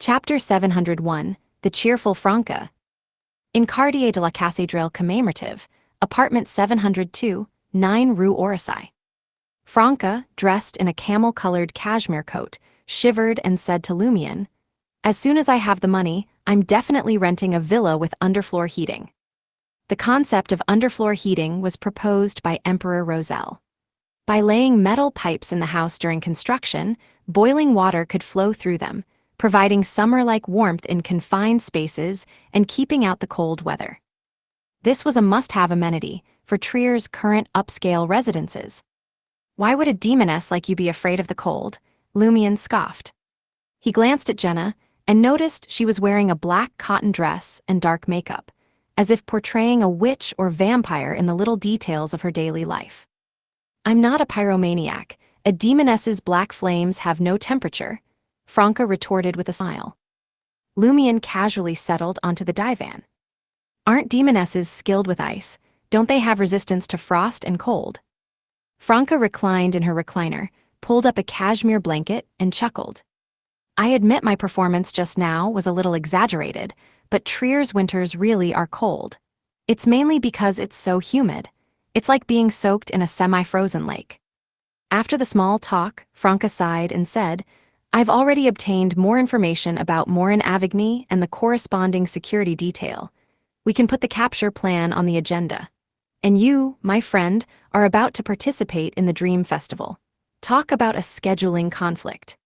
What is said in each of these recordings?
Chapter 701, The Cheerful Franca. In Quartier de la Cathédrale Commémorative, Apartment 702, 9 Rue Orsay. Franca, dressed in a camel-colored cashmere coat, shivered and said to Lumion, "As soon as I have the money, I'm definitely renting a villa with underfloor heating." The concept of underfloor heating was proposed by Emperor Roselle. By laying metal pipes in the house during construction, boiling water could flow through them, providing summer-like warmth in confined spaces and keeping out the cold weather. This was a must-have amenity for Trier's current upscale residences. "Why would a demoness like you be afraid of the cold?" Lumion scoffed. He glanced at Jenna and noticed she was wearing a black cotton dress and dark makeup, as if portraying a witch or vampire in the little details of her daily life. "I'm not a pyromaniac. A demoness's black flames have no temperature," Franca retorted with a smile. Lumion casually settled onto the divan. "Aren't demonesses skilled with ice? Don't they have resistance to frost and cold?" Franca reclined in her recliner, pulled up a cashmere blanket, and chuckled. "I admit my performance just now was a little exaggerated, but Trier's winters really are cold. It's mainly because it's so humid. It's like being soaked in a semi-frozen lake." After the small talk, Franca sighed and said, "I've already obtained more information about Morin-Avigny and the corresponding security detail. We can put the capture plan on the agenda. And you, my friend, are about to participate in the Dream Festival. Talk about a scheduling conflict."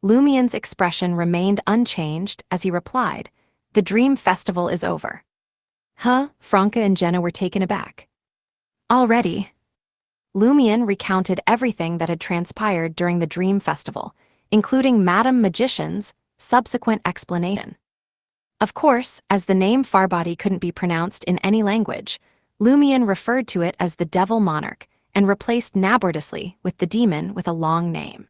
Lumion's expression remained unchanged as he replied, "The Dream Festival is over." "Huh?" Franca and Jenna were taken aback. "Already?" Lumion recounted everything that had transpired during the Dream Festival, including Madame Magician's subsequent explanation. Of course, as the name Farbody couldn't be pronounced in any language, Lumion referred to it as the Devil Monarch and replaced Nabordusly with the demon with a long name.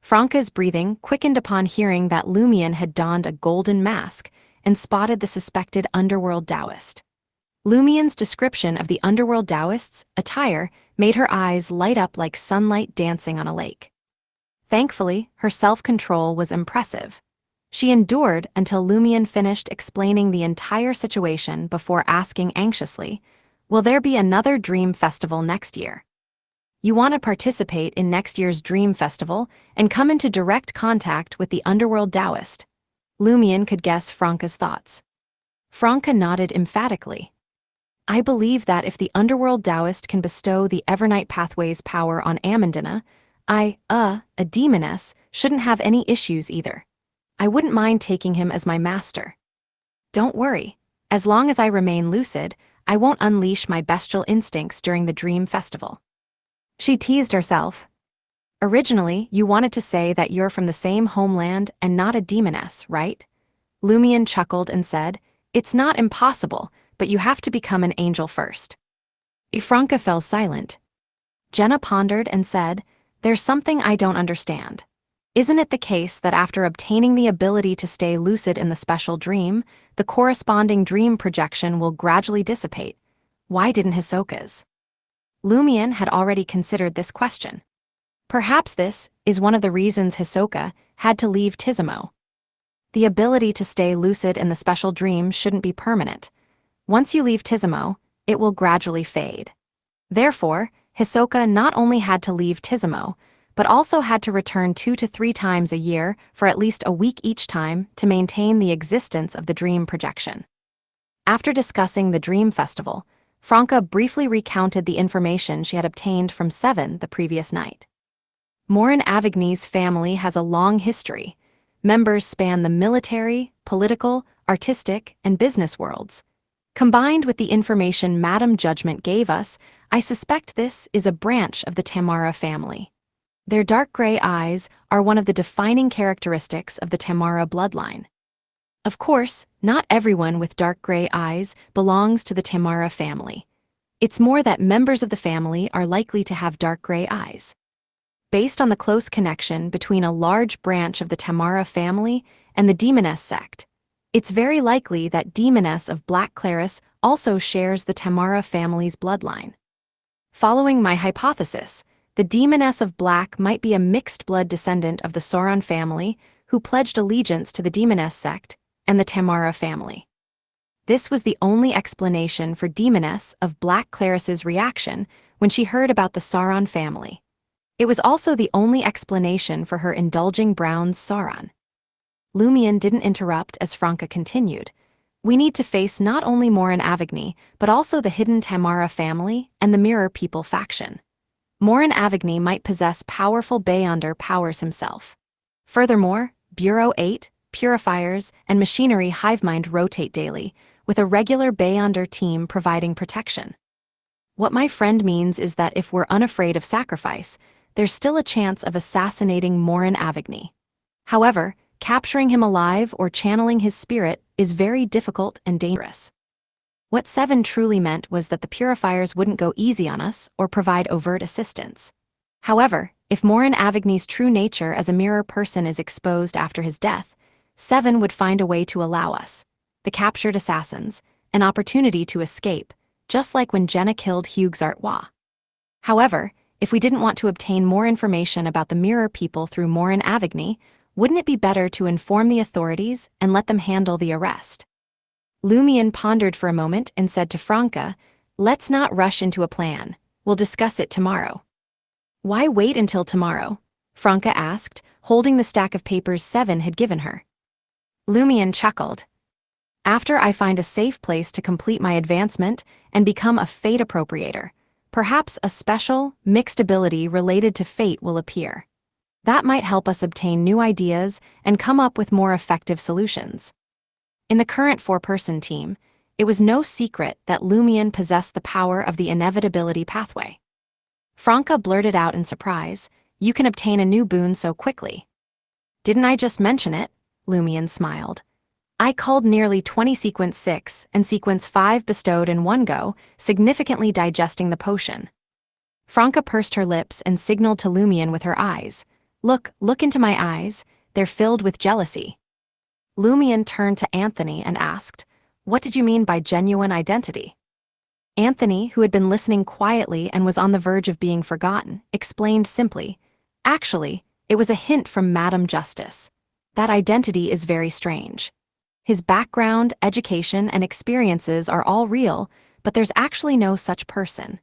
Franca's breathing quickened upon hearing that Lumion had donned a golden mask and spotted the suspected underworld Taoist. Lumion's description of the underworld Taoist's attire made her eyes light up like sunlight dancing on a lake. Thankfully, her self-control was impressive. She endured until Lumion finished explaining the entire situation before asking anxiously, "Will there be another Dream Festival next year?" "You want to participate in next year's Dream Festival and come into direct contact with the underworld Taoist." Lumion could guess Franca's thoughts. Franca nodded emphatically. "I believe that if the underworld Taoist can bestow the Evernight Pathway's power on Amandina, a demoness, shouldn't have any issues either. I wouldn't mind taking him as my master. Don't worry, as long as I remain lucid, I won't unleash my bestial instincts during the Dream Festival." She teased herself. "Originally, you wanted to say that you're from the same homeland and not a demoness, right?" Lumion chuckled and said, "It's not impossible, but you have to become an angel first." Franca fell silent. Jenna pondered and said, "There's something I don't understand. Isn't it the case that after obtaining the ability to stay lucid in the special dream, the corresponding dream projection will gradually dissipate? Why didn't Hisoka's?" Lumion had already considered this question. Perhaps this is one of the reasons Hisoka had to leave Tizamo. The ability to stay lucid in the special dream shouldn't be permanent. Once you leave Tizamo, it will gradually fade. Therefore, Hisoka not only had to leave Tizamo, but also had to return 2 to 3 times a year for at least a week each time to maintain the existence of the dream projection. After discussing the Dream Festival, Franca briefly recounted the information she had obtained from Seven the previous night. Morin-Avigny's family has a long history. Members span the military, political, artistic, and business worlds. Combined with the information Madame Judgment gave us, I suspect this is a branch of the Tamara family. Their dark gray eyes are one of the defining characteristics of the Tamara bloodline. Of course, not everyone with dark gray eyes belongs to the Tamara family. It's more that members of the family are likely to have dark gray eyes. Based on the close connection between a large branch of the Tamara family and the Demoness sect, it's very likely that Demoness of Black Claris also shares the Tamara family's bloodline. Following my hypothesis, the Demoness of Black might be a mixed-blood descendant of the Sauron family who pledged allegiance to the Demoness sect and the Tamara family. This was the only explanation for Demoness of Black Claris's reaction when she heard about the Sauron family. It was also the only explanation for her indulging Brown's Sauron. Lumion didn't interrupt as Franca continued. We need to face not only Morin Avigny, but also the hidden Tamara family and the Mirror People faction. Morin Avigny might possess powerful Beyonder powers himself. Furthermore, Bureau 8, purifiers, and machinery hivemind rotate daily, with a regular Beyonder team providing protection. What my friend means is that if we're unafraid of sacrifice, there's still a chance of assassinating Morin Avigny. However, capturing him alive or channeling his spirit is very difficult and dangerous. What Seven truly meant was that the purifiers wouldn't go easy on us or provide overt assistance. However, if Morin Avigny's true nature as a mirror person is exposed after his death, Seven would find a way to allow us, the captured assassins, an opportunity to escape, just like when Jenna killed Hughes Artois. However, if we didn't want to obtain more information about the Mirror People through Morin Avigny, wouldn't it be better to inform the authorities and let them handle the arrest? Lumion pondered for a moment and said to Franca, "Let's not rush into a plan. We'll discuss it tomorrow." "Why wait until tomorrow?" Franca asked, holding the stack of papers Seven had given her. Lumion chuckled. "After I find a safe place to complete my advancement and become a fate appropriator, perhaps a special, mixed ability related to fate will appear. That might help us obtain new ideas and come up with more effective solutions." In the current four-person team, it was no secret that Lumion possessed the power of the Inevitability pathway. Franca blurted out in surprise, "You can obtain a new boon so quickly." "Didn't I just mention it?" Lumion smiled. "I culled nearly 20 Sequence 6 and Sequence 5 bestowed in one go, significantly digesting the potion." Franca pursed her lips and signaled to Lumion with her eyes. Look into my eyes, they're filled with jealousy." Lumion turned to Anthony and asked, "What did you mean by genuine identity?" Anthony, who had been listening quietly and was on the verge of being forgotten, explained simply, "Actually, it was a hint from Madam Justice. That identity is very strange. His background, education, and experiences are all real, but there's actually no such person.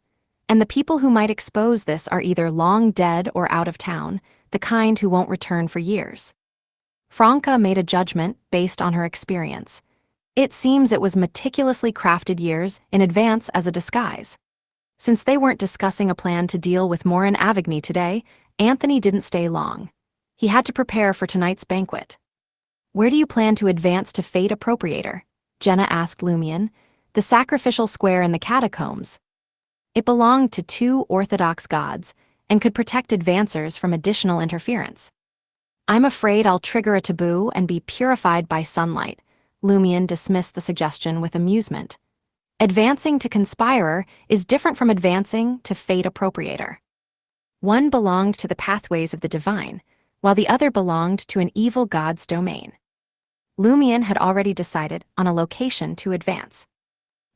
And the people who might expose this are either long dead or out of town, the kind who won't return for years." Franca made a judgment based on her experience. It seems it was meticulously crafted years in advance as a disguise. Since they weren't discussing a plan to deal with Morin Avigny today, Anthony didn't stay long. He had to prepare for tonight's banquet. "Where do you plan to advance to Fate Appropriator?" Jenna asked Lumion. "The sacrificial square in the catacombs." It belonged to two orthodox gods and could protect advancers from additional interference. "I'm afraid I'll trigger a taboo and be purified by sunlight." Lumion dismissed the suggestion with amusement. "Advancing to Conspirer is different from advancing to Fate Appropriator. One belonged to the pathways of the divine, while the other belonged to an evil god's domain." Lumion had already decided on a location to advance.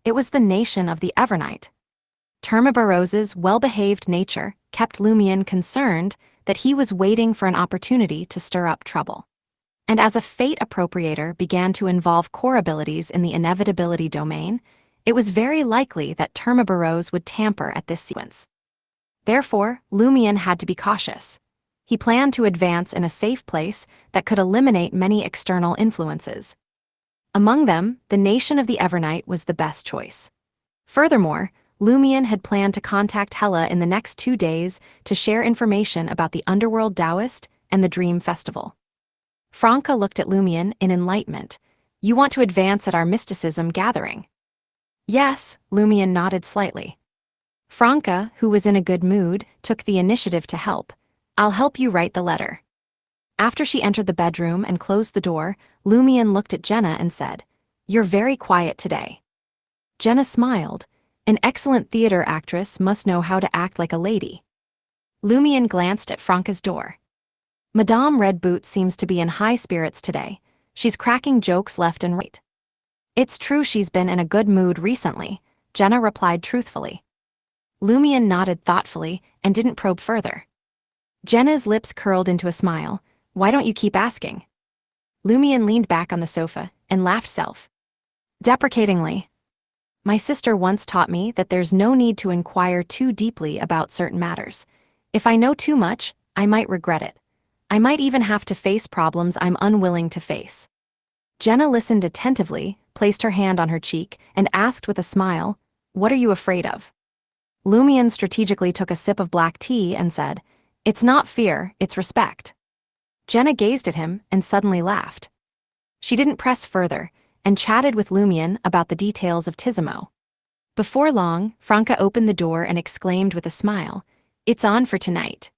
It was the nation of the Evernight. Termabarose's well-behaved nature kept Lumion concerned that he was waiting for an opportunity to stir up trouble. And as a Fate Appropriator began to involve core abilities in the Inevitability domain, it was very likely that Termabarose would tamper at this sequence. Therefore, Lumion had to be cautious. He planned to advance in a safe place that could eliminate many external influences. Among them, the nation of the Evernight was the best choice. Furthermore, Lumion had planned to contact Hela in the next 2 days to share information about the Underworld Taoist and the Dream Festival. Franca looked at Lumion in enlightenment. "You want to advance at our mysticism gathering?" "Yes," Lumion nodded slightly. Franca, who was in a good mood, took the initiative to help. "I'll help you write the letter." After she entered the bedroom and closed the door, Lumion looked at Jenna and said, "You're very quiet today." Jenna smiled. An excellent theater actress must know how to act like a lady. Lumion glanced at Franca's door. "Madame Red Boots seems to be in high spirits today. She's cracking jokes left and right." "It's true she's been in a good mood recently," Jenna replied truthfully. Lumion nodded thoughtfully and didn't probe further. Jenna's lips curled into a smile. "Why don't you keep asking?" Lumion leaned back on the sofa and laughed self-deprecatingly. My sister once taught me that there's no need to inquire too deeply about certain matters. If I know too much, I might regret it. I might even have to face problems I'm unwilling to face. Jenna listened attentively, placed her hand on her cheek, and asked with a smile, "What are you afraid of?" Lumion strategically took a sip of black tea and said, "It's not fear, it's respect." Jenna gazed at him and suddenly laughed. She didn't press further, and chatted with Lumion about the details of Tizimo. Before long, Franca opened the door and exclaimed with a smile, "It's on for tonight."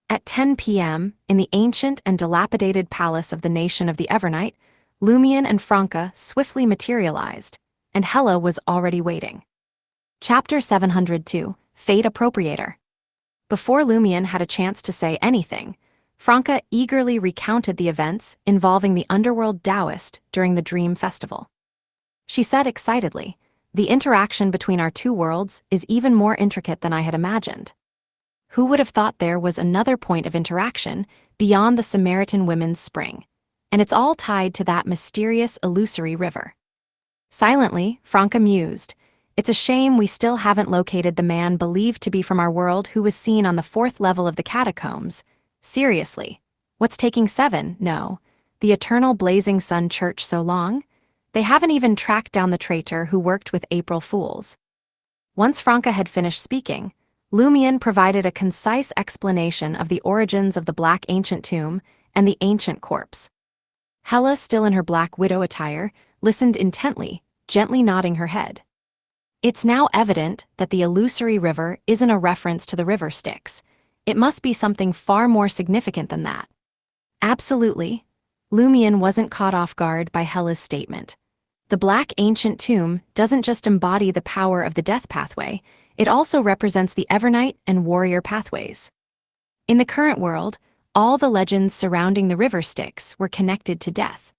At 10 p.m., in the ancient and dilapidated palace of the nation of the Evernight, Lumion and Franca swiftly materialized, and Hela was already waiting. Chapter 702, Fate Appropriator. Before Lumion had a chance to say anything, Franca eagerly recounted the events involving the underworld Taoist during the Dream Festival. She said excitedly, "The interaction between our two worlds is even more intricate than I had imagined. Who would have thought there was another point of interaction beyond the Samaritan women's spring? And it's all tied to that mysterious, illusory river." Silently, Franca mused, "It's a shame we still haven't located the man believed to be from our world who was seen on the 4th level of the catacombs. Seriously, what's taking 7? No, the eternal blazing sun church so long? They haven't even tracked down the traitor who worked with April Fools." Once Franca had finished speaking, Lumion provided a concise explanation of the origins of the Black Ancient Tomb and the Ancient Corpse. Hela, still in her Black Widow attire, listened intently, gently nodding her head. It's now evident that the illusory river isn't a reference to the river Styx. It must be something far more significant than that. Absolutely. Lumion wasn't caught off guard by Hela's statement. The Black Ancient Tomb doesn't just embody the power of the death pathway, it also represents the Evernight and warrior pathways. In the current world, all the legends surrounding the river Styx were connected to death.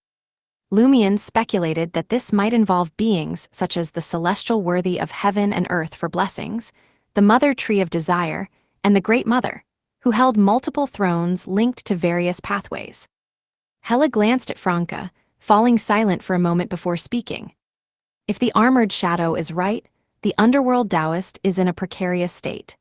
Lumion speculated that this might involve beings such as the celestial worthy of heaven and earth for blessings, the Mother Tree of Desire, and the Great Mother, who held multiple thrones linked to various pathways. Hela glanced at Franca, falling silent for a moment before speaking. If the armored shadow is right, the underworld Taoist is in a precarious state.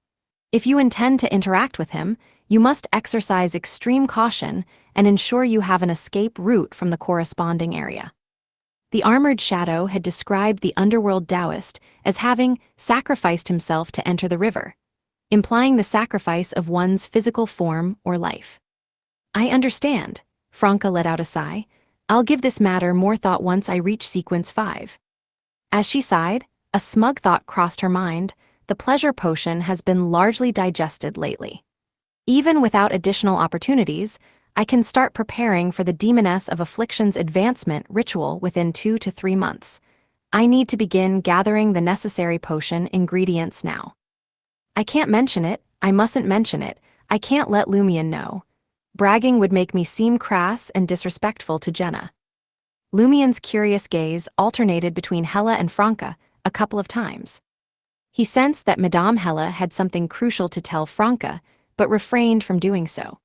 If you intend to interact with him, you must exercise extreme caution and ensure you have an escape route from the corresponding area. The armored shadow had described the underworld Taoist as having sacrificed himself to enter the river, implying the sacrifice of one's physical form or life. "I understand," Franca let out a sigh. "I'll give this matter more thought once I reach sequence 5. As she sighed, a smug thought crossed her mind: the pleasure potion has been largely digested lately. Even without additional opportunities, I can start preparing for the Demoness of Affliction's advancement ritual within 2 to 3 months. I need to begin gathering the necessary potion ingredients now. I can't mention it, I mustn't mention it, I can't let Lumion know. Bragging would make me seem crass and disrespectful to Jenna." Lumion's curious gaze alternated between Hela and Franca a couple of times. He sensed that Madame Hela had something crucial to tell Franca, but refrained from doing so.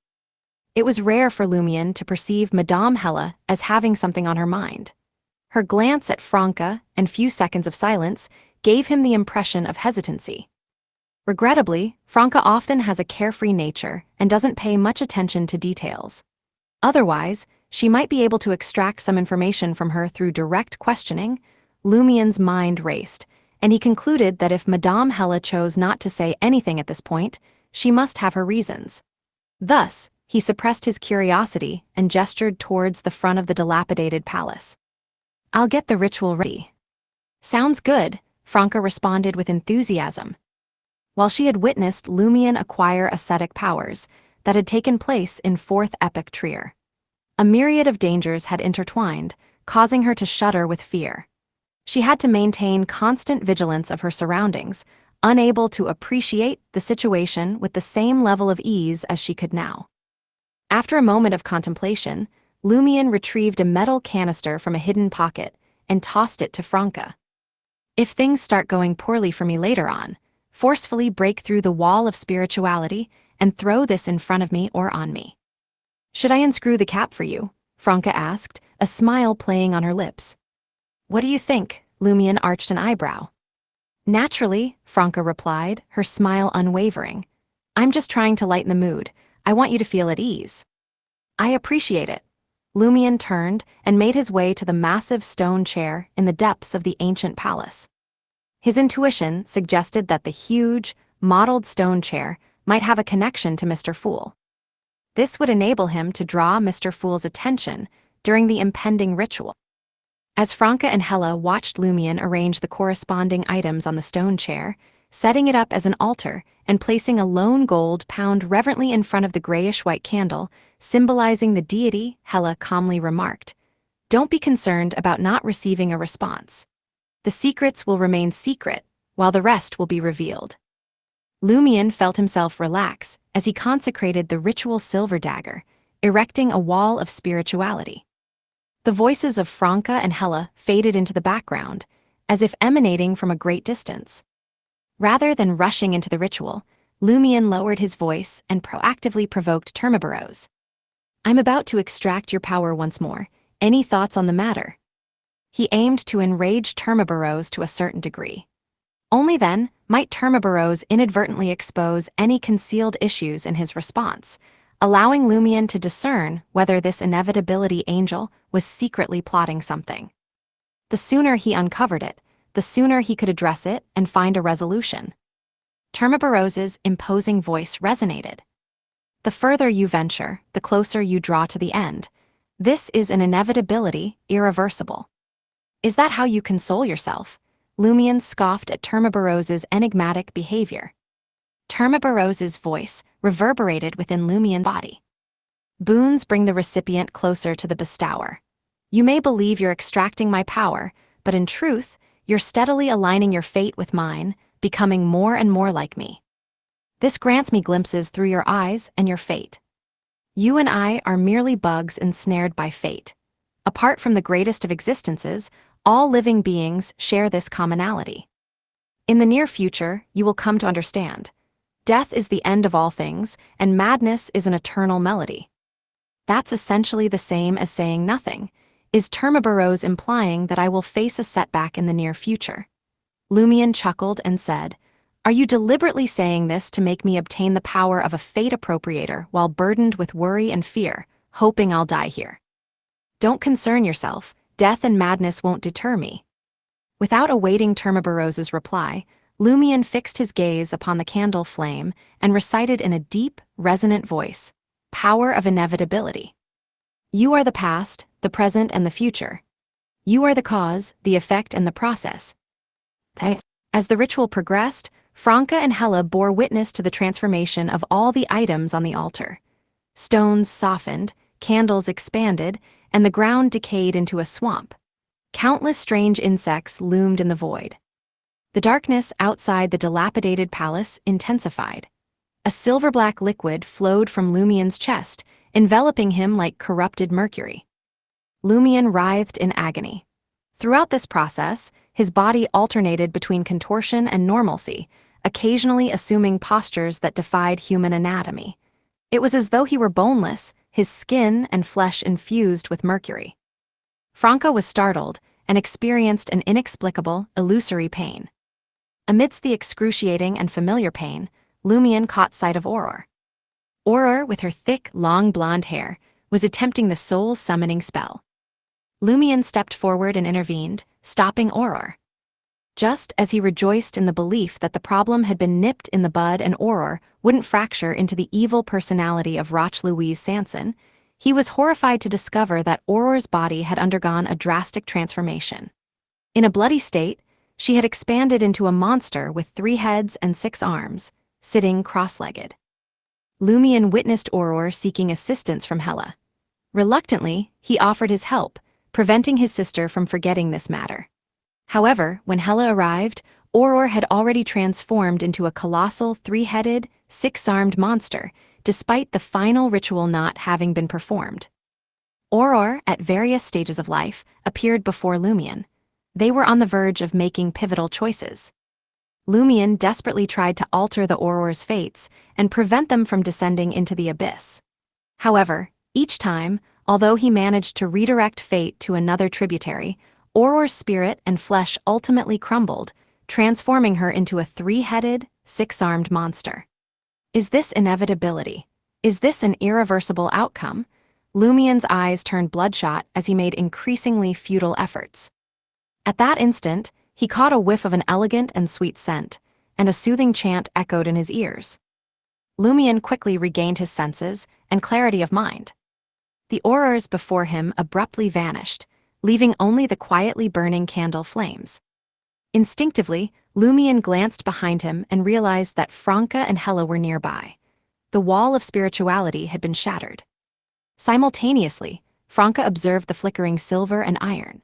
It was rare for Lumion to perceive Madame Hela as having something on her mind. Her glance at Franca and few seconds of silence gave him the impression of hesitancy. Regrettably, Franca often has a carefree nature and doesn't pay much attention to details. Otherwise, she might be able to extract some information from her through direct questioning. Lumion's mind raced, and he concluded that if Madame Hela chose not to say anything at this point, she must have her reasons. Thus, he suppressed his curiosity and gestured towards the front of the dilapidated palace. "I'll get the ritual ready." "Sounds good," Franca responded with enthusiasm. While she had witnessed Lumion acquire ascetic powers that had taken place in 4th Epoch Trier, a myriad of dangers had intertwined, causing her to shudder with fear. She had to maintain constant vigilance of her surroundings, unable to appreciate the situation with the same level of ease as she could now. After a moment of contemplation, Lumion retrieved a metal canister from a hidden pocket and tossed it to Franca. "If things start going poorly for me later on, forcefully break through the wall of spirituality and throw this in front of me or on me." "Should I unscrew the cap for you?" Franca asked, a smile playing on her lips. What do you think? Lumion arched an eyebrow. Naturally, Franca replied, her smile unwavering. I'm just trying to lighten the mood. I want you to feel at ease. I appreciate it. Lumion turned and made his way to the massive stone chair in the depths of the ancient palace. His intuition suggested that the huge, mottled stone chair might have a connection to Mr. Fool. This would enable him to draw Mr. Fool's attention during the impending ritual. As Franca and Hela watched Lumion arrange the corresponding items on the stone chair, setting it up as an altar and placing a lone gold pound reverently in front of the grayish-white candle, symbolizing the deity, Hela calmly remarked, "Don't be concerned about not receiving a response. The secrets will remain secret, while the rest will be revealed." Lumion felt himself relax as he consecrated the ritual silver dagger, erecting a wall of spirituality. The voices of Franca and Hela faded into the background, as if emanating from a great distance. Rather than rushing into the ritual, Lumion lowered his voice and proactively provoked Termiboros. "I'm about to extract your power once more. Any thoughts on the matter?" He aimed to enrage Termiboros to a certain degree. Only then might Termiboros inadvertently expose any concealed issues in his response, allowing Lumion to discern whether this Inevitability angel was secretly plotting something. The sooner he uncovered it, the sooner he could address it and find a resolution. Termiboros's imposing voice resonated. "The further you venture, the closer you draw to the end. This is an inevitability, irreversible." "Is that how you console yourself?" Lumion scoffed at Termiboros's enigmatic behavior. Termiboros's voice reverberated within Lumion's body. "Boons bring the recipient closer to the bestower. You may believe you're extracting my power, but in truth, you're steadily aligning your fate with mine, becoming more and more like me. This grants me glimpses through your eyes and your fate. You and I are merely bugs ensnared by fate. Apart from the greatest of existences, all living beings share this commonality. In the near future, you will come to understand. Death is the end of all things, and madness is an eternal melody." That's essentially the same as saying nothing. Is Termiboros implying that I will face a setback in the near future? Lumion chuckled and said, "Are you deliberately saying this to make me obtain the power of a fate appropriator while burdened with worry and fear, hoping I'll die here? Don't concern yourself. Death and madness won't deter me." Without awaiting Termiboros's reply, Lumion fixed his gaze upon the candle flame and recited in a deep, resonant voice, "Power of Inevitability. You are the past, the present, and the future. You are the cause, the effect, and the process." As the ritual progressed, Franca and Hela bore witness to the transformation of all the items on the altar. Stones softened, candles expanded, and the ground decayed into a swamp. Countless strange insects loomed in the void. The darkness outside the dilapidated palace intensified. A silver-black liquid flowed from Lumion's chest, enveloping him like corrupted mercury. Lumion writhed in agony. Throughout this process, his body alternated between contortion and normalcy, occasionally assuming postures that defied human anatomy. It was as though he were boneless, his skin and flesh infused with mercury. Franca was startled and experienced an inexplicable, illusory pain. Amidst the excruciating and familiar pain, Lumion caught sight of Aurora. Aurora, with her thick, long blonde hair, was attempting the soul-summoning spell. Lumion stepped forward and intervened, stopping Aurora. Just as he rejoiced in the belief that the problem had been nipped in the bud and Aurora wouldn't fracture into the evil personality of Roch Louise Sanson, he was horrified to discover that Aurora's body had undergone a drastic transformation. In a bloody state, she had expanded into a monster with 3 heads and 6 arms, sitting cross-legged. Lumion witnessed Aurora seeking assistance from Hela. Reluctantly, he offered his help, preventing his sister from forgetting this matter. However, when Hela arrived, Aurora had already transformed into a colossal 3-headed, 6-armed monster, despite the final ritual not having been performed. Aurora, at various stages of life, appeared before Lumion. They were on the verge of making pivotal choices. Lumion desperately tried to alter the Aurora's fates and prevent them from descending into the abyss. However, each time, although he managed to redirect fate to another tributary, Auror's spirit and flesh ultimately crumbled, transforming her into a three-headed, six-armed monster. Is this inevitability? Is this an irreversible outcome? Lumien's eyes turned bloodshot as he made increasingly futile efforts. At that instant, he caught a whiff of an elegant and sweet scent, and a soothing chant echoed in his ears. Lumien quickly regained his senses and clarity of mind. The aurors before him abruptly vanished, leaving only the quietly burning candle flames. Instinctively, Lumien glanced behind him and realized that Franca and Hela were nearby. The wall of spirituality had been shattered. Simultaneously, Franca observed the flickering silver and iron.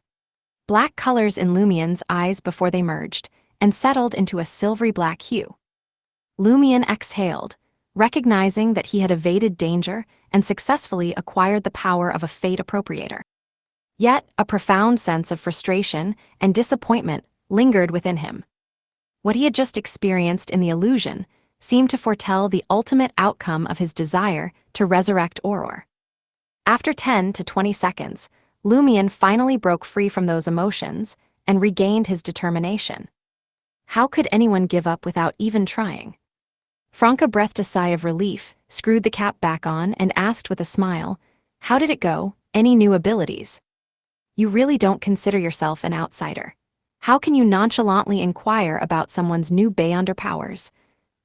Black colors in Lumien's eyes before they merged and settled into a silvery black hue. Lumien exhaled, recognizing that he had evaded danger and successfully acquired the power of a fate appropriator. Yet, a profound sense of frustration and disappointment lingered within him. What he had just experienced in the illusion seemed to foretell the ultimate outcome of his desire to resurrect Auror. After 10 to 20 seconds, Lumien finally broke free from those emotions and regained his determination. How could anyone give up without even trying? Franca breathed a sigh of relief, screwed the cap back on, and asked with a smile, "How did it go? Any new abilities?" "You really don't consider yourself an outsider. How can you nonchalantly inquire about someone's new Beyonder powers?"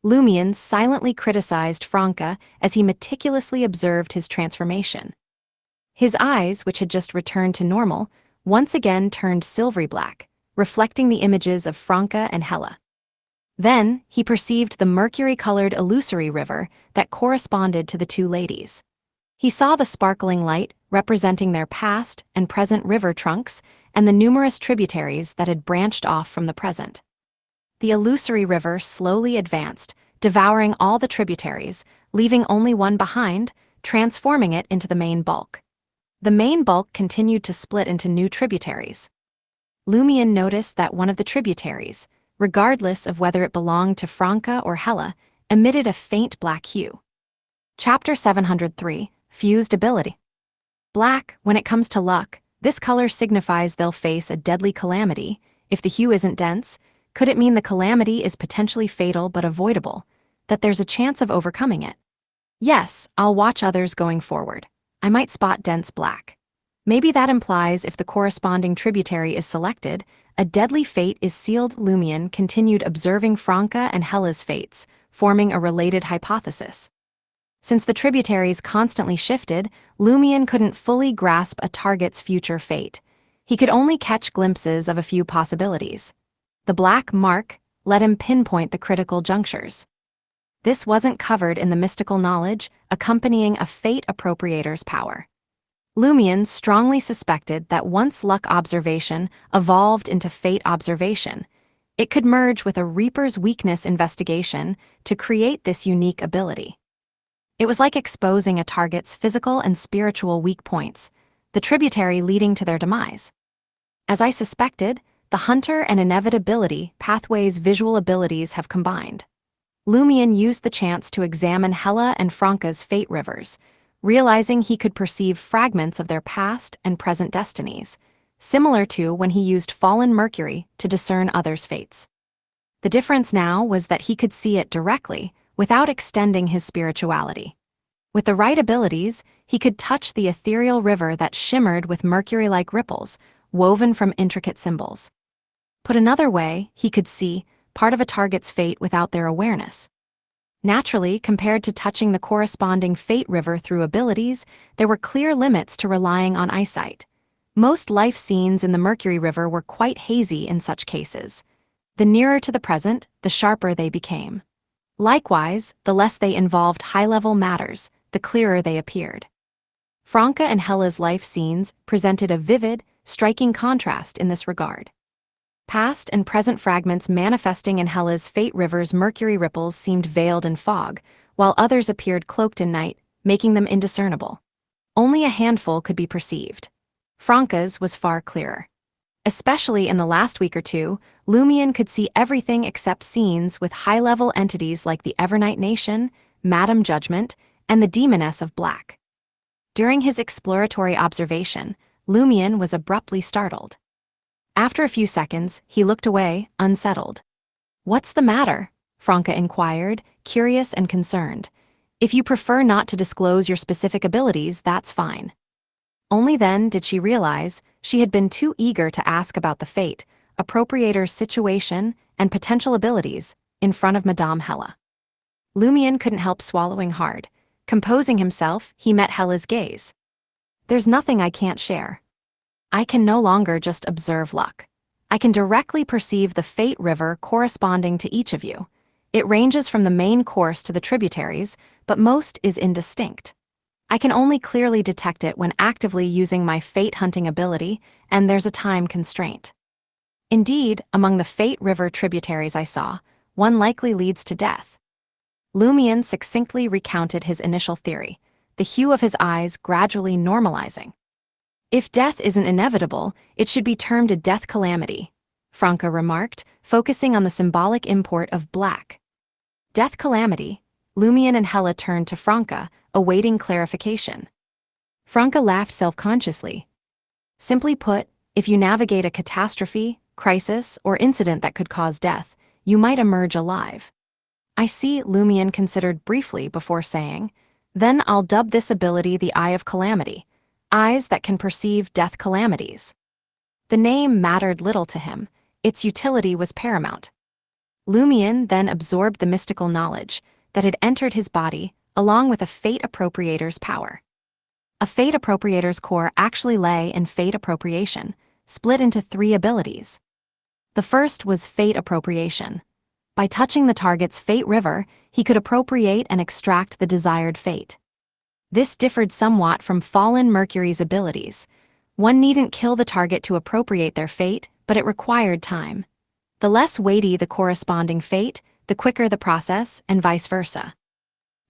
Lumien silently criticized Franca as he meticulously observed his transformation. His eyes, which had just returned to normal, once again turned silvery black, reflecting the images of Franca and Hela. Then, he perceived the mercury-colored illusory river that corresponded to the two ladies. He saw the sparkling light representing their past and present river trunks and the numerous tributaries that had branched off from the present. The illusory river slowly advanced, devouring all the tributaries, leaving only one behind, transforming it into the main bulk. The main bulk continued to split into new tributaries. Lumien noticed that one of the tributaries, regardless of whether it belonged to Franca or Hela, emitted a faint black hue. Chapter 703, Fused Ability. Black, when it comes to luck, this color signifies they'll face a deadly calamity. If the hue isn't dense, could it mean the calamity is potentially fatal but avoidable, that there's a chance of overcoming it? Yes, I'll watch others going forward. I might spot dense black. Maybe that implies if the corresponding tributary is selected, a deadly fate is sealed. Lumien continued observing Franca and Hela's fates, forming a related hypothesis. Since the tributaries constantly shifted, Lumien couldn't fully grasp a target's future fate. He could only catch glimpses of a few possibilities. The black mark let him pinpoint the critical junctures. This wasn't covered in the mystical knowledge accompanying a fate appropriator's power. Lumien strongly suspected that once luck observation evolved into fate observation, it could merge with a Reaper's weakness investigation to create this unique ability. It was like exposing a target's physical and spiritual weak points, the tributary leading to their demise. As I suspected, the Hunter and Inevitability pathway's visual abilities have combined. Lumien used the chance to examine Hela and Franca's fate rivers, realizing he could perceive fragments of their past and present destinies, similar to when he used fallen Mercury to discern others' fates. The difference now was that he could see it directly, without extending his spirituality. With the right abilities, he could touch the ethereal river that shimmered with mercury-like ripples, woven from intricate symbols. Put another way, he could see part of a target's fate without their awareness. Naturally, compared to touching the corresponding fate river through abilities, there were clear limits to relying on eyesight. Most life scenes in the Mercury River were quite hazy in such cases. The nearer to the present, the sharper they became. Likewise, the less they involved high-level matters, the clearer they appeared. Franca and Hela's life scenes presented a vivid, striking contrast in this regard. Past and present fragments manifesting in Hela's fate river's mercury ripples seemed veiled in fog, while others appeared cloaked in night, making them indiscernible. Only a handful could be perceived. Franca's was far clearer. Especially in the last week or two, Lumien could see everything except scenes with high-level entities like the Evernight Nation, Madame Judgment, and the Demoness of Black. During his exploratory observation, Lumion was abruptly startled. After a few seconds, he looked away, unsettled. "What's the matter?" Franca inquired, curious and concerned. "If you prefer not to disclose your specific abilities, that's fine." Only then did she realize she had been too eager to ask about the fate, Appropriator's situation, and potential abilities in front of Madame Hella. Lumion couldn't help swallowing hard. Composing himself, he met Hella's gaze. "There's nothing I can't share. I can no longer just observe luck. I can directly perceive the fate river corresponding to each of you. It ranges from the main course to the tributaries, but most is indistinct. I can only clearly detect it when actively using my fate-hunting ability, and there's a time constraint. Indeed, among the fate river tributaries I saw, one likely leads to death." Lumion succinctly recounted his initial theory, the hue of his eyes gradually normalizing. "If death isn't inevitable, it should be termed a death calamity," Franca remarked, focusing on the symbolic import of black. "Death calamity?" Lumion and Hella turned to Franca, awaiting clarification. Franca laughed self-consciously. "Simply put, if you navigate a catastrophe, crisis, or incident that could cause death, you might emerge alive." "I see," Lumion considered briefly before saying. "Then I'll dub this ability the Eye of Calamity, eyes that can perceive death calamities." The name mattered little to him. Its utility was paramount. Lumion then absorbed the mystical knowledge that had entered his body along with a Fate Appropriator's power. A Fate Appropriator's core actually lay in Fate Appropriation, split into 3 abilities. The first was Fate Appropriation. By touching the target's fate river, he could appropriate and extract the desired fate. This differed somewhat from Fallen Mercury's abilities. One needn't kill the target to appropriate their fate, but it required time. The less weighty the corresponding fate, the quicker the process, and vice versa.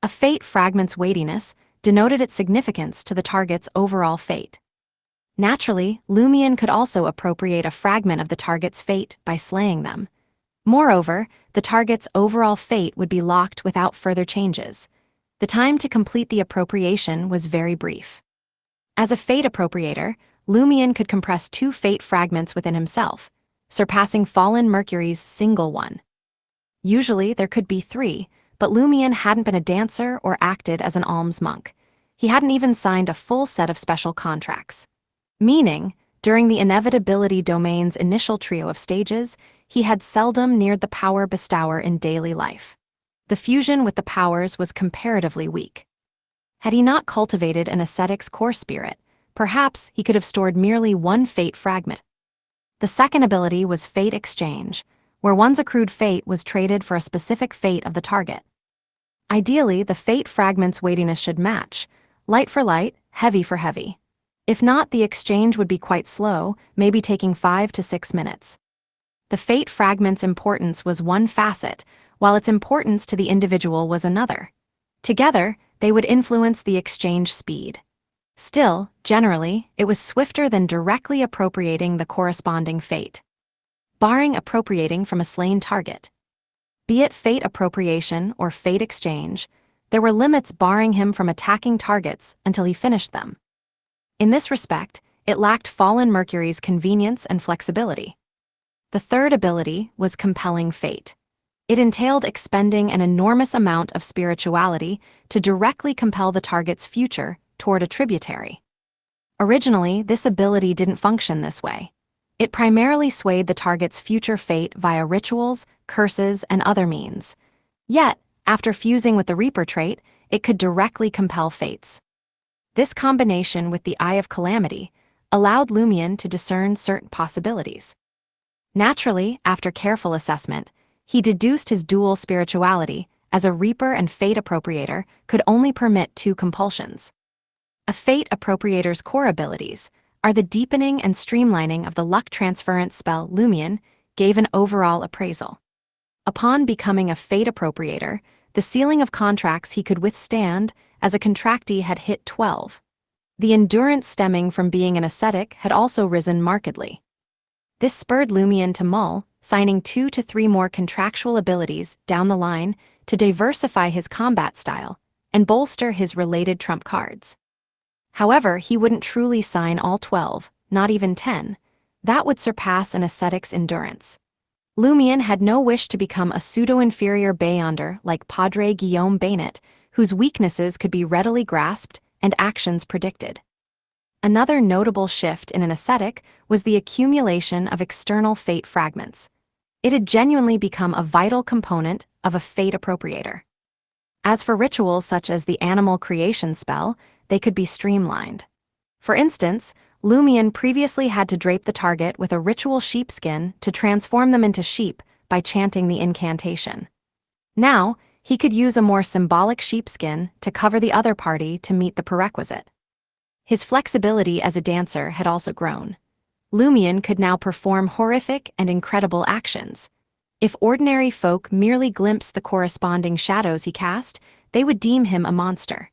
A fate fragment's weightiness denoted its significance to the target's overall fate. Naturally, Lumion could also appropriate a fragment of the target's fate by slaying them. Moreover, the target's overall fate would be locked without further changes. The time to complete the appropriation was very brief. As a fate appropriator, Lumion could compress 2 fate fragments within himself, surpassing Fallen Mercury's single one. Usually there could be 3, but Lumion hadn't been a dancer or acted as an alms monk. He hadn't even signed a full set of special contracts. Meaning, during the Inevitability domain's initial trio of stages, he had seldom neared the power bestower in daily life. The fusion with the powers was comparatively weak. Had he not cultivated an ascetic's core spirit, perhaps he could have stored merely 1 fate fragment. The second ability was Fate Exchange, where one's accrued fate was traded for a specific fate of the target. Ideally, the fate fragment's weightiness should match, light for light, heavy for heavy. If not, the exchange would be quite slow, maybe taking 5 to 6 minutes. The fate fragment's importance was one facet, while its importance to the individual was another. Together, they would influence the exchange speed. Still, generally, it was swifter than directly appropriating the corresponding fate. Barring appropriating from a slain target. Be it fate appropriation or fate exchange, there were limits barring him from attacking targets until he finished them. In this respect, it lacked Fallen Mercury's convenience and flexibility. The third ability was Compelling Fate. It entailed expending an enormous amount of spirituality to directly compel the target's future toward a tributary. Originally, this ability didn't function this way. It primarily swayed the target's future fate via rituals, curses, and other means. Yet, after fusing with the Reaper trait, it could directly compel fates. This combination with the Eye of Calamity allowed Lumion to discern certain possibilities. Naturally, after careful assessment, he deduced his dual spirituality as a Reaper and Fate Appropriator could only permit 2 compulsions. A Fate Appropriator's core abilities are the deepening and streamlining of the luck transference spell Lumion gave an overall appraisal. Upon becoming a Fate Appropriator, the ceiling of contracts he could withstand as a contractee had hit 12. The endurance stemming from being an ascetic had also risen markedly. This spurred Lumion to mull, signing 2 to 3 more contractual abilities down the line to diversify his combat style and bolster his related trump cards. However, he wouldn't truly sign all 12, not even 10. That would surpass an ascetic's endurance. Lumion had no wish to become a pseudo-inferior Beyonder like Padre Guillaume Bainet, whose weaknesses could be readily grasped and actions predicted. Another notable shift in an ascetic was the accumulation of external fate fragments. It had genuinely become a vital component of a fate appropriator. As for rituals such as the animal creation spell, they could be streamlined. For instance, Lumion previously had to drape the target with a ritual sheepskin to transform them into sheep by chanting the incantation. Now, he could use a more symbolic sheepskin to cover the other party to meet the prerequisite. His flexibility as a dancer had also grown. Lumion could now perform horrific and incredible actions. If ordinary folk merely glimpsed the corresponding shadows he cast, they would deem him a monster.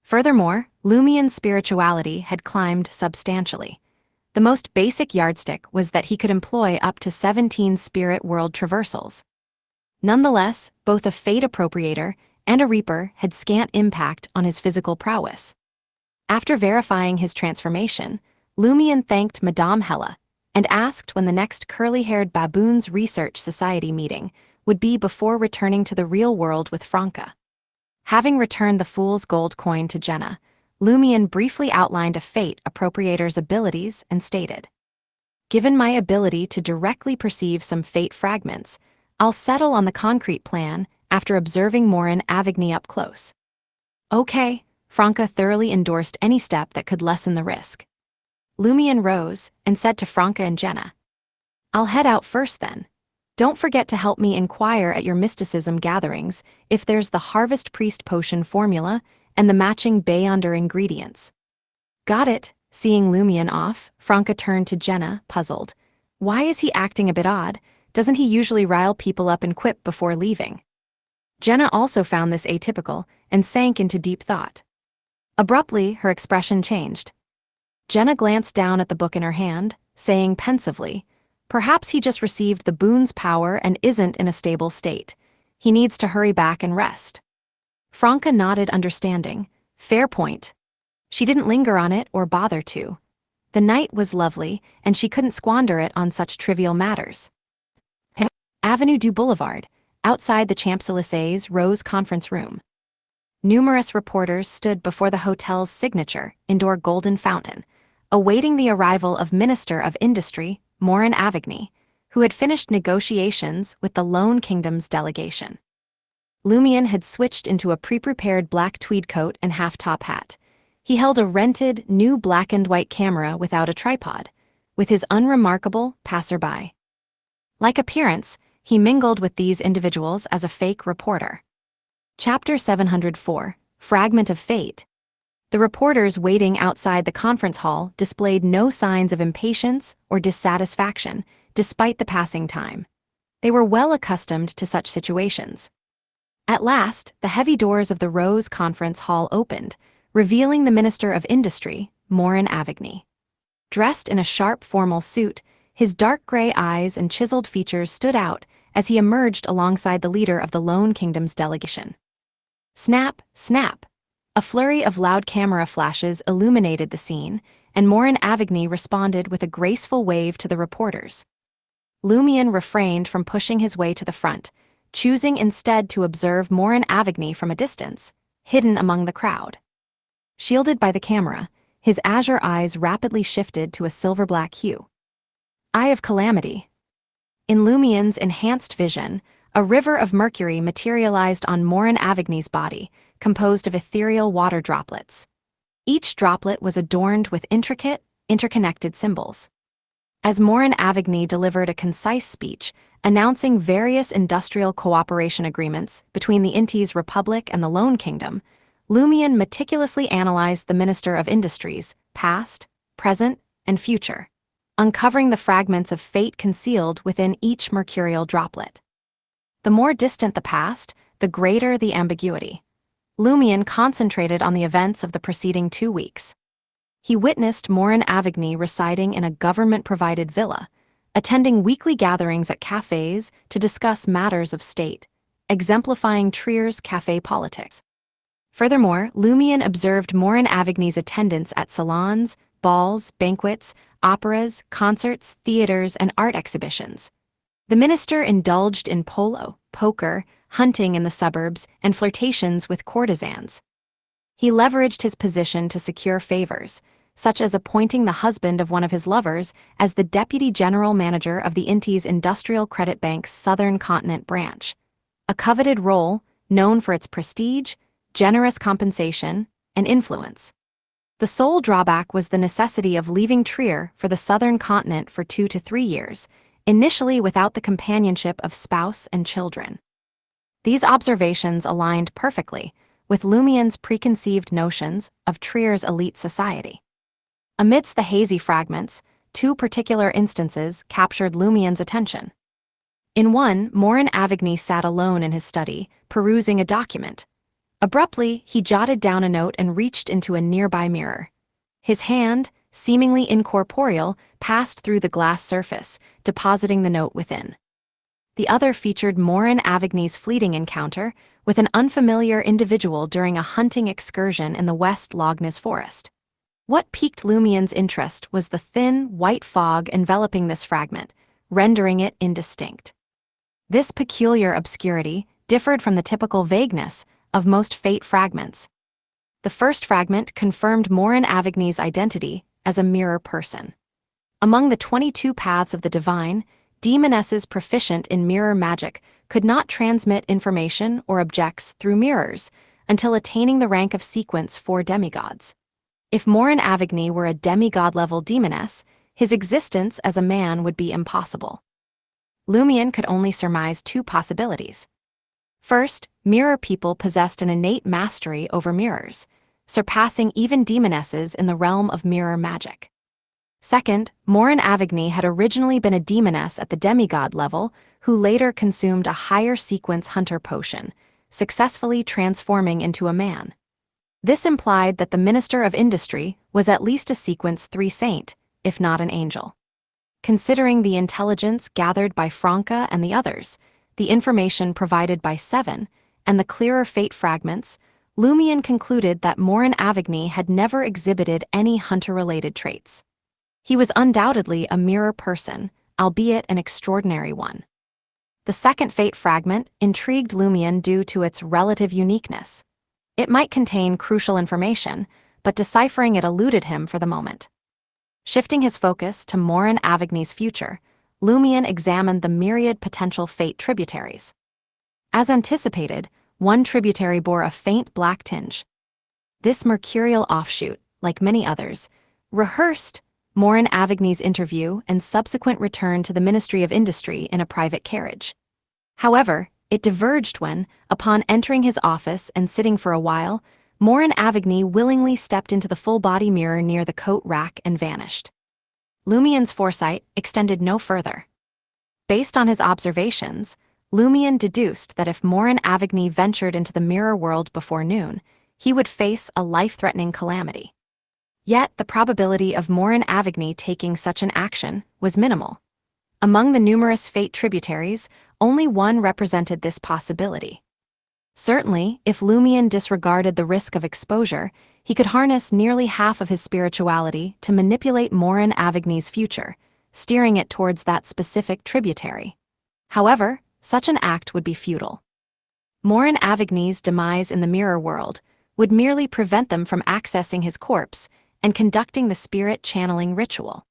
Furthermore, Lumion's spirituality had climbed substantially. The most basic yardstick was that he could employ up to 17 spirit world traversals. Nonetheless, both a fate appropriator and a reaper had scant impact on his physical prowess. After verifying his transformation, Lumion thanked Madame Hella and asked when the next curly-haired Baboons Research Society meeting would be before returning to the real world with Franca. Having returned the fool's gold coin to Jenna, Lumion briefly outlined a fate appropriator's abilities and stated, "Given my ability to directly perceive some fate fragments, I'll settle on the concrete plan after observing Morin Avigny up close." Okay, Franca thoroughly endorsed any step that could lessen the risk. Lumion rose and said to Franca and Jenna, "I'll head out first then. Don't forget to help me inquire at your mysticism gatherings if there's the Harvest Priest potion formula and the matching Beyonder ingredients." Got it. Seeing Lumion off, Franca turned to Jenna, puzzled. Why is he acting a bit odd? Doesn't he usually rile people up and quip before leaving? Jenna also found this atypical and sank into deep thought. Abruptly, her expression changed. Jenna glanced down at the book in her hand, saying pensively, "Perhaps he just received the boon's power and isn't in a stable state. He needs to hurry back and rest." Franca nodded understanding. Fair point. She didn't linger on it or bother to. The night was lovely, and she couldn't squander it on such trivial matters. Avenue du Boulevard, outside the Champs-Élysées Rose Conference Room. Numerous reporters stood before the hotel's signature indoor golden fountain, awaiting the arrival of Minister of Industry, Morin Avigny, who had finished negotiations with the Lone Kingdom's delegation. Lumion had switched into a pre-prepared black tweed coat and half-top hat. He held a rented, new black-and-white camera without a tripod, with his unremarkable passerby. Like appearance, he mingled with these individuals as a fake reporter. Chapter 704, Fragment of Fate. The reporters waiting outside the conference hall displayed no signs of impatience or dissatisfaction, despite the passing time. They were well accustomed to such situations. At last, the heavy doors of the Rose Conference Hall opened, revealing the Minister of Industry, Morin Avigny. Dressed in a sharp formal suit, his dark gray eyes and chiseled features stood out as he emerged alongside the leader of the Lone Kingdom's delegation. Snap, snap. A flurry of loud camera flashes illuminated the scene, and Morin Avigny responded with a graceful wave to the reporters. Lumion refrained from pushing his way to the front, choosing instead to observe Morin Avigny from a distance, hidden among the crowd. Shielded by the camera, his azure eyes rapidly shifted to a silver-black hue. Eye of Calamity. In Lumion's enhanced vision, a river of mercury materialized on Morin Avigny's body, composed of ethereal water droplets. Each droplet was adorned with intricate, interconnected symbols. As Morin Avigny delivered a concise speech announcing various industrial cooperation agreements between the Inti's Republic and the Lone Kingdom, Lumion meticulously analyzed the Minister of Industries, past, present, and future, uncovering the fragments of fate concealed within each mercurial droplet. The more distant the past, the greater the ambiguity. Lumion concentrated on the events of the preceding 2 weeks. He witnessed Morin Avigny residing in a government-provided villa, attending weekly gatherings at cafes to discuss matters of state, exemplifying Trier's café politics. Furthermore, Lumian observed Morin Avigny's attendance at salons, balls, banquets, operas, concerts, theaters, and art exhibitions. The minister indulged in polo, poker, hunting in the suburbs, and flirtations with courtesans. He leveraged his position to secure favors, such as appointing the husband of one of his lovers as the deputy general manager of the Inti's Industrial Credit Bank's Southern Continent branch, a coveted role known for its prestige, generous compensation, and influence. The sole drawback was the necessity of leaving Trier for the Southern Continent for 2 to 3 years, initially without the companionship of spouse and children. These observations aligned perfectly with Lumian's preconceived notions of Trier's elite society. Amidst the hazy fragments, 2 particular instances captured Lumian's attention. In one, Morin Avigny sat alone in his study, perusing a document. Abruptly, he jotted down a note and reached into a nearby mirror. His hand, seemingly incorporeal, passed through the glass surface, depositing the note within. The other featured Morin Avigny's fleeting encounter with an unfamiliar individual during a hunting excursion in the West Logness forest. What piqued Lumian's interest was the thin, white fog enveloping this fragment, rendering it indistinct. This peculiar obscurity differed from the typical vagueness of most fate fragments. The first fragment confirmed Morin Avigny's identity as a mirror person. Among the 22 paths of the divine, demonesses proficient in mirror magic could not transmit information or objects through mirrors until attaining the rank of sequence 4 demigods. If Morin Avigny were a demigod-level demoness, his existence as a man would be impossible. Lumian could only surmise 2 possibilities. First, mirror people possessed an innate mastery over mirrors, surpassing even demonesses in the realm of mirror magic. Second, Morin Avigny had originally been a demoness at the demigod level who later consumed a higher sequence hunter potion, successfully transforming into a man. This implied that the Minister of Industry was at least a sequence 3 saint, if not an angel. Considering the intelligence gathered by Franca and the others, the information provided by 7, and the clearer fate fragments, Lumian concluded that Morin Avigny had never exhibited any hunter-related traits. He was undoubtedly a mirror person, albeit an extraordinary one. The second fate fragment intrigued Lumian due to its relative uniqueness. It might contain crucial information, but deciphering it eluded him for the moment. Shifting his focus to Morin Avigny's future, Lumian examined the myriad potential fate tributaries. As anticipated, one tributary bore a faint black tinge. This mercurial offshoot, like many others, rehearsed Morin Avigny's interview and subsequent return to the Ministry of Industry in a private carriage. However, it diverged when, upon entering his office and sitting for a while, Morin Avigny willingly stepped into the full-body mirror near the coat rack and vanished. Lumian's foresight extended no further. Based on his observations, Lumian deduced that if Morin Avigny ventured into the mirror world before noon, he would face a life-threatening calamity. Yet the probability of Morin Avigny taking such an action was minimal. Among the numerous fate tributaries, only one represented this possibility. Certainly, if Lumian disregarded the risk of exposure, he could harness nearly half of his spirituality to manipulate Morin Avigny's future, steering it towards that specific tributary. However, such an act would be futile. Morin Avigny's demise in the mirror world would merely prevent them from accessing his corpse and conducting the spirit channeling ritual.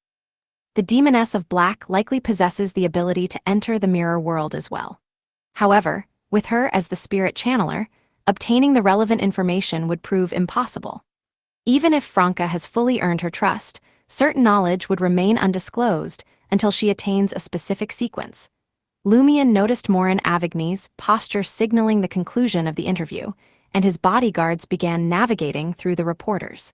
The Demoness of Black likely possesses the ability to enter the mirror world as well. However, with her as the spirit channeler, obtaining the relevant information would prove impossible. Even if Franca has fully earned her trust, certain knowledge would remain undisclosed until she attains a specific sequence. Lumian noticed Morin Avigny's posture signaling the conclusion of the interview, and his bodyguards began navigating through the reporters.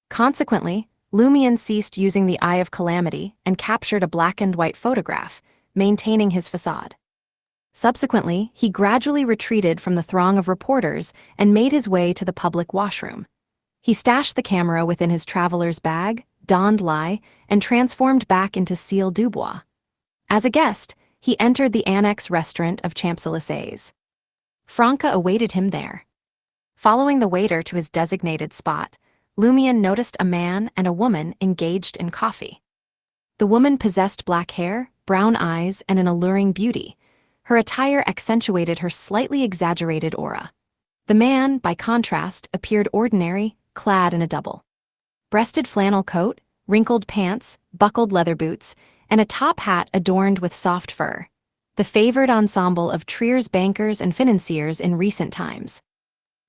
Consequently, Lumian ceased using the Eye of Calamity and captured a black-and-white photograph, maintaining his facade. Subsequently, he gradually retreated from the throng of reporters and made his way to the public washroom. He stashed the camera within his traveler's bag, donned lie, and transformed back into Cécile Dubois. As a guest, he entered the annex restaurant of Champs-Élysées. Franca awaited him there. Following the waiter to his designated spot, Lumion noticed a man and a woman engaged in coffee. The woman possessed black hair, brown eyes, and an alluring beauty. Her attire accentuated her slightly exaggerated aura. The man, by contrast, appeared ordinary, clad in a double-breasted flannel coat, wrinkled pants, buckled leather boots, and a top hat adorned with soft fur. The favored ensemble of Trier's bankers and financiers in recent times.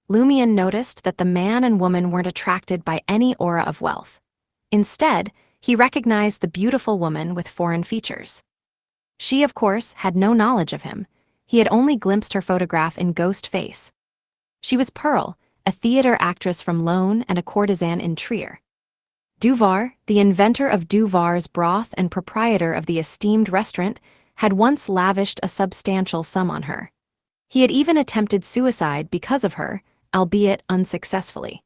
Lumion noticed that the man and woman weren't attracted by any aura of wealth. Instead, he recognized the beautiful woman with foreign features. She, of course, had no knowledge of him. He had only glimpsed her photograph in ghost face. She was Pearl, a theater actress from Loan and a courtesan in Trier. Duvar, the inventor of Duvar's broth and proprietor of the esteemed restaurant, had once lavished a substantial sum on her. He had even attempted suicide because of her, albeit unsuccessfully.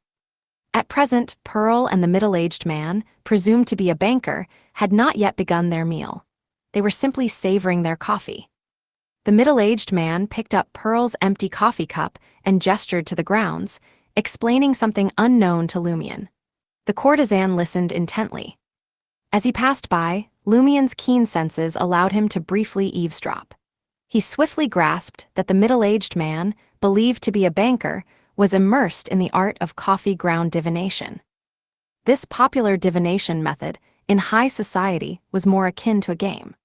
At present, Pearl and the middle-aged man, presumed to be a banker, had not yet begun their meal. They were simply savoring their coffee. The middle-aged man picked up Pearl's empty coffee cup and gestured to the grounds, explaining something unknown to Lumion. The courtesan listened intently. As he passed by, Lumion's keen senses allowed him to briefly eavesdrop. He swiftly grasped that the middle-aged man, believed to be a banker, was immersed in the art of coffee ground divination. This popular divination method, in high society, was more akin to a game.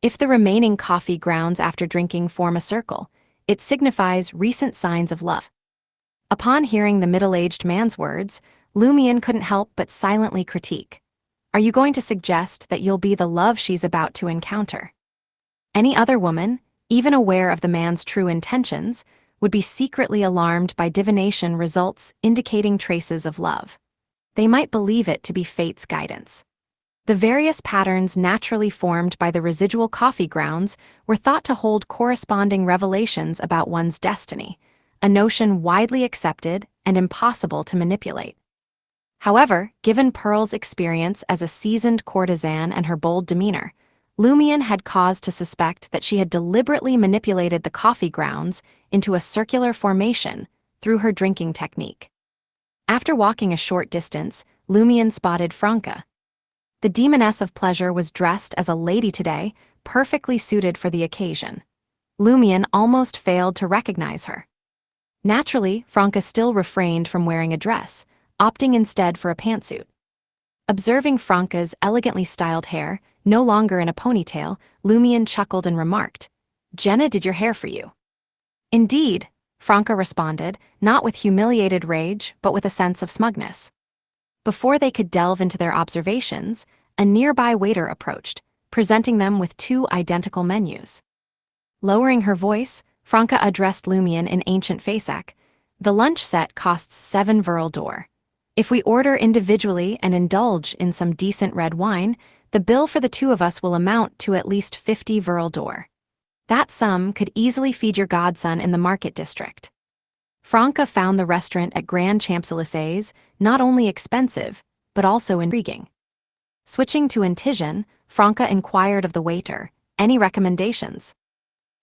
If the remaining coffee grounds after drinking form a circle, it signifies recent signs of love. Upon hearing the middle-aged man's words, Lumion couldn't help but silently critique. Are you going to suggest that you'll be the love she's about to encounter? Any other woman, even aware of the man's true intentions, would be secretly alarmed by divination results indicating traces of love. They might believe it to be fate's guidance. The various patterns naturally formed by the residual coffee grounds were thought to hold corresponding revelations about one's destiny, a notion widely accepted and impossible to manipulate. However, given Pearl's experience as a seasoned courtesan and her bold demeanor, Lumion had cause to suspect that she had deliberately manipulated the coffee grounds into a circular formation through her drinking technique. After walking a short distance, Lumion spotted Franca. The demoness of pleasure was dressed as a lady today, perfectly suited for the occasion. Lumion almost failed to recognize her. Naturally, Franca still refrained from wearing a dress, opting instead for a pantsuit. Observing Franca's elegantly styled hair, no longer in a ponytail, Lumion chuckled and remarked, "Jenna did your hair for you." "Indeed," Franca responded, not with humiliated rage, but with a sense of smugness. Before they could delve into their observations, a nearby waiter approached, presenting them with two identical menus. Lowering her voice, Franca addressed Lumion in ancient Fasak. "The lunch set costs 7 Viril d'or. If we order individually and indulge in some decent red wine, the bill for the two of us will amount to at least 50 Viril d'or. That sum could easily feed your godson in the market district." Franca found the restaurant at Grand Champs-Élysées not only expensive, but also intriguing. Switching to Intision, Franca inquired of the waiter, "Any recommendations?"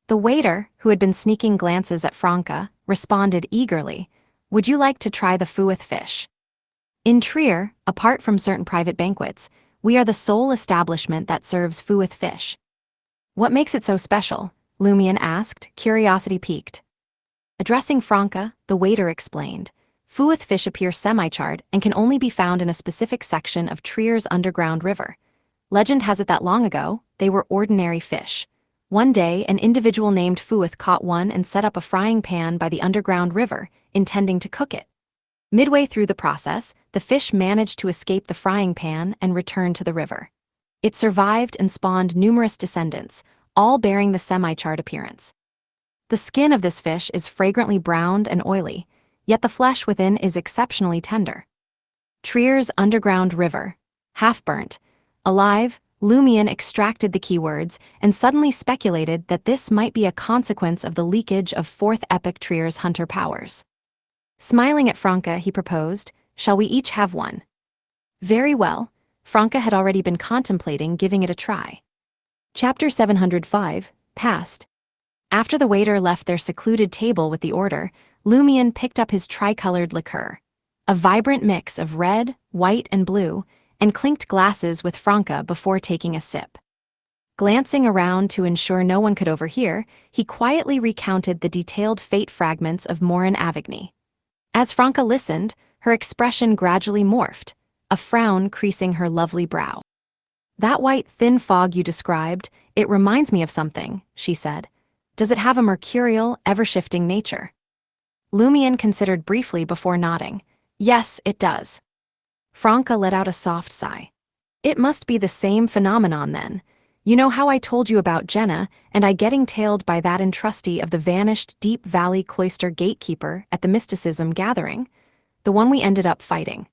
The waiter, who had been sneaking glances at Franca, responded eagerly, "Would you like to try the Fueth fish? In Trier, apart from certain private banquets, we are the sole establishment that serves Fueth fish." "What makes it so special?" Lumion asked, curiosity piqued. Addressing Franca, the waiter explained, "Fueth fish appear semi-charred and can only be found in a specific section of Trier's underground river. Legend has it that long ago, they were ordinary fish. One day, an individual named Fueth caught one and set up a frying pan by the underground river, intending to cook it. Midway through the process, the fish managed to escape the frying pan and return to the river. It survived and spawned numerous descendants, all bearing the semi-charred appearance. The skin of this fish is fragrantly browned and oily, yet the flesh within is exceptionally tender. Trier's underground river, half-burnt, alive, Lumion extracted the keywords and suddenly speculated that this might be a consequence of the leakage of 4th Epoch Trier's hunter powers. Smiling at Franca, he proposed, "Shall we each have one?" Very well, Franca had already been contemplating giving it a try. Chapter 705, Past. After the waiter left their secluded table with the order, Lumion picked up his tricolored liqueur, a vibrant mix of red, white, and blue, and clinked glasses with Franca before taking a sip. Glancing around to ensure no one could overhear, he quietly recounted the detailed fate fragments of Morin Avigny. As Franca listened, her expression gradually morphed, a frown creasing her lovely brow. "That white, thin fog you described, it reminds me of something," she said. "Does it have a mercurial, ever-shifting nature?" Lumion considered briefly before nodding. "Yes, it does." Franca let out a soft sigh. "It must be the same phenomenon then. You know how I told you about Jenna and I getting tailed by that entrustee of the vanished Deep Valley Cloister gatekeeper at the Mysticism gathering? The one we ended up fighting.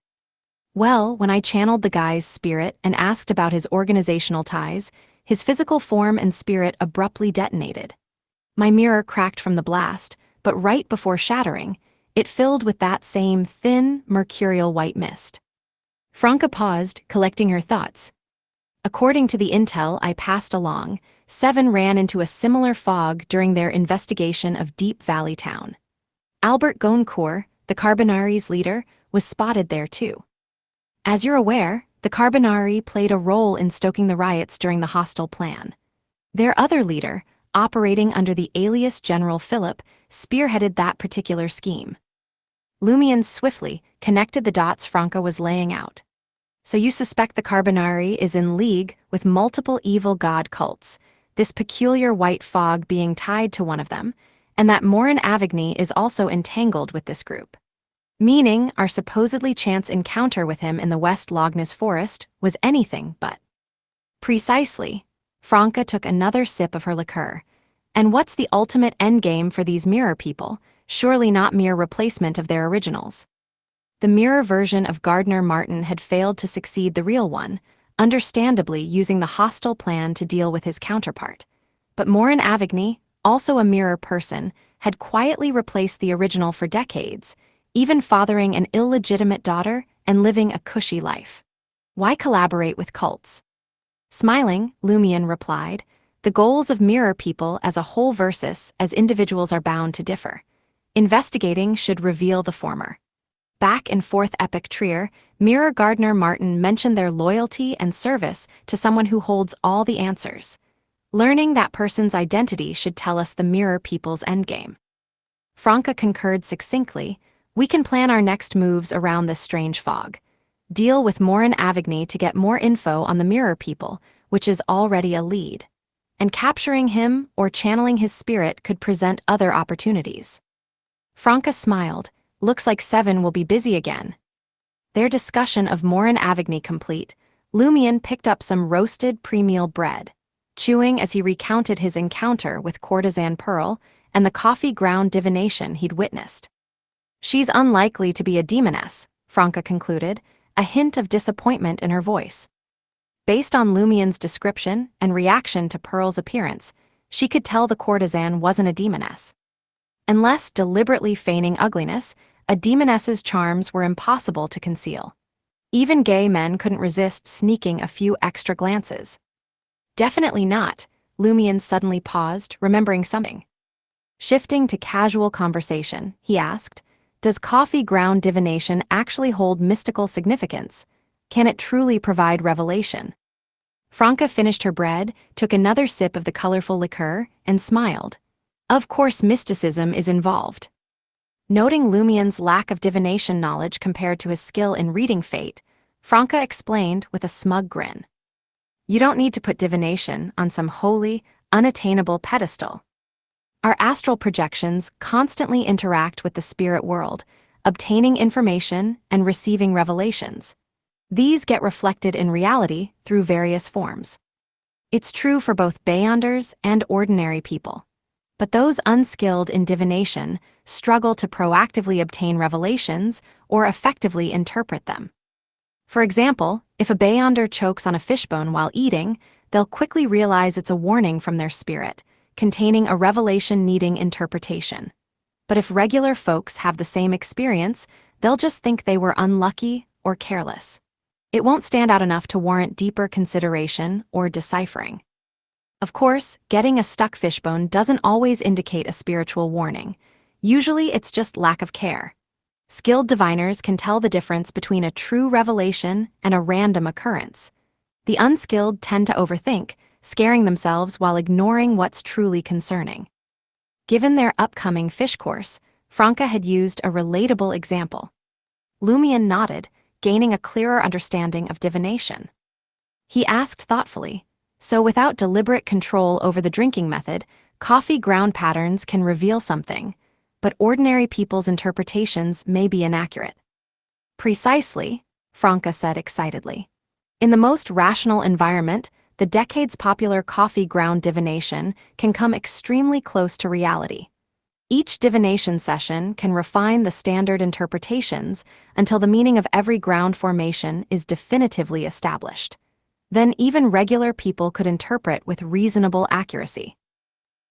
Well, when I channeled the guy's spirit and asked about his organizational ties, his physical form and spirit abruptly detonated. My mirror cracked from the blast, but right before shattering, it filled with that same thin, mercurial white mist." Franca paused, collecting her thoughts. "According to the intel I passed along, Seven ran into a similar fog during their investigation of Deep Valley Town. Albert Goncourt, the Carbonari's leader, was spotted there too. As you're aware, the Carbonari played a role in stoking the riots during the hostile plan. Their other leader, operating under the alias General Philip, spearheaded that particular scheme." Lumion swiftly connected the dots Franca was laying out. "So you suspect the Carbonari is in league with multiple evil god cults, this peculiar white fog being tied to one of them, and that Morin Avigny is also entangled with this group. Meaning our supposedly chance encounter with him in the West Logness Forest was anything but." "Precisely." Franca took another sip of her liqueur. "And what's the ultimate endgame for these mirror people? Surely not mere replacement of their originals." The mirror version of Gardner Martin had failed to succeed the real one, understandably using the hostile plan to deal with his counterpart. But Morin Avigny, also a mirror person, had quietly replaced the original for decades, even fathering an illegitimate daughter and living a cushy life. Why collaborate with cults? Smiling, Lumion replied, "The goals of mirror people as a whole versus as individuals are bound to differ. Investigating should reveal the former." Back in Fourth Epic Trier, Mirror Gardner Martin mentioned their loyalty and service to someone who holds all the answers. Learning that person's identity should tell us the mirror people's endgame. Franca concurred succinctly, "We can plan our next moves around this strange fog. Deal with Morin Avigny to get more info on the mirror people, which is already a lead. And capturing him or channeling his spirit could present other opportunities." Franca smiled. "Looks like Seven will be busy again." Their discussion of Morin Avigny complete, Lumion picked up some roasted pre-meal bread, chewing as he recounted his encounter with Courtesan Pearl and the coffee ground divination he'd witnessed. "She's unlikely to be a demoness," Franca concluded, a hint of disappointment in her voice. Based on Lumion's description and reaction to Pearl's appearance, she could tell the courtesan wasn't a demoness. Unless deliberately feigning ugliness, a demoness's charms were impossible to conceal. Even gay men couldn't resist sneaking a few extra glances. "Definitely not," Lumion suddenly paused, remembering something. Shifting to casual conversation, he asked, "Does coffee ground divination actually hold mystical significance? Can it truly provide revelation?" Franca finished her bread, took another sip of the colorful liqueur, and smiled. "Of course mysticism is involved." Noting Lumion's lack of divination knowledge compared to his skill in reading fate, Franca explained with a smug grin. "You don't need to put divination on some holy, unattainable pedestal. Our astral projections constantly interact with the spirit world, obtaining information and receiving revelations. These get reflected in reality through various forms. It's true for both beyonders and ordinary people. But those unskilled in divination struggle to proactively obtain revelations or effectively interpret them. For example, if a beyonder chokes on a fishbone while eating, they'll quickly realize it's a warning from their spirit, containing a revelation needing interpretation. But if regular folks have the same experience, they'll just think they were unlucky or careless. It won't stand out enough to warrant deeper consideration or deciphering. Of course, getting a stuck fishbone doesn't always indicate a spiritual warning. Usually it's just lack of care. Skilled diviners can tell the difference between a true revelation and a random occurrence. The unskilled tend to overthink, scaring themselves while ignoring what's truly concerning. Given their upcoming fish course, Franca had used a relatable example. Lumion nodded, gaining a clearer understanding of divination. He asked thoughtfully, so without deliberate control over the drinking method, coffee ground patterns can reveal something, but ordinary people's interpretations may be inaccurate. Precisely, Franca said excitedly. In the most rational environment, the decades-popular coffee ground divination can come extremely close to reality. Each divination session can refine the standard interpretations until the meaning of every ground formation is definitively established. Then even regular people could interpret with reasonable accuracy.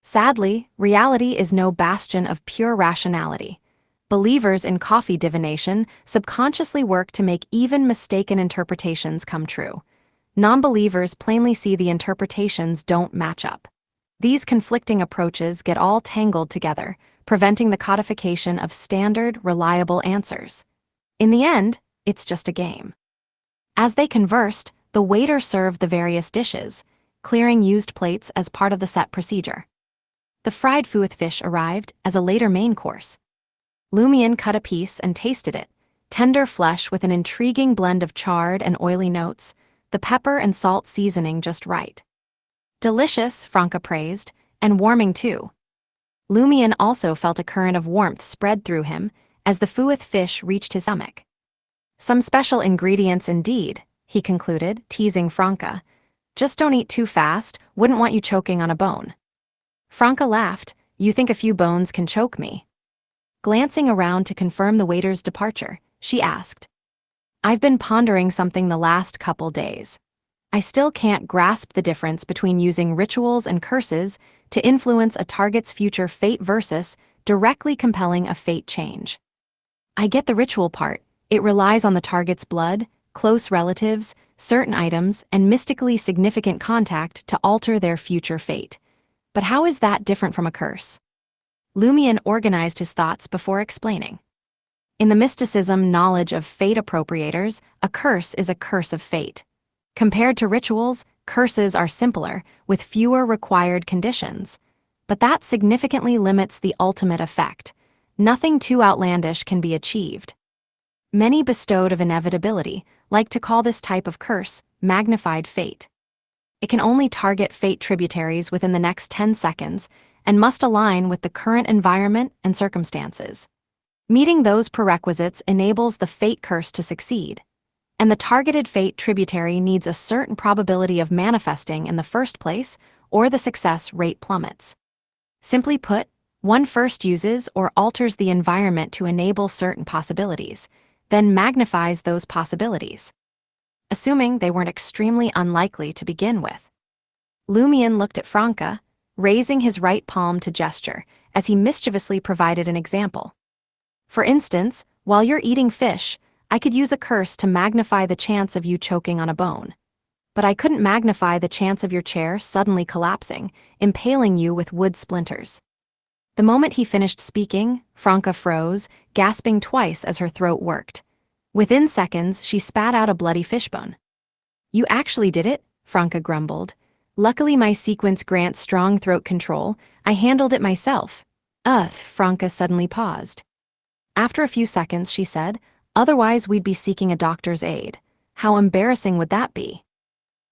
Sadly, reality is no bastion of pure rationality. Believers in coffee divination subconsciously work to make even mistaken interpretations come true. Non-believers plainly see the interpretations don't match up. These conflicting approaches get all tangled together, preventing the codification of standard, reliable answers. In the end, it's just a game. As they conversed, the waiter served the various dishes, clearing used plates as part of the set procedure. The fried fueth fish arrived as a later main course. Lumion cut a piece and tasted it, tender flesh with an intriguing blend of charred and oily notes, the pepper and salt seasoning just right. Delicious, Franca praised, and warming too. Lumion also felt a current of warmth spread through him as the fueth fish reached his stomach. Some special ingredients indeed, he concluded, teasing Franca. Just don't eat too fast, wouldn't want you choking on a bone. Franca laughed. You think a few bones can choke me? Glancing around to confirm the waiter's departure, she asked. I've been pondering something the last couple days. I still can't grasp the difference between using rituals and curses to influence a target's future fate versus directly compelling a fate change. I get the ritual part. It relies on the target's blood, close relatives, certain items, and mystically significant contact to alter their future fate. But how is that different from a curse? Lumion organized his thoughts before explaining. In the mysticism knowledge of fate appropriators, a curse is a curse of fate. Compared to rituals, curses are simpler, with fewer required conditions. But that significantly limits the ultimate effect. Nothing too outlandish can be achieved. Many bestowed of inevitability like to call this type of curse magnified fate. It can only target fate tributaries within the next 10 seconds and must align with the current environment and circumstances. Meeting those prerequisites enables the fate curse to succeed, and the targeted fate tributary needs a certain probability of manifesting in the first place, or the success rate plummets. Simply put, one first uses or alters the environment to enable certain possibilities, then magnifies those possibilities, assuming they weren't extremely unlikely to begin with. Lumion looked at Franca, raising his right palm to gesture, as he mischievously provided an example. For instance, while you're eating fish, I could use a curse to magnify the chance of you choking on a bone. But I couldn't magnify the chance of your chair suddenly collapsing, impaling you with wood splinters. The moment he finished speaking, Franca froze, gasping twice as her throat worked. Within seconds, she spat out a bloody fishbone. You actually did it, Franca grumbled. Luckily my sequence grants strong throat control. I handled it myself. Franca suddenly paused. After a few seconds, she said, otherwise we'd be seeking a doctor's aid. How embarrassing would that be?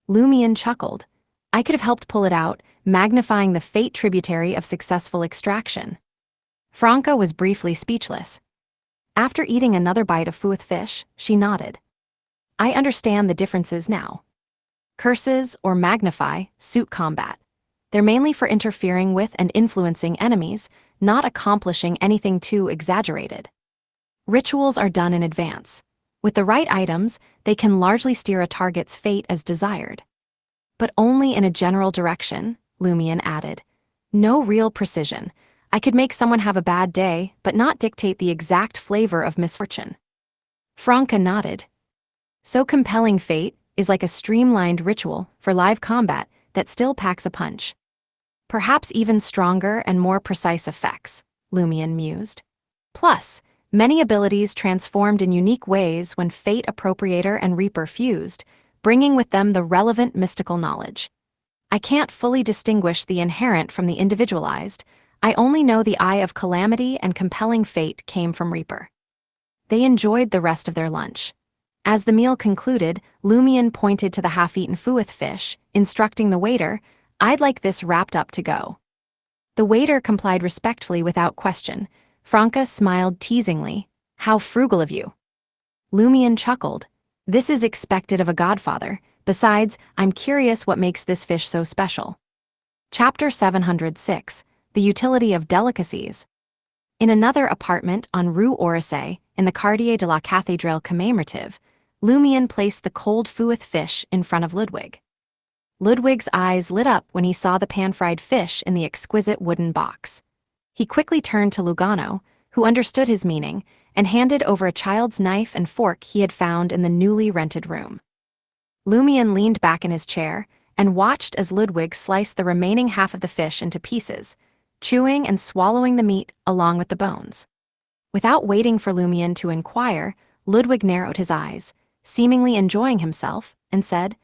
Lumion chuckled. I could have helped pull it out, magnifying the fate tributary of successful extraction. Franca was briefly speechless. After eating another bite of fueth fish, she nodded. I understand the differences now. Curses, or magnify, suit combat. They're mainly for interfering with and influencing enemies, not accomplishing anything too exaggerated. Rituals are done in advance. With the right items, they can largely steer a target's fate as desired. But only in a general direction, Lumion added. No real precision. I could make someone have a bad day, but not dictate the exact flavor of misfortune. Franca nodded. So compelling fate is like a streamlined ritual for live combat that still packs a punch. Perhaps even stronger and more precise effects, Lumion mused. Plus, many abilities transformed in unique ways when Fate, Appropriator, and Reaper fused, bringing with them the relevant mystical knowledge. I can't fully distinguish the inherent from the individualized. I only know the Eye of Calamity and Compelling Fate came from Reaper. They enjoyed the rest of their lunch. As the meal concluded, Lumion pointed to the half-eaten fueth fish, instructing the waiter, "I'd like this wrapped up to go." The waiter complied respectfully without question. Franca smiled teasingly. "How frugal of you." Lumion chuckled. "This is expected of a godfather. Besides, I'm curious what makes this fish so special." Chapter 706, The Utility of Delicacies. In another apartment on Rue Orsay, in the Quartier de la Cathédrale commémorative, Lumion placed the cold fueth fish in front of Ludwig. Ludwig's eyes lit up when he saw the pan-fried fish in the exquisite wooden box. He quickly turned to Lugano, who understood his meaning, and handed over a child's knife and fork he had found in the newly rented room. Lumion leaned back in his chair and watched as Ludwig sliced the remaining half of the fish into pieces, chewing and swallowing the meat along with the bones. Without waiting for Lumion to inquire, Ludwig narrowed his eyes, seemingly enjoying himself, and said,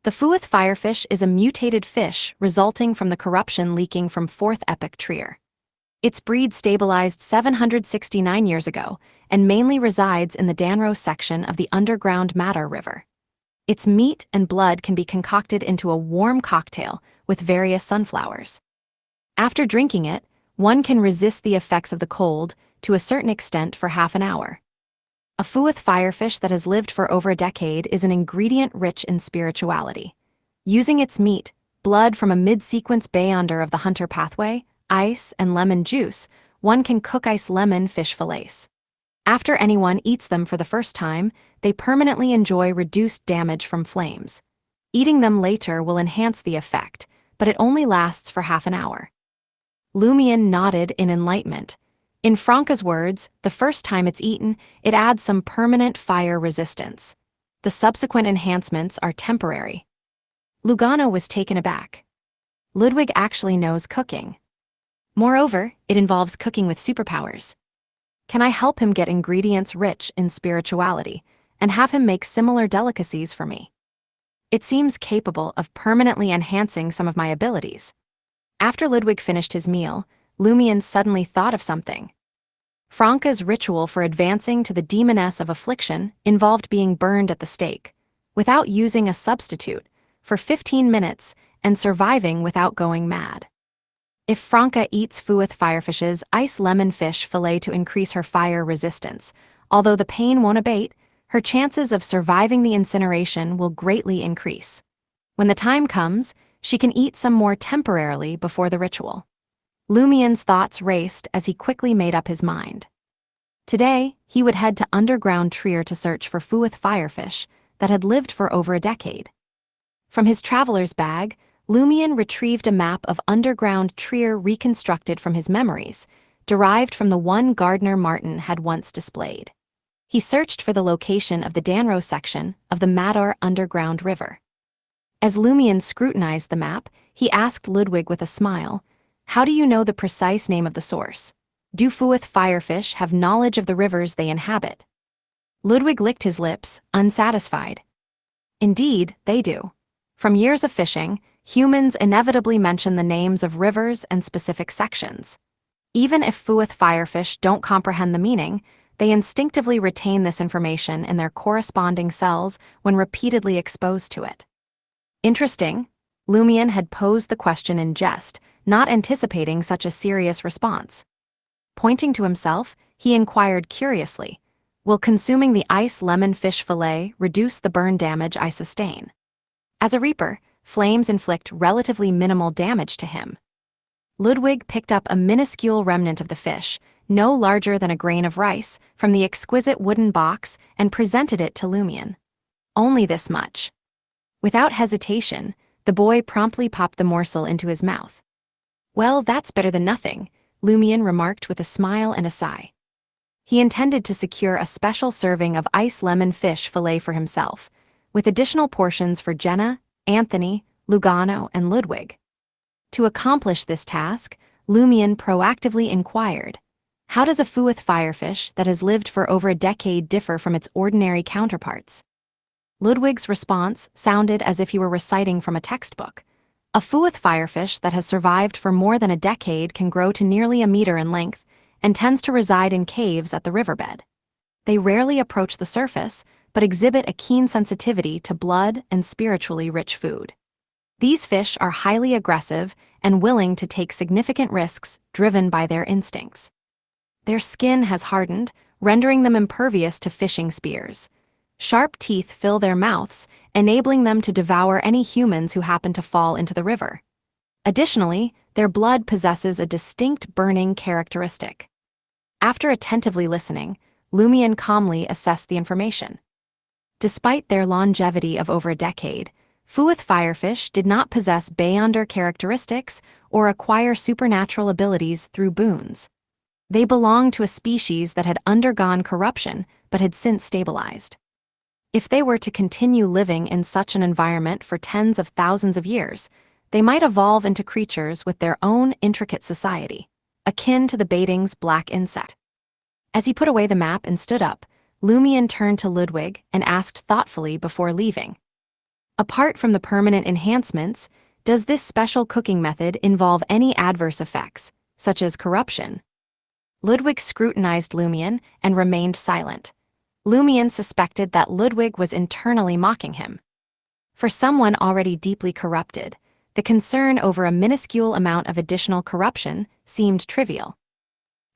"The fueth firefish is a mutated fish resulting from the corruption leaking from 4th Epoch Trier. Its breed stabilized 769 years ago and mainly resides in the Danro section of the underground Madar River. Its meat and blood can be concocted into a warm cocktail with various sunflowers. After drinking it, one can resist the effects of the cold to a certain extent for half an hour. A fueth firefish that has lived for over a decade is an ingredient rich in spirituality. Using its meat, blood from a mid-sequence beyonder of the hunter pathway, ice, and lemon juice, one can cook ice lemon fish fillets. After anyone eats them for the first time, they permanently enjoy reduced damage from flames. Eating them later will enhance the effect, but it only lasts for half an hour." Lumion nodded in enlightenment. In Franca's words, the first time it's eaten, it adds some permanent fire resistance. The subsequent enhancements are temporary. Lugano was taken aback. Ludwig actually knows cooking. Moreover, it involves cooking with superpowers. Can I help him get ingredients rich in spirituality and have him make similar delicacies for me? It seems capable of permanently enhancing some of my abilities. After Ludwig finished his meal, Lumion suddenly thought of something. Franca's ritual for advancing to the demoness of affliction involved being burned at the stake, without using a substitute, for 15 minutes and surviving without going mad. If Franca eats fueth firefish's ice lemon fish fillet to increase her fire resistance, although the pain won't abate, her chances of surviving the incineration will greatly increase. When the time comes, she can eat some more temporarily before the ritual. Lumion's thoughts raced as he quickly made up his mind. Today, he would head to underground Trier to search for fueth firefish that had lived for over a decade. From his traveler's bag, Lumion retrieved a map of underground Trier reconstructed from his memories, derived from the one Gardner Martin had once displayed. He searched for the location of the Danro section of the Madar underground river. As Lumion scrutinized the map, he asked Ludwig with a smile, "How do you know the precise name of the source? Do fueth firefish have knowledge of the rivers they inhabit?" Ludwig licked his lips, unsatisfied. "Indeed, they do. From years of fishing, humans inevitably mention the names of rivers and specific sections. Even if fueth firefish don't comprehend the meaning, they instinctively retain this information in their corresponding cells when repeatedly exposed to it." Interesting. Lumion had posed the question in jest, not anticipating such a serious response. Pointing to himself, he inquired curiously, "Will consuming the ice lemon fish fillet reduce the burn damage I sustain?" As a reaper, flames inflict relatively minimal damage to him. Ludwig picked up a minuscule remnant of the fish, no larger than a grain of rice, from the exquisite wooden box and presented it to Lumion. Only this much. Without hesitation, the boy promptly popped the morsel into his mouth. "Well, that's better than nothing," Lumion remarked with a smile and a sigh. He intended to secure a special serving of ice lemon fish fillet for himself, with additional portions for Jenna, Anthony, Lugano, and Ludwig. To accomplish this task, Lumion proactively inquired, How does a Fuith firefish that has lived for over a decade differ from its ordinary counterparts? Ludwig's response sounded as if he were reciting from a textbook. A Fuith firefish that has survived for more than a decade can grow to nearly a meter in length and tends to reside in caves at the riverbed. They rarely approach the surface, but exhibit a keen sensitivity to blood and spiritually rich food. These fish are highly aggressive and willing to take significant risks driven by their instincts. Their skin has hardened, rendering them impervious to fishing spears. Sharp teeth fill their mouths, enabling them to devour any humans who happen to fall into the river. Additionally, their blood possesses a distinct burning characteristic. After attentively listening, Lumion calmly assessed the information. Despite their longevity of over a decade, Fuith firefish did not possess Beyonder characteristics or acquire supernatural abilities through boons. They belonged to a species that had undergone corruption but had since stabilized. If they were to continue living in such an environment for tens of thousands of years, they might evolve into creatures with their own intricate society, akin to the baiting's black insect. As he put away the map and stood up, Lumion turned to Ludwig and asked thoughtfully before leaving. Apart from the permanent enhancements, does this special cooking method involve any adverse effects, such as corruption? Ludwig scrutinized Lumion and remained silent. Lumion suspected that Ludwig was internally mocking him. For someone already deeply corrupted, the concern over a minuscule amount of additional corruption seemed trivial.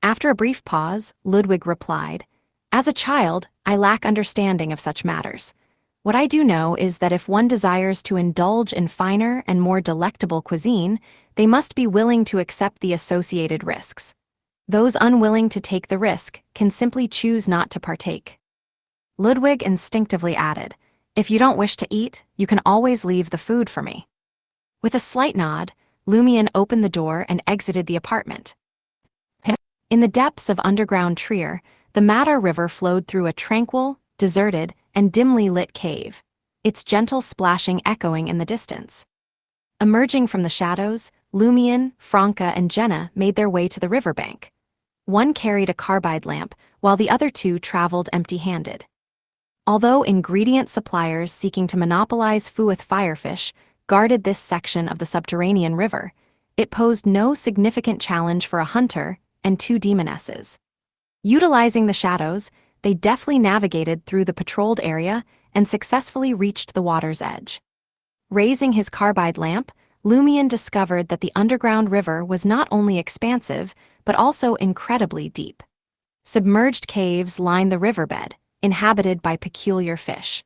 After a brief pause, Ludwig replied, "As a child, I lack understanding of such matters. What I do know is that if one desires to indulge in finer and more delectable cuisine, they must be willing to accept the associated risks. Those unwilling to take the risk can simply choose not to partake." Ludwig instinctively added, "If you don't wish to eat, you can always leave the food for me." With a slight nod, Lumion opened the door and exited the apartment. In the depths of underground Trier, the Matter River flowed through a tranquil, deserted, and dimly lit cave, its gentle splashing echoing in the distance. Emerging from the shadows, Lumion, Franca, and Jenna made their way to the riverbank. One carried a carbide lamp, while the other two traveled empty-handed. Although ingredient suppliers seeking to monopolize Fuith firefish guarded this section of the subterranean river, it posed no significant challenge for a hunter and two demonesses. Utilizing the shadows, they deftly navigated through the patrolled area and successfully reached the water's edge. Raising his carbide lamp, Lumion discovered that the underground river was not only expansive, but also incredibly deep. Submerged caves lined the riverbed, inhabited by peculiar fish.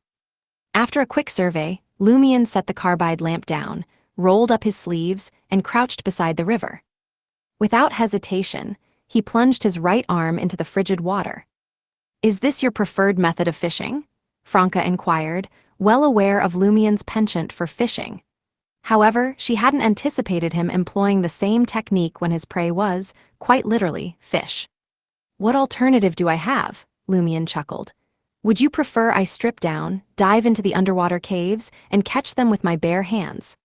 After a quick survey, Lumion set the carbide lamp down, rolled up his sleeves, and crouched beside the river. Without hesitation, he plunged his right arm into the frigid water. "Is this your preferred method of fishing?" Franca inquired, well aware of Lumion's penchant for fishing. However, she hadn't anticipated him employing the same technique when his prey was, quite literally, fish. "What alternative do I have?" Lumion chuckled. "Would you prefer I strip down, dive into the underwater caves, and catch them with my bare hands?"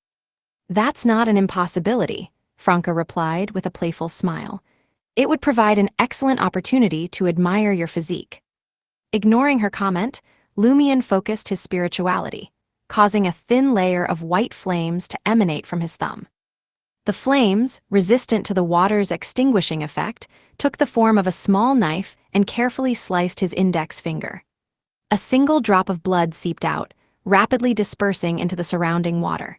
"That's not an impossibility," Franca replied with a playful smile. "It would provide an excellent opportunity to admire your physique." Ignoring her comment, Lumion focused his spirituality, causing a thin layer of white flames to emanate from his thumb. The flames, resistant to the water's extinguishing effect, took the form of a small knife and carefully sliced his index finger. A single drop of blood seeped out, rapidly dispersing into the surrounding water.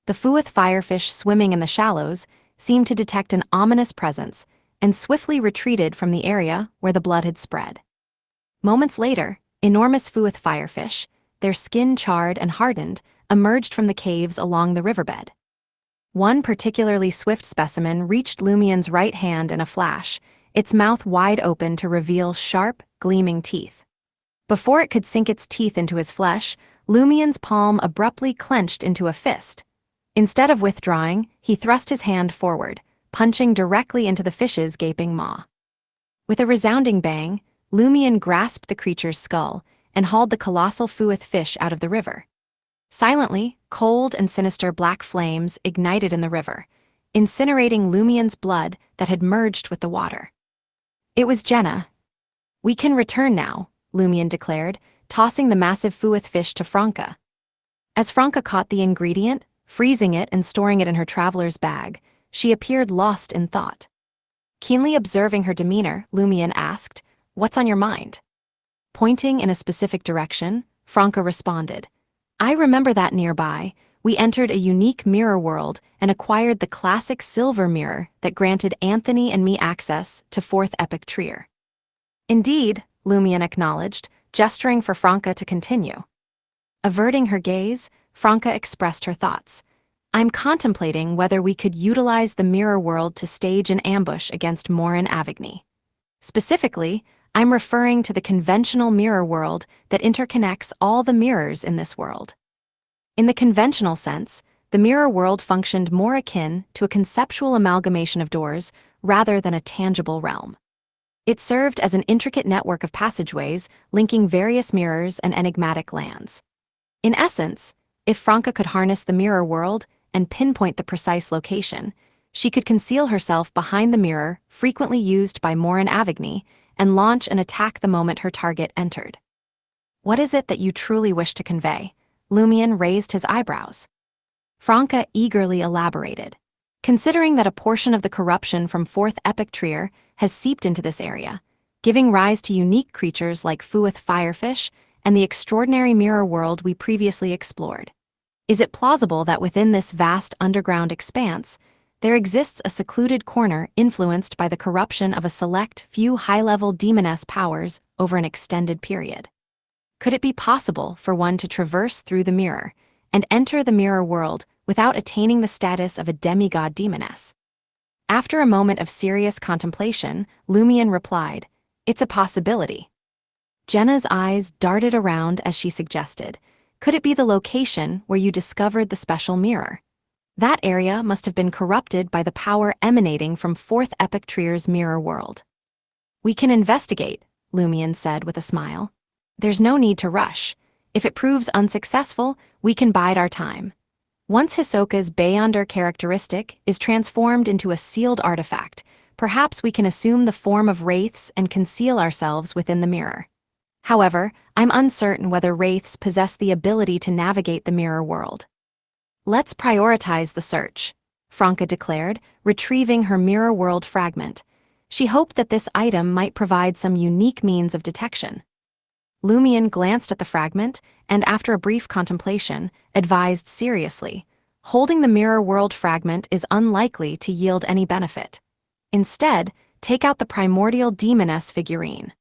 The Fuith firefish swimming in the shallows seemed to detect an ominous presence and swiftly retreated from the area where the blood had spread. Moments later, enormous Fuith firefish, their skin charred and hardened, emerged from the caves along the riverbed. One particularly swift specimen reached Lumion's right hand in a flash, its mouth wide open to reveal sharp, gleaming teeth. Before it could sink its teeth into his flesh, Lumion's palm abruptly clenched into a fist. Instead of withdrawing, he thrust his hand forward, punching directly into the fish's gaping maw. With a resounding bang, Lumion grasped the creature's skull and hauled the colossal Fuith fish out of the river. Silently, cold and sinister black flames ignited in the river, incinerating Lumion's blood that had merged with the water. It was Jenna. "We can return now," Lumion declared, tossing the massive fueth fish to Franca. As Franca caught the ingredient, freezing it and storing it in her traveler's bag, she appeared lost in thought. Keenly observing her demeanor, Lumion asked, "What's on your mind?" Pointing in a specific direction, Franca responded, "I remember that nearby, we entered a unique mirror world and acquired the classic silver mirror that granted Anthony and me access to fourth epic Trier." "Indeed," Lumion acknowledged, gesturing for Franca to continue. Averting her gaze, Franca expressed her thoughts. "I'm contemplating whether we could utilize the mirror world to stage an ambush against Morin Avigny. Specifically, I'm referring to the conventional mirror world that interconnects all the mirrors in this world. In the conventional sense, the mirror world functioned more akin to a conceptual amalgamation of doors rather than a tangible realm. It served as an intricate network of passageways linking various mirrors and enigmatic lands. In essence, if Franca could harness the mirror world and pinpoint the precise location, she could conceal herself behind the mirror frequently used by Morin Avigny and launch an attack the moment her target entered. "What is it that you truly wish to convey?" Lumion raised his eyebrows. Franca eagerly elaborated. "Considering that a portion of the corruption from fourth epic Trier has seeped into this area, giving rise to unique creatures like Fueth firefish and the extraordinary mirror world we previously explored, is it plausible that within this vast underground expanse, there exists a secluded corner influenced by the corruption of a select few high-level demoness powers over an extended period? Could it be possible for one to traverse through the mirror and enter the mirror world without attaining the status of a demigod demoness?" After a moment of serious contemplation, Lumion replied, "It's a possibility." Jenna's eyes darted around as she suggested, "Could it be the location where you discovered the special mirror? That area must have been corrupted by the power emanating from fourth epic Trier's mirror world." "We can investigate," Lumion said with a smile. "There's no need to rush. If it proves unsuccessful, we can bide our time. Once Hisoka's Beyonder characteristic is transformed into a sealed artifact, perhaps we can assume the form of wraiths and conceal ourselves within the mirror. However, I'm uncertain whether wraiths possess the ability to navigate the mirror world." "Let's prioritize the search," Franca declared, retrieving her mirror world fragment. She hoped that this item might provide some unique means of detection. Lumion glanced at the fragment and, after a brief contemplation, advised seriously, "Holding the mirror world fragment is unlikely to yield any benefit. Instead, take out the primordial demoness figurine."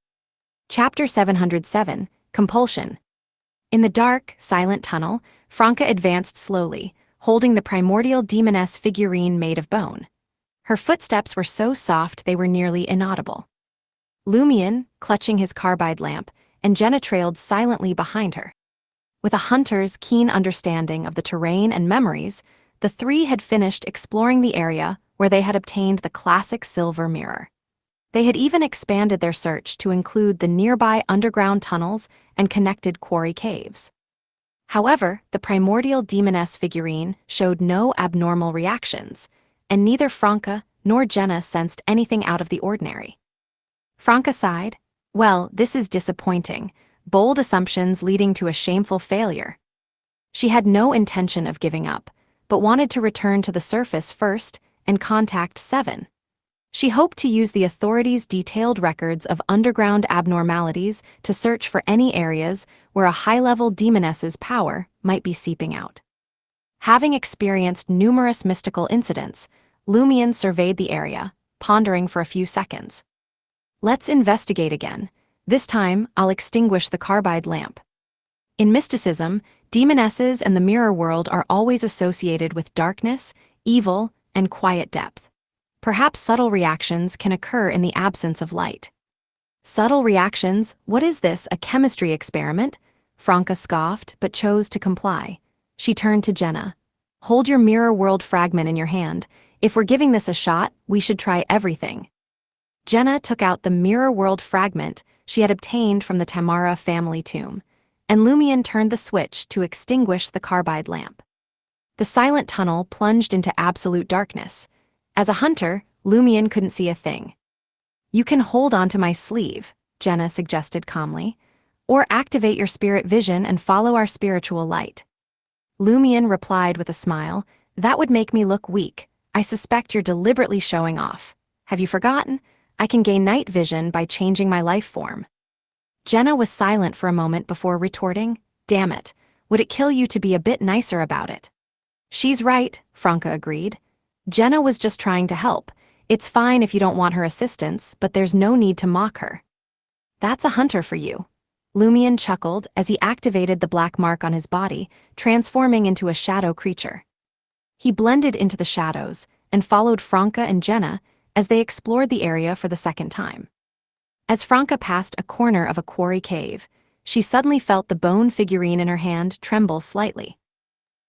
Chapter 707, Compulsion. In the dark, silent tunnel, Franca advanced slowly, holding the primordial demoness figurine made of bone. Her footsteps were so soft they were nearly inaudible. Lumion, clutching his carbide lamp, and Jenna trailed silently behind her. With a hunter's keen understanding of the terrain and memories, the three had finished exploring the area where they had obtained the classic silver mirror. They had even expanded their search to include the nearby underground tunnels and connected quarry caves. However, the primordial demoness figurine showed no abnormal reactions, and neither Franca nor Jenna sensed anything out of the ordinary. Franca sighed. "Well, this is disappointing. Bold assumptions leading to a shameful failure." She had no intention of giving up, but wanted to return to the surface first and contact Seven. She hoped to use the authorities' detailed records of underground abnormalities to search for any areas where a high-level demoness's power might be seeping out. Having experienced numerous mystical incidents, Lumion surveyed the area, pondering for a few seconds. "Let's investigate again. This time, I'll extinguish the carbide lamp." In mysticism, demonesses and the mirror world are always associated with darkness, evil, and quiet depth. Perhaps subtle reactions can occur in the absence of light. "Subtle reactions? What is this, a chemistry experiment?" Franca scoffed, but chose to comply. She turned to Jenna. "Hold your mirror world fragment in your hand. If we're giving this a shot, we should try everything." Jenna took out the mirror world fragment she had obtained from the Tamara family tomb, and Lumion turned the switch to extinguish the carbide lamp. The silent tunnel plunged into absolute darkness. As a hunter, Lumion couldn't see a thing. You can hold onto my sleeve, Jenna suggested calmly, or activate your spirit vision and follow our spiritual light. Lumion replied with a smile, that would make me look weak. I suspect you're deliberately showing off. Have you forgotten? I can gain night vision by changing my life form. Jenna was silent for a moment before retorting, damn it, would it kill you to be a bit nicer about it? She's right, Franca agreed. Jenna was just trying to help. It's fine if you don't want her assistance, but there's no need to mock her. That's a hunter for you. Lumion chuckled as he activated the black mark on his body, transforming into a shadow creature. He blended into the shadows and followed Franca and Jenna as they explored the area for the second time. As Franca passed a corner of a quarry cave, she suddenly felt the bone figurine in her hand tremble slightly.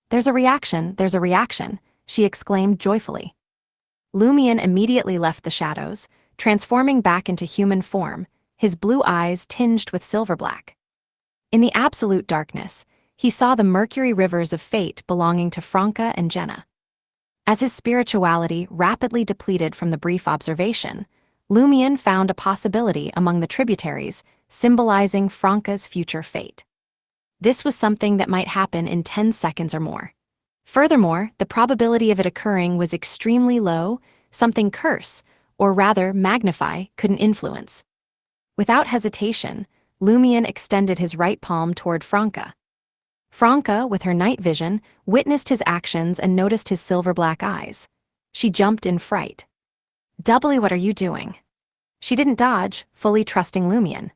There's a reaction, she exclaimed joyfully. Lumion immediately left the shadows, transforming back into human form, his blue eyes tinged with silver black. In the absolute darkness, he saw the mercury rivers of fate belonging to Franca and Jenna. As his spirituality rapidly depleted from the brief observation, Lumion found a possibility among the tributaries, symbolizing Franca's future fate. This was something that might happen in 10 seconds or more. Furthermore, the probability of it occurring was extremely low, something curse, or rather magnify, couldn't influence. Without hesitation, Lumion extended his right palm toward Franca. Franca, with her night vision, witnessed his actions and noticed his silver-black eyes. She jumped in fright. "Doubly, what are you doing?" She didn't dodge, fully trusting Lumion.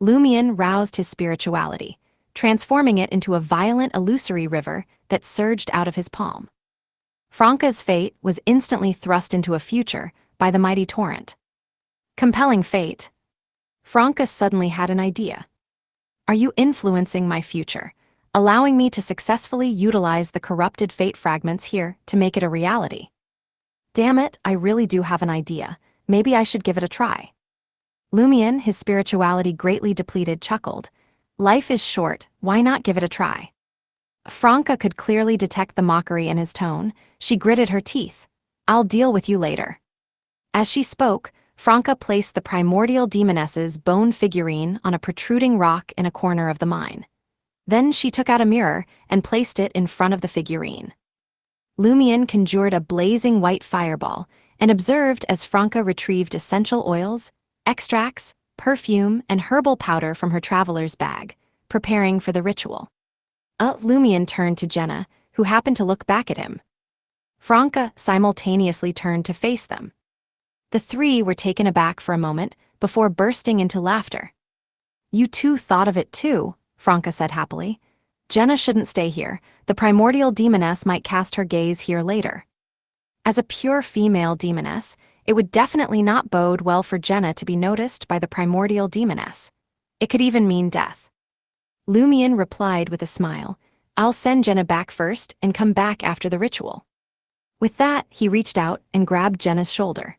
Lumion roused his spirituality, transforming it into a violent illusory river that surged out of his palm. Franca's fate was instantly thrust into a future by the mighty torrent. Compelling fate. Franca suddenly had an idea. Are you influencing my future, allowing me to successfully utilize the corrupted fate fragments here to make it a reality? Damn it, I really do have an idea. Maybe I should give it a try. Lumion, his spirituality greatly depleted, chuckled. Life is short, why not give it a try? Franca could clearly detect the mockery in his tone. She gritted her teeth. I'll deal with you later. As she spoke, Franca placed the primordial demoness's bone figurine on a protruding rock in a corner of the mine. Then she took out a mirror and placed it in front of the figurine. Lumion conjured a blazing white fireball and observed as Franca retrieved essential oils, extracts, perfume, and herbal powder from her traveler's bag, preparing for the ritual. Lumion turned to Jenna, who happened to look back at him. Franca simultaneously turned to face them. The three were taken aback for a moment before bursting into laughter. You two thought of it too, Franca said happily. Jenna shouldn't stay here. The primordial demoness might cast her gaze here later. As a pure female demoness, it would definitely not bode well for Jenna to be noticed by the primordial demoness. It could even mean death. Lumion replied with a smile, I'll send Jenna back first and come back after the ritual. With that, he reached out and grabbed Jenna's shoulder.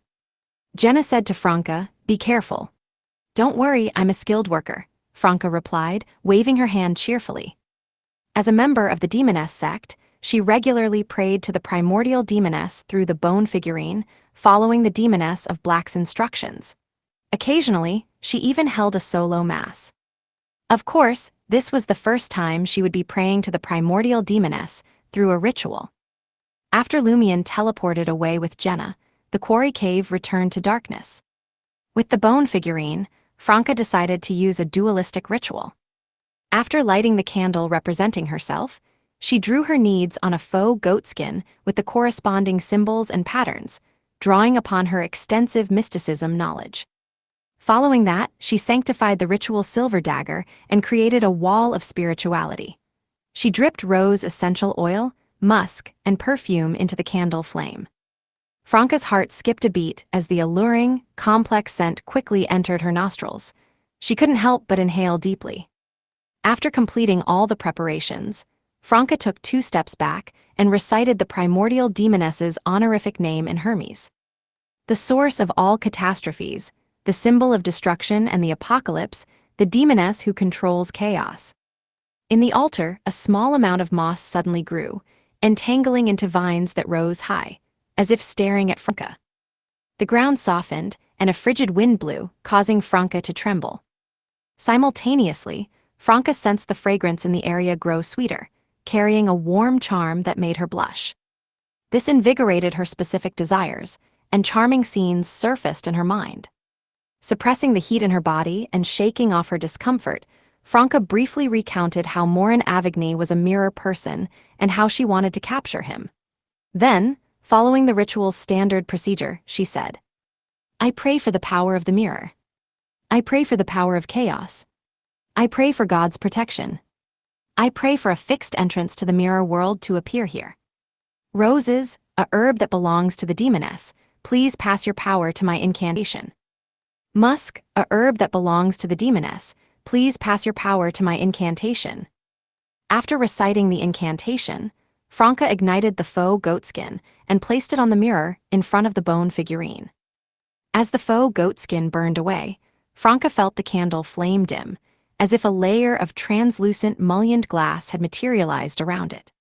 Jenna said to Franca, be careful. Don't worry, I'm a skilled worker, Franca replied, waving her hand cheerfully. As a member of the demoness sect, she regularly prayed to the primordial demoness through the bone figurine, following the demoness of Black's instructions. Occasionally, she even held a solo mass. Of course, this was the first time she would be praying to the primordial demoness through a ritual. After Lumion teleported away with Jenna, the quarry cave returned to darkness. With the bone figurine, Franca decided to use a dualistic ritual. After lighting the candle representing herself, she drew her needs on a faux goatskin with the corresponding symbols and patterns, drawing upon her extensive mysticism knowledge. Following that, she sanctified the ritual silver dagger and created a wall of spirituality. She dripped rose essential oil, musk, and perfume into the candle flame. Franca's heart skipped a beat as the alluring, complex scent quickly entered her nostrils. She couldn't help but inhale deeply. After completing all the preparations, Franca took 2 steps back and recited the primordial demoness's honorific name in Hermes. The source of all catastrophes, the symbol of destruction and the apocalypse, the demoness who controls chaos. In the altar, a small amount of moss suddenly grew, entangling into vines that rose high, as if staring at Franca. The ground softened, and a frigid wind blew, causing Franca to tremble. Simultaneously, Franca sensed the fragrance in the area grow sweeter, carrying a warm charm that made her blush. This invigorated her specific desires, and charming scenes surfaced in her mind. Suppressing the heat in her body and shaking off her discomfort, Franca briefly recounted how Morin Avigny was a mirror person and how she wanted to capture him. Then, following the ritual's standard procedure, she said, "I pray for the power of the mirror. I pray for the power of chaos. I pray for God's protection. I pray for a fixed entrance to the mirror world to appear here. Roses, a herb that belongs to the demoness, please pass your power to my incantation. Musk, a herb that belongs to the demoness, please pass your power to my incantation." After reciting the incantation, Franca ignited the faux goatskin and placed it on the mirror in front of the bone figurine. As the faux goatskin burned away, Franca felt the candle flame dim, as if a layer of translucent mullioned glass had materialized around it.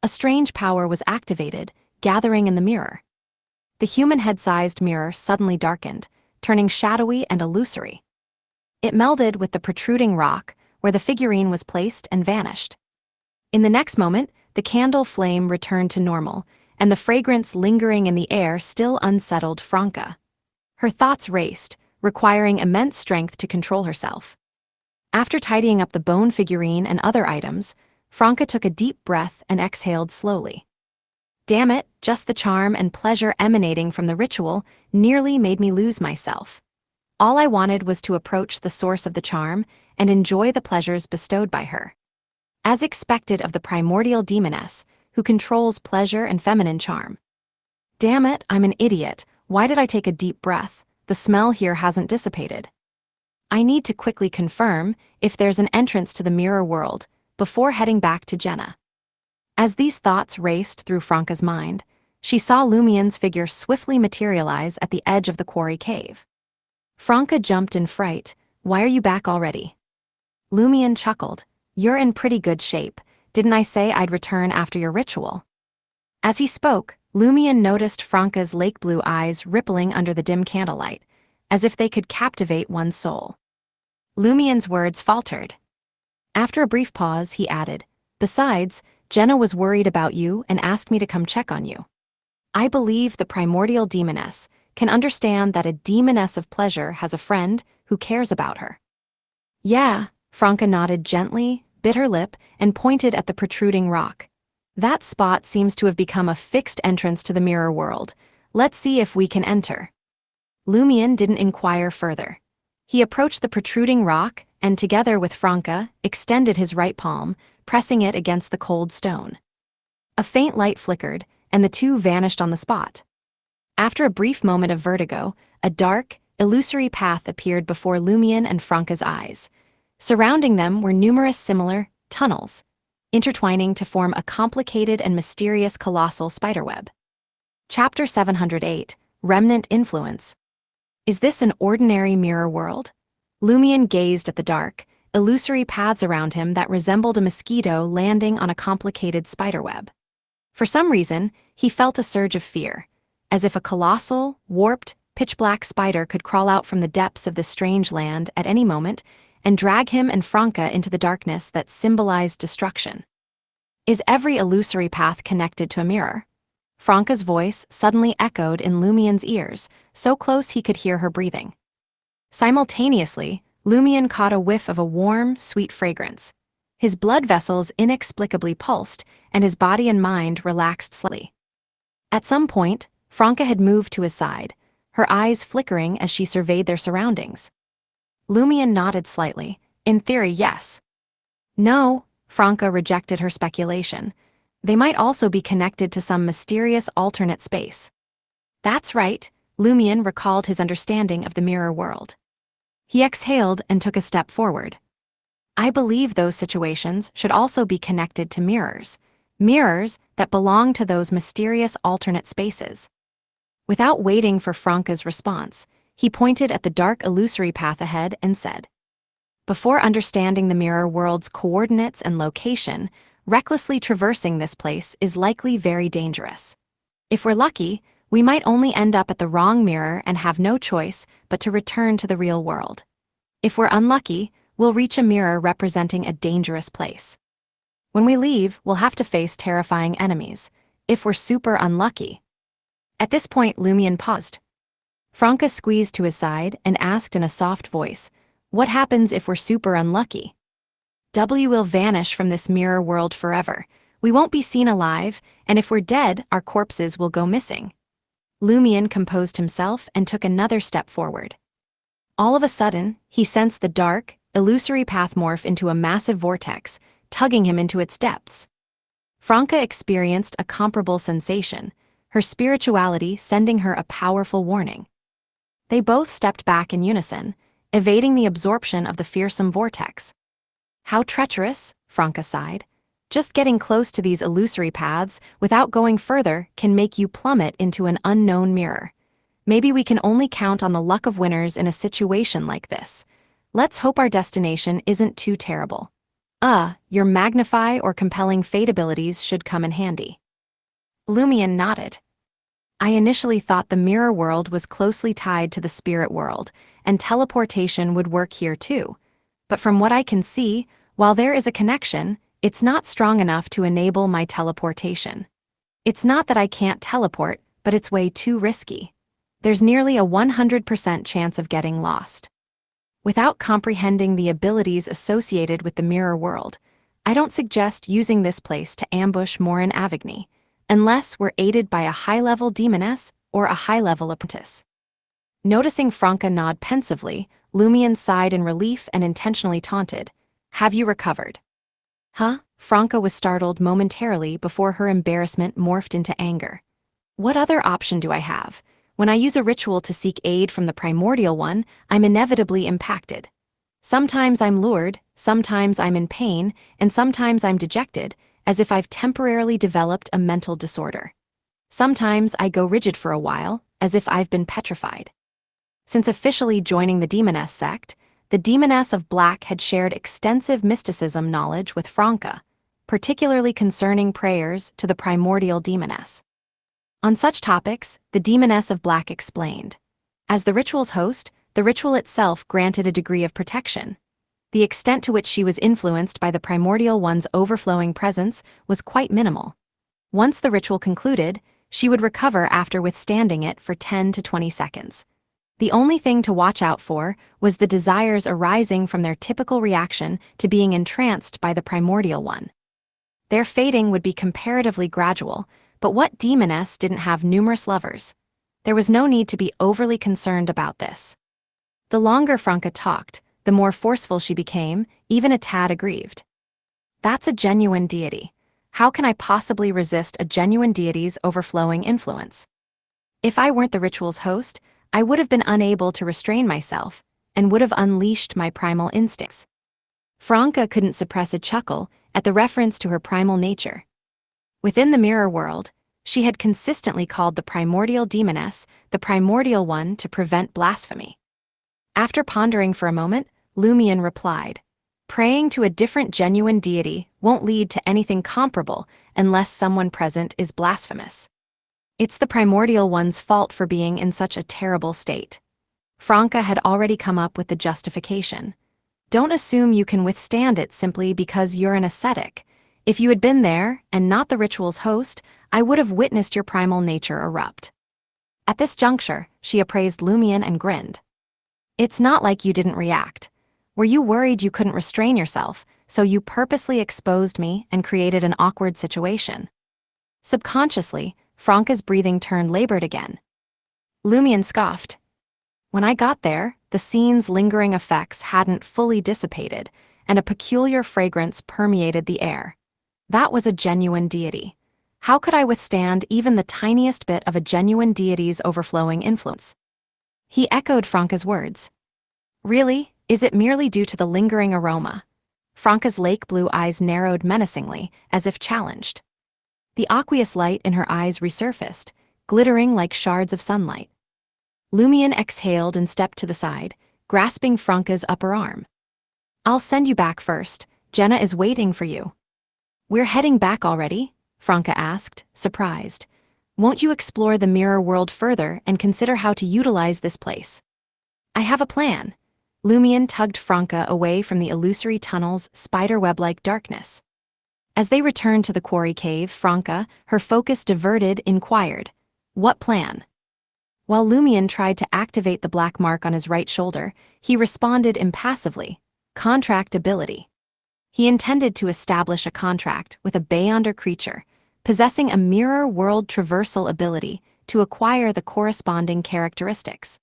A strange power was activated, gathering in the mirror. The human head-sized mirror suddenly darkened, turning shadowy and illusory. It melded with the protruding rock where the figurine was placed and vanished. In the next moment, the candle flame returned to normal, and the fragrance lingering in the air still unsettled Franca. Her thoughts raced, requiring immense strength to control herself. After tidying up the bone figurine and other items, Franca took a deep breath and exhaled slowly. Damn it, just the charm and pleasure emanating from the ritual nearly made me lose myself. All I wanted was to approach the source of the charm and enjoy the pleasures bestowed by her. As expected of the primordial demoness, who controls pleasure and feminine charm. Damn it, I'm an idiot. Why did I take a deep breath? The smell here hasn't dissipated. I need to quickly confirm if there's an entrance to the mirror world before heading back to Jenna. As these thoughts raced through Franca's mind, she saw Lumien's figure swiftly materialize at the edge of the quarry cave. Franca jumped in fright. "Why are you back already?" Lumien chuckled. "You're in pretty good shape. Didn't I say I'd return after your ritual?" As he spoke, Lumien noticed Franca's lake blue eyes rippling under the dim candlelight, as if they could captivate one's soul. Lumien's words faltered. After a brief pause, he added, "Besides, Jenna was worried about you and asked me to come check on you. I believe the primordial demoness can understand that a demoness of pleasure has a friend who cares about her." "Yeah," Franca nodded gently, bit her lip, and pointed at the protruding rock. "That spot seems to have become a fixed entrance to the mirror world. Let's see if we can enter." Lumien didn't inquire further. He approached the protruding rock and, together with Franca, extended his right palm, pressing it against the cold stone. A faint light flickered, and the two vanished on the spot. After a brief moment of vertigo, a dark, illusory path appeared before Lumien and Franca's eyes. Surrounding them were numerous similar tunnels, intertwining to form a complicated and mysterious colossal spiderweb. Chapter 708, Remnant Influence. Is this an ordinary mirror world? Lumien gazed at the dark, illusory paths around him that resembled a mosquito landing on a complicated spiderweb. For some reason, he felt a surge of fear, as if a colossal, warped, pitch-black spider could crawl out from the depths of this strange land at any moment and drag him and Franca into the darkness that symbolized destruction. Is every illusory path connected to a mirror? Franca's voice suddenly echoed in Lumien's ears, so close he could hear her breathing. Simultaneously, Lumien caught a whiff of a warm, sweet fragrance. His blood vessels inexplicably pulsed, and his body and mind relaxed slightly. At some point, Franca had moved to his side, her eyes flickering as she surveyed their surroundings. Lumien nodded slightly. "In theory, yes." "No," Franca rejected her speculation. "They might also be connected to some mysterious alternate space." "That's right," Lumien recalled his understanding of the mirror world. He exhaled and took a step forward. "I believe those situations should also be connected to mirrors that belong to those mysterious alternate spaces." Without waiting for Franca's response, he pointed at the dark illusory path ahead and said, "Before understanding the mirror world's coordinates and location, recklessly traversing this place is likely very dangerous. If we're lucky, We might only end up at the wrong mirror and have no choice but to return to the real world. If we're unlucky, we'll reach a mirror representing a dangerous place. When we leave, we'll have to face terrifying enemies. If we're super unlucky. At this point, Lumion paused. Franca squeezed to his side and asked in a soft voice, "What happens if we're super unlucky?" "We will vanish from this mirror world forever. We won't be seen alive, and if we're dead, our corpses will go missing." Lumion composed himself and took another step forward. All of a sudden, he sensed the dark, illusory path morph into a massive vortex, tugging him into its depths. Franca experienced a comparable sensation, her spirituality sending her a powerful warning. They both stepped back in unison, evading the absorption of the fearsome vortex. "How treacherous," Franca sighed. "Just getting close to these illusory paths without going further can make you plummet into an unknown mirror. Maybe we can only count on the luck of winners in a situation like this. Let's hope our destination isn't too terrible. Your magnify or compelling fate abilities should come in handy." Lumion nodded. "I initially thought the mirror world was closely tied to the spirit world, and teleportation would work here too. But from what I can see, while there is a connection, it's not strong enough to enable my teleportation. It's not that I can't teleport, but it's way too risky. There's nearly a 100% chance of getting lost. Without comprehending the abilities associated with the mirror world, I don't suggest using this place to ambush Morin Avigny, unless we're aided by a high-level demoness or a high-level apprentice." Noticing Franca nod pensively, Lumion sighed in relief and intentionally taunted, "Have you recovered?" "Huh?" Franca was startled momentarily before her embarrassment morphed into anger. "What other option do I have? When I use a ritual to seek aid from the primordial one, I'm inevitably impacted. Sometimes I'm lured, sometimes I'm in pain, and sometimes I'm dejected, as if I've temporarily developed a mental disorder. Sometimes I go rigid for a while, as if I've been petrified." Since officially joining the Demoness sect, the Demoness of Black had shared extensive mysticism knowledge with Franca, particularly concerning prayers to the primordial demoness. On such topics, the Demoness of Black explained. As the ritual's host, the ritual itself granted a degree of protection. The extent to which she was influenced by the primordial one's overflowing presence was quite minimal. Once the ritual concluded, she would recover after withstanding it for 10 to 20 seconds. The only thing to watch out for was the desires arising from their typical reaction to being entranced by the primordial one. Their fading would be comparatively gradual, but what demoness didn't have numerous lovers? There was no need to be overly concerned about this. The longer Franca talked, the more forceful she became, even a tad aggrieved. "That's a genuine deity. How can I possibly resist a genuine deity's overflowing influence? If I weren't the ritual's host, I would have been unable to restrain myself, and would have unleashed my primal instincts." Franca couldn't suppress a chuckle at the reference to her primal nature. Within the mirror world, she had consistently called the primordial demoness the primordial one to prevent blasphemy. After pondering for a moment, Lumion replied, "Praying to a different genuine deity won't lead to anything comparable unless someone present is blasphemous. It's the primordial one's fault for being in such a terrible state." Franca had already come up with the justification. "Don't assume you can withstand it simply because you're an ascetic. If you had been there, and not the ritual's host, I would have witnessed your primal nature erupt." At this juncture, she appraised Lumion and grinned. "It's not like you didn't react. Were you worried you couldn't restrain yourself, so you purposely exposed me and created an awkward situation?" Subconsciously, Franca's breathing turned labored again. Lumion scoffed. "When I got there, the scene's lingering effects hadn't fully dissipated, and a peculiar fragrance permeated the air. That was a genuine deity. How could I withstand even the tiniest bit of a genuine deity's overflowing influence?" He echoed Franca's words. "Really? Is it merely due to the lingering aroma?" Franca's lake blue eyes narrowed menacingly, as if challenged. The aqueous light in her eyes resurfaced, glittering like shards of sunlight. Lumion exhaled and stepped to the side, grasping Franca's upper arm. "I'll send you back first. Jenna is waiting for you." "We're heading back already?" Franca asked, surprised. Won't you explore the mirror world further and consider how to utilize this place? I have a plan. Lumion tugged Franca away from the illusory tunnel's spiderweb-like darkness. As they returned to the quarry cave, Franca, her focus diverted, inquired, "What plan?" While Lumion tried to activate the black mark on his right shoulder, he responded impassively, "Contractability." He intended to establish a contract with a Beyonder creature, possessing a mirror world traversal ability to acquire the corresponding characteristics.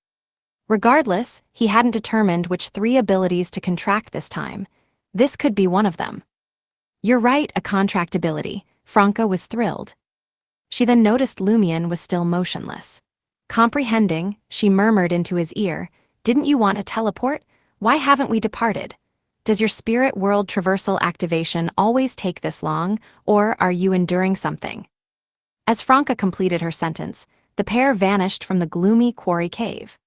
Regardless, he hadn't determined which 3 abilities to contract this time. This could be one of them. "You're right, a contractability." Franca was thrilled. She then noticed Lumion was still motionless. Comprehending, she murmured into his ear, "Didn't you want to teleport? Why haven't we departed? Does your spirit world traversal activation always take this long, or are you enduring something?" As Franca completed her sentence, the pair vanished from the gloomy quarry cave.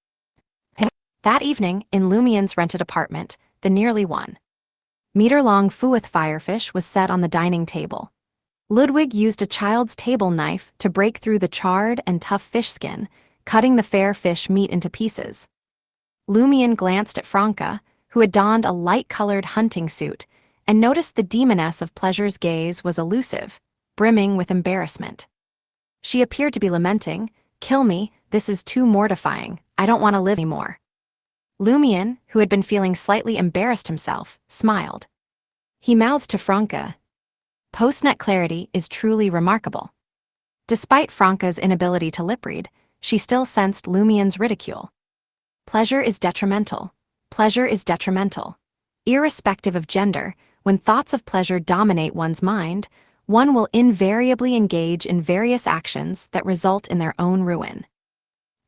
That evening, in Lumion's rented apartment, the nearly 1-meter-long Fueth firefish was set on the dining table. Ludwig used a child's table knife to break through the charred and tough fish skin, cutting the fair fish meat into pieces. Lumion glanced at Franca, who had donned a light-colored hunting suit, and noticed the demoness of pleasure's gaze was elusive, brimming with embarrassment. She appeared to be lamenting, "Kill me, this is too mortifying, I don't want to live anymore." Lumion, who had been feeling slightly embarrassed himself, smiled. He mouthed to Franca, "Postnet clarity is truly remarkable." Despite Franca's inability to lip-read, she still sensed Lumion's ridicule. Pleasure is detrimental. Pleasure is detrimental. Irrespective of gender, when thoughts of pleasure dominate one's mind, one will invariably engage in various actions that result in their own ruin.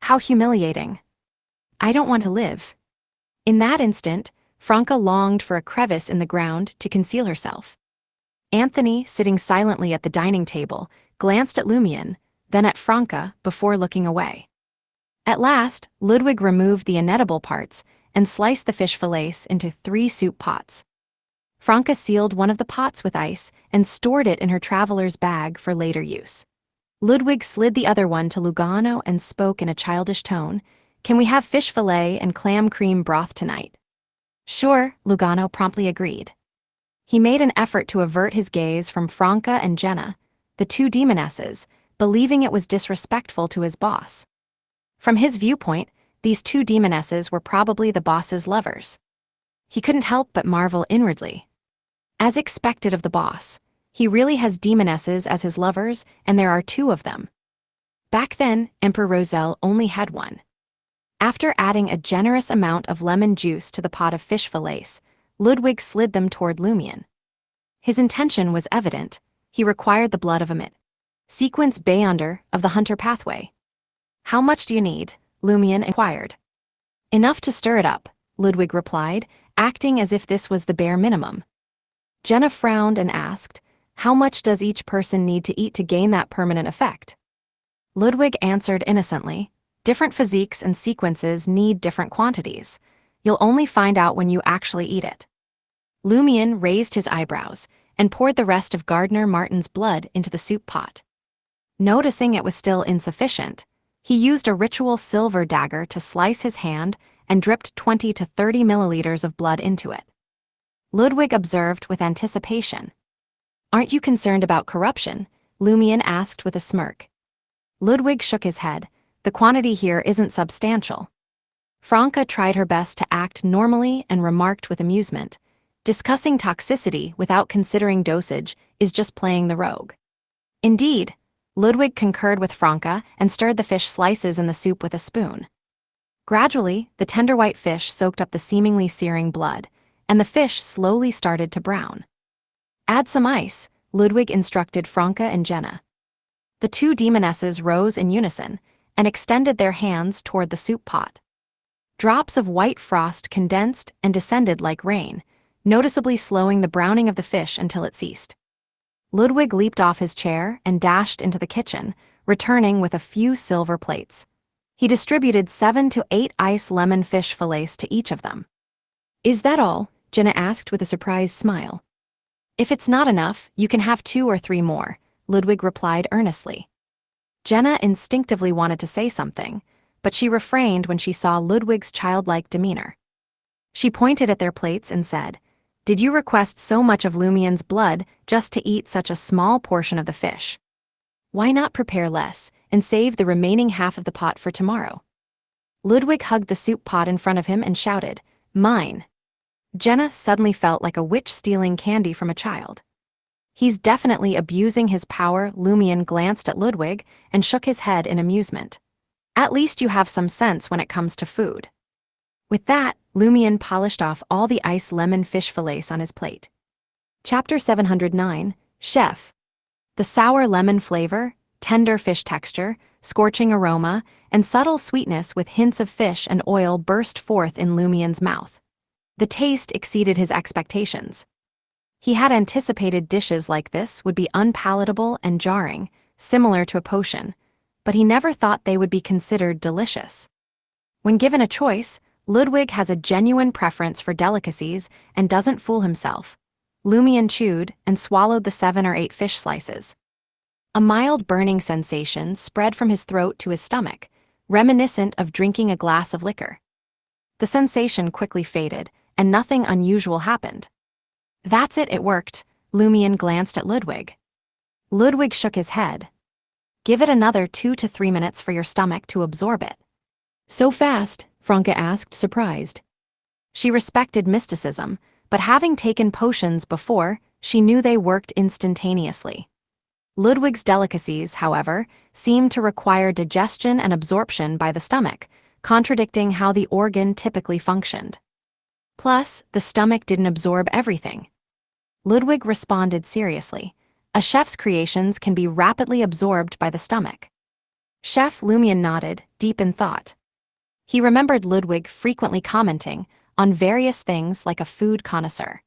How humiliating. I don't want to live. In that instant, Franca longed for a crevice in the ground to conceal herself. Anthony, sitting silently at the dining table, glanced at Lumion, then at Franca before looking away. At last, Ludwig removed the inedible parts and sliced the fish fillets into 3 soup pots. Franca sealed one of the pots with ice and stored it in her traveler's bag for later use. Ludwig slid the other one to Lugano and spoke in a childish tone, "Can we have fish fillet and clam cream broth tonight?" "Sure," Lugano promptly agreed. He made an effort to avert his gaze from Franca and Jenna, the 2 demonesses, believing it was disrespectful to his boss. From his viewpoint, these 2 demonesses were probably the boss's lovers. He couldn't help but marvel inwardly. As expected of the boss, he really has demonesses as his lovers, and there are 2 of them. Back then, Emperor Roselle only had 1. After adding a generous amount of lemon juice to the pot of fish fillets, Ludwig slid them toward Lumion. His intention was evident. He required the blood of a sequence Beyonder of the Hunter pathway. "How much do you need?" Lumion inquired. "Enough to stir it up," Ludwig replied, acting as if this was the bare minimum. Jenna frowned and asked, "How much does each person need to eat to gain that permanent effect?" Ludwig answered innocently, "Different physiques and sequences need different quantities. You'll only find out when you actually eat it." Lumion raised his eyebrows and poured the rest of Gardner Martin's blood into the soup pot. Noticing it was still insufficient, he used a ritual silver dagger to slice his hand and dripped 20 to 30 milliliters of blood into it. Ludwig observed with anticipation. "Aren't you concerned about corruption?" Lumion asked with a smirk. Ludwig shook his head. "The quantity here isn't substantial." Franca tried her best to act normally and remarked with amusement, "Discussing toxicity without considering dosage is just playing the rogue." Indeed, Ludwig concurred with Franca and stirred the fish slices in the soup with a spoon. Gradually, the tender white fish soaked up the seemingly searing blood, and the fish slowly started to brown. "Add some ice," Ludwig instructed Franca and Jenna. The 2 demonesses rose in unison and extended their hands toward the soup pot. Drops of white frost condensed and descended like rain, noticeably slowing the browning of the fish until it ceased. Ludwig leaped off his chair and dashed into the kitchen, returning with a few silver plates. He distributed 7 to 8 ice lemon fish fillets to each of them. "Is that all?" Jenna asked with a surprised smile. "If it's not enough, you can have 2 or 3 more," Ludwig replied earnestly. Jenna instinctively wanted to say something, but she refrained when she saw Ludwig's childlike demeanor. She pointed at their plates and said, "Did you request so much of Lumien's blood just to eat such a small portion of the fish? Why not prepare less and save the remaining half of the pot for tomorrow?" Ludwig hugged the soup pot in front of him and shouted, "Mine." Jenna suddenly felt like a witch stealing candy from a child. "He's definitely abusing his power." Lumien glanced at Ludwig and shook his head in amusement. "At least you have some sense when it comes to food." With that, Lumien polished off all the ice lemon fish fillets on his plate. Chapter 709, Chef. The sour lemon flavor, tender fish texture, scorching aroma, and subtle sweetness with hints of fish and oil burst forth in Lumien's mouth. The taste exceeded his expectations. He had anticipated dishes like this would be unpalatable and jarring, similar to a potion, but he never thought they would be considered delicious. When given a choice, Ludwig has a genuine preference for delicacies and doesn't fool himself. Lumien chewed and swallowed the 7 or 8 fish slices. A mild burning sensation spread from his throat to his stomach, reminiscent of drinking a glass of liquor. The sensation quickly faded, and nothing unusual happened. "That's it worked." Lumien glanced at Ludwig. Ludwig shook his head. "Give it another 2 to 3 minutes for your stomach to absorb it." "So fast?" Franca asked, surprised. She respected mysticism, but having taken potions before, she knew they worked instantaneously. Ludwig's delicacies, however, seemed to require digestion and absorption by the stomach, contradicting how the organ typically functioned. Plus, the stomach didn't absorb everything. Ludwig responded seriously. A chef's creations can be rapidly absorbed by the stomach. Chef Lumien nodded, deep in thought. He remembered Ludwig frequently commenting on various things like a food connoisseur.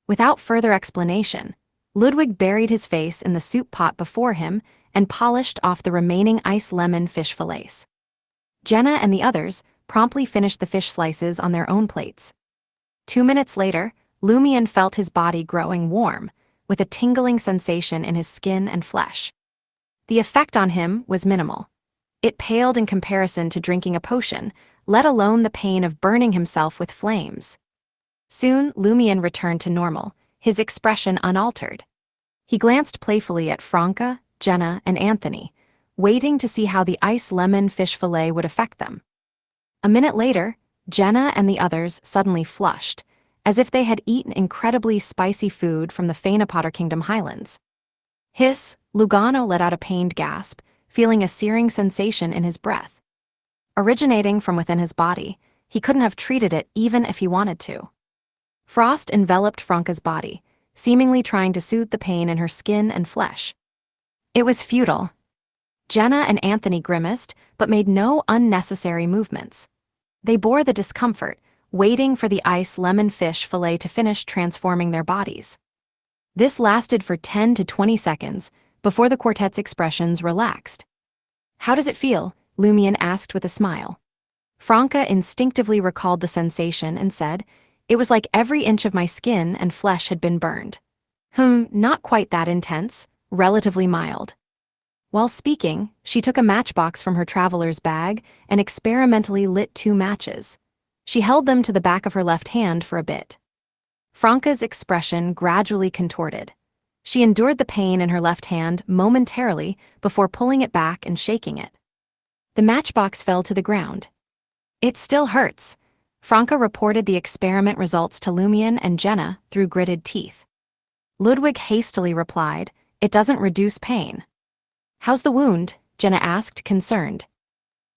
Without further explanation, Ludwig buried his face in the soup pot before him and polished off the remaining ice lemon fish fillets. Jenna and the others promptly finished the fish slices on their own plates. 2 minutes later, Lumien felt his body growing warm, with a tingling sensation in his skin and flesh. The effect on him was minimal. It paled in comparison to drinking a potion, let alone the pain of burning himself with flames. Soon, Lumien returned to normal, his expression unaltered. He glanced playfully at Franca, Jenna, and Anthony, waiting to see how the ice lemon fish fillet would affect them. A minute later, Jenna and the others suddenly flushed, as if they had eaten incredibly spicy food from the Fainapotter Kingdom Highlands. "Hiss!" Lugano let out a pained gasp, feeling a searing sensation in his breath. Originating from within his body, he couldn't have treated it even if he wanted to. Frost enveloped Franca's body, seemingly trying to soothe the pain in her skin and flesh. It was futile. Jenna and Anthony grimaced, but made no unnecessary movements. They bore the discomfort, waiting for the ice lemon fish fillet to finish transforming their bodies. This lasted for 10 to 20 seconds, before the quartet's expressions relaxed. "How does it feel?" Lumien asked with a smile. Franca instinctively recalled the sensation and said, "It was like every inch of my skin and flesh had been burned." Not quite that intense, relatively mild." While speaking, she took a matchbox from her traveler's bag and experimentally lit 2 matches. She held them to the back of her left hand for a bit. Franca's expression gradually contorted. She endured the pain in her left hand momentarily before pulling it back and shaking it. The matchbox fell to the ground. "It still hurts." Franca reported the experiment results to Lumien and Jenna through gritted teeth. Ludwig hastily replied, "It doesn't reduce pain." "How's the wound?" Jenna asked, concerned.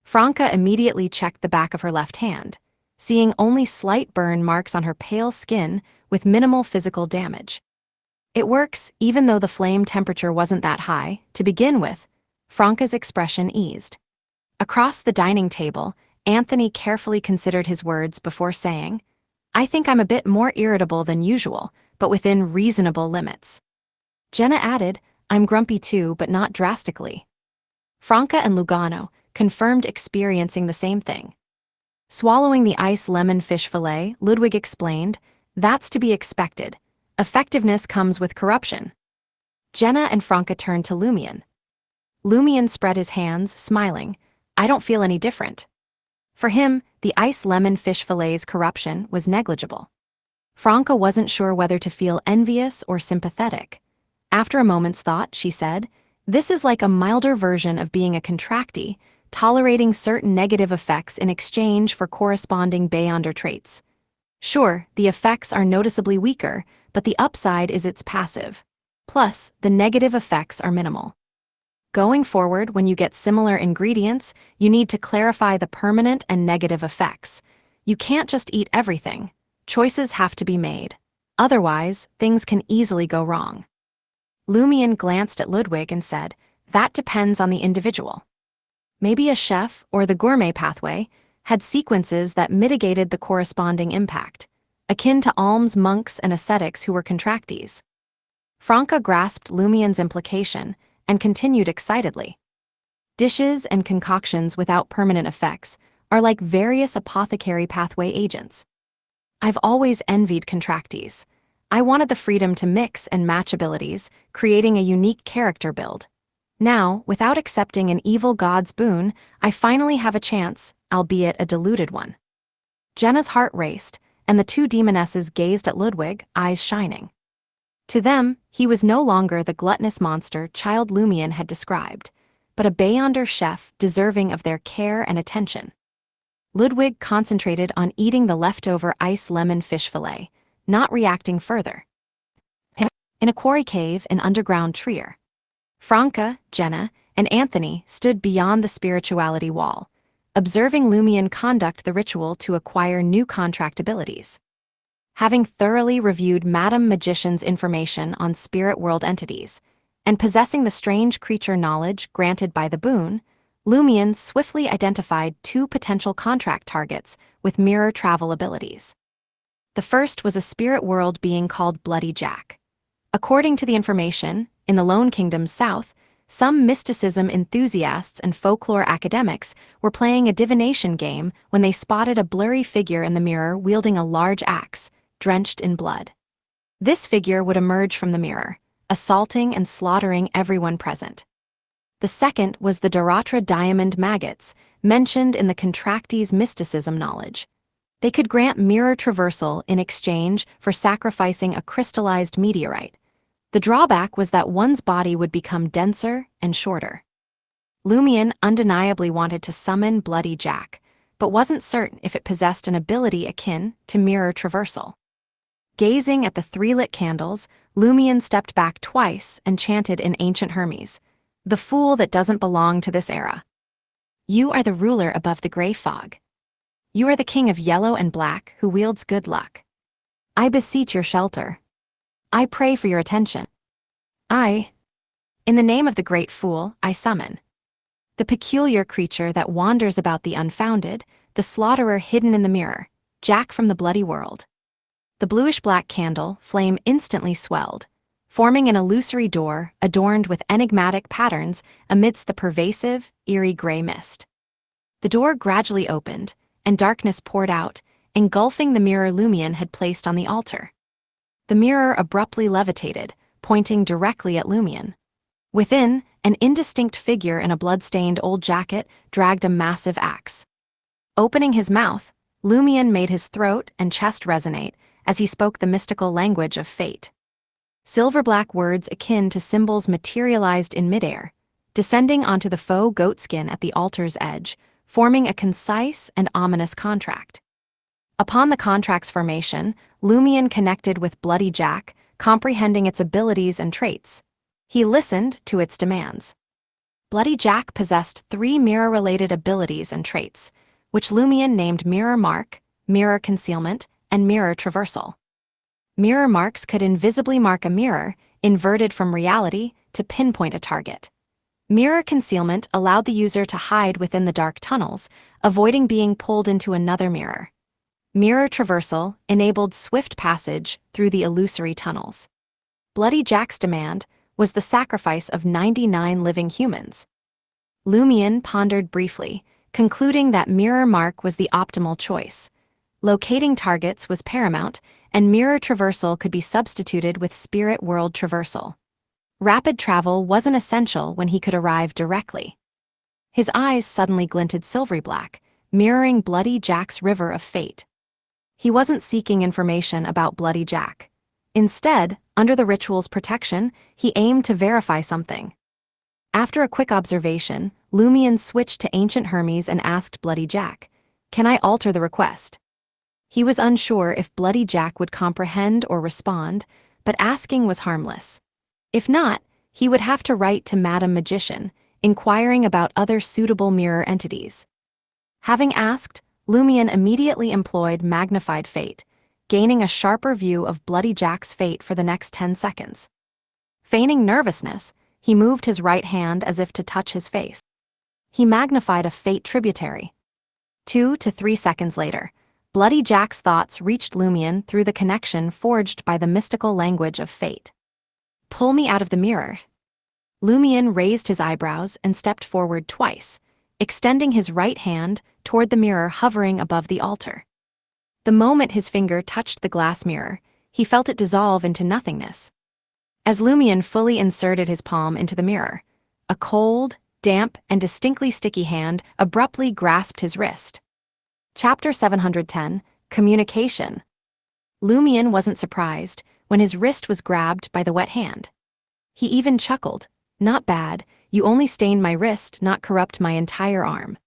Franca immediately checked the back of her left hand, seeing only slight burn marks on her pale skin with minimal physical damage. "It works, even though the flame temperature wasn't that high, to begin with." Franca's expression eased. Across the dining table, Anthony carefully considered his words before saying, "I think I'm a bit more irritable than usual, but within reasonable limits." Jenna added, "I'm grumpy too, but not drastically." Franca and Lugano confirmed experiencing the same thing. Swallowing the ice lemon fish fillet, Ludwig explained, "That's to be expected. Effectiveness comes with corruption." Jenna and Franca turned to Lumien. Lumion spread his hands, smiling. I don't feel any different. For him, the ice lemon fish fillet's corruption was negligible. Franca wasn't sure whether to feel envious or sympathetic. After a moment's thought, she said, this is like a milder version of being a contractee, tolerating certain negative effects in exchange for corresponding beyonder traits. Sure, the effects are noticeably weaker, but the upside is it's passive. Plus, the negative effects are minimal. Going forward, when you get similar ingredients, you need to clarify the permanent and negative effects. You can't just eat everything. Choices have to be made. Otherwise, things can easily go wrong. Lumion glanced at Ludwig and said, that depends on the individual. Maybe a chef, or the gourmet pathway, had sequences that mitigated the corresponding impact, akin to alms monks and ascetics who were contractees. Franca grasped Lumion's implication and continued excitedly. Dishes and concoctions without permanent effects are like various apothecary pathway agents. I've always envied contractees. I wanted the freedom to mix and match abilities, creating a unique character build. Now, without accepting an evil god's boon, I finally have a chance, albeit a diluted one. Jenna's heart raced, and the two demonesses gazed at Ludwig, eyes shining. To them, he was no longer the gluttonous monster Child Lumion had described, but a beyonder chef deserving of their care and attention. Ludwig concentrated on eating the leftover ice lemon fish fillet, not reacting further. In a quarry cave in underground Trier, Franca, Jenna, and Anthony stood beyond the spirituality wall, observing Lumion conduct the ritual to acquire new contract abilities. Having thoroughly reviewed Madame Magician's information on spirit world entities, and possessing the strange creature knowledge granted by the boon, Lumion swiftly identified two potential contract targets with mirror travel abilities. The first was a spirit world being called Bloody Jack. According to the information, in the Lone Kingdom's south, some mysticism enthusiasts and folklore academics were playing a divination game when they spotted a blurry figure in the mirror wielding a large axe, drenched in blood. This figure would emerge from the mirror, assaulting and slaughtering everyone present. The second was the Doratra diamond maggots, mentioned in the contractee's mysticism knowledge. They could grant mirror traversal in exchange for sacrificing a crystallized meteorite. The drawback was that one's body would become denser and shorter. Lumion undeniably wanted to summon Bloody Jack, but wasn't certain if it possessed an ability akin to mirror traversal. Gazing at the three lit candles, Lumion stepped back twice and chanted in ancient Hermes, "The fool that doesn't belong to this era. You are the ruler above the gray fog. You are the king of yellow and black who wields good luck. I beseech your shelter. I pray for your attention. In the name of the great fool, I summon the peculiar creature that wanders about the unfounded, the slaughterer hidden in the mirror, Jack from the bloody world." The bluish-black candle flame instantly swelled, forming an illusory door adorned with enigmatic patterns amidst the pervasive, eerie gray mist. The door gradually opened, and darkness poured out, engulfing the mirror Lumion had placed on the altar. The mirror abruptly levitated, pointing directly at Lumion. Within, an indistinct figure in a blood-stained old jacket dragged a massive axe. Opening his mouth, Lumion made his throat and chest resonate as he spoke the mystical language of fate. Silver-black words akin to symbols materialized in midair, descending onto the faux goatskin at the altar's edge, forming a concise and ominous contract. Upon the contract's formation, Lumion connected with Bloody Jack, comprehending its abilities and traits. He listened to its demands. Bloody Jack possessed 3 mirror-related abilities and traits, which Lumion named Mirror Mark, Mirror Concealment, and Mirror Traversal. Mirror marks could invisibly mark a mirror, inverted from reality, to pinpoint a target. Mirror Concealment allowed the user to hide within the dark tunnels, avoiding being pulled into another mirror. Mirror Traversal enabled swift passage through the illusory tunnels. Bloody Jack's demand was the sacrifice of 99 living humans. Lumion pondered briefly, concluding that Mirror Mark was the optimal choice. Locating targets was paramount, and Mirror Traversal could be substituted with Spirit World Traversal. Rapid travel wasn't essential when he could arrive directly. His eyes suddenly glinted silvery black, mirroring Bloody Jack's river of fate. He wasn't seeking information about Bloody Jack. Instead, under the ritual's protection, he aimed to verify something. After a quick observation, Lumion switched to Ancient Hermes and asked Bloody Jack, "Can I alter the request?" He was unsure if Bloody Jack would comprehend or respond, but asking was harmless. If not, he would have to write to Madam Magician, inquiring about other suitable mirror entities. Having asked, Lumion immediately employed Magnified Fate, gaining a sharper view of Bloody Jack's fate for the next 10 seconds. Feigning nervousness, he moved his right hand as if to touch his face. He magnified a fate tributary. 2 to 3 seconds later, Bloody Jack's thoughts reached Lumion through the connection forged by the mystical language of fate. "Pull me out of the mirror." Lumion raised his eyebrows and stepped forward twice, extending his right hand toward the mirror hovering above the altar. The moment his finger touched the glass mirror, he felt it dissolve into nothingness. As Lumion fully inserted his palm into the mirror, a cold, damp, and distinctly sticky hand abruptly grasped his wrist. Chapter 710, Communication. Lumion wasn't surprised when his wrist was grabbed by the wet hand. He even chuckled, "Not bad, you only stained my wrist, not corrupt my entire arm."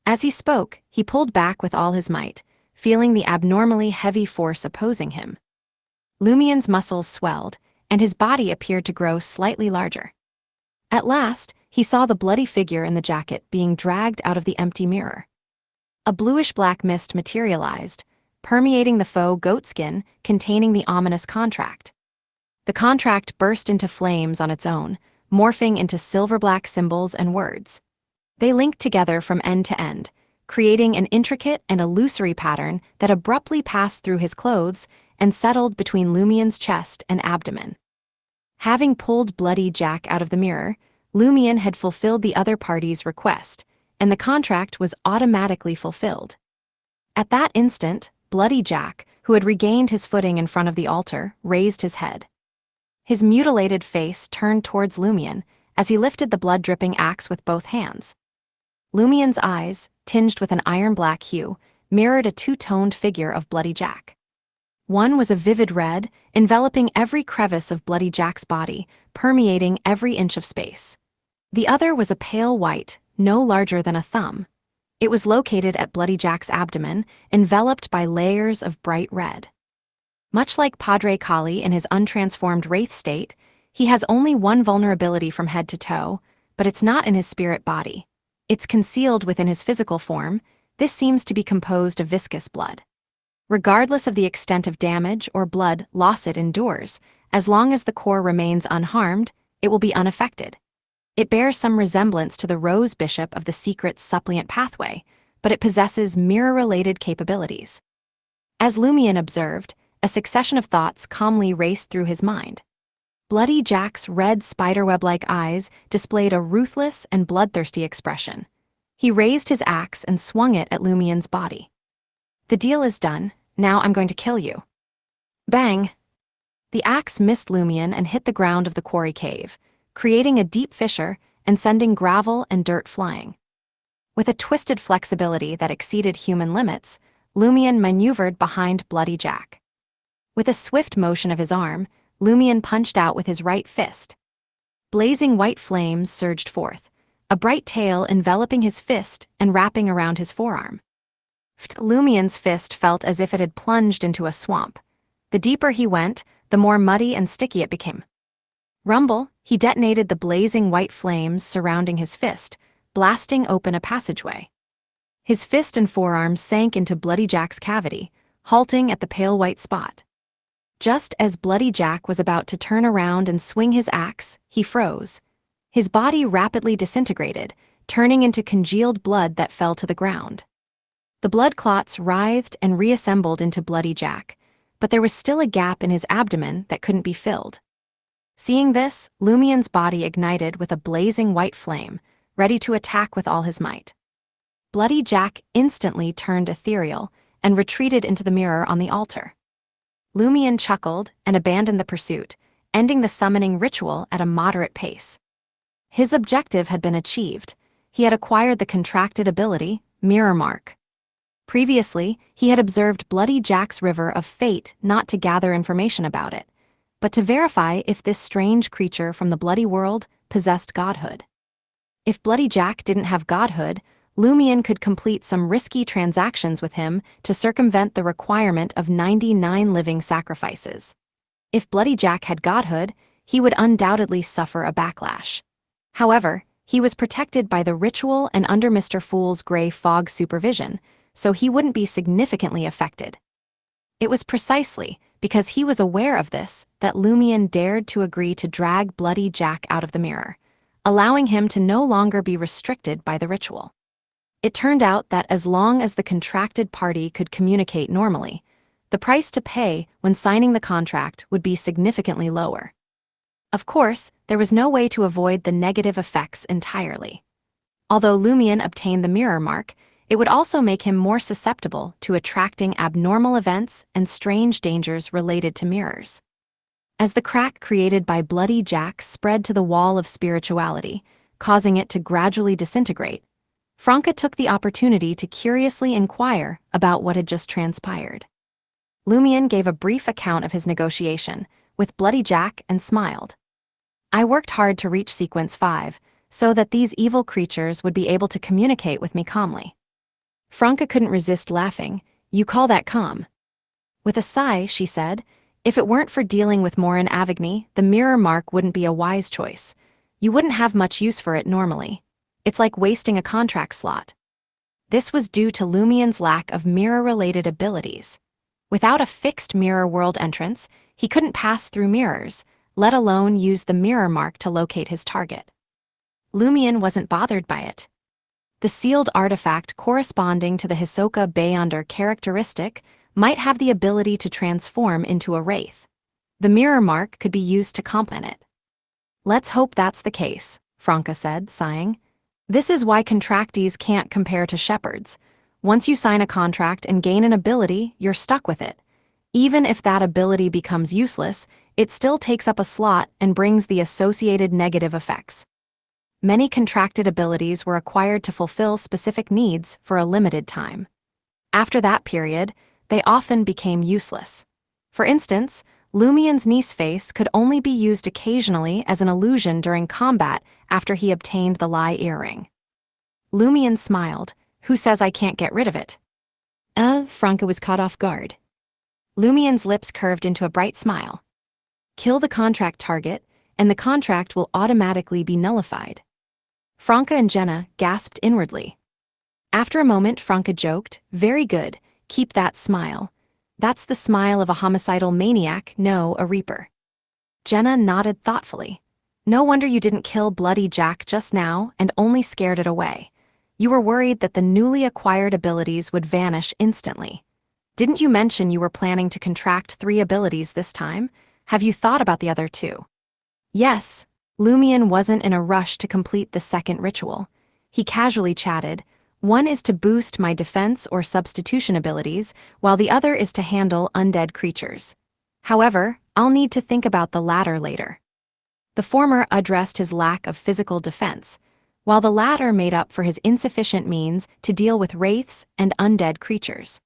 As he spoke, he pulled back with all his might, feeling the abnormally heavy force opposing him. Lumion's muscles swelled, and his body appeared to grow slightly larger. At last, he saw the bloody figure in the jacket being dragged out of the empty mirror. A bluish-black mist materialized, permeating the faux goatskin containing the ominous contract. The contract burst into flames on its own, morphing into silver-black symbols and words. They linked together from end to end, creating an intricate and illusory pattern that abruptly passed through his clothes and settled between Lumion's chest and abdomen. Having pulled Bloody Jack out of the mirror, Lumion had fulfilled the other party's request, and the contract was automatically fulfilled. At that instant, Bloody Jack, who had regained his footing in front of the altar, raised his head. His mutilated face turned towards Lumion as he lifted the blood-dripping axe with both hands. Lumion's eyes, tinged with an iron-black hue, mirrored a two-toned figure of Bloody Jack. One was a vivid red, enveloping every crevice of Bloody Jack's body, permeating every inch of space. The other was a pale white, no larger than a thumb. It was located at Bloody Jack's abdomen, enveloped by layers of bright red. Much like Padre Kali in his untransformed wraith state, he has only one vulnerability from head to toe, but it's not in his spirit body. It's concealed within his physical form. This seems to be composed of viscous blood. Regardless of the extent of damage or blood loss it endures, as long as the core remains unharmed, it will be unaffected. It bears some resemblance to the Rose Bishop of the secret suppliant pathway, but it possesses mirror-related capabilities. As Lumion observed, a succession of thoughts calmly raced through his mind. Bloody Jack's red spiderweb-like eyes displayed a ruthless and bloodthirsty expression. He raised his axe and swung it at Lumion's body. "The deal is done. Now I'm going to kill you." Bang! The axe missed Lumion and hit the ground of the quarry cave, creating a deep fissure and sending gravel and dirt flying. With a twisted flexibility that exceeded human limits, Lumion maneuvered behind Bloody Jack. With a swift motion of his arm, Lumion punched out with his right fist. Blazing white flames surged forth, a bright tail enveloping his fist and wrapping around his forearm. Lumion's fist felt as if it had plunged into a swamp. The deeper he went, the more muddy and sticky it became. Rumble, he detonated the blazing white flames surrounding his fist, blasting open a passageway. His fist and forearm sank into Bloody Jack's cavity, halting at the pale white spot. Just as Bloody Jack was about to turn around and swing his axe, he froze. His body rapidly disintegrated, turning into congealed blood that fell to the ground. The blood clots writhed and reassembled into Bloody Jack, but there was still a gap in his abdomen that couldn't be filled. Seeing this, Lumion's body ignited with a blazing white flame, ready to attack with all his might. Bloody Jack instantly turned ethereal and retreated into the mirror on the altar. Lumion chuckled and abandoned the pursuit, ending the summoning ritual at a moderate pace. His objective had been achieved. He had acquired the contracted ability, Mirror Mark. Previously, he had observed Bloody Jack's River of Fate not to gather information about it, but to verify if this strange creature from the bloody world possessed godhood. If Bloody Jack didn't have godhood, Lumion could complete some risky transactions with him to circumvent the requirement of 99 living sacrifices. If Bloody Jack had godhood, he would undoubtedly suffer a backlash. However, he was protected by the ritual and under Mr. Fool's gray fog supervision, so he wouldn't be significantly affected. It was precisely because he was aware of this that Lumion dared to agree to drag Bloody Jack out of the mirror, allowing him to no longer be restricted by the ritual. It turned out that as long as the contracted party could communicate normally, the price to pay when signing the contract would be significantly lower. Of course, there was no way to avoid the negative effects entirely. Although Lumion obtained the Mirror Mark, it would also make him more susceptible to attracting abnormal events and strange dangers related to mirrors. As the crack created by Bloody Jack spread to the wall of spirituality, causing it to gradually disintegrate, Franca took the opportunity to curiously inquire about what had just transpired. Lumion gave a brief account of his negotiation with Bloody Jack and smiled. I worked hard to reach Sequence 5, so that these evil creatures would be able to communicate with me calmly. Franca couldn't resist laughing. You call that calm? With a sigh, she said, if it weren't for dealing with Morin Avigny, the Mirror Mark wouldn't be a wise choice. You wouldn't have much use for it normally. It's like wasting a contract slot. This was due to Lumion's lack of mirror-related abilities. Without a fixed mirror world entrance, he couldn't pass through mirrors, let alone use the Mirror Mark to locate his target. Lumion wasn't bothered by it. The sealed artifact corresponding to the Hisoka Beyonder characteristic might have the ability to transform into a wraith. The Mirror Mark could be used to complement it. Let's hope that's the case, Franca said, sighing. This is why contractees can't compare to shepherds. Once you sign a contract and gain an ability, you're stuck with it. Even if that ability becomes useless, it still takes up a slot and brings the associated negative effects. Many contracted abilities were acquired to fulfill specific needs for a limited time. After that period, they often became useless. For instance, Lumion's niece face could only be used occasionally as an illusion during combat after he obtained the Lie earring. Lumion smiled. Who says I can't get rid of it? Franca was caught off guard. Lumion's lips curved into a bright smile. Kill the contract target, and the contract will automatically be nullified. Franca and Jenna gasped inwardly. After a moment, Franca joked, very good, keep that smile. That's the smile of a homicidal maniac, no, a reaper. Jenna nodded thoughtfully. No wonder you didn't kill Bloody Jack just now and only scared it away. You were worried that the newly acquired abilities would vanish instantly. Didn't you mention you were planning to contract 3 abilities this time? Have you thought about the other 2? Yes. Lumion wasn't in a rush to complete the second ritual. He casually chatted. One is to boost my defense or substitution abilities, while the other is to handle undead creatures. However, I'll need to think about the latter later. The former addressed his lack of physical defense, while the latter made up for his insufficient means to deal with wraiths and undead creatures.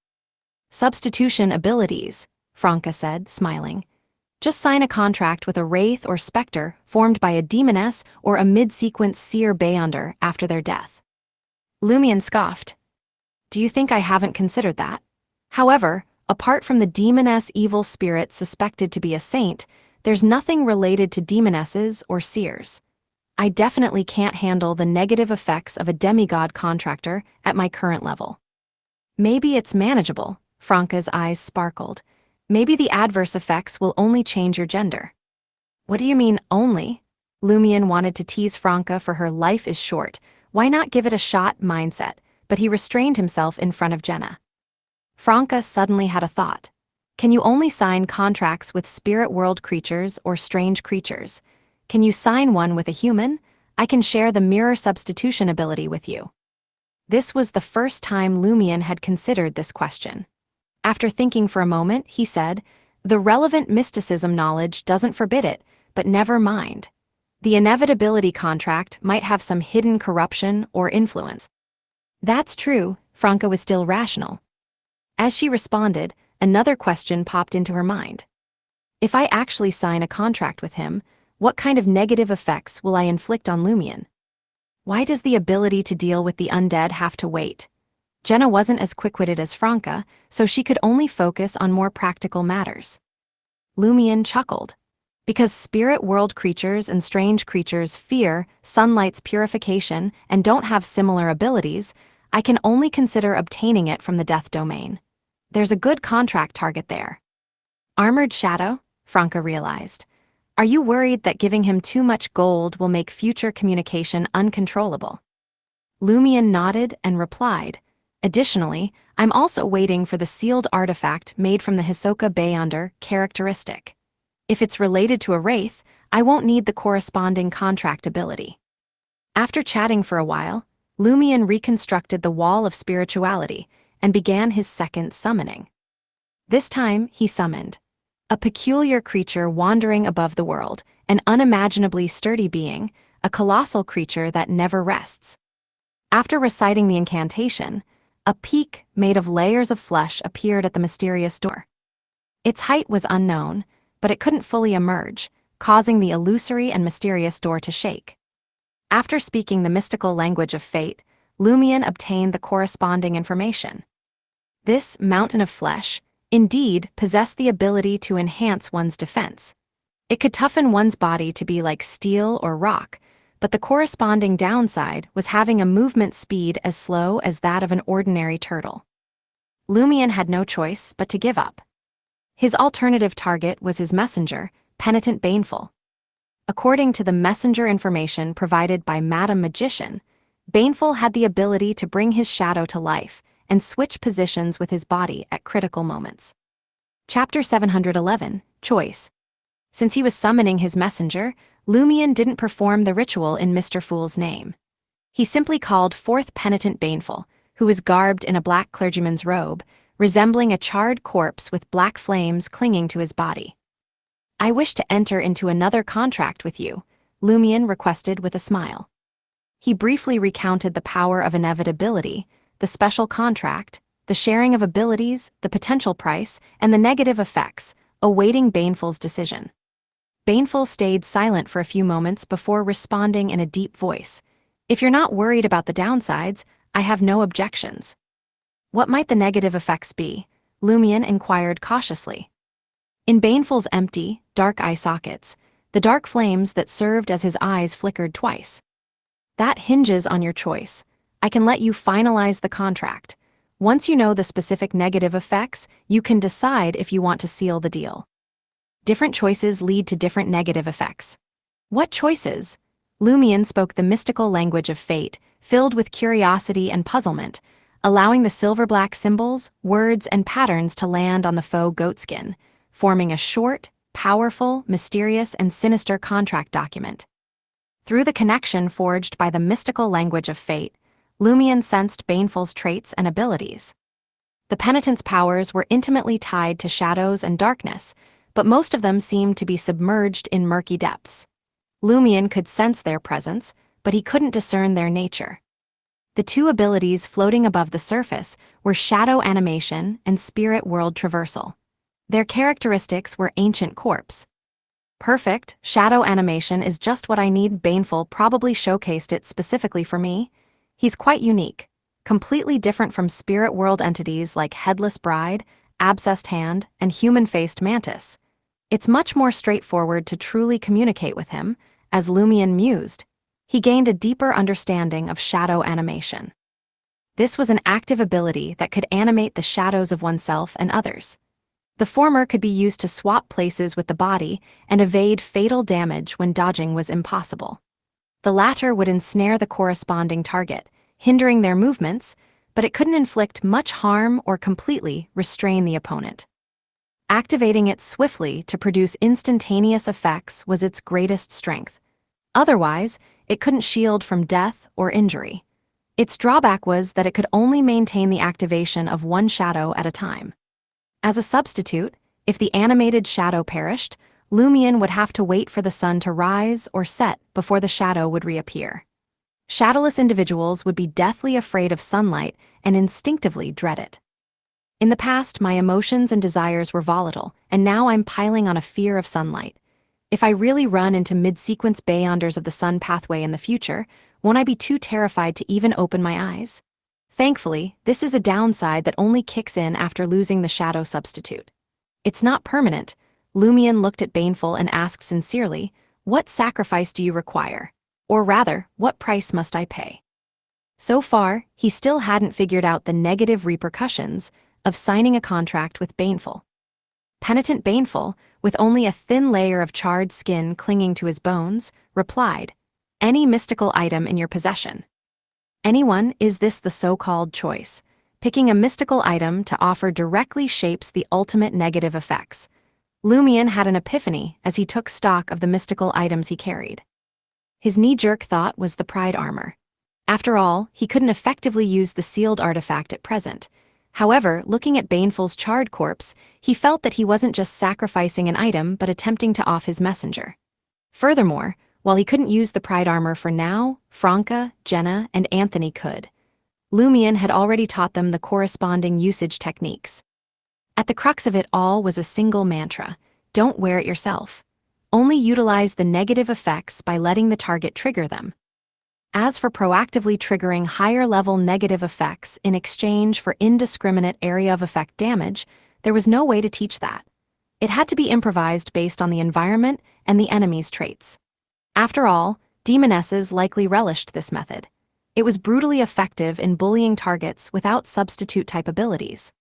Substitution abilities, Franca said, smiling. Just sign a contract with a wraith or specter formed by a demoness or a mid-sequence seer Beyonder after their death. Lumion scoffed. Do you think I haven't considered that? However, apart from the demoness evil spirit suspected to be a saint, there's nothing related to demonesses or seers. I definitely can't handle the negative effects of a demigod contractor at my current level. Maybe it's manageable, Franca's eyes sparkled. Maybe the adverse effects will only change your gender. What do you mean, only? Lumion wanted to tease Franca for her life is short, why not give it a shot mindset, but he restrained himself in front of Jenna. Franca suddenly had a thought. Can you only sign contracts with spirit world creatures or strange creatures? Can you sign one with a human? I can share the mirror substitution ability with you. This was the first time Lumion had considered this question. After thinking for a moment, he said, the relevant mysticism knowledge doesn't forbid it, but never mind. The Inevitability contract might have some hidden corruption or influence. That's true, Franca was still rational. As she responded, another question popped into her mind. If I actually sign a contract with him, what kind of negative effects will I inflict on Lumion? Why does the ability to deal with the undead have to wait? Jenna wasn't as quick-witted as Franca, so she could only focus on more practical matters. Lumion chuckled. Because spirit world creatures and strange creatures fear sunlight's purification and don't have similar abilities, I can only consider obtaining it from the death domain. There's a good contract target there. Armored Shadow? Franca realized. Are you worried that giving him too much gold will make future communication uncontrollable? Lumion nodded and replied, additionally, I'm also waiting for the sealed artifact made from the Hisoka Beyonder characteristic. If it's related to a wraith, I won't need the corresponding contract ability. After chatting for a while, Lumion reconstructed the Wall of Spirituality and began his second summoning. This time, he summoned a peculiar creature wandering above the world, an unimaginably sturdy being, a colossal creature that never rests. After reciting the incantation, a peak made of layers of flesh appeared at the mysterious door. Its height was unknown, but it couldn't fully emerge, causing the illusory and mysterious door to shake. After speaking the mystical language of fate, Lumion obtained the corresponding information. This mountain of flesh, indeed, possessed the ability to enhance one's defense. It could toughen one's body to be like steel or rock, but the corresponding downside was having a movement speed as slow as that of an ordinary turtle. Lumion had no choice but to give up. His alternative target was his messenger, Penitent Baneful. According to the messenger information provided by Madam Magician, Baneful had the ability to bring his shadow to life and switch positions with his body at critical moments. Chapter 711, Choice. Since he was summoning his messenger, Lumion didn't perform the ritual in Mr. Fool's name. He simply called forth Penitent Baneful, who was garbed in a black clergyman's robe, resembling a charred corpse with black flames clinging to his body. I wish to enter into another contract with you, Lumion requested with a smile. He briefly recounted the power of inevitability, the special contract, the sharing of abilities, the potential price, and the negative effects, awaiting Baneful's decision. Baneful stayed silent for a few moments before responding in a deep voice. If you're not worried about the downsides, I have no objections. What might the negative effects be? Lumion inquired cautiously. In Baneful's empty, dark eye sockets, the dark flames that served as his eyes flickered twice. That hinges on your choice. I can let you finalize the contract. Once you know the specific negative effects, you can decide if you want to seal the deal. Different choices lead to different negative effects. What choices? Lumion spoke the mystical language of fate, filled with curiosity and puzzlement, allowing the silver-black symbols, words, and patterns to land on the faux goatskin, forming a short, powerful, mysterious, and sinister contract document. Through the connection forged by the mystical language of fate, Lumion sensed Baneful's traits and abilities. The penitent's powers were intimately tied to shadows and darkness, but most of them seemed to be submerged in murky depths. Lumion could sense their presence, but he couldn't discern their nature. The two abilities floating above the surface were shadow animation and spirit world traversal. Their characteristics were ancient corpse. Perfect, shadow animation is just what I need. Baneful probably showcased it specifically for me. He's quite unique, completely different from spirit world entities like Headless Bride, Abscessed Hand, and Human-Faced Mantis. It's much more straightforward to truly communicate with him, as Lumion mused. He gained a deeper understanding of shadow animation. This was an active ability that could animate the shadows of oneself and others. The former could be used to swap places with the body and evade fatal damage when dodging was impossible. The latter would ensnare the corresponding target, hindering their movements, but it couldn't inflict much harm or completely restrain the opponent. Activating it swiftly to produce instantaneous effects was its greatest strength. Otherwise, it couldn't shield from death or injury. Its drawback was that it could only maintain the activation of one shadow at a time. As a substitute, if the animated shadow perished, Lumion would have to wait for the sun to rise or set before the shadow would reappear. Shadowless individuals would be deathly afraid of sunlight and instinctively dread it. In the past, my emotions and desires were volatile, and now I'm piling on a fear of sunlight. If I really run into mid-sequence beyonders of the sun pathway in the future, won't I be too terrified to even open my eyes? Thankfully, this is a downside that only kicks in after losing the shadow substitute. It's not permanent. Lumion looked at Baneful and asked sincerely, "What sacrifice do you require? Or rather, what price must I pay?" So far, he still hadn't figured out the negative repercussions of signing a contract with Baneful. Penitent Baneful, with only a thin layer of charred skin clinging to his bones, replied, "Any mystical item in your possession." Anyone, is this the so-called choice? Picking a mystical item to offer directly shapes the ultimate negative effects. Lumion had an epiphany as he took stock of the mystical items he carried. His knee-jerk thought was the Pride armor. After all, he couldn't effectively use the sealed artifact at present. However, looking at Baneful's charred corpse, he felt that he wasn't just sacrificing an item but attempting to off his messenger. Furthermore, while he couldn't use the Pride armor for now, Franca, Jenna, and Anthony could. Lumion had already taught them the corresponding usage techniques. At the crux of it all was a single mantra: don't wear it yourself. Only utilize the negative effects by letting the target trigger them. As for proactively triggering higher-level negative effects in exchange for indiscriminate area of effect damage, there was no way to teach that. It had to be improvised based on the environment and the enemy's traits. After all, demonesses likely relished this method. It was brutally effective in bullying targets without substitute-type abilities.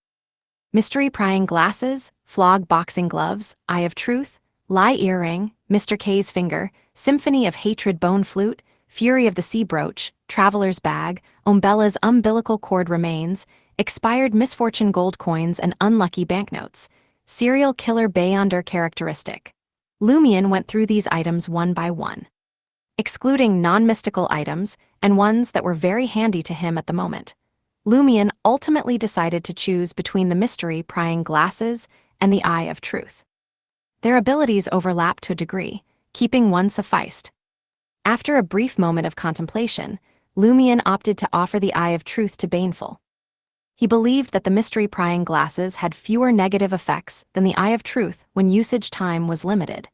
Mystery-prying glasses, flog boxing gloves, Eye of Truth, Lie earring, Mr. K's finger, Symphony of Hatred bone flute, Fury of the Sea brooch, Traveler's bag, Umbella's umbilical cord remains, expired misfortune gold coins and unlucky banknotes, serial killer Beyonder characteristic. Lumion went through these items one by one, excluding non-mystical items and ones that were very handy to him at the moment. Lumion ultimately decided to choose between the mystery-prying glasses and the Eye of Truth. Their abilities overlapped to a degree, keeping one sufficed. After a brief moment of contemplation, Lumion opted to offer the Eye of Truth to Baneful. He believed that the mystery-prying glasses had fewer negative effects than the Eye of Truth when usage time was limited.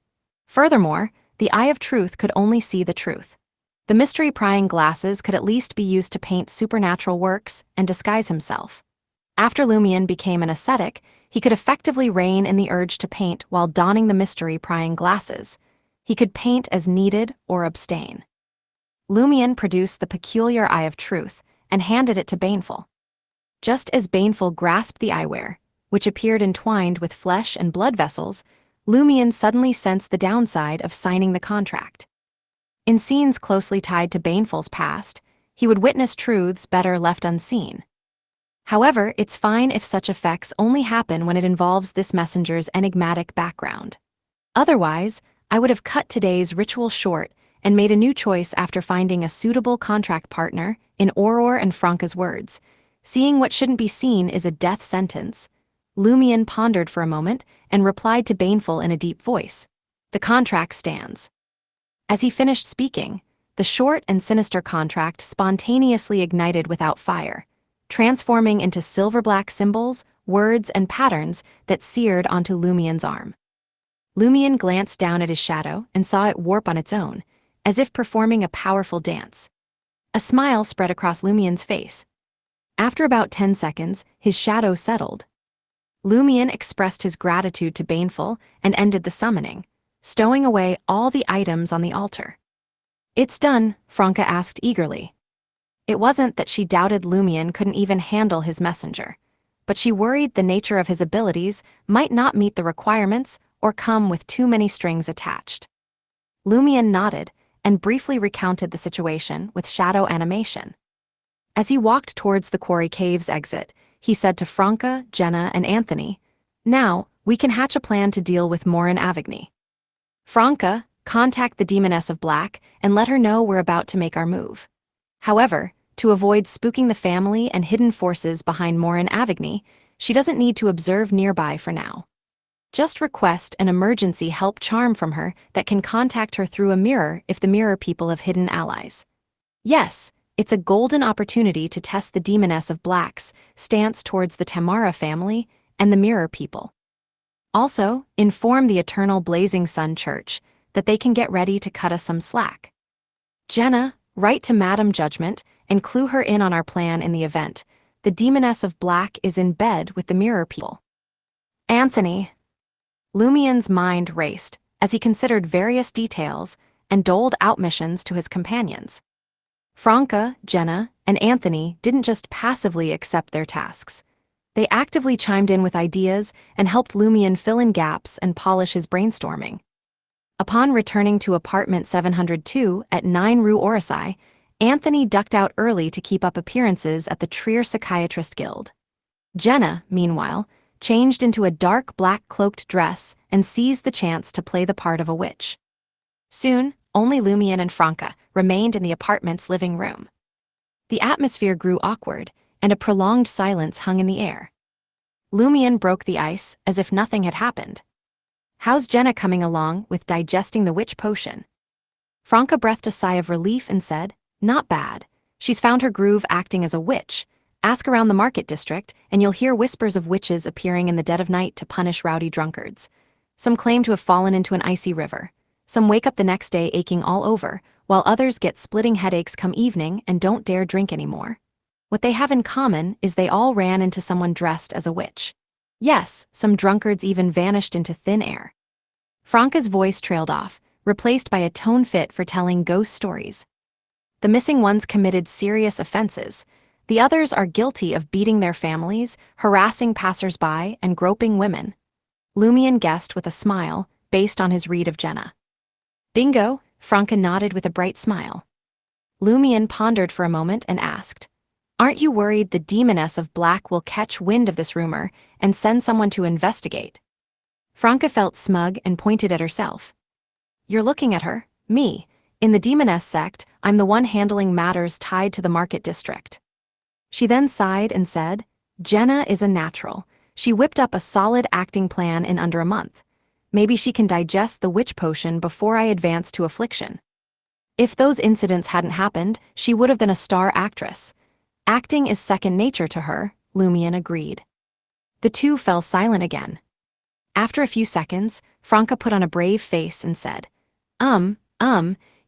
Furthermore, the Eye of Truth could only see the truth. The mystery-prying glasses could at least be used to paint supernatural works and disguise himself. After Lumion became an ascetic, he could effectively rein in the urge to paint while donning the mystery-prying glasses. He could paint as needed or abstain. Lumion produced the peculiar Eye of Truth and handed it to Baneful. Just as Baneful grasped the eyewear, which appeared entwined with flesh and blood vessels, Lumion suddenly sensed the downside of signing the contract. In scenes closely tied to Baneful's past, he would witness truths better left unseen. However, it's fine if such effects only happen when it involves this messenger's enigmatic background. Otherwise, I would have cut today's ritual short and made a new choice after finding a suitable contract partner, in Auror and Franca's words. Seeing what shouldn't be seen is a death sentence. Lumion pondered for a moment and replied to Baneful in a deep voice. The contract stands. As he finished speaking, the short and sinister contract spontaneously ignited without fire, transforming into silver-black symbols, words, and patterns that seared onto Lumion's arm. Lumion glanced down at his shadow and saw it warp on its own, as if performing a powerful dance. A smile spread across Lumion's face. After about 10 seconds, his shadow settled. Lumion expressed his gratitude to Baneful and ended the summoning, stowing away all the items on the altar. "It's done," Franca asked eagerly. It wasn't that she doubted Lumion couldn't even handle his messenger, but she worried the nature of his abilities might not meet the requirements or come with too many strings attached. Lumion nodded and briefly recounted the situation with shadow animation. As he walked towards the Quarry Cave's exit, he said to Franca, Jenna, and Anthony, "Now, we can hatch a plan to deal with Morin Avigny. Franca, contact the Demoness of Black and let her know we're about to make our move. However, to avoid spooking the family and hidden forces behind Morin Avigny, she doesn't need to observe nearby for now. Just request an emergency help charm from her that can contact her through a mirror if the mirror people have hidden allies. Yes, it's a golden opportunity to test the Demoness of Black's stance towards the Tamara family and the mirror people. Also, inform the Eternal Blazing Sun Church that they can get ready to cut us some slack. Jenna, write to Madam Judgment and clue her in on our plan in the event. The Demoness of Black is in bed with the mirror people. Anthony. Lumien's mind raced as he considered various details and doled out missions to his companions. Franca, Jenna, and Anthony didn't just passively accept their tasks. They actively chimed in with ideas and helped Lumien fill in gaps and polish his brainstorming. Upon returning to apartment 702 at 9 Rue Orsay, Anthony ducked out early to keep up appearances at the Trier Psychiatrist Guild. Jenna, meanwhile, changed into a dark black cloaked dress and seized the chance to play the part of a witch. Soon, only Lumien and Franca remained in the apartment's living room. The atmosphere grew awkward, and a prolonged silence hung in the air. Lumien broke the ice as if nothing had happened. How's Jenna coming along with digesting the witch potion? Franca breathed a sigh of relief and said, not bad. She's found her groove acting as a witch. Ask around the market district, and you'll hear whispers of witches appearing in the dead of night to punish rowdy drunkards. Some claim to have fallen into an icy river. Some wake up the next day aching all over, while others get splitting headaches come evening and don't dare drink anymore. What they have in common is they all ran into someone dressed as a witch. Yes, some drunkards even vanished into thin air. Franca's voice trailed off, replaced by a tone fit for telling ghost stories. The missing ones committed serious offenses. The others are guilty of beating their families, harassing passers-by, and groping women. Lumien guessed with a smile, based on his read of Jenna. Bingo, Franca nodded with a bright smile. Lumien pondered for a moment and asked, aren't you worried the Demoness of Black will catch wind of this rumor and send someone to investigate? Franca felt smug and pointed at herself. You're looking at her, me. In the Demoness sect, I'm the one handling matters tied to the market district. She then sighed and said, Jenna is a natural. She whipped up a solid acting plan in under a month. Maybe she can digest the witch potion before I advance to affliction. If those incidents hadn't happened, she would have been a star actress. Acting is second nature to her, Lumien agreed. The two fell silent again. After a few seconds, Franca put on a brave face and said,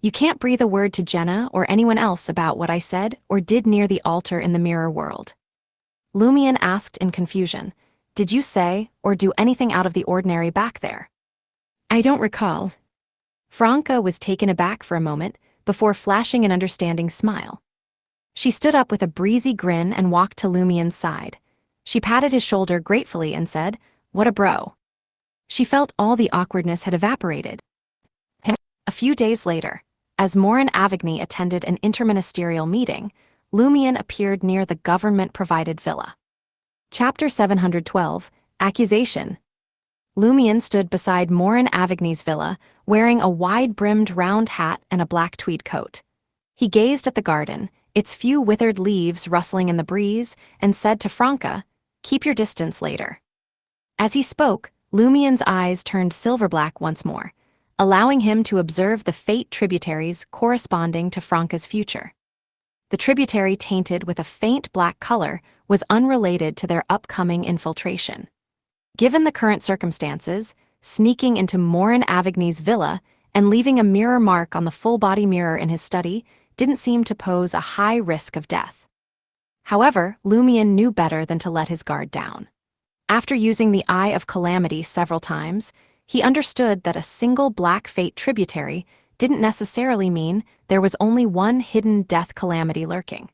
you can't breathe a word to Jenna or anyone else about what I said or did near the altar in the mirror world. Lumien asked in confusion, did you say or do anything out of the ordinary back there? I don't recall. Franca was taken aback for a moment before flashing an understanding smile. She stood up with a breezy grin and walked to Lumien's side. She patted his shoulder gratefully and said, what a bro. She felt all the awkwardness had evaporated. A few days later, as Morin Avigny attended an interministerial meeting, Lumien appeared near the government-provided villa. Chapter 712, Accusation. Lumien stood beside Morin Avigny's villa, wearing a wide-brimmed round hat and a black tweed coat. He gazed at the garden, its few withered leaves rustling in the breeze, and said to Franca, keep your distance later. As he spoke, Lumien's eyes turned silver-black once more, allowing him to observe the fate tributaries corresponding to Franca's future. The tributary tainted with a faint black color was unrelated to their upcoming infiltration. Given the current circumstances, sneaking into Morin Avigny's villa and leaving a mirror mark on the full-body mirror in his study didn't seem to pose a high risk of death. However, Lumien knew better than to let his guard down. After using the Eye of Calamity several times, he understood that a single black fate tributary didn't necessarily mean there was only one hidden death calamity lurking.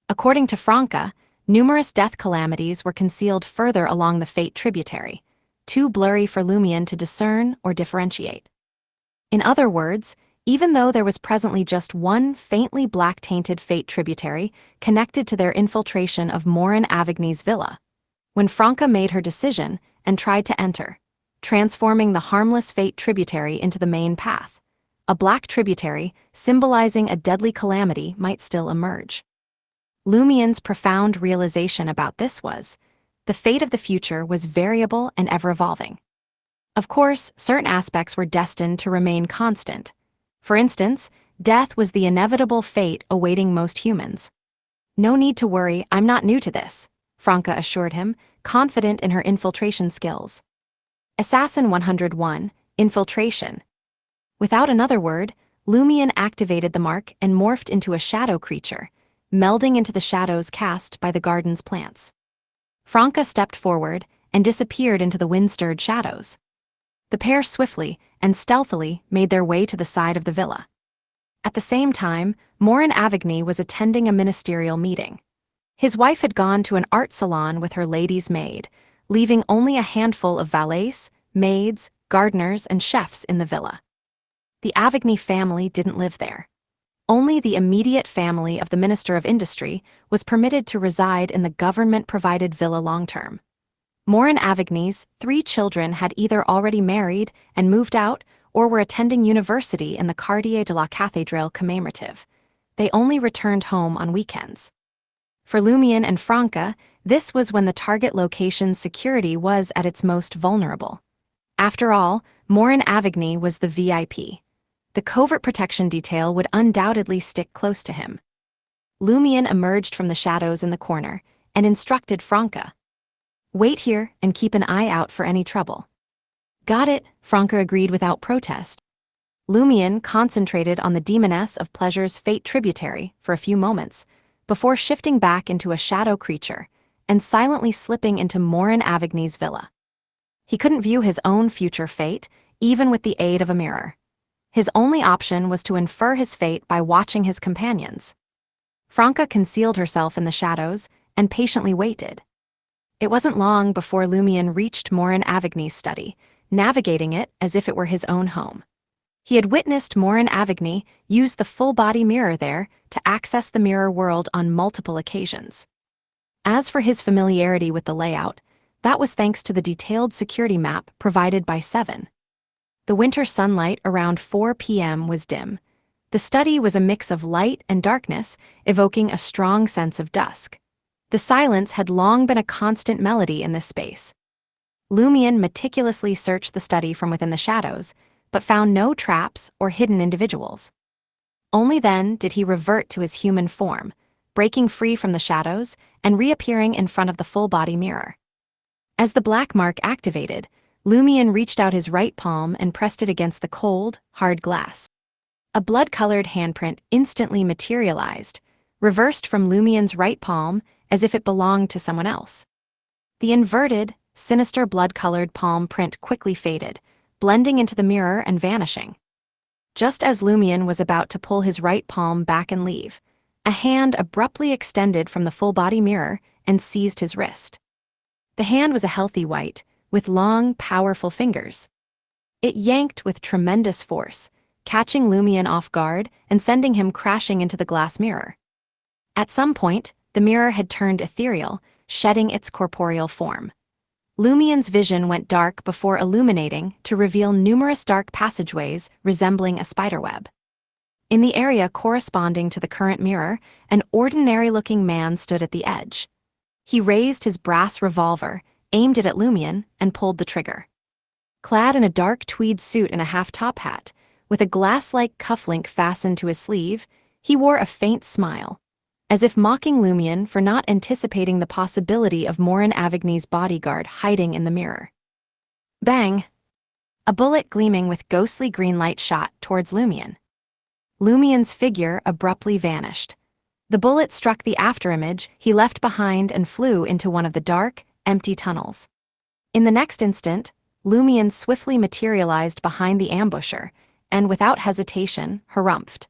According to Franca, numerous death calamities were concealed further along the fate tributary, too blurry for Lumien to discern or differentiate. In other words, even though there was presently just one faintly black-tainted fate tributary connected to their infiltration of Morin Avigny's villa, when Franca made her decision and tried to enter, transforming the harmless fate tributary into the main path, a black tributary symbolizing a deadly calamity might still emerge. Lumien's profound realization about this was, the fate of the future was variable and ever-evolving. Of course, certain aspects were destined to remain constant. For instance, death was the inevitable fate awaiting most humans. "No need to worry, I'm not new to this," Franca assured him, confident in her infiltration skills. Assassin 101, Infiltration. Without another word, Lumion activated the mark and morphed into a shadow creature, melding into the shadows cast by the garden's plants. Franca stepped forward and disappeared into the wind-stirred shadows. The pair swiftly and stealthily made their way to the side of the villa. At the same time, Morin Avigny was attending a ministerial meeting. His wife had gone to an art salon with her lady's maid, leaving only a handful of valets, maids, gardeners, and chefs in the villa. The Avigny family didn't live there. Only the immediate family of the Minister of Industry was permitted to reside in the government-provided villa long-term. Morin Avigny's 3 children had either already married and moved out or were attending university in the Quartier de la Cathédrale commemorative. They only returned home on weekends. For Lumion and Franca, this was when the target location's security was at its most vulnerable. After all, Morin Avigny was the VIP. The covert protection detail would undoubtedly stick close to him. Lumion emerged from the shadows in the corner and instructed Franca. "Wait here and keep an eye out for any trouble." "Got it," Franca agreed without protest. Lumion concentrated on the demoness of pleasure's fate tributary for a few moments, before shifting back into a shadow creature and silently slipping into Morin Avigny's villa. He couldn't view his own future fate, even with the aid of a mirror. His only option was to infer his fate by watching his companions. Franca concealed herself in the shadows and patiently waited. It wasn't long before Lumion reached Morin Avigny's study, navigating it as if it were his own home. He had witnessed Morin Avigny use the full-body mirror there to access the mirror world on multiple occasions. As for his familiarity with the layout, that was thanks to the detailed security map provided by Seven. The winter sunlight around 4 p.m. was dim. The study was a mix of light and darkness, evoking a strong sense of dusk. The silence had long been a constant melody in this space. Lumion meticulously searched the study from within the shadows, but found no traps or hidden individuals. Only then did he revert to his human form, breaking free from the shadows and reappearing in front of the full-body mirror. As the black mark activated, Lumion reached out his right palm and pressed it against the cold, hard glass. A blood-colored handprint instantly materialized, reversed from Lumion's right palm as if it belonged to someone else. The inverted, sinister blood-colored palm print quickly faded, blending into the mirror and vanishing. Just as Lumion was about to pull his right palm back and leave, a hand abruptly extended from the full-body mirror and seized his wrist. The hand was a healthy white, with long, powerful fingers. It yanked with tremendous force, catching Lumion off guard and sending him crashing into the glass mirror. At some point, the mirror had turned ethereal, shedding its corporeal form. Lumion's vision went dark before illuminating to reveal numerous dark passageways resembling a spiderweb. In the area corresponding to the current mirror, an ordinary-looking man stood at the edge. He raised his brass revolver, aimed it at Lumion, and pulled the trigger. Clad in a dark tweed suit and a half-top hat, with a glass-like cufflink fastened to his sleeve, he wore a faint smile, as if mocking Lumion for not anticipating the possibility of Morin Avigny's bodyguard hiding in the mirror. Bang! A bullet gleaming with ghostly green light shot towards Lumion. Lumion's figure abruptly vanished. The bullet struck the afterimage he left behind and flew into one of the dark, empty tunnels. In the next instant, Lumion swiftly materialized behind the ambusher, and without hesitation, harumphed.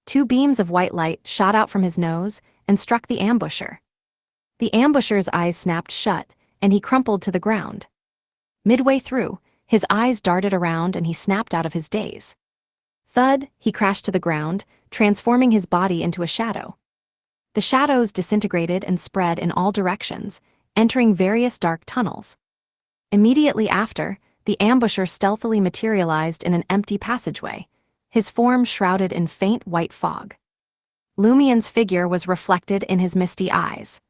2 beams of white light shot out from his nose and struck the ambusher. The ambusher's eyes snapped shut, and he crumpled to the ground. Midway through, his eyes darted around and he snapped out of his daze. Thud, he crashed to the ground, transforming his body into a shadow. The shadows disintegrated and spread in all directions, entering various dark tunnels. Immediately after, the ambusher stealthily materialized in an empty passageway, his form shrouded in faint white fog. Lumion's figure was reflected in his misty eyes.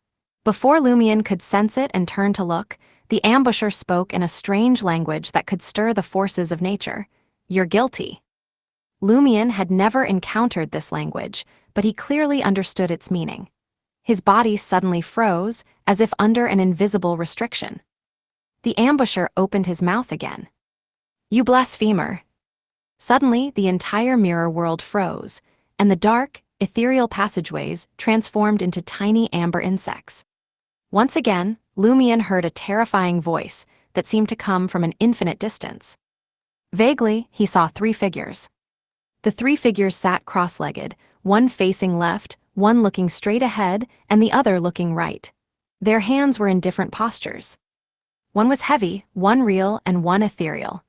Before Lumion could sense it and turn to look, The ambusher spoke in a strange language that could stir the forces of nature. "You're guilty." Lumion had never encountered this language, but he clearly understood its meaning. His body suddenly froze, as if under an invisible restriction. The ambusher opened his mouth again. "You blasphemer." Suddenly, the entire mirror world froze, and the dark, ethereal passageways transformed into tiny amber insects. Once again, Lumion heard a terrifying voice that seemed to come from an infinite distance. Vaguely, he saw three figures. The three figures sat cross-legged, one facing left, one looking straight ahead, and the other looking right. Their hands were in different postures. One was heavy, one real, and one ethereal.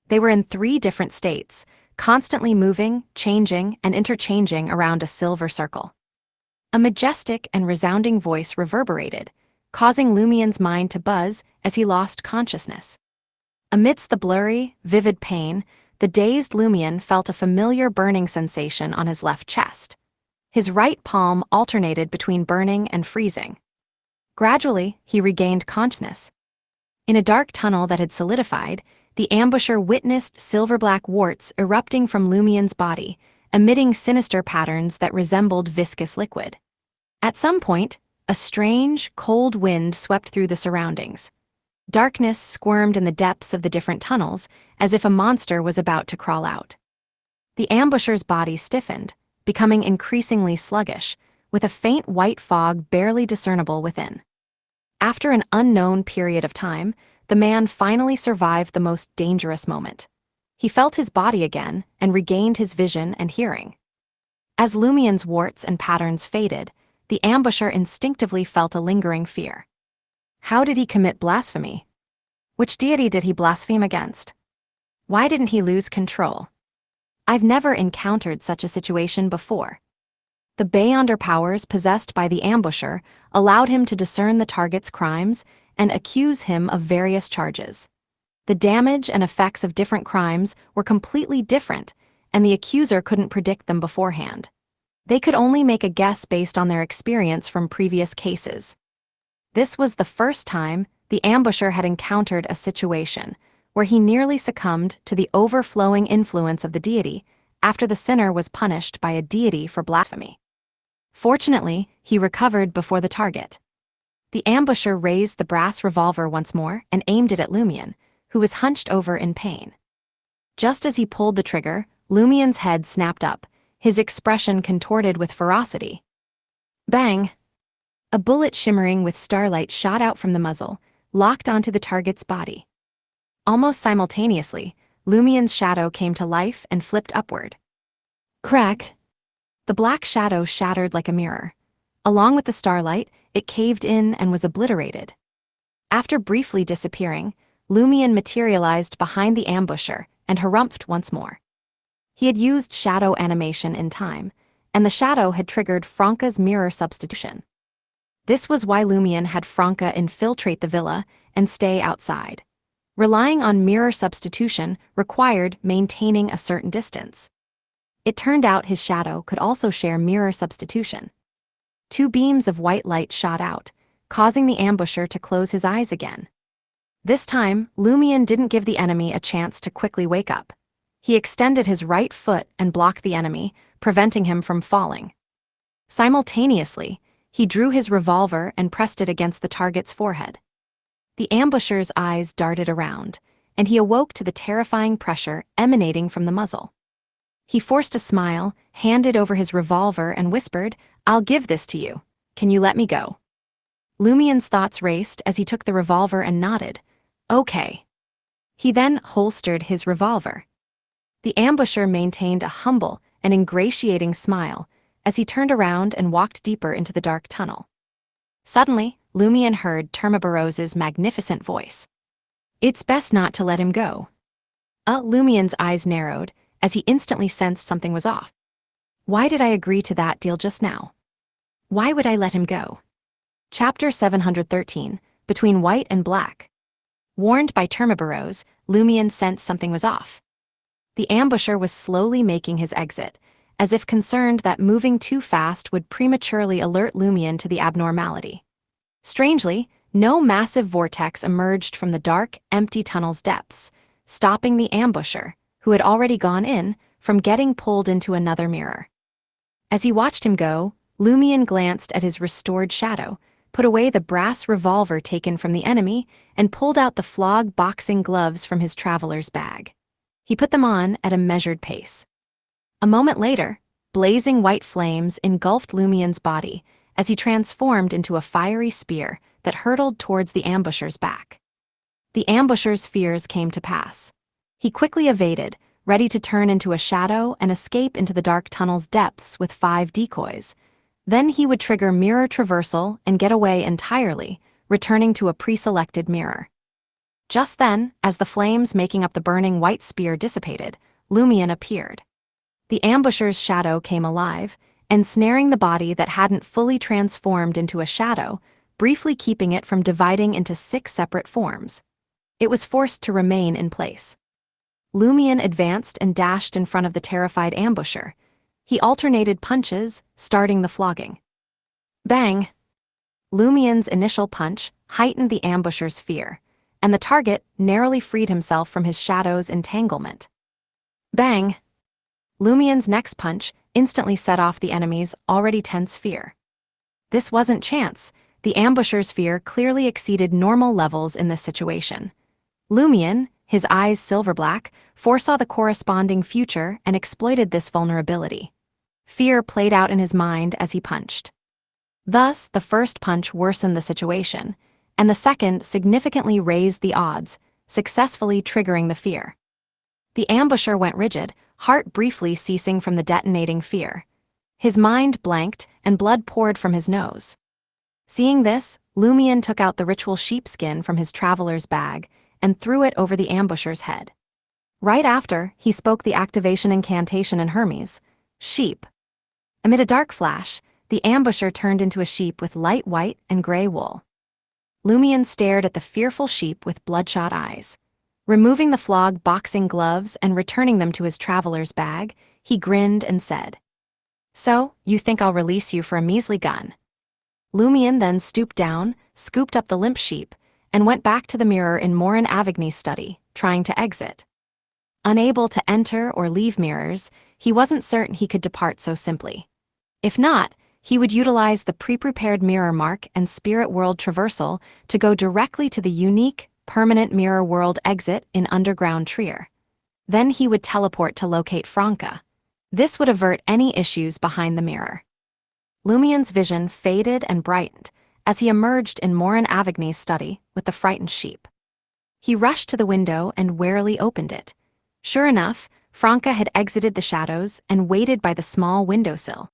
They were in three different states, constantly moving, changing, and interchanging around a silver circle. A majestic and resounding voice reverberated, causing Lumion's mind to buzz as he lost consciousness. Amidst the blurry, vivid pain, the dazed Lumion felt a familiar burning sensation on his left chest. His right palm alternated between burning and freezing. Gradually, he regained consciousness. In a dark tunnel that had solidified, the ambusher witnessed silver-black warts erupting from Lumion's body, emitting sinister patterns that resembled viscous liquid. At some point, a strange, cold wind swept through the surroundings. Darkness squirmed in the depths of the different tunnels, as if a monster was about to crawl out. The ambusher's body stiffened, becoming increasingly sluggish, with a faint white fog barely discernible within. After an unknown period of time, the man finally survived the most dangerous moment. He felt his body again and regained his vision and hearing. As Lumion's warts and patterns faded, the ambusher instinctively felt a lingering fear. How did he commit blasphemy? Which deity did he blaspheme against? Why didn't he lose control? I've never encountered such a situation before. The Beyonder powers possessed by the ambusher allowed him to discern the target's crimes and accuse him of various charges. The damage and effects of different crimes were completely different, and the accuser couldn't predict them beforehand. They could only make a guess based on their experience from previous cases. This was the first time the ambusher had encountered a situation where he nearly succumbed to the overflowing influence of the deity after the sinner was punished by a deity for blasphemy. Fortunately, he recovered before the target. The ambusher raised the brass revolver once more and aimed it at Lumion, who was hunched over in pain. Just as he pulled the trigger, Lumion's head snapped up, his expression contorted with ferocity. Bang! A bullet shimmering with starlight shot out from the muzzle, locked onto the target's body. Almost simultaneously, Lumion's shadow came to life and flipped upward. Cracked! The black shadow shattered like a mirror. Along with the starlight, it caved in and was obliterated. After briefly disappearing, Lumion materialized behind the ambusher and harumphed once more. He had used shadow animation in time, and the shadow had triggered Franca's mirror substitution. This was why Lumion had Franca infiltrate the villa and stay outside. Relying on mirror substitution required maintaining a certain distance. It turned out his shadow could also share mirror substitution. Two beams of white light shot out, causing the ambusher to close his eyes again. This time, Lumion didn't give the enemy a chance to quickly wake up. He extended his right foot and blocked the enemy, preventing him from falling. Simultaneously, he drew his revolver and pressed it against the target's forehead. The ambusher's eyes darted around, and he awoke to the terrifying pressure emanating from the muzzle. He forced a smile, handed over his revolver, and whispered, "I'll give this to you. Can you let me go?" Lumion's thoughts raced as he took the revolver and nodded. "Okay." He then holstered his revolver. The ambusher maintained a humble and ingratiating smile as he turned around and walked deeper into the dark tunnel. Suddenly, Lumion heard Termabarose's magnificent voice. "It's best not to let him go." Lumion's eyes narrowed as he instantly sensed something was off. Why did I agree to that deal just now? Why would I let him go? Chapter 713, Between White and Black. Warned by Termabarose, Lumion sensed something was off. The ambusher was slowly making his exit, as if concerned that moving too fast would prematurely alert Lumion to the abnormality. Strangely, No massive vortex emerged from the dark, empty tunnel's depths, stopping the ambusher, who had already gone in, from getting pulled into another mirror. As he watched him go, Lumion glanced at his restored shadow, put away the brass revolver taken from the enemy, and pulled out the flog boxing gloves from his traveler's bag. He put them on at a measured pace. A moment later, blazing white flames engulfed Lumion's body as he transformed into a fiery spear that hurtled towards the ambusher's back. The ambusher's fears came to pass. He quickly evaded, ready to turn into a shadow and escape into the dark tunnel's depths with 5 decoys. Then he would trigger mirror traversal and get away entirely, returning to a pre-selected mirror. Just then, as the flames making up the burning white spear dissipated, Lumion appeared. The ambusher's shadow came alive, ensnaring the body that hadn't fully transformed into a shadow, briefly keeping it from dividing into 6 separate forms. It was forced to remain in place. Lumion advanced and dashed in front of the terrified ambusher. He alternated punches, starting the flogging. Bang! Lumion's initial punch heightened the ambusher's fear, and the target narrowly freed himself from his shadow's entanglement. Bang! Lumion's next punch instantly set off the enemy's already tense fear. This wasn't chance. The ambusher's fear clearly exceeded normal levels in this situation. Lumion, his eyes silver-black, foresaw the corresponding future and exploited this vulnerability. Fear played out in his mind as he punched. Thus, the first punch worsened the situation, and the second significantly raised the odds, successfully triggering the fear. The ambusher went rigid, heart briefly ceasing from the detonating fear. His mind blanked, and blood poured from his nose. Seeing this, Lumion took out the ritual sheepskin from his traveler's bag and threw it over the ambusher's head. Right after, he spoke the activation incantation in Hermes, sheep. Amid a dark flash, the ambusher turned into a sheep with light white and gray wool. Lumion stared at the fearful sheep with bloodshot eyes. Removing the flog boxing gloves and returning them to his traveler's bag, he grinned and said, "So, you think I'll release you for a measly gun?" Lumion then stooped down, scooped up the limp sheep, and went back to the mirror in Morin Avigny's study, trying to exit. Unable to enter or leave mirrors, he wasn't certain he could depart so simply. If not, he would utilize the pre-prepared mirror mark and spirit world traversal to go directly to the unique, permanent mirror world exit in underground Trier. Then he would teleport to locate Franca. This would avert any issues behind the mirror. Lumion's vision faded and brightened as he emerged in Morin Avigny's study with the frightened sheep. He rushed to the window and warily opened it. Sure enough, Franca had exited the shadows and waited by the small windowsill.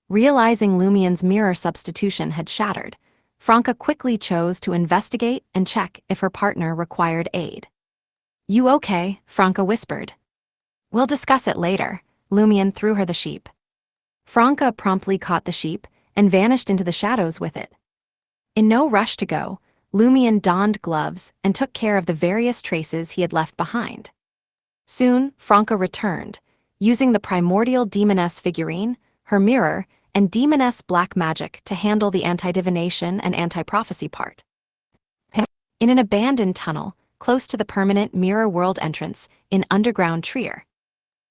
Realizing Lumion's mirror substitution had shattered, Franca quickly chose to investigate and check if her partner required aid. "You okay?" Franca whispered. "We'll discuss it later." Lumion threw her the sheep. Franca promptly caught the sheep and vanished into the shadows with it. In no rush to go, Lumion donned gloves and took care of the various traces he had left behind. Soon, Franca returned, using the primordial demoness figurine, her mirror, and demoness black magic to handle the anti-divination and anti-prophecy part. In an abandoned tunnel, close to the permanent mirror world entrance in underground Trier.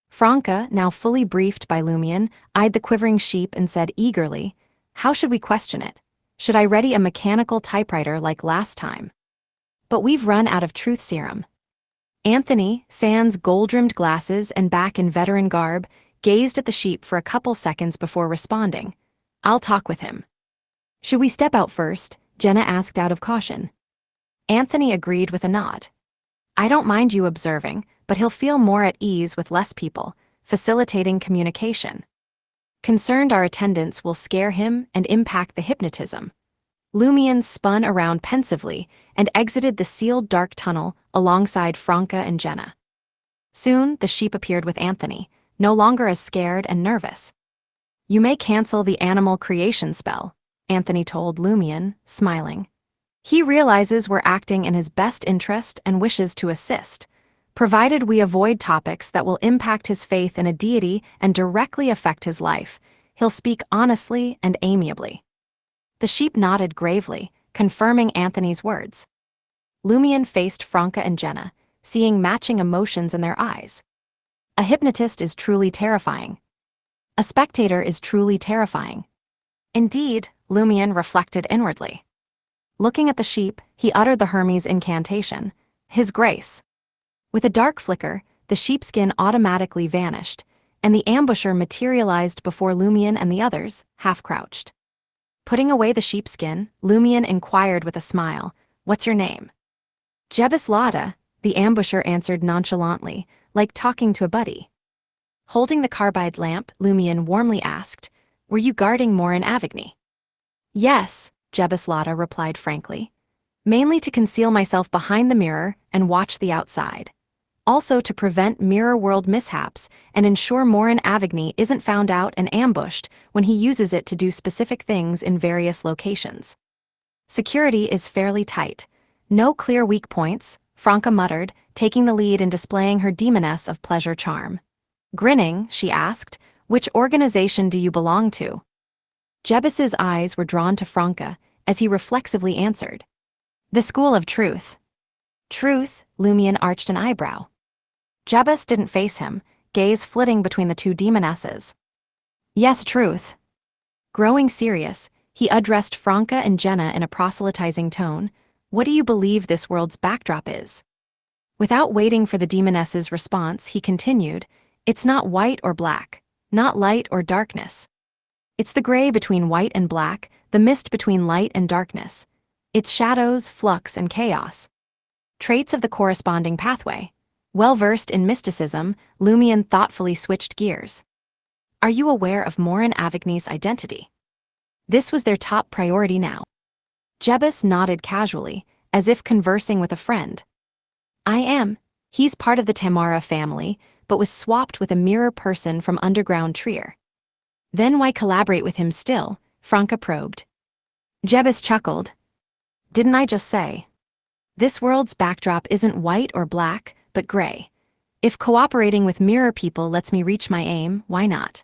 Franca, now fully briefed by Lumion, eyed the quivering sheep and said eagerly, "How should we question it? Should I ready a mechanical typewriter like last time? But we've run out of truth serum." Anthony, sans gold-rimmed glasses and back in veteran garb, gazed at the sheep for a couple seconds before responding, "I'll talk with him." "Should we step out first?" Jenna asked out of caution. Anthony agreed with a nod. "I don't mind you observing, but he'll feel more at ease with less people, facilitating communication. Concerned our attendance will scare him and impact the hypnotism." Lumion spun around pensively and exited the sealed dark tunnel alongside Franca and Jenna. Soon, the sheep appeared with Anthony, no longer as scared and nervous. "You may cancel the animal creation spell," Anthony told Lumion, smiling. "He realizes we're acting in his best interest and wishes to assist, provided we avoid topics that will impact his faith in a deity and directly affect his life. He'll speak honestly and amiably." The sheep nodded gravely, confirming Anthony's words. Lumion faced Franca and Jenna, seeing matching emotions in their eyes. A hypnotist is truly terrifying. A spectator is truly terrifying. Indeed, Lumion reflected inwardly. Looking at the sheep, he uttered the Hermes incantation, His Grace. With a dark flicker, the sheepskin automatically vanished, and the ambusher materialized before Lumion and the others, half-crouched. Putting away the sheepskin, Lumion inquired with a smile, "What's your name?" "Jebus Lada," the ambusher answered nonchalantly, like talking to a buddy. Holding the carbide lamp, Lumion warmly asked, "Were you guarding Morin Avigny?" "Yes," Jebus Lada replied frankly. "Mainly to conceal myself behind the mirror and watch the outside. Also to prevent mirror world mishaps and ensure Morin Avigny isn't found out and ambushed when he uses it to do specific things in various locations. Security is fairly tight. No clear weak points," Franca muttered, taking the lead in displaying her demoness of pleasure charm. Grinning, she asked, "Which organization do you belong to?" Jebus's eyes were drawn to Franca as he reflexively answered, "The School of Truth." "Truth?" Lumion arched an eyebrow. Jebus didn't face him, gaze flitting between the two demonesses. "Yes, truth." Growing serious, he addressed Franca and Jenna in a proselytizing tone, "What do you believe this world's backdrop is?" Without waiting for the demoness's response, he continued, "It's not white or black, not light or darkness. It's the gray between white and black, the mist between light and darkness. It's shadows, flux, and chaos. Traits of the corresponding pathway." Well-versed in mysticism, Lumion thoughtfully switched gears. "Are you aware of Morin Avigny's identity?" This was their top priority now. Jebus nodded casually, as if conversing with a friend. "I am. He's part of the Tamara family, but was swapped with a mirror person from underground Trier." "Then why collaborate with him still?" Franca probed. Jebus chuckled. "Didn't I just say? This world's backdrop isn't white or black, but gray. If cooperating with mirror people lets me reach my aim, why not?"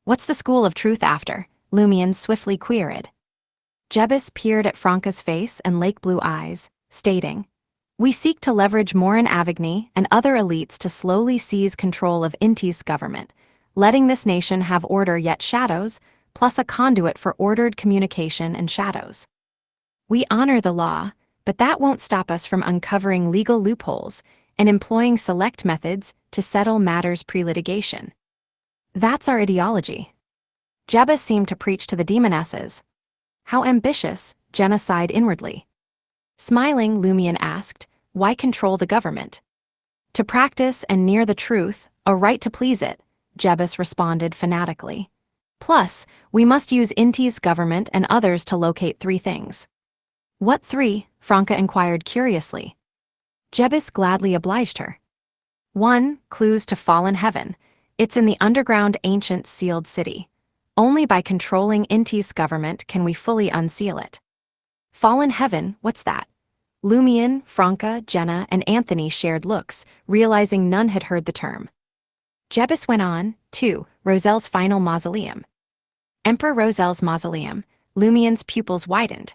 "What's the School of Truth after?" Lumion swiftly queried. Jebus peered at Franca's face and lake blue eyes, stating, "We seek to leverage Morin Avigny and other elites to slowly seize control of Inti's government, letting this nation have order yet shadows, plus a conduit for ordered communication and shadows. We honor the law, but that won't stop us from uncovering legal loopholes and employing select methods to settle matters pre-litigation. That's our ideology." Jebus seemed to preach to the demonesses. "How ambitious," Jenna sighed inwardly. Smiling, Lumion asked, "Why control the government?" "To practice and near the truth, a right to please it," Jebus responded fanatically. "Plus, we must use Inti's government and others to locate 3 things." "What 3?" Franca inquired curiously. Jebus gladly obliged her. 1. Clues to fallen heaven. It's in the underground ancient sealed city. Only by controlling Inti's government can we fully unseal it. Fallen heaven, what's that? Lumion, Franca, Jenna, and Anthony shared looks, realizing none had heard the term. Jebus went on, 2. Roselle's final mausoleum. Emperor Roselle's mausoleum. Lumion's pupils widened.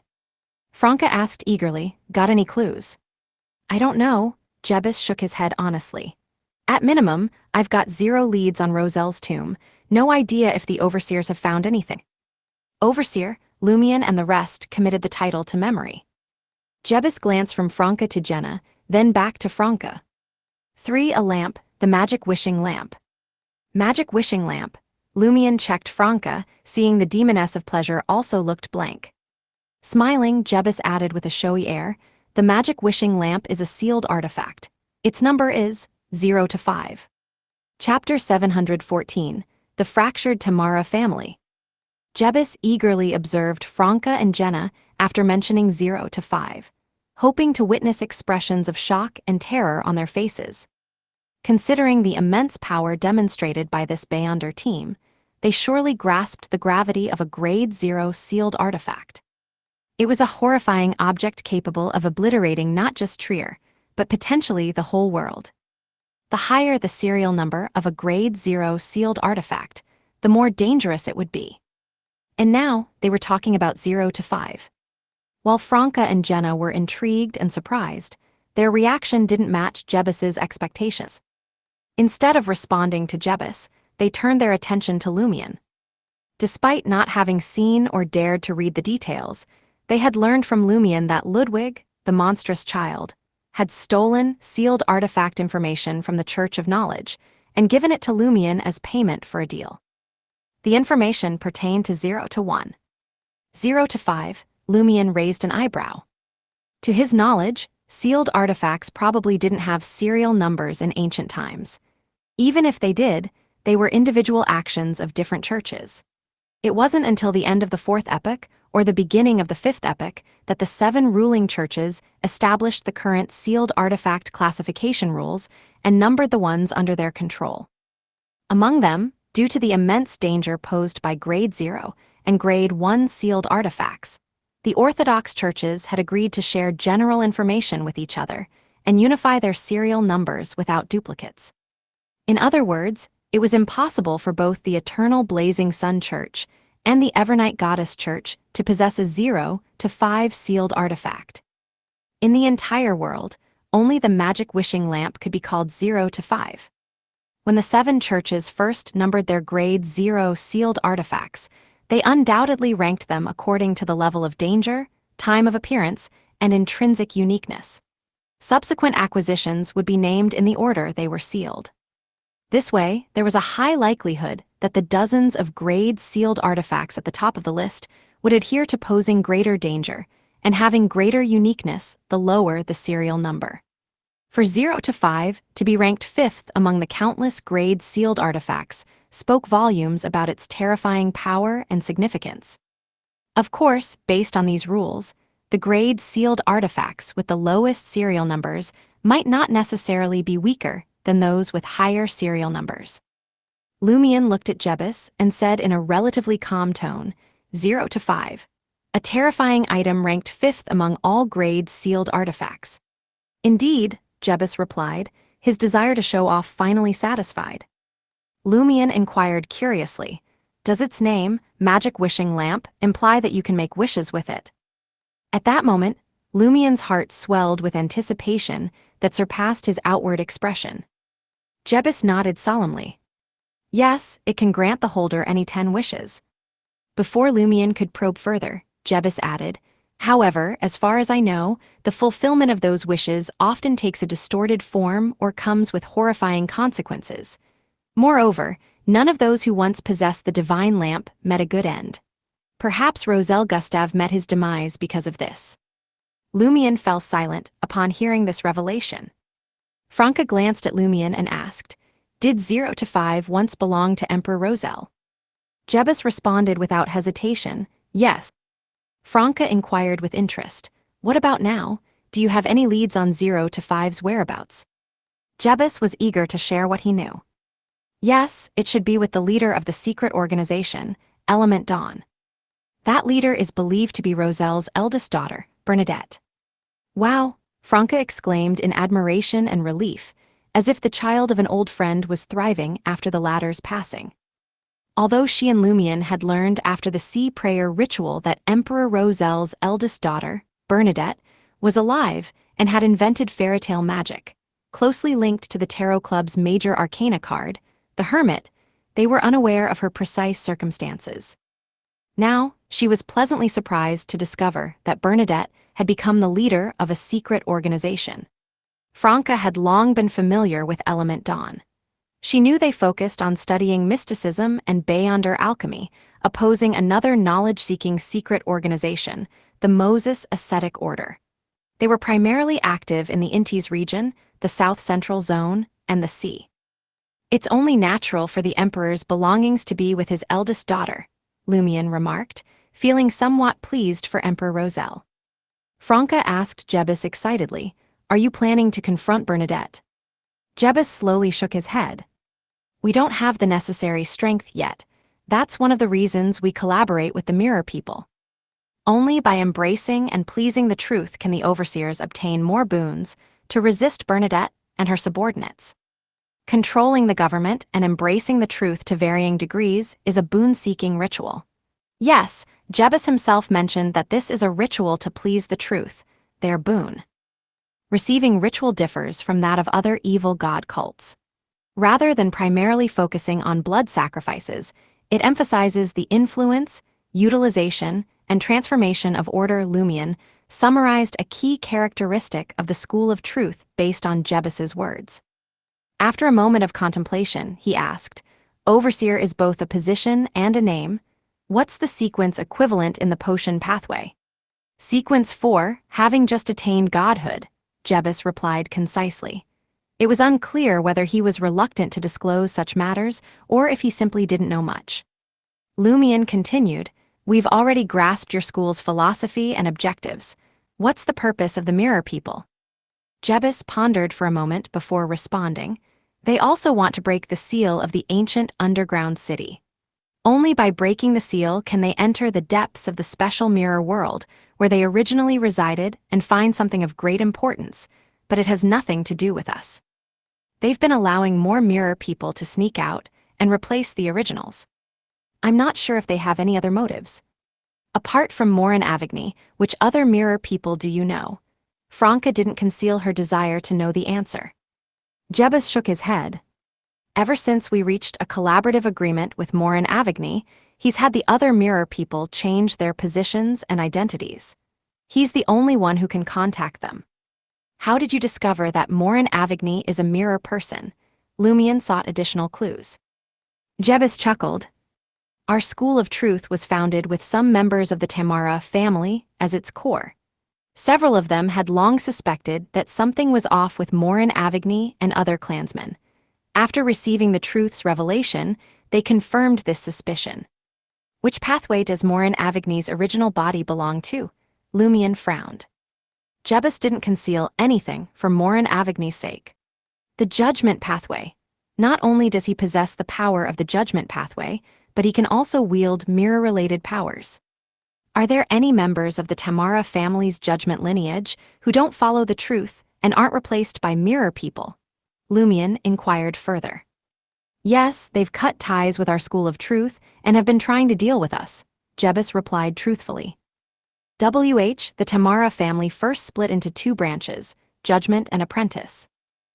Franca asked eagerly, "Got any clues?" "I don't know," Jebus shook his head honestly. "At minimum, I've got 0 leads on Roselle's tomb, no idea if the overseers have found anything." Overseer, Lumion and the rest committed the title to memory. Jebus glanced from Franca to Jenna, then back to Franca. 3. A lamp, the magic wishing lamp. Magic wishing lamp. Lumion checked Franca, seeing the demoness of pleasure also looked blank. Smiling, Jebus added with a showy air, "The magic wishing lamp is a sealed artifact. Its number is 0 to 5. Chapter 714, The Fractured Tamara Family. Jebus eagerly observed Franca and Jenna after mentioning 0 to 5, hoping to witness expressions of shock and terror on their faces. Considering the immense power demonstrated by this Beyonder team, they surely grasped the gravity of a Grade 0 sealed artifact. It was a horrifying object capable of obliterating not just Trier, but potentially the whole world. The higher the serial number of a Grade 0 sealed artifact, the more dangerous it would be. And now, they were talking about 0 to 5. While Franca and Jenna were intrigued and surprised, their reaction didn't match Jebus's expectations. Instead of responding to Jebus, they turned their attention to Lumion. Despite not having seen or dared to read the details, they had learned from Lumion that Ludwig, the monstrous child, had stolen sealed artifact information from the Church of Knowledge and given it to Lumion as payment for a deal. The information pertained to 0 to 1. 0 to 5, Lumion raised an eyebrow. To his knowledge, sealed artifacts probably didn't have serial numbers in ancient times. Even if they did, they were individual actions of different churches. It wasn't until the end of the Fourth Epoch, or the beginning of the Fifth Epoch, that the 7 ruling churches established the current sealed artifact classification rules and numbered the ones under their control. Among them, due to the immense danger posed by Grade 0 and Grade 1 sealed artifacts, the Orthodox churches had agreed to share general information with each other and unify their serial numbers without duplicates. In other words, it was impossible for both the Eternal Blazing Sun Church and the Evernight Goddess Church to possess a 0 to 5 sealed artifact. In the entire world, only the magic wishing lamp could be called 0 to 5. When the 7 churches first numbered their Grade 0 sealed artifacts, they undoubtedly ranked them according to the level of danger, time of appearance, and intrinsic uniqueness. Subsequent acquisitions would be named in the order they were sealed. This way, there was a high likelihood that the dozens of Grade sealed artifacts at the top of the list would adhere to posing greater danger and having greater uniqueness the lower the serial number. For 0 to 5 to be ranked 5th among the countless Grade sealed artifacts spoke volumes about its terrifying power and significance. Of course, based on these rules, the Grade sealed artifacts with the lowest serial numbers might not necessarily be weaker than those with higher serial numbers. Lumion looked at Jebus and said in a relatively calm tone, 0 to 5, a terrifying item ranked 5th among all Grade sealed artifacts. Indeed, Jebus replied, his desire to show off finally satisfied. Lumion inquired curiously, does its name, Magic Wishing Lamp, imply that you can make wishes with it? At that moment, Lumion's heart swelled with anticipation that surpassed his outward expression. Jebus nodded solemnly. Yes, it can grant the holder any 10 wishes. Before Lumion could probe further, Jebus added, however, as far as I know, the fulfillment of those wishes often takes a distorted form or comes with horrifying consequences. Moreover, none of those who once possessed the divine lamp met a good end. Perhaps Roselle Gustave met his demise because of this. Lumion fell silent upon hearing this revelation. Franca glanced at Lumion and asked, did 0 to 5 once belong to Emperor Roselle? Jebus responded without hesitation, yes. Franca inquired with interest, what about now? Do you have any leads on 0 to 5's whereabouts? Jebus was eager to share what he knew. Yes, it should be with the leader of the secret organization, Element Dawn. That leader is believed to be Roselle's eldest daughter, Bernadette. Wow, Franca exclaimed in admiration and relief, as if the child of an old friend was thriving after the latter's passing. Although she and Lumion had learned after the sea prayer ritual that Emperor Roselle's eldest daughter, Bernadette, was alive and had invented fairytale magic, closely linked to the Tarot Club's major arcana card, the Hermit, they were unaware of her precise circumstances. Now, she was pleasantly surprised to discover that Bernadette had become the leader of a secret organization. Franca had long been familiar with Element Dawn. She knew they focused on studying mysticism and Beyonder alchemy, opposing another knowledge-seeking secret organization, the Moses Ascetic Order. They were primarily active in the Intis region, the South Central Zone, and the sea. It's only natural for the Emperor's belongings to be with his eldest daughter, Lumion remarked, feeling somewhat pleased for Emperor Roselle. Franca asked Jebus excitedly, are you planning to confront Bernadette? Jebus slowly shook his head. We don't have the necessary strength yet. That's one of the reasons we collaborate with the Mirror people. Only by embracing and pleasing the truth can the overseers obtain more boons to resist Bernadette and her subordinates. Controlling the government and embracing the truth to varying degrees is a boon-seeking ritual. Yes, Jebus himself mentioned that this is a ritual to please the truth, their boon. Receiving ritual differs from that of other evil god cults. Rather than primarily focusing on blood sacrifices, it emphasizes the influence, utilization, and transformation of Order Lumion, summarized a key characteristic of the School of Truth based on Jebus's words. After a moment of contemplation, he asked, "Overseer is both a position and a name. What's the sequence equivalent in the potion pathway?" "Sequence 4, having just attained godhood," Jebus replied concisely. It was unclear whether he was reluctant to disclose such matters or if he simply didn't know much. Lumion continued, "We've already grasped your school's philosophy and objectives. What's the purpose of the Mirror People?" Jebus pondered for a moment before responding. "They also want to break the seal of the ancient underground city. Only by breaking the seal can they enter the depths of the special mirror world where they originally resided and find something of great importance, but it has nothing to do with us. They've been allowing more Mirror People to sneak out and replace the originals. I'm not sure if they have any other motives. Apart from Morin Avigny, which other Mirror People do you know?" Franca didn't conceal her desire to know the answer. Jebus shook his head. "Ever since we reached a collaborative agreement with Morin Avigny, he's had the other Mirror People change their positions and identities. He's the only one who can contact them." "How did you discover that Morin Avigny is a mirror person?" Lumion sought additional clues. Jebus chuckled. "Our School of Truth was founded with some members of the Tamara family as its core. Several of them had long suspected that something was off with Morin Avigny and other clansmen. After receiving the truth's revelation, they confirmed this suspicion." "Which pathway does Morin Avigny's original body belong to?" Lumion frowned. Jebus didn't conceal anything for Morin Avigny's sake. "The Judgment Pathway. Not only does he possess the power of the Judgment Pathway, but he can also wield mirror-related powers. Are there any members of the Tamara family's Judgment lineage who don't follow the truth and aren't replaced by Mirror People?" Lumion inquired further. "Yes, they've cut ties with our School of Truth and have been trying to deal with us," Jebus replied truthfully. The Tamara family first split into two branches, Judgment and Apprentice.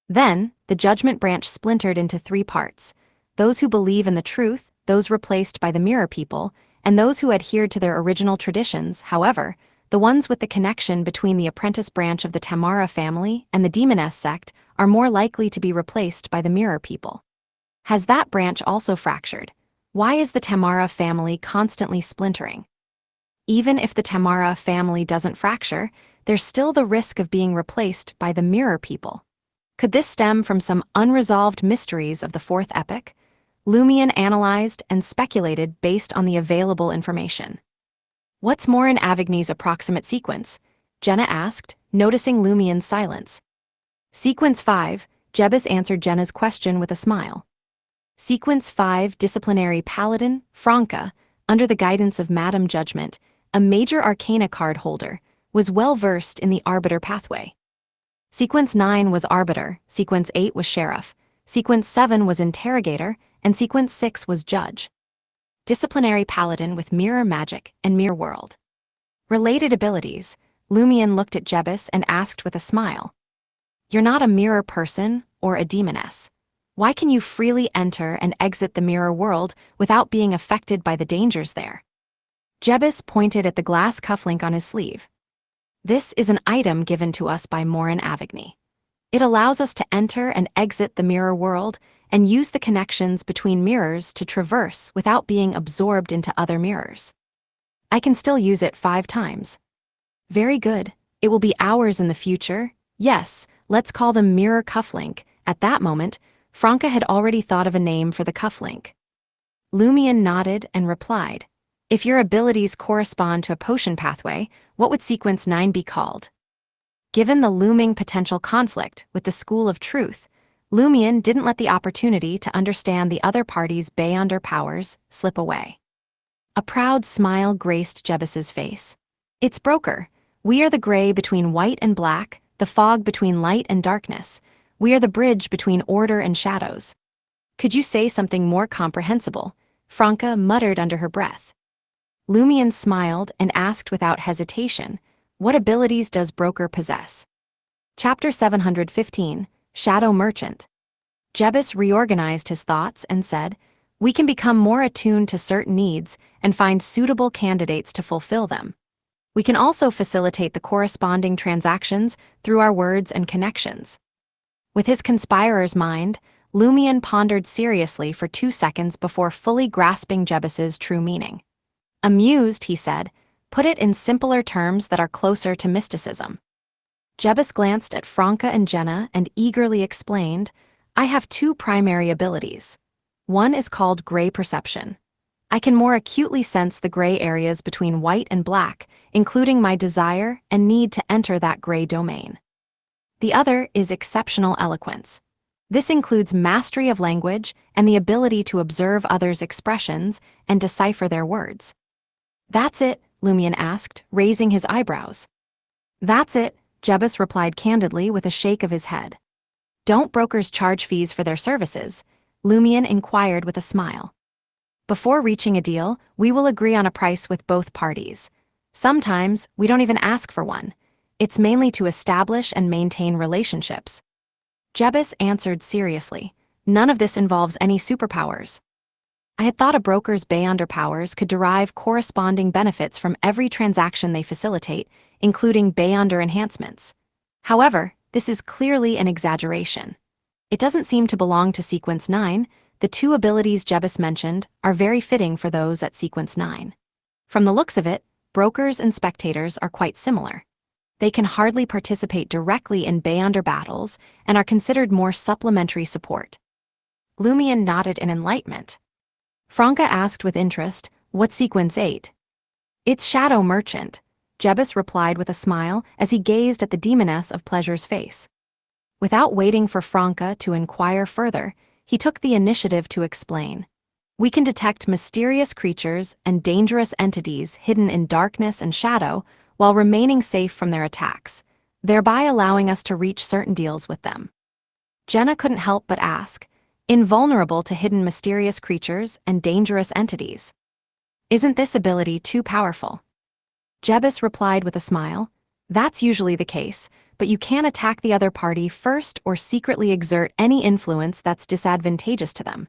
Then, the Judgment branch splintered into three parts: those who believe in the truth, those replaced by the Mirror People, and those who adhered to their original traditions. However, the ones with the connection between the Apprentice branch of the Tamara family and the Demoness sect are more likely to be replaced by the Mirror People. Has that branch also fractured? Why is the Tamara family constantly splintering? Even if the Tamara family doesn't fracture, there's still the risk of being replaced by the Mirror People. Could this stem from some unresolved mysteries of the fourth epoch? Lumion analyzed and speculated based on the available information. "What's Morin Avigny's approximate sequence?" Jenna asked, noticing Lumion's silence. "Sequence 5, Jebus answered Jenna's question with a smile. "Sequence 5, Disciplinary Paladin, Franca, under the guidance of Madame Judgment, a major arcana card holder, was well-versed in the Arbiter pathway. Sequence 9 was Arbiter, Sequence 8 was Sheriff, Sequence 7 was Interrogator, and Sequence 6 was Judge. Disciplinary Paladin with Mirror Magic and Mirror World. Related abilities." Lumion looked at Jebus and asked with a smile. "You're not a mirror person or a demoness. Why can you freely enter and exit the mirror world without being affected by the dangers there?" Jebus pointed at the glass cufflink on his sleeve. "This is an item given to us by Morin Avigny. It allows us to enter and exit the mirror world and use the connections between mirrors to traverse without being absorbed into other mirrors. I can still use it 5 times. "Very good. It will be ours in the future. Yes, let's call them Mirror Cufflink." At that moment, Franca had already thought of a name for the cufflink. Lumion nodded and replied, "If your abilities correspond to a potion pathway, what would Sequence 9 be called?" Given the looming potential conflict with the School of Truth, Lumion didn't let the opportunity to understand the other party's Beyonder powers slip away. A proud smile graced Jebus's face. "It's Broker. We are the gray between white and black, the fog between light and darkness. We are the bridge between order and shadows." "Could you say something more comprehensible?" Franca muttered under her breath. Lumion smiled and asked without hesitation, "What abilities does broker possess?" Chapter 715, Shadow Merchant. Jebus reorganized his thoughts and said, "We can become more attuned to certain needs and find suitable candidates to fulfill them. We can also facilitate the corresponding transactions through our words and connections." With his conspirer's mind, Lumion pondered seriously for 2 seconds before fully grasping Jebus's true meaning. Amused, he said, "Put it in simpler terms that are closer to mysticism." Jebus glanced at Franca and Jenna and eagerly explained, "I have 2 primary abilities. One is called gray perception. I can more acutely sense the gray areas between white and black, including my desire and need to enter that gray domain. The other is exceptional eloquence. This includes mastery of language and the ability to observe others' expressions and decipher their words." "That's it?" Lumion asked, raising his eyebrows. "That's it," Jebus replied candidly with a shake of his head. "Don't brokers charge fees for their services?" Lumion inquired with a smile. "Before reaching a deal, we will agree on a price with both parties. Sometimes, we don't even ask for one. It's mainly to establish and maintain relationships." Jebus answered seriously, "None of this involves any superpowers." I had thought a broker's Beyonder powers could derive corresponding benefits from every transaction they facilitate, including Beyonder enhancements. However, this is clearly an exaggeration. It doesn't seem to belong to Sequence 9. The 2 abilities Jebus mentioned are very fitting for those at Sequence 9. From the looks of it, brokers and spectators are quite similar. They can hardly participate directly in Beyonder battles and are considered more supplementary support. Lumion nodded in enlightenment. Franca asked with interest, "What's Sequence 8? "It's Shadow Merchant," Jebus replied with a smile as he gazed at the demoness of pleasure's face. Without waiting for Franca to inquire further, he took the initiative to explain. "We can detect mysterious creatures and dangerous entities hidden in darkness and shadow while remaining safe from their attacks, thereby allowing us to reach certain deals with them." Jenna couldn't help but ask, "Invulnerable to hidden mysterious creatures and dangerous entities? Isn't this ability too powerful?" Jebus replied with a smile, "That's usually the case, but you can attack the other party first or secretly exert any influence that's disadvantageous to them.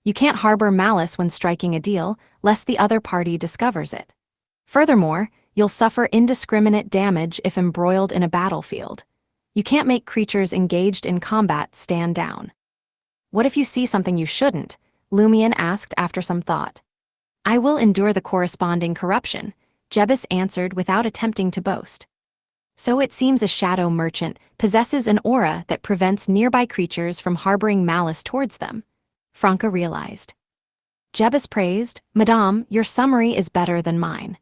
You can't harbor malice when striking a deal, lest the other party discovers it. Furthermore, you'll suffer indiscriminate damage if embroiled in a battlefield. You can't make creatures engaged in combat stand down." "What if you see something you shouldn't?" Lumion asked after some thought. "I will endure the corresponding corruption," Jebus answered without attempting to boast. "So it seems a shadow merchant possesses an aura that prevents nearby creatures from harboring malice towards them," Franca realized. Jebus praised, "Madame, your summary is better than mine.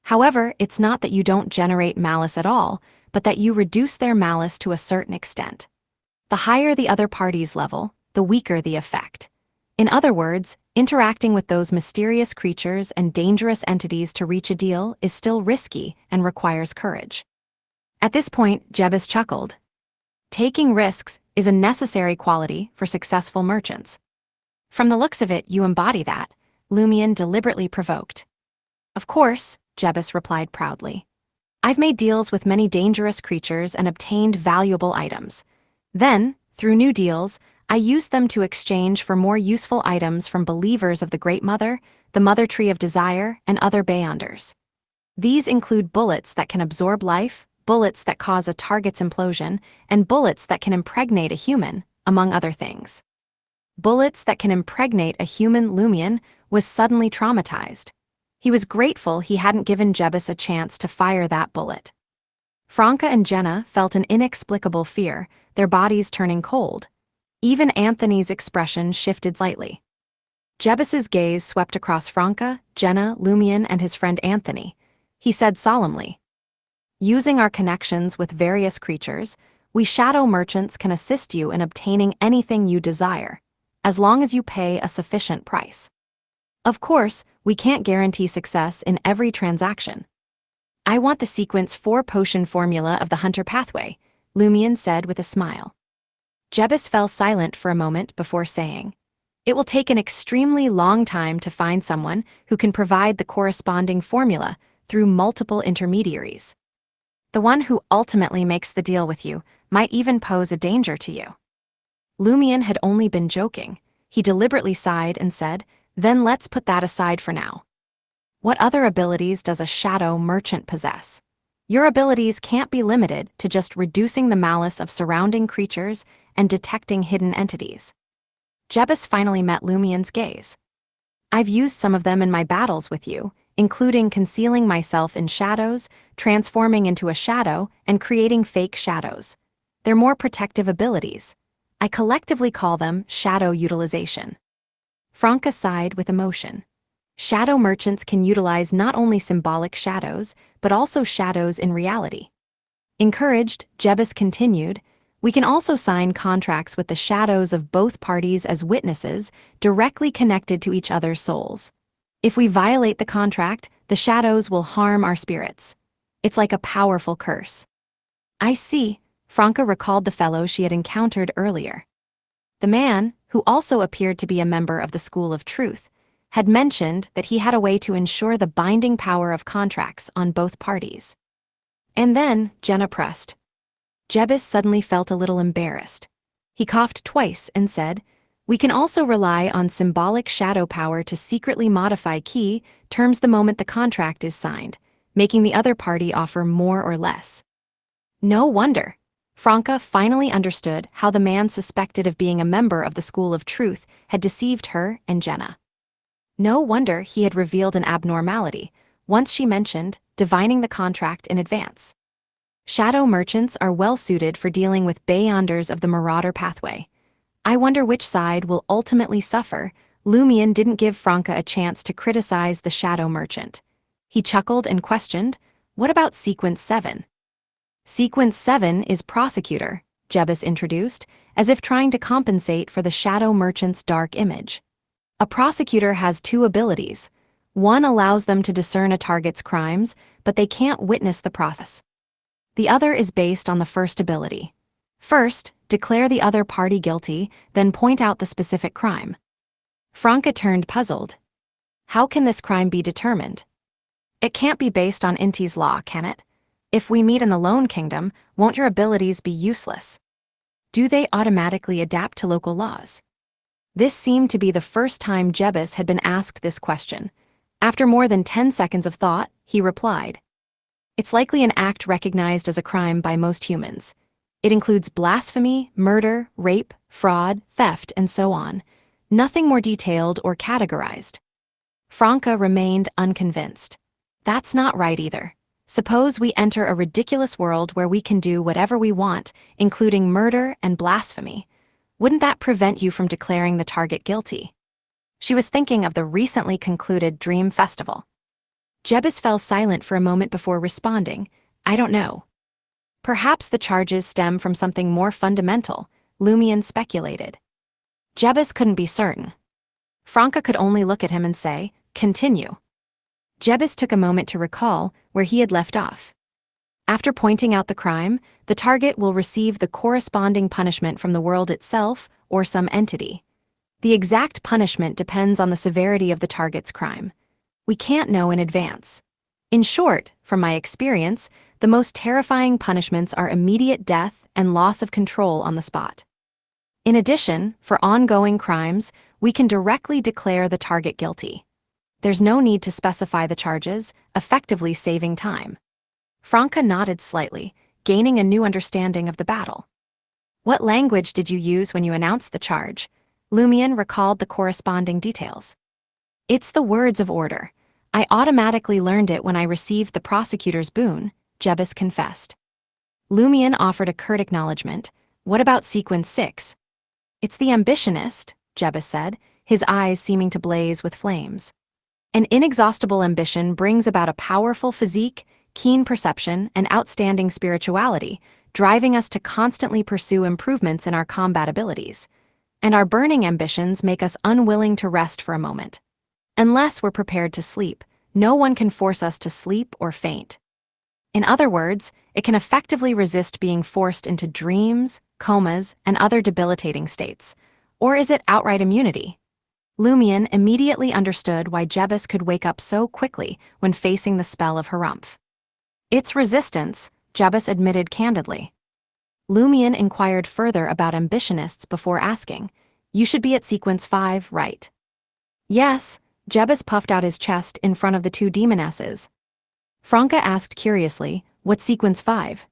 However, it's not that you don't generate malice at all, but that you reduce their malice to a certain extent. The higher the other party's level, the weaker the effect. In other words, interacting with those mysterious creatures and dangerous entities to reach a deal is still risky and requires courage." At this point, Jebus chuckled. "Taking risks is a necessary quality for successful merchants." "From the looks of it, you embody that," Lumion deliberately provoked. "Of course," Jebus replied proudly. "I've made deals with many dangerous creatures and obtained valuable items. Then, through new deals, I used them to exchange for more useful items from believers of the Great Mother, the Mother Tree of Desire, and other Beyonders. These include bullets that can absorb life, bullets that cause a target's implosion, and bullets that can impregnate a human, among other things." Bullets that can impregnate a human. Lumion was suddenly traumatized. He was grateful he hadn't given Jebus a chance to fire that bullet. Franca and Jenna felt an inexplicable fear, their bodies turning cold. Even Anthony's expression shifted slightly. Jebus's gaze swept across Franca, Jenna, Lumion, and his friend Anthony. He said solemnly, "Using our connections with various creatures, we shadow merchants can assist you in obtaining anything you desire, as long as you pay a sufficient price. Of course, we can't guarantee success in every transaction." "I want the Sequence 4 potion formula of the Hunter Pathway," Lumion said with a smile. Jebus fell silent for a moment before saying, It will take an extremely long time to find someone who can provide the corresponding formula through multiple intermediaries. The one who ultimately makes the deal with you might even pose a danger to you. Lumion had only been joking. He deliberately sighed and said, "Then let's put that aside for now. What other abilities does a shadow merchant possess? Your abilities can't be limited to just reducing the malice of surrounding creatures and detecting hidden entities." Jebus finally met Lumion's gaze. "I've used some of them in my battles with you, including concealing myself in shadows, transforming into a shadow, and creating fake shadows. They're more protective abilities. I collectively call them shadow utilization." Franca sighed with emotion. Shadow merchants can utilize not only symbolic shadows, but also shadows in reality. Encouraged, Jebus continued, "We can also sign contracts with the shadows of both parties as witnesses, directly connected to each other's souls. If we violate the contract, the shadows will harm our spirits. It's like a powerful curse." "I see," Franca recalled the fellow she had encountered earlier. The man, who also appeared to be a member of the School of Truth, had mentioned that he had a way to ensure the binding power of contracts on both parties. "And then," Jenna pressed. Jebus suddenly felt a little embarrassed. He coughed twice and said, "We can also rely on symbolic shadow power to secretly modify key terms the moment the contract is signed, making the other party offer more or less." No wonder. Franca finally understood how the man suspected of being a member of the School of Truth had deceived her and Jenna. No wonder he had revealed an abnormality, once she mentioned divining the contract in advance. Shadow merchants are well suited for dealing with beyonders of the Marauder pathway. I wonder which side will ultimately suffer. Lumion didn't give Franca a chance to criticize the shadow merchant. He chuckled and questioned, "What about Sequence 7? "Sequence 7 is Prosecutor," Jebus introduced, as if trying to compensate for the shadow merchant's dark image. "A prosecutor has two abilities. One allows them to discern a target's crimes, but they can't witness the process. The other is based on the first ability. First, declare the other party guilty, then point out the specific crime." Franca turned puzzled. "How can this crime be determined? It can't be based on Inti's law, can it? If we meet in the Lone Kingdom, won't your abilities be useless? Do they automatically adapt to local laws?" This seemed to be the first time Jebus had been asked this question. After more than 10 seconds of thought, he replied, "It's likely an act recognized as a crime by most humans. It includes blasphemy, murder, rape, fraud, theft, and so on. Nothing more detailed or categorized." Franca remained unconvinced. "That's not right either. Suppose we enter a ridiculous world where we can do whatever we want, including murder and blasphemy. Wouldn't that prevent you from declaring the target guilty?" She was thinking of the recently concluded Dream Festival. Jebus fell silent for a moment before responding, "I don't know. Perhaps the charges stem from something more fundamental," Lumion speculated. Jebus couldn't be certain. Franca could only look at him and say, "Continue." Jebus took a moment to recall where he had left off. After pointing out the crime, the target will receive the corresponding punishment from the world itself or some entity. The exact punishment depends on the severity of the target's crime. We can't know in advance. In short, from my experience, the most terrifying punishments are immediate death and loss of control on the spot. In addition, for ongoing crimes, we can directly declare the target guilty. There's no need to specify the charges, effectively saving time. Franca nodded slightly, gaining a new understanding of the battle. "What language did you use when you announced the charge?" Lumion recalled the corresponding details. "It's the words of order. I automatically learned it when I received the prosecutor's boon," Jebus confessed. Lumion offered a curt acknowledgement. "What about Sequence 6? "It's the Ambitionist," Jebus said, his eyes seeming to blaze with flames. "An inexhaustible ambition brings about a powerful physique, keen perception, and outstanding spirituality, driving us to constantly pursue improvements in our combat abilities. And our burning ambitions make us unwilling to rest for a moment. Unless we're prepared to sleep, no one can force us to sleep or faint. In other words, it can effectively resist being forced into dreams, comas, and other debilitating states. Or is it outright immunity? Lumion immediately understood why Jebus could wake up so quickly when facing the spell of Harumph. It's resistance, Jebus admitted candidly. Lumion inquired further about ambitionists before asking, "You should be at sequence 5, right?" "Yes," Jebus puffed out his chest in front of the two demonesses. Franca asked curiously, "What's sequence 5?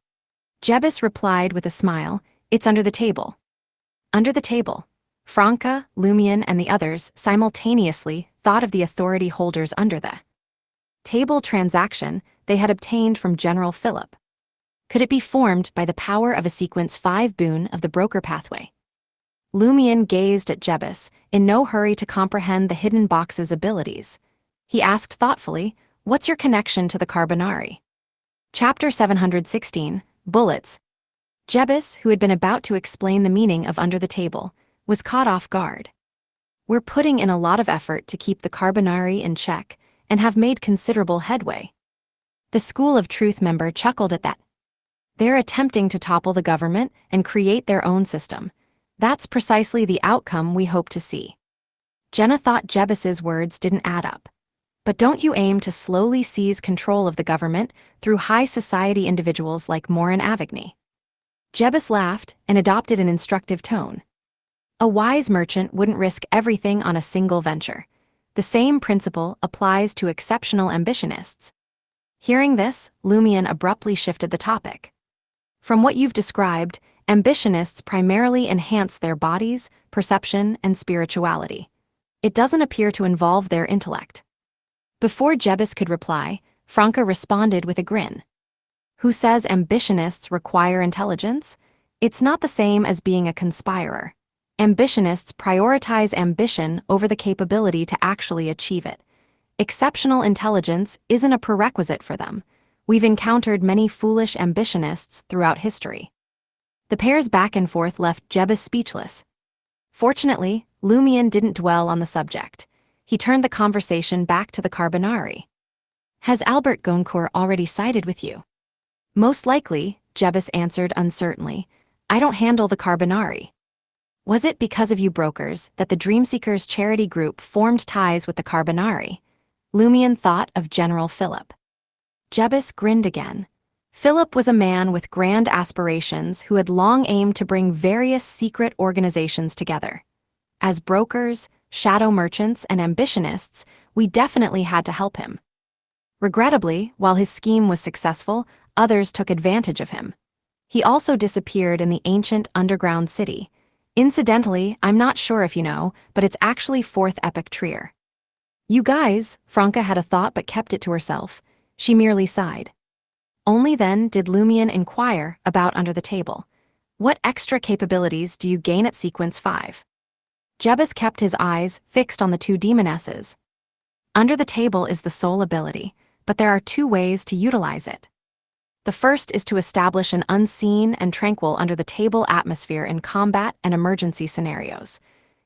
Jebus replied with a smile, "It's under the table." Under the table. Franca, Lumion, and the others simultaneously thought of the authority holders under the table transaction they had obtained from General Philip. Could it be formed by the power of a sequence 5 boon of the broker pathway? Lumion gazed at Jebus, in no hurry to comprehend the hidden box's abilities. He asked thoughtfully, "What's your connection to the Carbonari?" Chapter 716, Bullets. Jebus, who had been about to explain the meaning of under the table, was caught off guard. "We're putting in a lot of effort to keep the Carbonari in check and have made considerable headway." The School of Truth member chuckled at that. "They're attempting to topple the government and create their own system. That's precisely the outcome we hope to see." Jenna thought Jebus's words didn't add up. "But don't you aim to slowly seize control of the government through high society individuals like Morin Avigny?" Jebus laughed and adopted an instructive tone. "A wise merchant wouldn't risk everything on a single venture. The same principle applies to exceptional ambitionists." Hearing this, Lumion abruptly shifted the topic. "From what you've described, ambitionists primarily enhance their bodies, perception, and spirituality. It doesn't appear to involve their intellect." Before Jebus could reply, Franca responded with a grin. "Who says ambitionists require intelligence? It's not the same as being a conspirer. Ambitionists prioritize ambition over the capability to actually achieve it. Exceptional intelligence isn't a prerequisite for them. We've encountered many foolish ambitionists throughout history." The pair's back and forth left Jebus speechless. Fortunately, Lumion didn't dwell on the subject. He turned the conversation back to the Carbonari. "Has Albert Goncourt already sided with you?" "Most likely," Jebus answered uncertainly. "I don't handle the Carbonari." "Was it because of you brokers that the Dreamseekers charity group formed ties with the Carbonari?" Lumion thought of General Philip. Jebus grinned again. Philip was a man with grand aspirations who had long aimed to bring various secret organizations together. As brokers, shadow merchants, and ambitionists, we definitely had to help him. Regrettably, while his scheme was successful, others took advantage of him. He also disappeared in the ancient underground city. Incidentally, I'm not sure if you know, but it's actually 4th Epic Trier. "You guys," Franca had a thought but kept it to herself. She merely sighed. Only then did Lumion inquire about under the table. "What extra capabilities do you gain at sequence 5? Jebus kept his eyes fixed on the two demonesses. "Under the table is the sole ability, but there are 2 ways to utilize it. The first is to establish an unseen and tranquil under-the-table atmosphere in combat and emergency scenarios.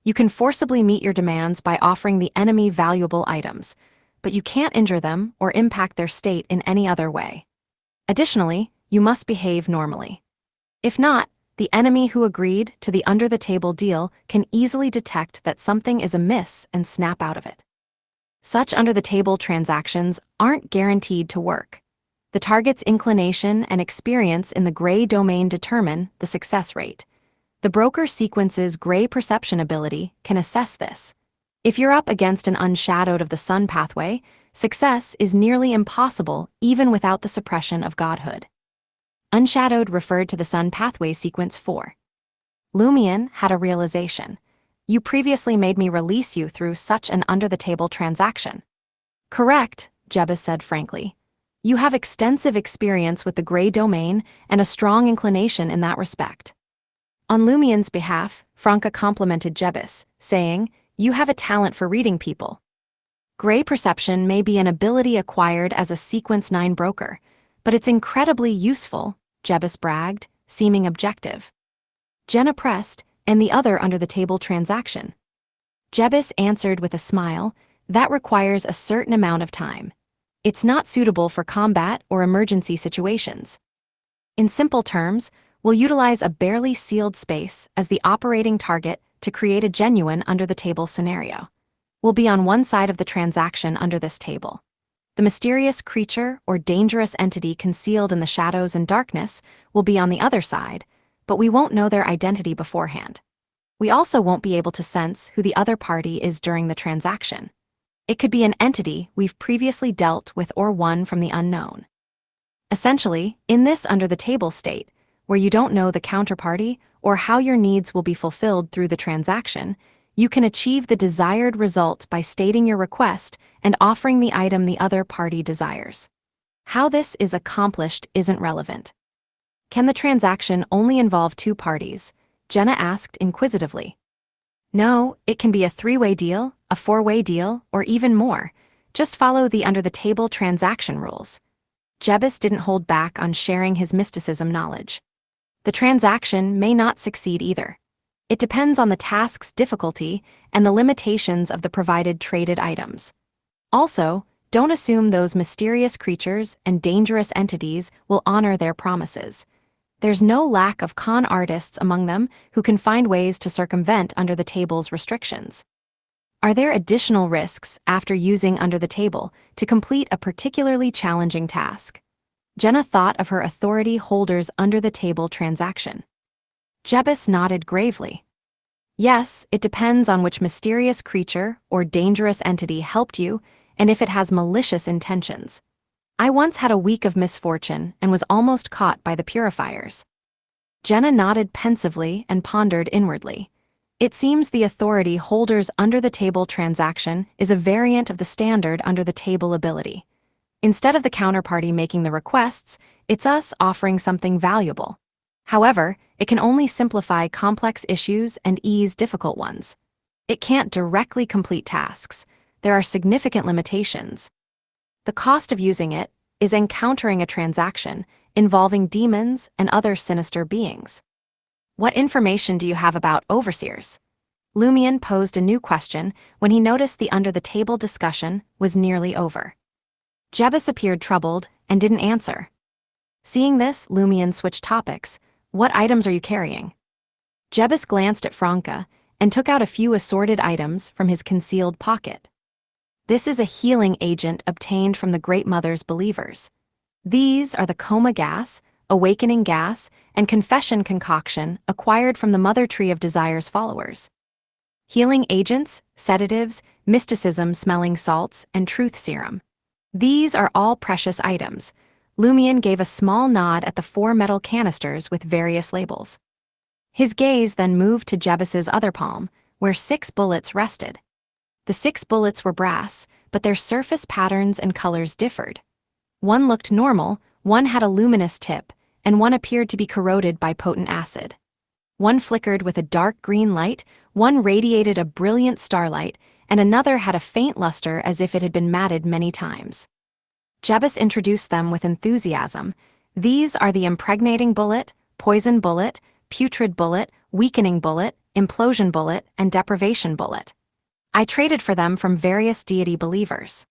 You can forcibly meet your demands by offering the enemy valuable items, but you can't injure them or impact their state in any other way. Additionally, you must behave normally. If not, the enemy who agreed to the under-the-table deal can easily detect that something is amiss and snap out of it. Such under-the-table transactions aren't guaranteed to work. The target's inclination and experience in the gray domain determine the success rate. The broker sequence's gray perception ability can assess this. If you're up against an unshadowed of the sun pathway, success is nearly impossible even without the suppression of godhood. Unshadowed referred to the sun pathway sequence 4. Lumion had a realization. "You previously made me release you through such an under-the-table transaction." "Correct," Jebus said frankly. "You have extensive experience with the gray domain and a strong inclination in that respect." On Lumion's behalf, Franca complimented Jebus, saying, "You have a talent for reading people." Gray perception may be an ability acquired as a sequence 9 broker, but it's incredibly useful, Jebus bragged, seeming objective. Jenna pressed, "And the other under-the-table transaction?" Jebus answered with a smile, "That requires a certain amount of time. It's not suitable for combat or emergency situations. In simple terms, we'll utilize a barely sealed space as the operating target to create a genuine under-the-table scenario. will be on one side of the transaction under this table. The mysterious creature or dangerous entity concealed in the shadows and darkness will be on the other side, but we won't know their identity beforehand. We also won't be able to sense who the other party is during the transaction. It could be an entity we've previously dealt with or one from the unknown. Essentially, in this under-the-table state, where you don't know the counterparty or how your needs will be fulfilled through the transaction, you can achieve the desired result by stating your request and offering the item the other party desires. How this is accomplished isn't relevant. Can the transaction only involve two parties? Jenna asked inquisitively. No, it can be a three-way deal, a four-way deal, or even more. Just follow the under-the-table transaction rules. Jebus didn't hold back on sharing his mysticism knowledge. The transaction may not succeed either. It depends on the task's difficulty and the limitations of the provided traded items. Also, don't assume those mysterious creatures and dangerous entities will honor their promises. There's no lack of con artists among them who can find ways to circumvent under the table's restrictions. Are there additional risks after using under the table to complete a particularly challenging task? Jenna thought of her authority holder's under the table transaction. Jebus nodded gravely. Yes, it depends on which mysterious creature or dangerous entity helped you and if it has malicious intentions. I once had a week of misfortune and was almost caught by the purifiers. Jenna nodded pensively and pondered inwardly. It seems the authority holder's under-the-table transaction is a variant of the standard under-the-table ability. Instead of the counterparty making the requests, it's us offering something valuable. However, it can only simplify complex issues and ease difficult ones. It can't directly complete tasks. There are significant limitations. The cost of using it is encountering a transaction involving demons and other sinister beings. What information do you have about overseers? Lumion posed a new question when he noticed the under-the-table discussion was nearly over. Jebus appeared troubled and didn't answer. Seeing this, Lumion switched topics. What items are you carrying? Jebus glanced at Franca and took out a few assorted items from his concealed pocket. This is a healing agent obtained from the Great Mother's believers. These are the coma gas, awakening gas, and confession concoction acquired from the Mother Tree of Desire's followers. Healing agents, sedatives, mysticism-smelling salts, and truth serum. These are all precious items. Lumion gave a small nod at the 4 metal canisters with various labels. His gaze then moved to Jebus's other palm, where 6 bullets rested. The 6 bullets were brass, but their surface patterns and colors differed. One looked normal, one had a luminous tip, and one appeared to be corroded by potent acid. One flickered with a dark green light, one radiated a brilliant starlight, and another had a faint luster as if it had been matted many times. Jebus introduced them with enthusiasm. These are the impregnating bullet, poison bullet, putrid bullet, weakening bullet, implosion bullet, and deprivation bullet. I traded for them from various deity believers.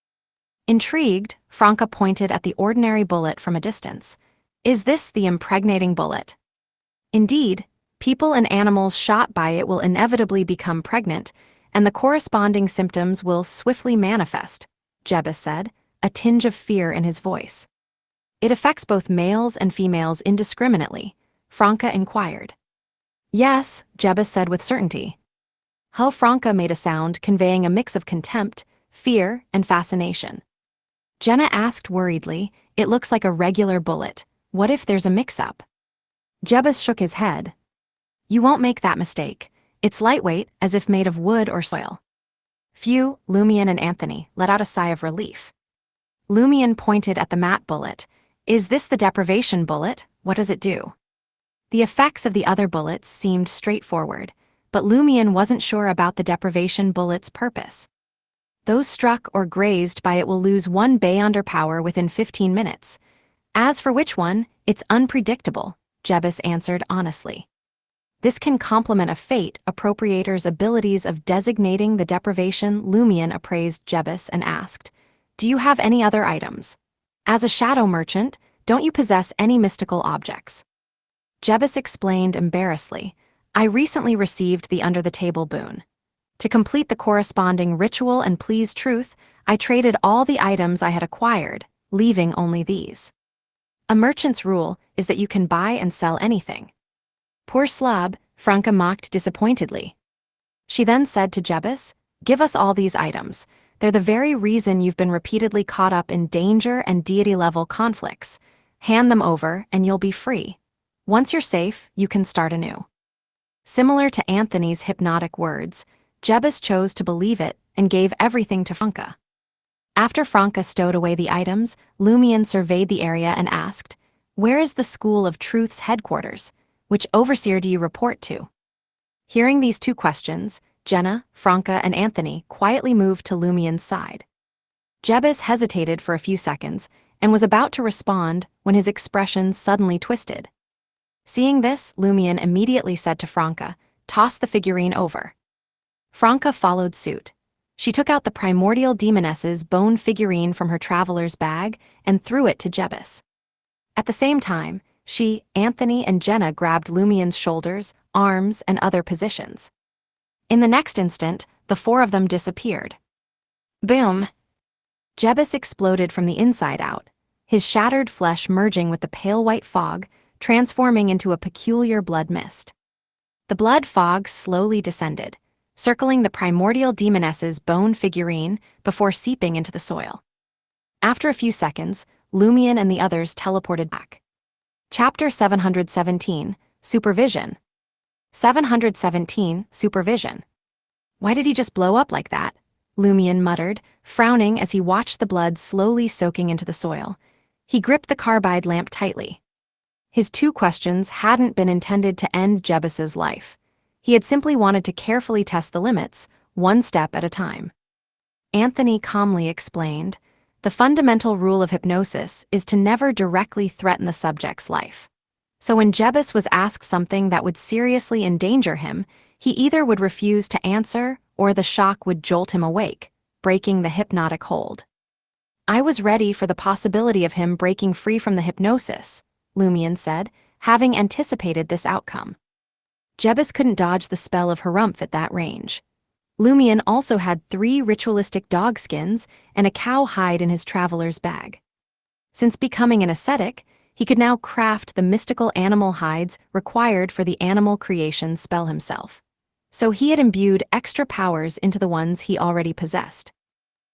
Intrigued, Franca pointed at the ordinary bullet from a distance. Is this the impregnating bullet? Indeed, people and animals shot by it will inevitably become pregnant, and the corresponding symptoms will swiftly manifest, Jebus said, a tinge of fear in his voice. It affects both males and females indiscriminately, Franca inquired. Yes, Jebus said with certainty. Franca made a sound conveying a mix of contempt, fear, and fascination. Jenna asked worriedly, it looks like a regular bullet. What if there's a mix-up? Jebus shook his head. You won't make that mistake. It's lightweight, as if made of wood or soil. Phew, Lumion and Anthony let out a sigh of relief. Lumion pointed at the matte bullet. Is this the deprivation bullet? What does it do? The effects of the other bullets seemed straightforward, but Lumion wasn't sure about the deprivation bullet's purpose. Those struck or grazed by it will lose 1 Beyonder power within 15 minutes. As for which one, it's unpredictable, Jebus answered honestly. This can complement a fate appropriator's abilities of designating the deprivation. Lumion appraised Jebus and asked, do you have any other items? As a shadow merchant, don't you possess any mystical objects? Jebus explained embarrassedly, I recently received the under-the-table boon. To complete the corresponding ritual and please truth, I traded all the items I had acquired, leaving only these. A merchant's rule is that you can buy and sell anything. Poor slab, Franca mocked disappointedly. She then said to Jebus, "Give us all these items. They're the very reason you've been repeatedly caught up in danger and deity-level conflicts. Hand them over and you'll be free. Once you're safe, you can start anew." Similar to Anthony's hypnotic words, Jebus chose to believe it and gave everything to Franca. After Franca stowed away the items, Lumion surveyed the area and asked, "Where is the School of Truth's headquarters? Which overseer do you report to?" Hearing these two questions, Jenna, Franca, and Anthony quietly moved to Lumion's side. Jebus hesitated for a few seconds and was about to respond when his expression suddenly twisted. Seeing this, Lumion immediately said to Franca, "Toss the figurine over." Franca followed suit. She took out the primordial demoness's bone figurine from her traveler's bag and threw it to Jebus. At the same time, she, Anthony, and Jenna grabbed Lumion's shoulders, arms, and other positions. In the next instant, the four of them disappeared. Boom! Jebus exploded from the inside out, his shattered flesh merging with the pale white fog, transforming into a peculiar blood mist. The blood fog slowly descended, circling the primordial demoness's bone figurine before seeping into the soil. After a few seconds, Lumion and the others teleported back. Chapter 717, Supervision. 717, Supervision. "Why did he just blow up like that?" Lumion muttered, frowning as he watched the blood slowly soaking into the soil. He gripped the carbide lamp tightly. His two questions hadn't been intended to end Jebus's life. He had simply wanted to carefully test the limits, one step at a time. Anthony calmly explained, "The fundamental rule of hypnosis is to never directly threaten the subject's life. So when Jebus was asked something that would seriously endanger him, he either would refuse to answer or the shock would jolt him awake, breaking the hypnotic hold. I was ready for the possibility of him breaking free from the hypnosis," Lumion said, having anticipated this outcome. Jebus couldn't dodge the spell of Harumph at that range. Lumion also had 3 ritualistic dog skins and a cow hide in his traveler's bag. Since becoming an ascetic, he could now craft the mystical animal hides required for the animal creation spell himself. So he had imbued extra powers into the ones he already possessed.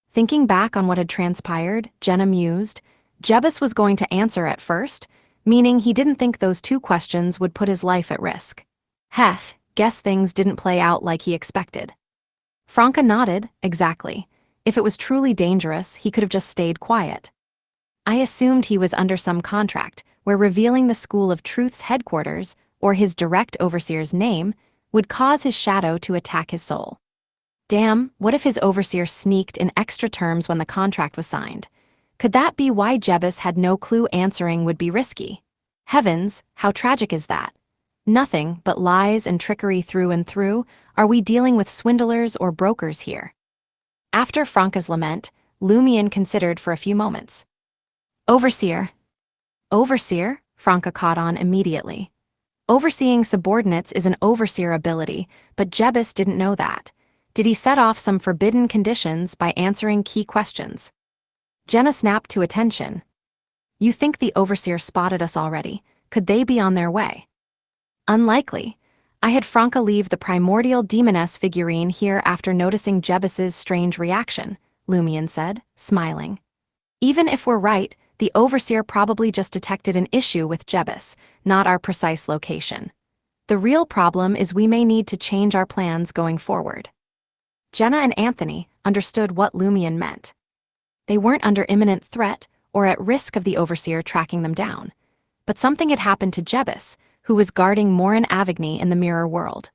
Thinking back on what had transpired, Jenna mused, Jebus was going to answer at first, meaning he didn't think those 2 questions would put his life at risk. Heth, guess things didn't play out like he expected. Franca nodded, exactly. If it was truly dangerous, he could have just stayed quiet. I assumed he was under some contract where revealing the School of Truth's headquarters, or his direct overseer's name, would cause his shadow to attack his soul. Damn, what if his overseer sneaked in extra terms when the contract was signed? Could that be why Jebus had no clue answering would be risky? Heavens, how tragic is that? Nothing but lies and trickery through and through. Are we dealing with swindlers or brokers here? After Franca's lament, Lumion considered for a few moments. Overseer. Overseer? Franca caught on immediately. Overseeing subordinates is an overseer ability, but Jebus didn't know that. Did he set off some forbidden conditions by answering key questions? Jenna snapped to attention. You think the overseer spotted us already? Could they be on their way? Unlikely. I had Franca leave the primordial demoness figurine here after noticing Jebus's strange reaction, Lumion said, smiling. Even if we're right, the overseer probably just detected an issue with Jebus, not our precise location. The real problem is we may need to change our plans going forward. Jenna and Anthony understood what Lumion meant. They weren't under imminent threat or at risk of the overseer tracking them down. But something had happened to Jebus, who was guarding Morin Avigny in the mirror world.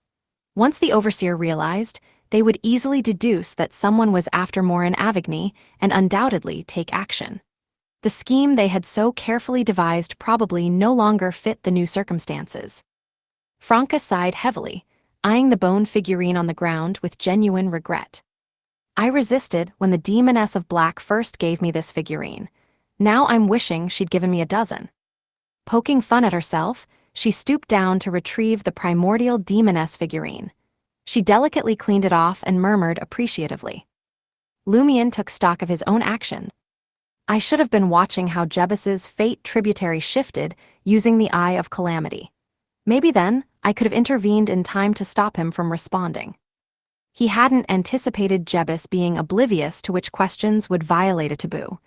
Once the overseer realized, they would easily deduce that someone was after Morin Avigny and undoubtedly take action. The scheme they had so carefully devised probably no longer fit the new circumstances. Franca sighed heavily, eyeing the bone figurine on the ground with genuine regret. I resisted when the Demoness of Black first gave me this figurine. Now I'm wishing she'd given me a dozen. Poking fun at herself, she stooped down to retrieve the primordial demoness figurine. She delicately cleaned it off and murmured appreciatively. Lumion took stock of his own actions. I should have been watching how Jebus's fate tributary shifted using the Eye of Calamity. Maybe then, I could have intervened in time to stop him from responding. He hadn't anticipated Jebus being oblivious to which questions would violate a taboo.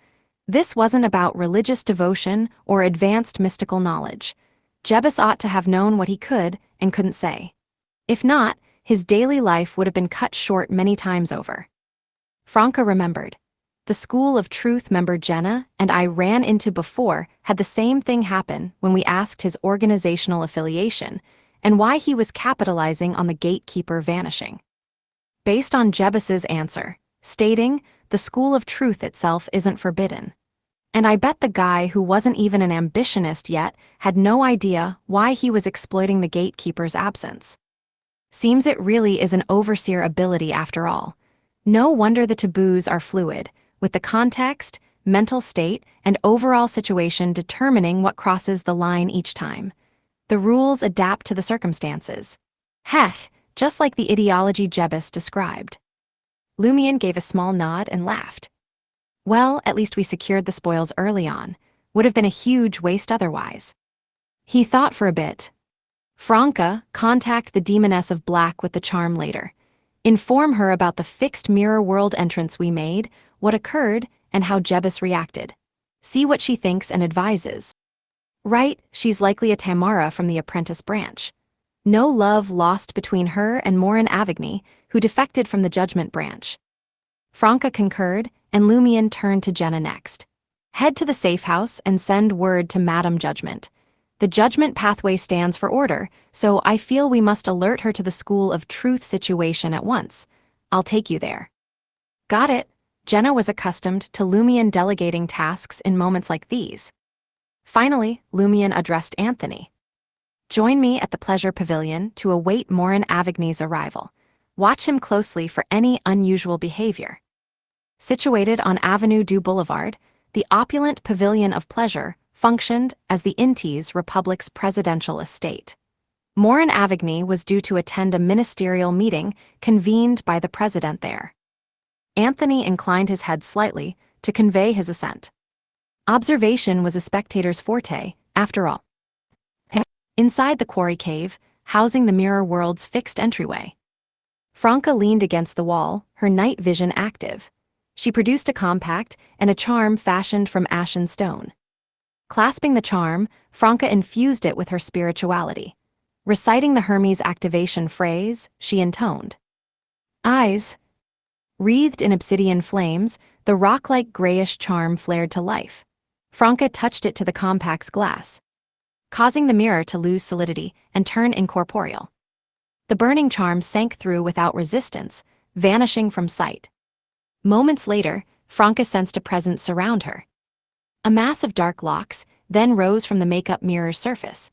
This wasn't about religious devotion or advanced mystical knowledge. Jebus ought to have known what he could and couldn't say. If not, his daily life would have been cut short many times over. Franca remembered. The School of Truth member Jenna and I ran into before had the same thing happen when we asked his organizational affiliation and why he was capitalizing on the gatekeeper vanishing. Based on Jebus's answer, stating the School of Truth itself isn't forbidden. And I bet the guy who wasn't even an ambitionist yet had no idea why he was exploiting the gatekeeper's absence. Seems it really is an overseer ability after all. No wonder the taboos are fluid, with the context, mental state, and overall situation determining what crosses the line each time. The rules adapt to the circumstances. Heck, just like the ideology Jebus described. Lumion gave a small nod and laughed. Well, at least we secured the spoils early on. Would have been a huge waste otherwise. He thought for a bit. Franca, contact the Demoness of Black with the charm later. Inform her about the fixed mirror world entrance we made, what occurred, and how Jebus reacted. See what she thinks and advises. Right, she's likely a Tamara from the Apprentice branch. No love lost between her and Morin Avigny, who defected from the Judgment branch. Franca concurred, and Lumion turned to Jenna next. Head to the safe house and send word to Madam Judgment. The Judgment pathway stands for order, so I feel we must alert her to the School of Truth situation at once. I'll take you there. Got it. Jenna was accustomed to Lumion delegating tasks in moments like these. Finally, Lumion addressed Anthony. Join me at the Pleasure Pavilion to await Morin Avigny's arrival. Watch him closely for any unusual behavior. Situated on Avenue du Boulevard, the opulent Pavilion of Pleasure functioned as the Intes Republic's presidential estate. Morin Avigny was due to attend a ministerial meeting convened by the president there. Anthony inclined his head slightly to convey his assent. Observation was a spectator's forte, after all. Inside the quarry cave, housing the mirror world's fixed entryway. Franca leaned against the wall, her night vision active. She produced a compact and a charm fashioned from ashen stone. Clasping the charm, Franca infused it with her spirituality. Reciting the Hermes activation phrase, she intoned. Eyes. Wreathed in obsidian flames, the rock-like grayish charm flared to life. Franca touched it to the compact's glass, causing the mirror to lose solidity and turn incorporeal. The burning charm sank through without resistance, vanishing from sight. Moments later, Franca sensed a presence surround her. A mass of dark locks then rose from the makeup mirror's surface.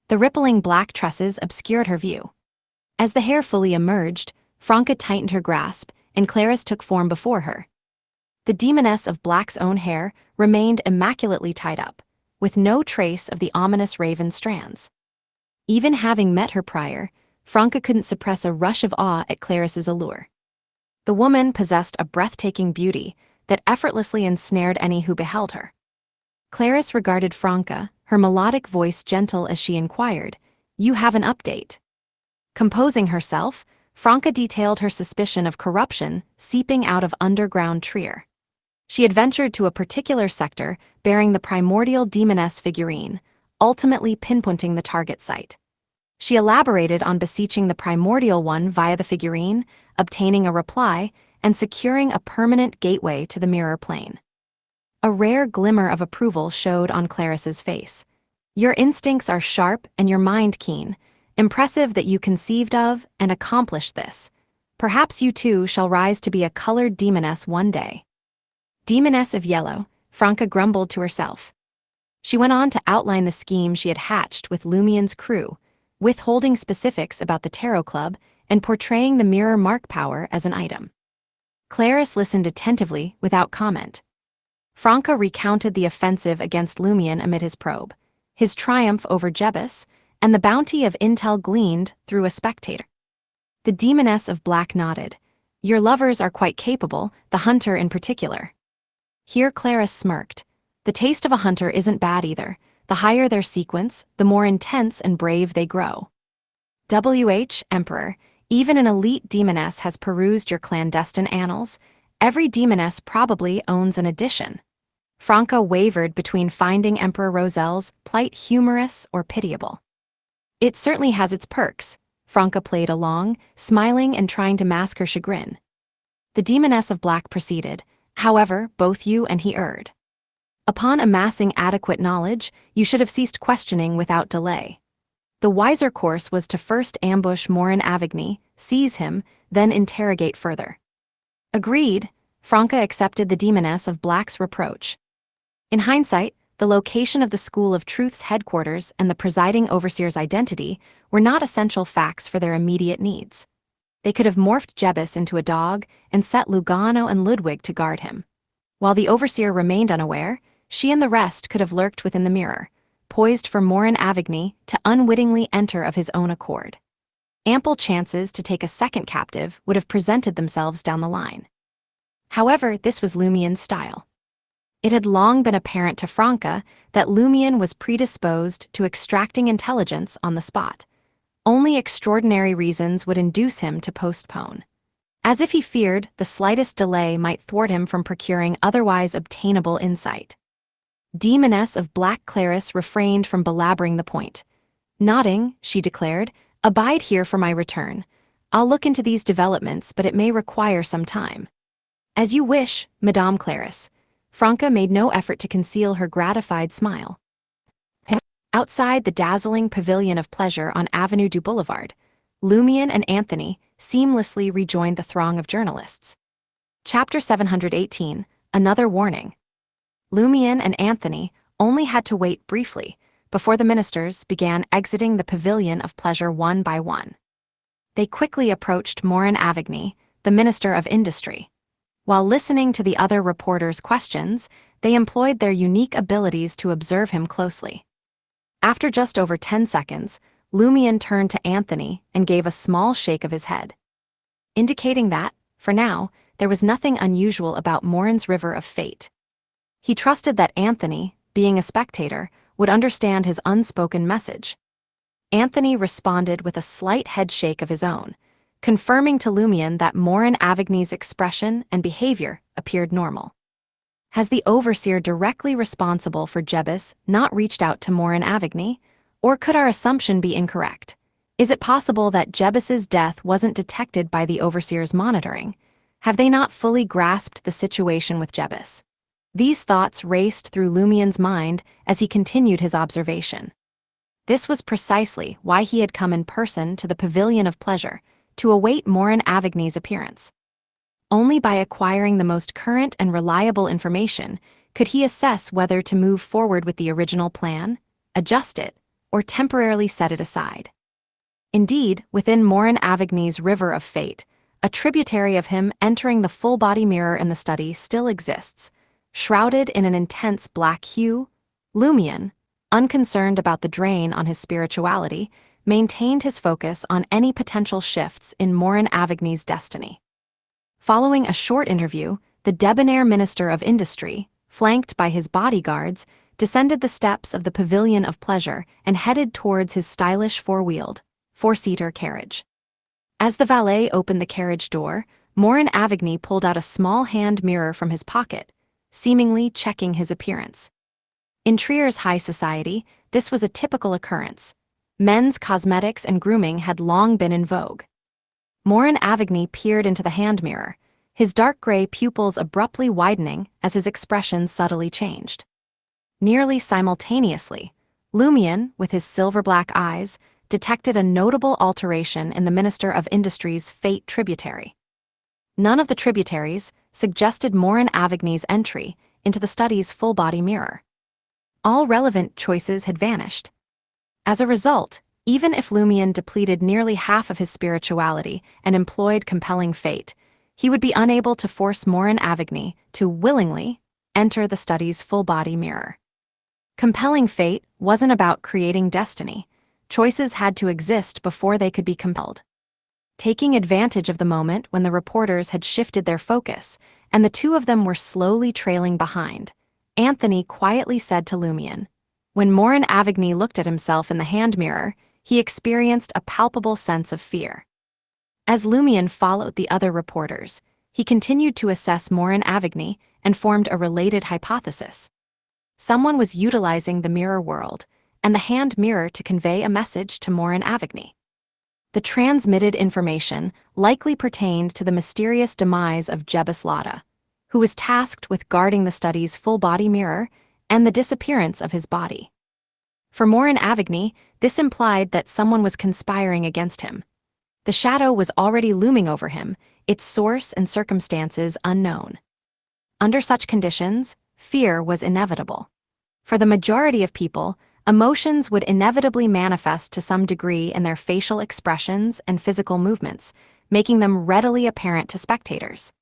The rippling black tresses obscured her view. As the hair fully emerged, Franca tightened her grasp, and Clarice took form before her. The Demoness of Black's own hair remained immaculately tied up, with no trace of the ominous raven strands. Even having met her prior, Franca couldn't suppress a rush of awe at Clarice's allure. The woman possessed a breathtaking beauty that effortlessly ensnared any who beheld her. Clarice regarded Franca, her melodic voice gentle as she inquired, "You have an update?" Composing herself, Franca detailed her suspicion of corruption seeping out of underground Trier. She had ventured to a particular sector bearing the primordial demoness figurine, ultimately pinpointing the target site. She elaborated on beseeching the primordial one via the figurine, obtaining a reply, and securing a permanent gateway to the mirror plane. A rare glimmer of approval showed on Clarice's face. Your instincts are sharp and your mind keen. Impressive that you conceived of and accomplished this. Perhaps you too shall rise to be a colored demoness one day. Demoness of yellow, Franca grumbled to herself. She went on to outline the scheme she had hatched with Lumion's crew, withholding specifics about the Tarot Club and portraying the mirror mark power as an item. Clarice listened attentively without comment. Franca recounted the offensive against Lumion amid his probe, his triumph over Jebus, and the bounty of intel gleaned through a spectator. The demoness of black nodded. Your lovers are quite capable, the hunter in particular. Here Clara smirked. The taste of a hunter isn't bad either. The higher their sequence, the more intense and brave they grow. Emperor, even an elite demoness has perused your clandestine annals. Every demoness probably owns an edition. Franca wavered between finding Emperor Roselle's plight humorous or pitiable. It certainly has its perks. Franca played along, smiling and trying to mask her chagrin. The demoness of black proceeded. However, both you and he erred. Upon amassing adequate knowledge, you should have ceased questioning without delay. The wiser course was to first ambush Morin Avigny, seize him, then interrogate further. Agreed, Franca accepted the demoness of black's reproach. In hindsight, the location of the School of Truth's headquarters and the presiding overseer's identity were not essential facts for their immediate needs. They could have morphed Jebus into a dog and set Lugano and Ludwig to guard him. While the overseer remained unaware, she and the rest could have lurked within the mirror, poised for Morin Avigny to unwittingly enter of his own accord. Ample chances to take a second captive would have presented themselves down the line. However, this was Lumien's style. It had long been apparent to Franca that Lumien was predisposed to extracting intelligence on the spot. Only extraordinary reasons would induce him to postpone. As if he feared the slightest delay might thwart him from procuring otherwise obtainable insight. Demoness of Black Claris refrained from belaboring the point. Nodding, she declared, "Abide here for my return. I'll look into these developments, but it may require some time." "As you wish, Madame Claris." Franca made no effort to conceal her gratified smile. Outside the dazzling pavilion of pleasure on Avenue du Boulevard, Lumien and Anthony seamlessly rejoined the throng of journalists. Chapter 718, Another Warning. Lumien and Anthony only had to wait briefly before the ministers began exiting the pavilion of pleasure one by one. They quickly approached Morin Avigny, the Minister of Industry. While listening to the other reporters' questions, they employed their unique abilities to observe him closely. After just over 10 seconds, Lumien turned to Anthony and gave a small shake of his head, indicating that, for now, there was nothing unusual about Morin's River of Fate. He trusted that Anthony, being a spectator, would understand his unspoken message. Anthony responded with a slight headshake of his own, confirming to Lumien that Morin Avigny's expression and behavior appeared normal. Has the overseer directly responsible for Jebus not reached out to Morin Avigny, or could our assumption be incorrect? Is it possible that Jebus's death wasn't detected by the overseer's monitoring? Have they not fully grasped the situation with Jebus? These thoughts raced through Lumien's mind as he continued his observation. This was precisely why he had come in person to the Pavilion of Pleasure, to await Morin Avigny's appearance. Only by acquiring the most current and reliable information could he assess whether to move forward with the original plan, adjust it, or temporarily set it aside. Indeed, within Morin Avigny's River of Fate, a tributary of him entering the full-body mirror in the study still exists. Shrouded in an intense black hue, Lumien, unconcerned about the drain on his spirituality, maintained his focus on any potential shifts in Morin Avigny's destiny. Following a short interview, the debonair Minister of Industry, flanked by his bodyguards, descended the steps of the Pavilion of Pleasure and headed towards his stylish four-seater carriage. As the valet opened the carriage door, Morin Avigny pulled out a small hand mirror from his pocket, seemingly checking his appearance. In Trier's high society, this was a typical occurrence. Men's cosmetics and grooming had long been in vogue. Morin Avigny peered into the hand mirror, his dark gray pupils abruptly widening as his expression subtly changed. Nearly simultaneously, Lumien, with his silver-black eyes, detected a notable alteration in the Minister of Industry's Fate tributary. None of the tributaries suggested Morin Avigny's entry into the study's full-body mirror. All relevant choices had vanished. As a result, even if Lumien depleted nearly half of his spirituality and employed compelling fate, he would be unable to force Morin Avigny to willingly enter the study's full-body mirror. Compelling fate wasn't about creating destiny. Choices had to exist before they could be compelled. Taking advantage of the moment when the reporters had shifted their focus, and the two of them were slowly trailing behind, Anthony quietly said to Lumion. When Morin Avigny looked at himself in the hand mirror, he experienced a palpable sense of fear. As Lumion followed the other reporters, he continued to assess Morin Avigny and formed a related hypothesis. Someone was utilizing the mirror world and the hand mirror to convey a message to Morin Avigny. The transmitted information likely pertained to the mysterious demise of Jebus Lada, who was tasked with guarding the study's full-body mirror and the disappearance of his body. For Morin Avigny, this implied that someone was conspiring against him. The shadow was already looming over him, its source and circumstances unknown. Under such conditions, fear was inevitable. For the majority of people, emotions would inevitably manifest to some degree in their facial expressions and physical movements, making them readily apparent to spectators.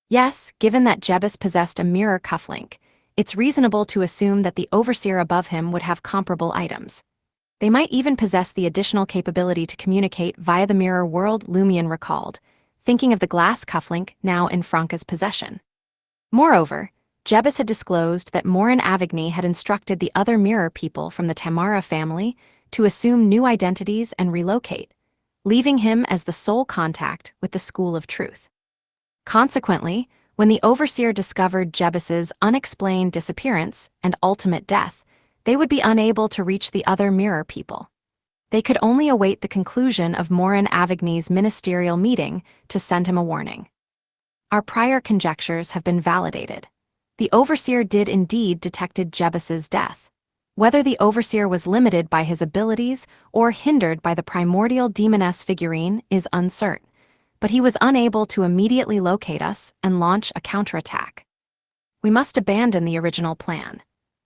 Yes, given that Jebus possessed a mirror cufflink, it's reasonable to assume that the overseer above him would have comparable items. They might even possess the additional capability to communicate via the mirror world, Lumion recalled, thinking of the glass cufflink now in Franca's possession. Moreover, Jebus had disclosed that Morin Avigny had instructed the other mirror people from the Tamara family to assume new identities and relocate, leaving him as the sole contact with the School of Truth. Consequently, when the overseer discovered Jebus's unexplained disappearance and ultimate death, they would be unable to reach the other mirror people. They could only await the conclusion of Morin Avigny's ministerial meeting to send him a warning. Our prior conjectures have been validated. The overseer did indeed detected Jebus's death. Whether the overseer was limited by his abilities or hindered by the primordial demoness figurine is uncertain, but he was unable to immediately locate us and launch a counterattack. We must abandon the original plan.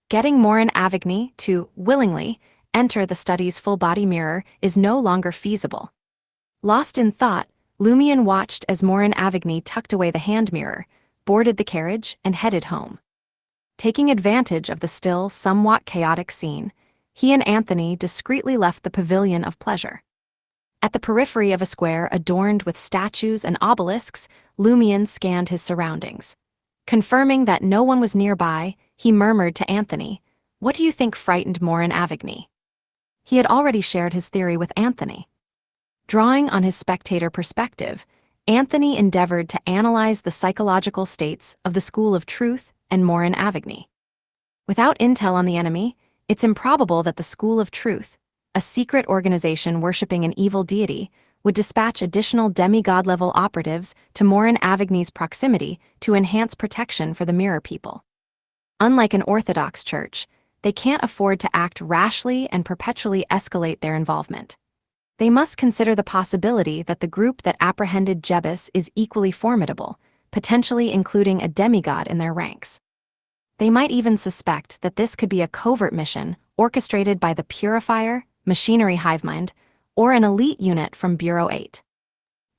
Getting Morin Avigny to, willingly, enter the study's full-body mirror is no longer feasible. Lost in thought, Lumion watched as Morin Avigny tucked away the hand mirror, boarded the carriage, and headed home. Taking advantage of the still somewhat chaotic scene, he and Anthony discreetly left the pavilion of pleasure. At the periphery of a square adorned with statues and obelisks, Lumion scanned his surroundings. Confirming that no one was nearby, he murmured to Anthony, "What do you think frightened Morin Avigny?" He had already shared his theory with Anthony. Drawing on his spectator perspective, Anthony endeavored to analyze the psychological states of the School of Truth and Morin Avigny. Without intel on the enemy, it's improbable that the School of Truth, a secret organization worshipping an evil deity, would dispatch additional demigod-level operatives to Morin Avigny's proximity to enhance protection for the mirror people. Unlike an Orthodox church, they can't afford to act rashly and perpetually escalate their involvement. They must consider the possibility that the group that apprehended Jebus is equally formidable, potentially including a demigod in their ranks. They might even suspect that this could be a covert mission orchestrated by the Purifier, Machinery Hivemind, or an elite unit from Bureau 8.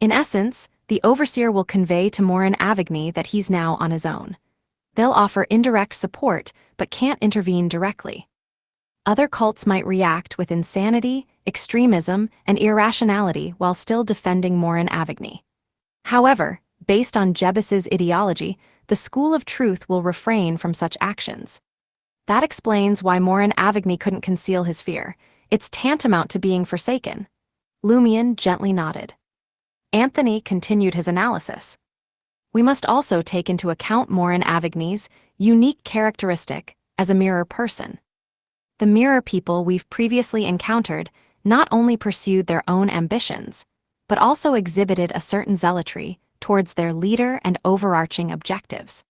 In essence, the overseer will convey to Morin Avigny that he's now on his own. They'll offer indirect support, but can't intervene directly. Other cults might react with insanity, extremism, and irrationality while still defending Morin Avigny. However, based on Jebus's ideology, the School of Truth will refrain from such actions. That explains why Morin Avigny couldn't conceal his fear. It's tantamount to being forsaken. Lumion gently nodded. Anthony continued his analysis. We must also take into account Morin Avigny's unique characteristic as a mirror person. The mirror people we've previously encountered not only pursued their own ambitions, but also exhibited a certain zealotry towards their leader and overarching objectives.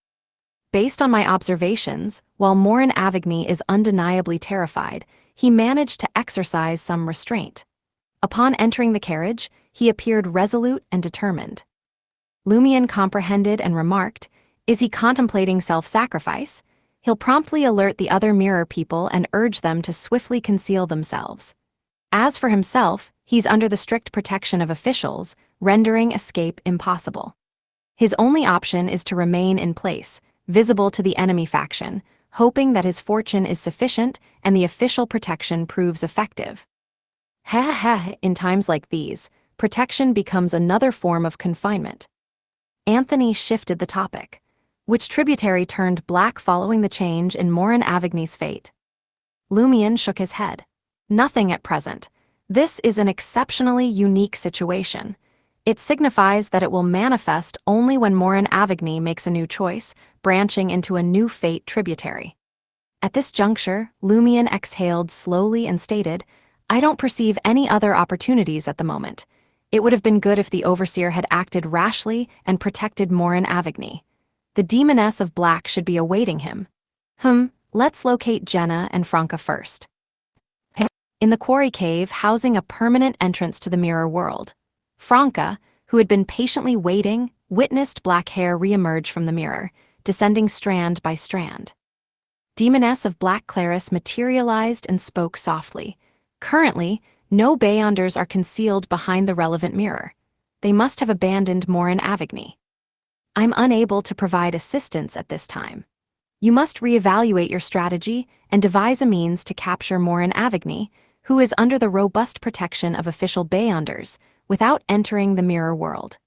Based on my observations, while Morin Avigny is undeniably terrified, he managed to exercise some restraint. Upon entering the carriage, he appeared resolute and determined. Lumion comprehended and remarked, "Is he contemplating self-sacrifice? He'll promptly alert the other mirror people and urge them to swiftly conceal themselves. As for himself, he's under the strict protection of officials, rendering escape impossible. His only option is to remain in place, visible to the enemy faction, hoping that his fortune is sufficient and the official protection proves effective." In times like these, protection becomes another form of confinement. Anthony shifted the topic. Which tributary turned black following the change in Morin Avigny's fate? Lumion shook his head. Nothing at present. This is an exceptionally unique situation. It signifies that it will manifest only when Morin Avigny makes a new choice, branching into a new fate tributary. At this juncture, Lumion exhaled slowly and stated, I don't perceive any other opportunities at the moment. It would have been good if the Overseer had acted rashly and protected Morin Avigny. The Demoness of Black should be awaiting him. Let's locate Jenna and Franca first. In the quarry cave housing a permanent entrance to the mirror world, Franca, who had been patiently waiting, witnessed black hair re-emerge from the mirror, descending strand by strand. Demoness of Black Claris materialized and spoke softly. Currently, no Beyonders are concealed behind the relevant mirror. They must have abandoned Morin Avigny. I'm unable to provide assistance at this time. You must reevaluate your strategy and devise a means to capture Morin Avigny, who is under the robust protection of official Beyonders, without entering the mirror world.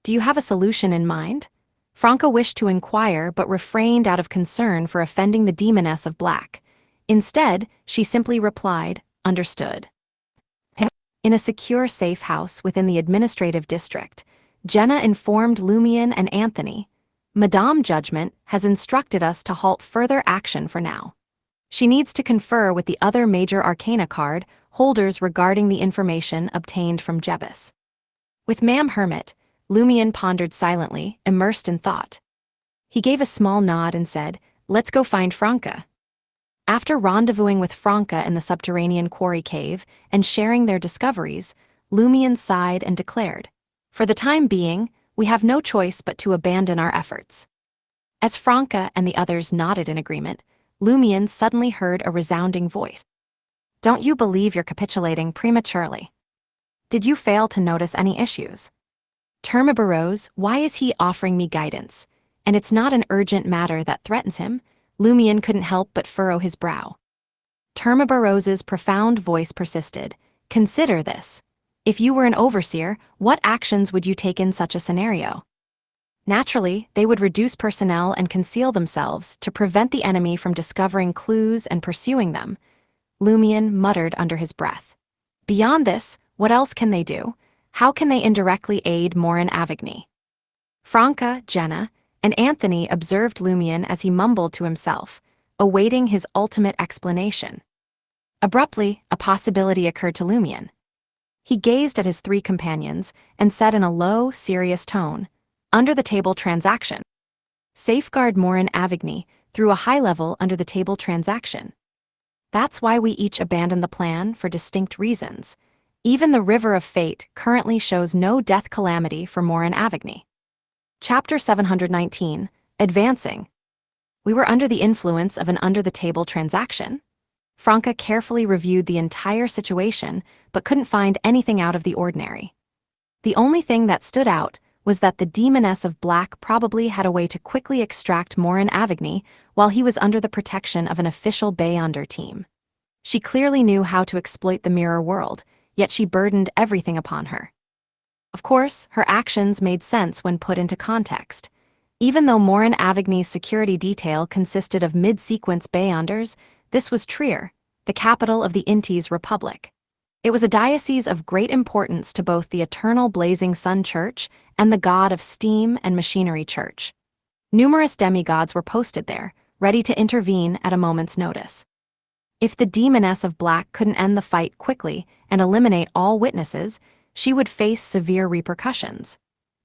Do you have a solution in mind? Franca wished to inquire but refrained out of concern for offending the Demoness of Black. Instead, she simply replied, understood. In a secure safe house within the administrative district, Jenna informed Lumion and Anthony, Madame Judgment has instructed us to halt further action for now. She needs to confer with the other major arcana card holders regarding the information obtained from Jebus. With Ma'am Hermit, Lumion pondered silently, immersed in thought. He gave a small nod and said, let's go find Franca. After rendezvousing with Franca in the subterranean quarry cave and sharing their discoveries, Lumion sighed and declared, for the time being, we have no choice but to abandon our efforts. As Franca and the others nodded in agreement, Lumion suddenly heard a resounding voice. Don't you believe you're capitulating prematurely? Did you fail to notice any issues? Termibarose, why is he offering me guidance? And it's not an urgent matter that threatens him. Lumion couldn't help but furrow his brow. Termibarose's profound voice persisted. Consider this. If you were an overseer, what actions would you take in such a scenario? Naturally, they would reduce personnel and conceal themselves to prevent the enemy from discovering clues and pursuing them. Lumion muttered under his breath. Beyond this, what else can they do? How can they indirectly aid Morin Avigny? Franca, Jenna, and Anthony observed Lumion as he mumbled to himself, awaiting his ultimate explanation. Abruptly, a possibility occurred to Lumion. He gazed at his three companions and said in a low, serious tone, under-the-table transaction. Safeguard Morin Avigny through a high-level under-the-table transaction. That's why we each abandoned the plan for distinct reasons. Even the River of Fate currently shows no death calamity for Morin Avigny. Chapter 719, Advancing. We were under the influence of an under-the-table transaction. Franca carefully reviewed the entire situation, but couldn't find anything out of the ordinary. The only thing that stood out was that the Demoness of Black probably had a way to quickly extract Morin Avigny while he was under the protection of an official Beyonder team. She clearly knew how to exploit the mirror world, yet she burdened everything upon her. Of course, her actions made sense when put into context. Even though Morin Avigny's security detail consisted of mid-sequence Beyonders, this was Trier, the capital of the Intes Republic. It was a diocese of great importance to both the Eternal Blazing Sun Church and the God of Steam and Machinery Church. Numerous demigods were posted there, ready to intervene at a moment's notice. If the Demoness of Black couldn't end the fight quickly and eliminate all witnesses, she would face severe repercussions.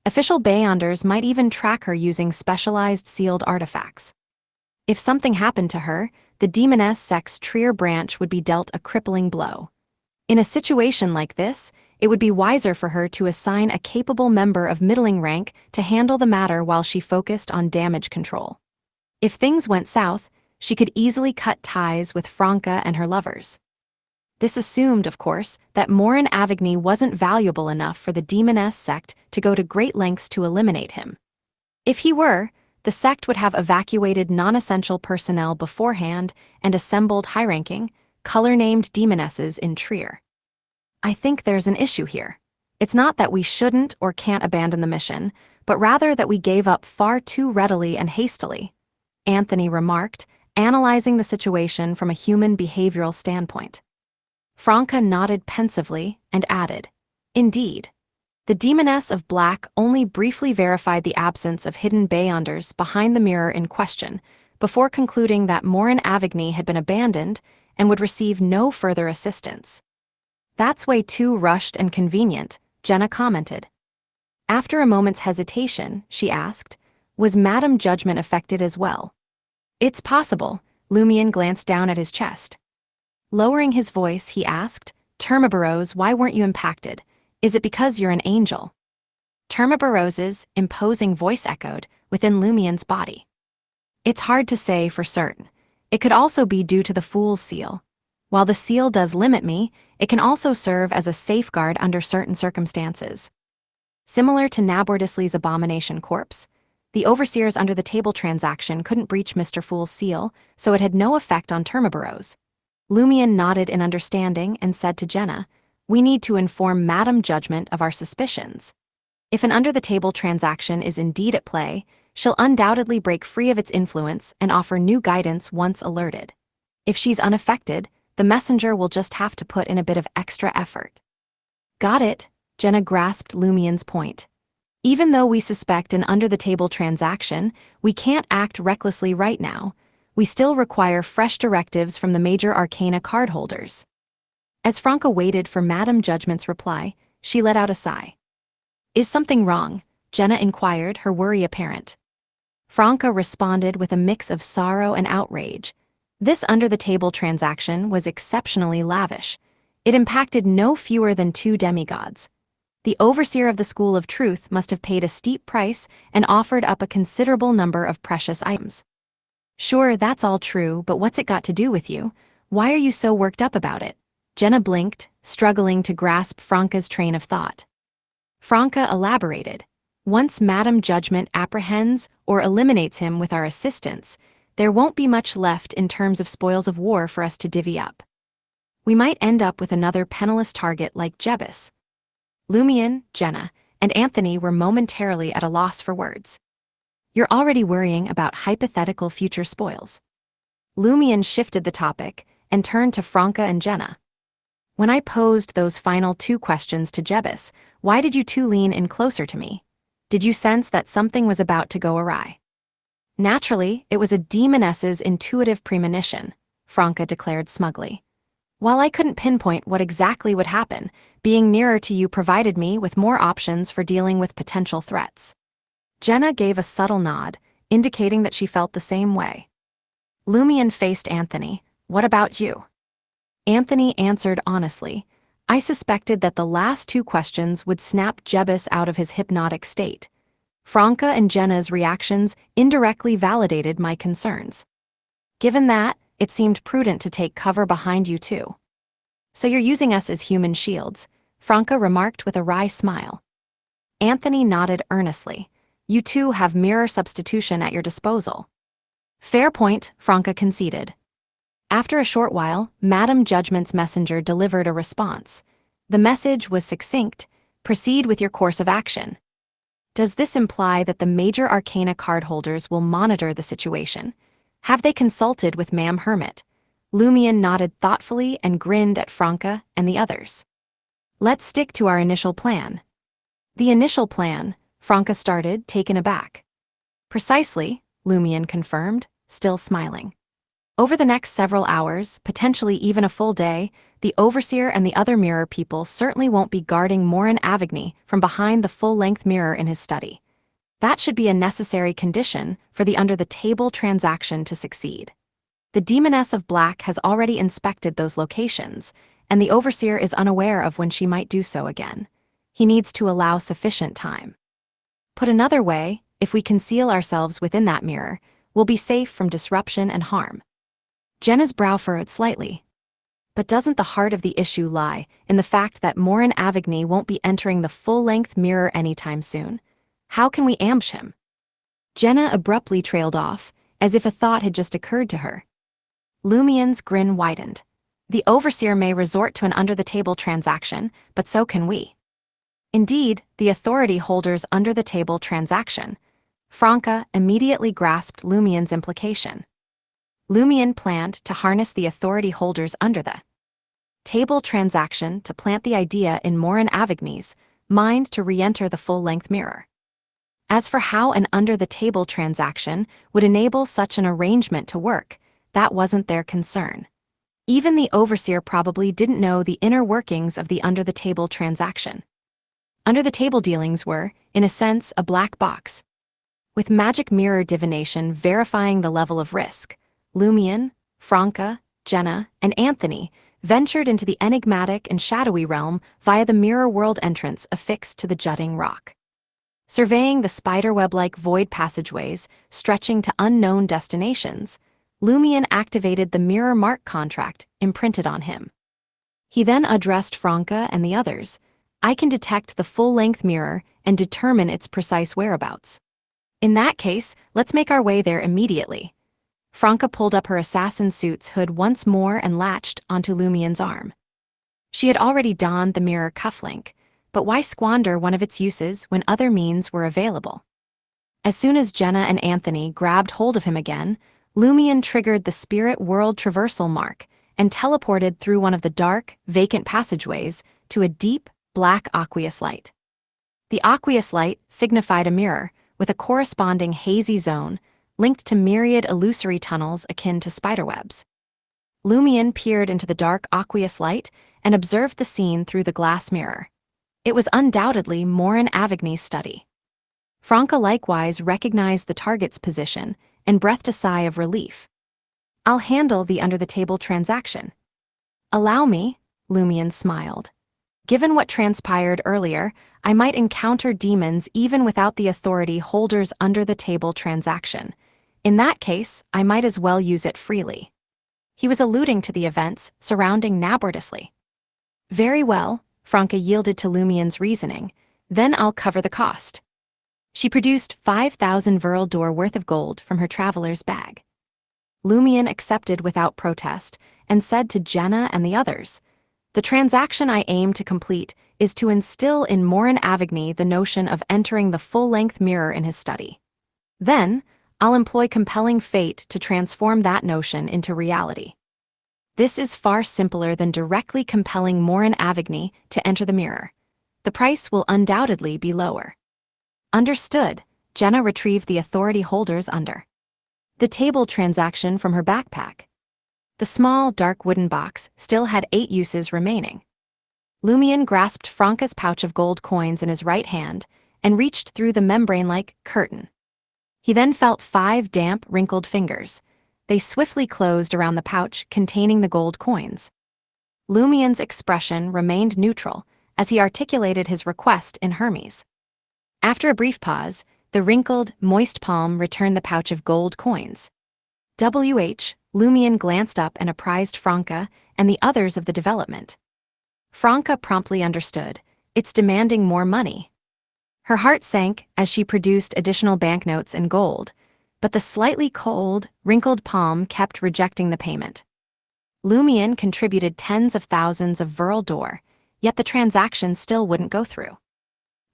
Official Beyonders might even track her using specialized sealed artifacts. If something happened to her, the Demoness Sect's Trier branch would be dealt a crippling blow. In a situation like this, it would be wiser for her to assign a capable member of middling rank to handle the matter while she focused on damage control. If things went south, she could easily cut ties with Franca and her lovers. This assumed, of course, that Morin Avigny wasn't valuable enough for the Demoness Sect to go to great lengths to eliminate him. If he were, the sect would have evacuated non-essential personnel beforehand and assembled high-ranking, color-named demonesses in Trier. I think there's an issue here. It's not that we shouldn't or can't abandon the mission, but rather that we gave up far too readily and hastily," Anthony remarked, analyzing the situation from a human behavioral standpoint. Franca nodded pensively and added, "Indeed. The Demoness of Black only briefly verified the absence of hidden Beyonders behind the mirror in question, before concluding that Morin Avigny had been abandoned and would receive no further assistance." "That's way too rushed and convenient," Jenna commented. After a moment's hesitation, she asked, "Was Madame Judgment affected as well?" "It's possible," Lumion glanced down at his chest. Lowering his voice, he asked, "Termabarose, why weren't you impacted? Is it because you're an angel?" Termabarose's imposing voice echoed within Lumion's body. "It's hard to say for certain. It could also be due to the Fool's Seal. While the seal does limit me, it can also serve as a safeguard under certain circumstances." Similar to Nabordisly's Abomination Corpse, the Overseer's under-the-table transaction couldn't breach Mr. Fool's seal, so it had no effect on Termabarose. Lumion nodded in understanding and said to Jenna, "We need to inform Madame Judgment of our suspicions. If an under-the-table transaction is indeed at play, she'll undoubtedly break free of its influence and offer new guidance once alerted. If she's unaffected, the messenger will just have to put in a bit of extra effort." "Got it," Jenna grasped Lumion's point. "Even though we suspect an under-the-table transaction, we can't act recklessly right now. We still require fresh directives from the major arcana cardholders." As Franca waited for Madame Judgment's reply, she let out a sigh. "Is something wrong?" Jenna inquired, her worry apparent. Franca responded with a mix of sorrow and outrage. This under-the-table transaction was exceptionally lavish. It impacted no fewer than 2 demigods. The overseer of the School of Truth must have paid a steep price and offered up a considerable number of precious items. "Sure, that's all true, but what's it got to do with you? Why are you so worked up about it?" Jenna blinked, struggling to grasp Franca's train of thought. Franca elaborated. "Once Madame Judgment apprehends or eliminates him with our assistance, there won't be much left in terms of spoils of war for us to divvy up. We might end up with another penniless target like Jebus." Lumion, Jenna, and Anthony were momentarily at a loss for words. "You're already worrying about hypothetical future spoils." Lumion shifted the topic and turned to Franca and Jenna. "When I posed those final 2 questions to Jebus, why did you 2 lean in closer to me? Did you sense that something was about to go awry?" "Naturally, it was a demoness's intuitive premonition," Franca declared smugly. "While I couldn't pinpoint what exactly would happen, being nearer to you provided me with more options for dealing with potential threats." Jenna gave a subtle nod, indicating that she felt the same way. Lumion faced Anthony. "What about you?" Anthony answered honestly. "I suspected that the last 2 questions would snap Jebus out of his hypnotic state. Franca and Jenna's reactions indirectly validated my concerns. Given that, it seemed prudent to take cover behind you too." "So you're using us as human shields," Franca remarked with a wry smile. Anthony nodded earnestly. "You 2 have mirror substitution at your disposal." "Fair point," Franca conceded. After a short while, Madame Judgment's messenger delivered a response. The message was succinct: "Proceed with your course of action." Does this imply that the major arcana cardholders will monitor the situation? Have they consulted with Ma'am Hermit? Lumion nodded thoughtfully and grinned at Franca and the others. "Let's stick to our initial plan." "The initial plan," Franca started, taken aback. "Precisely," Lumion confirmed, still smiling. "Over the next several hours, potentially even a full day, the Overseer and the other mirror people certainly won't be guarding Morin Avigny from behind the full-length mirror in his study. That should be a necessary condition for the under-the-table transaction to succeed. The Demoness of Black has already inspected those locations, and the Overseer is unaware of when she might do so again. He needs to allow sufficient time. Put another way, if we conceal ourselves within that mirror, we'll be safe from disruption and harm." Jenna's brow furrowed slightly. "But doesn't the heart of the issue lie in the fact that Morin Avigny won't be entering the full-length mirror anytime soon? How can we ambush him?" Jenna abruptly trailed off, as if a thought had just occurred to her. Lumion's grin widened. "The Overseer may resort to an under-the-table transaction, but so can we." Indeed, the authority holders under the table transaction. Franca immediately grasped Lumien's implication. Lumien planned to harness the authority holders under the table transaction to plant the idea in Morin Avigny's mind to re-enter the full-length mirror. As for how an under-the-table transaction would enable such an arrangement to work, that wasn't their concern. Even the overseer probably didn't know the inner workings of the under-the-table transaction. Under-the-table dealings were, in a sense, a black box. With magic mirror divination verifying the level of risk, Lumien, Franca, Jenna, and Anthony ventured into the enigmatic and shadowy realm via the mirror world entrance affixed to the jutting rock. Surveying the spiderweb-like void passageways stretching to unknown destinations, Lumien activated the mirror mark contract imprinted on him. He then addressed Franca and the others. I can detect the full-length mirror and determine its precise whereabouts. In that case, let's make our way there immediately. Franca pulled up her assassin suit's hood once more and latched onto Lumien's arm. She had already donned the mirror cufflink, but why squander one of its uses when other means were available? As soon as Jenna and Anthony grabbed hold of him again, Lumien triggered the spirit world traversal mark and teleported through one of the dark, vacant passageways to a deep, black aqueous light. The aqueous light signified a mirror, with a corresponding hazy zone linked to myriad illusory tunnels akin to spiderwebs. Lumien peered into the dark aqueous light and observed the scene through the glass mirror. It was undoubtedly Morin Avigny's study. Franca likewise recognized the target's position and breathed a sigh of relief. I'll handle the under-the-table transaction. Allow me, Lumien smiled. Given what transpired earlier, I might encounter demons even without the authority holders under-the-table transaction. In that case, I might as well use it freely. He was alluding to the events surrounding Nabordisly. Very well, Franca yielded to Lumien's reasoning. Then I'll cover the cost. She produced 5,000 Veril d'Or worth of gold from her traveler's bag. Lumien accepted without protest and said to Jenna and the others, the transaction I aim to complete is to instill in Morin Avigny the notion of entering the full-length mirror in his study. Then, I'll employ compelling fate to transform that notion into reality. This is far simpler than directly compelling Morin Avigny to enter the mirror. The price will undoubtedly be lower. Understood, Jenna retrieved the authority holders under the table transaction from her backpack. The small, dark wooden box still had 8 uses remaining. Lumien grasped Franca's pouch of gold coins in his right hand and reached through the membrane-like curtain. He then felt 5 damp, wrinkled fingers. They swiftly closed around the pouch containing the gold coins. Lumien's expression remained neutral as he articulated his request in Hermes. After a brief pause, the wrinkled, moist palm returned the pouch of gold coins. Lumien glanced up and apprised Franca and the others of the development. Franca promptly understood. It's demanding more money. Her heart sank as she produced additional banknotes and gold, but the slightly cold, wrinkled palm kept rejecting the payment. Lumien contributed tens of thousands of Veril d'Or, yet the transaction still wouldn't go through.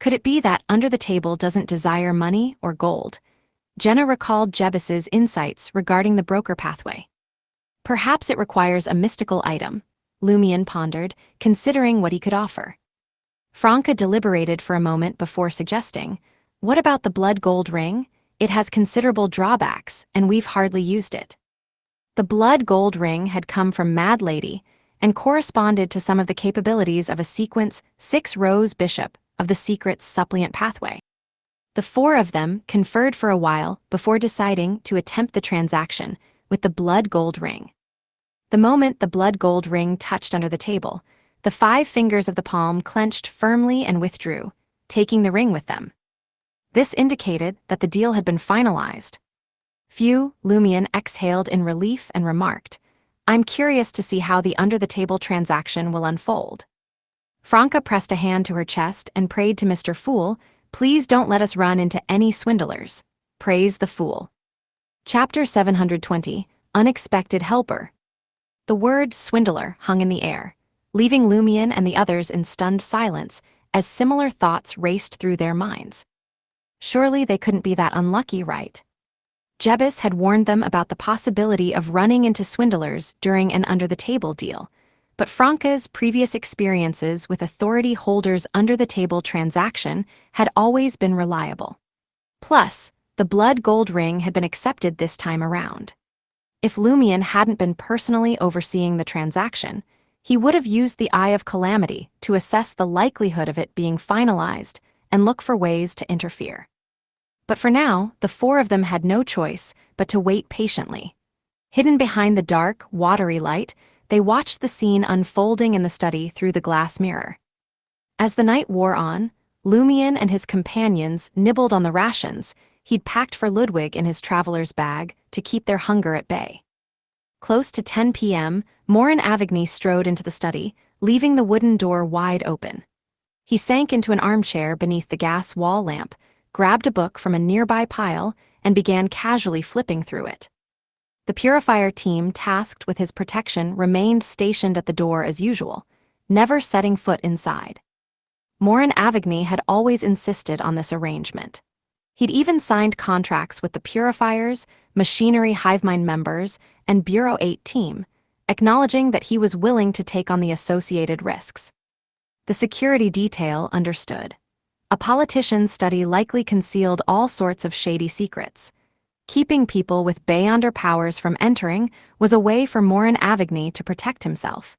Could it be that under the table doesn't desire money or gold? Jenna recalled Jebus's insights regarding the broker pathway. Perhaps it requires a mystical item, Lumien pondered, considering what he could offer. Franca deliberated for a moment before suggesting, what about the blood gold ring? It has considerable drawbacks, and we've hardly used it. The blood gold ring had come from Mad Lady and corresponded to some of the capabilities of a sequence 6 Rose Bishop of the secret suppliant pathway. The 4 of them conferred for a while before deciding to attempt the transaction with the blood gold ring. The moment the blood gold ring touched under the table, the 5 fingers of the palm clenched firmly and withdrew, taking the ring with them. This indicated that the deal had been finalized. Phew, Lumien exhaled in relief and remarked, I'm curious to see how the under-the-table transaction will unfold. Franca pressed a hand to her chest and prayed to Mr. Fool, please don't let us run into any swindlers. Praise the Fool. Chapter 720, Unexpected Helper. The word swindler hung in the air, leaving Lumien and the others in stunned silence as similar thoughts raced through their minds. Surely they couldn't be that unlucky, right? Jebus had warned them about the possibility of running into swindlers during an under-the-table deal, but Franca's previous experiences with authority holders' under-the-table transaction had always been reliable. Plus, the blood gold ring had been accepted this time around. If Lumion hadn't been personally overseeing the transaction, he would have used the Eye of Calamity to assess the likelihood of it being finalized and look for ways to interfere. But for now, the four of them had no choice but to wait patiently. Hidden behind the dark, watery light, they watched the scene unfolding in the study through the glass mirror. As the night wore on, Lumion and his companions nibbled on the rations he'd packed for Ludwig in his traveler's bag to keep their hunger at bay. Close to 10 p.m., Morin Avigny strode into the study, leaving the wooden door wide open. He sank into an armchair beneath the gas wall lamp, grabbed a book from a nearby pile, and began casually flipping through it. The purifier team tasked with his protection remained stationed at the door as usual, never setting foot inside. Morin Avigny had always insisted on this arrangement. He'd even signed contracts with the Purifiers, Machinery Hivemind members, and Bureau 8 team, acknowledging that he was willing to take on the associated risks. The security detail understood. A politician's study likely concealed all sorts of shady secrets. Keeping people with Beyonder powers from entering was a way for Morin Avigny to protect himself.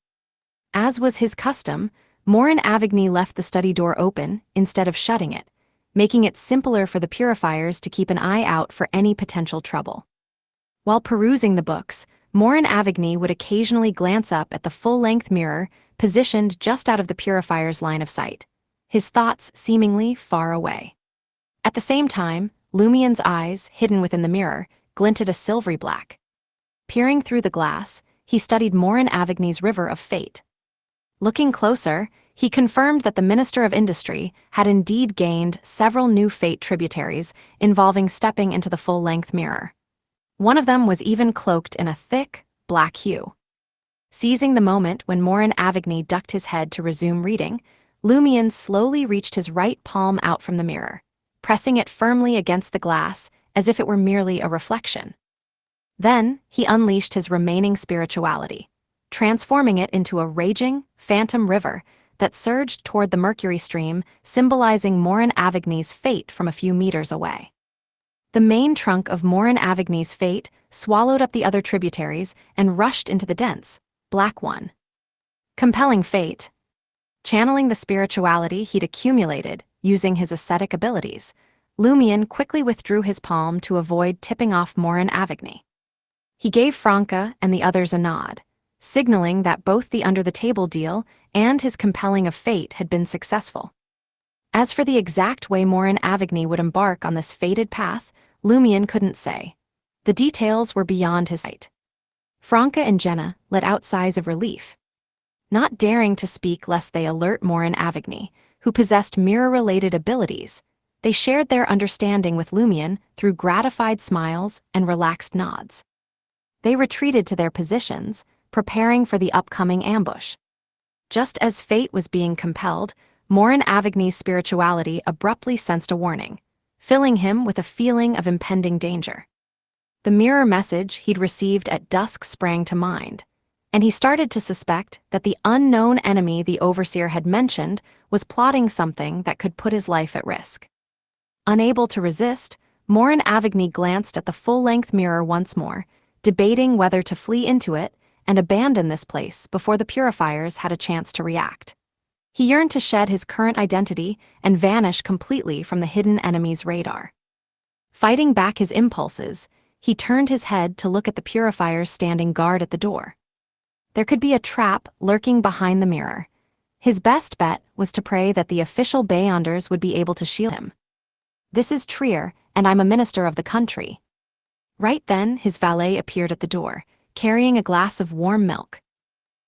As was his custom, Morin Avigny left the study door open instead of shutting it, making it simpler for the purifiers to keep an eye out for any potential trouble. While perusing the books, Morin Avigny would occasionally glance up at the full-length mirror positioned just out of the purifier's line of sight, his thoughts seemingly far away. At the same time, Lumion's eyes, hidden within the mirror, glinted a silvery black. Peering through the glass, he studied Morin Avigny's River of Fate. Looking closer, he confirmed that the Minister of Industry had indeed gained several new fate tributaries involving stepping into the full-length mirror. One of them was even cloaked in a thick, black hue. Seizing the moment when Morin Avigny ducked his head to resume reading, Lumion slowly reached his right palm out from the mirror, pressing it firmly against the glass as if it were merely a reflection. Then, he unleashed his remaining spirituality, transforming it into a raging, phantom river that surged toward the mercury stream, symbolizing Morin Avigny's fate from a few meters away. The main trunk of Morin Avigny's fate swallowed up the other tributaries and rushed into the dense, black one. Compelling fate. Channeling the spirituality he'd accumulated using his ascetic abilities, Lumion quickly withdrew his palm to avoid tipping off Morin Avigny. He gave Franca and the others a nod, signaling that both the under-the-table deal and his compelling of fate had been successful. As for the exact way Morin Avigny would embark on this fated path, Lumion couldn't say. The details were beyond his sight. Franca and Jenna let out sighs of relief, not daring to speak lest they alert Morin Avigny, who possessed mirror-related abilities. They shared their understanding with Lumion through gratified smiles and relaxed nods. They retreated to their positions, preparing for the upcoming ambush. Just as fate was being compelled, Morin Avigny's spirituality abruptly sensed a warning, filling him with a feeling of impending danger. The mirror message he'd received at dusk sprang to mind, and he started to suspect that the unknown enemy the Overseer had mentioned was plotting something that could put his life at risk. Unable to resist, Morin Avigny glanced at the full-length mirror once more, debating whether to flee into it and abandon this place before the purifiers had a chance to react. He yearned to shed his current identity and vanish completely from the hidden enemy's radar. Fighting back his impulses, he turned his head to look at the purifiers standing guard at the door. There could be a trap lurking behind the mirror. His best bet was to pray that the official Beyonders would be able to shield him. "This is Trier, and I'm a minister of the country." Right then, his valet appeared at the door, carrying a glass of warm milk.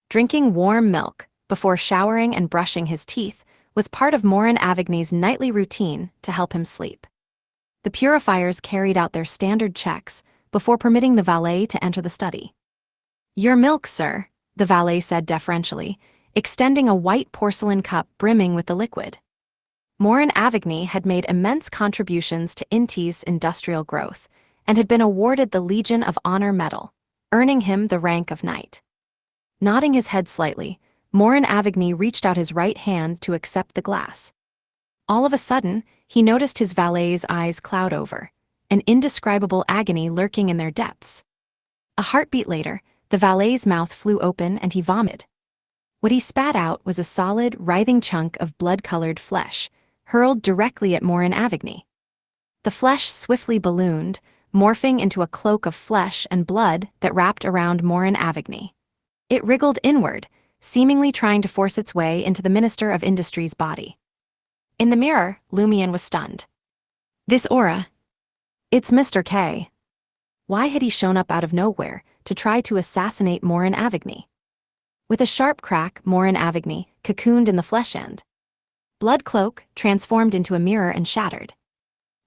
Drinking warm milk before showering and brushing his teeth was part of Morin Avigny's nightly routine to help him sleep. The purifiers carried out their standard checks before permitting the valet to enter the study. "Your milk, sir," the valet said deferentially, extending a white porcelain cup brimming with the liquid. Morin Avigny had made immense contributions to Inti's industrial growth and had been awarded the Legion of Honor Medal, earning him the rank of knight. Nodding his head slightly, Morin Avigny reached out his right hand to accept the glass. All of a sudden, he noticed his valet's eyes cloud over, an indescribable agony lurking in their depths. A heartbeat later, the valet's mouth flew open and he vomited. What he spat out was a solid, writhing chunk of blood-colored flesh, hurled directly at Morin Avigny. The flesh swiftly ballooned, morphing into a cloak of flesh and blood that wrapped around Morin Avigny. It wriggled inward, seemingly trying to force its way into the Minister of Industry's body. In the mirror, Lumion was stunned. This aura... It's Mr. K. Why had he shown up out of nowhere to try to assassinate Morin Avigny? With a sharp crack, Morin Avigny cocooned in the flesh end. Blood cloak transformed into a mirror and shattered.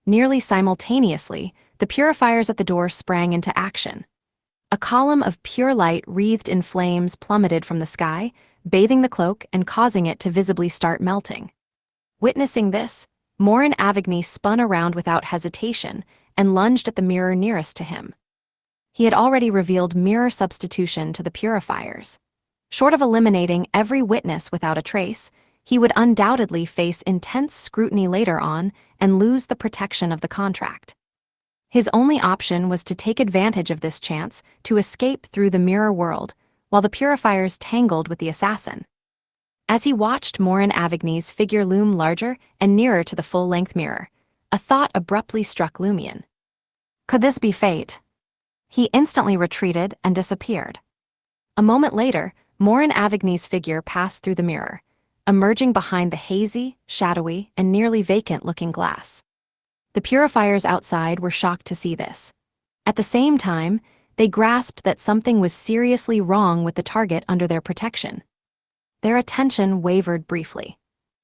Nearly simultaneously, the purifiers at the door sprang into action. A column of pure light wreathed in flames plummeted from the sky, bathing the cloak and causing it to visibly start melting. Witnessing this, Morin Avigny spun around without hesitation and lunged at the mirror nearest to him. He had already revealed mirror substitution to the purifiers. Short of eliminating every witness without a trace, he would undoubtedly face intense scrutiny later on and lose the protection of the contract. His only option was to take advantage of this chance to escape through the mirror world, while the purifiers tangled with the assassin. As he watched Morin Avigny's figure loom larger and nearer to the full-length mirror, a thought abruptly struck Lumion. Could this be fate? He instantly retreated and disappeared. A moment later, Morin Avigny's figure passed through the mirror, emerging behind the hazy, shadowy, and nearly vacant-looking glass. The purifiers outside were shocked to see this. At the same time, they grasped that something was seriously wrong with the target under their protection. Their attention wavered briefly.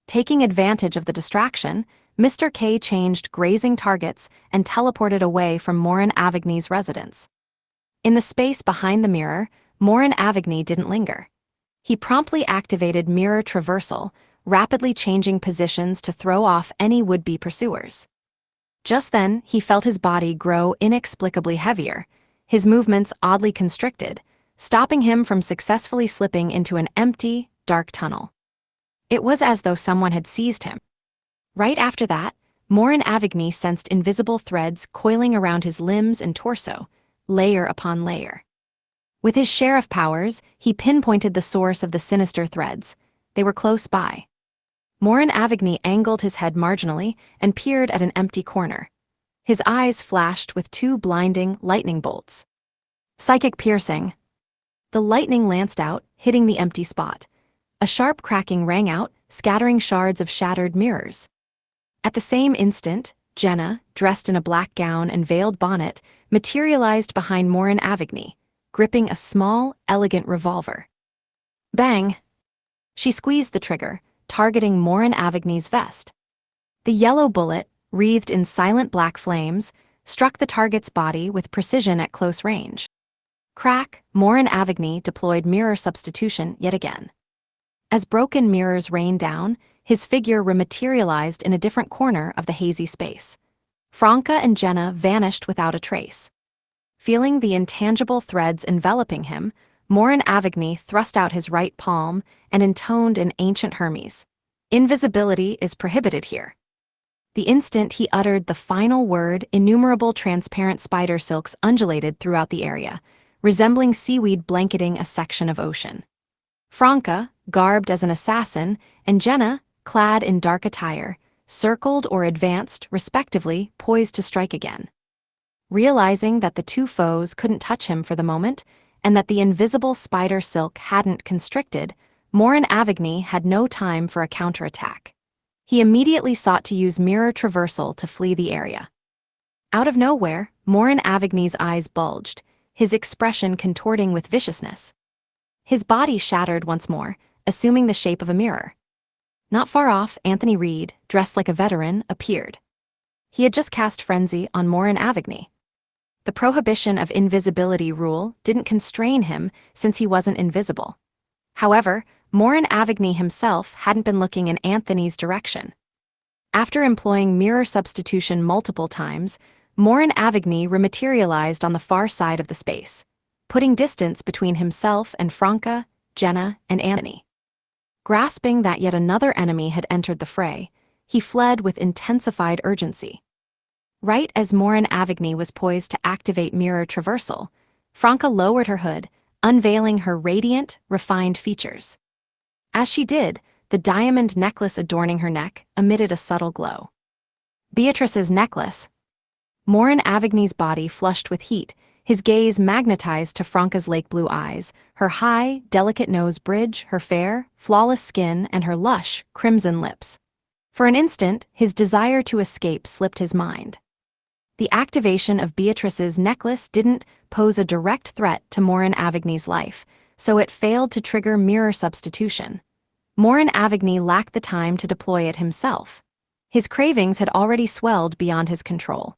Taking advantage of the distraction, Mr. K changed grazing targets and teleported away from Morin Avigny's residence. In the space behind the mirror, Morin Avigny didn't linger. He promptly activated mirror traversal, rapidly changing positions to throw off any would-be pursuers. Just then, he felt his body grow inexplicably heavier, his movements oddly constricted, stopping him from successfully slipping into an empty, dark tunnel. It was as though someone had seized him. Right after that, Morin Avigny sensed invisible threads coiling around his limbs and torso, layer upon layer. With his share of powers, he pinpointed the source of the sinister threads. They were close by. Morin Avigny angled his head marginally and peered at an empty corner. His eyes flashed with two blinding lightning bolts. Psychic piercing. The lightning lanced out, hitting the empty spot. A sharp cracking rang out, scattering shards of shattered mirrors. At the same instant, Jenna, dressed in a black gown and veiled bonnet, materialized behind Morin Avigny, gripping a small, elegant revolver. Bang! She squeezed the trigger, targeting Morin Avigny's vest. The yellow bullet, wreathed in silent black flames, struck the target's body with precision at close range. Crack, Morin Avigny deployed mirror substitution yet again. As broken mirrors rained down, his figure rematerialized in a different corner of the hazy space. Franca and Jenna vanished without a trace. Feeling the intangible threads enveloping him, Morin Avigny thrust out his right palm and intoned in ancient Hermes. Invisibility is prohibited here. The instant he uttered the final word, innumerable transparent spider silks undulated throughout the area, resembling seaweed blanketing a section of ocean. Franca, garbed as an assassin, and Jenna, clad in dark attire, circled or advanced, respectively, poised to strike again. Realizing that the two foes couldn't touch him for the moment, and that the invisible spider silk hadn't constricted, Morin Avigny had no time for a counterattack. He immediately sought to use mirror traversal to flee the area. Out of nowhere, Morin Avigny's eyes bulged, his expression contorting with viciousness. His body shattered once more, assuming the shape of a mirror. Not far off, Anthony Reed, dressed like a veteran, appeared. He had just cast Frenzy on Morin Avigny. The prohibition of invisibility rule didn't constrain him since he wasn't invisible. However, Morin Avigny himself hadn't been looking in Anthony's direction. After employing mirror substitution multiple times, Morin Avigny rematerialized on the far side of the space, putting distance between himself and Franca, Jenna, and Anthony. Grasping that yet another enemy had entered the fray, he fled with intensified urgency. Right as Morin Avigny was poised to activate mirror traversal, Franca lowered her hood, unveiling her radiant, refined features. As she did, the diamond necklace adorning her neck emitted a subtle glow. Beatrice's necklace. Morin Avigny's body flushed with heat, his gaze magnetized to Franca's lake-blue eyes, her high, delicate nose bridge, her fair, flawless skin, and her lush, crimson lips. For an instant, his desire to escape slipped his mind. The activation of Beatrice's necklace didn't pose a direct threat to Morin Avigny's life, so it failed to trigger mirror substitution. Morin Avigny lacked the time to deploy it himself. His cravings had already swelled beyond his control.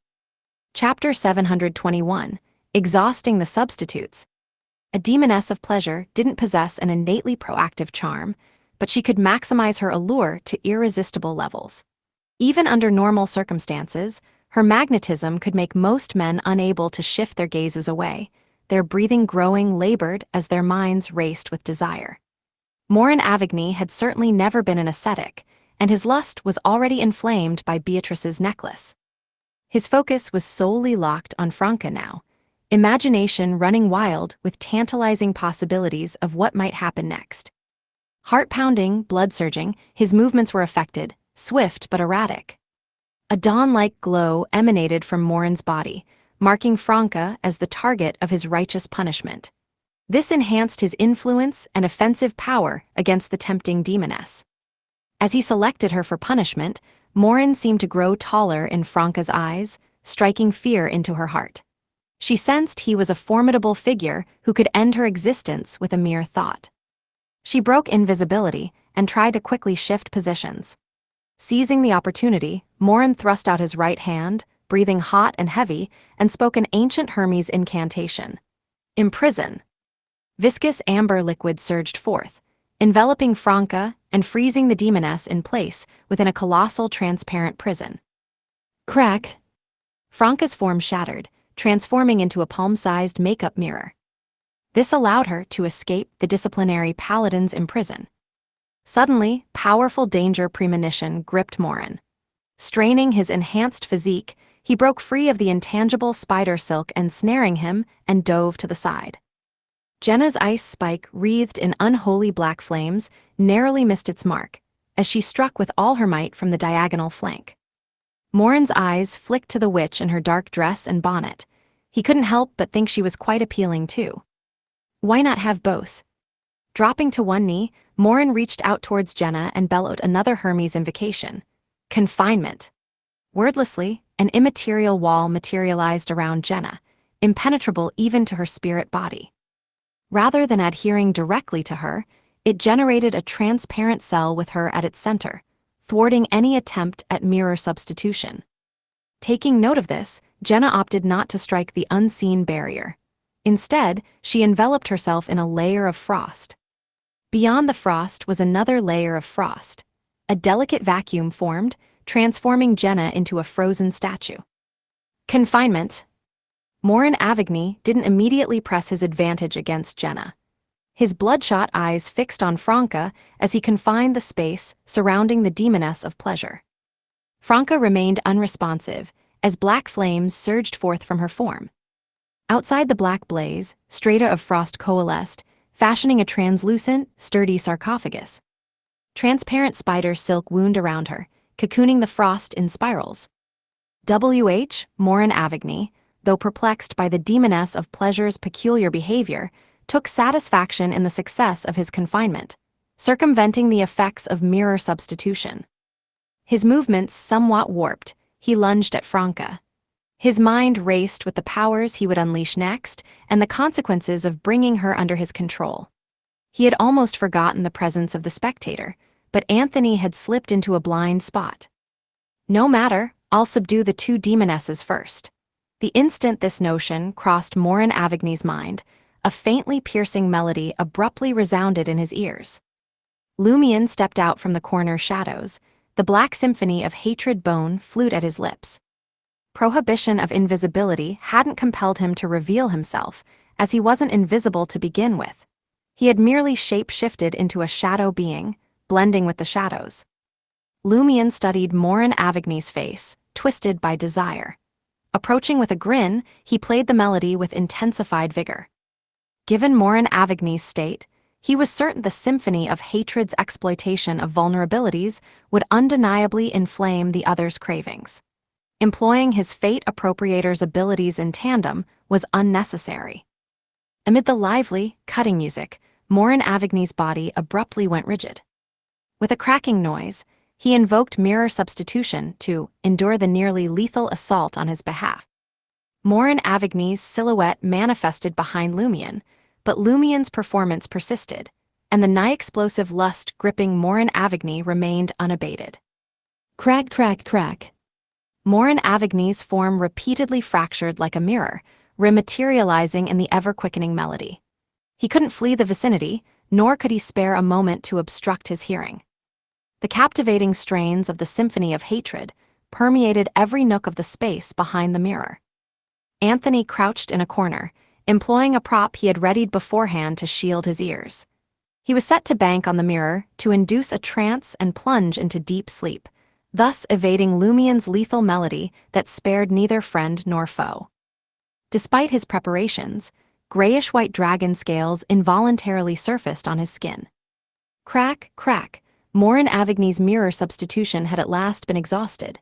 Chapter 721, Exhausting the Substitutes. A demoness of pleasure didn't possess an innately proactive charm, but she could maximize her allure to irresistible levels. Even under normal circumstances, her magnetism could make most men unable to shift their gazes away, their breathing growing labored as their minds raced with desire. Morin Avigny had certainly never been an ascetic, and his lust was already inflamed by Beatrice's necklace. His focus was solely locked on Franca now, imagination running wild with tantalizing possibilities of what might happen next. Heart-pounding, blood-surging, his movements were affected, swift but erratic. A dawn-like glow emanated from Morin's body, marking Franca as the target of his righteous punishment. This enhanced his influence and offensive power against the tempting demoness. As he selected her for punishment, Morin seemed to grow taller in Franca's eyes, striking fear into her heart. She sensed he was a formidable figure who could end her existence with a mere thought. She broke invisibility and tried to quickly shift positions. Seizing the opportunity, Morin thrust out his right hand, breathing hot and heavy, and spoke an ancient Hermes incantation. Imprison. Viscous amber liquid surged forth, enveloping Franca and freezing the demoness in place within a colossal transparent prison. Cracked. Franca's form shattered, transforming into a palm-sized makeup mirror. This allowed her to escape the disciplinary paladins in prison. Suddenly, powerful danger premonition gripped Morin. Straining his enhanced physique, he broke free of the intangible spider silk ensnaring him and dove to the side. Jenna's ice spike, wreathed in unholy black flames, narrowly missed its mark, as she struck with all her might from the diagonal flank. Morin's eyes flicked to the witch in her dark dress and bonnet. He couldn't help but think she was quite appealing too. Why not have both? Dropping to one knee, Morin reached out towards Jenna and bellowed another Hermes invocation. Confinement. Wordlessly, an immaterial wall materialized around Jenna, impenetrable even to her spirit body. Rather than adhering directly to her, it generated a transparent cell with her at its center, thwarting any attempt at mirror substitution. Taking note of this, Jenna opted not to strike the unseen barrier. Instead, she enveloped herself in a layer of frost. Beyond the frost was another layer of frost. A delicate vacuum formed, transforming Jenna into a frozen statue. Confinement. Morin Avigny didn't immediately press his advantage against Jenna. His bloodshot eyes fixed on Franca as he confined the space surrounding the demoness of pleasure. Franca remained unresponsive as black flames surged forth from her form. Outside the black blaze, strata of frost coalesced, fashioning a translucent, sturdy sarcophagus. Transparent spider silk wound around her, cocooning the frost in spirals. Morin Avigny, though perplexed by the demoness of pleasure's peculiar behavior, took satisfaction in the success of his confinement, circumventing the effects of mirror substitution. His movements somewhat warped, he lunged at Franca. His mind raced with the powers he would unleash next and the consequences of bringing her under his control. He had almost forgotten the presence of the spectator, but Anthony had slipped into a blind spot. No matter, I'll subdue the two demonesses first. The instant this notion crossed Morin Avigny's mind, a faintly piercing melody abruptly resounded in his ears. Lumion stepped out from the corner shadows, The Black Symphony of Hatred bone flute at his lips. Prohibition of invisibility hadn't compelled him to reveal himself, as he wasn't invisible to begin with. He had merely shape-shifted into a shadow being, blending with the shadows. Lumion studied Morin Avigny's face, twisted by desire. Approaching with a grin, he played the melody with intensified vigor. Given Morin Avigny's state, he was certain the symphony of hatred's exploitation of vulnerabilities would undeniably inflame the other's cravings. Employing his Fate Appropriator's abilities in tandem was unnecessary. Amid the lively, cutting music, Morin Avigny's body abruptly went rigid. With a cracking noise, he invoked mirror substitution to endure the nearly lethal assault on his behalf. Morin Avigny's silhouette manifested behind Lumion, but Lumion's performance persisted, and the nigh-explosive lust gripping Morin Avigny remained unabated. Crack, crack, crack. Morin Avigny's form repeatedly fractured like a mirror, rematerializing in the ever-quickening melody. He couldn't flee the vicinity, nor could he spare a moment to obstruct his hearing. The captivating strains of the Symphony of Hatred permeated every nook of the space behind the mirror. Anthony crouched in a corner, employing a prop he had readied beforehand to shield his ears. He was set to bank on the mirror to induce a trance and plunge into deep sleep, thus evading Lumion's lethal melody that spared neither friend nor foe. Despite his preparations, grayish-white dragon scales involuntarily surfaced on his skin. Crack, crack, Morin Avigny's mirror substitution had at last been exhausted.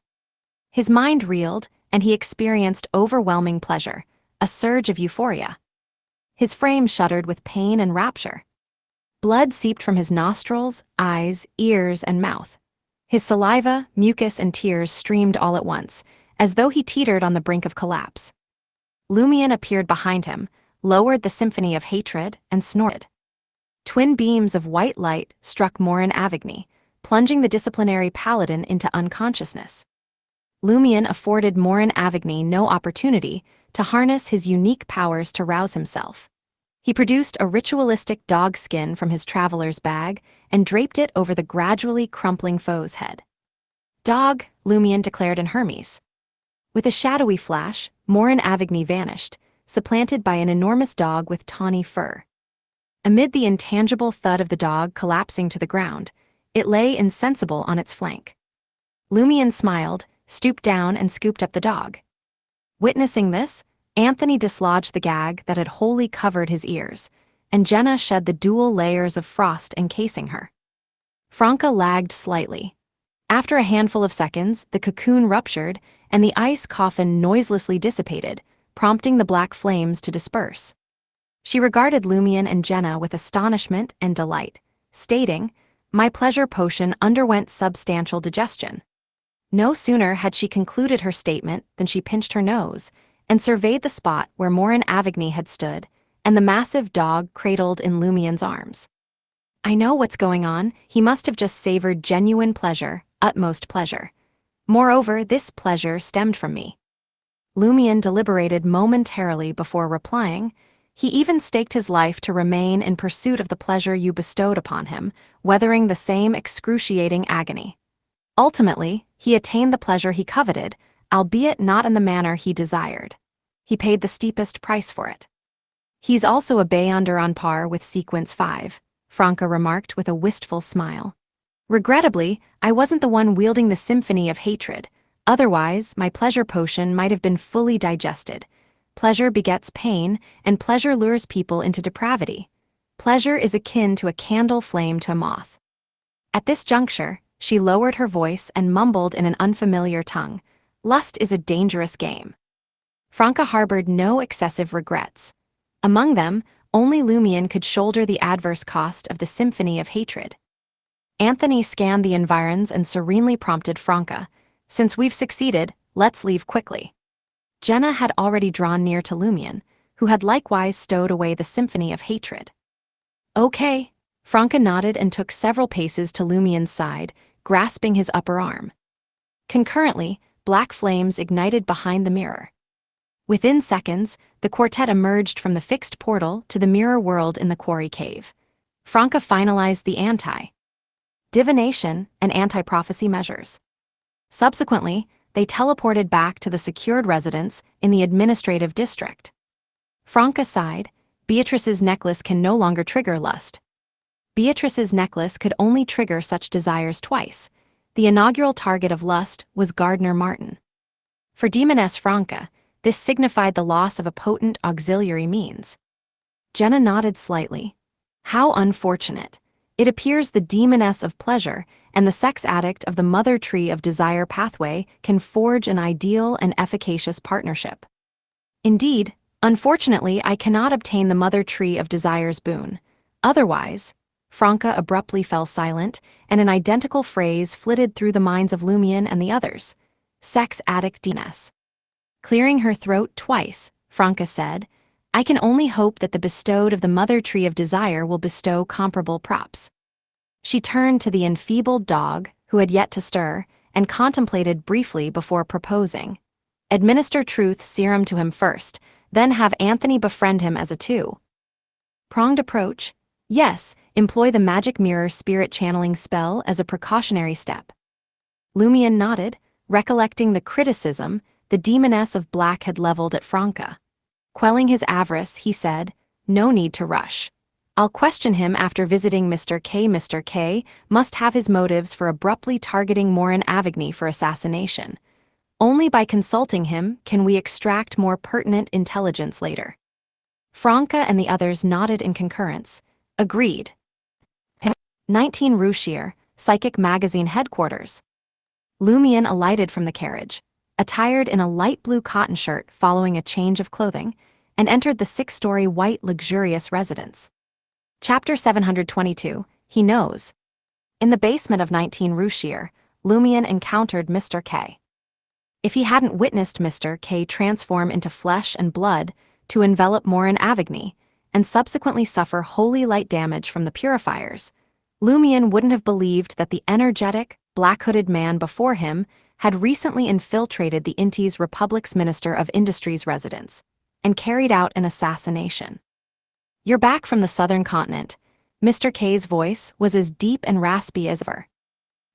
His mind reeled, and he experienced overwhelming pleasure, a surge of euphoria. His frame shuddered with pain and rapture. Blood seeped from his nostrils, eyes, ears, and mouth. His saliva, mucus, and tears streamed all at once, as though he teetered on the brink of collapse. Lumion appeared behind him, lowered the Symphony of Hatred, and snorted. Twin beams of white light struck Morin Avigny, plunging the disciplinary paladin into unconsciousness. Lumion afforded Morin Avigny no opportunity to harness his unique powers to rouse himself. He produced a ritualistic dog skin from his traveler's bag and draped it over the gradually crumpling foe's head. "Dog," Lumion declared in Hermes. With a shadowy flash, Morin Avigny vanished, supplanted by an enormous dog with tawny fur. Amid the intangible thud of the dog collapsing to the ground, it lay insensible on its flank. Lumion smiled, stooped down, and scooped up the dog. Witnessing this, Anthony dislodged the gag that had wholly covered his ears, and Jenna shed the dual layers of frost encasing her. Franca lagged slightly. After a handful of seconds, the cocoon ruptured, and the ice coffin noiselessly dissipated, prompting the black flames to disperse. She regarded Lumion and Jenna with astonishment and delight, stating, "My pleasure potion underwent substantial digestion." No sooner had she concluded her statement than she pinched her nose and surveyed the spot where Morin Avigny had stood and the massive dog cradled in Lumion's arms. "I know what's going on. He must have just savored genuine pleasure, utmost pleasure. Moreover, this pleasure stemmed from me." Lumion deliberated momentarily before replying. "He even staked his life to remain in pursuit of the pleasure you bestowed upon him, weathering the same excruciating agony. Ultimately, he attained the pleasure he coveted, albeit not in the manner he desired. He paid the steepest price for it." "He's also a beyonder on par with Sequence 5, Franca remarked with a wistful smile. "Regrettably, I wasn't the one wielding the Symphony of Hatred. Otherwise, my pleasure potion might have been fully digested. Pleasure begets pain, and pleasure lures people into depravity. Pleasure is akin to a candle flame to a moth." At this juncture, she lowered her voice and mumbled in an unfamiliar tongue, "Lust is a dangerous game." Franca harbored no excessive regrets. Among them, only Lumion could shoulder the adverse cost of the Symphony of Hatred. Anthony scanned the environs and serenely prompted Franca, "Since we've succeeded, let's leave quickly." Jenna had already drawn near to Lumion, who had likewise stowed away the Symphony of Hatred. "Okay." Franca nodded and took several paces to Lumion's side, grasping his upper arm. Concurrently, black flames ignited behind the mirror. Within seconds, the quartet emerged from the fixed portal to the mirror world in the quarry cave. Franca finalized the ante. divination, and anti-prophecy measures. Subsequently, they teleported back to the secured residence in the administrative district. Franca sighed. Beatrice's necklace can no longer trigger lust. Beatrice's necklace could only trigger such desires twice. The inaugural target of lust was Gardner Martin. For Demoness Franca, this signified the loss of a potent auxiliary means. Jenna nodded slightly. How unfortunate. It appears the demoness of pleasure and the sex addict of the mother tree of desire pathway can forge an ideal and efficacious partnership. Indeed, unfortunately, I cannot obtain the mother tree of desire's boon. Otherwise, Franca abruptly fell silent, and an identical phrase flitted through the minds of Lumion and the others. Sex addict demoness. Clearing her throat twice, Franca said, I can only hope that the bestowed of the mother tree of desire will bestow comparable props. She turned to the enfeebled dog, who had yet to stir, and contemplated briefly before proposing. Administer truth serum to him first, then have Anthony befriend him as a two-pronged approach. Yes, employ the magic mirror spirit channeling spell as a precautionary step. Lumion nodded, recollecting the criticism the demoness of black had leveled at Franca. Quelling his avarice, he said, no need to rush. I'll question him after visiting Mr. K. Mr. K. must have his motives for abruptly targeting Morin Avigny for assassination. Only by consulting him can we extract more pertinent intelligence later. Franca and the others nodded in concurrence. Agreed. 19 Rushier, Psychic Magazine headquarters. Lumion alighted from the carriage, attired in a light blue cotton shirt following a change of clothing, and entered the 6-story white luxurious residence. Chapter 722, He Knows. In the basement of 19 Rushier, Lumion encountered Mr. K. If he hadn't witnessed Mr. K transform into flesh and blood to envelop Morin Avigny, and subsequently suffer holy light damage from the purifiers, Lumion wouldn't have believed that the energetic, black-hooded man before him had recently infiltrated the Inti's Republic's Minister of Industry's residence and carried out an assassination. You're back from the southern continent. Mr. K's voice was as deep and raspy as ever.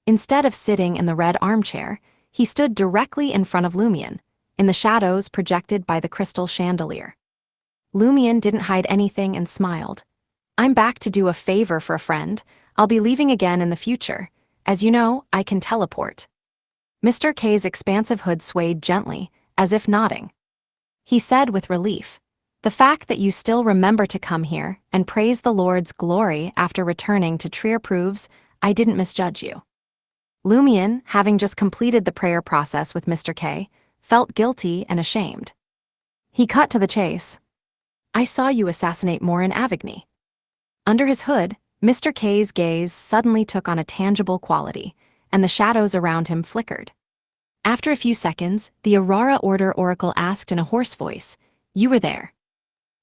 Instead of sitting in the red armchair, he stood directly in front of Lumion, in the shadows projected by the crystal chandelier. Lumion didn't hide anything and smiled. I'm back to do a favor for a friend. I'll be leaving again in the future. As you know, I can teleport. Mr. K's expansive hood swayed gently, as if nodding. He said with relief, the fact that you still remember to come here and praise the Lord's glory after returning to Trier proves I didn't misjudge you. Lumion, having just completed the prayer process with Mr. K, felt guilty and ashamed. He cut to the chase. I saw you assassinate Morin Avigny. Under his hood, Mr. K's gaze suddenly took on a tangible quality, and the shadows around him flickered. After a few seconds, the Aurora Order Oracle asked in a hoarse voice, You were there.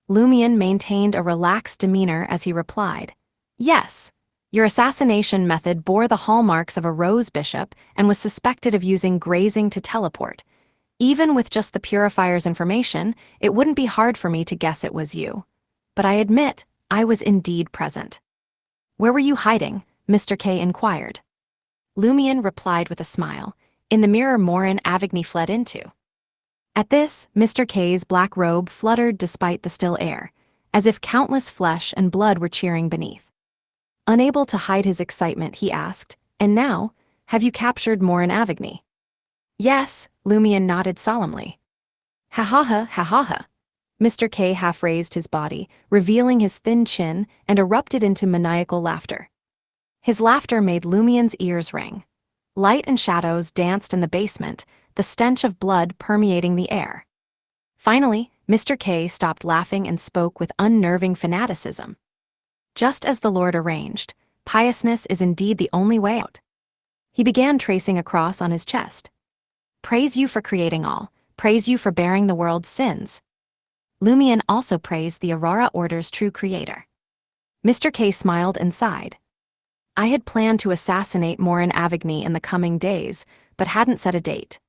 Lumion maintained a relaxed demeanor as he replied, Yes. Your assassination method bore the hallmarks of a rose bishop and was suspected of using grazing to teleport. Even with just the purifier's information, it wouldn't be hard for me to guess it was you. But I admit, I was indeed present. Where were you hiding? Mr. K inquired. Lumion replied with a smile, in the mirror Morin Avigny fled into. At this, Mr. K's black robe fluttered despite the still air, as if countless flesh and blood were cheering beneath. Unable to hide his excitement, he asked, And now, have you captured Morin Avigny? Yes, Lumion nodded solemnly. Ha ha ha ha ha ha. Mr. K half raised his body, revealing his thin chin, and erupted into maniacal laughter. His laughter made Lumion's ears ring. Light and shadows danced in the basement, the stench of blood permeating the air. Finally, Mr. K stopped laughing and spoke with unnerving fanaticism. Just as the Lord arranged, piousness is indeed the only way out. He began tracing a cross on his chest. Praise you for creating all. Praise you for bearing the world's sins. Lumion also praised the Aurora Order's true creator. Mr. K smiled and sighed. I had planned to assassinate Morin Avigny in the coming days, but hadn't set a date.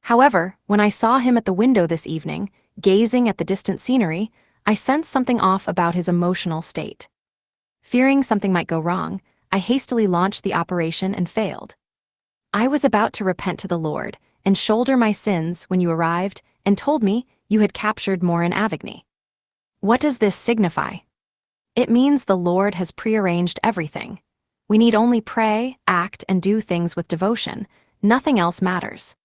However, when I saw him at the window this evening, gazing at the distant scenery, I sensed something off about his emotional state. Fearing something might go wrong, I hastily launched the operation and failed. I was about to repent to the Lord and shoulder my sins when you arrived and told me you had captured Morin Avigny. What does this signify? It means the Lord has prearranged everything. We need only pray, act, and do things with devotion. Nothing else matters.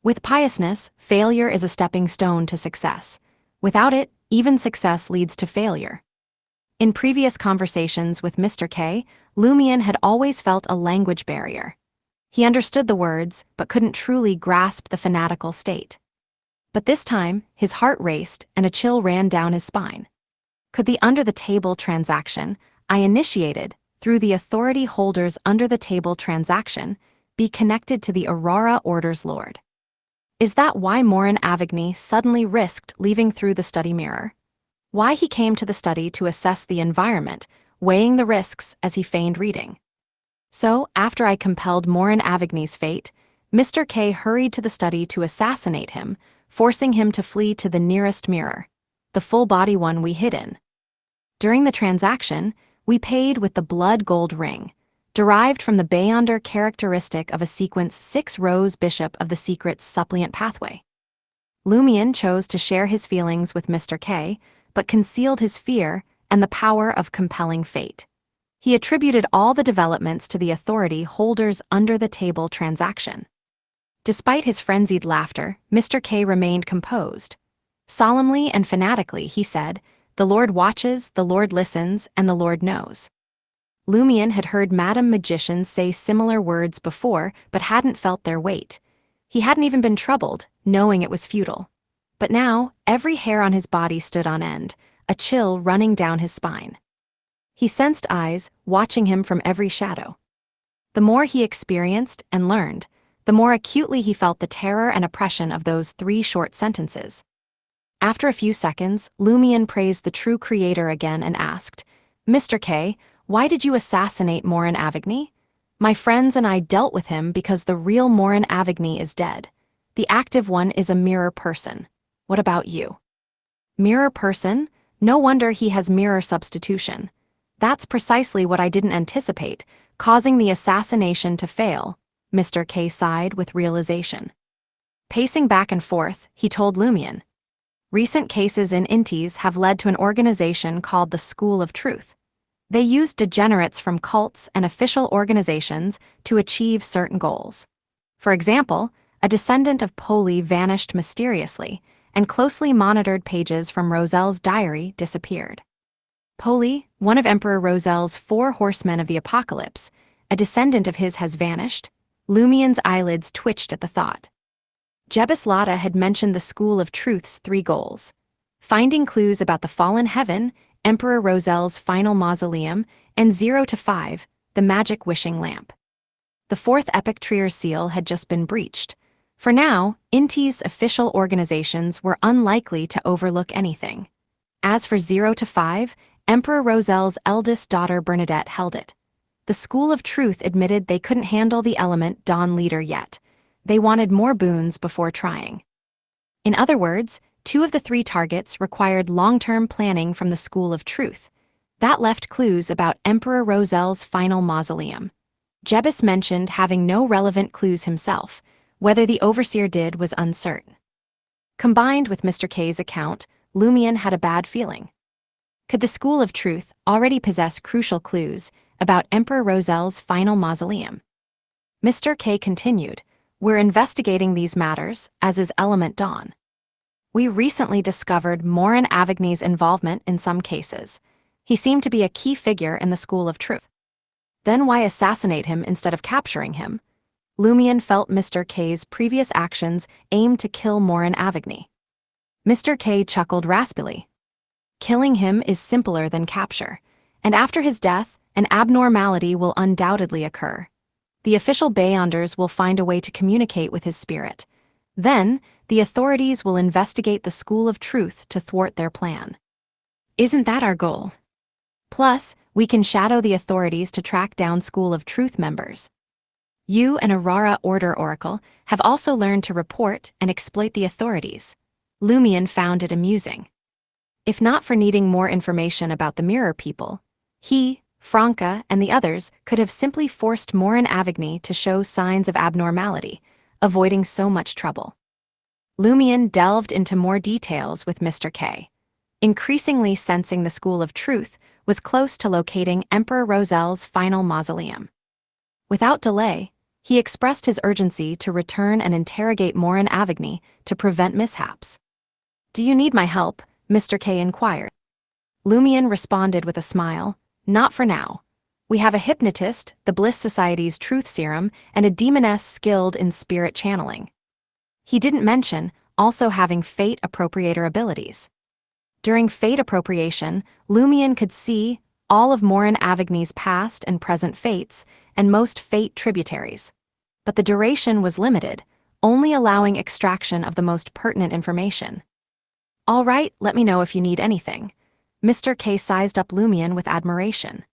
With piousness, failure is a stepping stone to success. Without it, even success leads to failure. In previous conversations with Mr. K, Lumion had always felt a language barrier. He understood the words, but couldn't truly grasp the fanatical state. But this time, his heart raced and a chill ran down his spine. Could the under-the-table transaction I initiated through the authority holder's under-the-table transaction be connected to the Aurora Order's Lord? Is that why Morin Avigny suddenly risked leaving through the study mirror? Why he came to the study to assess the environment, weighing the risks as he feigned reading? So, after I compelled Morin Avigny's fate, Mr. K hurried to the study to assassinate him, forcing him to flee to the nearest mirror, the full-body one we hid in. During the transaction, we paid with the blood gold ring, derived from the Beyonder characteristic of a sequence 6 rows bishop of the secret's suppliant pathway. Lumion chose to share his feelings with Mr. K, but concealed his fear and the power of compelling fate. He attributed all the developments to the authority holder's under-the-table transaction. Despite his frenzied laughter, Mr. K remained composed. Solemnly and fanatically, he said, "The Lord watches, the Lord listens, and the Lord knows." Lumion had heard Madam Magicians say similar words before, but hadn't felt their weight. He hadn't even been troubled, knowing it was futile. But now, every hair on his body stood on end, a chill running down his spine. He sensed eyes watching him from every shadow. The more he experienced and learned, the more acutely he felt the terror and oppression of those 3 short sentences. After a few seconds, Lumion praised the true creator again and asked, "Mr. K, why did you assassinate Morin Avigny?" "My friends and I dealt with him because the real Morin Avigny is dead. The active one is a mirror person. What about you?" "Mirror person? No wonder he has mirror substitution. That's precisely what I didn't anticipate, causing the assassination to fail," Mr. K sighed with realization. Pacing back and forth, he told Lumion, "Recent cases in Intis have led to an organization called the School of Truth. They use degenerates from cults and official organizations to achieve certain goals. For example, a descendant of Poli vanished mysteriously, and closely monitored pages from Roselle's diary disappeared. Poli, one of Emperor Roselle's 4 horsemen of the apocalypse, a descendant of his has vanished." Lumion's eyelids twitched at the thought. Jebus Lotta had mentioned the School of Truth's 3 goals: finding clues about the fallen heaven, Emperor Roselle's final mausoleum, and 0 to 5, the magic wishing lamp. The 4th Epic Trier seal had just been breached. For now, Inti's official organizations were unlikely to overlook anything. As for 0 to 5, Emperor Roselle's eldest daughter Bernadette held it. The School of Truth admitted they couldn't handle the element Dawn Leader yet. They wanted more boons before trying. In other words, 2 of the 3 targets required long-term planning from the School of Truth. That left clues about Emperor Roselle's final mausoleum. Jebus mentioned having no relevant clues himself. Whether the Overseer did was uncertain. Combined with Mr. K's account, Lumion had a bad feeling. Could the School of Truth already possess crucial clues about Emperor Roselle's final mausoleum? Mr. K continued, "We're investigating these matters, as is Element Dawn. We recently discovered Morin Avigny's involvement in some cases. He seemed to be a key figure in the School of Truth. Then why assassinate him instead of capturing him?" Lumion felt Mr. K's previous actions aimed to kill Morin Avigny. Mr. K chuckled raspily. "Killing him is simpler than capture, and after his death, an abnormality will undoubtedly occur. The official Beyonders will find a way to communicate with his spirit. Then, the authorities will investigate the School of Truth to thwart their plan. Isn't that our goal? Plus, we can shadow the authorities to track down School of Truth members. You and Aurora Order Oracle have also learned to report and exploit the authorities." Lumion found it amusing. If not for needing more information about the Mirror people, he, Franca and the others could have simply forced Morin Avigny to show signs of abnormality, avoiding so much trouble. Lumion delved into more details with Mr. K, increasingly sensing the School of Truth was close to locating Emperor Rosel's final mausoleum. Without delay, he expressed his urgency to return and interrogate Morin Avigny to prevent mishaps. "Do you need my help?" Mr. K inquired. Lumion responded with a smile, "Not for now. We have a hypnotist, the Bliss Society's truth serum, and a demoness skilled in spirit channeling." He didn't mention also having fate appropriator abilities. During fate appropriation, Lumion could see all of Morin Avigny's past and present fates and most fate tributaries. But the duration was limited, only allowing extraction of the most pertinent information. "All right, let me know if you need anything." Mr. K sized up Lumion with admiration.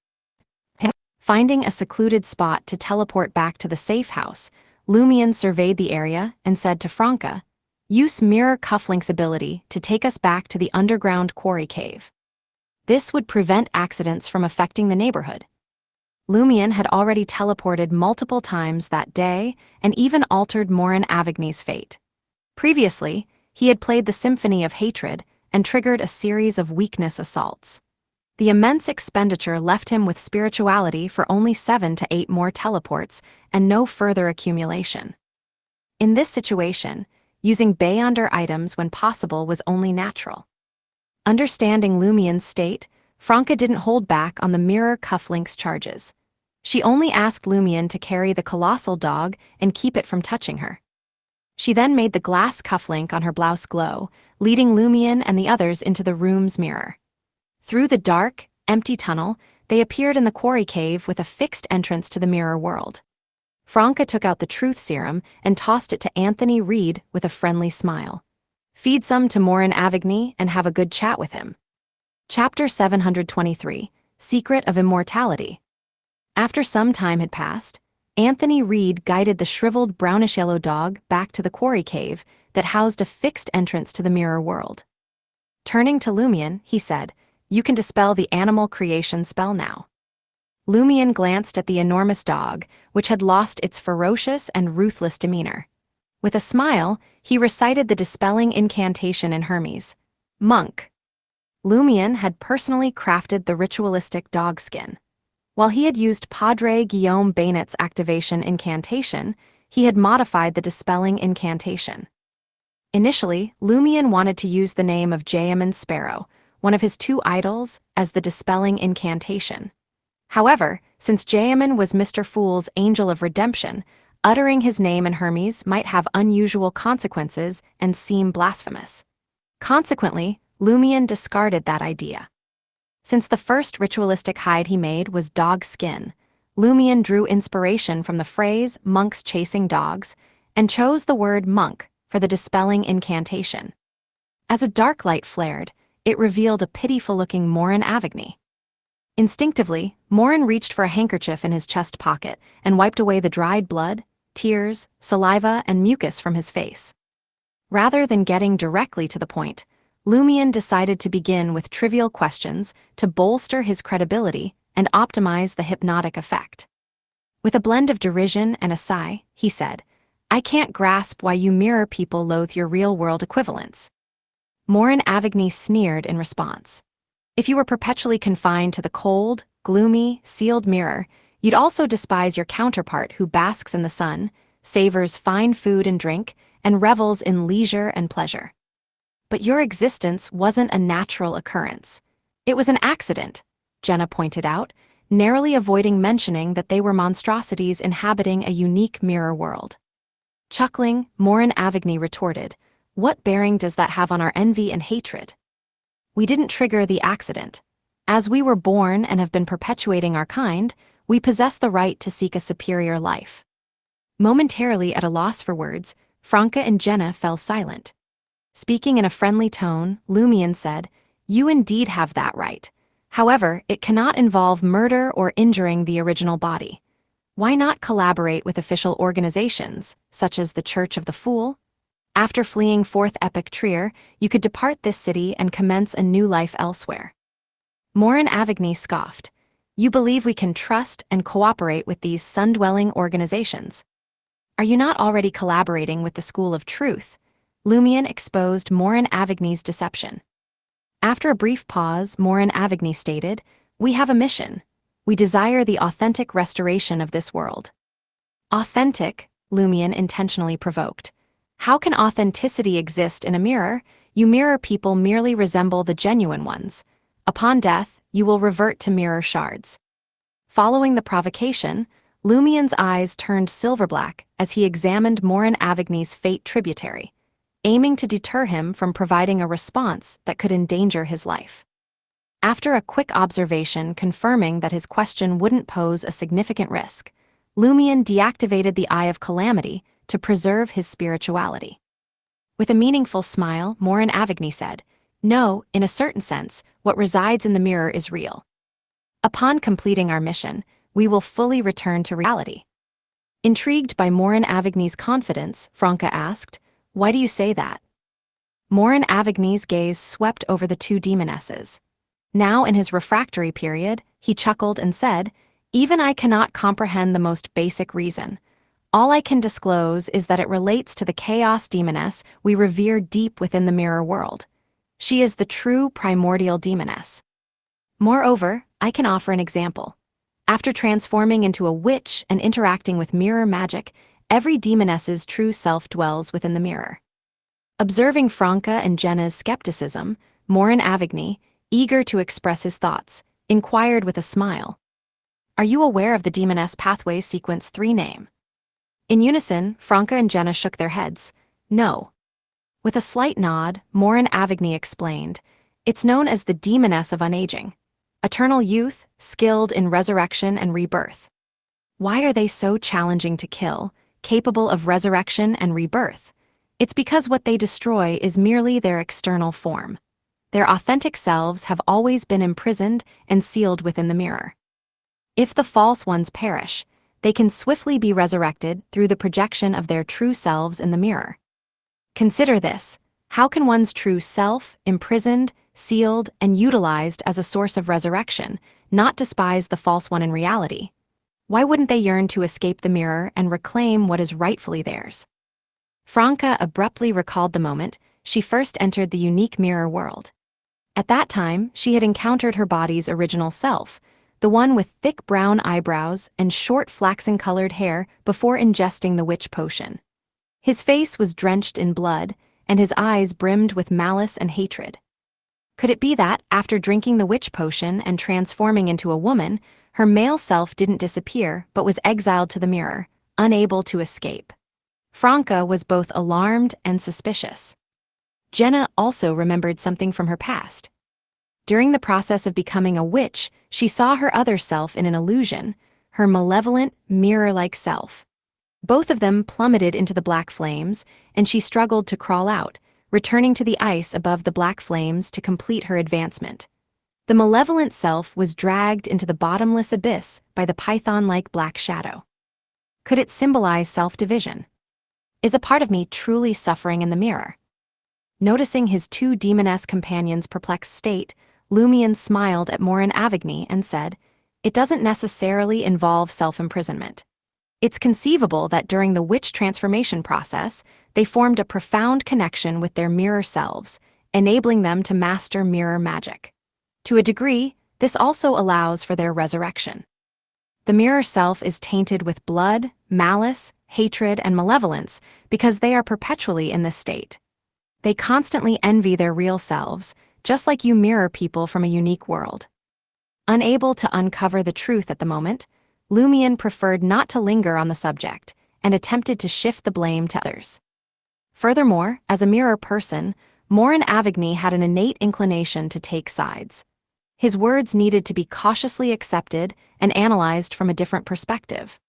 Finding a secluded spot to teleport back to the safe house, Lumion surveyed the area and said to Franca, "Use Mirror Cufflink's ability to take us back to the underground quarry cave. This would prevent accidents from affecting the neighborhood." Lumion had already teleported multiple times that day and even altered Morin Avigny's fate. Previously, he had played the Symphony of Hatred and triggered a series of weakness assaults. The immense expenditure left him with spirituality for only 7 to 8 more teleports and no further accumulation. In this situation, using Beyonder items when possible was only natural. Understanding Lumion's state, Franca didn't hold back on the Mirror Cufflink's charges. She only asked Lumion to carry the colossal dog and keep it from touching her. She then made the glass cufflink on her blouse glow, leading Lumion and the others into the room's mirror. Through the dark, empty tunnel, they appeared in the quarry cave with a fixed entrance to the mirror world. Franca took out the truth serum and tossed it to Anthony Reed with a friendly smile. "Feed some to Morin Avigny and have a good chat with him." Chapter 723, Secret of Immortality. After some time had passed, Anthony Reed guided the shriveled brownish-yellow dog back to the quarry cave that housed a fixed entrance to the mirror world. Turning to Lumion, he said, "You can dispel the animal creation spell now." Lumion glanced at the enormous dog, which had lost its ferocious and ruthless demeanor. With a smile, he recited the dispelling incantation in Hermes. "Monk." Lumion had personally crafted the ritualistic dog skin. While he had used Padre Guillaume Bainet's activation incantation, he had modified the dispelling incantation. Initially, Lumion wanted to use the name of Jayaman Sparrow, one of his 2 idols, as the dispelling incantation. However, since Jayaman was Mr. Fool's angel of redemption, uttering his name in Hermes might have unusual consequences and seem blasphemous. Consequently, Lumion discarded that idea. Since the first ritualistic hide he made was dog skin, Lumion drew inspiration from the phrase "monks chasing dogs" and chose the word "monk" for the dispelling incantation. As a dark light flared, it revealed a pitiful-looking Morin Avigny. Instinctively, Morin reached for a handkerchief in his chest pocket and wiped away the dried blood, tears, saliva, and mucus from his face. Rather than getting directly to the point, Lumion decided to begin with trivial questions to bolster his credibility and optimize the hypnotic effect. With a blend of derision and a sigh, he said, "I can't grasp why you mirror people loathe your real-world equivalents." Morin Avigny sneered in response. "If you were perpetually confined to the cold, gloomy, sealed mirror, you'd also despise your counterpart who basks in the sun, savors fine food and drink, and revels in leisure and pleasure. But your existence wasn't a natural occurrence. It was an accident," Jenna pointed out, narrowly avoiding mentioning that they were monstrosities inhabiting a unique mirror world. Chuckling, Morin Avigny retorted, "What bearing does that have on our envy and hatred? We didn't trigger the accident. As we were born and have been perpetuating our kind, we possess the right to seek a superior life." Momentarily at a loss for words, Franca and Jenna fell silent. Speaking in a friendly tone, Lumion said, "You indeed have that right. However, it cannot involve murder or injuring the original body. Why not collaborate with official organizations, such as the Church of the Fool? After fleeing Fourth Epic Trier, you could depart this city and commence a new life elsewhere." Morin Avigny scoffed. You believe we can trust and cooperate with these sun-dwelling organizations. Are you not already collaborating with the School of Truth? Lumion exposed Morin Avigny's deception. After a brief pause, Morin Avigny stated, "We have a mission. We desire the authentic restoration of this world." Authentic, Lumion intentionally provoked. How can authenticity exist in a mirror? You mirror people merely resemble the genuine ones. Upon death, you will revert to mirror shards. Following the provocation, Lumion's eyes turned silver-black as he examined Morin Avigny's fate tributary, aiming to deter him from providing a response that could endanger his life. After a quick observation confirming that his question wouldn't pose a significant risk, Lumion deactivated the Eye of Calamity to preserve his spirituality. With a meaningful smile, Morin Avigny said, "No, in a certain sense, what resides in the mirror is real. Upon completing our mission, we will fully return to reality." Intrigued by Morin Avigny's confidence, Franca asked, "Why do you say that?" Morin Avigny's gaze swept over the two demonesses. Now in his refractory period, he chuckled and said, "Even I cannot comprehend the most basic reason. All I can disclose is that it relates to the chaos demoness we revere deep within the mirror world. She is the true primordial demoness. Moreover, I can offer an example. After transforming into a witch and interacting with mirror magic, every demoness's true self dwells within the mirror." Observing Franca and Jenna's skepticism, Morin Avigny, eager to express his thoughts, inquired with a smile, "Are you aware of the Demoness Pathways Sequence 3 name?" In unison, Franca and Jenna shook their heads. "No." With a slight nod, Morin Avigny explained, "It's known as the Demoness of Unaging. Eternal youth, skilled in resurrection and rebirth." Why are they so challenging to kill, capable of resurrection and rebirth? It's because what they destroy is merely their external form. Their authentic selves have always been imprisoned and sealed within the mirror. If the false ones perish, they can swiftly be resurrected through the projection of their true selves in the mirror. Consider this: how can one's true self, imprisoned, sealed, and utilized as a source of resurrection, not despise the false one in reality? Why wouldn't they yearn to escape the mirror and reclaim what is rightfully theirs? Franca abruptly recalled the moment she first entered the unique mirror world. At that time, she had encountered her body's original self, the one with thick brown eyebrows and short flaxen-colored hair before ingesting the witch potion. His face was drenched in blood, and his eyes brimmed with malice and hatred. Could it be that, after drinking the witch potion and transforming into a woman, her male self didn't disappear but was exiled to the mirror, unable to escape? Franca was both alarmed and suspicious. Jenna also remembered something from her past. During the process of becoming a witch, she saw her other self in an illusion, her malevolent, mirror-like self. Both of them plummeted into the black flames, and she struggled to crawl out, returning to the ice above the black flames to complete her advancement. The malevolent self was dragged into the bottomless abyss by the python-like black shadow. Could it symbolize self-division? Is a part of me truly suffering in the mirror? Noticing his two demoness companions' perplexed state, Lumion smiled at Morin Avigny and said, "It doesn't necessarily involve self-imprisonment. It's conceivable that during the witch transformation process, they formed a profound connection with their mirror selves, enabling them to master mirror magic. To a degree, this also allows for their resurrection. The mirror self is tainted with blood, malice, hatred, and malevolence because they are perpetually in this state. They constantly envy their real selves, just like you mirror people from a unique world." Unable to uncover the truth at the moment, Lumion preferred not to linger on the subject and attempted to shift the blame to others. Furthermore, as a mirror person, Morin Avigny had an innate inclination to take sides. His words needed to be cautiously accepted and analyzed from a different perspective.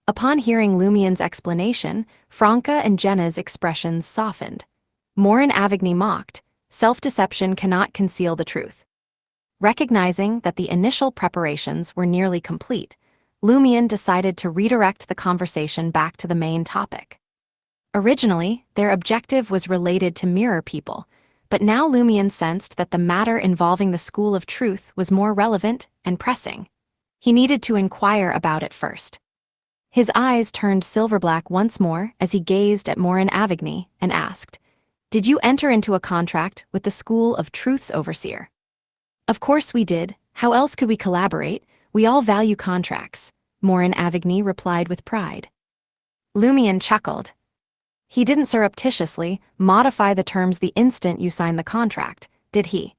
Upon hearing Lumion's explanation, Franca and Jenna's expressions softened. Morin Avigny mocked, "Self-deception cannot conceal the truth." Recognizing that the initial preparations were nearly complete, Lumion decided to redirect the conversation back to the main topic. Originally, their objective was related to mirror people, but now Lumion sensed that the matter involving the School of Truth was more relevant and pressing. He needed to inquire about it first. His eyes turned silver-black once more as he gazed at Morin Avigny and asked, "Did you enter into a contract with the School of Truth's overseer?" "Of course we did. How else could we collaborate? We all value contracts," Morin Avigny replied with pride. Lumion chuckled. "He didn't surreptitiously modify the terms the instant you signed the contract, did he?"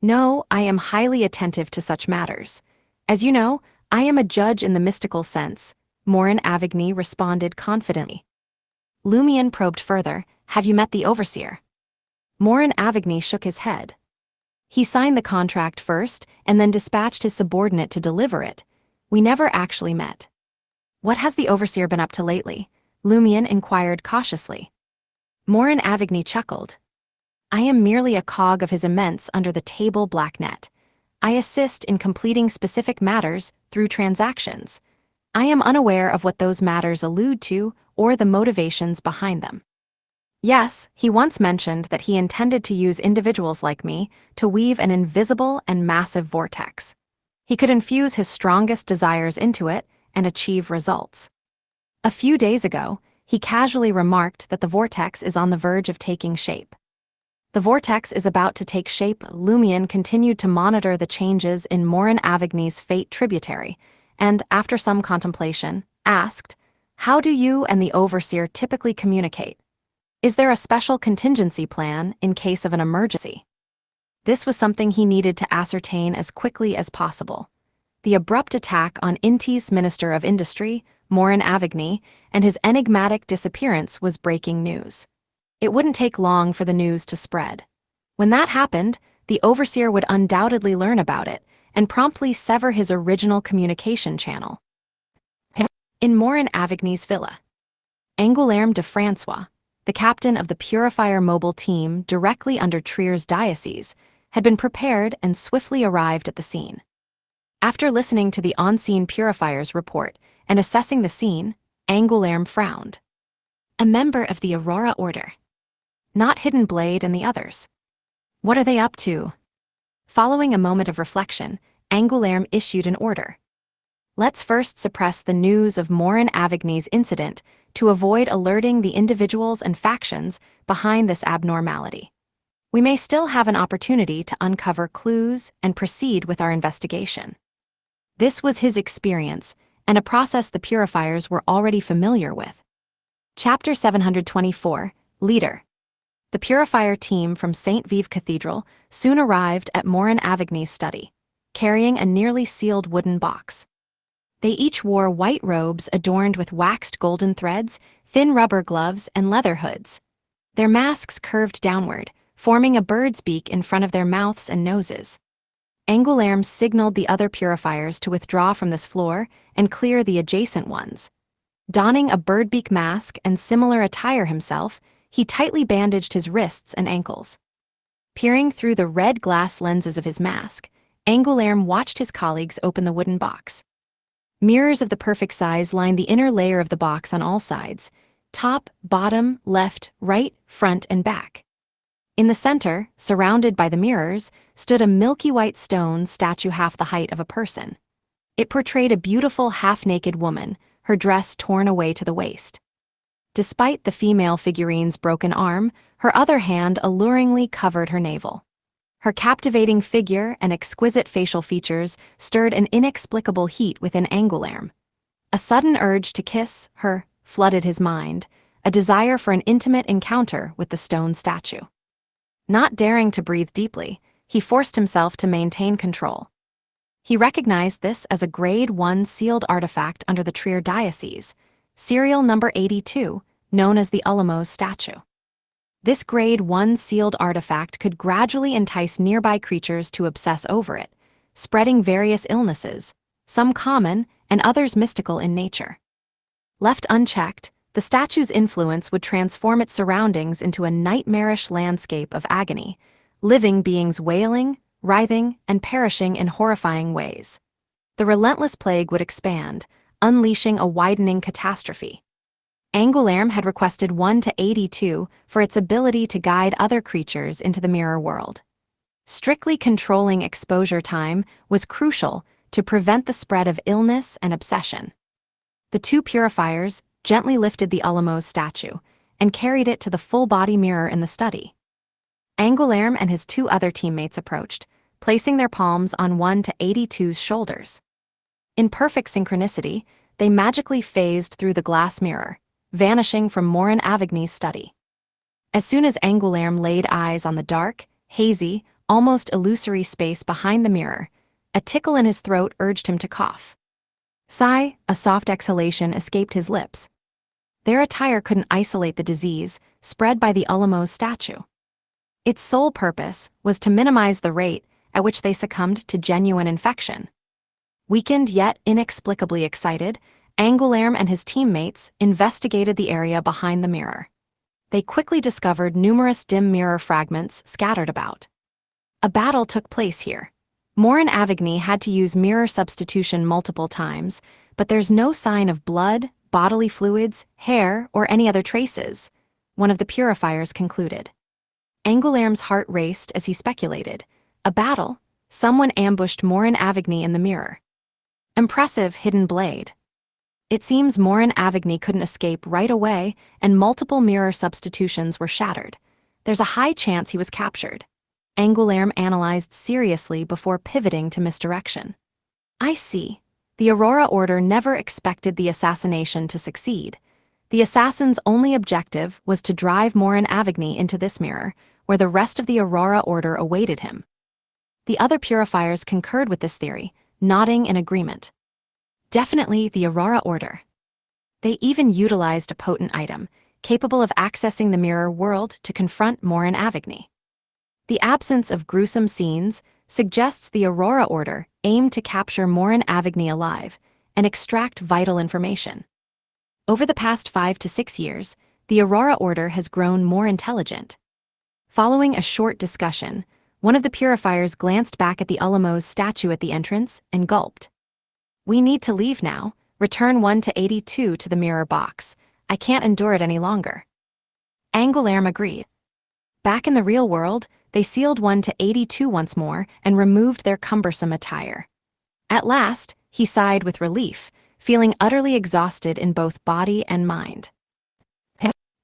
"No, I am highly attentive to such matters. As you know, I am a judge in the mystical sense," Morin Avigny responded confidently. Lumion probed further, "Have you met the overseer?" Morin Avigny shook his head. "He signed the contract first and then dispatched his subordinate to deliver it. We never actually met." "What has the overseer been up to lately?" Lumion inquired cautiously. Morin Avigny chuckled. "I am merely a cog of his immense under-the-table black net. I assist in completing specific matters through transactions. I am unaware of what those matters allude to or the motivations behind them. Yes, he once mentioned that he intended to use individuals like me to weave an invisible and massive vortex. He could infuse his strongest desires into it and achieve results. A few days ago, he casually remarked that the vortex is on the verge of taking shape." "The vortex is about to take shape." Lumion continued to monitor the changes in Morin Avigny's fate tributary, and, after some contemplation, asked, "How do you and the overseer typically communicate? Is there a special contingency plan in case of an emergency?" This was something he needed to ascertain as quickly as possible. The abrupt attack on Inti's Minister of Industry, Morin Avigny, and his enigmatic disappearance was breaking news. It wouldn't take long for the news to spread. When that happened, the overseer would undoubtedly learn about it and promptly sever his original communication channel. In Morin Avigny's villa, Angoulême de François, the captain of the Purifier mobile team directly under Trier's diocese, had been prepared and swiftly arrived at the scene. After listening to the on-scene Purifier's report and assessing the scene, Angoulême frowned. "A member of the Aurora Order. Not Hidden Blade and the others. What are they up to?" Following a moment of reflection, Angoulême issued an order. "Let's first suppress the news of Morin Avigny's incident to avoid alerting the individuals and factions behind this abnormality. We may still have an opportunity to uncover clues and proceed with our investigation." This was his experience, and a process the Purifiers were already familiar with. Chapter 724, Leader. The Purifier team from St. Vive Cathedral soon arrived at Morin Avigny's study, carrying a nearly sealed wooden box. They each wore white robes adorned with waxed golden threads, thin rubber gloves, and leather hoods. Their masks curved downward, forming a bird's beak in front of their mouths and noses. Angoulême signaled the other Purifiers to withdraw from this floor and clear the adjacent ones. Donning a birdbeak mask and similar attire himself, he tightly bandaged his wrists and ankles. Peering through the red glass lenses of his mask, Angoulême watched his colleagues open the wooden box. Mirrors of the perfect size lined the inner layer of the box on all sides: top, bottom, left, right, front, and back. In the center, surrounded by the mirrors, stood a milky white stone statue half the height of a person. It portrayed a beautiful half-naked woman, her dress torn away to the waist. Despite the female figurine's broken arm, her other hand alluringly covered her navel. Her captivating figure and exquisite facial features stirred an inexplicable heat within Angoulême. A sudden urge to kiss her flooded his mind, a desire for an intimate encounter with the stone statue. Not daring to breathe deeply, he forced himself to maintain control. He recognized this as a Grade 1 sealed artifact under the Trier Diocese, serial number 82, known as the Ulamos statue. This Grade 1 sealed artifact could gradually entice nearby creatures to obsess over it, spreading various illnesses, some common and others mystical in nature. Left unchecked, the statue's influence would transform its surroundings into a nightmarish landscape of agony, living beings wailing, writhing, and perishing in horrifying ways. The relentless plague would expand, unleashing a widening catastrophe. Angoulême had requested 1 to 82 for its ability to guide other creatures into the mirror world. Strictly controlling exposure time was crucial to prevent the spread of illness and obsession. The two purifiers gently lifted the Alamos statue and carried it to the full-body mirror in the study. Angoulême and his two other teammates approached, placing their palms on 1-82's shoulders. In perfect synchronicity, they magically phased through the glass mirror, vanishing from Morin Avigny's study. As soon as Angoulême laid eyes on the dark, hazy, almost illusory space behind the mirror, a tickle in his throat urged him to cough. Sigh, a soft exhalation escaped his lips. Their attire couldn't isolate the disease spread by the Alamos statue. Its sole purpose was to minimize the rate at which they succumbed to genuine infection. Weakened yet inexplicably excited, Angoulême and his teammates investigated the area behind the mirror. They quickly discovered numerous dim mirror fragments scattered about. A battle took place here. Morin Avigny had to use mirror substitution multiple times, but there's no sign of blood, bodily fluids, hair, or any other traces, one of the purifiers concluded. Angoulême's heart raced as he speculated. A battle? Someone ambushed Morin Avigny in the mirror. Impressive hidden blade. It seems Morin Avigny couldn't escape right away, and multiple mirror substitutions were shattered. There's a high chance he was captured. Angoulême analyzed seriously before pivoting to misdirection. I see. The Aurora Order never expected the assassination to succeed. The assassin's only objective was to drive Morin Avigny into this mirror, where the rest of the Aurora Order awaited him. The other purifiers concurred with this theory, nodding in agreement. Definitely the Aurora Order. They even utilized a potent item, capable of accessing the mirror world to confront Morin Avigny. The absence of gruesome scenes suggests the Aurora Order aimed to capture Morin Avigny alive and extract vital information. Over the past 5 to 6 years, the Aurora Order has grown more intelligent. Following a short discussion, one of the purifiers glanced back at the Alamos statue at the entrance and gulped. We need to leave now. Return 1-82 to the mirror box. I can't endure it any longer. Angoulême agreed. Back in the real world, they sealed 1-82 once more and removed their cumbersome attire. At last, he sighed with relief, feeling utterly exhausted in both body and mind.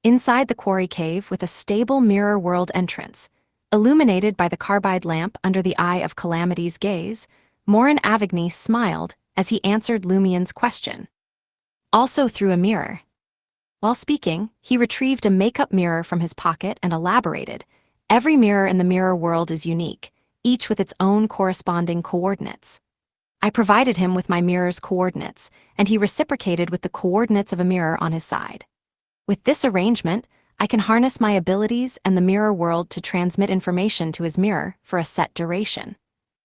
Inside the quarry cave with a stable mirror world entrance, illuminated by the carbide lamp under the eye of Calamity's gaze, Morin Avigny smiled as he answered Lumien's question. Also through a mirror. While speaking, he retrieved a makeup mirror from his pocket and elaborated. Every mirror in the mirror world is unique, each with its own corresponding coordinates. I provided him with my mirror's coordinates, and he reciprocated with the coordinates of a mirror on his side. With this arrangement, I can harness my abilities and the mirror world to transmit information to his mirror for a set duration.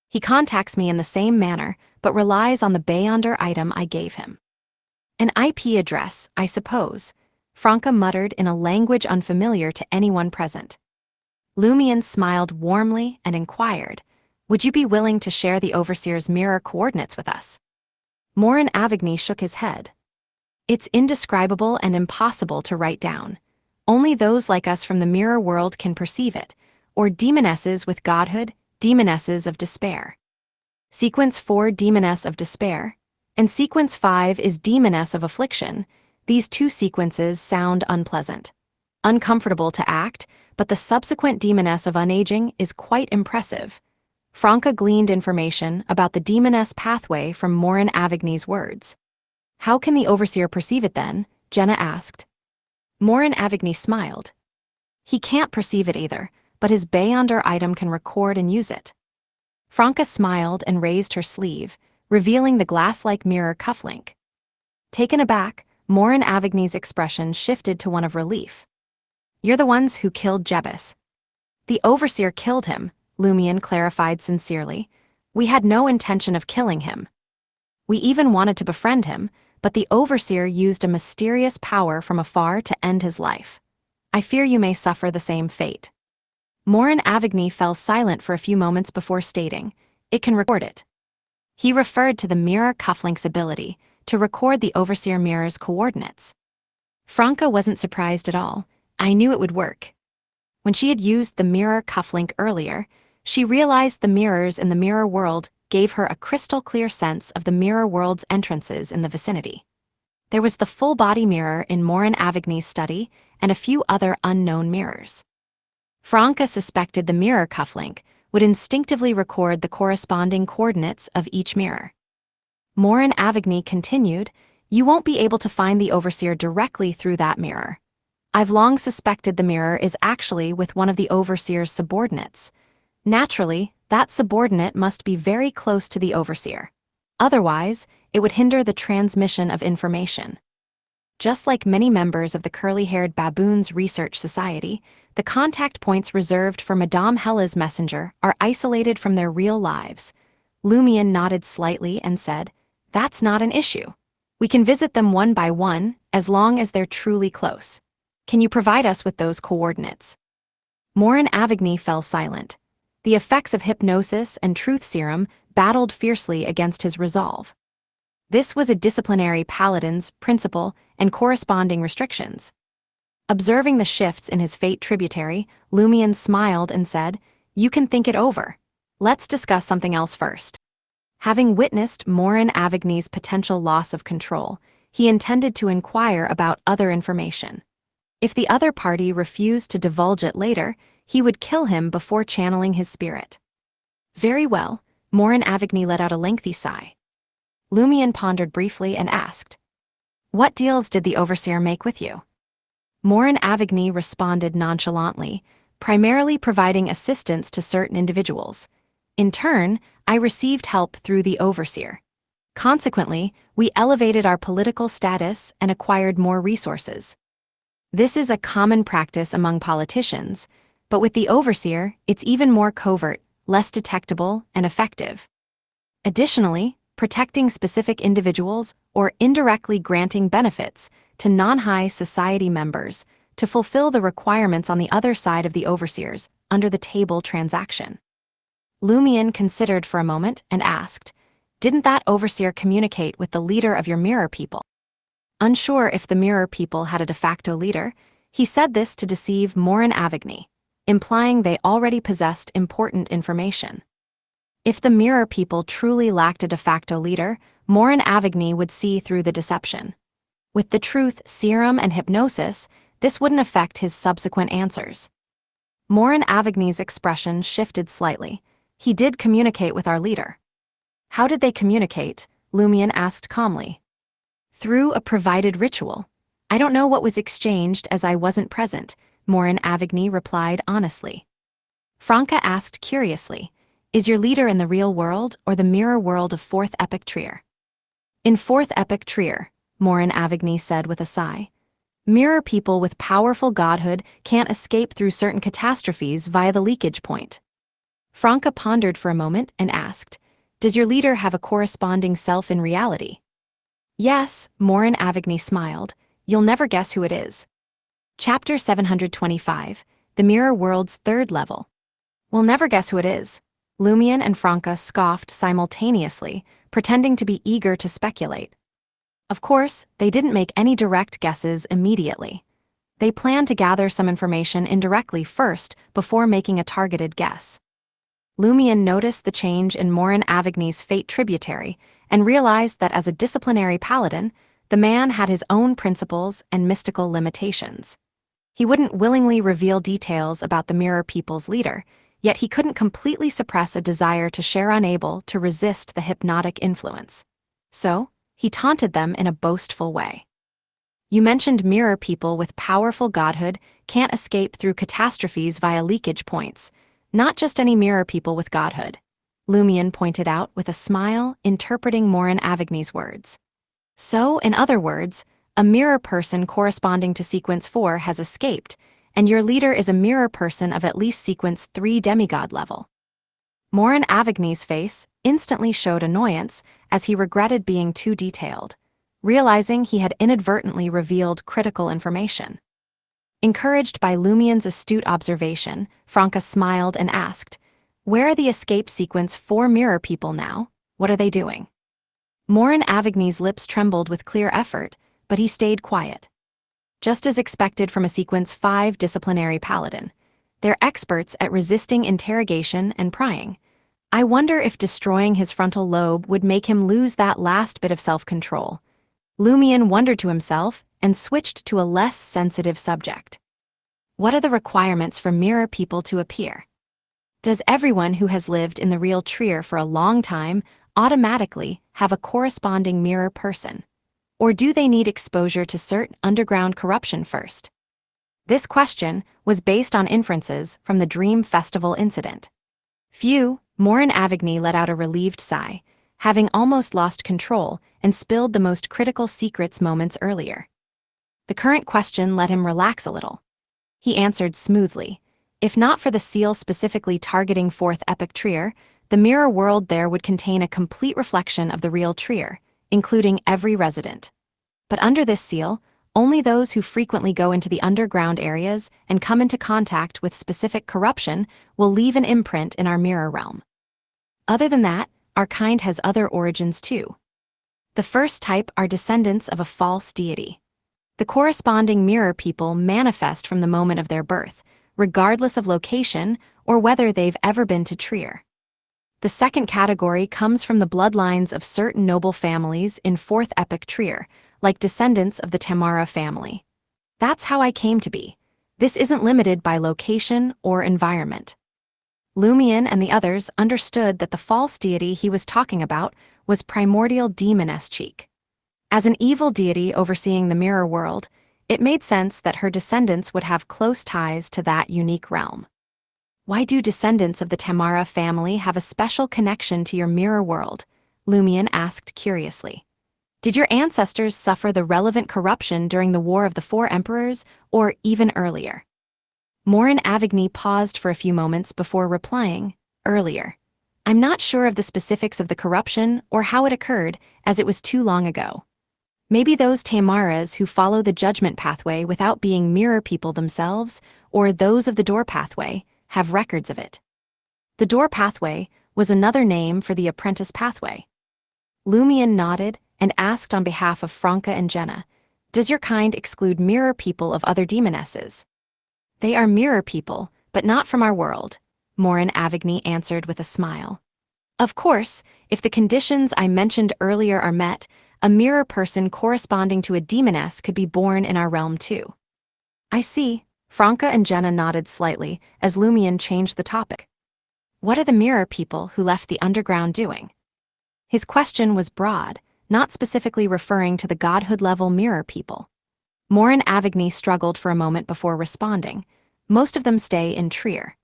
He contacts me in the same manner, but relies on the Beyonder item I gave him. An IP address, I suppose, Franca muttered in a language unfamiliar to anyone present. Lumien smiled warmly and inquired, would you be willing to share the Overseer's mirror coordinates with us? Morin Avigny shook his head. It's indescribable and impossible to write down. Only those like us from the mirror world can perceive it, or demonesses with godhood, demonesses of despair. Sequence 4 Demoness of Despair, and Sequence 5 is Demoness of Affliction. These two sequences sound unpleasant. Uncomfortable to act, but the subsequent Demoness of Unaging is quite impressive. Franca gleaned information about the Demoness pathway from Morin Avigny's words. How can the Overseer perceive it then? Jenna asked. Morin Avigny smiled. He can't perceive it either, but his Beyonder item can record and use it. Franca smiled and raised her sleeve, revealing the glass-like mirror cufflink. Taken aback, Morin Avigny's expression shifted to one of relief. You're the ones who killed Jebus. The Overseer killed him, Lumien clarified sincerely. We had no intention of killing him. We even wanted to befriend him, but the Overseer used a mysterious power from afar to end his life. I fear you may suffer the same fate. Morin Avigny fell silent for a few moments before stating, it can record it. He referred to the mirror cufflink's ability to record the Overseer mirror's coordinates. Franca wasn't surprised at all. I knew it would work. When she had used the mirror cufflink earlier, she realized the mirrors in the mirror world gave her a crystal-clear sense of the mirror world's entrances in the vicinity. There was the full-body mirror in Morin Avigny's study and a few other unknown mirrors. Franca suspected the mirror cufflink would instinctively record the corresponding coordinates of each mirror. Morin Avigny continued, "You won't be able to find the Overseer directly through that mirror. I've long suspected the mirror is actually with one of the Overseer's subordinates. Naturally, that subordinate must be very close to the Overseer. Otherwise, it would hinder the transmission of information." Just like many members of the curly-haired baboons research society, the contact points reserved for Madame Hella's messenger are isolated from their real lives. Lumion nodded slightly and said, "That's not an issue. We can visit them one by one, as long as they're truly close. Can you provide us with those coordinates?" Morin Avigny fell silent. The effects of hypnosis and truth serum battled fiercely against his resolve. This was a disciplinary paladin's principle and corresponding restrictions. Observing the shifts in his fate tributary, Lumion smiled and said, "You can think it over. Let's discuss something else first." Having witnessed Morin Avigny's potential loss of control, he intended to inquire about other information. If the other party refused to divulge it later, he would kill him before channeling his spirit. "Very well," Morin Avigny let out a lengthy sigh. Lumion pondered briefly and asked, "What deals did the Overseer make with you?" Morin Avigny responded nonchalantly, primarily providing assistance to certain individuals. In turn, I received help through the Overseer. Consequently, we elevated our political status and acquired more resources. This is a common practice among politicians, but with the Overseer, it's even more covert, less detectable, and effective. Additionally, protecting specific individuals or indirectly granting benefits to non-high society members to fulfill the requirements on the other side of the Overseer's under-the-table transaction. Lumion considered for a moment and asked, "Didn't that Overseer communicate with the leader of your mirror people?" Unsure if the mirror people had a de facto leader, he said this to deceive Morin Avigny, implying they already possessed important information. If the mirror people truly lacked a de facto leader, Morin Avigny would see through the deception. With the truth serum and hypnosis, this wouldn't affect his subsequent answers. Morin Avigny's expression shifted slightly. "He did communicate with our leader." "How did they communicate?" Lumion asked calmly. "Through a provided ritual. I don't know what was exchanged as I wasn't present," Morin Avigny replied honestly. Franca asked curiously, "Is your leader in the real world or the mirror world of Fourth Epoch Trier?" "In Fourth Epoch Trier," Morin Avigny said with a sigh. "Mirror people with powerful godhood can't escape through certain catastrophes via the leakage point." Franca pondered for a moment and asked, "Does your leader have a corresponding self in reality?" "Yes," Morin Avigny smiled. "You'll never guess who it is." Chapter 725, The Mirror World's Third Level. "We'll never guess who it is." Lumion and Franca scoffed simultaneously, pretending to be eager to speculate. Of course, they didn't make any direct guesses immediately. They planned to gather some information indirectly first before making a targeted guess. Lumion noticed the change in Morin Avigny's fate tributary and realized that as a disciplinary paladin, the man had his own principles and mystical limitations. He wouldn't willingly reveal details about the mirror people's leader, yet he couldn't completely suppress a desire to share, unable to resist the hypnotic influence. So, he taunted them in a boastful way. "You mentioned mirror people with powerful godhood can't escape through catastrophes via leakage points, not just any mirror people with godhood," Lumion pointed out with a smile, interpreting Morin Avigny's words. "So, in other words, a mirror person corresponding to Sequence 4 has escaped, and your leader is a mirror person of at least Sequence 3 demigod level." Morin Avigny's face instantly showed annoyance as he regretted being too detailed, realizing he had inadvertently revealed critical information. Encouraged by Lumion's astute observation, Franca smiled and asked, "Where are the escape Sequence 4 mirror people now? What are they doing?" Morin Avigny's lips trembled with clear effort, but he stayed quiet. Just as expected from a Sequence 5 disciplinary paladin, they're experts at resisting interrogation and prying. I wonder if destroying his frontal lobe would make him lose that last bit of self-control. Lumion wondered to himself and switched to a less sensitive subject. What are the requirements for mirror people to appear? Does everyone who has lived in the real Trier for a long time automatically have a corresponding mirror person? Or do they need exposure to certain underground corruption first? This question was based on inferences from the Dream Festival incident. Phew, Morin Avigny let out a relieved sigh, having almost lost control and spilled the most critical secrets moments earlier. The current question let him relax a little. He answered smoothly. If not for the seal specifically targeting 4th Epic Trier, the mirror world there would contain a complete reflection of the real Trier, including every resident. But under this seal, only those who frequently go into the underground areas and come into contact with specific corruption will leave an imprint in our mirror realm. Other than that, our kind has other origins too. The first type are descendants of a false deity. The corresponding mirror people manifest from the moment of their birth, regardless of location or whether they've ever been to Trier. The second category comes from the bloodlines of certain noble families in 4th Epic Trier, like descendants of the Tamara family. That's how I came to be. This isn't limited by location or environment. Lumion and the others understood that the false deity he was talking about was primordial demon Eschik. As an evil deity overseeing the mirror world, it made sense that her descendants would have close ties to that unique realm. Why do descendants of the Tamara family have a special connection to your mirror world? Lumion asked curiously. Did your ancestors suffer the relevant corruption during the War of the Four Emperors, or even earlier? Morin Avigny paused for a few moments before replying, earlier. I'm not sure of the specifics of the corruption or how it occurred, as it was too long ago. Maybe those Tamaras who follow the judgment pathway without being mirror people themselves, or those of the door pathway, have records of it. The door pathway was another name for the apprentice pathway. Lumion nodded and asked on behalf of Franca and Jenna, does your kind exclude mirror people of other demonesses? They are mirror people, but not from our world, Morin Avigny answered with a smile. Of course, if the conditions I mentioned earlier are met, a mirror person corresponding to a demoness could be born in our realm too. I see. Franca and Jenna nodded slightly as Lumion changed the topic. What are the mirror people who left the underground doing? His question was broad, not specifically referring to the godhood-level mirror people. Morin Avigny struggled for a moment before responding. Most of them stay in Trier.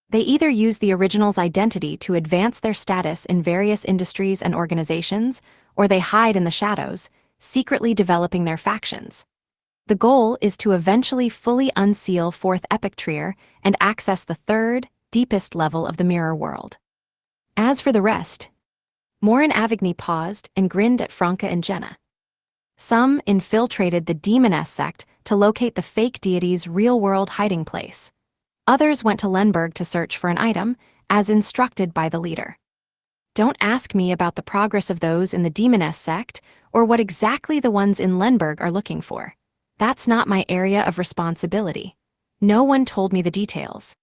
They either use the original's identity to advance their status in various industries and organizations, or they hide in the shadows, secretly developing their factions. The goal is to eventually fully unseal 4th Epic Trier and access the third, deepest level of the mirror world. As for the rest, Morin Avigny paused and grinned at Franca and Jenna. Some infiltrated the demoness sect to locate the fake deity's real-world hiding place. Others went to Lenberg to search for an item, as instructed by the leader. Don't ask me about the progress of those in the demoness sect or what exactly the ones in Lenberg are looking for. That's not my area of responsibility. No one told me the details.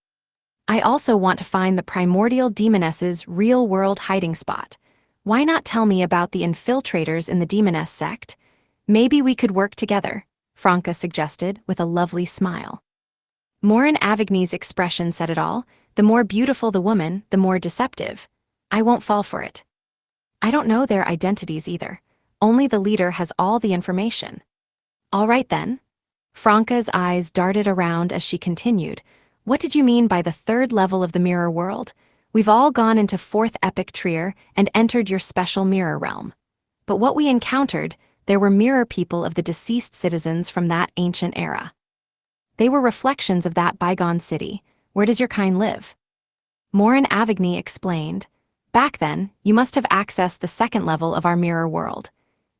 I also want to find the primordial demoness's real-world hiding spot. Why not tell me about the infiltrators in the demoness sect? Maybe we could work together, Franca suggested with a lovely smile. Morin Avigny's expression said it all. The more beautiful the woman, the more deceptive. I won't fall for it. I don't know their identities either. Only the leader has all the information. All right then. Franca's eyes darted around as she continued. What did you mean by the third level of the mirror world? We've all gone into 4th Epic Trier and entered your special mirror realm. But what we encountered, there were mirror people of the deceased citizens from that ancient era. They were reflections of that bygone city. Where does your kind live? Morin Avigny explained. Back then, you must have accessed the second level of our mirror world.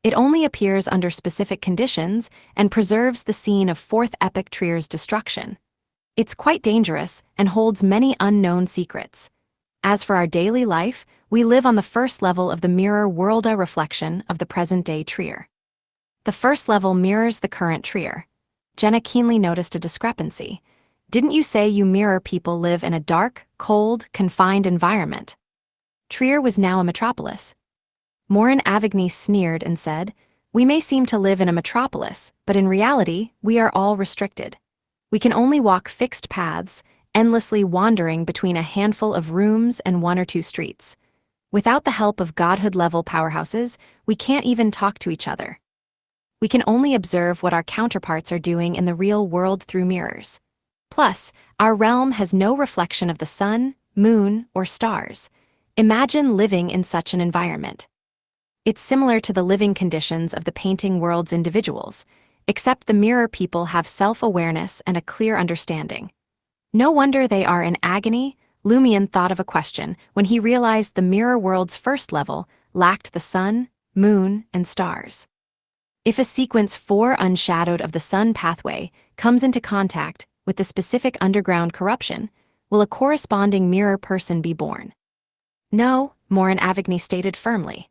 It only appears under specific conditions and preserves the scene of 4th Epic Trier's destruction. It's quite dangerous and holds many unknown secrets. As for our daily life, we live on the first level of the mirror world, a reflection of the present-day Trier. The first level mirrors the current Trier. Jenna keenly noticed a discrepancy. Didn't you say you mirror people live in a dark, cold, confined environment? Trier was now a metropolis. Morin Avigny sneered and said, "We may seem to live in a metropolis, but in reality, we are all restricted. We can only walk fixed paths, endlessly wandering between a handful of rooms and one or two streets. Without the help of godhood-level powerhouses, we can't even talk to each other. We can only observe what our counterparts are doing in the real world through mirrors. Plus, our realm has no reflection of the sun, moon, or stars. Imagine living in such an environment. It's similar to the living conditions of the painting world's individuals, except the mirror people have self-awareness and a clear understanding. No wonder they are in agony." Lumion thought of a question when he realized the mirror world's first level lacked the sun, moon, and stars. If a sequence 4 unshadowed of the sun pathway comes into contact with the specific underground corruption, will a corresponding mirror person be born? No, Morin Avigny stated firmly.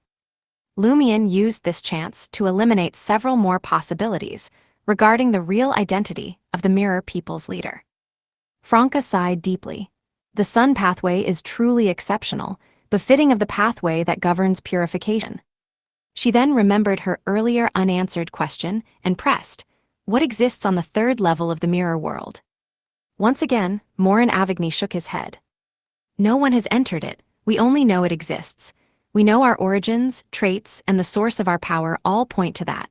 Lumion used this chance to eliminate several more possibilities regarding the real identity of the mirror people's leader. Franca sighed deeply. The sun pathway is truly exceptional, befitting of the pathway that governs purification. She then remembered her earlier unanswered question and pressed, "What exists on the 3rd level of the mirror world?" Once again, Morin Avigny shook his head. "No one has entered it, we only know it exists. We know our origins, traits, and the source of our power all point to that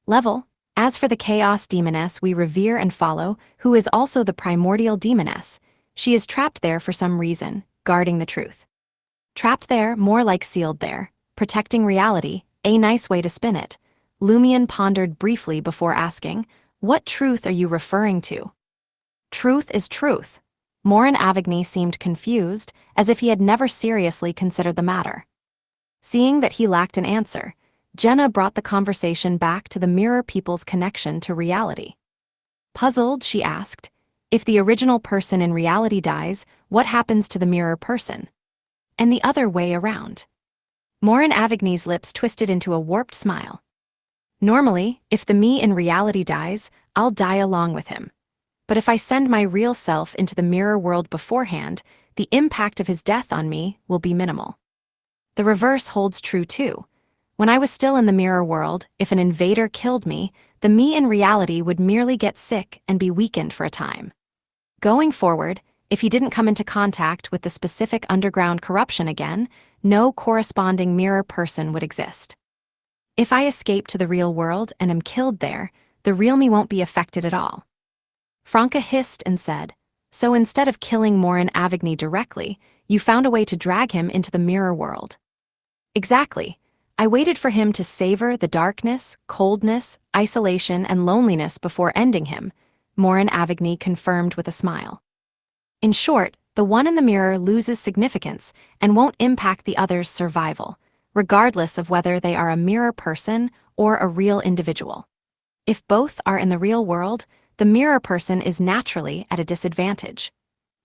level. As for the chaos demoness we revere and follow, who is also the primordial demoness, she is trapped there for some reason, guarding the truth. Trapped there, more like sealed there, protecting reality, a nice way to spin it." Lumion pondered briefly before asking, "What truth are you referring to?" "Truth is truth." Morin Avigny seemed confused, as if he had never seriously considered the matter. Seeing that he lacked an answer, Jenna brought the conversation back to the mirror people's connection to reality. Puzzled, she asked, "If the original person in reality dies, what happens to the mirror person? And the other way around?" Morin Avigny's lips twisted into a warped smile. "Normally, if the me in reality dies, I'll die along with him. But if I send my real self into the mirror world beforehand, the impact of his death on me will be minimal. The reverse holds true too. When I was still in the mirror world, if an invader killed me, the me in reality would merely get sick and be weakened for a time. Going forward, if he didn't come into contact with the specific underground corruption again, no corresponding mirror person would exist. If I escape to the real world and am killed there, the real me won't be affected at all." Franca hissed and said, "So instead of killing Morin Avigny directly, you found a way to drag him into the mirror world." "Exactly. I waited for him to savor the darkness, coldness, isolation, and loneliness before ending him," Morin Avigny confirmed with a smile. "In short, the one in the mirror loses significance and won't impact the other's survival, regardless of whether they are a mirror person or a real individual. If both are in the real world, the mirror person is naturally at a disadvantage."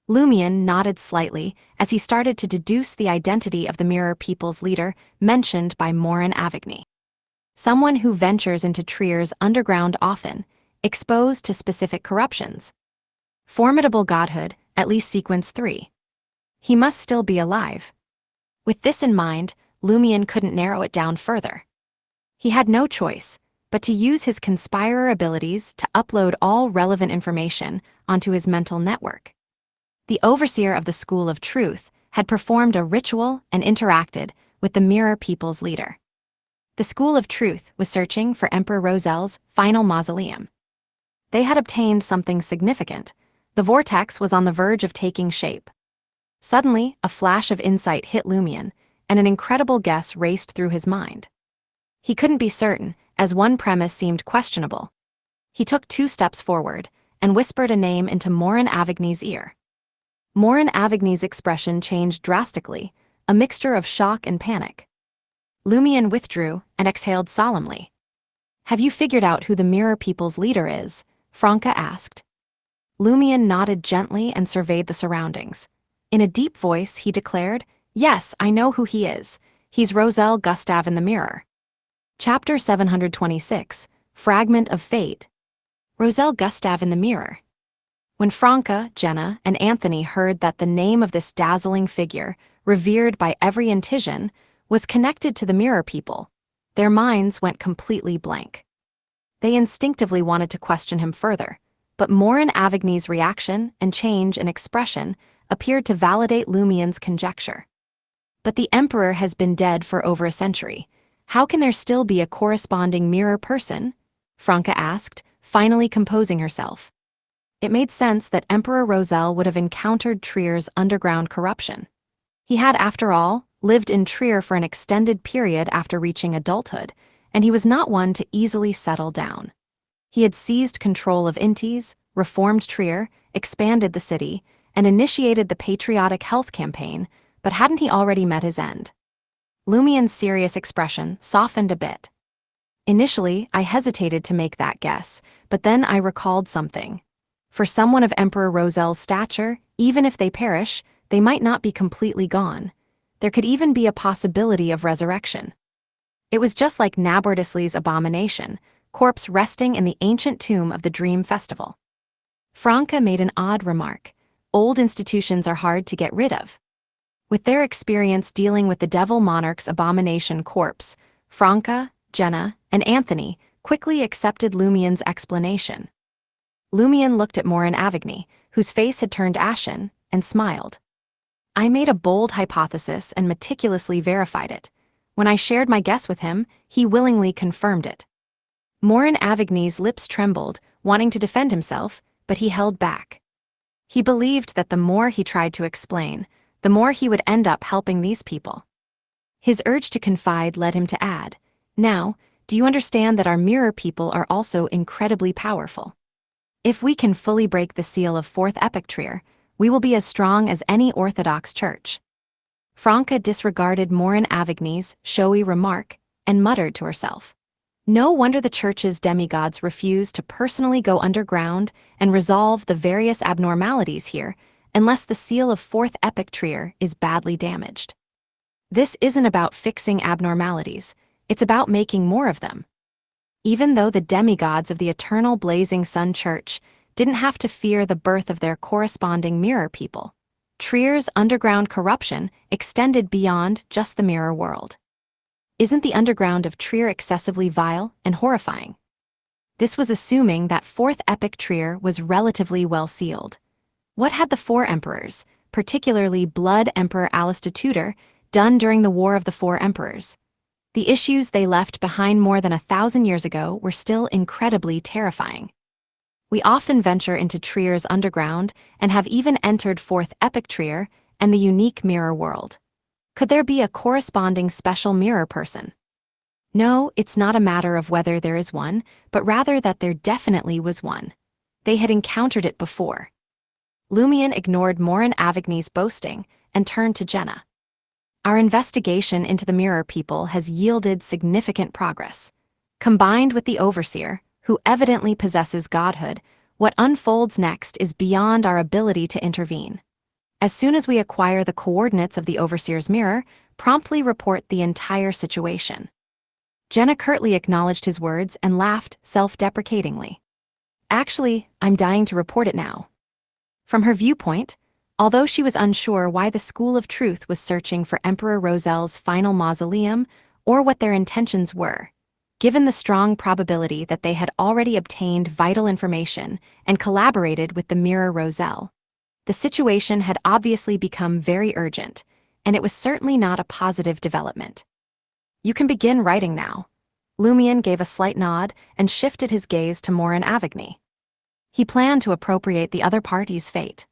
Lumion nodded slightly as he started to deduce the identity of the mirror people's leader mentioned by Morin Avigny. Someone who ventures into Trier's underground often, exposed to specific corruptions. Formidable godhood, at least sequence 3. He must still be alive. With this in mind, Lumion couldn't narrow it down further. He had no choice but to use his conspirer abilities to upload all relevant information onto his mental network. The overseer of the School of Truth had performed a ritual and interacted with the mirror people's leader. The School of Truth was searching for Emperor Rosel's final mausoleum. They had obtained something significant. The vortex was on the verge of taking shape. Suddenly, a flash of insight hit Lumion, and an incredible guess raced through his mind. He couldn't be certain, as one premise seemed questionable. He took 2 steps forward and whispered a name into Morin Avigny's ear. Morin Avigny's expression changed drastically, a mixture of shock and panic. Lumion withdrew and exhaled solemnly. "Have you figured out who the mirror people's leader is?" Franca asked. Lumion nodded gently and surveyed the surroundings. In a deep voice, he declared, "Yes, I know who he is. He's Rosel Gustav in the mirror." Chapter 726, Fragment of Fate. Rosel Gustav in the mirror. When Franca, Jenna, and Anthony heard that the name of this dazzling figure, revered by every Intisian, was connected to the mirror people. Their minds went completely blank. They instinctively wanted to question him further, but Morin Avigny's reaction and change in expression appeared to validate Lumien's conjecture. But the Emperor has been dead for over a century. How can there still be a corresponding mirror person? Franca asked, finally composing herself. It made sense that Emperor Roselle would have encountered Trier's underground corruption. He had, after all, lived in Trier for an extended period after reaching adulthood, and he was not one to easily settle down. He had seized control of Intis, reformed Trier, expanded the city, and initiated the patriotic health campaign, but hadn't he already met his end? Lumien's serious expression softened a bit. Initially, I hesitated to make that guess, but then I recalled something. For someone of Emperor Roselle's stature, even if they perish, they might not be completely gone. There could even be a possibility of resurrection. It was just like Nabordisli's abomination, corpse resting in the ancient tomb of the Dream Festival. Franca made an odd remark. Old institutions are hard to get rid of. With their experience dealing with the Devil Monarch's abomination corpse, Franca, Jenna, and Anthony quickly accepted Lumien's explanation. Lumien looked at Morin Avigny, whose face had turned ashen, and smiled. I made a bold hypothesis and meticulously verified it. When I shared my guess with him, he willingly confirmed it. Morin Avigny's lips trembled, wanting to defend himself, but he held back. He believed that the more he tried to explain, the more he would end up helping these people. His urge to confide led him to add, "Now, do you understand that our mirror people are also incredibly powerful? If we can fully break the seal of Fourth Epoch Trier, we will be as strong as any Orthodox church." Franca disregarded Morin Avigny's showy remark and muttered to herself. No wonder the church's demigods refuse to personally go underground and resolve the various abnormalities here unless the seal of Fourth Epoch Trier is badly damaged. This isn't about fixing abnormalities, it's about making more of them. Even though the demigods of the Eternal Blazing Sun Church didn't have to fear the birth of their corresponding mirror people, Trier's underground corruption extended beyond just the mirror world. Isn't the underground of Trier excessively vile and horrifying? This was assuming that Fourth Epoch Trier was relatively well sealed. What had the Four Emperors, particularly Blood Emperor Alistair Tudor, done during the War of the Four Emperors? The issues they left behind more than 1,000 years ago were still incredibly terrifying. We often venture into Trier's underground and have even entered Fourth Epoch Trier and the unique mirror world. Could there be a corresponding special mirror person? No, it's not a matter of whether there is one, but rather that there definitely was one. They had encountered it before. Lumien ignored Morin Avigny's boasting and turned to Jenna. Our investigation into the mirror people has yielded significant progress. Combined with the Overseer, who evidently possesses godhood, what unfolds next is beyond our ability to intervene. As soon as we acquire the coordinates of the Overseer's mirror, promptly report the entire situation. Jenna curtly acknowledged his words and laughed self-deprecatingly. Actually, I'm dying to report it now. From her viewpoint, although she was unsure why the School of Truth was searching for Emperor Roselle's final mausoleum or what their intentions were, given the strong probability that they had already obtained vital information and collaborated with the Mirror Roselle, the situation had obviously become very urgent, and it was certainly not a positive development. You can begin writing now. Lumien gave a slight nod and shifted his gaze to Morin Avigny. He planned to appropriate the other party's fate.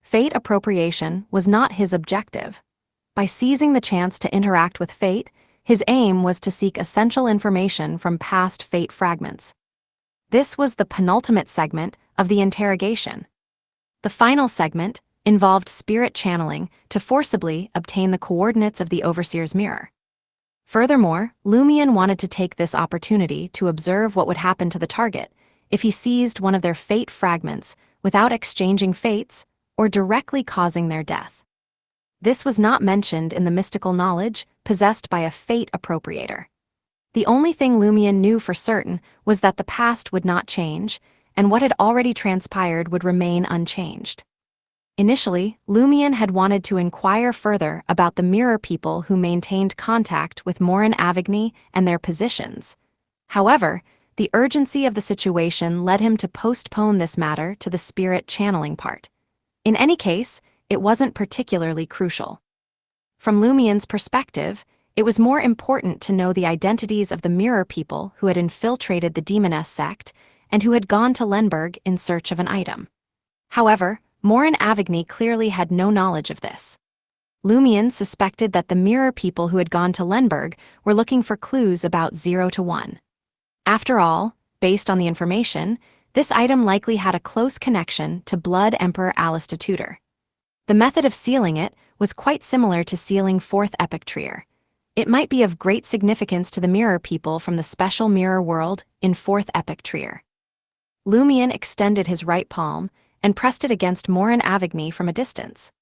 Fate appropriation was not his objective. By seizing the chance to interact with fate, his aim was to seek essential information from past fate fragments. This was the penultimate segment of the interrogation. The final segment involved spirit channeling to forcibly obtain the coordinates of the Overseer's mirror. Furthermore, Lumien wanted to take this opportunity to observe what would happen to the target if he seized one of their fate fragments without exchanging fates or directly causing their death. This was not mentioned in the mystical knowledge possessed by a fate appropriator. The only thing Lumien knew for certain was that the past would not change, and what had already transpired would remain unchanged. Initially, Lumion had wanted to inquire further about the mirror people who maintained contact with Morin Avigny and their positions. However, the urgency of the situation led him to postpone this matter to the spirit channeling part. In any case, it wasn't particularly crucial. From Lumion's perspective, it was more important to know the identities of the mirror people who had infiltrated the Demoness sect and who had gone to Lenberg in search of an item. However, Morin Avigny clearly had no knowledge of this. Lumion suspected that the mirror people who had gone to Lenberg were looking for clues about 0 to 1. After all, based on the information, this item likely had a close connection to Blood Emperor Alistair Tudor. The method of sealing it was quite similar to sealing 4th Epic Trier. It might be of great significance to the mirror people from the special mirror world in 4th Epic Trier. Lumion extended his right palm and pressed it against Morin Avigny from a distance.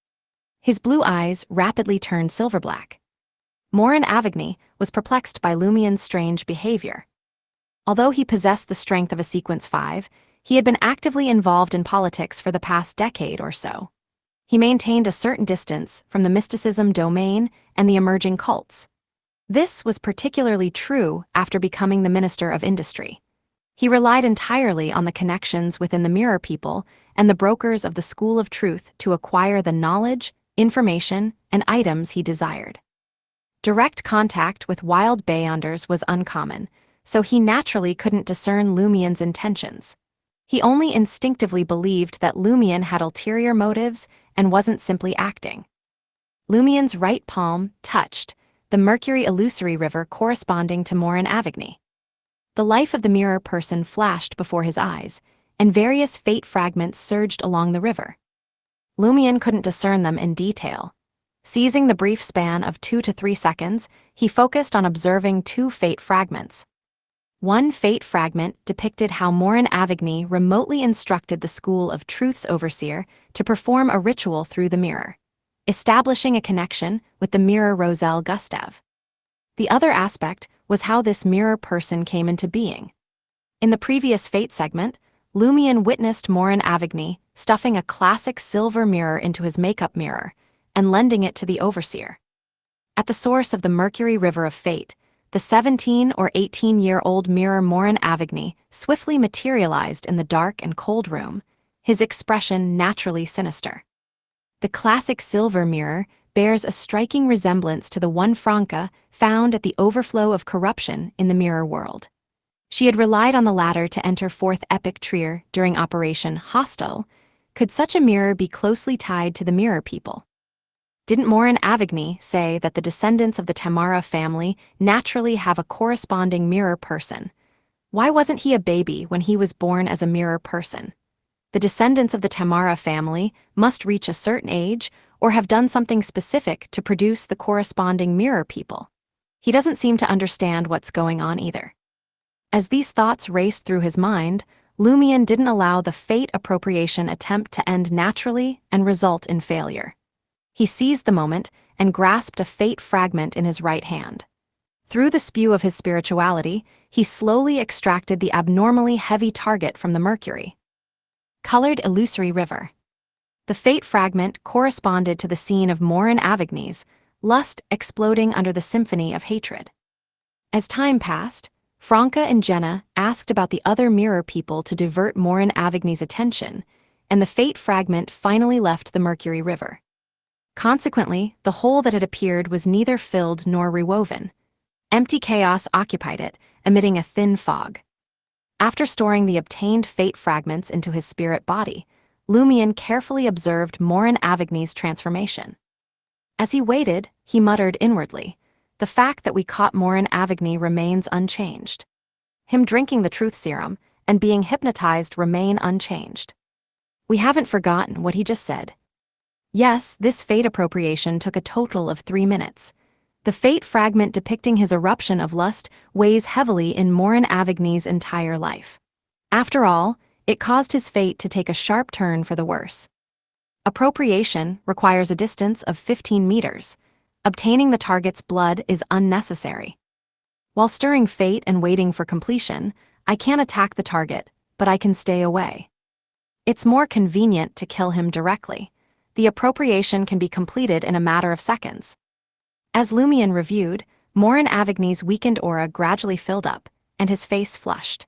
His blue eyes rapidly turned silver-black. Morin Avigny was perplexed by Lumion's strange behavior. Although he possessed the strength of a Sequence 5, he had been actively involved in politics for the past decade or so. He maintained a certain distance from the mysticism domain and the emerging cults. This was particularly true after becoming the Minister of Industry. He relied entirely on the connections within the mirror people and the brokers of the School of Truth to acquire the knowledge, information, and items he desired. Direct contact with wild Beyonders was uncommon, so he naturally couldn't discern Lumion's intentions. He only instinctively believed that Lumion had ulterior motives and wasn't simply acting. Lumion's right palm touched the Mercury Illusory River corresponding to Morin Avigny. The life of the mirror person flashed before his eyes, and various fate fragments surged along the river. Lumion couldn't discern them in detail. Seizing the brief span of 2 to 3 seconds, he focused on observing 2 fate fragments. One fate fragment depicted how Morin Avigny remotely instructed the School of Truth's overseer to perform a ritual through the mirror, establishing a connection with the mirror Roselle Gustav. The other aspect was how this mirror person came into being. In the previous fate segment, Lumion witnessed Morin Avigny stuffing a classic silver mirror into his makeup mirror and lending it to the overseer. At the source of the Mercury River of Fate, the 17 or 18-year-old mirror Morin Avigny swiftly materialized in the dark and cold room, his expression naturally sinister. The classic silver mirror bears a striking resemblance to the one Franca found at the overflow of corruption in the mirror world. She had relied on the latter to enter 4th Epic Trier during Operation Hostile. Could such a mirror be closely tied to the mirror people? Didn't Morin Avigny say that the descendants of the Tamara family naturally have a corresponding mirror person? Why wasn't he a baby when he was born as a mirror person? The descendants of the Tamara family must reach a certain age or have done something specific to produce the corresponding mirror people. He doesn't seem to understand what's going on either. As these thoughts raced through his mind, Lumion didn't allow the fate appropriation attempt to end naturally and result in failure. He seized the moment and grasped a fate fragment in his right hand. Through the spew of his spirituality, he slowly extracted the abnormally heavy target from the Mercury. Colored Illusory River. The fate fragment corresponded to the scene of Morin Avigny's lust exploding under the symphony of hatred. As time passed, Franca and Jenna asked about the other mirror people to divert Morin Avigny's attention, and the fate fragment finally left the Mercury River. Consequently, the hole that had appeared was neither filled nor rewoven. Empty chaos occupied it, emitting a thin fog. After storing the obtained fate fragments into his spirit body, Lumion carefully observed Morin Avigny's transformation. As he waited, he muttered inwardly, "The fact that we caught Morin Avigny remains unchanged. Him drinking the truth serum and being hypnotized remain unchanged. We haven't forgotten what he just said." Yes, this fate appropriation took a total of 3 minutes. The fate fragment depicting his eruption of lust weighs heavily in Morin Avigny's entire life. After all, it caused his fate to take a sharp turn for the worse. Appropriation requires a distance of 15 meters. Obtaining the target's blood is unnecessary. While stirring fate and waiting for completion, I can't attack the target, but I can stay away. It's more convenient to kill him directly. the appropriation can be completed in a matter of seconds. As Lumion reviewed, Morin Avigny's weakened aura gradually filled up, and his face flushed.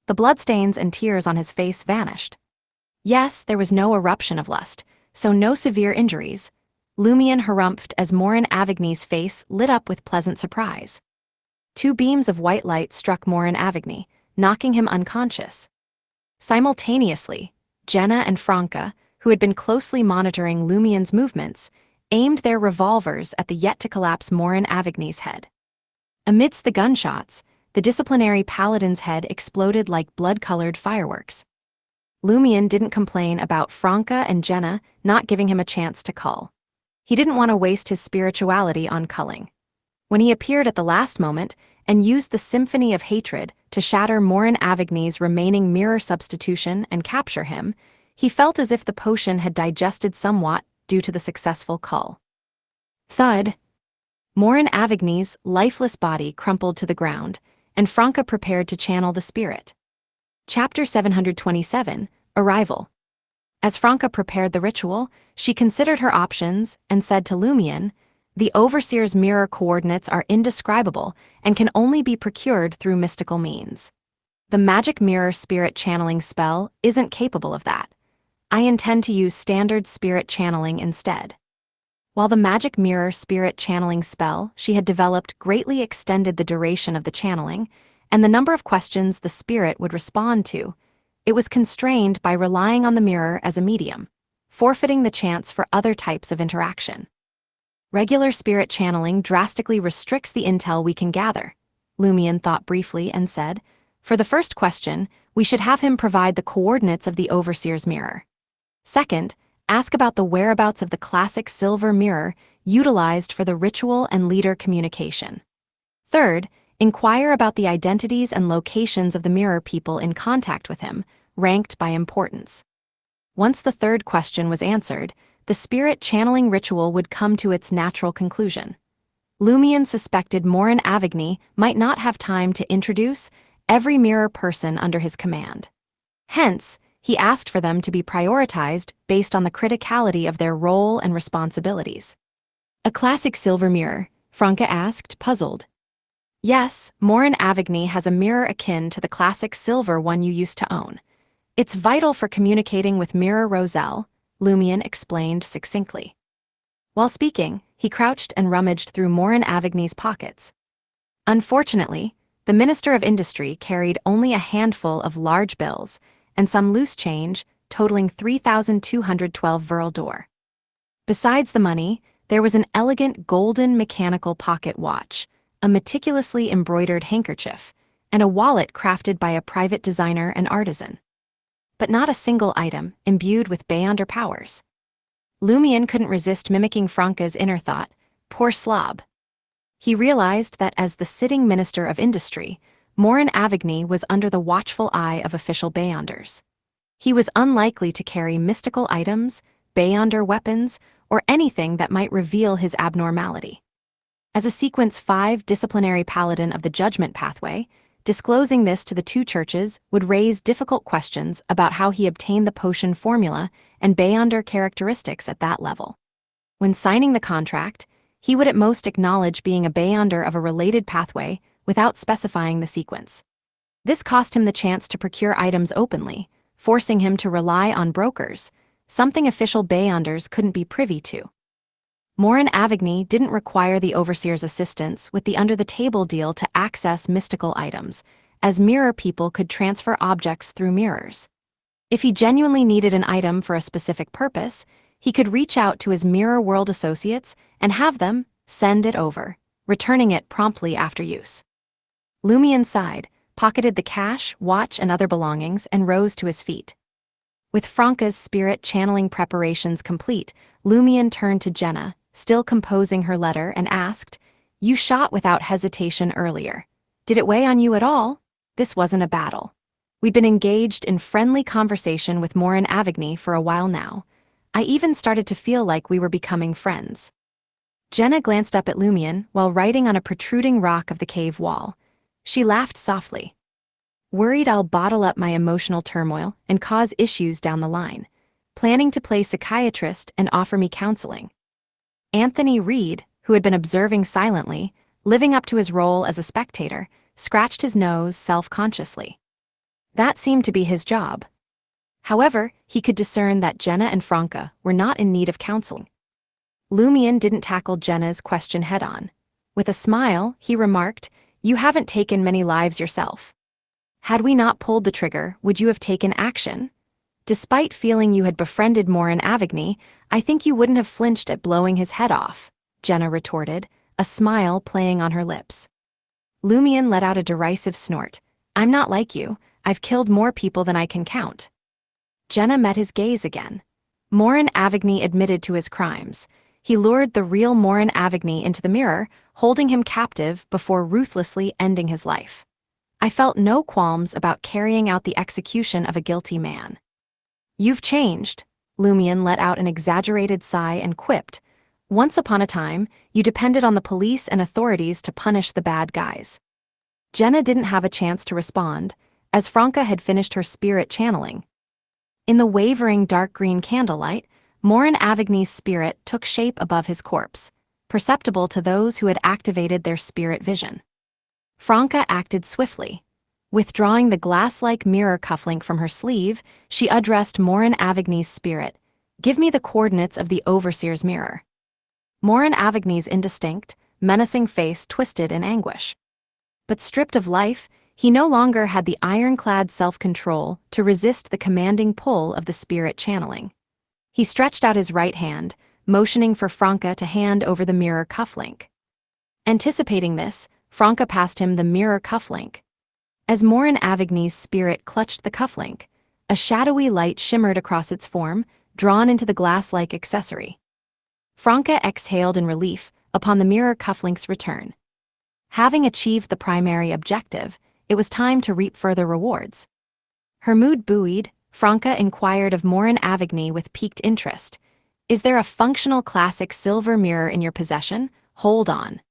The bloodstains and tears on his face vanished. Yes, there was no eruption of lust, so no severe injuries. Lumion harumphed as Morin Avigny's face lit up with pleasant surprise. 2 beams of white light struck Morin Avigny, knocking him unconscious. Simultaneously, Jenna and Franca, who had been closely monitoring Lumion's movements, aimed their revolvers at the yet-to-collapse Morin Avigny's head. Amidst the gunshots, the disciplinary paladin's head exploded like blood-colored fireworks. Lumion didn't complain about Franca and Jenna not giving him a chance to cull. He didn't want to waste his spirituality on culling. When he appeared at the last moment and used the symphony of hatred to shatter Morin Avigny's remaining mirror substitution and capture him, he felt as if the potion had digested somewhat due to the successful cull. Thud! Morin Avigny's lifeless body crumpled to the ground, and Franca prepared to channel the spirit. Chapter 727, Arrival. As Franca prepared the ritual, she considered her options and said to Lumion, "The Overseer's mirror coordinates are indescribable and can only be procured through mystical means. The magic mirror spirit channeling spell isn't capable of that. I intend to use standard spirit channeling instead." While the magic mirror spirit channeling spell she had developed greatly extended the duration of the channeling and the number of questions the spirit would respond to, it was constrained by relying on the mirror as a medium, forfeiting the chance for other types of interaction. Regular spirit channeling drastically restricts the intel we can gather, Lumion thought briefly and said, "For the first question, we should have him provide the coordinates of the Overseer's mirror. Second, ask about the whereabouts of the classic silver mirror utilized for the ritual and leader communication. Third, inquire about the identities and locations of the mirror people in contact with him, ranked by importance." Once the third question was answered, the spirit channeling ritual would come to its natural conclusion. Lumion suspected Morin Avigny might not have time to introduce every mirror person under his command. Hence, he asked for them to be prioritized based on the criticality of their role and responsibilities. "A classic silver mirror?" Franca asked, puzzled. "Yes, Morin Avigny has a mirror akin to the classic silver one you used to own. It's vital for communicating with Mirror Roselle," Lumion explained succinctly. While speaking, he crouched and rummaged through Morin Avigny's pockets. Unfortunately, the Minister of Industry carried only a handful of large bills and some loose change, totaling 3,212 Verl d'Or. Besides the money, there was an elegant golden mechanical pocket watch, a meticulously embroidered handkerchief, and a wallet crafted by a private designer and artisan. But not a single item imbued with Beyonder powers. Lumion couldn't resist mimicking Franca's inner thought, "Poor slob." He realized that as the sitting Minister of Industry, Morin Avigny was under the watchful eye of official Beyonders. He was unlikely to carry mystical items, Beyonder weapons, or anything that might reveal his abnormality. As a Sequence 5 disciplinary paladin of the Judgment Pathway, disclosing this to the 2 churches would raise difficult questions about how he obtained the potion formula and Beyonder characteristics at that level. When signing the contract, he would at most acknowledge being a Beyonder of a related pathway without specifying the sequence. This cost him the chance to procure items openly, forcing him to rely on brokers, something official Beyonders couldn't be privy to. Morin Avigny didn't require the Overseer's assistance with the under-the-table deal to access mystical items, as mirror people could transfer objects through mirrors. If he genuinely needed an item for a specific purpose, he could reach out to his Mirror World associates and have them send it over, returning it promptly after use. Lumion sighed, pocketed the cash, watch, and other belongings, and rose to his feet. With Franca's spirit channeling preparations complete, Lumion turned to Jenna, still composing her letter, and asked, "You shot without hesitation earlier. Did it weigh on you at all? This wasn't a battle. We'd been engaged in friendly conversation with Morin Avigny for a while now. I even started to feel like we were becoming friends." Jenna glanced up at Lumion while writing on a protruding rock of the cave wall. She laughed softly. "Worried I'll bottle up my emotional turmoil and cause issues down the line. planning to play psychiatrist and offer me counseling. Anthony Reed, who had been observing silently, living up to his role as a spectator, scratched his nose self-consciously. That seemed to be his job. However, he could discern that Jenna and Franca were not in need of counseling. Lumion didn't tackle Jenna's question head-on. With a smile, he remarked, "You haven't taken many lives yourself. Had we not pulled the trigger, would you have taken action? Despite feeling you had befriended Morin Avigny, I think you wouldn't have flinched at blowing his head off," Jenna retorted, a smile playing on her lips. Lumion let out a derisive snort. "I'm not like you. I've killed more people than I can count." Jenna met his gaze again. Morin Avigny admitted to his crimes. He lured the real Morin Avigny into the mirror, holding him captive before ruthlessly ending his life. I felt no qualms about carrying out the execution of a guilty man. "You've changed," Lumion let out an exaggerated sigh and quipped. "Once upon a time, you depended on the police and authorities to punish the bad guys." Jenna didn't have a chance to respond, as Franca had finished her spirit channeling. In the wavering dark green candlelight, Morin Avigny's spirit took shape above his corpse, perceptible to those who had activated their spirit vision. Franca acted swiftly. Withdrawing the glass-like mirror cufflink from her sleeve, she addressed Morin Avigny's spirit. "Give me the coordinates of the Overseer's mirror." Morin Avigny's indistinct, menacing face twisted in anguish. But stripped of life, he no longer had the ironclad self-control to resist the commanding pull of the spirit channeling. He stretched out his right hand, motioning for Franca to hand over the mirror cufflink. Anticipating this, Franca passed him the mirror cufflink. As Morin Avigny's spirit clutched the cufflink, a shadowy light shimmered across its form, drawn into the glass-like accessory. Franca exhaled in relief upon the mirror cufflink's return. Having achieved the primary objective, it was time to reap further rewards. Her mood buoyed, Franca inquired of Morin Avigny with piqued interest. "Is there a functional classic silver mirror in your possession? Hold on."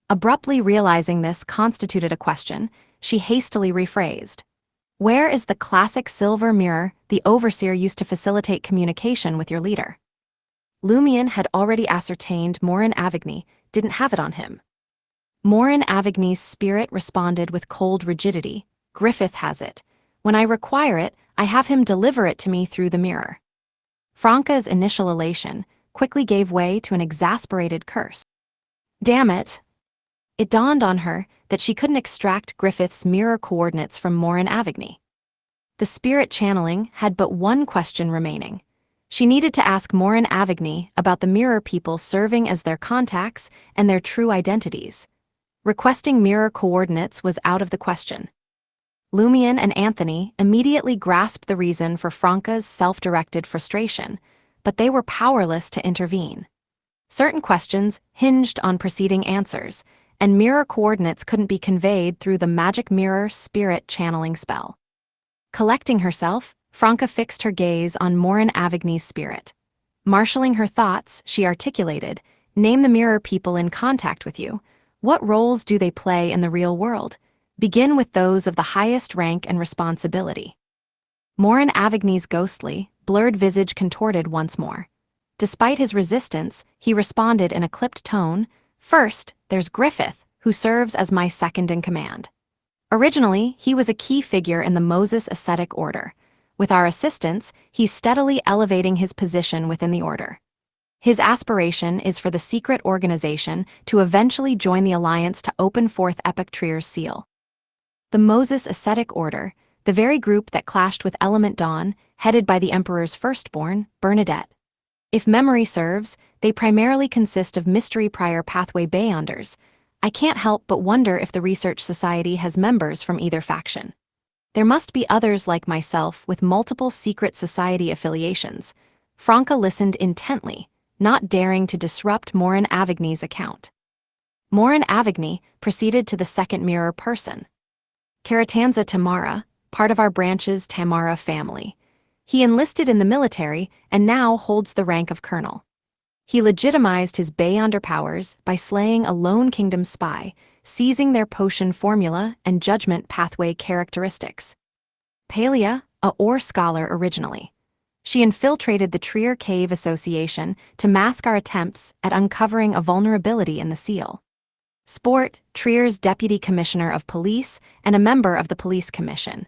Abruptly realizing this constituted a question, she hastily rephrased. "Where is the classic silver mirror the Overseer used to facilitate communication with your leader?" Lumion had already ascertained Morin Avigny didn't have it on him. Morin Avigny's spirit responded with cold rigidity. "Griffith has it. When I require it, I have him deliver it to me through the mirror." Franca's initial elation quickly gave way to an exasperated curse. Damn it! It dawned on her that she couldn't extract Griffith's mirror coordinates from Morin Avigny. The spirit channeling had but one question remaining. She needed to ask Morin Avigny about the mirror people serving as their contacts and their true identities. Requesting mirror coordinates was out of the question. Lumion and Anthony immediately grasped the reason for Franca's self-directed frustration, but they were powerless to intervene. Certain questions hinged on preceding answers, and mirror coordinates couldn't be conveyed through the magic mirror spirit channeling spell. Collecting herself, Franca fixed her gaze on Morin Avigny's spirit. Marshalling her thoughts, she articulated, "Name the mirror people in contact with you. What roles do they play in the real world? Begin with those of the highest rank and responsibility." Morin Avigny's ghostly, blurred visage contorted once more. Despite his resistance, he responded in a clipped tone, "First, there's Griffith, who serves as my second-in-command. Originally, he was a key figure in the Moses Ascetic Order. With our assistance, he's steadily elevating his position within the Order. His aspiration is for the secret organization to eventually join the Alliance to open forth Appropriator's seal." The Moses Ascetic Order, the very group that clashed with Element Dawn, headed by the Emperor's firstborn, Bernadette. If memory serves, they primarily consist of mystery prior pathway Beyonders. I can't help but wonder if the Research Society has members from either faction. There must be others like myself with multiple secret society affiliations. Franca listened intently, not daring to disrupt Morin Avigny's account. Morin Avigny proceeded to the second mirror person. Karatanza Tamara, part of our branch's Tamara family. He enlisted in the military and now holds the rank of colonel. He legitimized his Beyonder powers by slaying a Lone Kingdom spy, seizing their potion formula and judgment pathway characteristics. Palia, a ore scholar originally. She infiltrated the Trier Cave Association to mask our attempts at uncovering a vulnerability in the seal. Sport, Trier's deputy commissioner of police and a member of the police commission.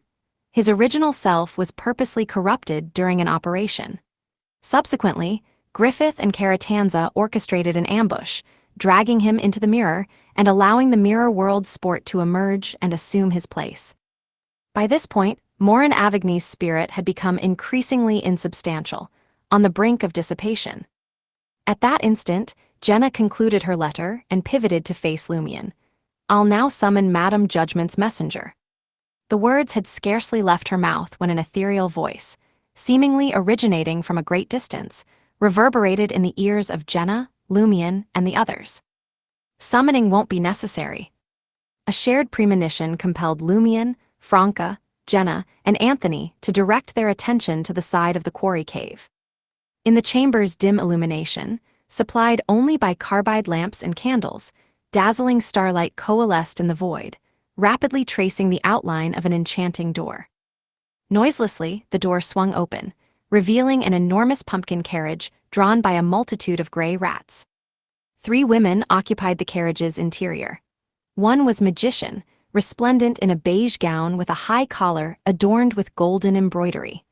His original self was purposely corrupted during an operation. Subsequently, Griffith and Caratanza orchestrated an ambush, dragging him into the mirror and allowing the mirror world Sport to emerge and assume his place. By this point, Morin Avigny's spirit had become increasingly insubstantial, on the brink of dissipation. At that instant, Jenna concluded her letter and pivoted to face Lumion. "I'll now summon Madame Judgment's messenger." The words had scarcely left her mouth when an ethereal voice, seemingly originating from a great distance, reverberated in the ears of Jenna, Lumion, and the others. "Summoning won't be necessary." A shared premonition compelled Lumion, Franca, Jenna, and Anthony to direct their attention to the side of the quarry cave. In the chamber's dim illumination, supplied only by carbide lamps and candles, dazzling starlight coalesced in the void, rapidly tracing the outline of an enchanting door. Noiselessly, the door swung open, revealing an enormous pumpkin carriage drawn by a multitude of gray rats. 3 women occupied the carriage's interior. One was Magician, resplendent in a beige gown with a high collar adorned with golden embroidery.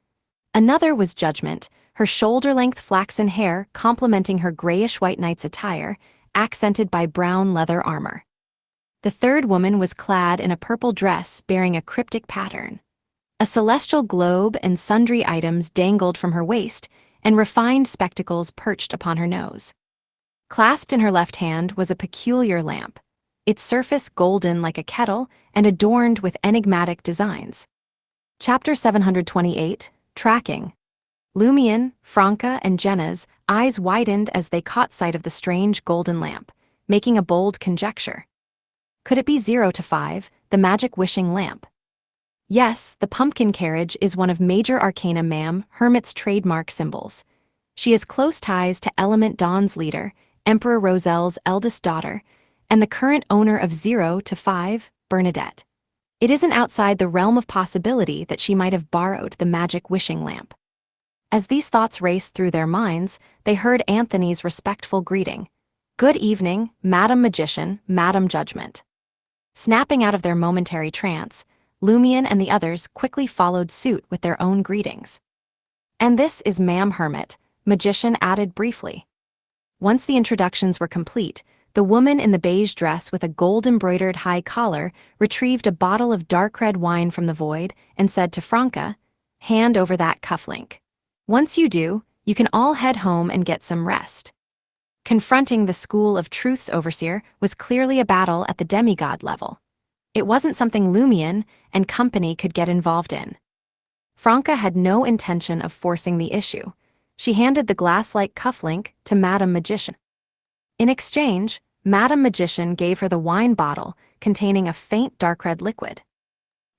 Another was Judgment, her shoulder-length flaxen hair complementing her grayish-white knight's attire, accented by brown leather armor. The third woman was clad in a purple dress bearing a cryptic pattern. A celestial globe and sundry items dangled from her waist, and refined spectacles perched upon her nose. Clasped in her left hand was a peculiar lamp, its surface golden like a kettle and adorned with enigmatic designs. Chapter 728, Tracking. Lumion, Franca, and Jenna's eyes widened as they caught sight of the strange golden lamp, making a bold conjecture. Could it be 0 to 5, the magic wishing lamp? Yes, the pumpkin carriage is one of Major Arcana Ma'am Hermit's trademark symbols. She has close ties to Element Dawn's leader, Emperor Roselle's eldest daughter, and the current owner of 0 to 5, Bernadette. It isn't outside the realm of possibility that she might have borrowed the magic wishing lamp. As these thoughts raced through their minds, they heard Anthony's respectful greeting. "Good evening, Madam Magician, Madam Judgment." Snapping out of their momentary trance, Lumion and the others quickly followed suit with their own greetings. "And this is Ma'am Hermit," Magician added briefly. Once the introductions were complete, the woman in the beige dress with a gold-embroidered high collar retrieved a bottle of dark red wine from the void and said to Franca, "Hand over that cufflink. Once you do, you can all head home and get some rest." Confronting the School of Truth's overseer was clearly a battle at the demigod level. It wasn't something Lumion and company could get involved in. Franca had no intention of forcing the issue. She handed the glass-like cufflink to Madame Magician. In exchange, Madame Magician gave her the wine bottle containing a faint dark red liquid.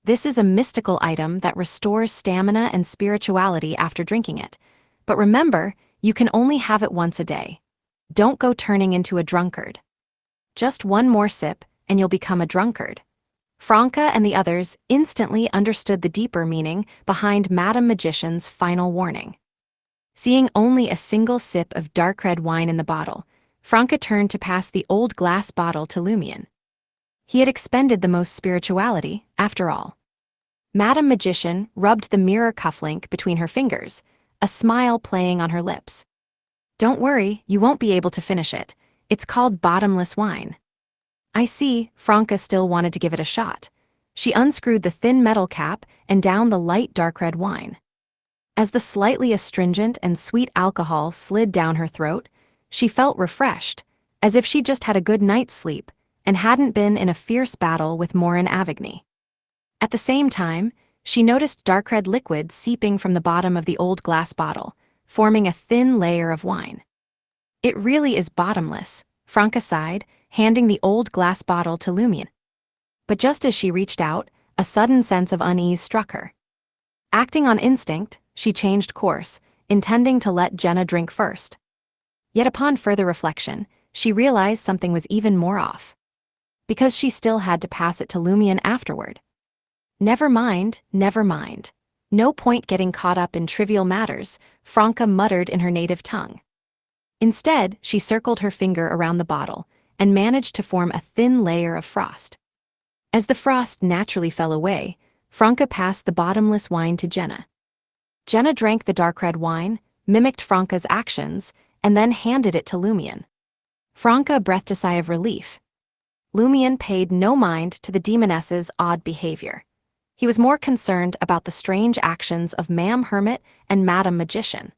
This is a mystical item that restores stamina and spirituality after drinking it. But remember, you can only have it once a day. Don't go turning into a drunkard. Just one more sip, and you'll become a drunkard. Franca and the others instantly understood the deeper meaning behind Madame Magician's final warning. Seeing only a single sip of dark red wine in the bottle, Franca turned to pass the old glass bottle to Lumion. He had expended the most spirituality, after all. Madame Magician rubbed the mirror cufflink between her fingers, a smile playing on her lips. "Don't worry, you won't be able to finish it. It's called bottomless wine." "I see," Franca still wanted to give it a shot. She unscrewed the thin metal cap and downed the light dark red wine. As the slightly astringent and sweet alcohol slid down her throat, she felt refreshed, as if she'd just had a good night's sleep and hadn't been in a fierce battle with Morin Avigny. At the same time, she noticed dark red liquid seeping from the bottom of the old glass bottle, forming a thin layer of wine. "It really is bottomless," Franca sighed, handing the old glass bottle to Lumion. But just as she reached out, a sudden sense of unease struck her. Acting on instinct, she changed course, intending to let Jenna drink first. Yet upon further reflection, she realized something was even more off. Because she still had to pass it to Lumion afterward. Never mind, never mind. No point getting caught up in trivial matters, Franca muttered in her native tongue. Instead, she circled her finger around the bottle and managed to form a thin layer of frost. As the frost naturally fell away, Franca passed the bottomless wine to Jenna. Jenna drank the dark red wine, mimicked Franca's actions, and then handed it to Lumion. Franca breathed a sigh of relief. Lumion paid no mind to the demoness's odd behavior. He was more concerned about the strange actions of Ma'am Hermit and Madam Magician.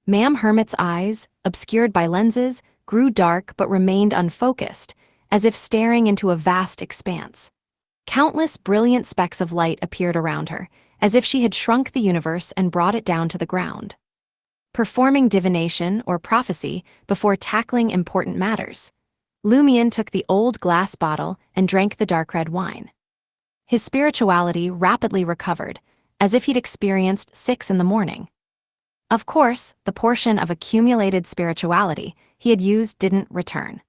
Ma'am Hermit's eyes, obscured by lenses, grew dark but remained unfocused, as if staring into a vast expanse. Countless brilliant specks of light appeared around her, as if she had shrunk the universe and brought it down to the ground. Performing divination or prophecy before tackling important matters, Lumion took the old glass bottle and drank the dark red wine. His spirituality rapidly recovered, as if he'd experienced 6 in the morning. Of course, the portion of accumulated spirituality he had used didn't return.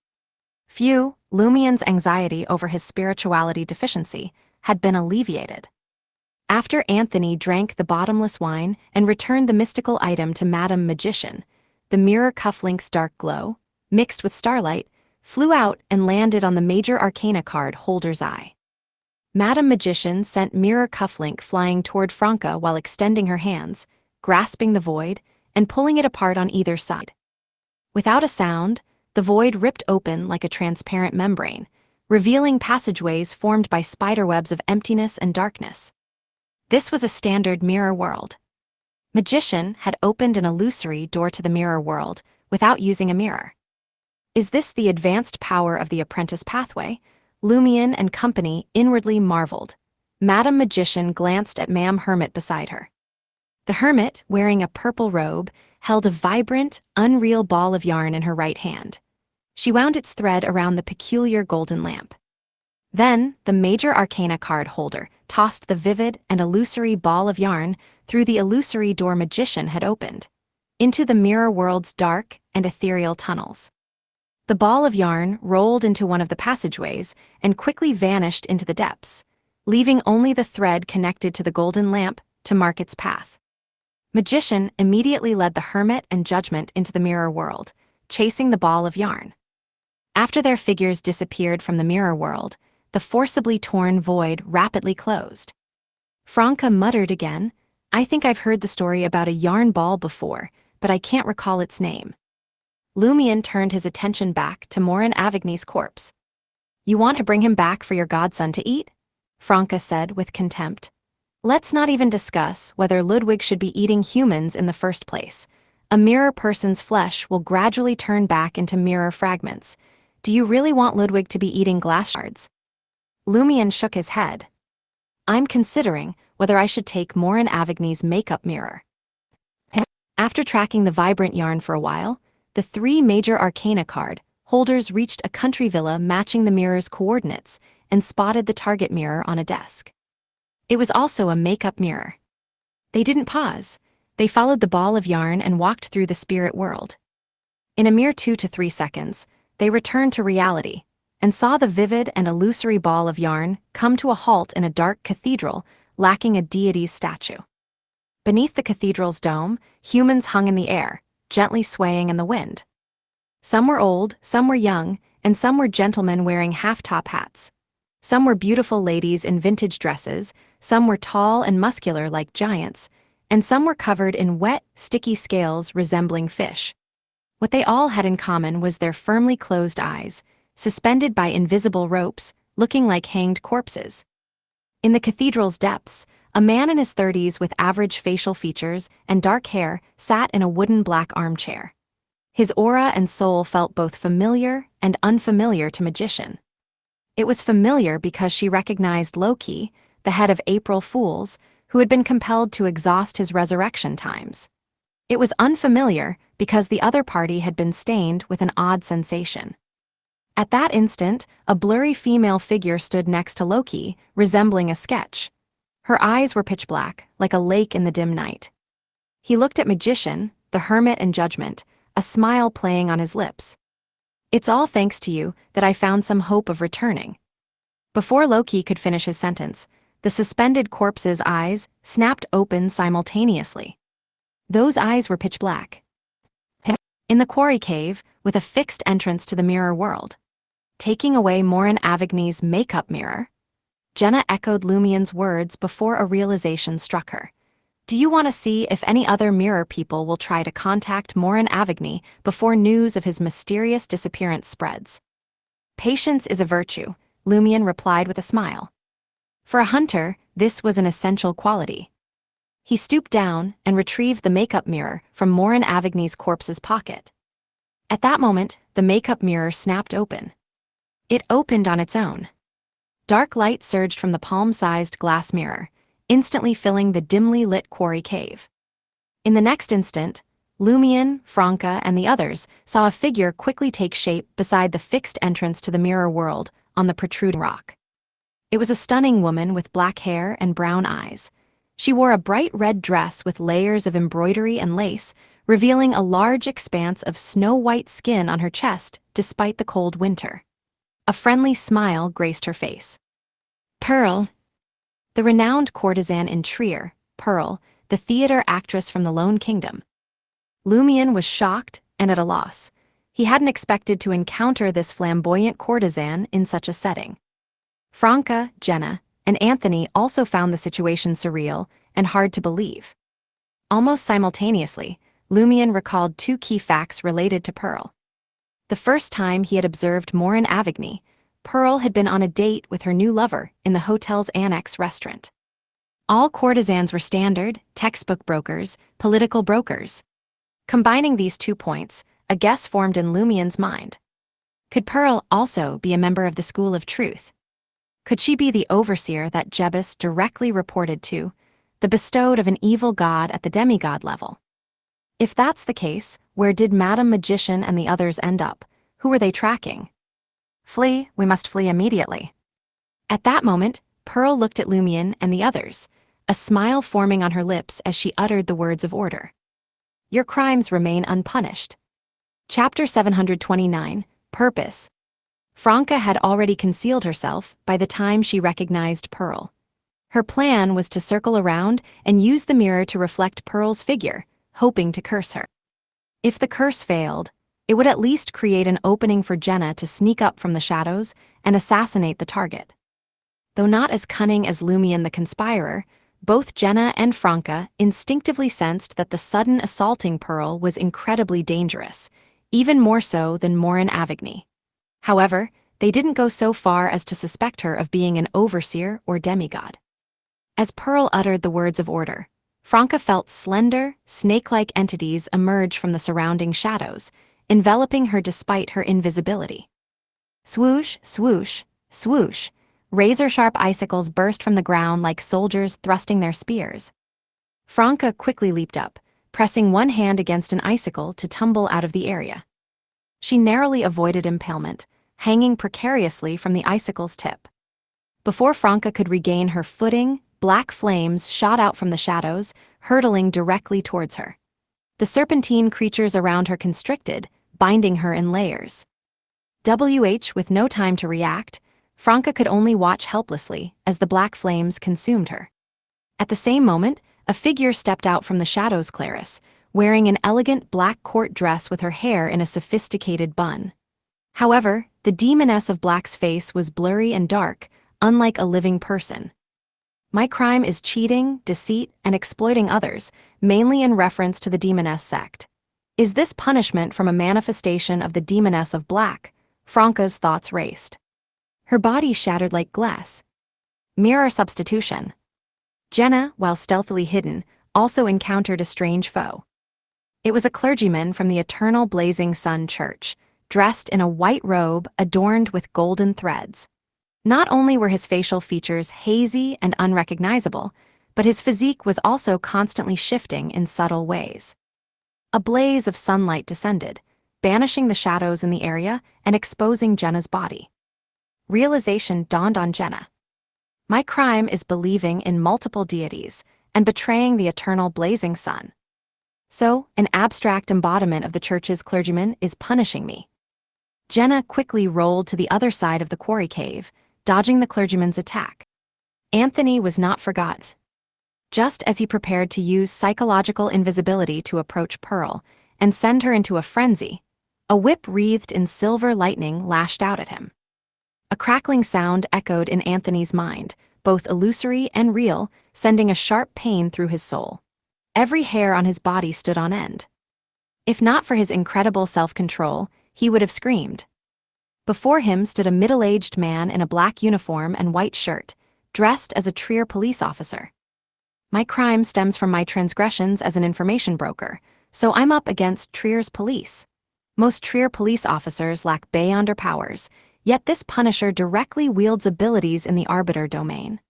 Lumion's anxiety over his spirituality deficiency had been alleviated. After Anthony drank the bottomless wine and returned the mystical item to Madam Magician, the mirror cufflink's dark glow, mixed with starlight, flew out and landed on the major arcana card holder's eye. Madam Magician sent mirror cufflink flying toward Franca while extending her hands, grasping the void, and pulling it apart on either side. Without a sound, the void ripped open like a transparent membrane, revealing passageways formed by spiderwebs of emptiness and darkness. This was a standard mirror world. Magician had opened an illusory door to the mirror world without using a mirror. Is this the advanced power of the apprentice pathway? Lumion and company inwardly marveled. Madam Magician glanced at Ma'am Hermit beside her. The hermit, wearing a purple robe, held a vibrant, unreal ball of yarn in her right hand. She wound its thread around the peculiar golden lamp. Then, the major arcana card holder tossed the vivid and illusory ball of yarn through the illusory door Magician had opened, into the mirror world's dark and ethereal tunnels. The ball of yarn rolled into one of the passageways and quickly vanished into the depths, leaving only the thread connected to the golden lamp to mark its path. Magician immediately led the hermit and judgment into the mirror world, chasing the ball of yarn. After their figures disappeared from the mirror world, the forcibly torn void rapidly closed. Franca muttered again, "I think I've heard the story about a yarn ball before, but I can't recall its name." Lumion turned his attention back to Morin Avigny's corpse. "You want to bring him back for your godson to eat?" Franca said with contempt. "Let's not even discuss whether Ludwig should be eating humans in the first place. A mirror person's flesh will gradually turn back into mirror fragments. Do you really want Ludwig to be eating glass shards?" Lumion shook his head. "I'm considering whether I should take Morin Avigny's makeup mirror." After tracking the vibrant yarn for a while, the 3 major arcana card holders reached a country villa matching the mirror's coordinates and spotted the target mirror on a desk. It was also a makeup mirror. They didn't pause. They followed the ball of yarn and walked through the spirit world. In a mere 2 to 3 seconds, they returned to reality and saw the vivid and illusory ball of yarn come to a halt in a dark cathedral lacking a deity's statue. Beneath the cathedral's dome, humans hung in the air, gently swaying in the wind. Some were old, some were young, and some were gentlemen wearing half-top hats. Some were beautiful ladies in vintage dresses, some were tall and muscular like giants, and some were covered in wet, sticky scales resembling fish. What they all had in common was their firmly closed eyes, suspended by invisible ropes, looking like hanged corpses. In the cathedral's depths, a man in his 30s with average facial features and dark hair sat in a wooden black armchair. His aura and soul felt both familiar and unfamiliar to Magician. It was familiar because she recognized Loki, the head of April Fools, who had been compelled to exhaust his resurrection times. It was unfamiliar because the other party had been stained with an odd sensation. At that instant, a blurry female figure stood next to Loki, resembling a sketch. Her eyes were pitch black, like a lake in the dim night. He looked at Magician, the hermit and judgment, a smile playing on his lips. "It's all thanks to you that I found some hope of returning." Before Loki could finish his sentence, The suspended corpse's eyes snapped open simultaneously. Those eyes were pitch black. In the quarry cave, with a fixed entrance to the mirror world. Taking away Morin Avigny's makeup mirror, Jenna echoed Lumien's words before a realization struck her. Do you want to see if any other mirror people will try to contact Morin Avigny before news of his mysterious disappearance spreads? Patience is a virtue, Lumien replied with a smile. For a hunter, this was an essential quality. He stooped down and retrieved the makeup mirror from Morin Avigny's corpse's pocket. At that moment, the makeup mirror snapped open. It opened on its own. Dark light surged from the palm-sized glass mirror, instantly filling the dimly lit quarry cave. In the next instant, Lumien, Franca, and the others saw a figure quickly take shape beside the fixed entrance to the mirror world on the protruding rock. It was a stunning woman with black hair and brown eyes. She wore a bright red dress with layers of embroidery and lace, revealing a large expanse of snow-white skin on her chest despite the cold winter. A friendly smile graced her face. Pearl. The renowned courtesan in Trier, Pearl, the theater actress from the Lone Kingdom. Lumien was shocked and at a loss. He hadn't expected to encounter this flamboyant courtesan in such a setting. Franca, Jenna, and Anthony also found the situation surreal and hard to believe. Almost simultaneously, Lumien recalled two key facts related to Pearl. The first time he had observed Morin Avigny, Pearl had been on a date with her new lover in the hotel's annex restaurant. All courtesans were standard, textbook brokers, political brokers. Combining these 2 points, a guess formed in Lumien's mind. Could Pearl also be a member of the School of Truth? Could she be the overseer that Jebus directly reported to, the bestowed of an evil god at the demigod level? If that's the case, where did Madam Magician and the others end up? Who were they tracking? Flee, we must flee immediately. At that moment, Pearl looked at Lumien and the others, a smile forming on her lips as she uttered the words of order. Your crimes remain unpunished. Chapter 729, Purpose. Franca had already concealed herself by the time she recognized Pearl. Her plan was to circle around and use the mirror to reflect Pearl's figure, hoping to curse her. If the curse failed, it would at least create an opening for Jenna to sneak up from the shadows and assassinate the target. Though not as cunning as Lumien the conspirer, both Jenna and Franca instinctively sensed that the sudden assaulting Pearl was incredibly dangerous, even more so than Morin Avigny. However, they didn't go so far as to suspect her of being an overseer or demigod. As Pearl uttered the words of order, Franca felt slender, snake-like entities emerge from the surrounding shadows, enveloping her despite her invisibility. Swoosh, swoosh, swoosh, razor-sharp icicles burst from the ground like soldiers thrusting their spears. Franca quickly leaped up, pressing one hand against an icicle to tumble out of the area. She narrowly avoided impalement, hanging precariously from the icicle's tip. Before Franca could regain her footing, black flames shot out from the shadows, hurtling directly towards her. The serpentine creatures around her constricted, binding her in layers. With no time to react, Franca could only watch helplessly as the black flames consumed her. At the same moment, a figure stepped out from the shadows, Clarice, wearing an elegant black court dress with her hair in a sophisticated bun. However, the demoness of Black's face was blurry and dark, unlike a living person. My crime is cheating, deceit, and exploiting others, mainly in reference to the demoness sect. Is this punishment from a manifestation of the demoness of Black? Franca's thoughts raced. Her body shattered like glass. Mirror substitution. Jenna, while stealthily hidden, also encountered a strange foe. It was a clergyman from the Eternal Blazing Sun Church, dressed in a white robe adorned with golden threads. Not only were his facial features hazy and unrecognizable, but his physique was also constantly shifting in subtle ways. A blaze of sunlight descended, banishing the shadows in the area and exposing Jenna's body. Realization dawned on Jenna. My crime is believing in multiple deities and betraying the eternal blazing sun. So, an abstract embodiment of the church's clergyman is punishing me. Jenna quickly rolled to the other side of the quarry cave, dodging the clergyman's attack. Anthony was not forgot. Just as he prepared to use psychological invisibility to approach Pearl and send her into a frenzy, a whip wreathed in silver lightning lashed out at him. A crackling sound echoed in Anthony's mind, both illusory and real, sending a sharp pain through his soul. Every hair on his body stood on end. If not for his incredible self-control, he would have screamed. Before him stood a middle-aged man in a black uniform and white shirt, dressed as a Trier police officer. My crime stems from my transgressions as an information broker, so I'm up against Trier's police. Most Trier police officers lack beyonder powers, yet this Punisher directly wields abilities in the Arbiter domain.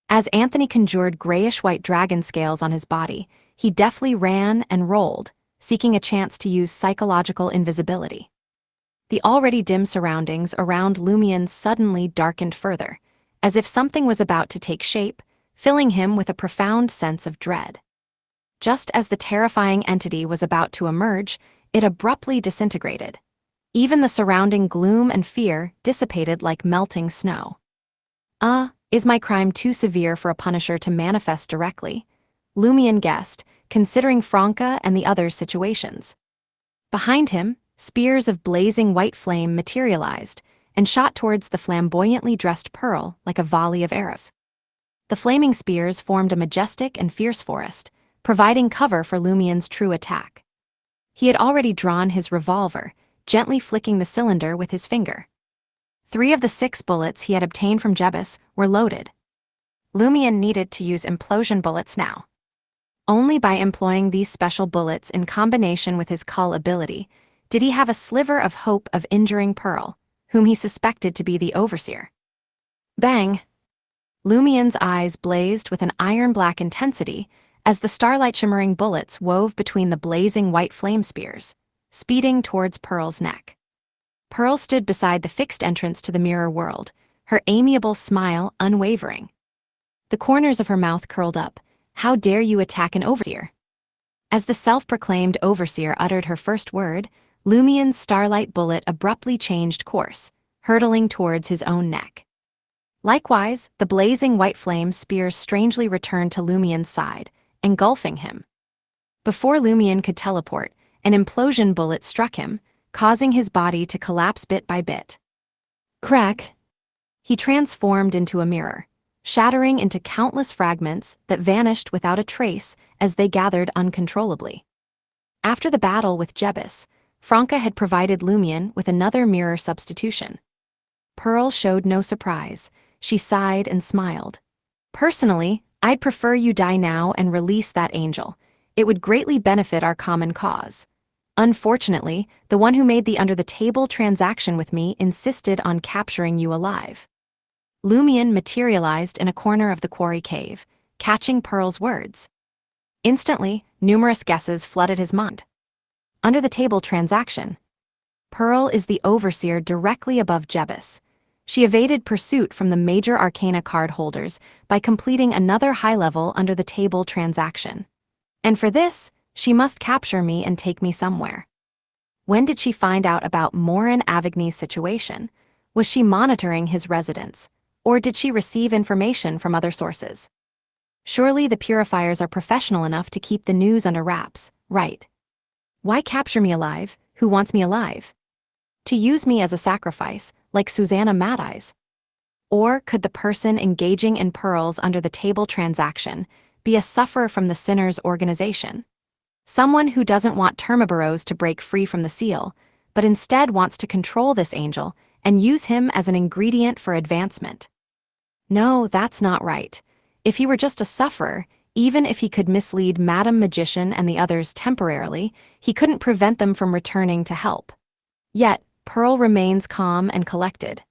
As Anthony conjured grayish-white dragon scales on his body, he deftly ran and rolled, seeking a chance to use psychological invisibility. The already dim surroundings around Lumion suddenly darkened further, as if something was about to take shape, filling him with a profound sense of dread. Just as the terrifying entity was about to emerge, it abruptly disintegrated. Even the surrounding gloom and fear dissipated like melting snow. Is my crime too severe for a Punisher to manifest directly? Lumion guessed, considering Franca and the others' situations. Behind him, spears of blazing white flame materialized and shot towards the flamboyantly dressed Pearl like a volley of arrows. The flaming spears formed a majestic and fierce forest, providing cover for Lumion's true attack. He had already drawn his revolver, gently flicking the cylinder with his finger. 3 of the 6 bullets he had obtained from Jebus were loaded. Lumion needed to use implosion bullets now. Only by employing these special bullets in combination with his cull ability did he have a sliver of hope of injuring Pearl, whom he suspected to be the Overseer. Bang! Lumion's eyes blazed with an iron-black intensity as the starlight-shimmering bullets wove between the blazing white flame spears, speeding towards Pearl's neck. Pearl stood beside the fixed entrance to the mirror world, her amiable smile unwavering. The corners of her mouth curled up. How dare you attack an Overseer? As the self-proclaimed Overseer uttered her first word, Lumion's starlight bullet abruptly changed course, hurtling towards his own neck. Likewise, the blazing white flame spears strangely returned to Lumion's side, engulfing him. Before Lumion could teleport, an implosion bullet struck him, causing his body to collapse bit by bit. Cracked! He transformed into a mirror, shattering into countless fragments that vanished without a trace as they gathered uncontrollably. After the battle with Jebus, Franca had provided Lumion with another mirror substitution. Pearl showed no surprise. She sighed and smiled. Personally, I'd prefer you die now and release that angel. It would greatly benefit our common cause. Unfortunately, the one who made the under-the-table transaction with me insisted on capturing you alive. Lumion materialized in a corner of the quarry cave, catching Pearl's words. Instantly, numerous guesses flooded his mind. Under-the-table transaction. Pearl is the Overseer directly above Jebus. She evaded pursuit from the major Arcana card holders by completing another high-level under-the-table transaction. And for this, she must capture me and take me somewhere. When did she find out about Morin Avigny's situation? Was she monitoring his residence? Or did she receive information from other sources? Surely the Purifiers are professional enough to keep the news under wraps, right? Why capture me alive? Who wants me alive? To use me as a sacrifice, like Susanna Mad Eyes? Or could the person engaging in Pearl's under-the-table transaction be a sufferer from the Sinner's organization? Someone who doesn't want Termaboros to break free from the seal, but instead wants to control this angel and use him as an ingredient for advancement. No, that's not right. If he were just a sufferer, even if he could mislead Madam Magician and the others temporarily, he couldn't prevent them from returning to help. Yet, Pearl remains calm and collected.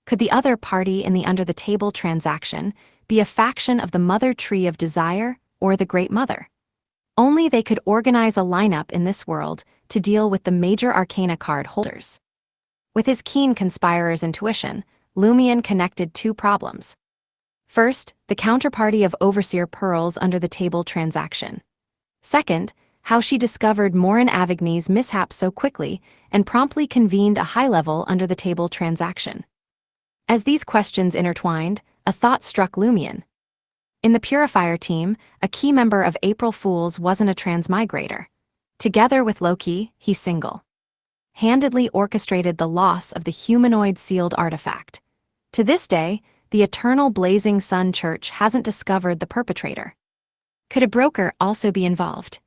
Could the other party in the under-the-table transaction be a faction of the Mother Tree of Desire or the Great Mother? Only they could organize a lineup in this world to deal with the major Arcana card holders. With his keen conspirer's intuition, Lumion connected 2 problems. First, the counterparty of Overseer Pearl's under-the-table transaction. Second, how she discovered Morin Avigny's mishap so quickly and promptly convened a high-level under-the-table transaction. As these questions intertwined, a thought struck Lumion. In the Purifier team, a key member of April Fools wasn't a transmigrator. Together with Loki, he single-handedly orchestrated the loss of the humanoid sealed artifact. To this day, the Eternal Blazing Sun Church hasn't discovered the perpetrator. Could a broker also be involved?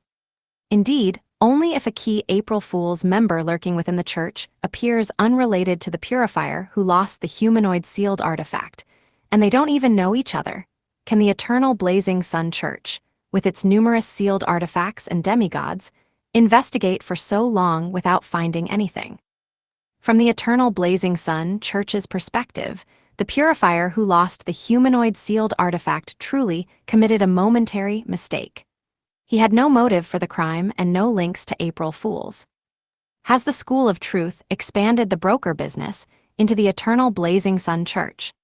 Indeed, only if a key April Fool's member lurking within the church appears unrelated to the Purifier who lost the humanoid sealed artifact, and they don't even know each other, can the Eternal Blazing Sun Church, with its numerous sealed artifacts and demigods, investigate for so long without finding anything. From the Eternal Blazing Sun Church's perspective, the Purifier who lost the humanoid sealed artifact truly committed a momentary mistake. He had no motive for the crime and no links to April Fools. Has the School of Truth expanded the broker business into the Eternal Blazing Sun Church?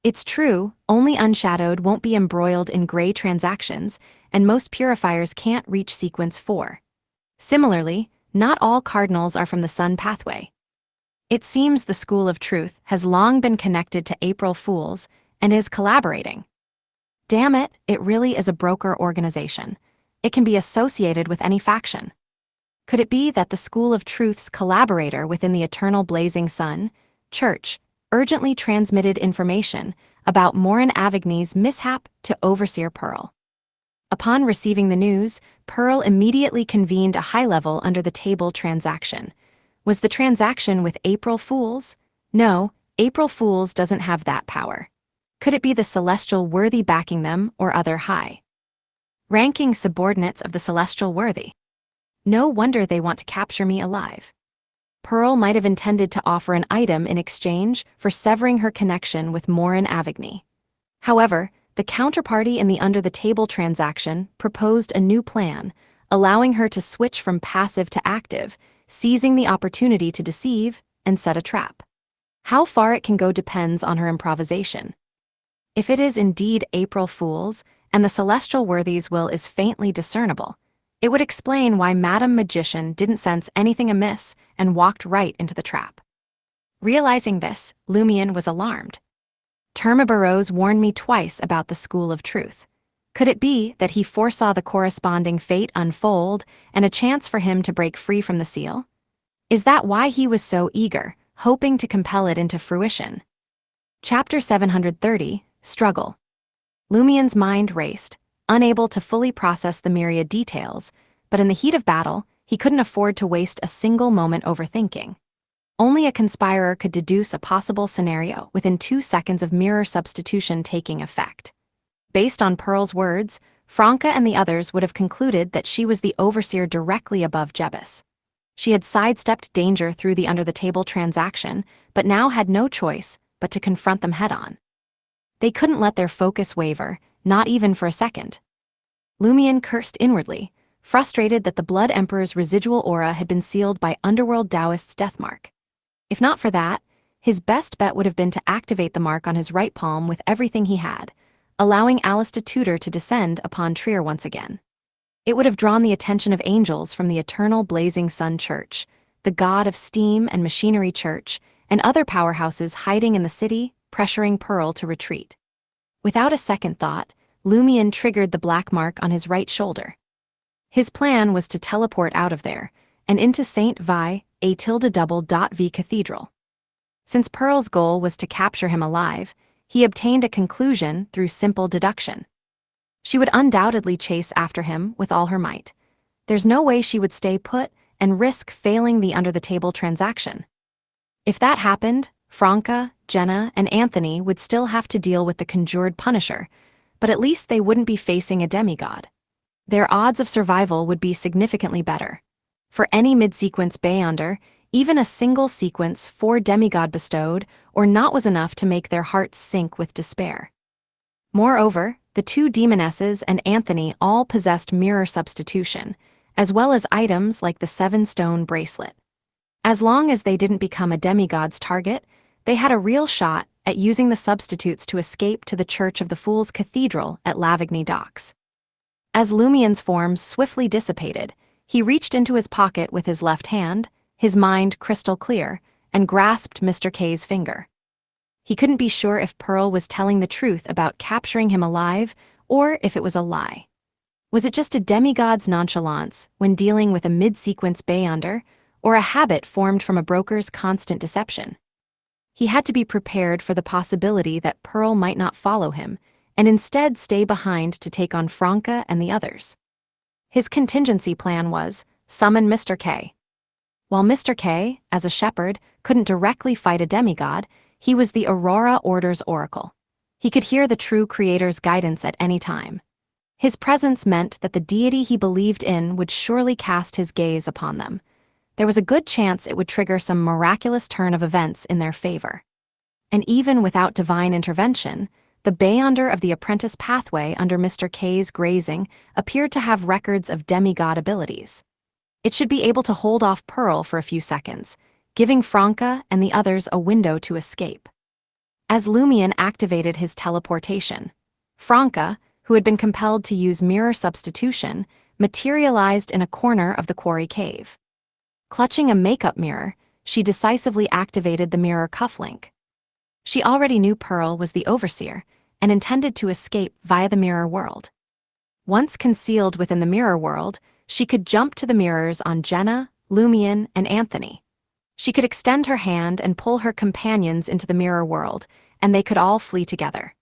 It's true, only Unshadowed won't be embroiled in gray transactions, and most Purifiers can't reach Sequence 4. Similarly, not all Cardinals are from the Sun pathway. It seems the School of Truth has long been connected to April Fools and is collaborating. Damn it, it really is a broker organization. It can be associated with any faction. Could it be that the School of Truth's collaborator within the Eternal Blazing Sun Church urgently transmitted information about Morin Avigny's mishap to Overseer Pearl? Upon receiving the news, Pearl immediately convened a high-level under-the-table transaction. Was the transaction with April Fools? No, April Fools doesn't have that power. Could it be the Celestial Worthy backing them or other high-ranking subordinates of the Celestial Worthy? No wonder they want to capture me alive. Pearl might have intended to offer an item in exchange for severing her connection with Morin Avigny. However, the counterparty in the under-the-table transaction proposed a new plan, allowing her to switch from passive to active, seizing the opportunity to deceive and set a trap. How far it can go depends on her improvisation. If it is indeed April Fools, and the Celestial Worthy's will is faintly discernible, it would explain why Madame Magician didn't sense anything amiss and walked right into the trap. Realizing this, Lumion was alarmed. Termabarose warned me twice about the School of Truth. Could it be that he foresaw the corresponding fate unfold and a chance for him to break free from the seal? Is that why he was so eager, hoping to compel it into fruition? Chapter 730, Struggle. Lumion's mind raced, unable to fully process the myriad details, but in the heat of battle, he couldn't afford to waste a single moment overthinking. Only a conspirer could deduce a possible scenario within 2 seconds of mirror substitution taking effect. Based on Pearl's words, Franca and the others would have concluded that she was the overseer directly above Jebus. She had sidestepped danger through the under-the-table transaction, but now had no choice but to confront them head-on. They couldn't let their focus waver, not even for a second. Lumion cursed inwardly, frustrated that the Blood Emperor's residual aura had been sealed by Underworld Taoist's deathmark. If not for that, his best bet would have been to activate the mark on his right palm with everything he had, allowing Alistair Tudor to descend upon Trier once again. It would have drawn the attention of angels from the Eternal Blazing Sun Church, the god of steam and machinery church, and other powerhouses hiding in the city, pressuring Pearl to retreat. Without a second thought, Lumion triggered the black mark on his right shoulder. His plan was to teleport out of there, and into St. Vi, A_V Cathedral. Since Pearl's goal was to capture him alive, he obtained a conclusion through simple deduction. She would undoubtedly chase after him with all her might. There's no way she would stay put and risk failing the under-the-table transaction. If that happened, Franca, Jenna, and Anthony would still have to deal with the conjured Punisher, but at least they wouldn't be facing a demigod. Their odds of survival would be significantly better. For any mid-sequence Beyonder, even a single sequence 4 demigod bestowed or not was enough to make their hearts sink with despair. Moreover, the 2 demonesses and Anthony all possessed mirror substitution, as well as items like the 7-stone bracelet. As long as they didn't become a demigod's target, they had a real shot at using the substitutes to escape to the Church of the Fool's Cathedral at Lavigny Docks. As Lumion's form swiftly dissipated, he reached into his pocket with his left hand, his mind crystal clear, and grasped Mr. K's finger. He couldn't be sure if Pearl was telling the truth about capturing him alive or if it was a lie. Was it just a demigod's nonchalance when dealing with a mid-sequence Beyonder, or a habit formed from a broker's constant deception? He had to be prepared for the possibility that Pearl might not follow him and instead stay behind to take on Franca and the others. His contingency plan was summon Mr. K. While Mr. K, as a shepherd, couldn't directly fight a demigod, he was the Aurora Order's oracle. He could hear the true creator's guidance at any time. His presence meant that the deity he believed in would surely cast his gaze upon them. There was a good chance it would trigger some miraculous turn of events in their favor. And even without divine intervention, the Beyonder of the apprentice pathway under Mr. K's grazing appeared to have records of demigod abilities. It should be able to hold off Pearl for a few seconds, giving Franca and the others a window to escape. As Lumion activated his teleportation, Franca, who had been compelled to use mirror substitution, materialized in a corner of the quarry cave. Clutching a makeup mirror, she decisively activated the mirror cufflink. She already knew Pearl was the overseer and intended to escape via the mirror world. Once concealed within the mirror world, she could jump to the mirrors on Jenna, Lumion, and Anthony. She could extend her hand and pull her companions into the mirror world, and they could all flee together.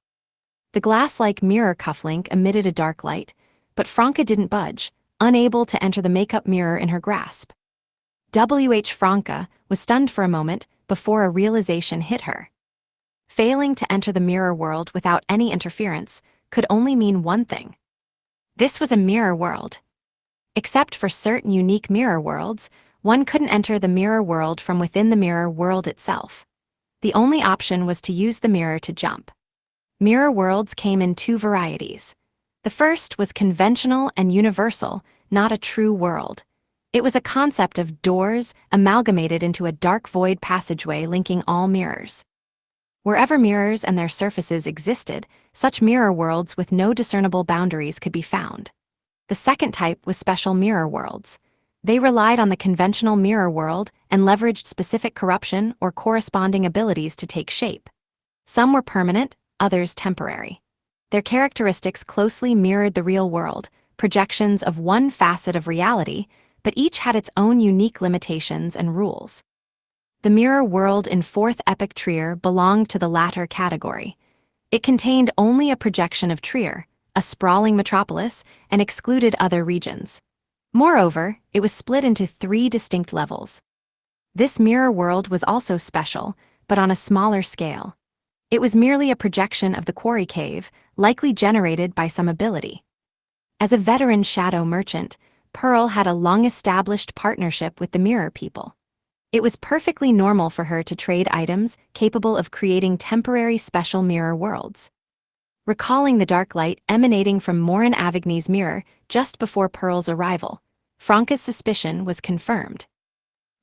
The glass-like mirror cufflink emitted a dark light, but Franca didn't budge, unable to enter the makeup mirror in her grasp. Franca was stunned for a moment before a realization hit her. Failing to enter the mirror world without any interference could only mean one thing. This was a mirror world. Except for certain unique mirror worlds, one couldn't enter the mirror world from within the mirror world itself. The only option was to use the mirror to jump. Mirror worlds came in two varieties. The first was conventional and universal, not a true world. It was a concept of doors amalgamated into a dark void passageway linking all mirrors. Wherever mirrors and their surfaces existed, such mirror worlds with no discernible boundaries could be found. The second type was special mirror worlds. They relied on the conventional mirror world and leveraged specific corruption or corresponding abilities to take shape. Some were permanent, others temporary. Their characteristics closely mirrored the real world, projections of one facet of reality, but each had its own unique limitations and rules. The mirror world in 4th Epic Trier belonged to the latter category. It contained only a projection of Trier, a sprawling metropolis, and excluded other regions. Moreover, it was split into 3 distinct levels. This mirror world was also special, but on a smaller scale. It was merely a projection of the quarry cave, likely generated by some ability. As a veteran shadow merchant, Pearl had a long-established partnership with the mirror people. It was perfectly normal for her to trade items capable of creating temporary special mirror worlds. Recalling the dark light emanating from Morin Avigny's mirror just before Pearl's arrival, Franca's suspicion was confirmed.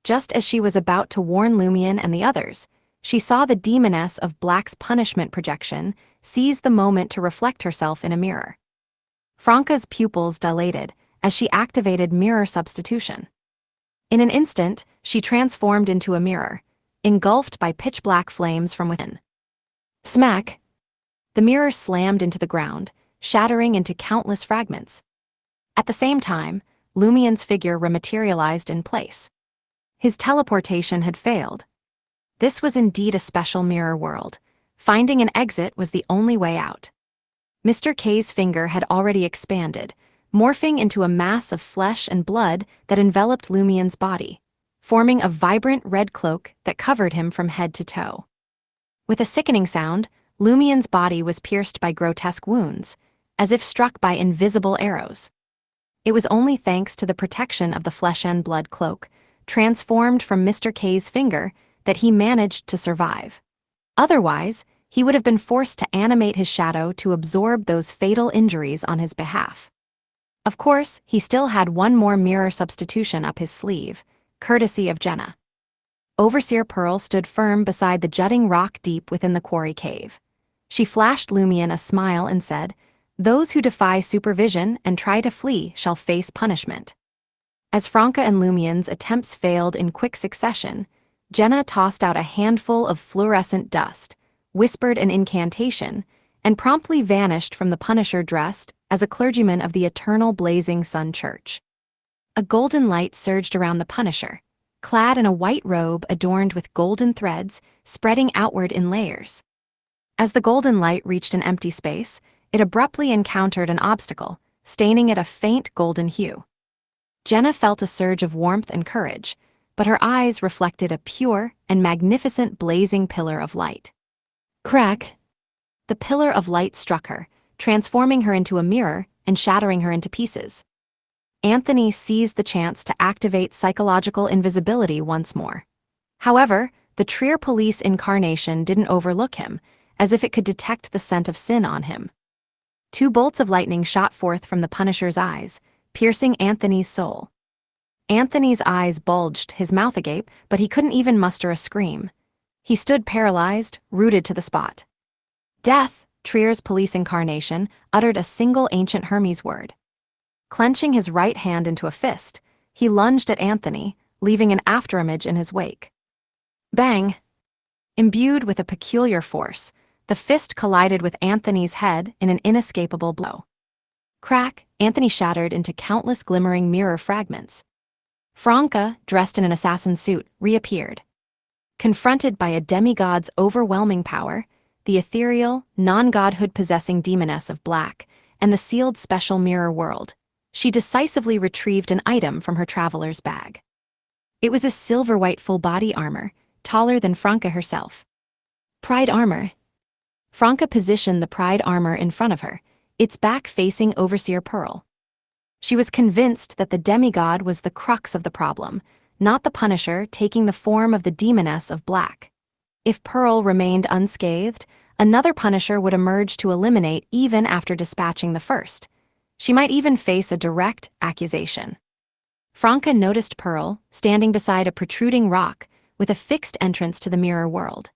Just as she was about to warn Lumion and the others, she saw the demoness of Black's punishment projection seize the moment to reflect herself in a mirror. Franca's pupils dilated as she activated mirror substitution. In an instant, she transformed into a mirror, engulfed by pitch-black flames from within. Smack! The mirror slammed into the ground, shattering into countless fragments. At the same time, Lumion's figure rematerialized in place. His teleportation had failed. This was indeed a special mirror world. Finding an exit was the only way out. Mr. K's finger had already expanded, morphing into a mass of flesh and blood that enveloped Lumion's body, forming a vibrant red cloak that covered him from head to toe. With a sickening sound, Lumion's body was pierced by grotesque wounds, as if struck by invisible arrows. It was only thanks to the protection of the flesh and blood cloak, transformed from Mr. K's finger, that he managed to survive. Otherwise, he would have been forced to animate his shadow to absorb those fatal injuries on his behalf. Of course, he still had one more mirror substitution up his sleeve, courtesy of Jenna. Overseer Pearl stood firm beside the jutting rock deep within the quarry cave. She flashed Lumion a smile and said, "Those who defy supervision and try to flee shall face punishment." As Franca and Lumion's attempts failed in quick succession, Jenna tossed out a handful of fluorescent dust, whispered an incantation, and promptly vanished from the Punisher dressed as a clergyman of the Eternal Blazing Sun Church. A golden light surged around the Punisher, clad in a white robe adorned with golden threads spreading outward in layers. As the golden light reached an empty space, it abruptly encountered an obstacle, staining it a faint golden hue. Jenna felt a surge of warmth and courage, but her eyes reflected a pure and magnificent blazing pillar of light. Crack! The pillar of light struck her, transforming her into a mirror and shattering her into pieces. Anthony seized the chance to activate psychological invisibility once more. However, the Trier police incarnation didn't overlook him, as if it could detect the scent of sin on him. 2 bolts of lightning shot forth from the Punisher's eyes, piercing Anthony's soul. Anthony's eyes bulged, his mouth agape, but he couldn't even muster a scream. He stood paralyzed, rooted to the spot. Death, Trier's police incarnation, uttered a single ancient Hermes word. Clenching his right hand into a fist, he lunged at Anthony, leaving an afterimage in his wake. Bang! Imbued with a peculiar force, the fist collided with Anthony's head in an inescapable blow. Crack! Anthony shattered into countless glimmering mirror fragments. Franca, dressed in an assassin suit, reappeared. Confronted by a demigod's overwhelming power, the ethereal, non-godhood-possessing demoness of black, and the sealed special mirror world, she decisively retrieved an item from her traveler's bag. It was a silver-white full-body armor, taller than Franca herself. Pride armor. Franca positioned the pride armor in front of her, its back facing Overseer Pearl. She was convinced that the demigod was the crux of the problem, not the Punisher taking the form of the demoness of black. If Pearl remained unscathed, another Punisher would emerge to eliminate even after dispatching the first. She might even face a direct accusation. Franca noticed Pearl, standing beside a protruding rock, with a fixed entrance to the mirror world.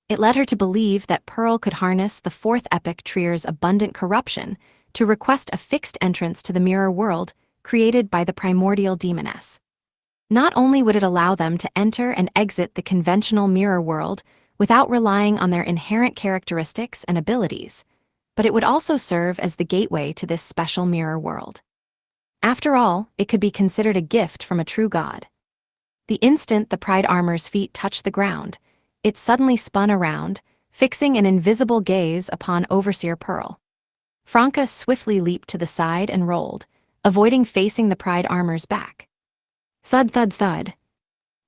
It led her to believe that Pearl could harness the 4th epic Trier's abundant corruption to request a fixed entrance to the mirror world created by the primordial demoness. Not only would it allow them to enter and exit the conventional mirror world without relying on their inherent characteristics and abilities, but it would also serve as the gateway to this special mirror world. After all, it could be considered a gift from a true god. The instant the pride armor's feet touched the ground, it suddenly spun around, fixing an invisible gaze upon Overseer Pearl. Franca swiftly leaped to the side and rolled, avoiding facing the pride armor's back. Thud thud thud.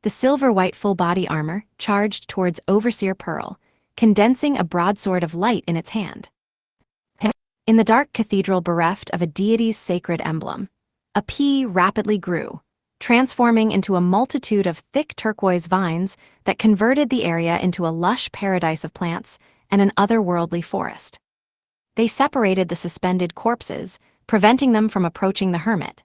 The silver-white full-body armor charged towards Overseer Pearl, condensing a broadsword of light in its hand. In the dark cathedral bereft of a deity's sacred emblem, a pea rapidly grew, transforming into a multitude of thick turquoise vines that converted the area into a lush paradise of plants and an otherworldly forest. They separated the suspended corpses, preventing them from approaching the hermit.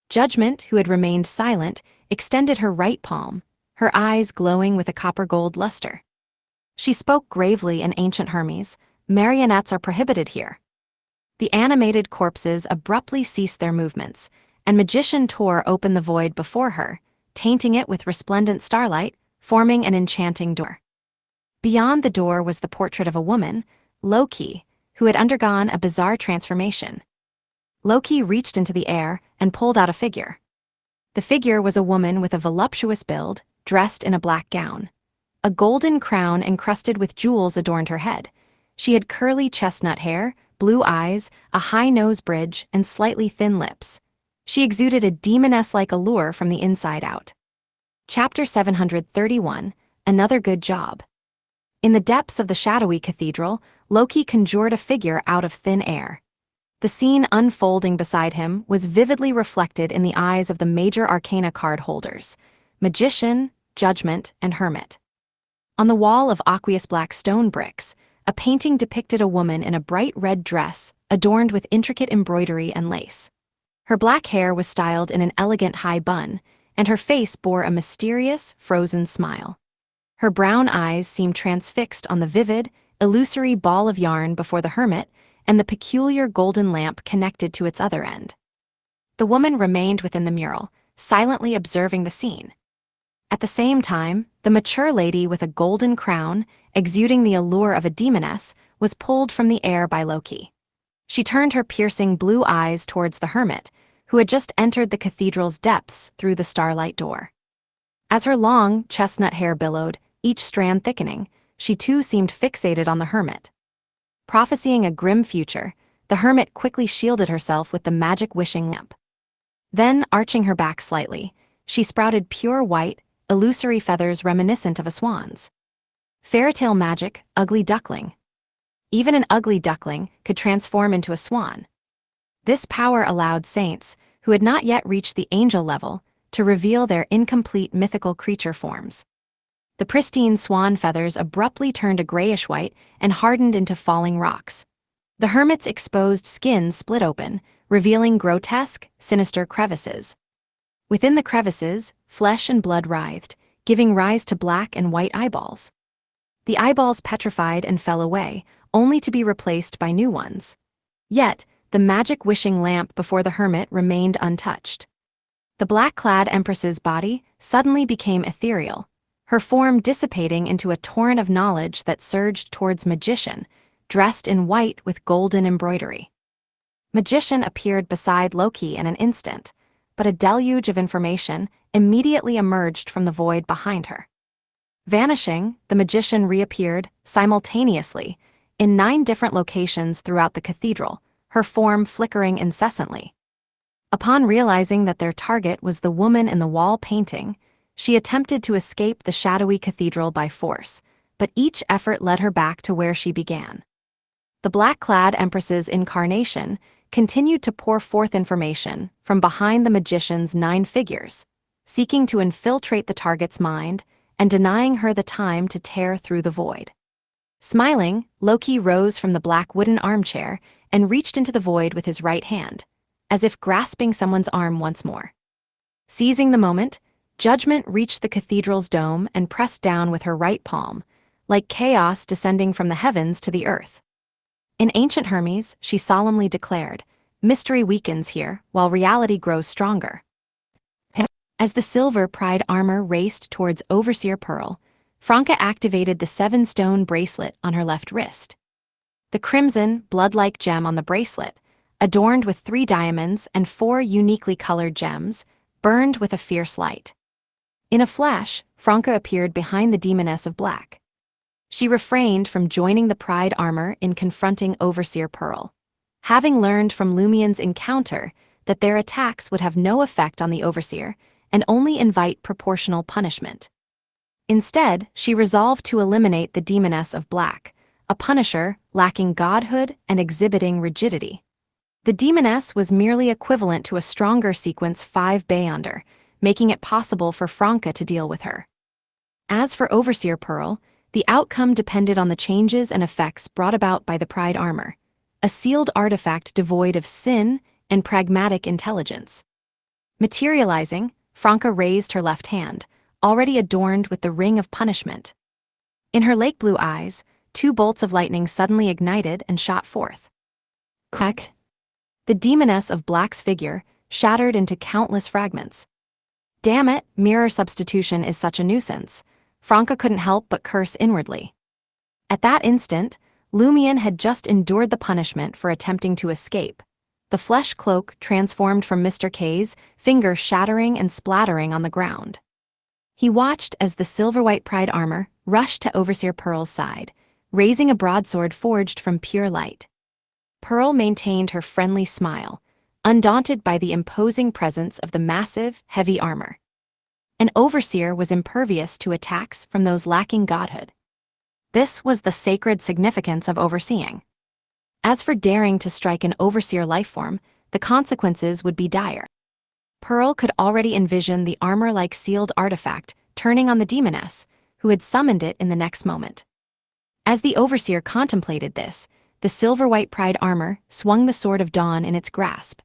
Judgment, who had remained silent, extended her right palm, her eyes glowing with a copper-gold luster. She spoke gravely in ancient Hermes, "Marionettes are prohibited here." The animated corpses abruptly ceased their movements, and Magician tore open the void before her, tainting it with resplendent starlight, forming an enchanting door. Beyond the door was the portrait of a woman, Loki, who had undergone a bizarre transformation. Loki reached into the air and pulled out a figure. The figure was a woman with a voluptuous build, dressed in a black gown. A golden crown encrusted with jewels adorned her head. She had curly chestnut hair, blue eyes, a high nose bridge, and slightly thin lips. She exuded a demoness-like allure from the inside out. Chapter 731, Another Good Job. In the depths of the shadowy cathedral, Loki conjured a figure out of thin air. The scene unfolding beside him was vividly reflected in the eyes of the major arcana card holders: Magician, Judgment, and Hermit. On the wall of aqueous black stone bricks, a painting depicted a woman in a bright red dress adorned with intricate embroidery and lace. Her black hair was styled in an elegant high bun, and her face bore a mysterious, frozen smile. Her brown eyes seemed transfixed on the vivid, illusory ball of yarn before the hermit and the peculiar golden lamp connected to its other end. The woman remained within the mural, silently observing the scene. At the same time, the mature lady with a golden crown, exuding the allure of a demoness, was pulled from the air by Loki. She turned her piercing blue eyes towards the hermit, who had just entered the cathedral's depths through the starlight door. As her long, chestnut hair billowed, each strand thickening, she too seemed fixated on the hermit. Prophesying a grim future, the hermit quickly shielded herself with the magic wishing lamp. Then, arching her back slightly, she sprouted pure white, illusory feathers reminiscent of a swan's. Fairytale magic, ugly duckling. Even an ugly duckling could transform into a swan. This power allowed saints, who had not yet reached the angel level, to reveal their incomplete mythical creature forms. The pristine swan feathers abruptly turned a grayish-white and hardened into falling rocks. The hermit's exposed skin split open, revealing grotesque, sinister crevices. Within the crevices, flesh and blood writhed, giving rise to black and white eyeballs. The eyeballs petrified and fell away, only to be replaced by new ones. Yet, the magic wishing lamp before the hermit remained untouched. The black-clad empress's body suddenly became ethereal, her form dissipating into a torrent of knowledge that surged towards Magician, dressed in white with golden embroidery. Magician appeared beside Loki in an instant, but a deluge of information immediately emerged from the void behind her. Vanishing, the magician reappeared, simultaneously, in 9 different locations throughout the cathedral, her form flickering incessantly. Upon realizing that their target was the woman in the wall painting, she attempted to escape the shadowy cathedral by force, but each effort led her back to where she began. The black-clad empress's incarnation continued to pour forth information from behind the magician's 9 figures, seeking to infiltrate the target's mind and denying her the time to tear through the void. Smiling, Loki rose from the black wooden armchair and reached into the void with his right hand, as if grasping someone's arm once more. Seizing the moment, Judgment reached the cathedral's dome and pressed down with her right palm, like chaos descending from the heavens to the earth. In ancient Hermes, she solemnly declared, "Mystery weakens here, while reality grows stronger." As the silver pride armor raced towards Overseer Pearl, Franca activated the 7-stone bracelet on her left wrist. The crimson, blood-like gem on the bracelet, adorned with 3 diamonds and 4 uniquely colored gems, burned with a fierce light. In a flash, Franca appeared behind the demoness of black. She refrained from joining the pride armor in confronting Overseer Pearl, having learned from Lumien's encounter that their attacks would have no effect on the Overseer and only invite proportional punishment. Instead, she resolved to eliminate the demoness of black, a punisher lacking godhood and exhibiting rigidity. The demoness was merely equivalent to a stronger sequence 5 Beyonder, making it possible for Franca to deal with her. As for Overseer Pearl, the outcome depended on the changes and effects brought about by the pride armor, a sealed artifact devoid of sin and pragmatic intelligence. Materializing, Franca raised her left hand, already adorned with the ring of punishment. In her lake blue eyes, 2 bolts of lightning suddenly ignited and shot forth. Crack! The demoness of black's figure shattered into countless fragments. Damn it, mirror substitution is such a nuisance. Franca couldn't help but curse inwardly. At that instant, Lumien had just endured the punishment for attempting to escape. The flesh cloak transformed from Mr. K's, fingers shattering and splattering on the ground. He watched as the silver-white pride armor rushed to Overseer Pearl's side, raising a broadsword forged from pure light. Pearl maintained her friendly smile, undaunted by the imposing presence of the massive, heavy armor. An overseer was impervious to attacks from those lacking godhood. This was the sacred significance of overseeing. As for daring to strike an overseer lifeform, the consequences would be dire. Pearl could already envision the armor-like sealed artifact turning on the demoness, who had summoned it in the next moment. As the overseer contemplated this, the silver-white pride armor swung the sword of dawn in its grasp.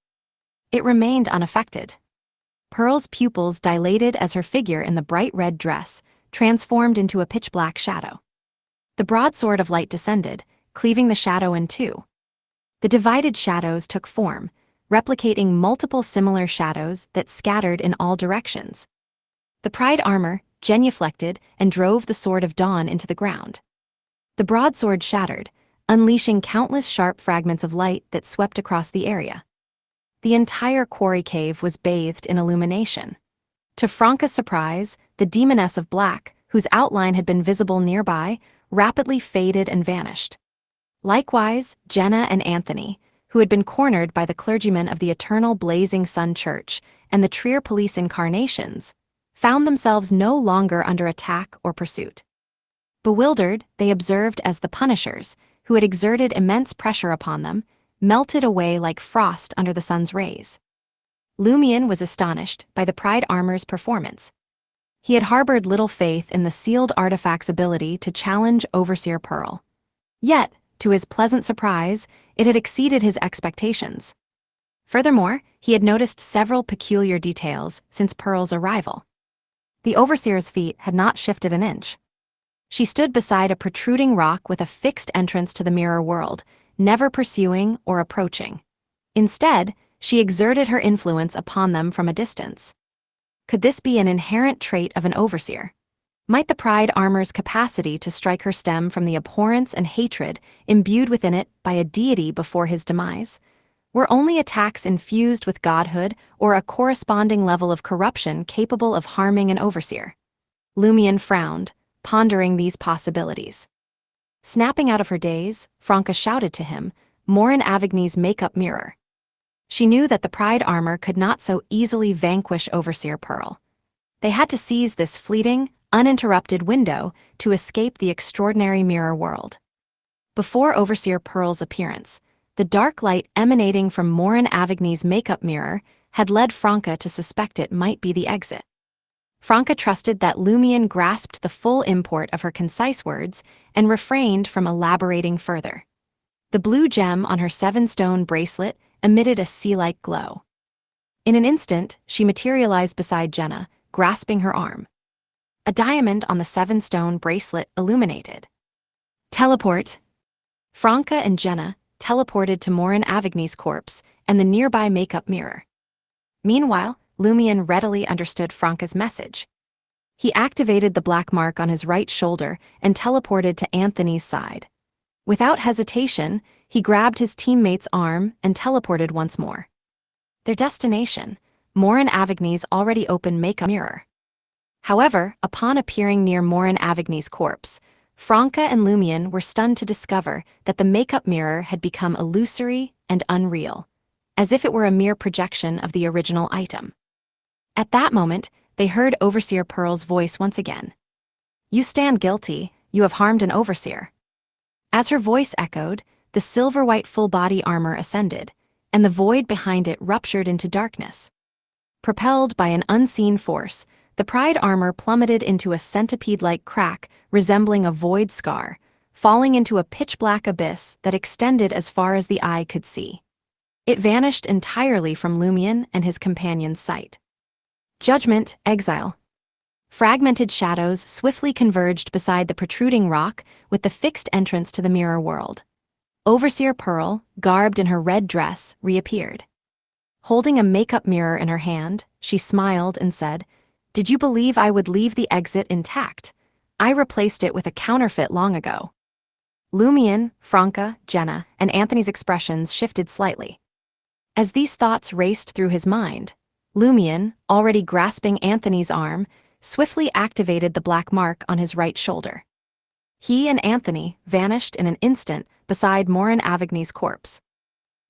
It remained unaffected. Pearl's pupils dilated as her figure in the bright red dress transformed into a pitch-black shadow. The broadsword of light descended, cleaving the shadow in 2. The divided shadows took form, replicating multiple similar shadows that scattered in all directions. The pride armor, genuflected and drove the Sword of Dawn into the ground. The broadsword shattered, unleashing countless sharp fragments of light that swept across the area. The entire quarry cave was bathed in illumination. To Franca's surprise, the Demoness of Black, whose outline had been visible nearby, rapidly faded and vanished. Likewise, Jenna and Anthony, who had been cornered by the clergyman of the Eternal Blazing Sun Church and the Trier police incarnations, found themselves no longer under attack or pursuit. Bewildered, they observed as the Punishers, who had exerted immense pressure upon them, melted away like frost under the sun's rays. Lumion was astonished by the Pride Armor's performance. He had harbored little faith in the sealed artifact's ability to challenge Overseer Pearl. Yet, to his pleasant surprise, it had exceeded his expectations. Furthermore, he had noticed several peculiar details since Pearl's arrival. The Overseer's feet had not shifted an inch. She stood beside a protruding rock with a fixed entrance to the mirror world, never pursuing or approaching. Instead, she exerted her influence upon them from a distance. Could this be an inherent trait of an Overseer? Might the Pride Armor's capacity to strike her stem from the abhorrence and hatred imbued within it by a deity before his demise? Were only attacks infused with godhood or a corresponding level of corruption capable of harming an Overseer? Lumion frowned, pondering these possibilities. Snapping out of her daze, Franca shouted to him, Morin Avigny's makeup mirror. She knew that the Pride Armor could not so easily vanquish Overseer Pearl. They had to seize this fleeting, uninterrupted window to escape the extraordinary mirror world. Before Overseer Pearl's appearance, the dark light emanating from Morin Avigny's makeup mirror had led Franca to suspect it might be the exit. Franca trusted that Lumion grasped the full import of her concise words and refrained from elaborating further. The blue gem on her 7-stone bracelet emitted a sea-like glow. In an instant, she materialized beside Jenna, grasping her arm. A diamond on the 7-stone bracelet illuminated. Teleport. Franca and Jenna teleported to Morin Avigny's corpse and the nearby makeup mirror. Meanwhile, Lumion readily understood Franca's message. He activated the black mark on his right shoulder and teleported to Anthony's side. Without hesitation, he grabbed his teammate's arm and teleported once more. Their destination, Morin Avigny's already open makeup mirror. However, upon appearing near Morin Avigny's corpse, Franca and Lumion were stunned to discover that the makeup mirror had become illusory and unreal, as if it were a mere projection of the original item. At that moment, they heard Overseer Pearl's voice once again. You stand guilty, you have harmed an Overseer. As her voice echoed, the silver-white full-body armor ascended, and the void behind it ruptured into darkness. Propelled by an unseen force, the Pride Armor plummeted into a centipede-like crack resembling a void scar, falling into a pitch-black abyss that extended as far as the eye could see. It vanished entirely from Lumion and his companion's sight. Judgment, exile. Fragmented shadows swiftly converged beside the protruding rock with the fixed entrance to the mirror world. Overseer Pearl, garbed in her red dress, reappeared. Holding a makeup mirror in her hand, she smiled and said, Did you believe I would leave the exit intact? I replaced it with a counterfeit long ago. Lumion, Franca, Jenna, and Anthony's expressions shifted slightly. As these thoughts raced through his mind, Lumion, already grasping Anthony's arm, swiftly activated the black mark on his right shoulder. He and Anthony vanished in an instant beside Morin Avigny's corpse.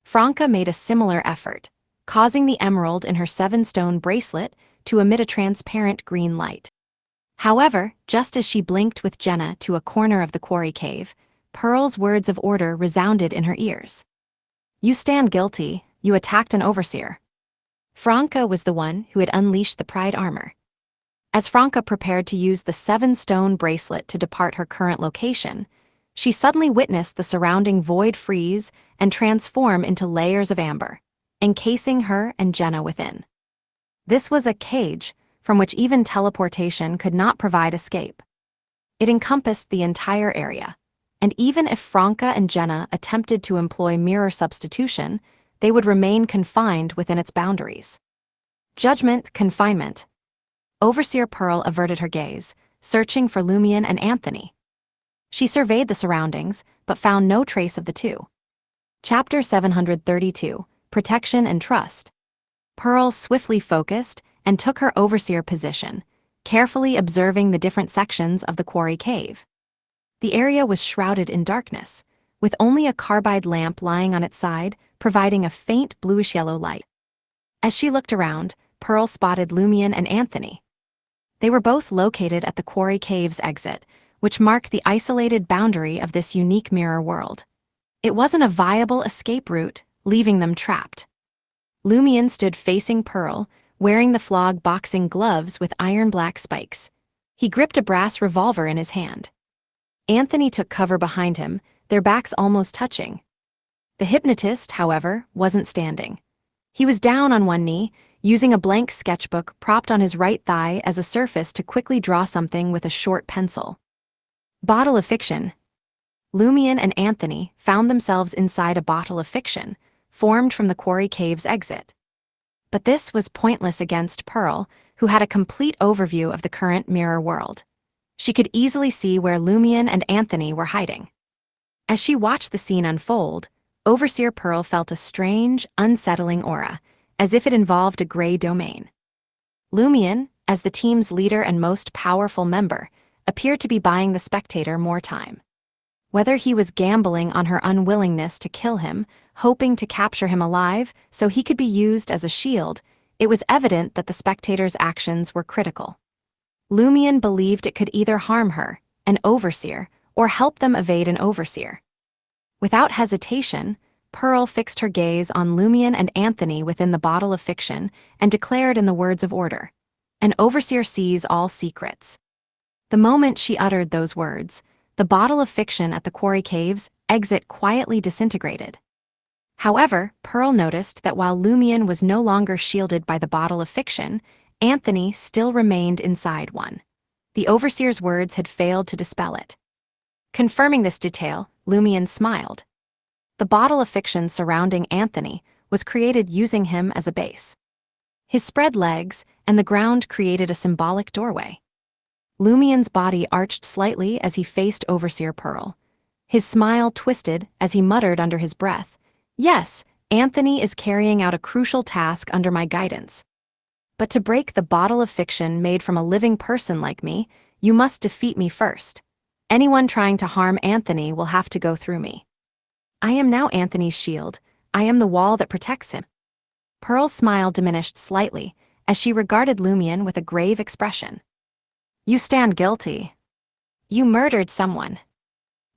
Franca made a similar effort, causing the emerald in her 7-stone bracelet to emit a transparent green light. However, just as she blinked with Jenna to a corner of the quarry cave, Pearl's words of order resounded in her ears. You stand guilty, you attacked an Overseer. Franca was the one who had unleashed the Pride Armor. As Franca prepared to use the 7-stone bracelet to depart her current location, she suddenly witnessed the surrounding void freeze and transform into layers of amber, encasing her and Jenna within. This was a cage from which even teleportation could not provide escape. It encompassed the entire area, and even if Franca and Jenna attempted to employ mirror substitution, they would remain confined within its boundaries. Judgment, confinement. Overseer Pearl averted her gaze, searching for Lumion and Anthony. She surveyed the surroundings, but found no trace of the two. Chapter 732, Protection and Trust. Pearl swiftly focused and took her overseer position, carefully observing the different sections of the quarry cave. The area was shrouded in darkness, with only a carbide lamp lying on its side, providing a faint bluish-yellow light. As she looked around, Pearl spotted Lumion and Anthony. They were both located at the quarry cave's exit, which marked the isolated boundary of this unique mirror world. It wasn't a viable escape route, leaving them trapped. Lumion stood facing Pearl, wearing the flog boxing gloves with iron-black spikes. He gripped a brass revolver in his hand. Anthony took cover behind him, their backs almost touching. The hypnotist, however, wasn't standing. He was down on one knee, using a blank sketchbook propped on his right thigh as a surface to quickly draw something with a short pencil. Bottle of fiction. Lumion and Anthony found themselves inside a bottle of fiction, formed from the quarry cave's exit. But this was pointless against Pearl, who had a complete overview of the current mirror world. She could easily see where Lumion and Anthony were hiding. As she watched the scene unfold, Overseer Pearl felt a strange, unsettling aura, as if it involved a gray domain. Lumion, as the team's leader and most powerful member, appeared to be buying the spectator more time. Whether he was gambling on her unwillingness to kill him, hoping to capture him alive so he could be used as a shield, it was evident that the spectator's actions were critical. Lumion believed it could either harm her, an overseer, or help them evade an overseer. Without hesitation, Pearl fixed her gaze on Lumion and Anthony within the bottle of fiction and declared in the words of order, "An overseer sees all secrets." The moment she uttered those words, the bottle of fiction at the quarry cave's exit quietly disintegrated. However, Pearl noticed that while Lumion was no longer shielded by the bottle of fiction, Anthony still remained inside one. The overseer's words had failed to dispel it. Confirming this detail, Lumion smiled. The bottle of fiction surrounding Anthony was created using him as a base. His spread legs and the ground created a symbolic doorway. Lumion's body arched slightly as he faced Overseer Pearl. His smile twisted as he muttered under his breath, "Yes, Anthony is carrying out a crucial task under my guidance. But to break the bottle of fiction made from a living person like me, you must defeat me first. Anyone trying to harm Anthony will have to go through me. I am now Anthony's shield. I am the wall that protects him." Pearl's smile diminished slightly as she regarded Lumion with a grave expression. "You stand guilty. You murdered someone."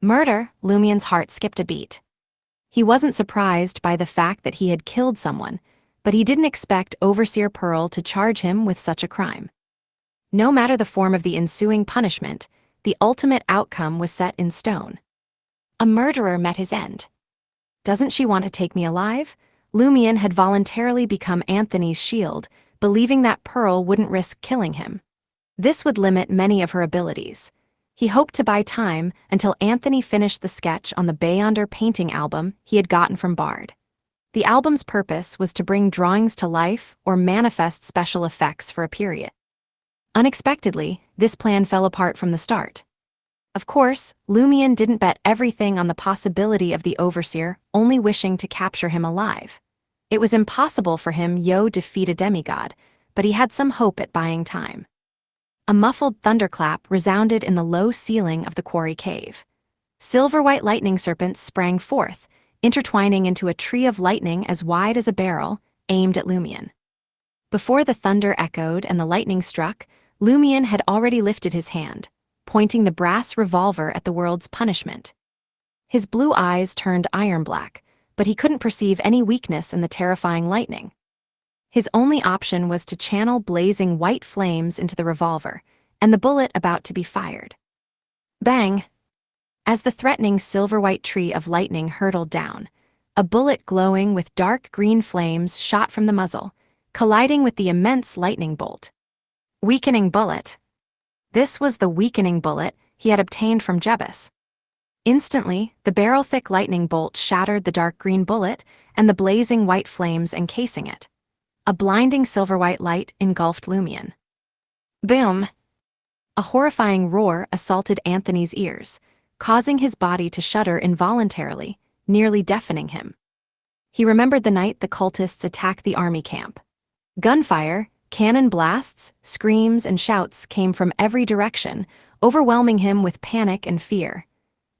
Murder? Lumion's heart skipped a beat. He wasn't surprised by the fact that he had killed someone, but he didn't expect Overseer Pearl to charge him with such a crime. No matter the form of the ensuing punishment, the ultimate outcome was set in stone. A murderer met his end. "Doesn't she want to take me alive?" Lumion had voluntarily become Anthony's shield, believing that Pearl wouldn't risk killing him. This would limit many of her abilities. He hoped to buy time until Anthony finished the sketch on the Beyonder painting album he had gotten from Bard. The album's purpose was to bring drawings to life or manifest special effects for a period. Unexpectedly, this plan fell apart from the start. Of course, Lumion didn't bet everything on the possibility of the Overseer only wishing to capture him alive. It was impossible for him to defeat a demigod, but he had some hope at buying time. A muffled thunderclap resounded in the low ceiling of the quarry cave. Silver-white lightning serpents sprang forth, intertwining into a tree of lightning as wide as a barrel, aimed at Lumion. Before the thunder echoed and the lightning struck, Lumion had already lifted his hand, pointing the brass revolver at the world's punishment. His blue eyes turned iron-black, but he couldn't perceive any weakness in the terrifying lightning. His only option was to channel blazing white flames into the revolver, and the bullet about to be fired. Bang! As the threatening silver-white tree of lightning hurtled down, a bullet glowing with dark green flames shot from the muzzle, colliding with the immense lightning bolt. Weakening bullet. This was the weakening bullet he had obtained from Jebus. Instantly, the barrel-thick lightning bolt shattered the dark green bullet and the blazing white flames encasing it. A blinding silver-white light engulfed Lumion. Boom! A horrifying roar assaulted Anthony's ears, causing his body to shudder involuntarily, nearly deafening him. He remembered the night the cultists attacked the army camp. Gunfire, cannon blasts, screams, and shouts came from every direction, overwhelming him with panic and fear.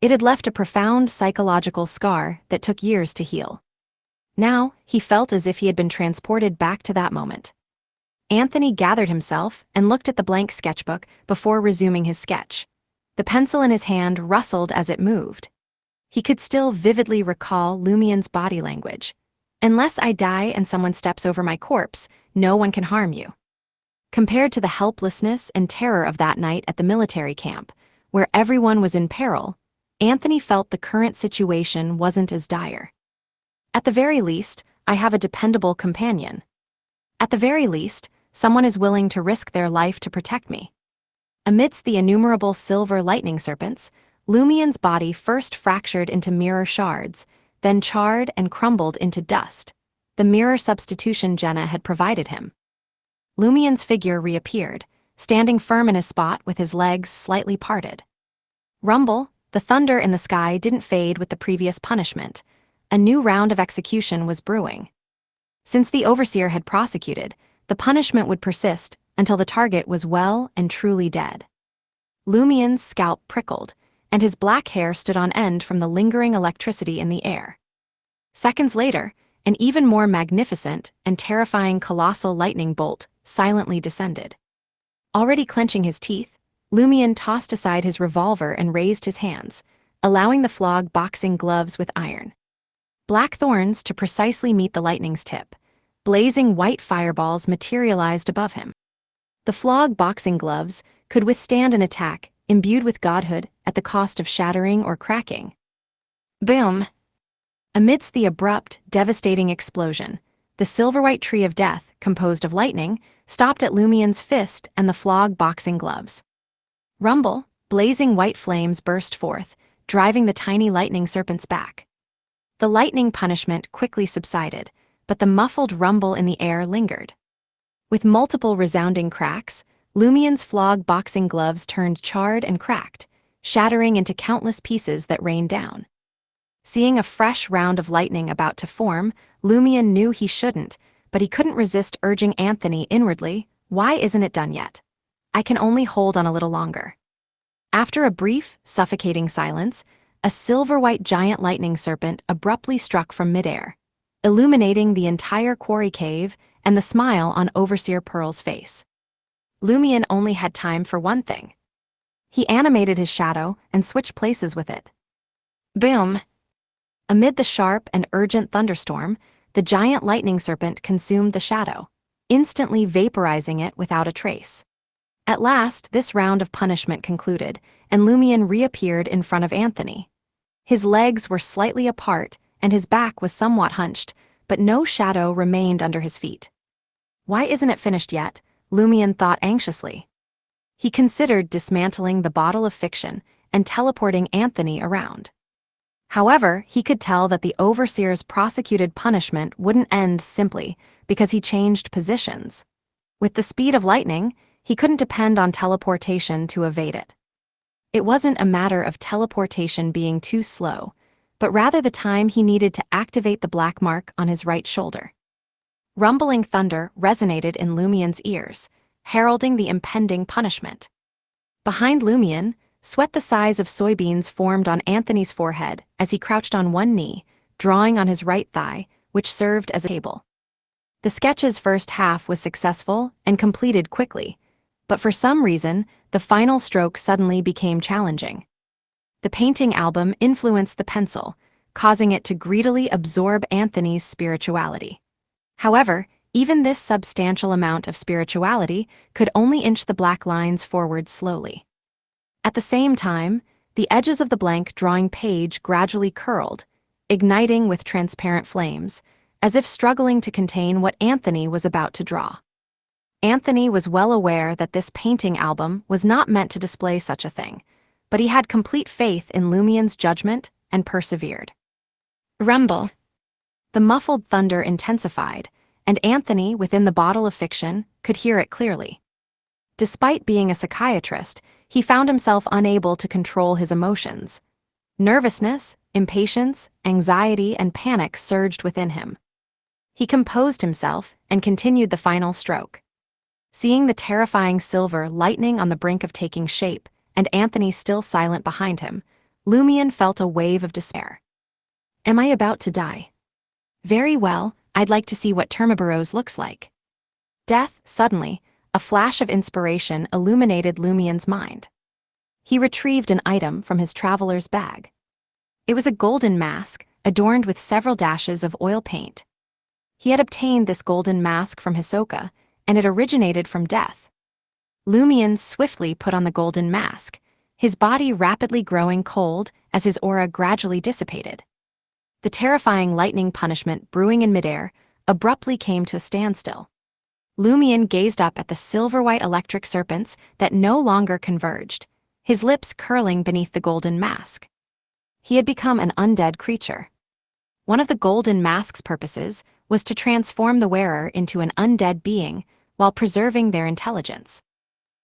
It had left a profound psychological scar that took years to heal. Now, he felt as if he had been transported back to that moment. Anthony gathered himself and looked at the blank sketchbook before resuming his sketch. The pencil in his hand rustled as it moved. He could still vividly recall Lumien's body language. "Unless I die and someone steps over my corpse, no one can harm you." Compared to the helplessness and terror of that night at the military camp, where everyone was in peril, Anthony felt the current situation wasn't as dire. At the very least, I have a dependable companion. At the very least, someone is willing to risk their life to protect me. Amidst the innumerable silver lightning serpents, Lumien's body first fractured into mirror shards, then charred and crumbled into dust, the mirror substitution Jenna had provided him. Lumien's figure reappeared, standing firm in his spot with his legs slightly parted. Rumble, the thunder in the sky didn't fade with the previous punishment. A new round of execution was brewing. Since the overseer had prosecuted, the punishment would persist until the target was well and truly dead. Lumien's scalp prickled, and his black hair stood on end from the lingering electricity in the air. Seconds later, an even more magnificent and terrifying colossal lightning bolt silently descended. Already clenching his teeth, Lumien tossed aside his revolver and raised his hands, allowing the flog boxing gloves with iron. Black thorns to precisely meet the lightning's tip. Blazing white fireballs materialized above him. The flog boxing gloves could withstand an attack imbued with godhood at the cost of shattering or cracking. Boom! Amidst the abrupt, devastating explosion, the silver-white tree of death, composed of lightning, stopped at Lumien's fist and the flog boxing gloves. Rumble, blazing white flames burst forth, driving the tiny lightning serpents back. The lightning punishment quickly subsided, but the muffled rumble in the air lingered. With multiple resounding cracks, Lumien's flog boxing gloves turned charred and cracked, shattering into countless pieces that rained down. Seeing a fresh round of lightning about to form, Lumien knew he shouldn't, but he couldn't resist urging Anthony inwardly, "Why isn't it done yet? I can only hold on a little longer." After a brief, suffocating silence, a silver-white giant lightning serpent abruptly struck from midair, illuminating the entire quarry cave and the smile on Overseer Pearl's face. Lumien only had time for one thing. He animated his shadow and switched places with it. Boom! Amid the sharp and urgent thunderstorm, the giant lightning serpent consumed the shadow, instantly vaporizing it without a trace. At last, this round of punishment concluded, and Lumien reappeared in front of Anthony. His legs were slightly apart, and his back was somewhat hunched, but no shadow remained under his feet. Why isn't it finished yet? Lumien thought anxiously. He considered dismantling the bottle of fiction and teleporting Anthony around. However, he could tell that the Overseer's prosecuted punishment wouldn't end simply because he changed positions. With the speed of lightning, he couldn't depend on teleportation to evade it. It wasn't a matter of teleportation being too slow, but rather the time he needed to activate the black mark on his right shoulder. Rumbling thunder resonated in Lumien's ears, heralding the impending punishment. Behind Lumien, sweat the size of soybeans formed on Anthony's forehead as he crouched on one knee, drawing on his right thigh, which served as a table. The sketch's first half was successful and completed quickly, but for some reason, the final stroke suddenly became challenging. The painting album influenced the pencil, causing it to greedily absorb Anthony's spirituality. However, even this substantial amount of spirituality could only inch the black lines forward slowly. At the same time, the edges of the blank drawing page gradually curled, igniting with transparent flames, as if struggling to contain what Anthony was about to draw. Anthony was well aware that this painting album was not meant to display such a thing, but he had complete faith in Lumien's judgment and persevered. Rumble. The muffled thunder intensified, and Anthony, within the bottle of fiction, could hear it clearly. Despite being a psychiatrist, he found himself unable to control his emotions. Nervousness, impatience, anxiety, and panic surged within him. He composed himself and continued the final stroke. Seeing the terrifying silver lightning on the brink of taking shape, and Anthony still silent behind him, Lumion felt a wave of despair. Am I about to die? Very well, I'd like to see what Termiboros looks like. Death, suddenly, a flash of inspiration illuminated Lumion's mind. He retrieved an item from his traveler's bag. It was a golden mask, adorned with several dashes of oil paint. He had obtained this golden mask from Hisoka, and it originated from death. Lumion swiftly put on the golden mask, his body rapidly growing cold as his aura gradually dissipated. The terrifying lightning punishment brewing in midair abruptly came to a standstill. Lumion gazed up at the silver-white electric serpents that no longer converged, his lips curling beneath the golden mask. He had become an undead creature. One of the golden mask's purposes was to transform the wearer into an undead being while preserving their intelligence.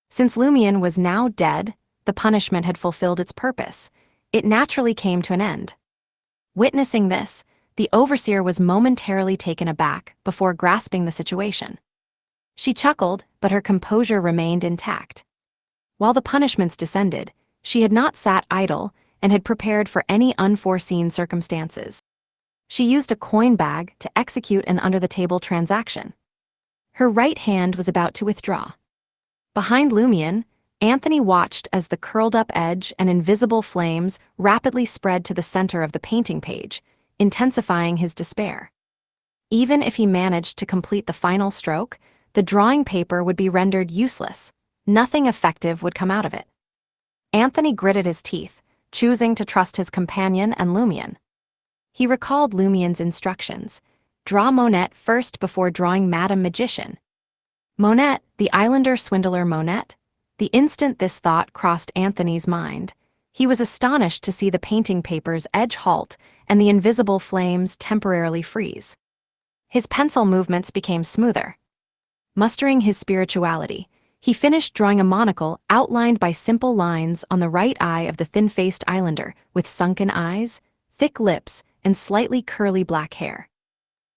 Since Lumion was now dead, the punishment had fulfilled its purpose. It naturally came to an end. Witnessing this, the overseer was momentarily taken aback before grasping the situation. She chuckled, but her composure remained intact. While the punishments descended, she had not sat idle and had prepared for any unforeseen circumstances. She used a coin bag to execute an under-the-table transaction. Her right hand was about to withdraw. Behind Lumion, Anthony watched as the curled-up edge and invisible flames rapidly spread to the center of the painting page, intensifying his despair. Even if he managed to complete the final stroke, the drawing paper would be rendered useless. Nothing effective would come out of it. Anthony gritted his teeth, choosing to trust his companion and Lumion. He recalled Lumion's instructions. Draw Monette first before drawing Madame Magician. Monette, the islander swindler Monette? The instant this thought crossed Anthony's mind, he was astonished to see the painting paper's edge halt and the invisible flames temporarily freeze. His pencil movements became smoother. Mustering his spirituality, he finished drawing a monocle outlined by simple lines on the right eye of the thin-faced islander with sunken eyes, thick lips, and slightly curly black hair.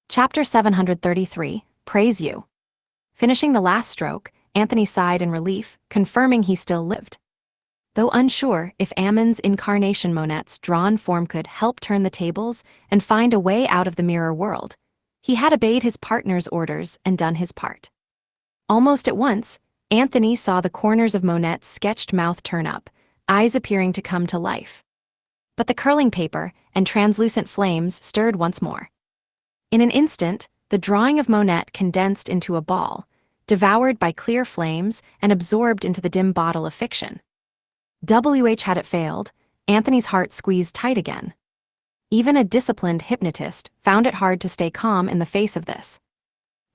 Chapter 733, Praise You. Finishing the last stroke, Anthony sighed in relief, confirming he still lived. Though unsure if Ammon's incarnation Monette's drawn form could help turn the tables and find a way out of the mirror world, he had obeyed his partner's orders and done his part. Almost at once, Anthony saw the corners of Monette's sketched mouth turn up, eyes appearing to come to life. But the curling paper and translucent flames stirred once more. In an instant, the drawing of Monette condensed into a ball, devoured by clear flames and absorbed into the dim bottle of fiction. Had it failed, Anthony's heart squeezed tight again. Even a disciplined hypnotist found it hard to stay calm in the face of this.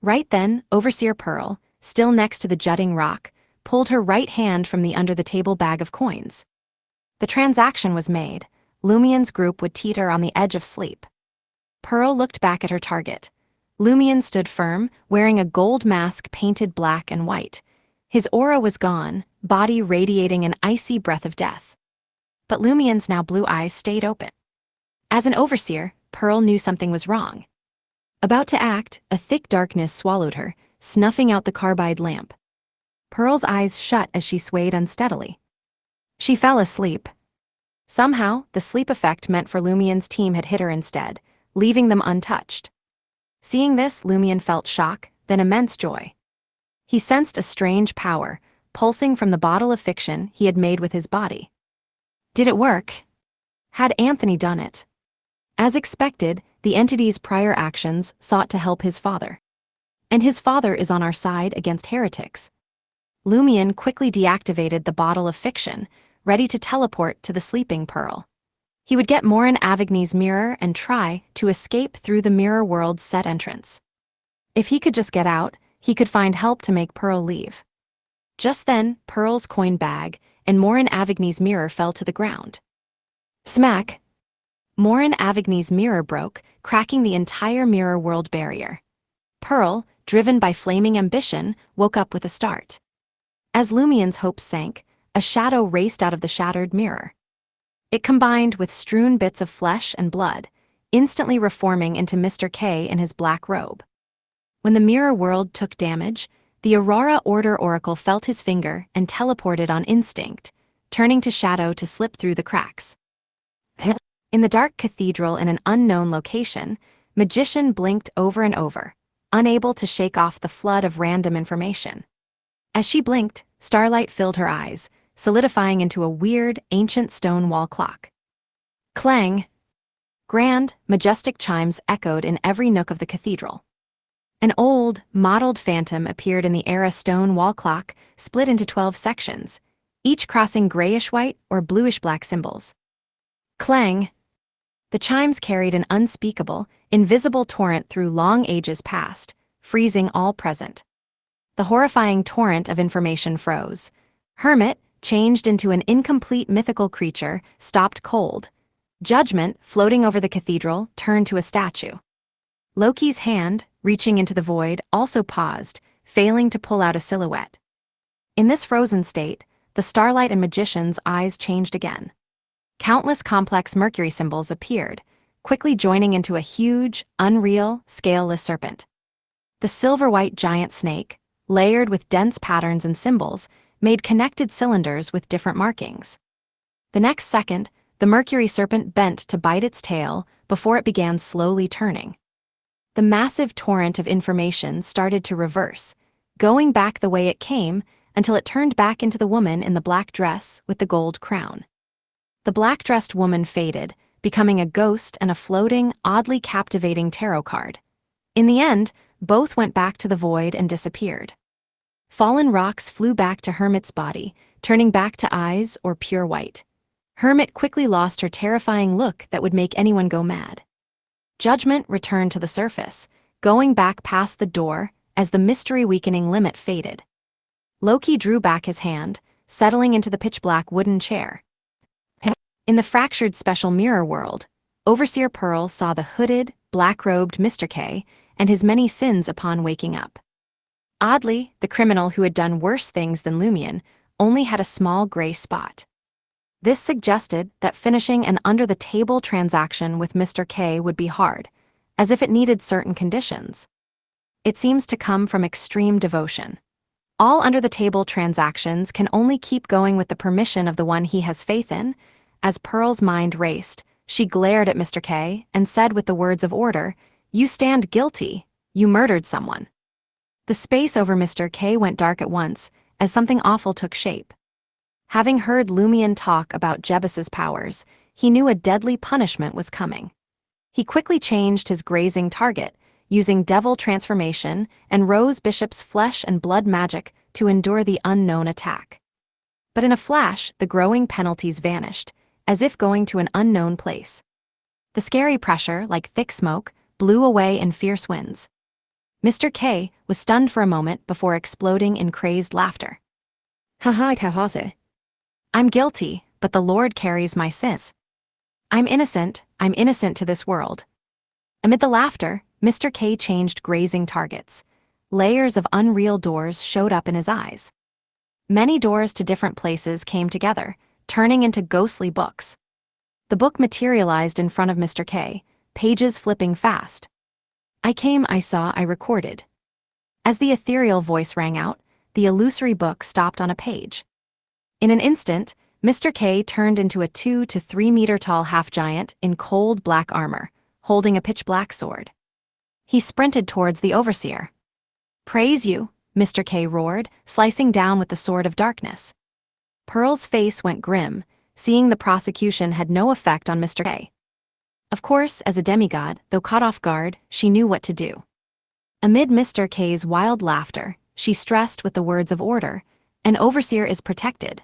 Right then, Overseer Pearl, still next to the jutting rock, pulled her right hand from the under-the-table bag of coins. The transaction was made. Lumion's group would teeter on the edge of sleep. Pearl looked back at her target. Lumion stood firm, wearing a gold mask painted black and white. His aura was gone, body radiating an icy breath of death. But Lumion's now blue eyes stayed open. As an overseer, Pearl knew something was wrong. About to act, a thick darkness swallowed her, snuffing out the carbide lamp. Pearl's eyes shut as she swayed unsteadily. She fell asleep. Somehow, the sleep effect meant for Lumion's team had hit her instead, leaving them untouched. Seeing this, Lumion felt shock, then immense joy. He sensed a strange power, pulsing from the bottle of fiction he had made with his body. Did it work? Had Anthony done it? As expected, the entity's prior actions sought to help his father. And his father is on our side against heretics. Lumion quickly deactivated the bottle of fiction, ready to teleport to the sleeping Pearl. He would get Morin Avigny's mirror and try to escape through the mirror world's set entrance. If he could just get out, he could find help to make Pearl leave. Just then, Pearl's coin bag and Morin Avigny's mirror fell to the ground. Smack! Morin Avigny's mirror broke, cracking the entire mirror world barrier. Pearl, driven by flaming ambition, woke up with a start. As Lumien's hopes sank, a shadow raced out of the shattered mirror. It combined with strewn bits of flesh and blood, instantly reforming into Mr. K in his black robe. When the mirror world took damage, the Aurora Order Oracle felt his finger and teleported on instinct, turning to shadow to slip through the cracks. In the dark cathedral in an unknown location, Magician blinked over and over, unable to shake off the flood of random information. As she blinked, starlight filled her eyes, solidifying into a weird, ancient stone wall clock. Clang! Grand, majestic chimes echoed in every nook of the cathedral. An old, mottled phantom appeared in the era stone wall clock, split into 12 sections, each crossing grayish-white or bluish-black symbols. Clang! The chimes carried an unspeakable, invisible torrent through long ages past, freezing all present. The horrifying torrent of information froze. Hermit, changed into an incomplete mythical creature, stopped cold. Judgment, floating over the cathedral, turned to a statue. Loki's hand, reaching into the void, also paused, failing to pull out a silhouette. In this frozen state, the Starlight and Magician's eyes changed again. Countless complex Mercury symbols appeared, quickly joining into a huge, unreal, scaleless serpent. The silver-white giant snake, layered with dense patterns and symbols, made connected cylinders with different markings. The next second, the Mercury serpent bent to bite its tail before it began slowly turning. The massive torrent of information started to reverse, going back the way it came until it turned back into the woman in the black dress with the gold crown. The black-dressed woman faded, becoming a ghost and a floating, oddly captivating tarot card. In the end, both went back to the void and disappeared. Fallen rocks flew back to Hermit's body, turning back to eyes or pure white. Hermit quickly lost her terrifying look that would make anyone go mad. Judgment returned to the surface, going back past the door as the mystery-weakening limit faded. Loki drew back his hand, settling into the pitch-black wooden chair. In the fractured special mirror world, Overseer Pearl saw the hooded, black-robed Mr. K and his many sins upon waking up. Oddly, the criminal who had done worse things than Lumien only had a small gray spot. This suggested that finishing an under-the-table transaction with Mr. K would be hard, as if it needed certain conditions. It seems to come from extreme devotion. All under-the-table transactions can only keep going with the permission of the one he has faith in. As Pearl's mind raced, she glared at Mr. K and said with the words of order, "You stand guilty. You murdered someone." The space over Mr. K went dark at once, as something awful took shape. Having heard Lumien talk about Jebus's powers, he knew a deadly punishment was coming. He quickly changed his grazing target, using devil transformation and Rose Bishop's flesh and blood magic to endure the unknown attack. But in a flash, the growing penalties vanished, as if going to an unknown place. The scary pressure, like thick smoke, blew away in fierce winds. Mr. K was stunned for a moment before exploding in crazed laughter. "Haha, Kahase. I'm guilty, but the Lord carries my sins. I'm innocent to this world." Amid the laughter, Mr. K changed grazing targets. Layers of unreal doors showed up in his eyes. Many doors to different places came together, turning into ghostly books. The book materialized in front of Mr. K, pages flipping fast. "I came, I saw, I recorded." As the ethereal voice rang out, the illusory book stopped on a page. In an instant, Mr. K turned into a 2 to 3 meter tall half-giant in cold black armor, holding a pitch-black sword. He sprinted towards the overseer. "Praise you," Mr. K roared, slicing down with the sword of darkness. Pearl's face went grim, seeing the prosecution had no effect on Mr. K. Of course, as a demigod, though caught off guard, she knew what to do. Amid Mr. K's wild laughter, she stressed with the words of order, "An overseer is protected."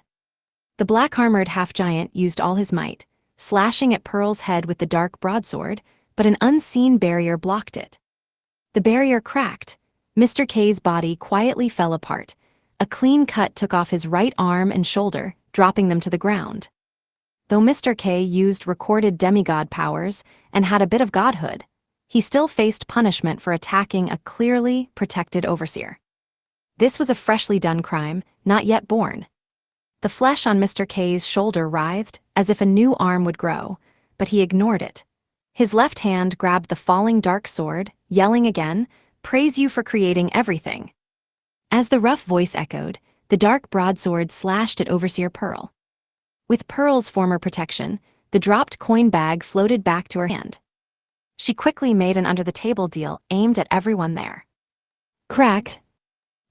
The black-armored half-giant used all his might, slashing at Pearl's head with the dark broadsword, but an unseen barrier blocked it. The barrier cracked. Mr. K's body quietly fell apart. A clean cut took off his right arm and shoulder, dropping them to the ground. Though Mr. K used recorded demigod powers and had a bit of godhood, he still faced punishment for attacking a clearly protected overseer. This was a freshly done crime, not yet born. The flesh on Mr. K's shoulder writhed, as if a new arm would grow, but he ignored it. His left hand grabbed the falling dark sword, yelling again, "Praise you for creating everything." As the rough voice echoed, the dark broadsword slashed at Overseer Pearl. With Pearl's former protection, the dropped coin bag floated back to her hand. She quickly made an under-the-table deal aimed at everyone there. Cracked.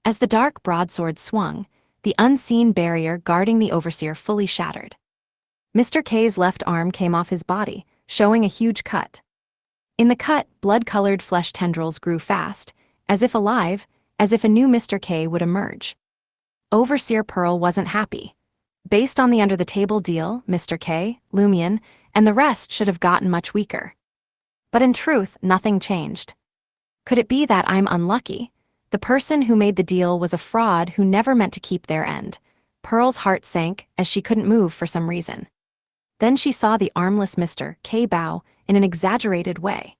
As the dark broadsword swung, the unseen barrier guarding the Overseer fully shattered. Mr. K's left arm came off his body, showing a huge cut. In the cut, blood-colored flesh tendrils grew fast, as if alive, as if a new Mr. K would emerge. Overseer Pearl wasn't happy. Based on the under-the-table deal, Mr. K, Lumion, and the rest should have gotten much weaker. But in truth, nothing changed. Could it be that I'm unlucky? The person who made the deal was a fraud who never meant to keep their end. Pearl's heart sank as she couldn't move for some reason. Then she saw the armless Mr. K bow in an exaggerated way.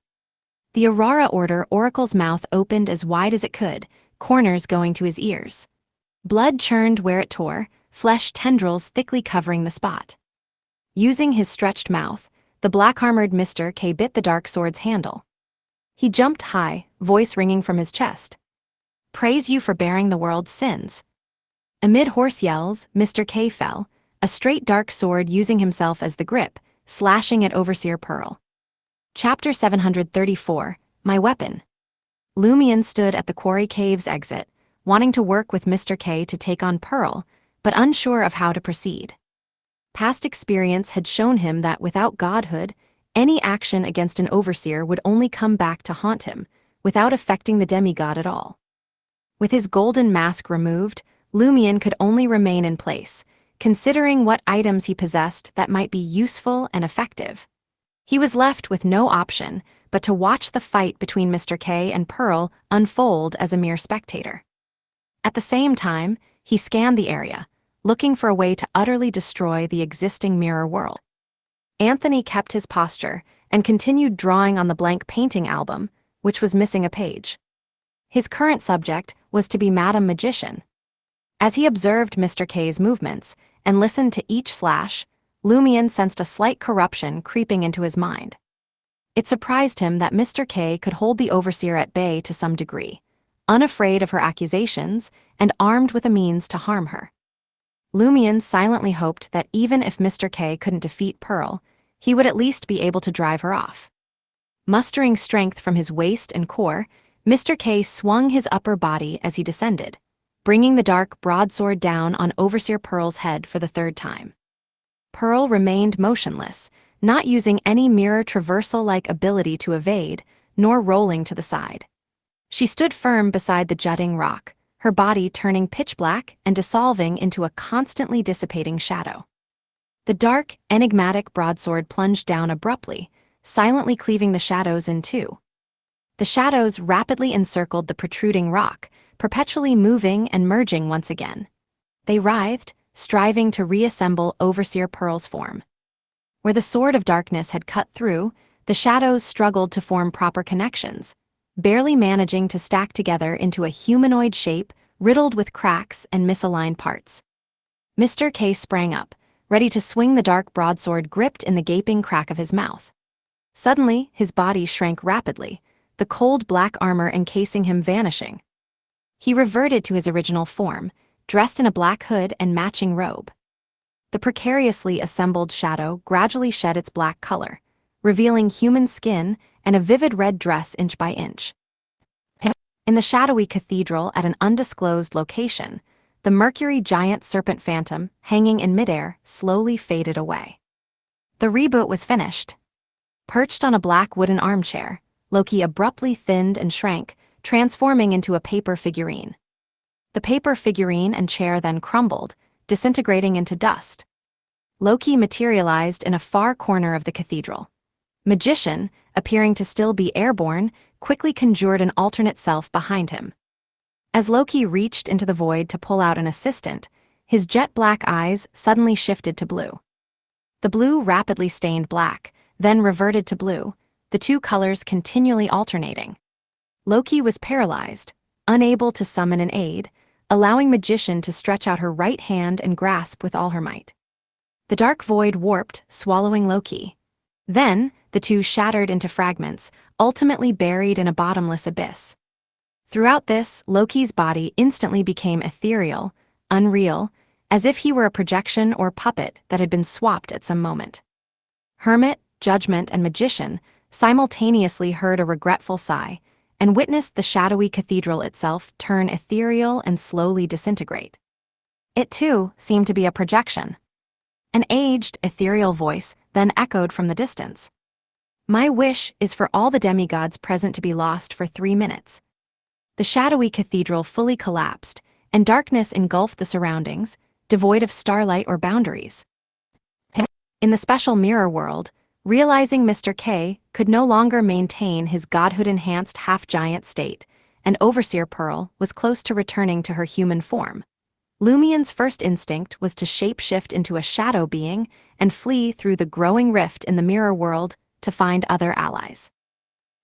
The Aurora Order Oracle's mouth opened as wide as it could, corners going to his ears. Blood churned where it tore, flesh tendrils thickly covering the spot. Using his stretched mouth, the black-armored Mr. K bit the dark sword's handle. He jumped high, voice ringing from his chest. "Praise you for bearing the world's sins." Amid hoarse yells, Mr. K fell, a straight dark sword using himself as the grip, slashing at Overseer Pearl. Chapter 734, My Weapon. Lumion stood at the Quarry Cave's exit, wanting to work with Mr. K to take on Pearl, but unsure of how to proceed. Past experience had shown him that without godhood, any action against an overseer would only come back to haunt him, without affecting the demigod at all. With his golden mask removed, Lumion could only remain in place, considering what items he possessed that might be useful and effective. He was left with no option but to watch the fight between Mr. K and Pearl unfold as a mere spectator. At the same time, he scanned the area, looking for a way to utterly destroy the existing mirror world. Anthony kept his posture and continued drawing on the blank painting album, which was missing a page. His current subject was to be Madam Magician. As he observed Mr. K's movements and listened to each slash, Lumion sensed a slight corruption creeping into his mind. It surprised him that Mr. K could hold the overseer at bay to some degree, unafraid of her accusations and armed with a means to harm her. Lumion silently hoped that even if Mr. K couldn't defeat Pearl, he would at least be able to drive her off. Mustering strength from his waist and core, Mr. K swung his upper body as he descended, bringing the dark broadsword down on Overseer Pearl's head for the third time. Pearl remained motionless, not using any mirror traversal-like ability to evade, nor rolling to the side. She stood firm beside the jutting rock, her body turning pitch black and dissolving into a constantly dissipating shadow. The dark, enigmatic broadsword plunged down abruptly, silently cleaving the shadows in two. The shadows rapidly encircled the protruding rock, perpetually moving and merging once again. They writhed, striving to reassemble Overseer Pearl's form. Where the sword of darkness had cut through, the shadows struggled to form proper connections, barely managing to stack together into a humanoid shape riddled with cracks and misaligned parts. Mr. K sprang up, ready to swing the dark broadsword gripped in the gaping crack of his mouth. Suddenly, his body shrank rapidly, the cold black armor encasing him vanishing. He reverted to his original form, dressed in a black hood and matching robe. The precariously assembled shadow gradually shed its black color, revealing human skin and a vivid red dress inch by inch. In the shadowy cathedral at an undisclosed location, the Mercury giant serpent phantom, hanging in midair, slowly faded away. The reboot was finished. Perched on a black wooden armchair, Loki abruptly thinned and shrank, transforming into a paper figurine. The paper figurine and chair then crumbled, disintegrating into dust. Loki materialized in a far corner of the cathedral. Magician, appearing to still be airborne, quickly conjured an alternate self behind him. As Loki reached into the void to pull out an assistant, his jet-black eyes suddenly shifted to blue. The blue rapidly stained black, then reverted to blue, the two colors continually alternating. Loki was paralyzed, unable to summon an aid, allowing Magician to stretch out her right hand and grasp with all her might. The dark void warped, swallowing Loki. Then, the two shattered into fragments, ultimately buried in a bottomless abyss. Throughout this, Loki's body instantly became ethereal, unreal, as if he were a projection or puppet that had been swapped at some moment. Hermit, Judgment, and Magician simultaneously heard a regretful sigh and witnessed the shadowy cathedral itself turn ethereal and slowly disintegrate. It too seemed to be a projection. An aged, ethereal voice then echoed from the distance. "My wish is for all the demigods present to be lost for 3 minutes." The shadowy cathedral fully collapsed, and darkness engulfed the surroundings, devoid of starlight or boundaries. In the special mirror world, realizing Mr. K could no longer maintain his godhood-enhanced half-giant state, and Overseer Pearl was close to returning to her human form, Lumien's first instinct was to shapeshift into a shadow being and flee through the growing rift in the mirror world to find other allies.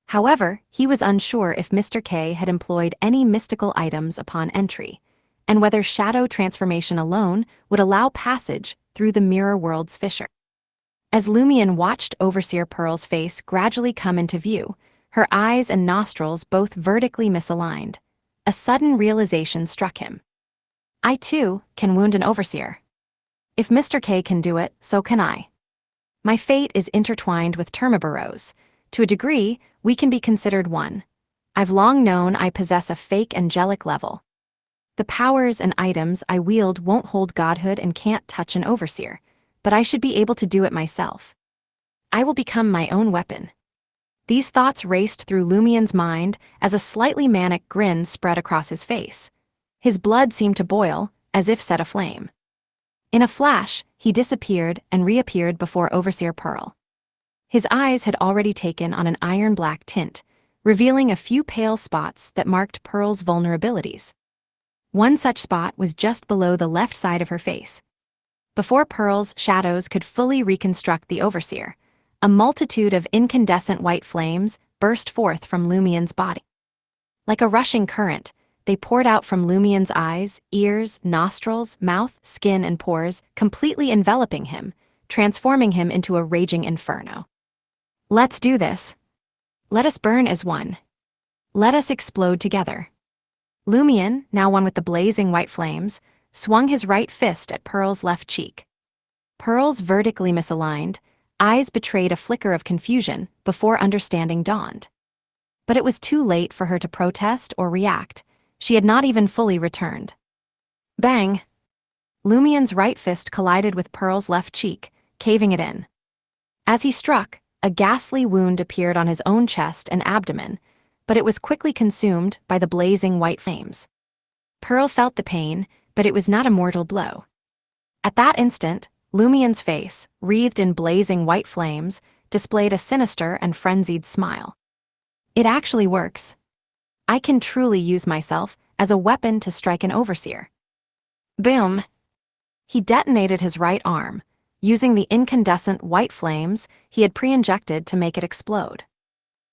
However, he was unsure if Mr. K had employed any mystical items upon entry, and whether shadow transformation alone would allow passage through the mirror world's fissure. As Lumien watched Overseer Pearl's face gradually come into view, her eyes and nostrils both vertically misaligned, a sudden realization struck him. I too can wound an overseer. If Mr. K can do it, so can I. My fate is intertwined with Termiboros. To a degree, we can be considered one. I've long known I possess a fake angelic level. The powers and items I wield won't hold godhood and can't touch an overseer, but I should be able to do it myself. I will become my own weapon. These thoughts raced through Lumien's mind as a slightly manic grin spread across his face. His blood seemed to boil, as if set aflame. In a flash, he disappeared and reappeared before Overseer Pearl. His eyes had already taken on an iron-black tint, revealing a few pale spots that marked Pearl's vulnerabilities. One such spot was just below the left side of her face. Before Pearl's shadows could fully reconstruct the Overseer, a multitude of incandescent white flames burst forth from Lumien's body. Like a rushing current, they poured out from Lumien's eyes, ears, nostrils, mouth, skin, and pores, completely enveloping him, transforming him into a raging inferno. Let's do this. Let us burn as one. Let us explode together. Lumien, now one with the blazing white flames, swung his right fist at Pearl's left cheek. Pearl's vertically misaligned, eyes betrayed a flicker of confusion before understanding dawned. But it was too late for her to protest or react. She had not even fully returned. Bang! Lumien's right fist collided with Pearl's left cheek, caving it in. As he struck, a ghastly wound appeared on his own chest and abdomen, but it was quickly consumed by the blazing white flames. Pearl felt the pain, but it was not a mortal blow. At that instant, Lumien's face, wreathed in blazing white flames, displayed a sinister and frenzied smile. It actually works. I can truly use myself as a weapon to strike an overseer. Boom! He detonated his right arm, using the incandescent white flames he had pre-injected to make it explode.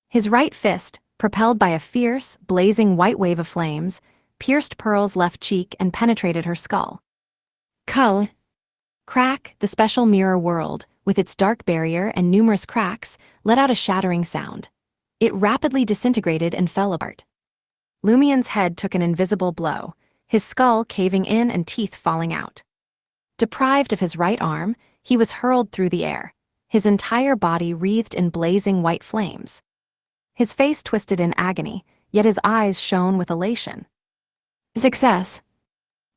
His right fist, propelled by a fierce, blazing white wave of flames, pierced Pearl's left cheek and penetrated her skull. Cull! Crack, the special mirror world, with its dark barrier and numerous cracks, let out a shattering sound. It rapidly disintegrated and fell apart. Lumien's head took an invisible blow, his skull caving in and teeth falling out. Deprived of his right arm, he was hurled through the air, his entire body wreathed in blazing white flames. His face twisted in agony, yet his eyes shone with elation. Success!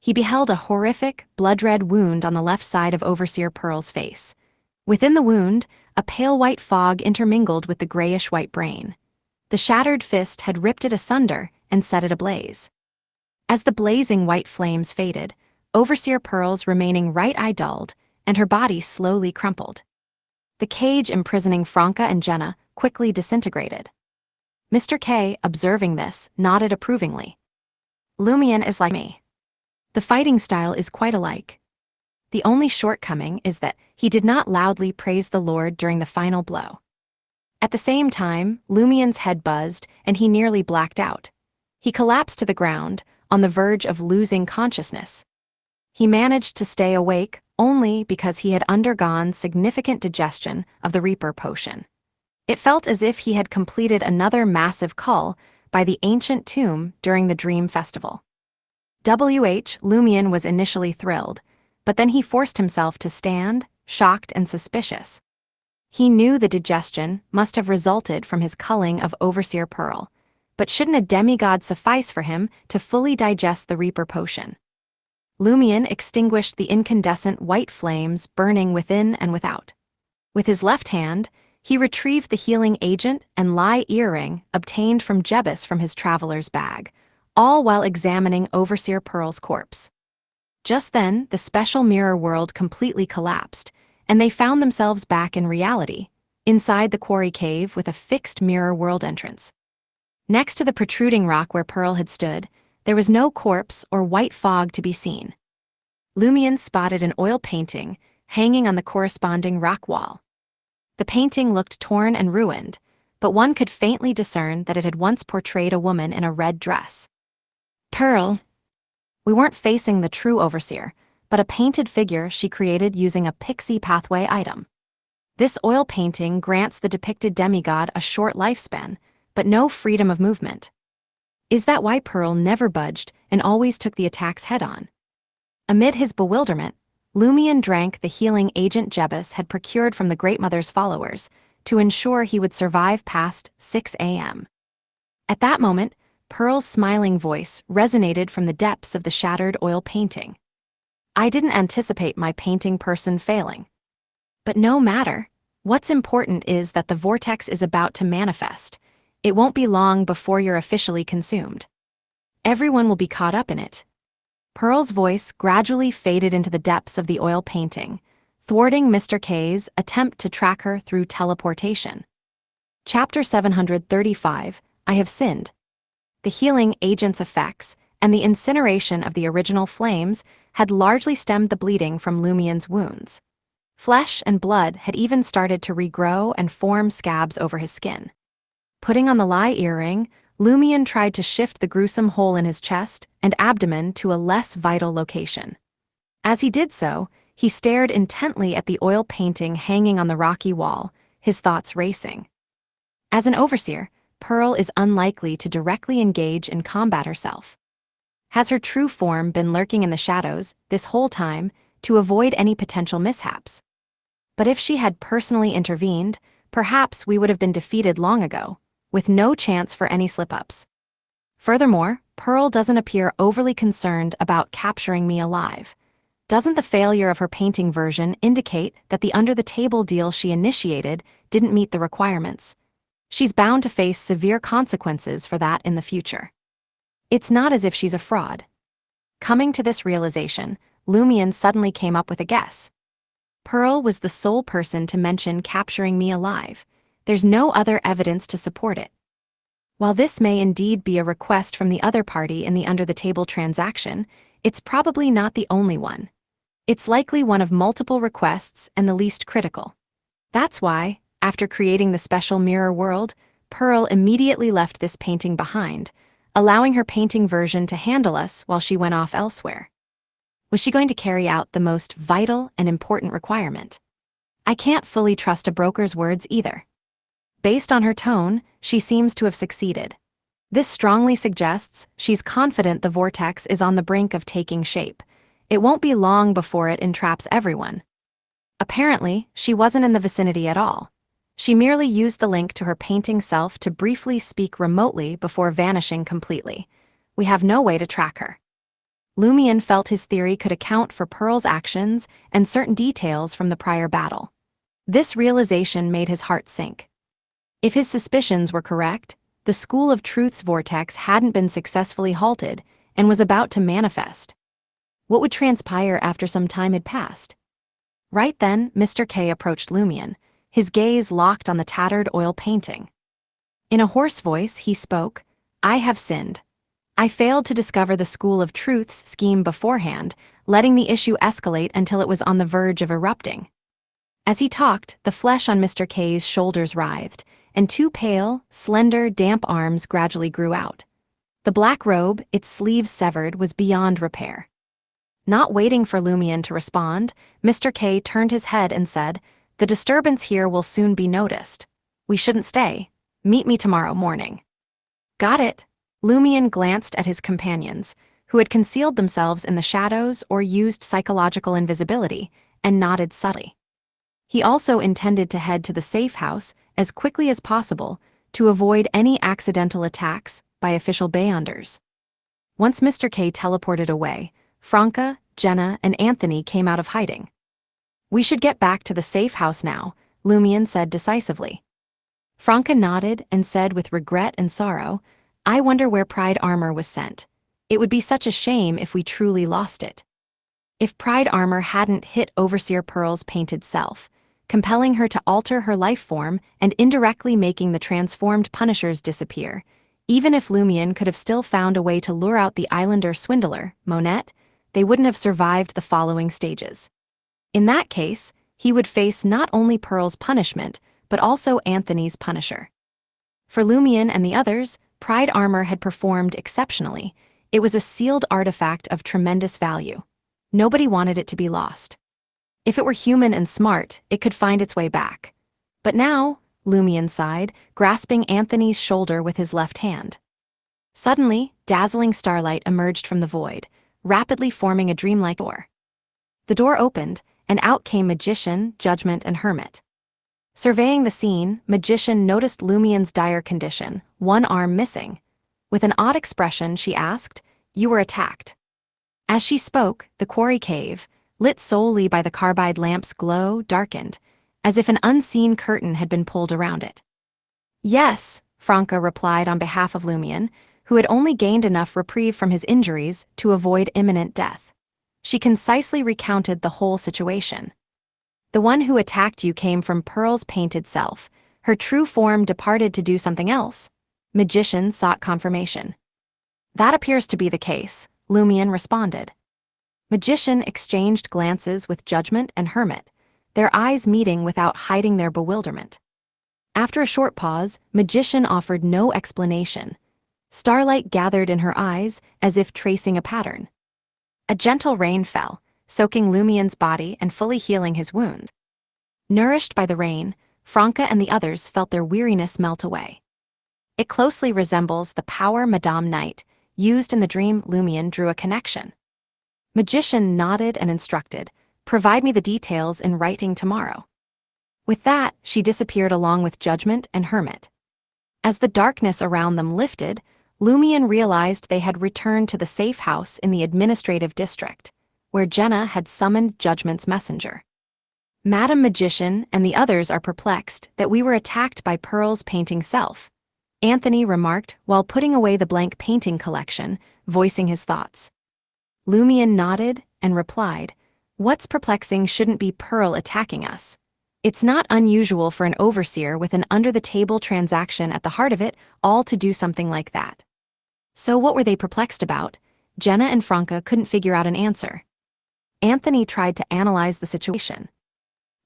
He beheld a horrific, blood-red wound on the left side of Overseer Pearl's face. Within the wound, a pale white fog intermingled with the grayish-white brain. The shattered fist had ripped it asunder and set it ablaze. As the blazing white flames faded, Overseer Pearl's remaining right eye dulled, and her body slowly crumpled. The cage imprisoning Franca and Jenna quickly disintegrated. Mr. K, observing this, nodded approvingly. Lumien is like me. The fighting style is quite alike. The only shortcoming is that he did not loudly praise the Lord during the final blow. At the same time, Lumien's head buzzed, and he nearly blacked out. He collapsed to the ground, on the verge of losing consciousness. He managed to stay awake only because he had undergone significant digestion of the Reaper potion. It felt as if he had completed another massive cull by the ancient tomb during the Dream Festival. Lumion was initially thrilled, but then he forced himself to stand, shocked and suspicious. He knew the digestion must have resulted from his culling of Overseer Pearl, but shouldn't a demigod suffice for him to fully digest the Reaper potion? Lumion extinguished the incandescent white flames burning within and without. With his left hand, he retrieved the healing agent and lie earring obtained from Jebus from his traveler's bag, all while examining Overseer Pearl's corpse. Just then, the special mirror world completely collapsed, and they found themselves back in reality, inside the quarry cave with a fixed mirror world entrance. Next to the protruding rock where Pearl had stood, there was no corpse or white fog to be seen. Lumion spotted an oil painting hanging on the corresponding rock wall. The painting looked torn and ruined, but one could faintly discern that it had once portrayed a woman in a red dress. Pearl. We weren't facing the true Overseer, but a painted figure she created using a pixie pathway item. This oil painting grants the depicted demigod a short lifespan, but no freedom of movement. Is that why Pearl never budged and always took the attacks head-on? Amid his bewilderment, Lumion drank the healing agent Jebus had procured from the Great Mother's followers to ensure he would survive past 6 a.m. At that moment, Pearl's smiling voice resonated from the depths of the shattered oil painting. I didn't anticipate my painting person failing. But no matter. What's important is that the vortex is about to manifest. It won't be long before you're officially consumed. Everyone will be caught up in it. Pearl's voice gradually faded into the depths of the oil painting, thwarting Mr. K's attempt to track her through teleportation. Chapter 735, I Have Sinned. The healing agent's effects and the incineration of the original flames had largely stemmed the bleeding from Lumion's wounds. Flesh and blood had even started to regrow and form scabs over his skin. Putting on the lie earring, Lumion tried to shift the gruesome hole in his chest and abdomen to a less vital location. As he did so, he stared intently at the oil painting hanging on the rocky wall, his thoughts racing. As an overseer, Pearl is unlikely to directly engage in combat herself. Has her true form been lurking in the shadows this whole time to avoid any potential mishaps? But if she had personally intervened, perhaps we would have been defeated long ago, with no chance for any slip-ups. Furthermore, Pearl doesn't appear overly concerned about capturing me alive. Doesn't the failure of her painting version indicate that the under-the-table deal she initiated didn't meet the requirements? She's bound to face severe consequences for that in the future. It's not as if she's a fraud. Coming to this realization, Lumion suddenly came up with a guess. Pearl was the sole person to mention capturing me alive. There's no other evidence to support it. While this may indeed be a request from the other party in the under-the-table transaction, it's probably not the only one. It's likely one of multiple requests and the least critical. That's why, after creating the special mirror world, Pearl immediately left this painting behind, allowing her painting version to handle us while she went off elsewhere. Was she going to carry out the most vital and important requirement? I can't fully trust a broker's words either. Based on her tone, she seems to have succeeded. This strongly suggests she's confident the vortex is on the brink of taking shape. It won't be long before it entraps everyone. Apparently, she wasn't in the vicinity at all. She merely used the link to her painting self to briefly speak remotely before vanishing completely. We have no way to track her. Lumion felt his theory could account for Pearl's actions and certain details from the prior battle. This realization made his heart sink. If his suspicions were correct, the School of Truth's vortex hadn't been successfully halted and was about to manifest. What would transpire after some time had passed? Right then, Mr. K approached Lumion, his gaze locked on the tattered oil painting. In a hoarse voice, he spoke, I have sinned. I failed to discover the School of Truth's scheme beforehand, letting the issue escalate until it was on the verge of erupting. As he talked, the flesh on Mr. K's shoulders writhed, and two pale, slender, damp arms gradually grew out. The black robe, its sleeves severed, was beyond repair. Not waiting for Lumion to respond, Mr. K turned his head and said, "The disturbance here will soon be noticed. We shouldn't stay. Meet me tomorrow morning." "Got it." Lumion glanced at his companions, who had concealed themselves in the shadows or used psychological invisibility, and nodded subtly. He also intended to head to the safe house as quickly as possible to avoid any accidental attacks by official Beyonders. Once Mr. K teleported away, Franca, Jenna, and Anthony came out of hiding. "We should get back to the safe house now," Lumion said decisively. Franca nodded and said with regret and sorrow, "I wonder where Pride armor was sent. It would be such a shame if we truly lost it." If Pride armor hadn't hit Overseer Pearl's painted self, compelling her to alter her life form and indirectly making the transformed Punishers disappear, even if Lumion could have still found a way to lure out the Islander swindler, Monette, they wouldn't have survived the following stages. In that case, he would face not only Pearl's punishment, but also Anthony's Punisher. For Lumion and the others, Pride armor had performed exceptionally. It was a sealed artifact of tremendous value. Nobody wanted it to be lost. If it were human and smart, it could find its way back. But now, Lumion sighed, grasping Anthony's shoulder with his left hand. Suddenly, dazzling starlight emerged from the void, rapidly forming a dreamlike door. The door opened, and out came Magician, Judgment, and Hermit. Surveying the scene, Magician noticed Lumion's dire condition, one arm missing. With an odd expression, she asked, "You were attacked." As she spoke, the quarry cave, lit solely by the carbide lamp's glow, darkened, as if an unseen curtain had been pulled around it. "Yes," Franca replied on behalf of Lumion, who had only gained enough reprieve from his injuries to avoid imminent death. She concisely recounted the whole situation. "The one who attacked you came from Pearl's painted self. Her true form departed to do something else." Magician sought confirmation. "That appears to be the case," Lumion responded. Magician exchanged glances with Judgment and Hermit, their eyes meeting without hiding their bewilderment. After a short pause, Magician offered no explanation. Starlight gathered in her eyes as if tracing a pattern. A gentle rain fell, soaking Lumion's body and fully healing his wounds. Nourished by the rain, Franca and the others felt their weariness melt away. It closely resembles the power Madame Night used in the dream. Lumion drew a connection. Magician nodded and instructed, "Provide me the details in writing tomorrow." With that, she disappeared along with Judgment and Hermit. As the darkness around them lifted, Lumion realized they had returned to the safe house in the administrative district, where Jenna had summoned Judgment's messenger. "Madam Magician and the others are perplexed that we were attacked by Pearl's painting self," Anthony remarked while putting away the blank painting collection, voicing his thoughts. Lumion nodded and replied, "What's perplexing shouldn't be Pearl attacking us. It's not unusual for an overseer with an under-the-table transaction at the heart of it all to do something like that." So what were they perplexed about? Jenna and Franca couldn't figure out an answer. Anthony tried to analyze the situation.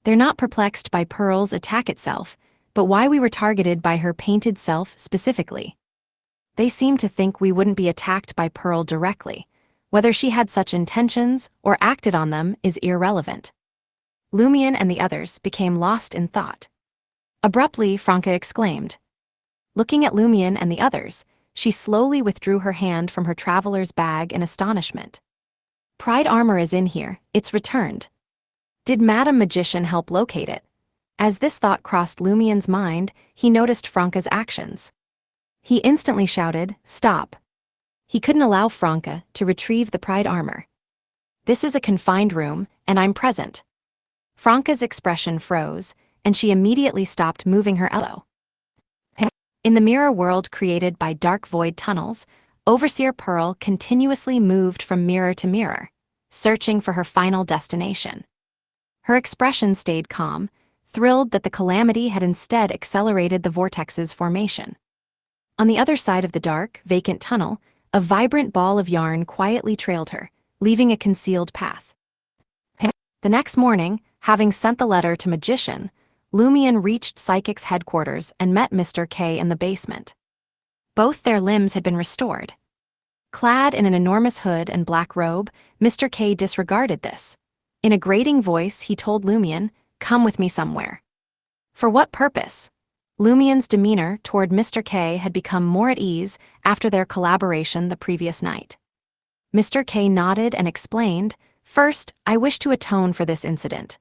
"They're not perplexed by Pearl's attack itself, but why we were targeted by her painted self specifically. They seem to think we wouldn't be attacked by Pearl directly. Whether she had such intentions or acted on them is irrelevant." Lumion and the others became lost in thought. Abruptly, Franca exclaimed. Looking at Lumion and the others, she slowly withdrew her hand from her traveler's bag in astonishment. "Pride armor is in here, it's returned. Did Madam Magician help locate it?" As this thought crossed Lumion's mind, he noticed Franca's actions. He instantly shouted, "Stop." He couldn't allow Franca to retrieve the Pride armor. "This is a confined room, and I'm present." Franca's expression froze, and she immediately stopped moving her elbow. In the mirror world created by dark void tunnels, Overseer Pearl continuously moved from mirror to mirror, searching for her final destination. Her expression stayed calm, thrilled that the calamity had instead accelerated the vortex's formation. On the other side of the dark, vacant tunnel, a vibrant ball of yarn quietly trailed her, leaving a concealed path. The next morning, having sent the letter to Magician, Lumion reached Psychic's headquarters and met Mr. K in the basement. Both their limbs had been restored, Clad in an enormous hood and black robe, Mr. K disregarded this. In a grating voice, he told Lumion, "Come with me somewhere." For what purpose? Lumion's demeanor toward Mr. K had become more at ease after their collaboration the previous night. Mr. K nodded and explained, "First, I wish to atone for this incident.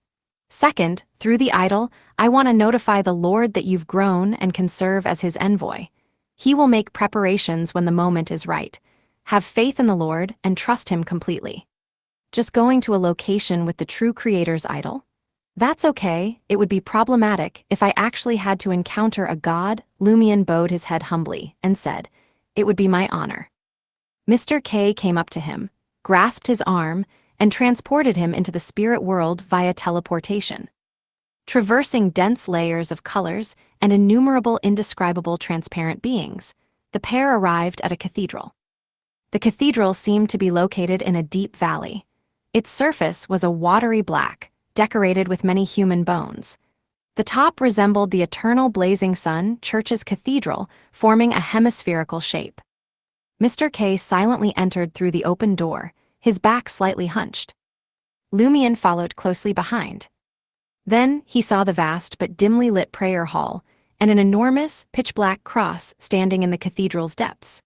Second, through the idol, I want to notify the Lord that you've grown and can serve as his envoy. He will make preparations when the moment is right. Have faith in the Lord and trust him completely." Just going to a location with the true creator's idol? That's okay, it would be problematic if I actually had to encounter a god. Lumion bowed his head humbly and said, "It would be my honor." Mr. K came up to him, grasped his arm, and transported him into the spirit world via teleportation. Traversing dense layers of colors and innumerable indescribable transparent beings, the pair arrived at a cathedral. The cathedral seemed to be located in a deep valley. Its surface was a watery black, decorated with many human bones. The top resembled the eternal blazing sun church's cathedral, forming a hemispherical shape. Mr. K silently entered through the open door, his back slightly hunched. Lumion followed closely behind. Then he saw the vast but dimly lit prayer hall and an enormous, pitch-black cross standing in the cathedral's depths.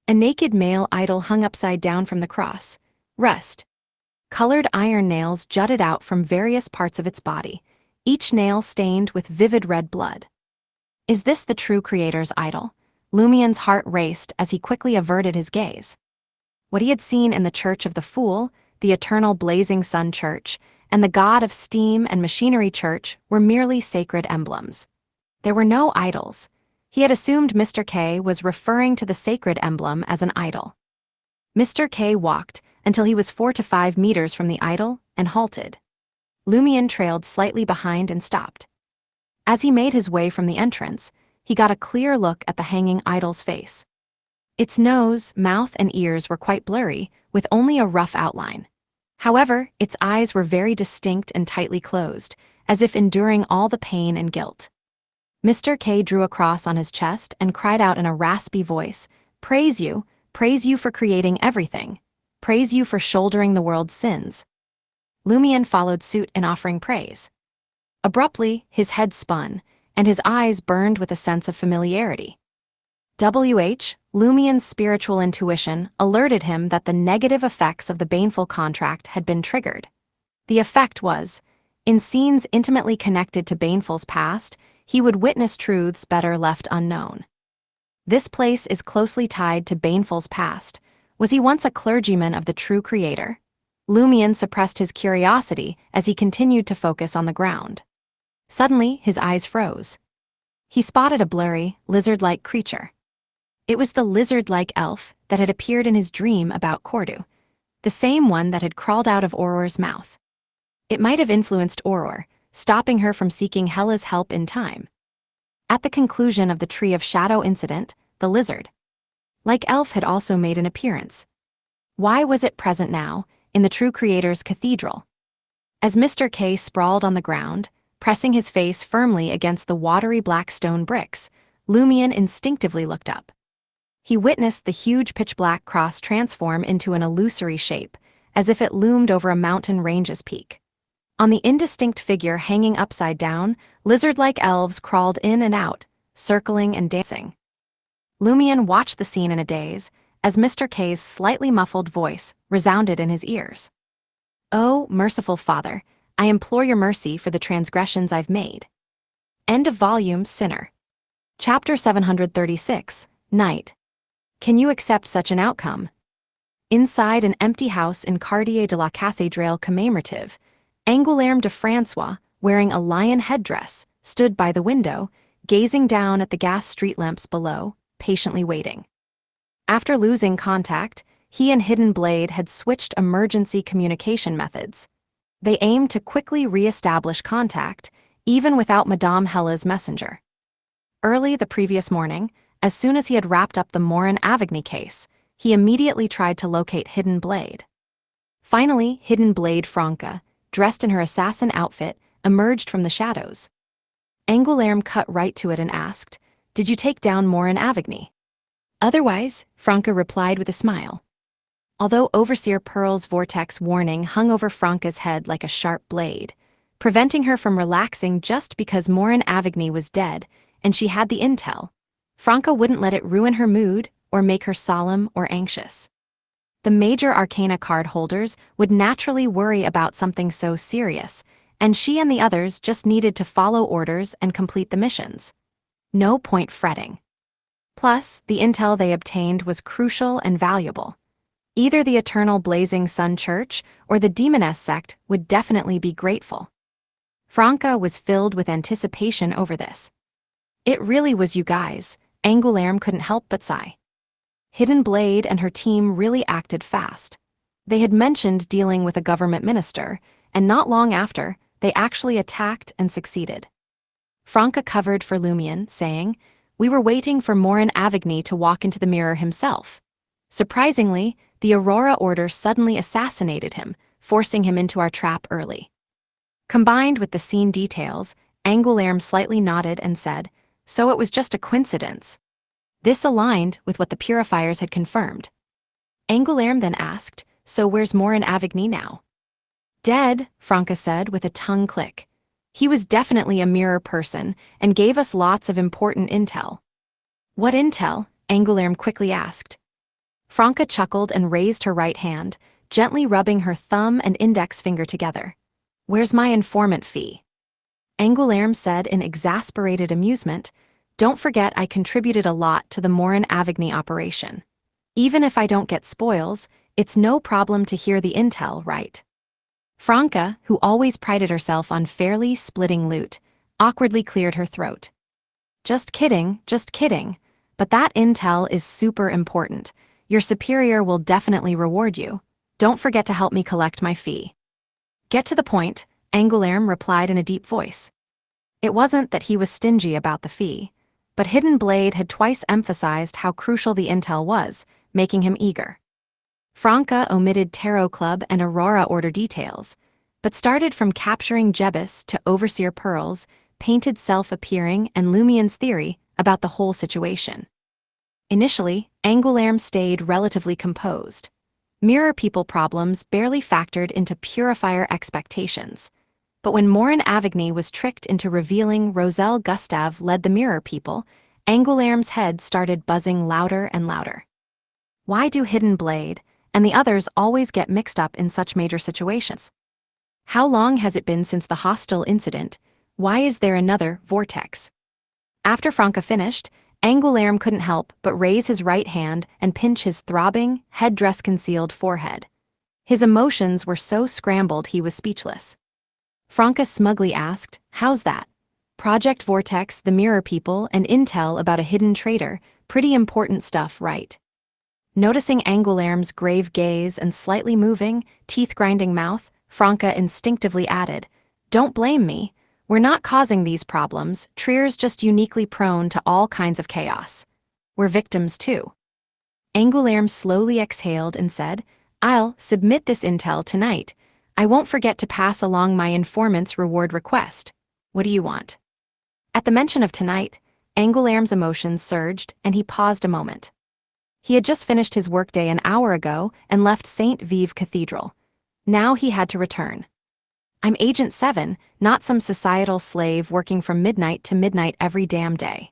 A naked male idol hung upside down from the cross. Rest. Colored iron nails jutted out from various parts of its body, each nail stained with vivid red blood. Is this the true creator's idol? Lumion's heart raced as he quickly averted his gaze. What he had seen in the Church of the Fool, the eternal blazing sun church, and the god of steam and machinery church were merely sacred emblems. There were no idols. He had assumed Mr. K was referring to the sacred emblem as an idol. Mr. K walked until he was 4 to 5 meters from the idol and halted. Lumion trailed slightly behind and stopped. As he made his way from the entrance, he got a clear look at the hanging idol's face. Its nose, mouth, and ears were quite blurry, with only a rough outline. However, its eyes were very distinct and tightly closed, as if enduring all the pain and guilt. Mr. K drew a cross on his chest and cried out in a raspy voice, praise you for creating everything. Praise you for shouldering the world's sins." Lumion followed suit in offering praise. Abruptly, his head spun, and his eyes burned with a sense of familiarity. Lumion's spiritual intuition alerted him that the negative effects of the baneful contract had been triggered. The effect was, in scenes intimately connected to Baneful's past, he would witness truths better left unknown. This place is closely tied to Baneful's past. Was he once a clergyman of the true creator? Lumion suppressed his curiosity as he continued to focus on the ground. Suddenly, his eyes froze. He spotted a blurry, lizard-like creature. It was the lizard-like elf that had appeared in his dream about Cordu, the same one that had crawled out of Auror's mouth. It might have influenced Auror, stopping her from seeking Hela's help in time. At the conclusion of the Tree of Shadow incident, the lizard-like elf had also made an appearance. Why was it present now, in the true creator's cathedral? As Mr. K sprawled on the ground, pressing his face firmly against the watery black stone bricks, Lumion instinctively looked up. He witnessed the huge pitch-black cross transform into an illusory shape, as if it loomed over a mountain range's peak. On the indistinct figure hanging upside down, lizard-like elves crawled in and out, circling and dancing. Lumion watched the scene in a daze, as Mr. K's slightly muffled voice resounded in his ears. "Oh, merciful Father, I implore your mercy for the transgressions I've made." End of volume. Sinner. Chapter 736, Night. Can you accept such an outcome? Inside an empty house in Quartier de la Cathédrale commémorative, Angoulême de François, wearing a lion headdress, stood by the window, gazing down at the gas street lamps below, patiently waiting. After losing contact, he and Hidden Blade had switched emergency communication methods. They aimed to quickly re-establish contact, even without Madame Hela's messenger. Early the previous morning, as soon as he had wrapped up the Morin Avigny case, he immediately tried to locate Hidden Blade. Finally, Hidden Blade Franca, dressed in her assassin outfit, emerged from the shadows. Angoulême cut right to it and asked, "Did you take down Morin Avigny?" Otherwise, Franca replied with a smile. Although Overseer Pearl's vortex warning hung over Franca's head like a sharp blade, preventing her from relaxing just because Morin Avigny was dead and she had the intel, Franca wouldn't let it ruin her mood or make her solemn or anxious. The major arcana card holders would naturally worry about something so serious, and she and the others just needed to follow orders and complete the missions. No point fretting. Plus, the intel they obtained was crucial and valuable. Either the Eternal Blazing Sun Church or the Demoness sect would definitely be grateful. Franca was filled with anticipation over this. It really was you guys, Angoulême couldn't help but sigh. Hidden Blade and her team really acted fast. They had mentioned dealing with a government minister, and not long after, they actually attacked and succeeded. Franca covered for Lumion, saying, "We were waiting for Morin Avigny to walk into the mirror himself. Surprisingly, the Aurora Order suddenly assassinated him, forcing him into our trap early." Combined with the scene details, Angoulême slightly nodded and said, "So it was just a coincidence." This aligned with what the purifiers had confirmed. Angoulême then asked, "So where's Morin Avigny now?" "Dead," Franca said with a tongue click. "He was definitely a mirror person and gave us lots of important intel." "What intel?" Angoulême quickly asked. Franca chuckled and raised her right hand, gently rubbing her thumb and index finger together. "Where's my informant fee?" Angoulême said in exasperated amusement, "Don't forget I contributed a lot to the Morin Avigny operation. Even if I don't get spoils, it's no problem to hear the intel, right?" Franca, who always prided herself on fairly splitting loot, awkwardly cleared her throat. Just kidding, but that intel is super important. Your superior will definitely reward you. Don't forget to help me collect my fee." "Get to the point," Angoulême replied in a deep voice. It wasn't that he was stingy about the fee, but Hidden Blade had twice emphasized how crucial the intel was, making him eager. Franca omitted Tarot Club and Aurora Order details, but started from capturing Jebus to Overseer Pearl's painted self appearing and Lumion's theory about the whole situation. Initially, Angoulême stayed relatively composed. Mirror people problems barely factored into purifier expectations. But when Morin Avigny was tricked into revealing Roselle Gustave led the mirror people, Angoulême's head started buzzing louder and louder. Why do Hidden Blade and the others always get mixed up in such major situations? How long has it been since the hostile incident? Why is there another vortex? After Franca finished, Angoulême couldn't help but raise his right hand and pinch his throbbing, headdress-concealed forehead. His emotions were so scrambled he was speechless. Franca smugly asked, "How's that? Project Vortex, the mirror people, and intel about a hidden traitor, pretty important stuff, right?" Noticing Angoulême's grave gaze and slightly moving, teeth-grinding mouth, Franca instinctively added, "Don't blame me. We're not causing these problems. Trier's just uniquely prone to all kinds of chaos. We're victims too." Angoulême slowly exhaled and said, "I'll submit this intel tonight. I won't forget to pass along my informant's reward request. What do you want?" At the mention of tonight, Angoulême's emotions surged and he paused a moment. He had just finished his workday an hour ago and left St. Vive Cathedral. Now he had to return. "I'm Agent 7, not some societal slave working from midnight to midnight every damn day."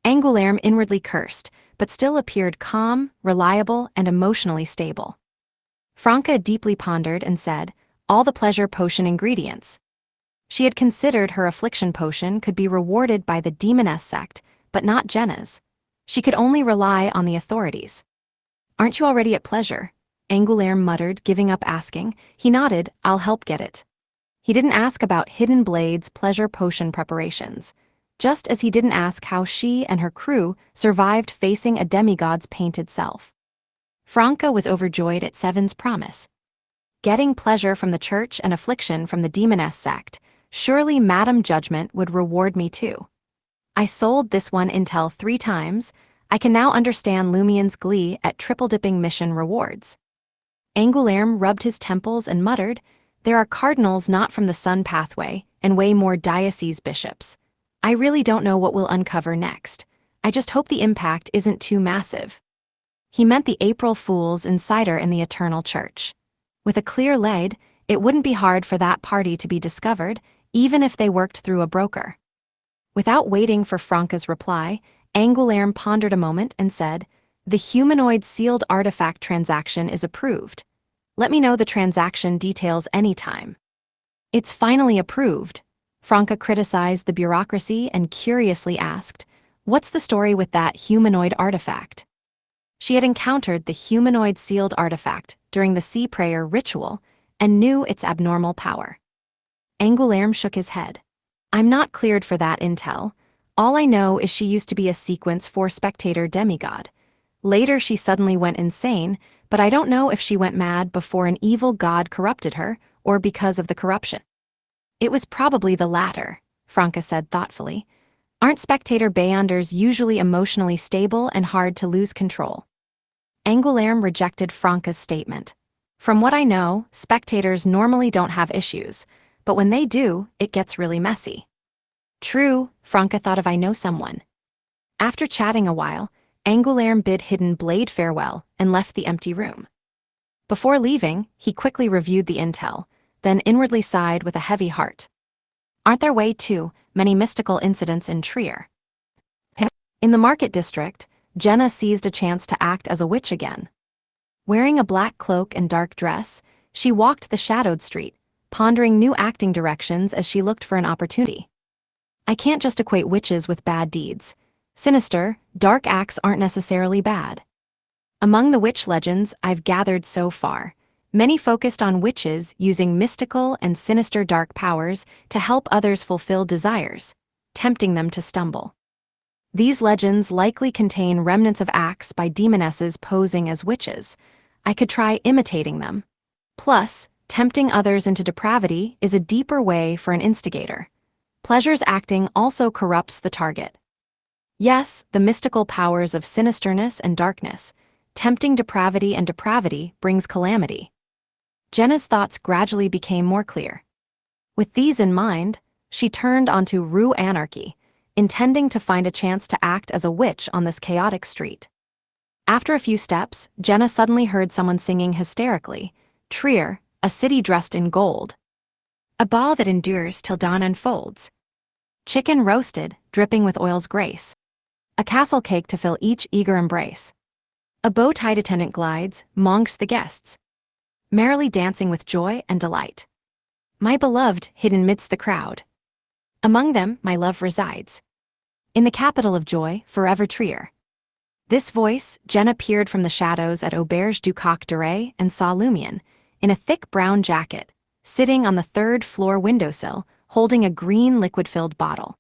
Angoulême inwardly cursed, but still appeared calm, reliable, and emotionally stable. Franca deeply pondered and said, "All the pleasure potion ingredients." She had considered her affliction potion could be rewarded by the Demoness sect, but not Jenna's. She could only rely on the authorities. "Aren't you already at pleasure?" Angoulême muttered, giving up asking. He nodded, "I'll help get it." He didn't ask about Hidden Blade's pleasure potion preparations, just as he didn't ask how she and her crew survived facing a demigod's painted self. Franca was overjoyed at Seven's promise. Getting pleasure from the church and affliction from the Demoness sect, surely Madame Judgment would reward me too. I sold this one intel 3 times. I can now understand Lumion's glee at triple-dipping mission rewards. Angoulême rubbed his temples and muttered, "There are cardinals not from the sun pathway, and way more diocese bishops. I really don't know what we'll uncover next. I just hope the impact isn't too massive. He meant the April Fool's insider in the Eternal Church. With a clear lead, it wouldn't be hard for that party to be discovered, even if they worked through a broker. Without waiting for Franca's reply, Angoulême pondered a moment and said, "The humanoid sealed artifact transaction is approved. Let me know the transaction details anytime." "It's finally approved." Franca criticized the bureaucracy and curiously asked, "What's the story with that humanoid artifact?" She had encountered the humanoid sealed artifact during the sea prayer ritual and knew its abnormal power. Angoulême shook his head. "I'm not cleared for that intel. All I know is she used to be a sequence 4 spectator demigod. Later she suddenly went insane, but I don't know if she went mad before an evil god corrupted her or because of the corruption." "It was probably the latter," Franca said thoughtfully. "Aren't spectator beyonders usually emotionally stable and hard to lose control?" Angoulême rejected Franca's statement. "From what I know, spectators normally don't have issues, but when they do, it gets really messy." "True," Franca thought of I know someone. After chatting a while, Angoulême bid Hidden Blade farewell and left the empty room. Before leaving, he quickly reviewed the intel, then inwardly sighed with a heavy heart. Aren't there way too many mystical incidents in Trier? In the market district, Jenna seized a chance to act as a witch again. Wearing a black cloak and dark dress, she walked the shadowed street, pondering new acting directions as she looked for an opportunity. I can't just equate witches with bad deeds. Sinister, dark acts aren't necessarily bad. Among the witch legends I've gathered so far, many focused on witches using mystical and sinister dark powers to help others fulfill desires, tempting them to stumble. These legends likely contain remnants of acts by demonesses posing as witches. I could try imitating them. Plus, tempting others into depravity is a deeper way for an instigator. Pleasure's acting also corrupts the target. Yes, the mystical powers of sinisterness and darkness, tempting depravity, and depravity brings calamity. Jenna's thoughts gradually became more clear. With these in mind, she turned onto Rue Anarchy, intending to find a chance to act as a witch on this chaotic street. After a few steps, Jenna suddenly heard someone singing hysterically, "Trier, a city dressed in gold. A ball that endures till dawn unfolds. Chicken roasted, dripping with oil's grace. A castle cake to fill each eager embrace. A bow-tied attendant glides, monks the guests. Merrily dancing with joy and delight. My beloved hidden midst the crowd. Among them my love resides. In the capital of joy, forever Trier." This voice, Jenna peered from the shadows at Auberge du Coq d'Oreille and saw Lumion, in a thick brown jacket, sitting on the 3rd floor windowsill, holding a green liquid-filled bottle.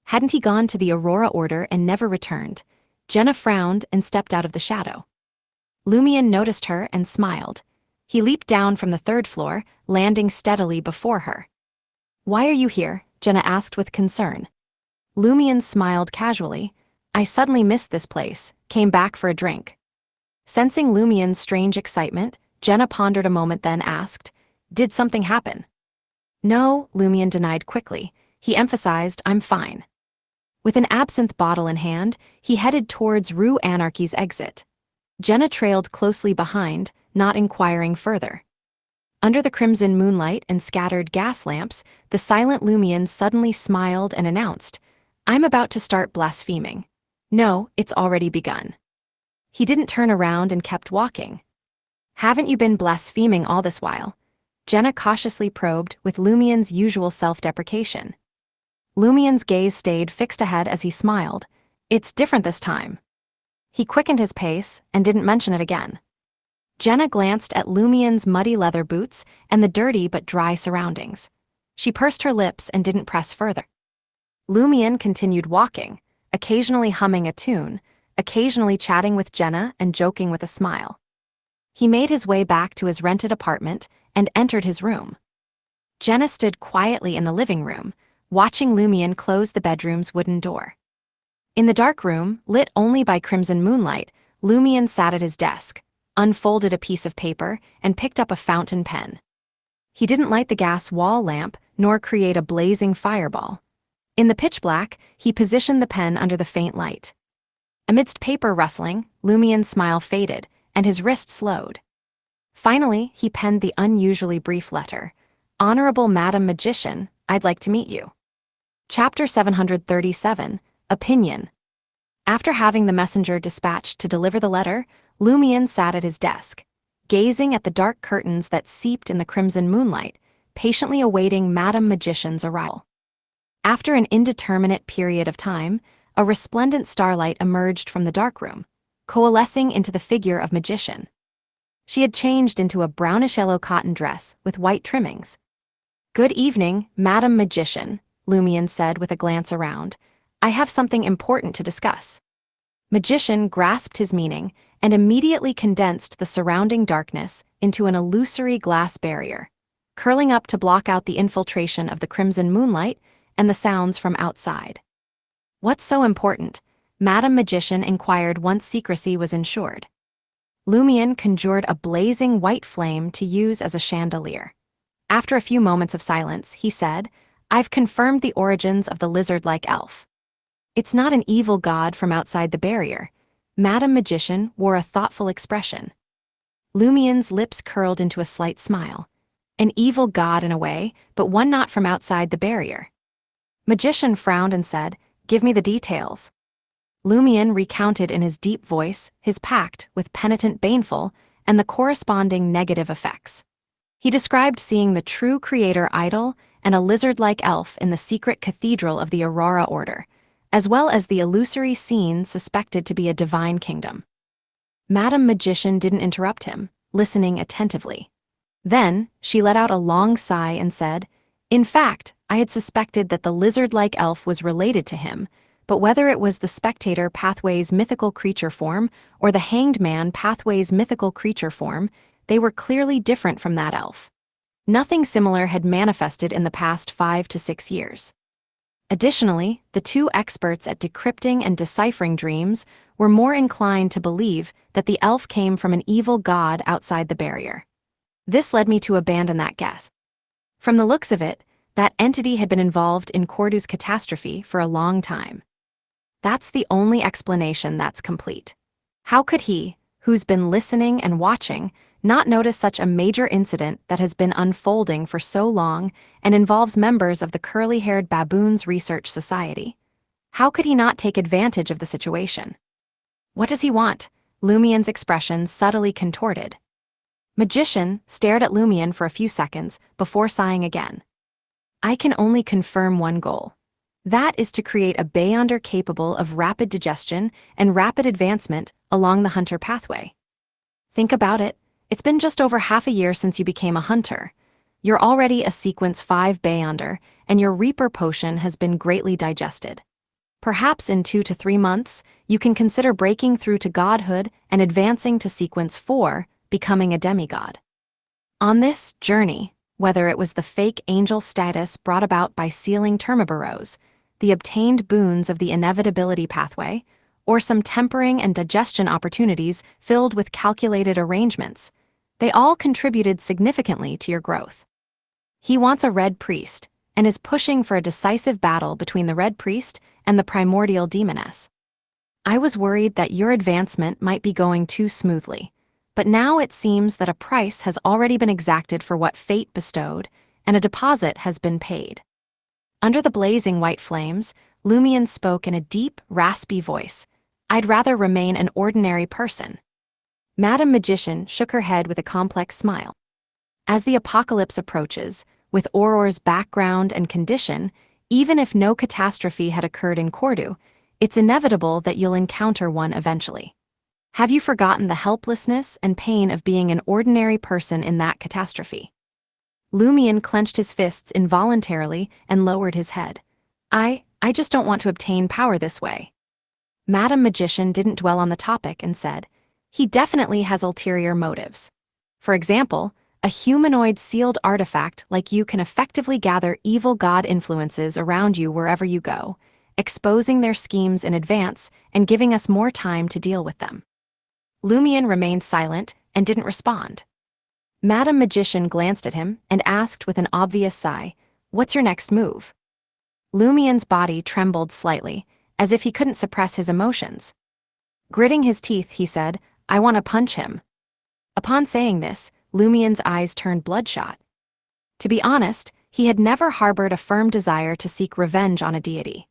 Hadn't he gone to the Aurora Order and never returned? Jenna frowned and stepped out of the shadow. Lumion noticed her and smiled. He leaped down from the 3rd floor, landing steadily before her. "Why are you here?" Jenna asked with concern. Lumion smiled casually. "I suddenly missed this place, came back for a drink." Sensing Lumion's strange excitement, Jenna pondered a moment then asked, "Did something happen?" "No," Lumion denied quickly. He emphasized, "I'm fine." With an absinthe bottle in hand, he headed towards Rue Anarchy's exit. Jenna trailed closely behind, not inquiring further. Under the crimson moonlight and scattered gas lamps, the silent Lumion suddenly smiled and announced, "I'm about to start blaspheming. No, it's already begun." He didn't turn around and kept walking. "Haven't you been blaspheming all this while?" Jenna cautiously probed with Lumion's usual self-deprecation. Lumion's gaze stayed fixed ahead as he smiled. "It's different this time." He quickened his pace and didn't mention it again. Jenna glanced at Lumion's muddy leather boots and the dirty but dry surroundings. She pursed her lips and didn't press further. Lumion continued walking, occasionally humming a tune, occasionally chatting with Jenna and joking with a smile. He made his way back to his rented apartment and entered his room. Jenna stood quietly in the living room, watching Lumion close the bedroom's wooden door. In the dark room, lit only by crimson moonlight, Lumion sat at his desk, unfolded a piece of paper, and picked up a fountain pen. He didn't light the gas wall lamp, nor create a blazing fireball. In the pitch black, he positioned the pen under the faint light, Amidst paper rustling, Lumien's smile faded, and his wrist slowed. Finally, he penned the unusually brief letter. Honorable Madam Magician, I'd like to meet you. Chapter 737, Opinion. After having the messenger dispatched to deliver the letter, Lumien sat at his desk, gazing at the dark curtains that seeped in the crimson moonlight, patiently awaiting Madam Magician's arrival. After an indeterminate period of time, a resplendent starlight emerged from the darkroom, coalescing into the figure of Magician. She had changed into a brownish-yellow cotton dress with white trimmings. "Good evening, Madam Magician," Lumien said with a glance around. "I have something important to discuss." Magician grasped his meaning and immediately condensed the surrounding darkness into an illusory glass barrier, curling up to block out the infiltration of the crimson moonlight and the sounds from outside. "What's so important?" Madam Magician inquired once secrecy was ensured. Lumien conjured a blazing white flame to use as a chandelier. After a few moments of silence, he said, "I've confirmed the origins of the lizard-like elf. It's not an evil god from outside the barrier." Madam Magician wore a thoughtful expression. Lumien's lips curled into a slight smile. "An evil god in a way, but one not from outside the barrier." Magician frowned and said, "Give me the details." Lumien recounted in his deep voice his pact with penitent Baneful and the corresponding negative effects. He described seeing the true creator idol and a lizard-like elf in the secret cathedral of the Aurora Order, as well as the illusory scene suspected to be a divine kingdom. Madam Magician didn't interrupt him, listening attentively. Then, she let out a long sigh and said, "In fact, I had suspected that the lizard-like elf was related to him, but whether it was the Spectator Pathway's mythical creature form or the Hanged Man Pathway's mythical creature form, they were clearly different from that elf. Nothing similar had manifested in the past 5 to 6 years. Additionally, the two experts at decrypting and deciphering dreams were more inclined to believe that the elf came from an evil god outside the barrier. This led me to abandon that guess. From the looks of it, that entity had been involved in Cordu's catastrophe for a long time. That's the only explanation that's complete. How could he, who's been listening and watching, not notice such a major incident that has been unfolding for so long and involves members of the curly-haired Baboons Research Society? How could he not take advantage of the situation? What does he want? Lumien's expression subtly contorted. Magician stared at Lumien for a few seconds before sighing again. "I can only confirm one goal. That is to create a Beyonder capable of rapid digestion and rapid advancement along the hunter pathway. Think about it. It's been just over half a year since you became a hunter. You're already a Sequence 5 Beyonder, and your Reaper potion has been greatly digested. Perhaps in 2 to 3 months, you can consider breaking through to godhood and advancing to Sequence 4, becoming a demigod. On this journey, whether it was the fake angel status brought about by sealing Termiboros, the obtained boons of the Inevitability pathway, or some tempering and digestion opportunities filled with calculated arrangements, they all contributed significantly to your growth. He wants a Red Priest, and is pushing for a decisive battle between the Red Priest and the Primordial Demoness. I was worried that your advancement might be going too smoothly, but now it seems that a price has already been exacted for what fate bestowed, and a deposit has been paid." Under the blazing white flames, Lumien spoke in a deep, raspy voice. "I'd rather remain an ordinary person." Madam Magician shook her head with a complex smile. "As the apocalypse approaches, with Auror's background and condition, even if no catastrophe had occurred in Cordu, it's inevitable that you'll encounter one eventually. Have you forgotten the helplessness and pain of being an ordinary person in that catastrophe?" Lumien clenched his fists involuntarily and lowered his head. I just don't want to obtain power this way." Madam Magician didn't dwell on the topic and said, "He definitely has ulterior motives. For example, a humanoid sealed artifact like you can effectively gather evil god influences around you wherever you go, exposing their schemes in advance and giving us more time to deal with them." Lumien remained silent and didn't respond. Madam Magician glanced at him and asked with an obvious sigh, "What's your next move?" Lumien's body trembled slightly, as if he couldn't suppress his emotions. Gritting his teeth, he said, "I want to punch him." Upon saying this, Lumien's eyes turned bloodshot. To be honest, he had never harbored a firm desire to seek revenge on a deity.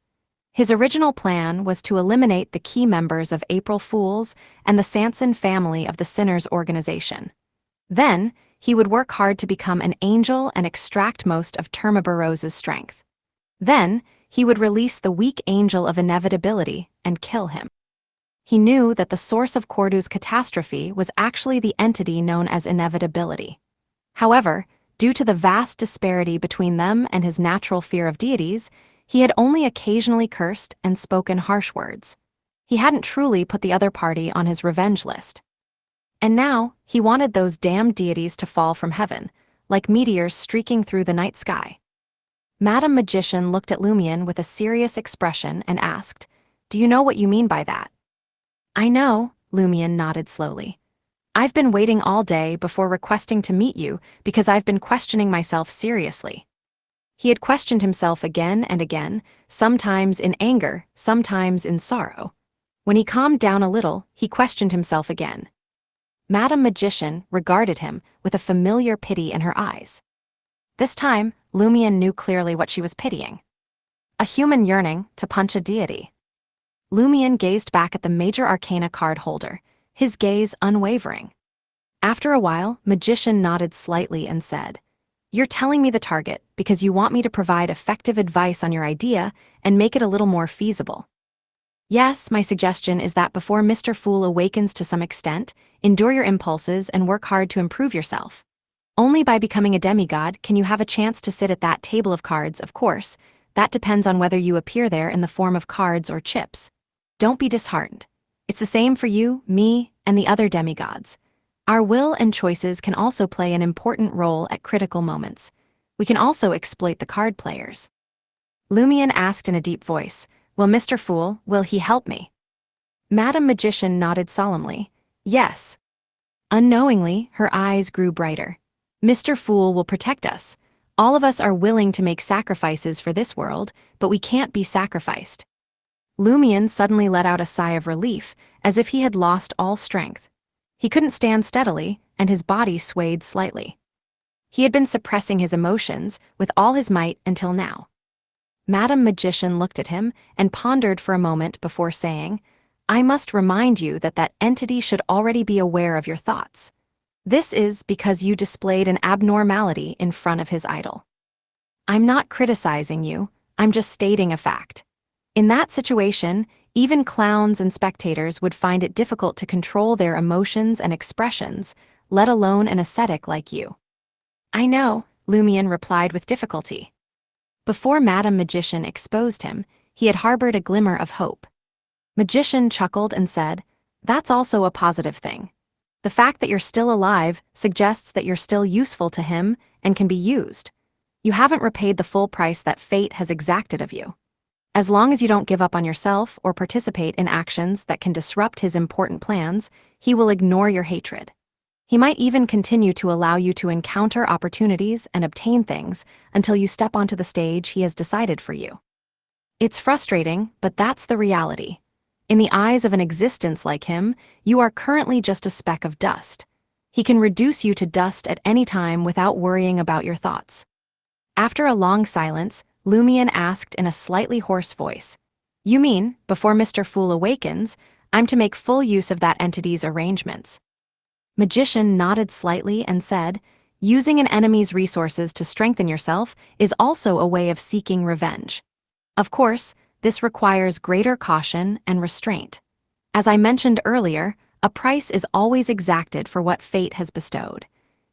His original plan was to eliminate the key members of April Fools and the Sanson family of the Sinners organization. Then, he would work hard to become an angel and extract most of Termabarose's strength. Then, he would release the weak angel of Inevitability and kill him. He knew that the source of Cordu's catastrophe was actually the entity known as Inevitability. However, due to the vast disparity between them and his natural fear of deities, he had only occasionally cursed and spoken harsh words. He hadn't truly put the other party on his revenge list. And now, he wanted those damned deities to fall from heaven, like meteors streaking through the night sky. Madame Magician looked at Lumien with a serious expression and asked, "Do you know what you mean by that?" "I know," Lumien nodded slowly. "I've been waiting all day before requesting to meet you because I've been questioning myself seriously." He had questioned himself again and again, sometimes in anger, sometimes in sorrow. When he calmed down a little, he questioned himself again. Madame Magician regarded him with a familiar pity in her eyes. This time, Lumien knew clearly what she was pitying. A human yearning to punch a deity. Lumien gazed back at the Major Arcana card holder, his gaze unwavering. After a while, Magician nodded slightly and said, "You're telling me the target because you want me to provide effective advice on your idea and make it a little more feasible." "Yes, my suggestion is that before Mr. Fool awakens to some extent, endure your impulses and work hard to improve yourself. Only by becoming a demigod can you have a chance to sit at that table of cards, of course. That depends on whether you appear there in the form of cards or chips. Don't be disheartened. It's the same for you, me, and the other demigods. Our will and choices can also play an important role at critical moments. We can also exploit the card players." Lumien asked in a deep voice, "Well, Mr. Fool, will he help me?" Madame Magician nodded solemnly, "Yes." Unknowingly, her eyes grew brighter. "Mr. Fool will protect us. All of us are willing to make sacrifices for this world, but we can't be sacrificed." Lumien suddenly let out a sigh of relief, as if he had lost all strength. He couldn't stand steadily, and his body swayed slightly. He had been suppressing his emotions with all his might until now. Madame Magician looked at him and pondered for a moment before saying, "I must remind you that that entity should already be aware of your thoughts. This is because you displayed an abnormality in front of his idol. I'm not criticizing you, I'm just stating a fact. In that situation, even clowns and spectators would find it difficult to control their emotions and expressions, let alone an ascetic like you." "I know," Lumien replied with difficulty. Before Madame Magician exposed him, he had harbored a glimmer of hope. Magician chuckled and said, "That's also a positive thing. The fact that you're still alive suggests that you're still useful to him and can be used. You haven't repaid the full price that fate has exacted of you. As long as you don't give up on yourself or participate in actions that can disrupt his important plans, he will ignore your hatred. He might even continue to allow you to encounter opportunities and obtain things until you step onto the stage he has decided for you. It's frustrating, but that's the reality. In the eyes of an existence like him, you are currently just a speck of dust. He can reduce you to dust at any time without worrying about your thoughts." After a long silence, Lumien asked in a slightly hoarse voice, "You mean, before Mr. Fool awakens, I'm to make full use of that entity's arrangements?" Magician nodded slightly and said, "Using an enemy's resources to strengthen yourself is also a way of seeking revenge. Of course, this requires greater caution and restraint. As I mentioned earlier, a price is always exacted for what fate has bestowed.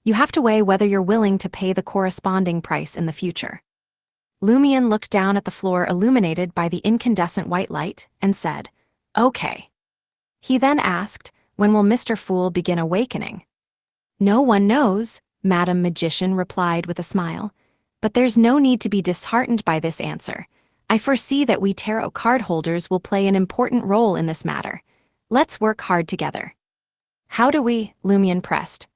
You have to weigh whether you're willing to pay the corresponding price in the future." Lumien looked down at the floor illuminated by the incandescent white light and said, "Okay." He then asked, "When will Mr. Fool begin awakening?" "No one knows," Madame Magician replied with a smile. "But there's no need to be disheartened by this answer. I foresee that we tarot card holders will play an important role in this matter. Let's work hard together." "How do we?" Lumien pressed.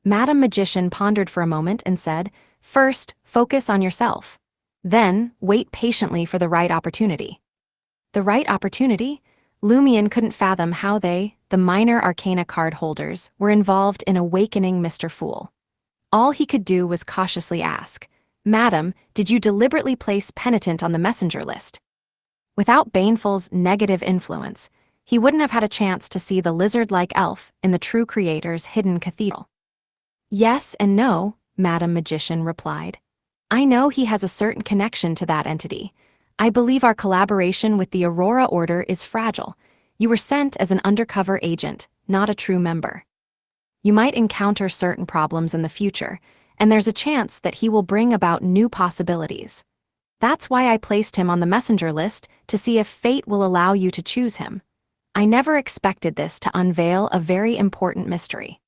Madame Magician pondered for a moment and said, "First, focus on yourself. Then, wait patiently for the right opportunity." "The right opportunity?" Lumion couldn't fathom how they, the minor arcana card holders, were involved in awakening Mr. Fool. All he could do was cautiously ask, "Madam, did you deliberately place Penitent on the messenger list?" Without Baneful's negative influence, he wouldn't have had a chance to see the lizard-like elf in the true creator's hidden cathedral. "Yes and no," Madam Magician replied. "I know he has a certain connection to that entity. I believe our collaboration with the Aurora Order is fragile. You were sent as an undercover agent, not a true member. You might encounter certain problems in the future, and there's a chance that he will bring about new possibilities. That's why I placed him on the messenger list, to see if fate will allow you to choose him. I never expected this to unveil a very important mystery."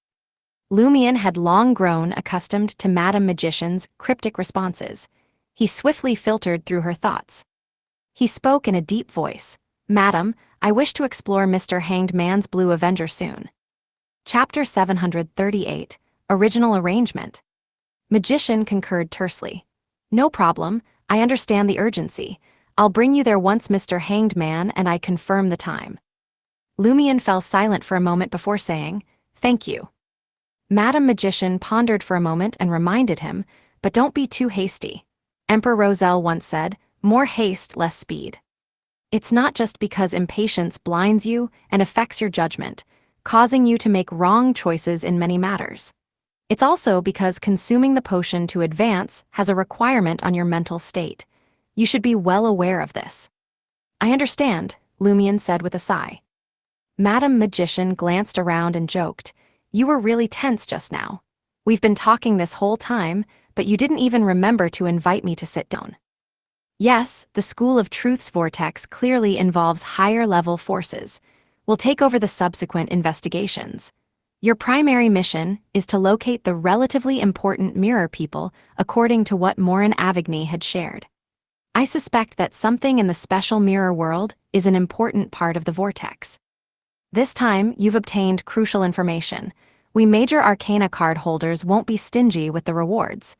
Lumion had long grown accustomed to Madam Magician's cryptic responses. He swiftly filtered through her thoughts. He spoke in a deep voice. "Madam, I wish to explore Mr. Hanged Man's Blue Avenger soon." Chapter 738, Original Arrangement. Magician concurred tersely. "No problem, I understand the urgency. I'll bring you there once Mr. Hanged Man and I confirm the time." Lumion fell silent for a moment before saying, "Thank you." Madam Magician pondered for a moment and reminded him, "But don't be too hasty. Emperor Roselle once said, 'More haste, less speed.' It's not just because impatience blinds you and affects your judgment, causing you to make wrong choices in many matters. It's also because consuming the potion to advance has a requirement on your mental state. You should be well aware of this." "I understand," Lumion said with a sigh. Madam Magician glanced around and joked, "You were really tense just now. We've been talking this whole time, but you didn't even remember to invite me to sit down." "Yes, the School of Truth's vortex clearly involves higher-level forces. We'll take over the subsequent investigations. Your primary mission is to locate the relatively important mirror people according to what Morin Avigny had shared. I suspect that something in the special mirror world is an important part of the vortex. This time, you've obtained crucial information. We major arcana card holders won't be stingy with the rewards.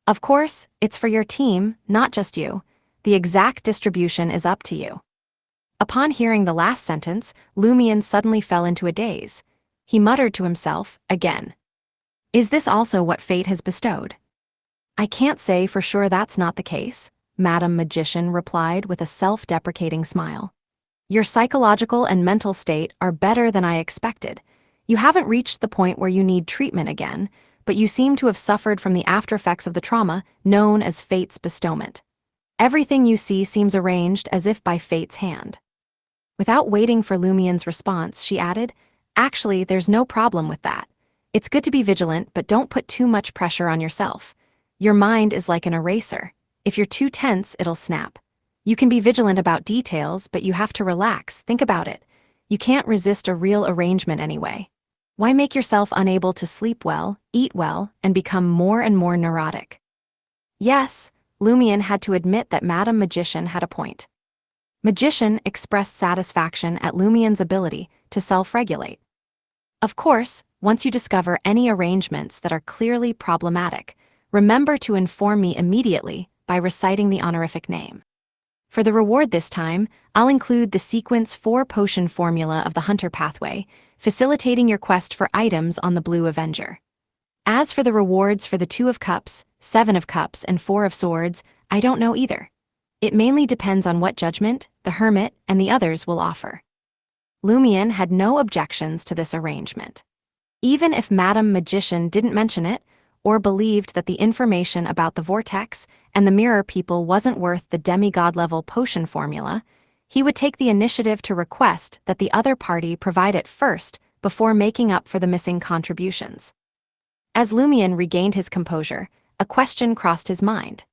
Of course, it's for your team, not just you. The exact distribution is up to you." Upon hearing the last sentence, Lumion suddenly fell into a daze. He muttered to himself, again, "Is this also what fate has bestowed?" "I can't say for sure that's not the case," Madam Magician replied with a self-deprecating smile. "Your psychological and mental state are better than I expected. You haven't reached the point where you need treatment again, but you seem to have suffered from the aftereffects of the trauma known as fate's bestowment. Everything you see seems arranged as if by fate's hand." Without waiting for Lumion's response, she added, "Actually, there's no problem with that. It's good to be vigilant, but don't put too much pressure on yourself. Your mind is like an eraser. If you're too tense, it'll snap. You can be vigilant about details, but you have to relax, think about it. You can't resist a real arrangement anyway. Why make yourself unable to sleep well, eat well, and become more and more neurotic?" Yes, Lumion had to admit that Madam Magician had a point. Magician expressed satisfaction at Lumion's ability to self-regulate. "Of course, once you discover any arrangements that are clearly problematic, remember to inform me immediately by reciting the honorific name. For the reward this time, I'll include the Sequence 4 potion formula of the Hunter pathway, facilitating your quest for items on the Blue Avenger. As for the rewards for the 2 of Cups, 7 of Cups, and 4 of Swords, I don't know either. It mainly depends on what Judgment, the Hermit, and the others will offer." Lumion had no objections to this arrangement. Even if Madam Magician didn't mention it, or believed that the information about the vortex and the mirror people wasn't worth the demigod-level potion formula, he would take the initiative to request that the other party provide it first before making up for the missing contributions. As Lumion regained his composure, a question crossed his mind.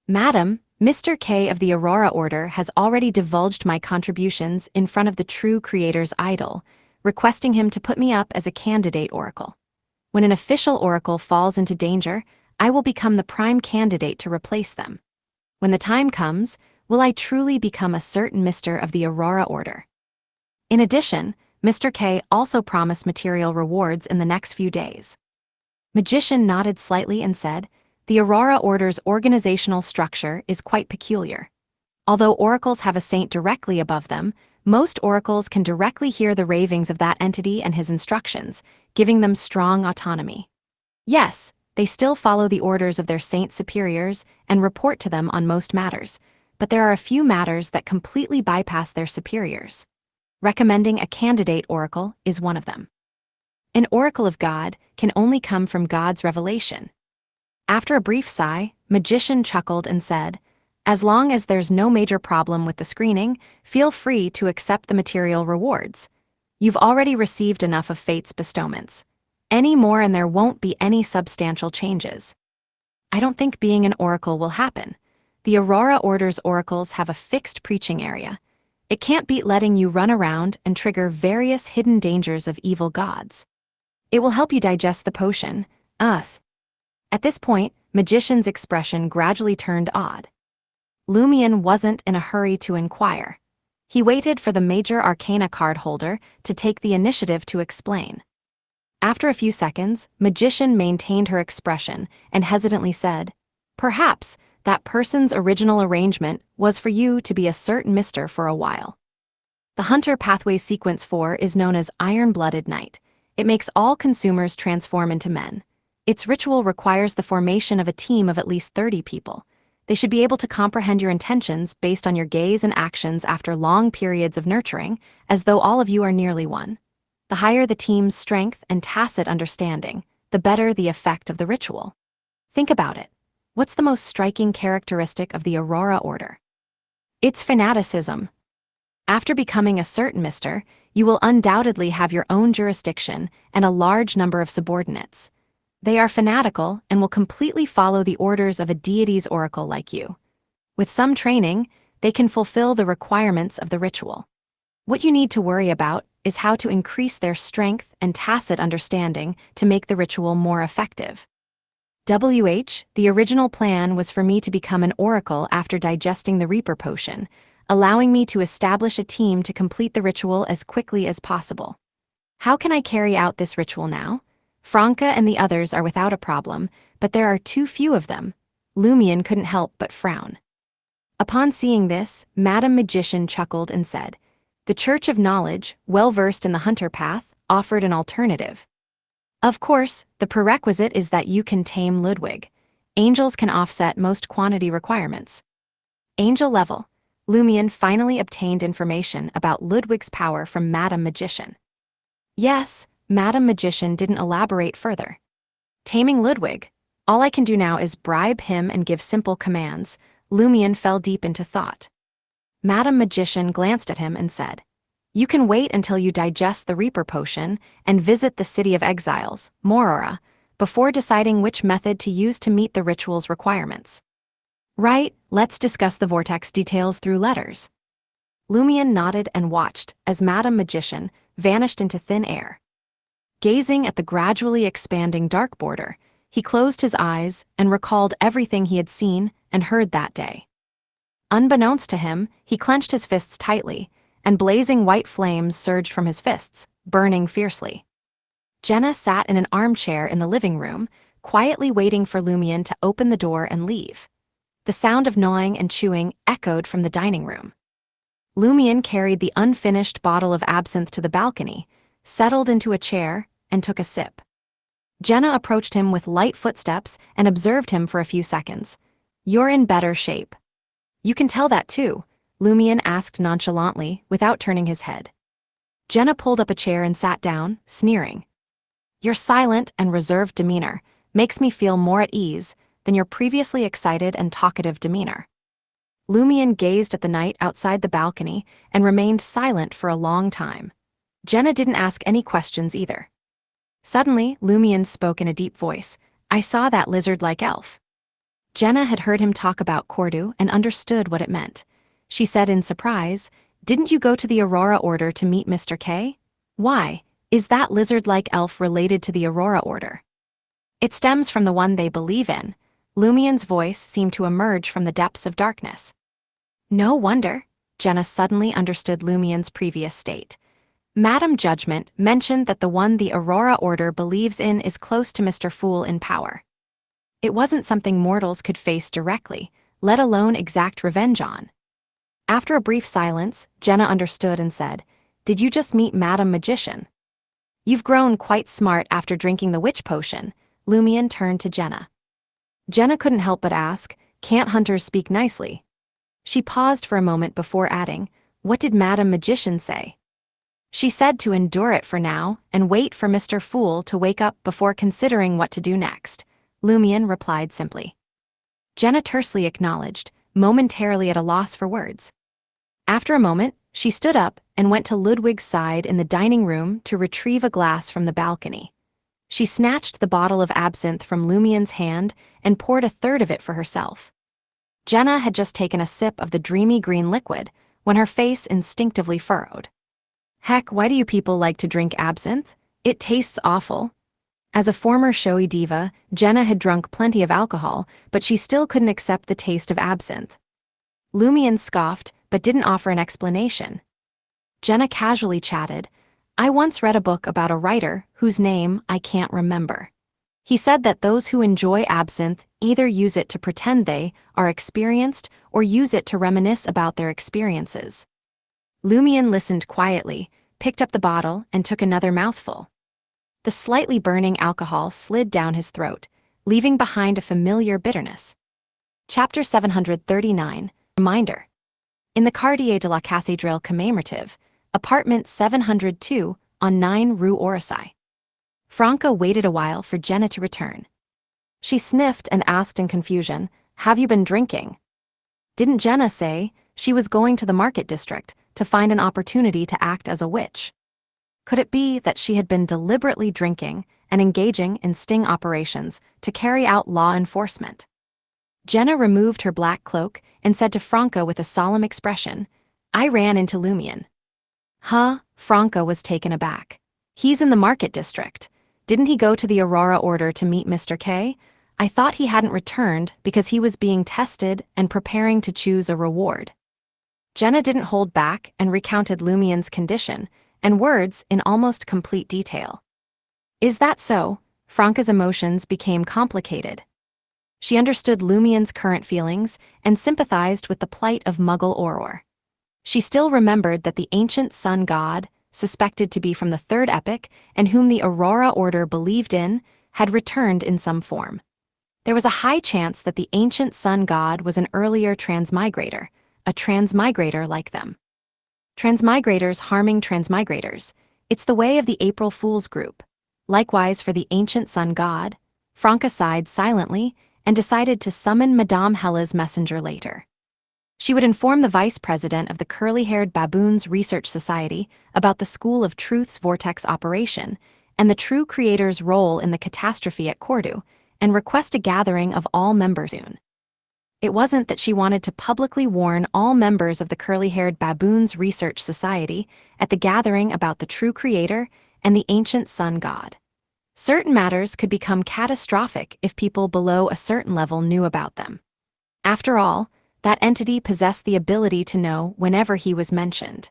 "Madam, Mr. K of the Aurora Order has already divulged my contributions in front of the true creator's idol, requesting him to put me up as a candidate oracle. When an official oracle falls into danger, I will become the prime candidate to replace them. When the time comes, will I truly become a certain Mr. of the Aurora Order?" In addition, Mr. K also promised material rewards in the next few days. Magician nodded slightly and said, "The Aurora Order's organizational structure is quite peculiar. Although oracles have a saint directly above them, most oracles can directly hear the ravings of that entity and his instructions, giving them strong autonomy. Yes, they still follow the orders of their saint superiors and report to them on most matters, but there are a few matters that completely bypass their superiors. Recommending a candidate oracle is one of them. An oracle of God can only come from God's revelation. After a brief sigh, Magician chuckled and said, "As long as there's no major problem with the screening, feel free to accept the material rewards. You've already received enough of fate's bestowments. Any more and there won't be any substantial changes." I don't think being an oracle will happen. The Aurora Order's oracles have a fixed preaching area. It can't beat letting you run around and trigger various hidden dangers of evil gods. It will help you digest the potion, us. At this point, Magician's expression gradually turned odd. Lumion wasn't in a hurry to inquire. He waited for the Major Arcana card holder to take the initiative to explain. After a few seconds, Magician maintained her expression and hesitantly said, "Perhaps that person's original arrangement was for you to be a certain mister for a while." The Hunter Pathway Sequence 4 is known as Iron-Blooded Night. It makes all consumers transform into men. Its ritual requires the formation of a team of at least 30 people. They should be able to comprehend your intentions based on your gaze and actions after long periods of nurturing, as though all of you are nearly one. The higher the team's strength and tacit understanding, the better the effect of the ritual. Think about it. What's the most striking characteristic of the Aurora Order? It's fanaticism. After becoming a certain mister, you will undoubtedly have your own jurisdiction and a large number of subordinates. They are fanatical and will completely follow the orders of a deity's oracle like you. With some training, they can fulfill the requirements of the ritual. What you need to worry about is how to increase their strength and tacit understanding to make the ritual more effective. The original plan was for me to become an oracle after digesting the Reaper potion, allowing me to establish a team to complete the ritual as quickly as possible. How can I carry out this ritual now? Franca and the others are without a problem, but there are too few of them. Lumion couldn't help but frown. Upon seeing this, Madam Magician chuckled and said, "The Church of Knowledge, well-versed in the Hunter Path, offered an alternative. Of course, the prerequisite is that you can tame Ludwig. Angels can offset most quantity requirements." Angel level. Lumion finally obtained information about Ludwig's power from Madam Magician. Yes, Madam Magician didn't elaborate further. Taming Ludwig. All I can do now is bribe him and give simple commands. Lumion fell deep into thought. Madam Magician glanced at him and said, "You can wait until you digest the Reaper potion and visit the City of Exiles, Morora, before deciding which method to use to meet the ritual's requirements." "Right, let's discuss the vortex details through letters." Lumion nodded and watched as Madam Magician vanished into thin air. Gazing at the gradually expanding dark border, he closed his eyes and recalled everything he had seen and heard that day. Unbeknownst to him, he clenched his fists tightly, and blazing white flames surged from his fists, burning fiercely. Jenna sat in an armchair in the living room, quietly waiting for Lumion to open the door and leave. The sound of gnawing and chewing echoed from the dining room. Lumion carried the unfinished bottle of absinthe to the balcony, settled into a chair, and took a sip. Jenna approached him with light footsteps and observed him for a few seconds. "You're in better shape." "You can tell that too," Lumion asked nonchalantly, without turning his head. Jenna pulled up a chair and sat down, sneering. "Your silent and reserved demeanor makes me feel more at ease than your previously excited and talkative demeanor." Lumion gazed at the night outside the balcony and remained silent for a long time. Jenna didn't ask any questions either. Suddenly, Lumion spoke in a deep voice. "I saw that lizard-like elf." Jenna had heard him talk about Cordu and understood what it meant. She said in surprise, "Didn't you go to the Aurora Order to meet Mr. K? Why, is that lizard-like elf related to the Aurora Order?" "It stems from the one they believe in." Lumion's voice seemed to emerge from the depths of darkness. "No wonder." Jenna suddenly understood Lumion's previous state. Madam Judgment mentioned that the one the Aurora Order believes in is close to Mr. Fool in power. It wasn't something mortals could face directly, let alone exact revenge on. After a brief silence, Jenna understood and said, "Did you just meet Madam Magician? You've grown quite smart after drinking the witch potion." Lumion turned to Jenna. Jenna couldn't help but ask, "Can't hunters speak nicely?" She paused for a moment before adding, "What did Madam Magician say?" "She said to endure it for now and wait for Mr. Fool to wake up before considering what to do next," Lumion replied simply. Jenna tersely acknowledged, momentarily at a loss for words. After a moment, she stood up and went to Ludwig's side in the dining room to retrieve a glass from the balcony. She snatched the bottle of absinthe from Lumion's hand and poured a third of it for herself. Jenna had just taken a sip of the dreamy green liquid when her face instinctively furrowed. "Heck, why do you people like to drink absinthe? It tastes awful." As a former showy diva, Jenna had drunk plenty of alcohol, but she still couldn't accept the taste of absinthe. Lumion scoffed, but didn't offer an explanation. Jenna casually chatted, "I once read a book about a writer whose name I can't remember. He said that those who enjoy absinthe either use it to pretend they are experienced or use it to reminisce about their experiences." Lumion listened quietly, picked up the bottle, and took another mouthful. The slightly burning alcohol slid down his throat, leaving behind a familiar bitterness. Chapter 739, Reminder. In the Quartier de la Cathédrale commémorative, apartment 702 on 9 Rue Orsay. Franca waited a while for Jenna to return. She sniffed and asked in confusion, "Have you been drinking?" Didn't Jenna say she was going to the market district to find an opportunity to act as a witch? Could it be that she had been deliberately drinking and engaging in sting operations to carry out law enforcement? Jenna removed her black cloak and said to Franca with a solemn expression, "I ran into Lumion." "Huh?" Franca was taken aback. "He's in the market district. Didn't he go to the Aurora Order to meet Mr. K? I thought he hadn't returned because he was being tested and preparing to choose a reward." Jenna didn't hold back and recounted Lumion's condition and words in almost complete detail. "Is that so?" Franca's emotions became complicated. She understood Lumion's current feelings and sympathized with the plight of Muggle Auror. She still remembered that the ancient sun god, suspected to be from the Third Epoch and whom the Aurora Order believed in, had returned in some form. There was a high chance that the ancient sun god was an earlier transmigrator, a transmigrator like them. Transmigrators harming transmigrators. It's the way of the April Fool's group. Likewise for the ancient sun god. Franca sighed silently and decided to summon Madame Hella's messenger later. She would inform the vice president of the curly-haired baboons research society about the School of Truth's vortex operation and the true creator's role in the catastrophe at Cordu, and request a gathering of all members soon. It wasn't that she wanted to publicly warn all members of the curly-haired baboons research society at the gathering about the true creator and the ancient sun god. Certain matters could become catastrophic if people below a certain level knew about them. After all, that entity possessed the ability to know whenever he was mentioned.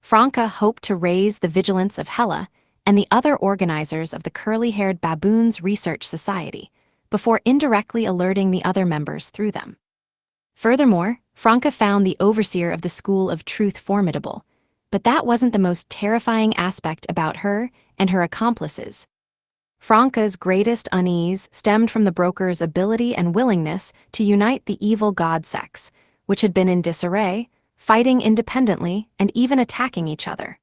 Franca hoped to raise the vigilance of Hella and the other organizers of the curly-haired baboons research society before indirectly alerting the other members through them. Furthermore, Franca found the overseer of the School of Truth formidable, but that wasn't the most terrifying aspect about her and her accomplices. Franca's greatest unease stemmed from the broker's ability and willingness to unite the evil god sects, which had been in disarray, fighting independently and even attacking each other.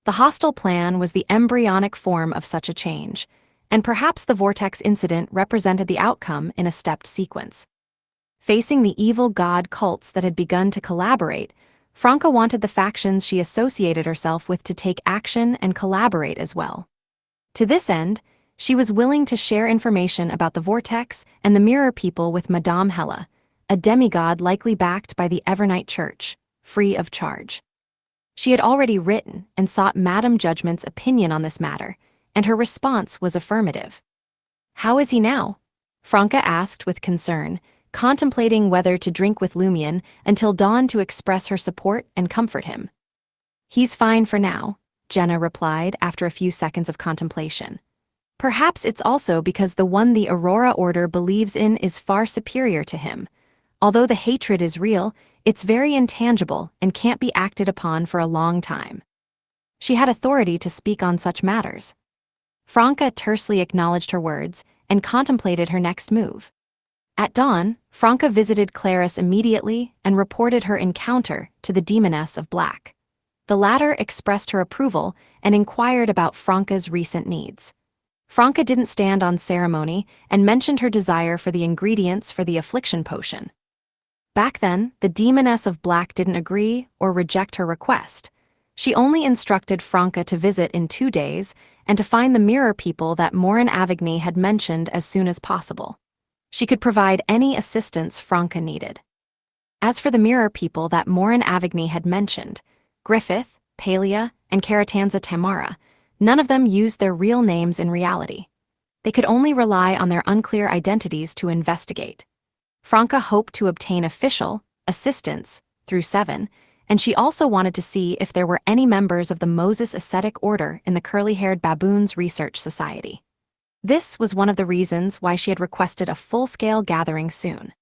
The hostile plan was the embryonic form of such a change, and perhaps the Vortex incident represented the outcome in a stepped sequence. Facing the evil god cults that had begun to collaborate, Franca wanted the factions she associated herself with to take action and collaborate as well. To this end, she was willing to share information about the Vortex and the Mirror People with Madame Hella, a demigod likely backed by the Evernight Church, free of charge. She had already written and sought Madame Judgment's opinion on this matter, and her response was affirmative. "How is he now?" Franca asked with concern, contemplating whether to drink with Lumion until dawn to express her support and comfort him. "He's fine for now," Jenna replied after a few seconds of contemplation. "Perhaps it's also because the one the Aurora Order believes in is far superior to him. Although the hatred is real, It's very intangible and can't be acted upon for a long time. She had authority to speak on such matters. Franca tersely acknowledged her words and contemplated her next move. At dawn, Franca visited Clarice immediately and reported her encounter to the Demoness of Black. The latter expressed her approval and inquired about Franca's recent needs. Franca didn't stand on ceremony and mentioned her desire for the ingredients for the affliction potion. Back then, the Demoness of Black didn't agree or reject her request. She only instructed Franca to visit in 2 days and to find the mirror people that Morin Avigny had mentioned as soon as possible. She could provide any assistance Franca needed. As for the mirror people that Morin Avigny had mentioned, Griffith, Palia, and Caratanza Tamara, none of them used their real names in reality. They could only rely on their unclear identities to investigate. Franca hoped to obtain official assistance through 7, and she also wanted to see if there were any members of the Moses Ascetic Order in the Curly-Haired Baboons Research Society. This was one of the reasons why she had requested a full-scale gathering soon.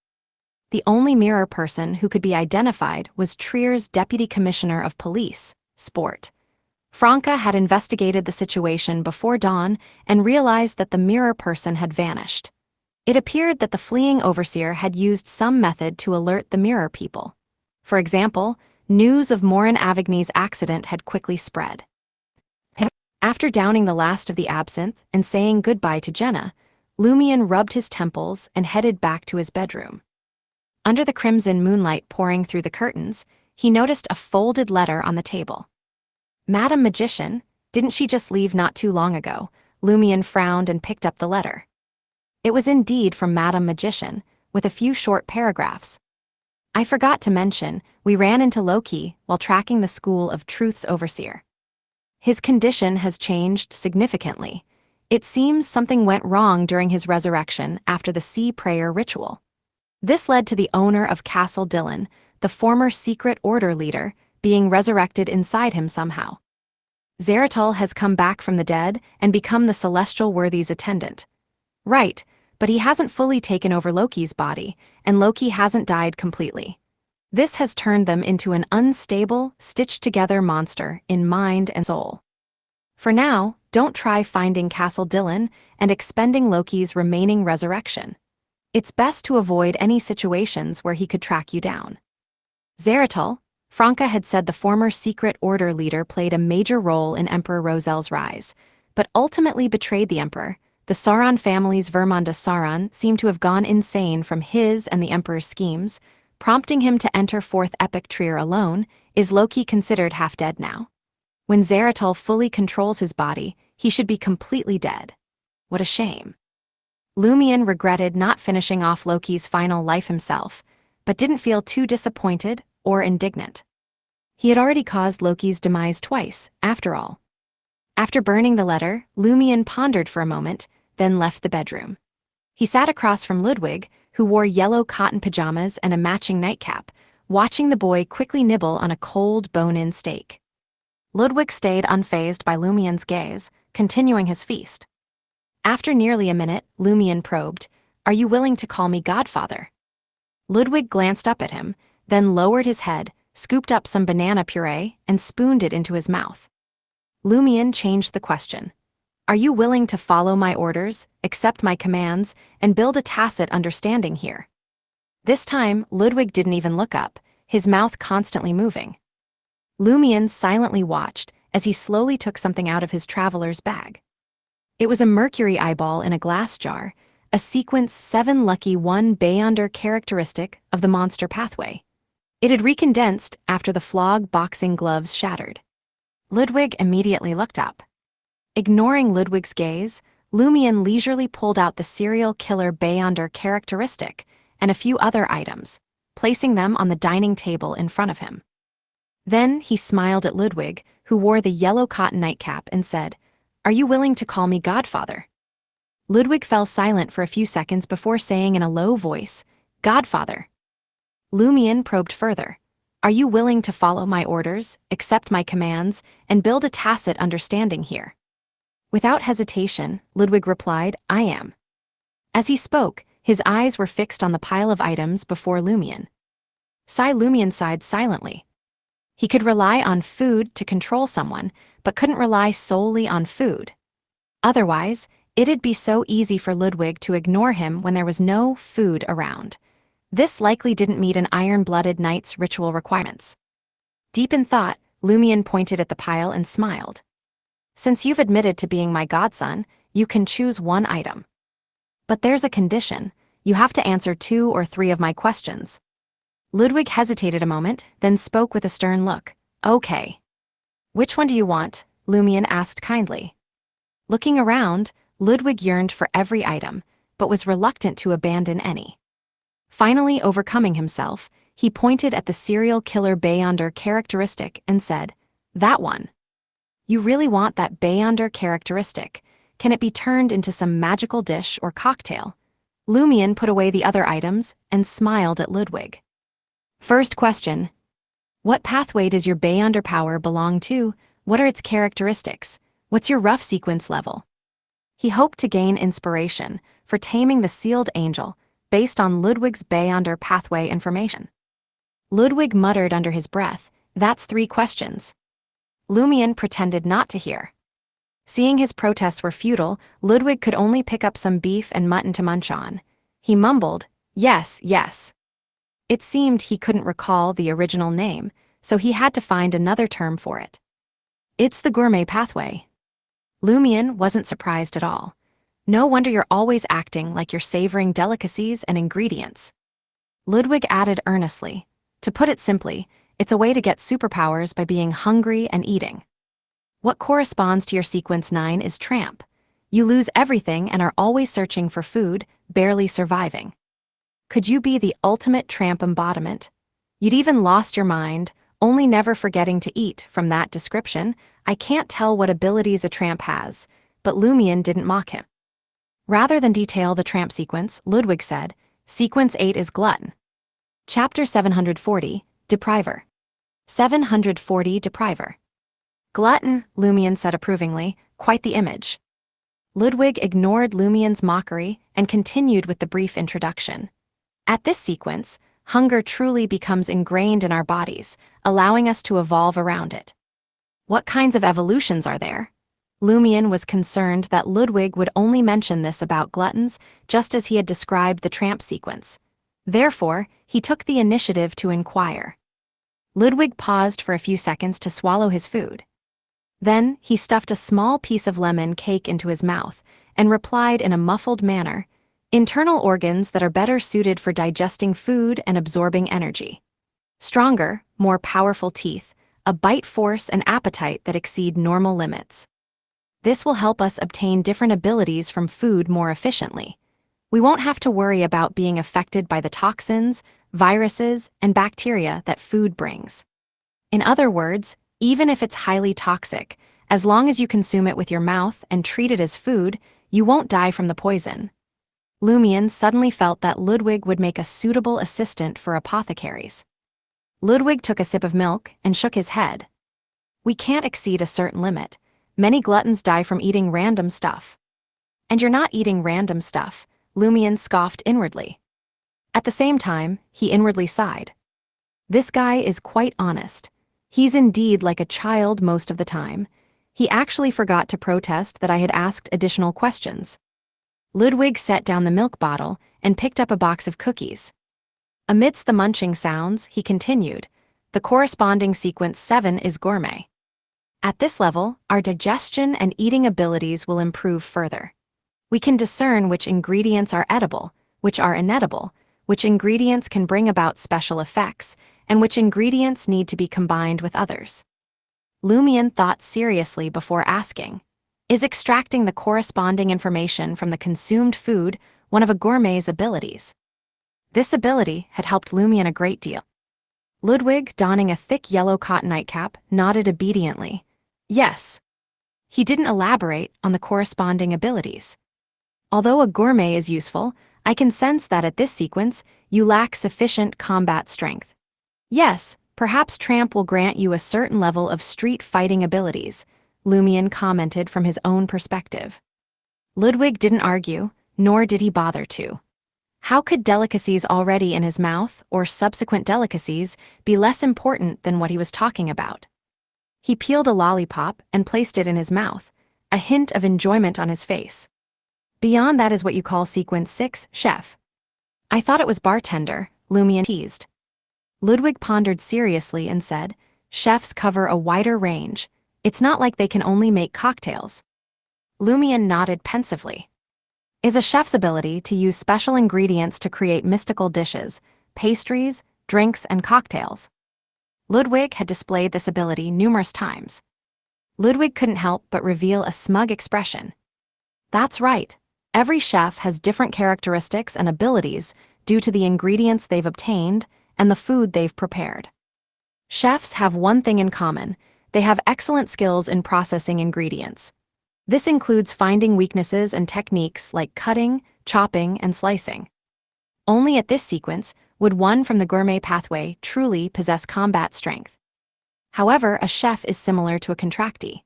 The only mirror person who could be identified was Trier's Deputy Commissioner of Police, Sport. Franca had investigated the situation before dawn and realized that the mirror person had vanished. It appeared that the fleeing overseer had used some method to alert the mirror people. For example, news of Morin Avigny's accident had quickly spread. After downing the last of the absinthe and saying goodbye to Jenna, Lumion rubbed his temples and headed back to his bedroom. Under the crimson moonlight pouring through the curtains, he noticed a folded letter on the table. Madam Magician, didn't she just leave not too long ago? Lumion frowned and picked up the letter. It was indeed from Madam Magician, with a few short paragraphs. I forgot to mention, we ran into Loki while tracking the School of Truth's overseer. His condition has changed significantly. It seems something went wrong during his resurrection after the sea prayer ritual. This led to the owner of Castle Dillon, the former secret order leader, being resurrected inside him somehow. Zeratul has come back from the dead and become the Celestial Worthy's attendant. Right, but he hasn't fully taken over Loki's body, and Loki hasn't died completely. This has turned them into an unstable, stitched-together monster in mind and soul. For now, don't try finding Castle Dillon and expending Loki's remaining resurrection. It's best to avoid any situations where he could track you down. Zeratul, Franca had said the former secret order leader played a major role in Emperor Rosel's rise, but ultimately betrayed the Emperor. The Sauron family's Vermanda Sauron seemed to have gone insane from his and the Emperor's schemes, prompting him to enter Fourth Epic Trier alone. Is Loki considered half dead now? When Zeratul fully controls his body, he should be completely dead. What a shame. Lumion regretted not finishing off Loki's final life himself, but didn't feel too disappointed or indignant. He had already caused Loki's demise twice, after all. After burning the letter, Lumion pondered for a moment, then left the bedroom. He sat across from Ludwig, who wore yellow cotton pajamas and a matching nightcap, watching the boy quickly nibble on a cold bone-in steak. Ludwig stayed unfazed by Lumion's gaze, continuing his feast. After nearly a minute, Lumion probed, "Are you willing to call me Godfather?" Ludwig glanced up at him, then lowered his head, scooped up some banana puree, and spooned it into his mouth. Lumion changed the question. "Are you willing to follow my orders, accept my commands, and build a tacit understanding here?" This time, Ludwig didn't even look up, his mouth constantly moving. Lumion silently watched as he slowly took something out of his traveler's bag. It was a mercury eyeball in a glass jar, a sequence 7 lucky 1 Beyonder characteristic of the monster pathway. It had recondensed after the flog boxing gloves shattered. Ludwig immediately looked up. Ignoring Ludwig's gaze, Lumion leisurely pulled out the serial killer Beyonder characteristic and a few other items, placing them on the dining table in front of him. Then he smiled at Ludwig, who wore the yellow cotton nightcap, and said, "Are you willing to call me Godfather?" Ludwig fell silent for a few seconds before saying in a low voice, "Godfather." Lumion probed further. "Are you willing to follow my orders, accept my commands, and build a tacit understanding here?" Without hesitation, Ludwig replied, "I am." As he spoke, his eyes were fixed on the pile of items before Lumion. Lumian sighed silently. He could rely on food to control someone, but couldn't rely solely on food. Otherwise, it'd be so easy for Ludwig to ignore him when there was no food around. This likely didn't meet an iron-blooded knight's ritual requirements. Deep in thought, Lumian pointed at the pile and smiled. Since you've admitted to being my godson, you can choose one item. But there's a condition. You have to answer 2 or 3 of my questions. Ludwig hesitated a moment, then spoke with a stern look. Okay. Which one do you want? Lumian asked kindly. Looking around, Ludwig yearned for every item, but was reluctant to abandon any. Finally overcoming himself, he pointed at the serial killer Beyonder characteristic and said, "That one. You really want that Beyonder characteristic. Can it be turned into some magical dish or cocktail?" Lumian put away the other items and smiled at Ludwig. First question. What pathway does your Beyonder power belong to? What are its characteristics? What's your rough sequence level? He hoped to gain inspiration for taming the sealed angel based on Ludwig's Beyonder pathway information. Ludwig muttered under his breath, "That's 3 questions." Lumian pretended not to hear. Seeing his protests were futile, Ludwig could only pick up some beef and mutton to munch on. He mumbled, "Yes, yes." It seemed he couldn't recall the original name, so he had to find another term for it. "It's the gourmet pathway." Lumian wasn't surprised at all. "No wonder you're always acting like you're savoring delicacies and ingredients." Ludwig added earnestly, "To put it simply, it's a way to get superpowers by being hungry and eating. What corresponds to your sequence 9 is tramp. You lose everything and are always searching for food, barely surviving. Could you be the ultimate tramp embodiment? You'd even lost your mind, only never forgetting to eat. From that description, I can't tell what abilities a tramp has," but Lumian didn't mock him. Rather than detail the tramp sequence, Ludwig said, "Sequence 8 is glutton." Chapter 740, Depriver. 740 Depriver. "Glutton," Lumian said approvingly, "quite the image." Ludwig ignored Lumian's mockery and continued with the brief introduction. At this sequence, hunger truly becomes ingrained in our bodies, allowing us to evolve around it. What kinds of evolutions are there? Lumian was concerned that Ludwig would only mention this about gluttons, just as he had described the tramp sequence. Therefore, he took the initiative to inquire. Ludwig paused for a few seconds to swallow his food. Then, he stuffed a small piece of lemon cake into his mouth and replied in a muffled manner, "Internal organs that are better suited for digesting food and absorbing energy. Stronger, more powerful teeth, a bite force and appetite that exceed normal limits. This will help us obtain different abilities from food more efficiently. We won't have to worry about being affected by the toxins, viruses, and bacteria that food brings. In other words, even if it's highly toxic, as long as you consume it with your mouth and treat it as food, you won't die from the poison." Lumian suddenly felt that Ludwig would make a suitable assistant for apothecaries. Ludwig took a sip of milk and shook his head. "We can't exceed a certain limit. Many gluttons die from eating random stuff." "And you're not eating random stuff," Lumian scoffed inwardly. At the same time, he inwardly sighed. This guy is quite honest. He's indeed like a child most of the time. He actually forgot to protest that I had asked additional questions. Ludwig set down the milk bottle and picked up a box of cookies. Amidst the munching sounds, he continued, "The corresponding sequence 7 is gourmet. At this level, our digestion and eating abilities will improve further. We can discern which ingredients are edible, which are inedible, which ingredients can bring about special effects, and which ingredients need to be combined with others." Lumian thought seriously before asking, "Is extracting the corresponding information from the consumed food one of a gourmet's abilities?" This ability had helped Lumian a great deal. Ludwig, donning a thick yellow cotton nightcap, nodded obediently. "Yes." He didn't elaborate on the corresponding abilities. "Although a gourmet is useful, I can sense that at this sequence, you lack sufficient combat strength. Yes, perhaps tramp will grant you a certain level of street fighting abilities," Lumian commented from his own perspective. Ludwig didn't argue, nor did he bother to. How could delicacies already in his mouth, or subsequent delicacies, be less important than what he was talking about? He peeled a lollipop and placed it in his mouth, a hint of enjoyment on his face. Beyond that is what you call sequence 6, chef. I thought it was bartender, Lumion teased. Ludwig pondered seriously and said, chefs cover a wider range. It's not like they can only make cocktails. Lumion nodded pensively. Is a chef's ability to use special ingredients to create mystical dishes, pastries, drinks, and cocktails. Ludwig had displayed this ability numerous times. Ludwig couldn't help but reveal a smug expression. That's right. Every chef has different characteristics and abilities due to the ingredients they've obtained and the food they've prepared. Chefs have one thing in common: they have excellent skills in processing ingredients. This includes finding weaknesses and techniques like cutting, chopping, and slicing. Only at this sequence would one from the gourmet pathway truly possess combat strength. However, a chef is similar to a contractee.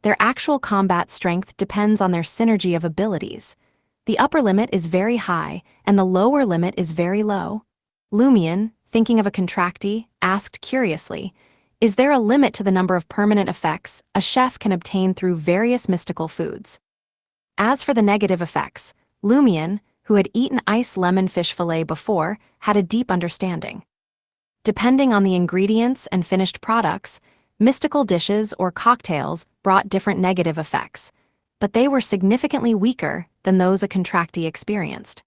Their actual combat strength depends on their synergy of abilities. The upper limit is very high, and the lower limit is very low. Lumion, thinking of a contractee, asked curiously, is there a limit to the number of permanent effects a chef can obtain through various mystical foods? As for the negative effects, Lumion, who had eaten ice lemon fish fillet before, had a deep understanding. Depending on the ingredients and finished products, mystical dishes or cocktails brought different negative effects, but they were significantly weaker than those a contractee experienced.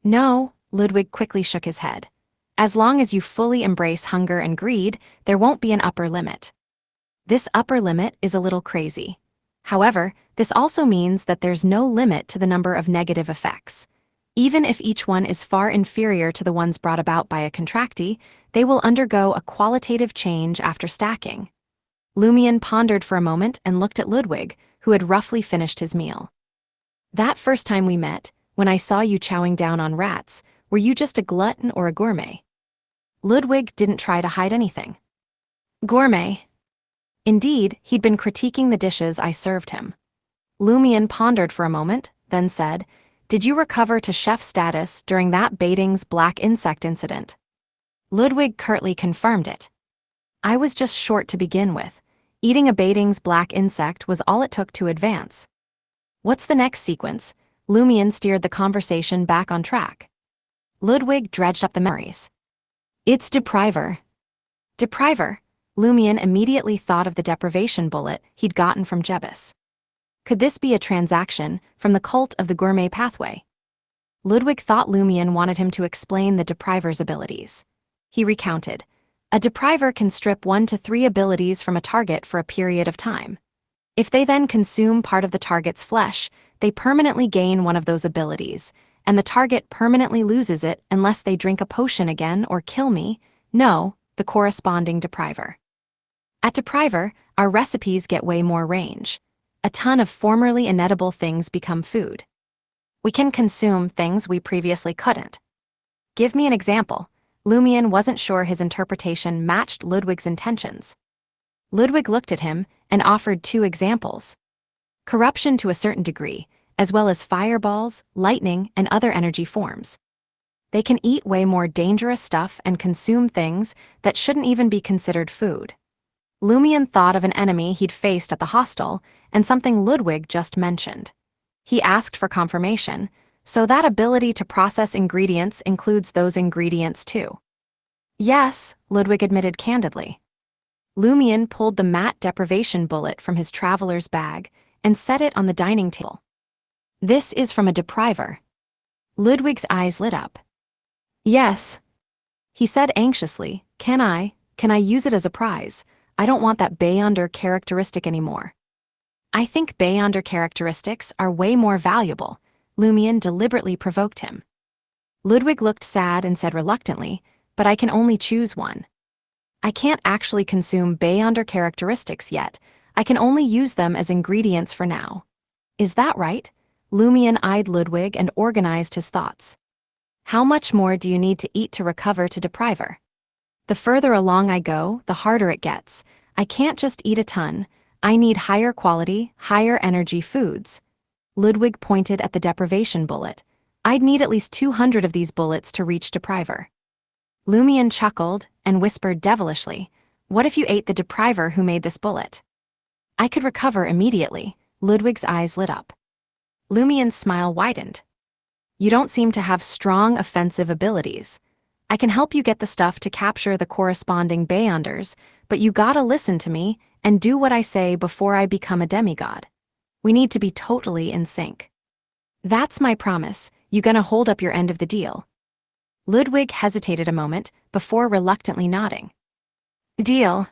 No, Ludwig quickly shook his head. As long as you fully embrace hunger and greed, there won't be an upper limit. This upper limit is a little crazy. However, this also means that there's no limit to the number of negative effects. Even if each one is far inferior to the ones brought about by a contractee, they will undergo a qualitative change after stacking. Lumion pondered for a moment and looked at Ludwig, who had roughly finished his meal. That first time we met, when I saw you chowing down on rats, were you just a glutton or a gourmet? Ludwig didn't try to hide anything. Gourmet. Indeed, he'd been critiquing the dishes I served him. Lumion pondered for a moment, then said, did you recover to chef status during that Baiting's black insect incident? Ludwig curtly confirmed it. I was just short to begin with. Eating a Baiting's black insect was all it took to advance. What's the next sequence? Lumion steered the conversation back on track. Ludwig dredged up the memories. It's Depriver. Depriver. Lumion immediately thought of the deprivation bullet he'd gotten from Jebus. Could this be a transaction from the cult of the gourmet pathway? Ludwig thought Lumion wanted him to explain the Depriver's abilities. He recounted, a Depriver can strip 1 to 3 abilities from a target for a period of time. If they then consume part of the target's flesh, they permanently gain one of those abilities, and the target permanently loses it unless they drink a potion again or kill me, no, the corresponding Depriver. At Depriver, our recipes get way more range. A ton of formerly inedible things become food. We can consume things we previously couldn't. Give me an example. Lumion wasn't sure his interpretation matched Ludwig's intentions. Ludwig looked at him and offered 2 examples. Corruption to a certain degree, as well as fireballs, lightning, and other energy forms. They can eat way more dangerous stuff and consume things that shouldn't even be considered food. Lumion thought of an enemy he'd faced at the hostel and something Ludwig just mentioned. He asked for confirmation, so that ability to process ingredients includes those ingredients too. Yes, Ludwig admitted candidly. Lumion pulled the matte deprivation bullet from his traveler's bag and set it on the dining table. This is from a Depriver. Ludwig's eyes lit up. Yes. He said anxiously, can I use it as a prize? I don't want that Beyonder characteristic anymore. I think Beyonder characteristics are way more valuable. Lumion deliberately provoked him. Ludwig looked sad and said reluctantly, but I can only choose one. I can't actually consume Beyonder characteristics yet. I can only use them as ingredients for now. Is that right? Lumion eyed Ludwig and organized his thoughts. How much more do you need to eat to recover to Depriver? The further along I go, the harder it gets. I can't just eat a ton. I need higher quality, higher energy foods. Ludwig pointed at the deprivation bullet. I'd need at least 200 of these bullets to reach Depriver. Lumion chuckled and whispered devilishly, "What if you ate the Depriver who made this bullet?" "I could recover immediately." Ludwig's eyes lit up. Lumion's smile widened. "You don't seem to have strong offensive abilities. I can help you get the stuff to capture the corresponding Beyonders, but you gotta listen to me and do what I say before I become a demigod. We need to be totally in sync." "That's my promise. You gonna hold up your end of the deal?" Ludwig hesitated a moment before reluctantly nodding. "Deal."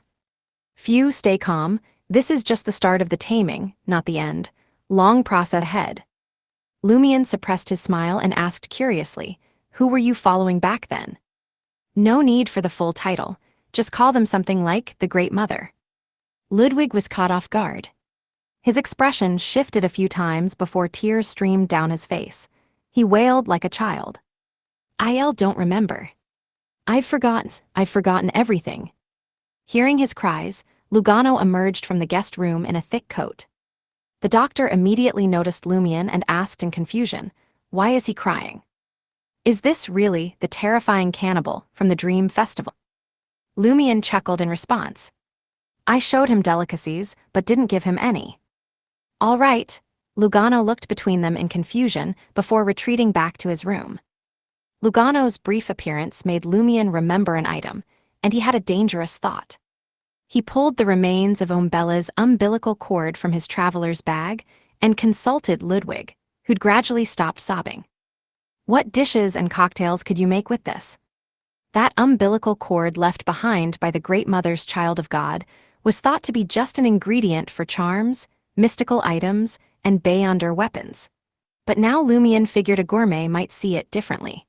"Phew, stay calm. This is just the start of the taming, not the end. Long process ahead." Lumion suppressed his smile and asked curiously, "Who were you following back then?" "No need for the full title. Just call them something like the Great Mother." Ludwig was caught off guard. His expression shifted a few times before tears streamed down his face. He wailed like a child. "I don't remember. I've forgotten everything." Hearing his cries, Lugano emerged from the guest room in a thick coat. The doctor immediately noticed Lumion and asked in confusion, "Why is he crying? Is this really the terrifying cannibal from the Dream Festival?" Lumion chuckled in response. "I showed him Delicacies, but didn't give him any." "All right." Lugano looked between them in confusion before retreating back to his room. Lugano's brief appearance made Lumion remember an item, and he had a dangerous thought. He pulled the remains of Umbella's umbilical cord from his traveler's bag and consulted Ludwig, who'd gradually stopped sobbing. "What dishes and cocktails could you make with this?" That umbilical cord left behind by the Great Mother's Child of God was thought to be just an ingredient for charms, mystical items, and Beyonder weapons. But now Lumion figured a gourmet might see it differently.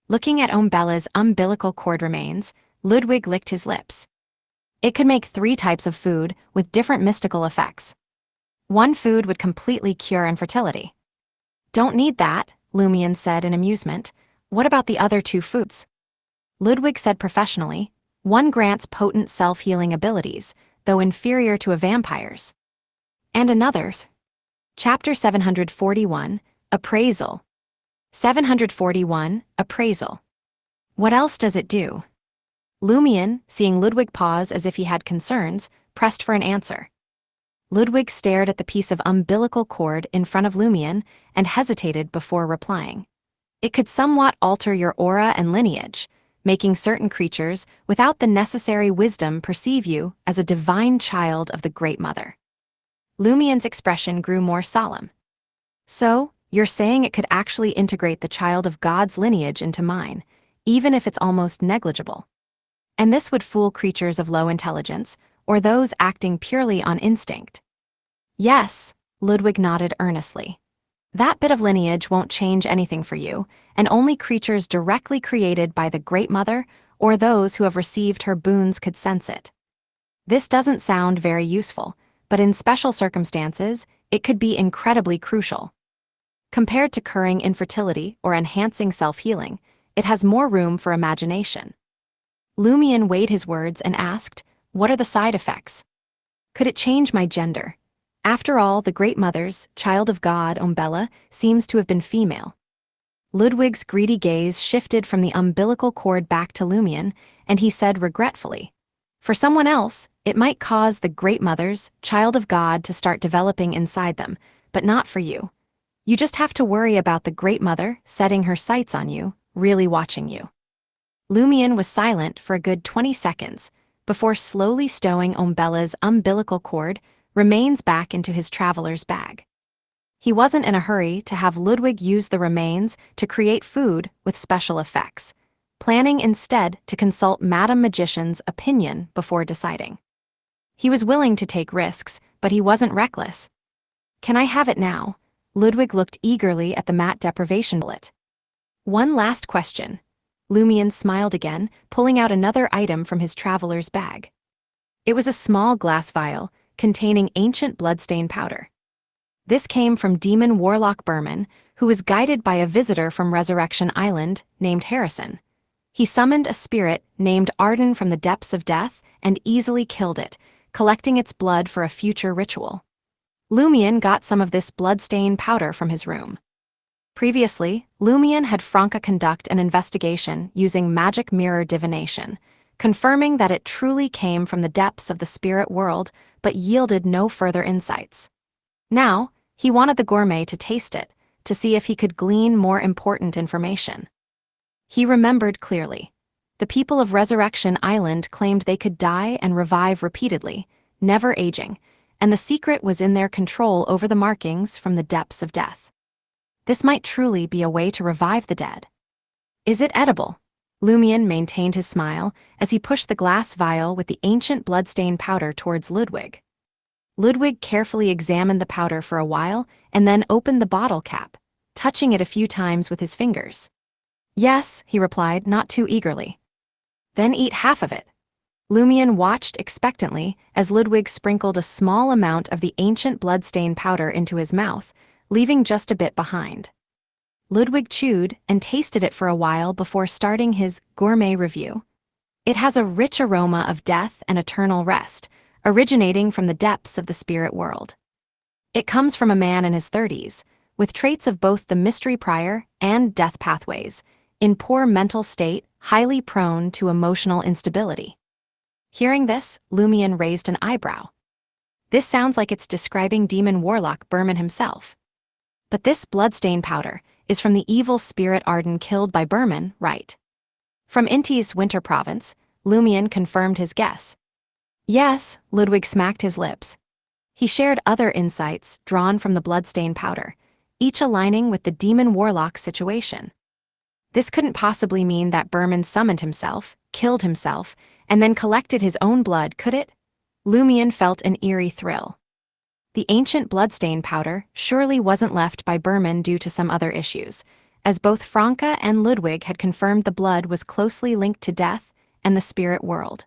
Looking at Umbella's umbilical cord remains, Ludwig licked his lips. It could make 3 types of food with different mystical effects. One food would completely cure infertility. "Don't need that," Lumion said in amusement. "What about the other 2 foods?" Ludwig said professionally, "One grants potent self-healing abilities, though inferior to a vampire's. And another's." Chapter 741, Appraisal. 741, Appraisal. "What else does it do?" Lumion, seeing Ludwig pause as if he had concerns, pressed for an answer. Ludwig stared at the piece of umbilical cord in front of Lumion and hesitated before replying. "It could somewhat alter your aura and lineage, making certain creatures without the necessary wisdom perceive you as a divine child of the Great Mother." Lumion's expression grew more solemn. "So, you're saying it could actually integrate the child of God's lineage into mine, even if it's almost negligible? And this would fool creatures of low intelligence, or those acting purely on instinct?" "Yes," Ludwig nodded earnestly. "That bit of lineage won't change anything for you, and only creatures directly created by the Great Mother or those who have received her boons could sense it. This doesn't sound very useful, but in special circumstances, it could be incredibly crucial. Compared to curing infertility or enhancing self-healing, it has more room for imagination." Lumion weighed his words and asked, "What are the side effects? Could it change my gender? After all, the Great Mother's Child of God, Umbella, seems to have been female." Ludwig's greedy gaze shifted from the umbilical cord back to Lumion, and he said regretfully, "For someone else, it might cause the Great Mother's Child of God to start developing inside them, but not for you. You just have to worry about the Great Mother setting her sights on you, really watching you." Lumion was silent for a good 20 seconds, before slowly stowing Umbella's umbilical cord remains back into his traveler's bag. He wasn't in a hurry to have Ludwig use the remains to create food with special effects, planning instead to consult Madame Magician's opinion before deciding. He was willing to take risks, but he wasn't reckless. "Can I have it now?" Ludwig looked eagerly at the matte deprivation bullet. "One last question." Lumion smiled again, pulling out another item from his traveler's bag. It was a small glass vial containing ancient bloodstain powder. This came from Demon Warlock Berman, who was guided by a visitor from Resurrection Island named Harrison. He summoned a spirit named Arden from the depths of death and easily killed it, collecting its blood for a future ritual. Lumion got some of this bloodstain powder from his room. Previously, Lumion had Franca conduct an investigation using magic mirror divination, confirming that it truly came from the depths of the spirit world but yielded no further insights. Now, he wanted the gourmet to taste it, to see if he could glean more important information. He remembered clearly. The people of Resurrection Island claimed they could die and revive repeatedly, never aging, and the secret was in their control over the markings from the depths of death. This might truly be a way to revive the dead. Is it edible? Lumion maintained his smile as he pushed the glass vial with the ancient bloodstained powder towards Ludwig. Ludwig carefully examined the powder for a while and then opened the bottle cap, touching it a few times with his fingers. Yes, he replied, not too eagerly. Then eat half of it. Lumion watched expectantly as Ludwig sprinkled a small amount of the ancient bloodstained powder into his mouth, leaving just a bit behind. Ludwig chewed and tasted it for a while before starting his gourmet review. It has a rich aroma of death and eternal rest, originating from the depths of the spirit world. It comes from a man in his 30s, with traits of both the mystery prior and death pathways, in poor mental state, highly prone to emotional instability. Hearing this, Lumion raised an eyebrow. This sounds like it's describing demon warlock Berman himself. But this bloodstained powder is from the evil spirit Arden killed by Berman, right? From Inti's winter province, Lumion confirmed his guess. Yes, Ludwig smacked his lips. He shared other insights drawn from the bloodstained powder, each aligning with the demon warlock situation. This couldn't possibly mean that Berman summoned himself, killed himself, and then collected his own blood, could it? Lumion felt an eerie thrill. The ancient bloodstained powder surely wasn't left by Berman due to some other issues, as both Franca and Ludwig had confirmed the blood was closely linked to death and the spirit world.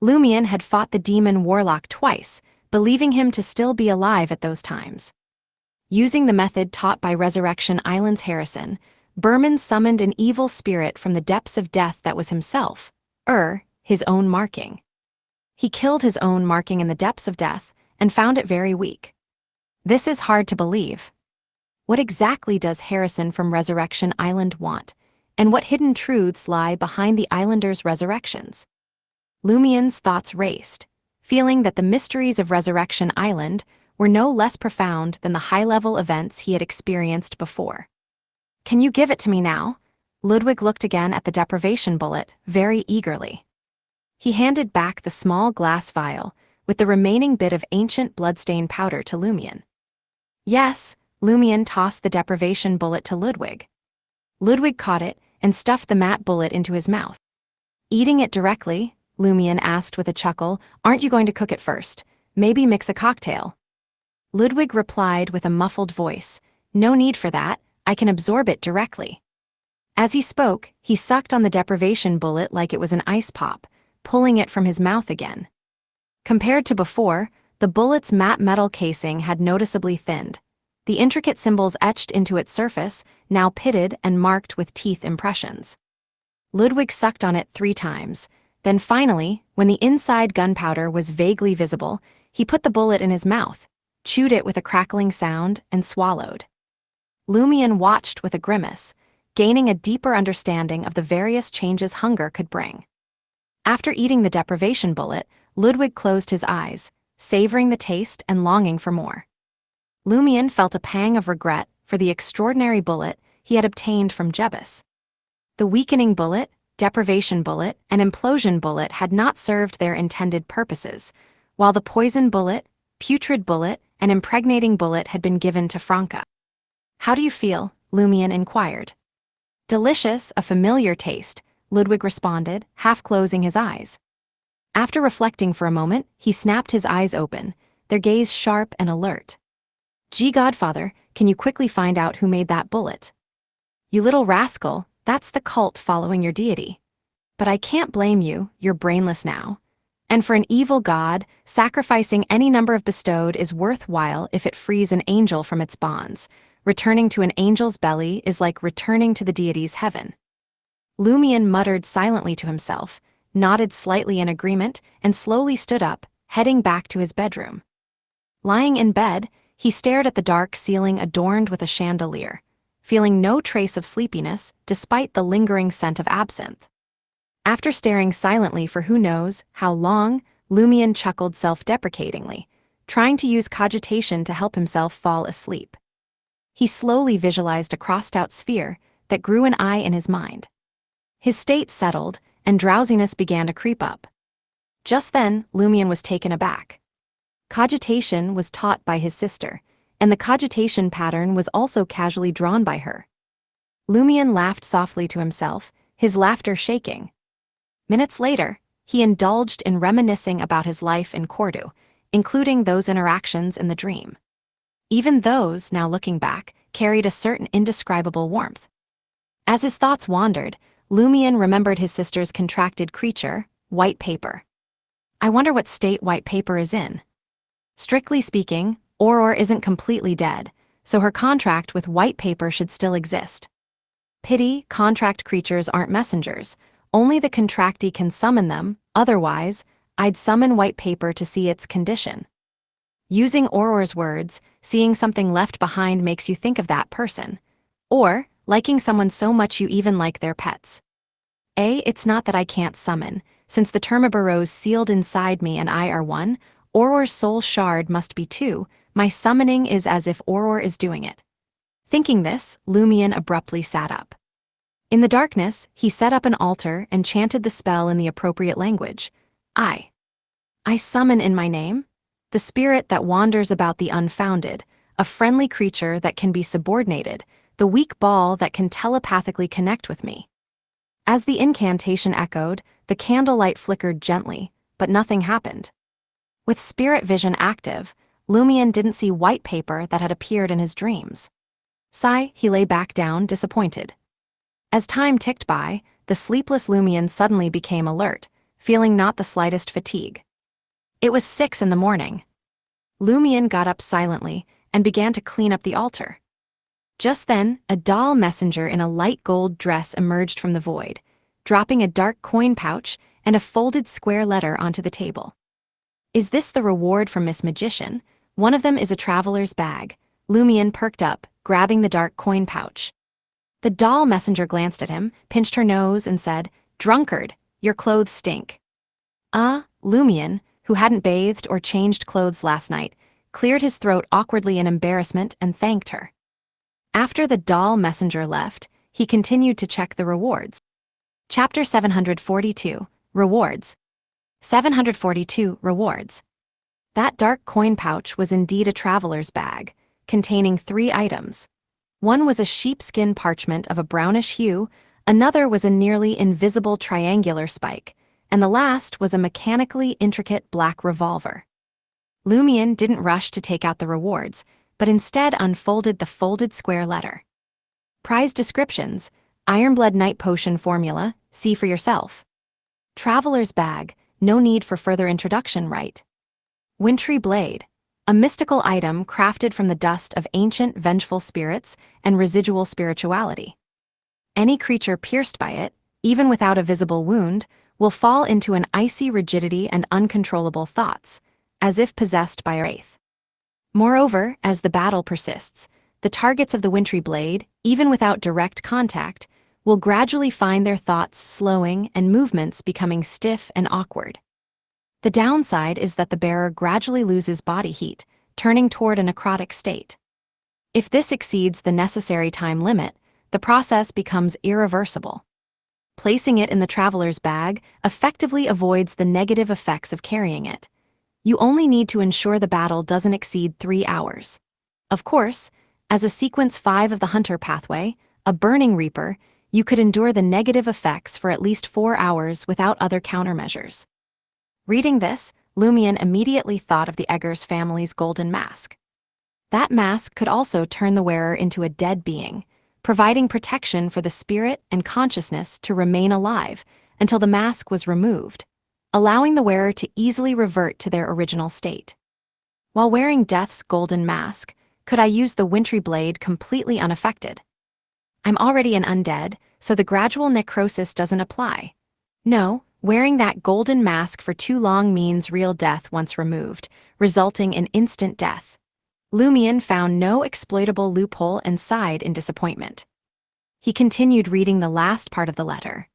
Lumion had fought the demon warlock twice, believing him to still be alive at those times. Using the method taught by Resurrection Island's Harrison, Berman summoned an evil spirit from the depths of death that was himself, his own marking. He killed his own marking in the depths of death and found it very weak. This is hard to believe. What exactly does Harrison from Resurrection Island want, and what hidden truths lie behind the islanders' resurrections? Lumion's thoughts raced, feeling that the mysteries of Resurrection Island were no less profound than the high-level events he had experienced before. Can you give it to me now? Ludwig looked again at the deprivation bullet, very eagerly. He handed back the small glass vial, with the remaining bit of ancient bloodstained powder to Lumion. Yes, Lumion tossed the deprivation bullet to Ludwig. Ludwig caught it and stuffed the matte bullet into his mouth. Eating it directly, Lumion asked with a chuckle, aren't you going to cook it first? Maybe mix a cocktail. Ludwig replied with a muffled voice, no need for that, I can absorb it directly. As he spoke, he sucked on the deprivation bullet like it was an ice pop, pulling it from his mouth again. Compared to before, the bullet's matte metal casing had noticeably thinned, the intricate symbols etched into its surface, now pitted and marked with teeth impressions. Ludwig sucked on it 3 times, then finally, when the inside gunpowder was vaguely visible, he put the bullet in his mouth, chewed it with a crackling sound, and swallowed. Lumion watched with a grimace, gaining a deeper understanding of the various changes hunger could bring. After eating the deprivation bullet, Ludwig closed his eyes, savoring the taste and longing for more. Lumion felt a pang of regret for the extraordinary bullet he had obtained from Jebus. The weakening bullet, deprivation bullet, and implosion bullet had not served their intended purposes, while the poison bullet, putrid bullet, and impregnating bullet had been given to Franca. How do you feel? Lumion inquired. Delicious, a familiar taste, Ludwig responded, half closing his eyes. After reflecting for a moment, he snapped his eyes open, their gaze sharp and alert. Gee, Godfather, can you quickly find out who made that bullet? You little rascal, that's the cult following your deity. But I can't blame you, you're brainless now. And for an evil god, sacrificing any number of bestowed is worthwhile if it frees an angel from its bonds. Returning to an angel's belly is like returning to the deity's heaven. Lumion muttered silently to himself, nodded slightly in agreement, and slowly stood up, heading back to his bedroom. Lying in bed, he stared at the dark ceiling adorned with a chandelier, feeling no trace of sleepiness despite the lingering scent of absinthe. After staring silently for who knows how long, Lumion chuckled self-deprecatingly, trying to use cogitation to help himself fall asleep. He slowly visualized a crossed-out sphere that grew an eye in his mind. His state settled, and drowsiness began to creep up. Just then, Lumion was taken aback. Cogitation was taught by his sister, and the cogitation pattern was also casually drawn by her. Lumion laughed softly to himself, his laughter shaking. Minutes later, he indulged in reminiscing about his life in Cordu, including those interactions in the dream. Even those, now looking back, carried a certain indescribable warmth. As his thoughts wandered, Lumion remembered his sister's contracted creature, white paper. I wonder what state white paper is in. Strictly speaking, Auror isn't completely dead, so her contract with white paper should still exist. Pity, contract creatures aren't messengers. Only the contractee can summon them, otherwise, I'd summon white paper to see its condition. Using Auror's words, seeing something left behind makes you think of that person. Or, liking someone so much you even like their pets. It's not that I can't summon. Since the Termiboros sealed inside me and I are one, Auror's soul shard must be two. My summoning is as if Auror is doing it. Thinking this, Lumion abruptly sat up. In the darkness, he set up an altar and chanted the spell in the appropriate language. I summon in my name the spirit that wanders about the unfounded, a friendly creature that can be subordinated, the weak ball that can telepathically connect with me. As the incantation echoed, the candlelight flickered gently, but nothing happened. With spirit vision active, Lumion didn't see white paper that had appeared in his dreams. Sigh, he lay back down, disappointed. As time ticked by, the sleepless Lumion suddenly became alert, feeling not the slightest fatigue. It was 6 a.m. Lumion got up silently and began to clean up the altar. Just then, a doll messenger in a light gold dress emerged from the void, dropping a dark coin pouch and a folded square letter onto the table. Is this the reward from Miss Magician? One of them is a traveler's bag. Lumion perked up, grabbing the dark coin pouch. The doll messenger glanced at him, pinched her nose, and said, "Drunkard, your clothes stink." Lumion, who hadn't bathed or changed clothes last night, cleared his throat awkwardly in embarrassment and thanked her. After the doll messenger left, he continued to check the rewards. Chapter 742, Rewards. 742, Rewards. That dark coin pouch was indeed a traveler's bag, containing 3 items. One was a sheepskin parchment of a brownish hue, another was a nearly invisible triangular spike, and the last was a mechanically intricate black revolver. Lumion didn't rush to take out the rewards, but instead unfolded the folded square letter. Prize descriptions: Ironblood Night Potion Formula, see for yourself. Traveler's Bag, no need for further introduction, right? Wintry Blade, a mystical item crafted from the dust of ancient vengeful spirits and residual spirituality. Any creature pierced by it, even without a visible wound, will fall into an icy rigidity and uncontrollable thoughts, as if possessed by a wraith. Moreover, as the battle persists, the targets of the wintry blade, even without direct contact, will gradually find their thoughts slowing and movements becoming stiff and awkward. The downside is that the bearer gradually loses body heat, turning toward a necrotic state. If this exceeds the necessary time limit, the process becomes irreversible. Placing it in the traveler's bag effectively avoids the negative effects of carrying it. You only need to ensure the battle doesn't exceed 3 hours. Of course, as a Sequence 5 of the Hunter pathway, a Burning Reaper, you could endure the negative effects for at least 4 hours without other countermeasures. Reading this, Lumion immediately thought of the Eggers family's golden mask. That mask could also turn the wearer into a dead being, providing protection for the spirit and consciousness to remain alive until the mask was removed, allowing the wearer to easily revert to their original state. While wearing Death's golden mask, could I use the wintry blade completely unaffected? I'm already an undead, so the gradual necrosis doesn't apply. No, wearing that golden mask for too long means real death once removed, resulting in instant death. Lumion found no exploitable loophole and sighed in disappointment. He continued reading the last part of the letter.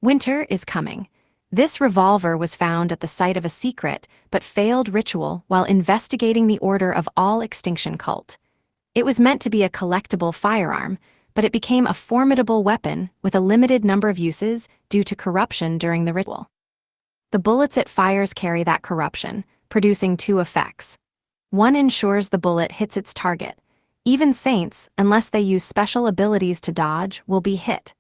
Winter is coming. This revolver was found at the site of a secret but failed ritual while investigating the Order of All Extinction cult. It was meant to be a collectible firearm, but it became a formidable weapon with a limited number of uses due to corruption during the ritual. The bullets it fires carry that corruption, producing two effects. One ensures the bullet hits its target. Even saints, unless they use special abilities to dodge, will be hit.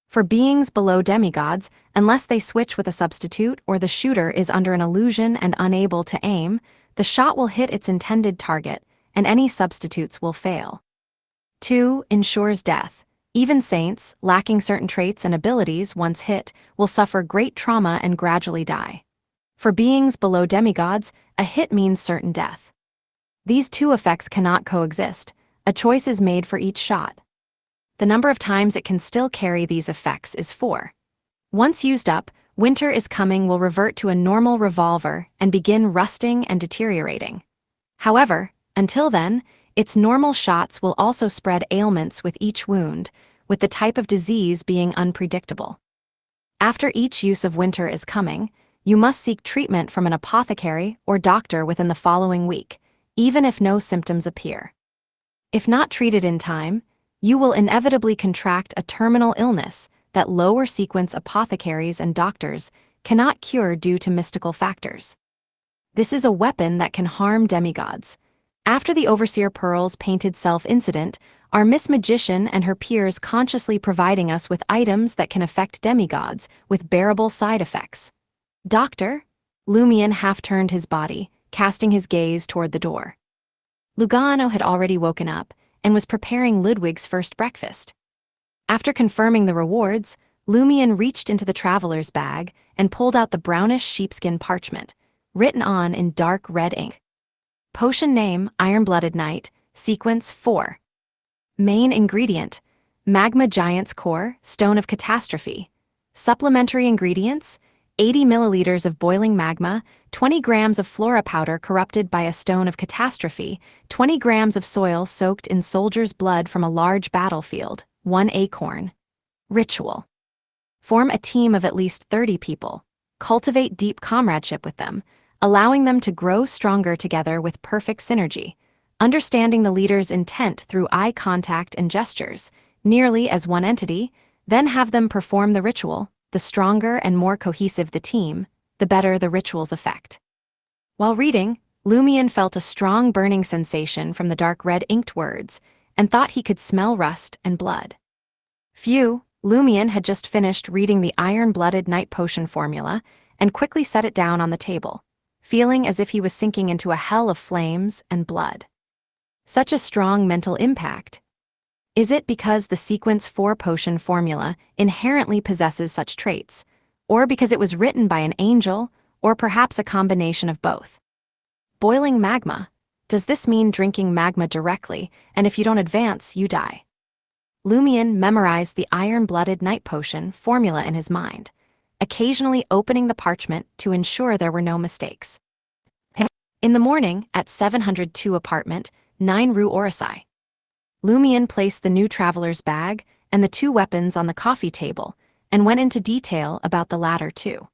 For beings below demigods, unless they switch with a substitute or the shooter is under an illusion and unable to aim, the shot will hit its intended target, and any substitutes will fail. 2. Ensures death. Even saints, lacking certain traits and abilities once hit, will suffer great trauma and gradually die. For beings below demigods, a hit means certain death. These two effects cannot coexist. A choice is made for each shot. The number of times it can still carry these effects is 4. Once used up, Winter is Coming will revert to a normal revolver and begin rusting and deteriorating. However, until then, its normal shots will also spread ailments with each wound, with the type of disease being unpredictable. After each use of Winter is Coming, you must seek treatment from an apothecary or doctor within the following week, even if no symptoms appear. If not treated in time, you will inevitably contract a terminal illness that lower sequence apothecaries and doctors cannot cure due to mystical factors. This is a weapon that can harm demigods. After the Overseer Pearl's painted self incident, our Miss Magician and her peers consciously providing us with items that can affect demigods with bearable side effects. Doctor? Lumion half turned his body, casting his gaze toward the door. Lugano had already woken up and was preparing Ludwig's first breakfast. After confirming the rewards, Lumion reached into the traveler's bag and pulled out the brownish sheepskin parchment, written on in dark red ink. Potion name, Iron-Blooded Knight, sequence 4. Main ingredient, Magma Giant's Core, Stone of Catastrophe. Supplementary ingredients, 80 milliliters of boiling magma, 20 grams of flora powder corrupted by a stone of catastrophe, 20 grams of soil soaked in soldier's blood from a large battlefield, 1 acorn. Ritual. Form a team of at least 30 people. Cultivate deep comradeship with them, allowing them to grow stronger together with perfect synergy, understanding the leader's intent through eye contact and gestures, nearly as one entity, then have them perform the ritual. The stronger and more cohesive the team, the better the ritual's effect. While reading, Lumion felt a strong burning sensation from the dark red inked words, and thought he could smell rust and blood. Phew, Lumion had just finished reading the Iron-Blooded Knight potion formula, and quickly set it down on the table, feeling as if he was sinking into a hell of flames and blood. Such a strong mental impact. Is it because the sequence 4 potion formula inherently possesses such traits, or because it was written by an angel, or perhaps a combination of both? Boiling magma. Does this mean drinking magma directly, and if you don't advance, you die? Lumion memorized the Iron-Blooded Knight potion formula in his mind, occasionally opening the parchment to ensure there were no mistakes. In the morning, at 702 apartment, 9 Rue Orsay, Lumion placed the new traveler's bag and the 2 weapons on the coffee table and went into detail about the latter too.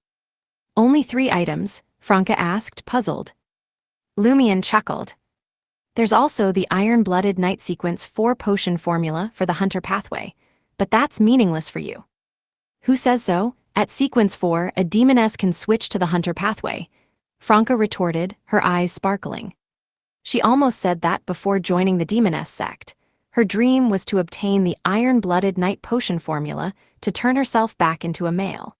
Only 3 items, Franca asked, puzzled. Lumion chuckled. There's also the Iron-Blooded Knight sequence 4 potion formula for the hunter pathway, but that's meaningless for you. Who says so? At sequence 4, a demoness can switch to the hunter pathway, Franca retorted, her eyes sparkling. She almost said that before joining the demoness sect. Her dream was to obtain the Iron-Blooded Knight potion formula to turn herself back into a male.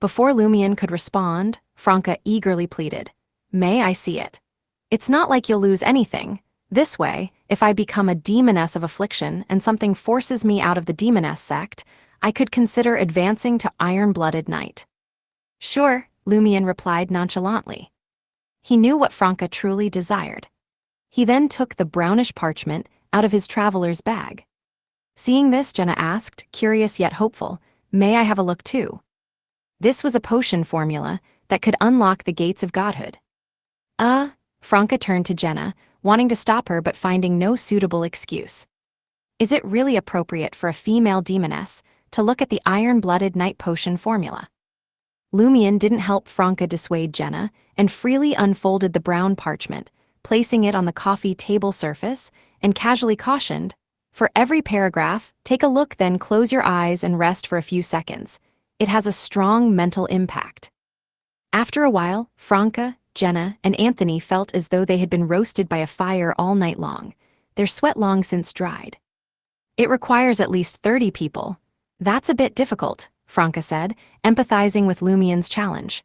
Before Lumion could respond, Franca eagerly pleaded, "May I see it? It's not like you'll lose anything. This way, if I become a demoness of affliction and something forces me out of the demoness sect, I could consider advancing to Iron-Blooded Knight." Sure, Lumion replied nonchalantly. He knew what Franca truly desired. He then took the brownish parchment out of his traveler's bag. Seeing this, Jenna asked, curious yet hopeful, "May I have a look too?" This was a potion formula that could unlock the gates of godhood. Franca turned to Jenna, wanting to stop her but finding no suitable excuse. Is it really appropriate for a female demoness to look at the iron-blooded night potion formula? Lumion didn't help Franca dissuade Jenna and freely unfolded the brown parchment, placing it on the coffee table surface, and casually cautioned, "For every paragraph, take a look, then close your eyes and rest for a few seconds. It has a strong mental impact." After a while, Franca, Jenna, and Anthony felt as though they had been roasted by a fire all night long, their sweat long since dried. "It requires at least 30 people. That's a bit difficult," Franca said, empathizing with Lumion's challenge.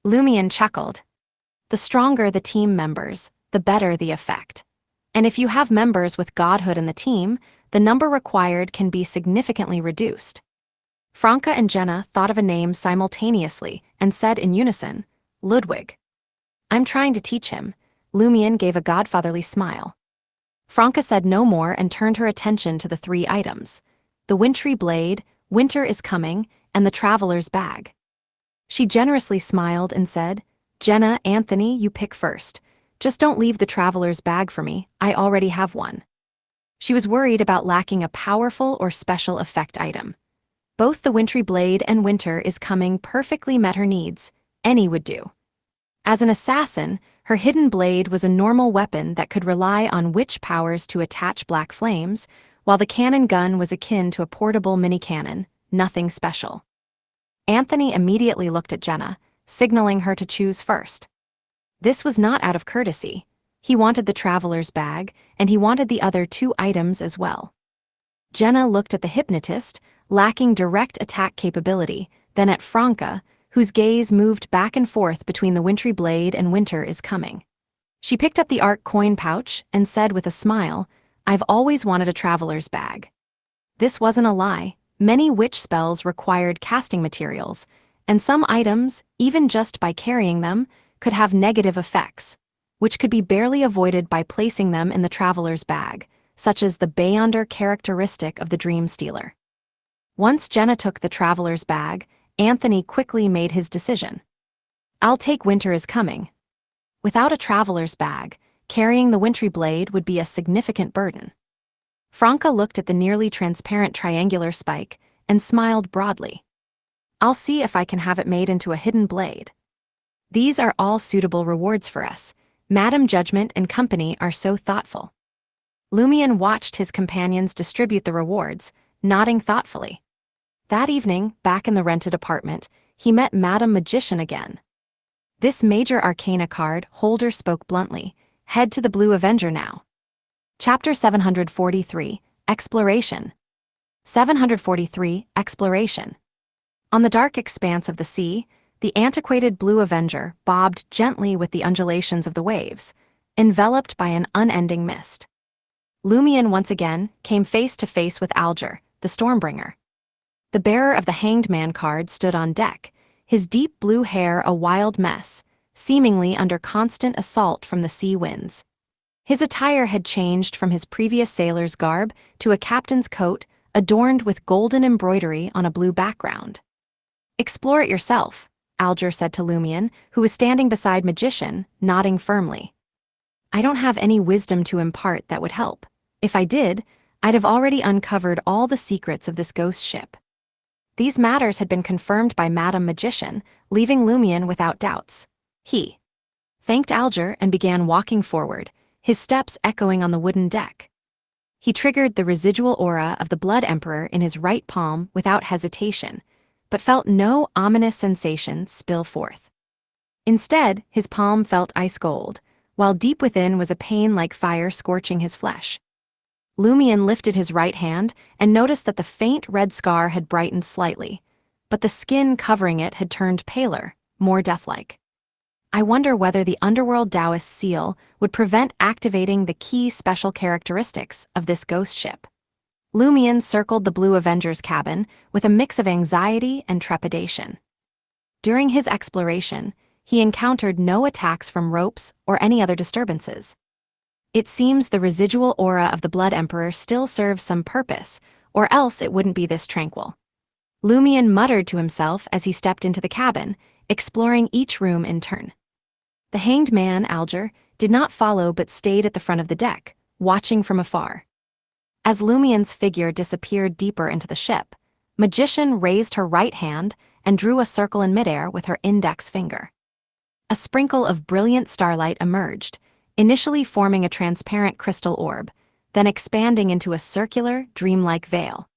Lumion chuckled. "The stronger the team members, the better the effect. And if you have members with godhood in the team, the number required can be significantly reduced." Franca and Jenna thought of a name simultaneously and said in unison, "Ludwig." "I'm trying to teach him." Lumion gave a godfatherly smile. Franca said no more and turned her attention to the 3 items: the wintry blade, winter is coming, and the traveler's bag. She generously smiled and said, "Jenna, Anthony, you pick first. Just don't leave the traveler's bag for me, I already have one." She was worried about lacking a powerful or special effect item. Both the wintry blade and winter is coming perfectly met her needs. Any would do. As an assassin, her hidden blade was a normal weapon that could rely on witch powers to attach black flames, while the cannon gun was akin to a portable mini-cannon, nothing special. Anthony immediately looked at Jenna, signaling her to choose first. This was not out of courtesy. He wanted the traveler's bag, and he wanted the other 2 items as well. Jenna looked at the hypnotist, lacking direct attack capability, then at Franca, whose gaze moved back and forth between the wintry blade and winter is coming. She picked up the arc coin pouch and said with a smile, "I've always wanted a traveler's bag." This wasn't a lie. Many witch spells required casting materials, and some items, even just by carrying them, could have negative effects, which could be barely avoided by placing them in the traveler's bag, such as the Beyonder characteristic of the Dream Stealer. Once Jenna took the traveler's bag, Anthony quickly made his decision. "I'll take winter is coming." Without a traveler's bag, carrying the wintry blade would be a significant burden. Franca looked at the nearly transparent triangular spike and smiled broadly. "I'll see if I can have it made into a hidden blade. These are all suitable rewards for us. Madame Judgment and company are so thoughtful." Lumion watched his companions distribute the rewards, nodding thoughtfully. That evening, back in the rented apartment, he met Madame Magician again. This major arcana card holder spoke bluntly, "Head to the Blue Avenger now." Chapter 743, Exploration. 743, Exploration. On the dark expanse of the sea, the antiquated Blue Avenger bobbed gently with the undulations of the waves, enveloped by an unending mist. Lumion once again came face to face with Alger, the Stormbringer. The bearer of the Hanged Man card stood on deck, his deep blue hair a wild mess, seemingly under constant assault from the sea winds. His attire had changed from his previous sailor's garb to a captain's coat adorned with golden embroidery on a blue background. "Explore it yourself," Alger said to Lumion, who was standing beside Magician, nodding firmly. "I don't have any wisdom to impart that would help. If I did, I'd have already uncovered all the secrets of this ghost ship." These matters had been confirmed by Madame Magician, leaving Lumion without doubts. He thanked Alger and began walking forward, his steps echoing on the wooden deck. He triggered the residual aura of the Blood Emperor in his right palm without hesitation, but felt no ominous sensation spill forth. Instead, his palm felt ice cold, while deep within was a pain like fire scorching his flesh. Lumion lifted his right hand and noticed that the faint red scar had brightened slightly, but the skin covering it had turned paler, more deathlike. "I wonder whether the Underworld Taoist seal would prevent activating the key special characteristics of this ghost ship." Lumion circled the Blue Avenger's cabin with a mix of anxiety and trepidation. During his exploration, he encountered no attacks from ropes or any other disturbances. It seems the residual aura of the Blood Emperor still serves some purpose, or else it wouldn't be this tranquil. Lumion muttered to himself as he stepped into the cabin, exploring each room in turn. "The Hanged Man, Alger, did not follow but stayed at the front of the deck, watching from afar. As Lumien's figure disappeared deeper into the ship, Magician raised her right hand and drew a circle in midair with her index finger. A sprinkle of brilliant starlight emerged, initially forming a transparent crystal orb, then expanding into a circular, dreamlike veil.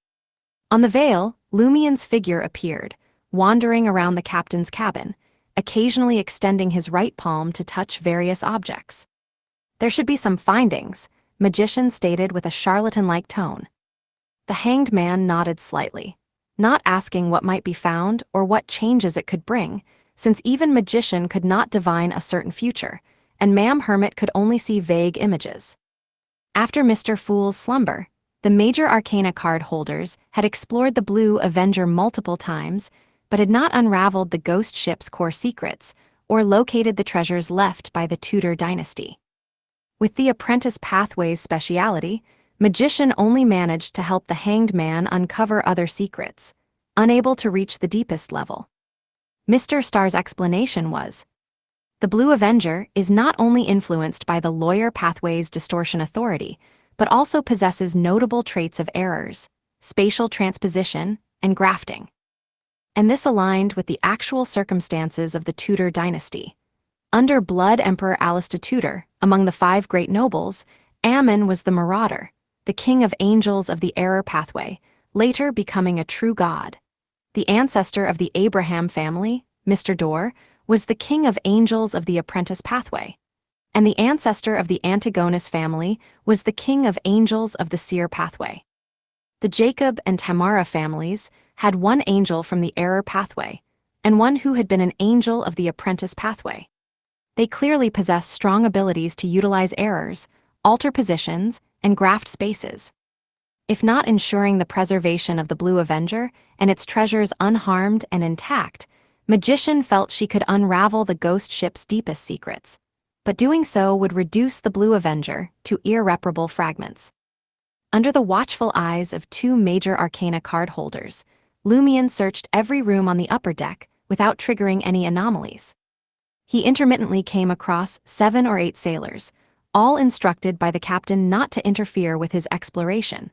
On the veil, Lumien's figure appeared, wandering around the captain's cabin, occasionally extending his right palm to touch various objects. "There should be some findings," Magician stated with a charlatan-like tone. The hanged man nodded slightly, not asking what might be found or what changes it could bring, since even Magician could not divine a certain future, and Ma'am Hermit could only see vague images. After Mr. Fool's slumber, the major arcana card holders had explored the Blue Avenger multiple times, but had not unraveled the ghost ship's core secrets or located the treasures left by the Tudor dynasty. With the Apprentice Pathway's speciality, Magician only managed to help the hanged man uncover other secrets, unable to reach the deepest level. Mr. Starr's explanation was, "The Blue Avenger is not only influenced by the Lawyer Pathway's distortion authority, but also possesses notable traits of errors, spatial transposition, and grafting." And this aligned with the actual circumstances of the Tudor dynasty. Under Blood Emperor Alistair Tudor, among the 5 great nobles, Ammon was the Marauder, the king of angels of the error pathway, later becoming a true god. The ancestor of the Abraham family, Mr. Dorr, was the king of angels of the apprentice pathway. And the ancestor of the Antigonus family was the king of angels of the seer pathway. The Jacob and Tamara families had one angel from the error pathway, and one who had been an angel of the apprentice pathway. They clearly possessed strong abilities to utilize errors, alter positions, and graft spaces. If not ensuring the preservation of the Blue Avenger and its treasures unharmed and intact, Magician felt she could unravel the ghost ship's deepest secrets, but doing so would reduce the Blue Avenger to irreparable fragments. Under the watchful eyes of 2 major arcana card holders, Lumien searched every room on the upper deck without triggering any anomalies. He intermittently came across 7 or 8 sailors, all instructed by the captain not to interfere with his exploration.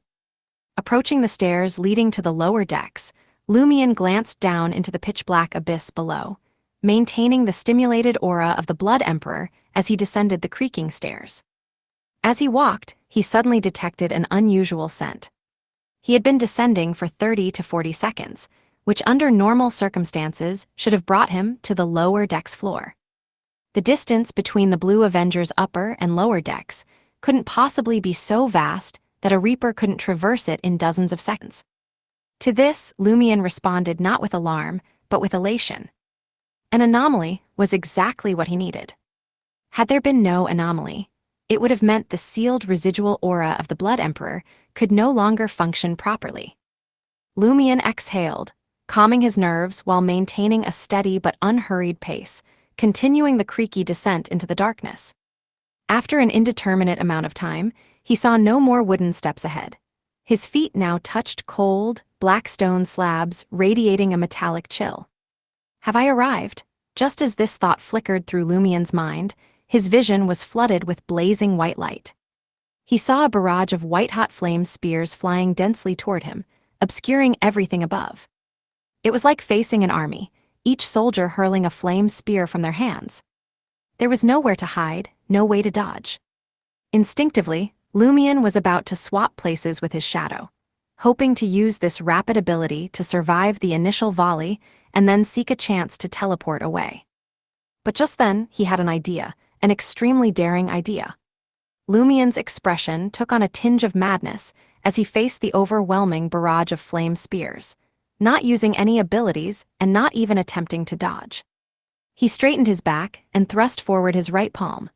Approaching the stairs leading to the lower decks, Lumien glanced down into the pitch-black abyss below, maintaining the stimulated aura of the Blood Emperor as he descended the creaking stairs. As he walked, he suddenly detected an unusual scent. He had been descending for 30 to 40 seconds, which under normal circumstances should have brought him to the lower deck's floor. The distance between the Blue Avenger's upper and lower decks couldn't possibly be so vast that a Reaper couldn't traverse it in dozens of seconds. To this, Lumien responded not with alarm, but with elation. An anomaly was exactly what he needed. Had there been no anomaly, it would have meant the sealed residual aura of the Blood Emperor could no longer function properly. Lumien exhaled, calming his nerves while maintaining a steady but unhurried pace, continuing the creaky descent into the darkness. After an indeterminate amount of time, he saw no more wooden steps ahead. His feet now touched cold, black stone slabs radiating a metallic chill. Have I arrived? Just as this thought flickered through Lumien's mind, his vision was flooded with blazing white light. He saw a barrage of white-hot flame spears flying densely toward him, obscuring everything above. It was like facing an army, each soldier hurling a flame spear from their hands. There was nowhere to hide, no way to dodge. Instinctively, Lumien was about to swap places with his shadow, hoping to use this rapid ability to survive the initial volley and then seek a chance to teleport away. But just then, he had an idea, an extremely daring idea. Lumien's expression took on a tinge of madness as he faced the overwhelming barrage of flame spears, not using any abilities and not even attempting to dodge. He straightened his back and thrust forward his right palm.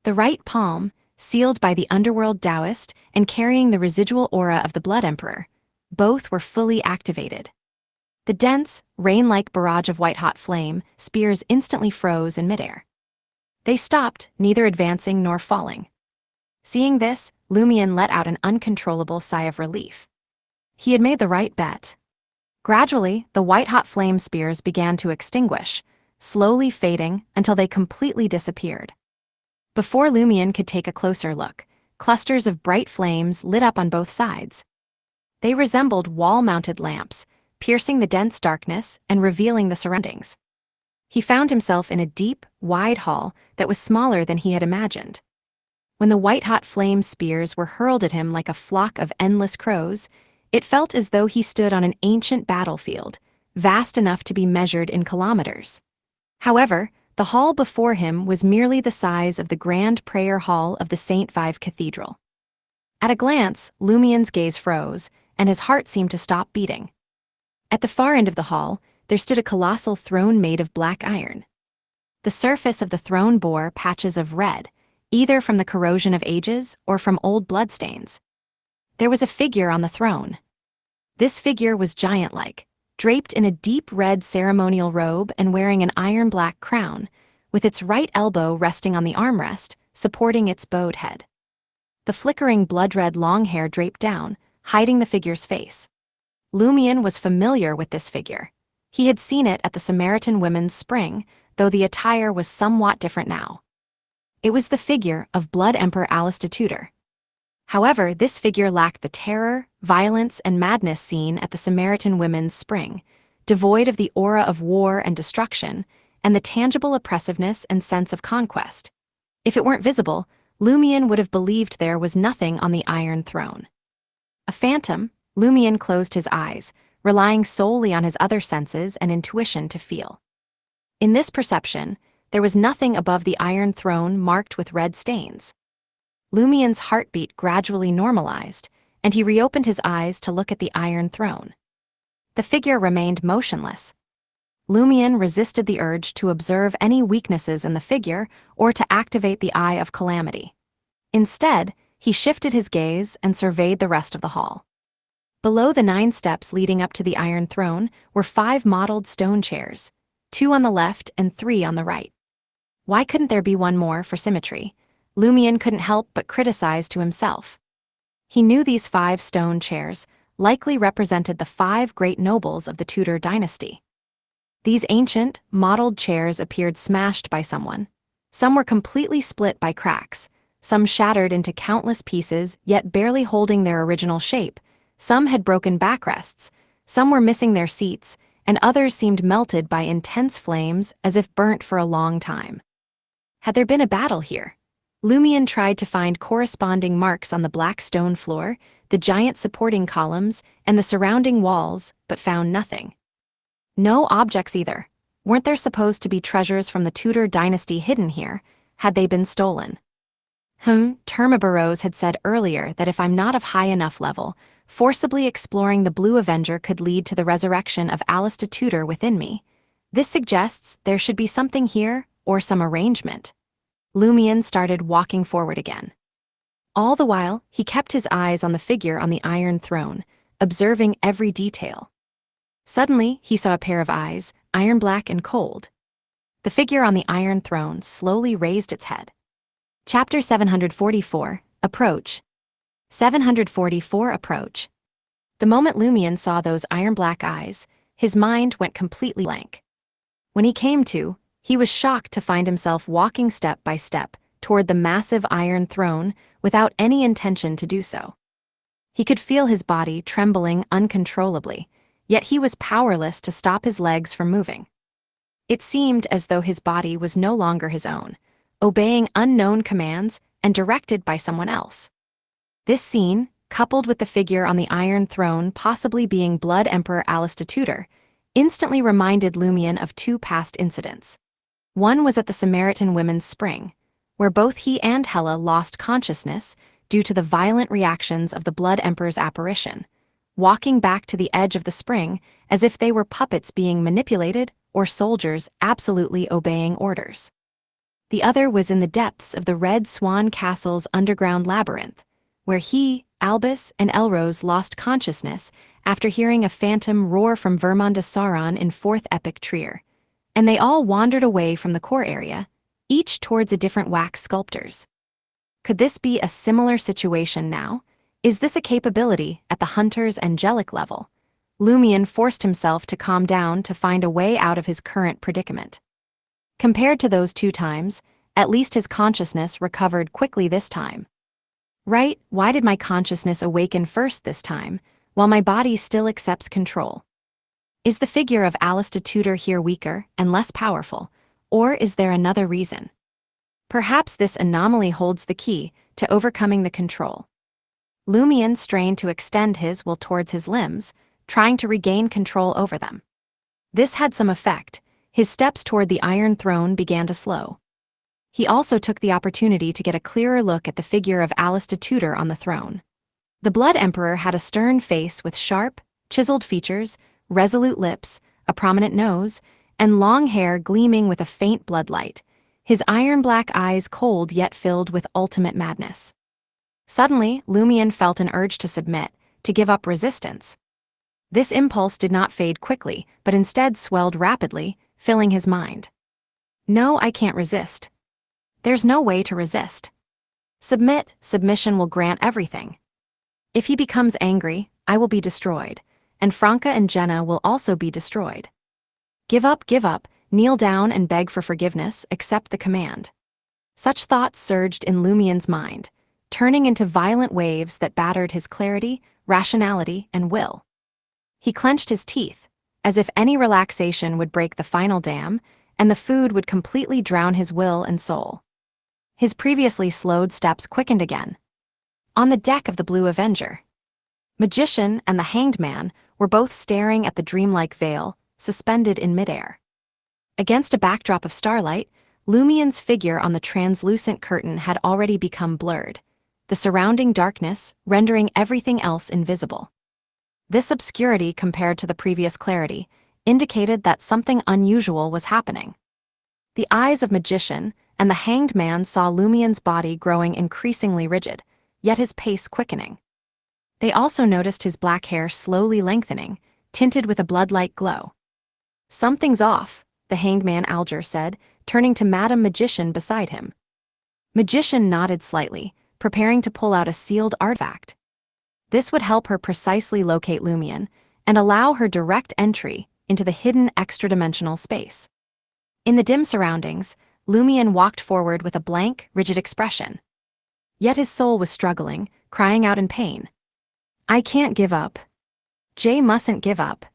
The right palm, sealed by the underworld Taoist and carrying the residual aura of the Blood Emperor, both were fully activated. The dense, rain-like barrage of white-hot flame spears instantly froze in midair. They stopped, neither advancing nor falling. Seeing this, Lumien let out an uncontrollable sigh of relief. He had made the right bet. Gradually, the white-hot flame spears began to extinguish, slowly fading until they completely disappeared. Before Lumion could take a closer look, clusters of bright flames lit up on both sides. They resembled wall-mounted lamps, piercing the dense darkness and revealing the surroundings. He found himself in a deep, wide hall that was smaller than he had imagined. When the white-hot flame spears were hurled at him like a flock of endless crows, it felt as though he stood on an ancient battlefield, vast enough to be measured in kilometers. However, the hall before him was merely the size of the grand prayer hall of the St. Vive Cathedral. At a glance, Lumion's gaze froze, and his heart seemed to stop beating. At the far end of the hall, there stood a colossal throne made of black iron. The surface of the throne bore patches of red, either from the corrosion of ages or from old bloodstains. There was a figure on the throne. This figure was giant-like, draped in a deep red ceremonial robe and wearing an iron-black crown, with its right elbow resting on the armrest, supporting its bowed head. The flickering blood-red long hair draped down, hiding the figure's face. Lumion was familiar with this figure. He had seen it at the Samaritan Women's Spring, though the attire was somewhat different now. It was the figure of Blood Emperor Alistair. However, this figure lacked the terror, violence, and madness seen at the Samaritan Women's Spring, devoid of the aura of war and destruction, and the tangible oppressiveness and sense of conquest. If it weren't visible, Lumion would have believed there was nothing on the Iron Throne. A phantom, Lumion closed his eyes, relying solely on his other senses and intuition to feel. In this perception, there was nothing above the Iron Throne marked with red stains. Lumion's heartbeat gradually normalized, and he reopened his eyes to look at the Iron Throne. The figure remained motionless. Lumion resisted the urge to observe any weaknesses in the figure or to activate the Eye of Calamity. Instead, he shifted his gaze and surveyed the rest of the hall. Below the 9 steps leading up to the Iron Throne were 5 modeled stone chairs, 2 on the left and 3 on the right. Why couldn't there be one more for symmetry? Lumion couldn't help but criticize to himself. He knew these 5 stone chairs likely represented the 5 great nobles of the Tudor dynasty. These ancient, modeled chairs appeared smashed by someone. Some were completely split by cracks, some shattered into countless pieces yet barely holding their original shape. Some had broken backrests, some were missing their seats, and others seemed melted by intense flames as if burnt for a long time. Had there been a battle here? Lumion tried to find corresponding marks on the black stone floor, the giant supporting columns, and the surrounding walls, but found nothing. No objects either. Weren't there supposed to be treasures from the Tudor dynasty hidden here? Had they been stolen? Termaburrows had said earlier that if I'm not of high enough level, forcibly exploring the Blue Avenger could lead to the resurrection of Alistair Tudor within me. This suggests there should be something here, or some arrangement. Lumion started walking forward again. All the while, he kept his eyes on the figure on the Iron Throne, observing every detail. Suddenly, he saw a pair of eyes, iron-black and cold. The figure on the Iron Throne slowly raised its head. Chapter 744, Approach. 744 Approach. The moment Lumion saw those iron-black eyes, his mind went completely blank. When he came to, he was shocked to find himself walking step by step toward the massive Iron Throne without any intention to do so. He could feel his body trembling uncontrollably, yet he was powerless to stop his legs from moving. It seemed as though his body was no longer his own, obeying unknown commands and directed by someone else. This scene, coupled with the figure on the Iron Throne possibly being Blood Emperor Alistair Tudor, instantly reminded Lumion of 2 past incidents. One was at the Samaritan Women's Spring, where both he and Hela lost consciousness due to the violent reactions of the Blood Emperor's apparition, walking back to the edge of the spring as if they were puppets being manipulated or soldiers absolutely obeying orders. The other was in the depths of the Red Swan Castle's underground labyrinth, where he, Albus, and Elrose lost consciousness after hearing a phantom roar from Vermond de Sauron in 4th Epic Trier, and they all wandered away from the core area, each towards a different wax sculptors. Could this be a similar situation now? Is this a capability at the hunter's angelic level? Lumion forced himself to calm down to find a way out of his current predicament. Compared to those 2 times, At least his consciousness recovered quickly this time. Right, why did my consciousness awaken first this time, while my body still accepts control? Is the figure of Alistair Tudor here weaker and less powerful, or is there another reason? Perhaps this anomaly holds the key to overcoming the control. Lumion strained to extend his will towards his limbs, trying to regain control over them. This had some effect. His steps toward the Iron Throne began to slow. He also took the opportunity to get a clearer look at the figure of Alistair Tudor on the throne. The Blood Emperor had a stern face with sharp, chiseled features, resolute lips, a prominent nose, and long hair gleaming with a faint bloodlight, his iron-black eyes cold yet filled with ultimate madness. Suddenly, Lumion felt an urge to submit, to give up resistance. This impulse did not fade quickly, but instead swelled rapidly, filling his mind. No, I can't resist. There's no way to resist. Submission will grant everything. If he becomes angry, I will be destroyed, and Franca and Jenna will also be destroyed. Give up, kneel down and beg for forgiveness, accept the command. Such thoughts surged in Lumion's mind, turning into violent waves that battered his clarity, rationality, and will. He clenched his teeth, as if any relaxation would break the final dam, and the food would completely drown his will and soul. His previously slowed steps quickened again. On the deck of the Blue Avenger, Magician and the Hanged Man were both staring at the dreamlike veil, suspended in midair. Against a backdrop of starlight, Lumion's figure on the translucent curtain had already become blurred, the surrounding darkness rendering everything else invisible. This obscurity, compared to the previous clarity, indicated that something unusual was happening. The eyes of Magician and the Hanged Man saw Lumion's body growing increasingly rigid, yet his pace quickening. They also noticed his black hair slowly lengthening, tinted with a blood-like glow. Something's off, the Hanged Man Alger said, turning to Madam Magician beside him. Magician nodded slightly, preparing to pull out a sealed artifact. This would help her precisely locate Lumion and allow her direct entry into the hidden extra-dimensional space. In the dim surroundings, Lumion walked forward with a blank, rigid expression. Yet his soul was struggling, crying out in pain. I can't give up. Jay mustn't give up.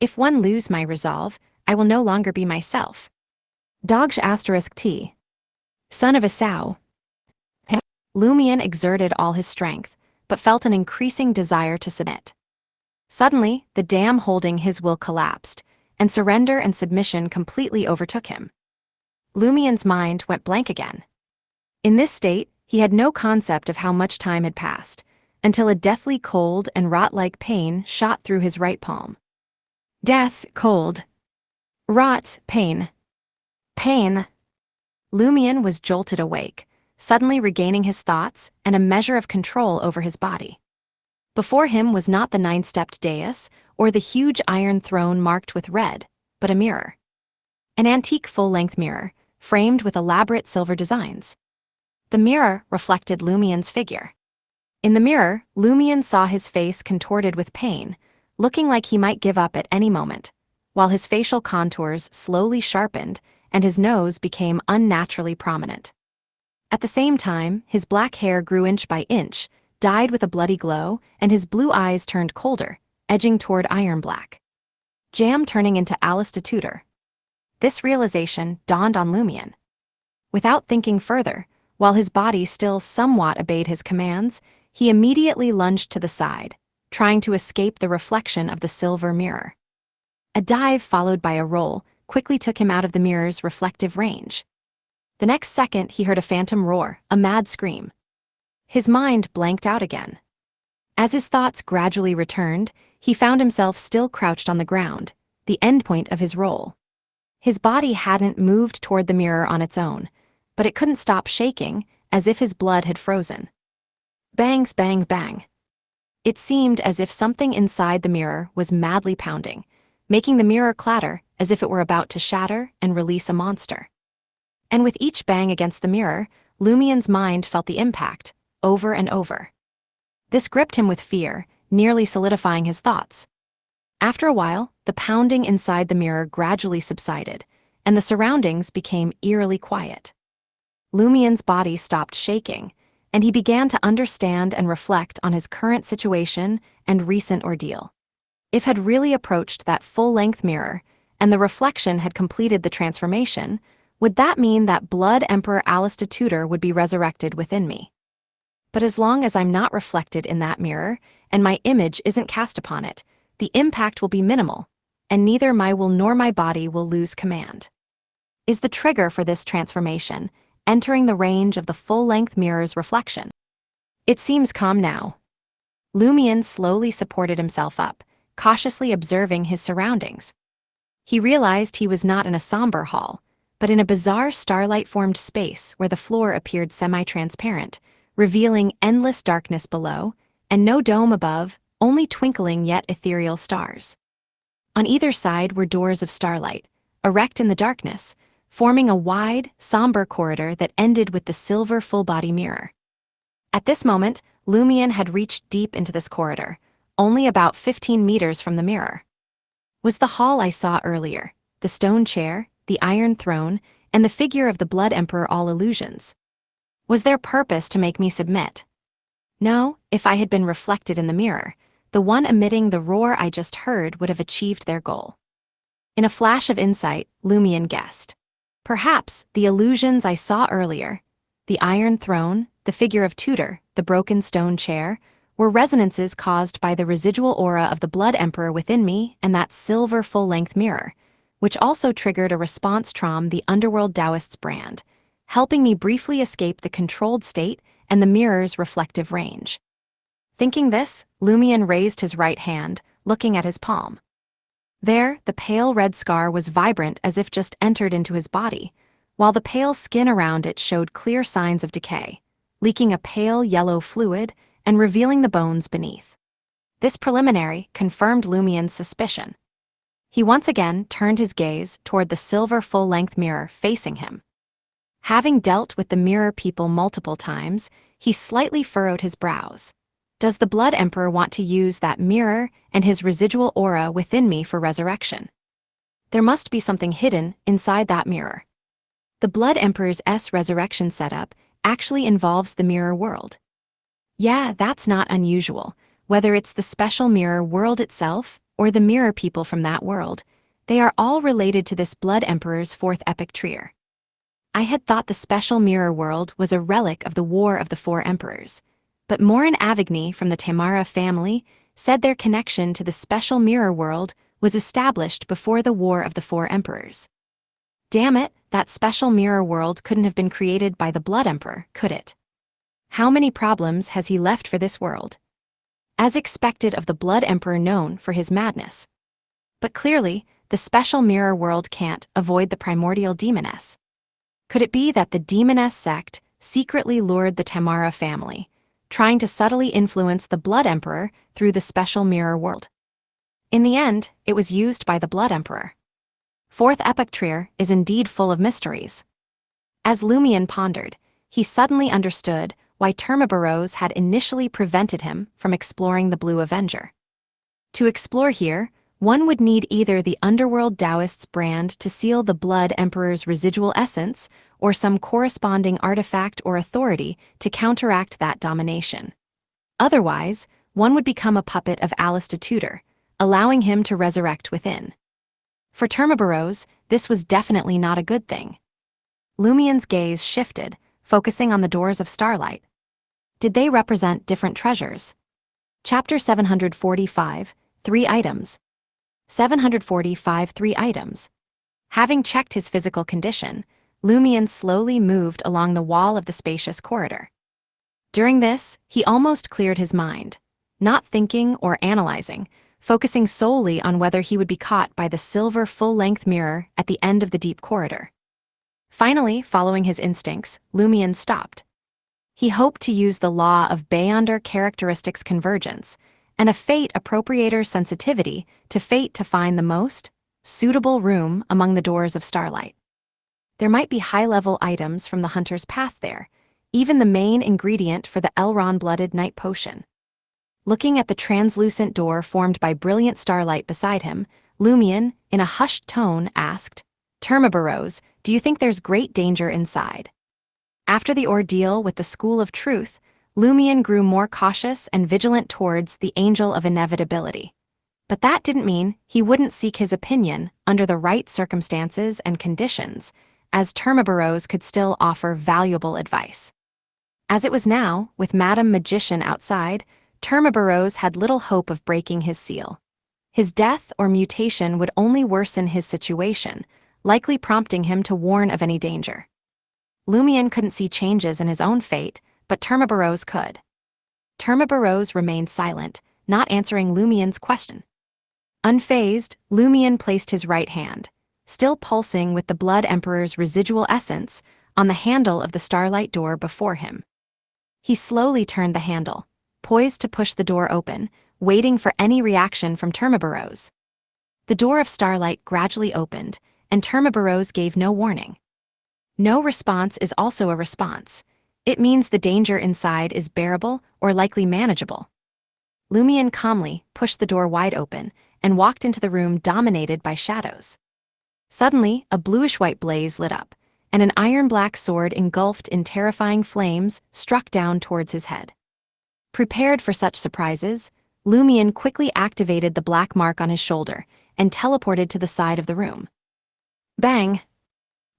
If one lose my resolve, I will no longer be myself. Dogsh *T. Son of a sow. Lumion exerted all his strength, but felt an increasing desire to submit. Suddenly, the dam holding his will collapsed, and surrender and submission completely overtook him. Lumion's mind went blank again. In this state, he had no concept of how much time had passed, until a deathly cold and rot-like pain shot through his right palm. Death, cold. Rot, pain. Pain. Lumion was jolted awake, suddenly regaining his thoughts and a measure of control over his body. Before him was not the 9-stepped dais or the huge iron throne marked with red, but a mirror. An antique full-length mirror, framed with elaborate silver designs. The mirror reflected Lumion's figure. In the mirror, Lumion saw his face contorted with pain, looking like he might give up at any moment, while his facial contours slowly sharpened and his nose became unnaturally prominent. At the same time, his black hair grew inch by inch, dyed with a bloody glow, and his blue eyes turned colder, edging toward iron black. Jam turning into Alistair Tudor. This realization dawned on Lumion. Without thinking further, while his body still somewhat obeyed his commands, he immediately lunged to the side, trying to escape the reflection of the silver mirror. A dive followed by a roll quickly took him out of the mirror's reflective range. The next second he heard a phantom roar, a mad scream. His mind blanked out again. As his thoughts gradually returned, he found himself still crouched on the ground, the endpoint of his roll. His body hadn't moved toward the mirror on its own, but it couldn't stop shaking, as if his blood had frozen. Bangs, bangs, bang. It seemed as if something inside the mirror was madly pounding, making the mirror clatter as if it were about to shatter and release a monster. And with each bang against the mirror, Lumion's mind felt the impact, over and over. This gripped him with fear, nearly solidifying his thoughts. After a while, the pounding inside the mirror gradually subsided, and the surroundings became eerily quiet. Lumien's body stopped shaking, and he began to understand and reflect on his current situation and recent ordeal. If had really approached that full-length mirror, and the reflection had completed the transformation, would that mean that Blood Emperor Alistair Tudor would be resurrected within me? But as long as I'm not reflected in that mirror, and my image isn't cast upon it, the impact will be minimal, and neither my will nor my body will lose command. Is the trigger for this transformation entering the range of the full-length mirror's reflection? It seems calm now. Lumien slowly supported himself up, cautiously observing his surroundings. He realized he was not in a somber hall, but in a bizarre starlight-formed space where the floor appeared semi-transparent, revealing endless darkness below, and no dome above, only twinkling yet ethereal stars. On either side were doors of starlight, erect in the darkness, forming a wide, somber corridor that ended with the silver full-body mirror. At this moment, Lumien had reached deep into this corridor, only about 15 meters from the mirror. Was the hall I saw earlier, the stone chair, the iron throne, and the figure of the Blood Emperor all illusions? Was their purpose to make me submit? No, if I had been reflected in the mirror, the one emitting the roar I just heard would have achieved their goal. In a flash of insight, Lumien guessed. Perhaps the illusions I saw earlier, the iron throne, the figure of Tudor, the broken stone chair, were resonances caused by the residual aura of the Blood Emperor within me and that silver full-length mirror, which also triggered a response from the Underworld Taoist's brand, helping me briefly escape the controlled state and the mirror's reflective range. Thinking this, Lumien raised his right hand, looking at his palm. There, the pale red scar was vibrant as if just entered into his body, while the pale skin around it showed clear signs of decay, leaking a pale yellow fluid and revealing the bones beneath. This preliminary confirmed Lumien's suspicion. He once again turned his gaze toward the silver full-length mirror facing him. Having dealt with the mirror people multiple times, he slightly furrowed his brows. Does the Blood Emperor want to use that mirror and his residual aura within me for resurrection? There must be something hidden inside that mirror. The Blood Emperor's resurrection setup actually involves the mirror world. Yeah, that's not unusual. Whether it's the special mirror world itself or the mirror people from that world, they are all related to this Blood Emperor's fourth epic trier. I had thought the special mirror world was a relic of the War of the Four Emperors, but Morin Avigny from the Tamara family said their connection to the special mirror world was established before the War of the Four Emperors. Damn it, that special mirror world couldn't have been created by the Blood Emperor, could it? How many problems has he left for this world? As expected of the Blood Emperor known for his madness. But clearly, the special mirror world can't avoid the primordial demoness. Could it be that the demoness sect secretly lured the Tamara family, trying to subtly influence the Blood Emperor through the special mirror world? In the end, it was used by the Blood Emperor. Fourth epic trier is indeed full of mysteries. As Lumien pondered, he suddenly understood why Termabaros had initially prevented him from exploring the Blue Avenger. To explore here, one would need either the Underworld Taoist's brand to seal the Blood Emperor's residual essence, or some corresponding artifact or authority to counteract that domination. Otherwise, one would become a puppet of Alistair Tudor, allowing him to resurrect within. For Termabaros, this was definitely not a good thing. Lumien's gaze shifted, focusing on the doors of starlight. Did they represent different treasures? Chapter 745, 3 items. 745 3 items. Having checked his physical condition, Lumien slowly moved along the wall of the spacious corridor. During this, he almost cleared his mind, not thinking or analyzing, focusing solely on whether he would be caught by the silver full-length mirror at the end of the deep corridor. Finally, following his instincts, Lumien stopped. He hoped to use the law of Beyonder characteristics convergence and a fate appropriator sensitivity to fate to find the most suitable room among the doors of starlight. There might be high-level items from the hunter's path there, even the main ingredient for the Elrond-blooded night potion. Looking at the translucent door formed by brilliant starlight beside him, Lumien, in a hushed tone, asked, "Termabaros, do you think there's great danger inside?" After the ordeal with the School of Truth, Lumion grew more cautious and vigilant towards the Angel of Inevitability. But that didn't mean he wouldn't seek his opinion under the right circumstances and conditions, as Termaburros could still offer valuable advice. As it was now, with Madame Magician outside, Termaburros had little hope of breaking his seal. His death or mutation would only worsen his situation, likely prompting him to warn of any danger. Lumion couldn't see changes in his own fate, but Termaburros could. Termaburros remained silent, not answering Lumion's question. Unfazed, Lumion placed his right hand, still pulsing with the Blood Emperor's residual essence, on the handle of the starlight door before him. He slowly turned the handle, poised to push the door open, waiting for any reaction from Termaburros. The door of starlight gradually opened, and Termaburros gave no warning. No response is also a response. It means the danger inside is bearable or likely manageable. Lumion calmly pushed the door wide open and walked into the room dominated by shadows. Suddenly, a bluish-white blaze lit up, and an iron-black sword engulfed in terrifying flames struck down towards his head. Prepared for such surprises, Lumion quickly activated the black mark on his shoulder and teleported to the side of the room. Bang!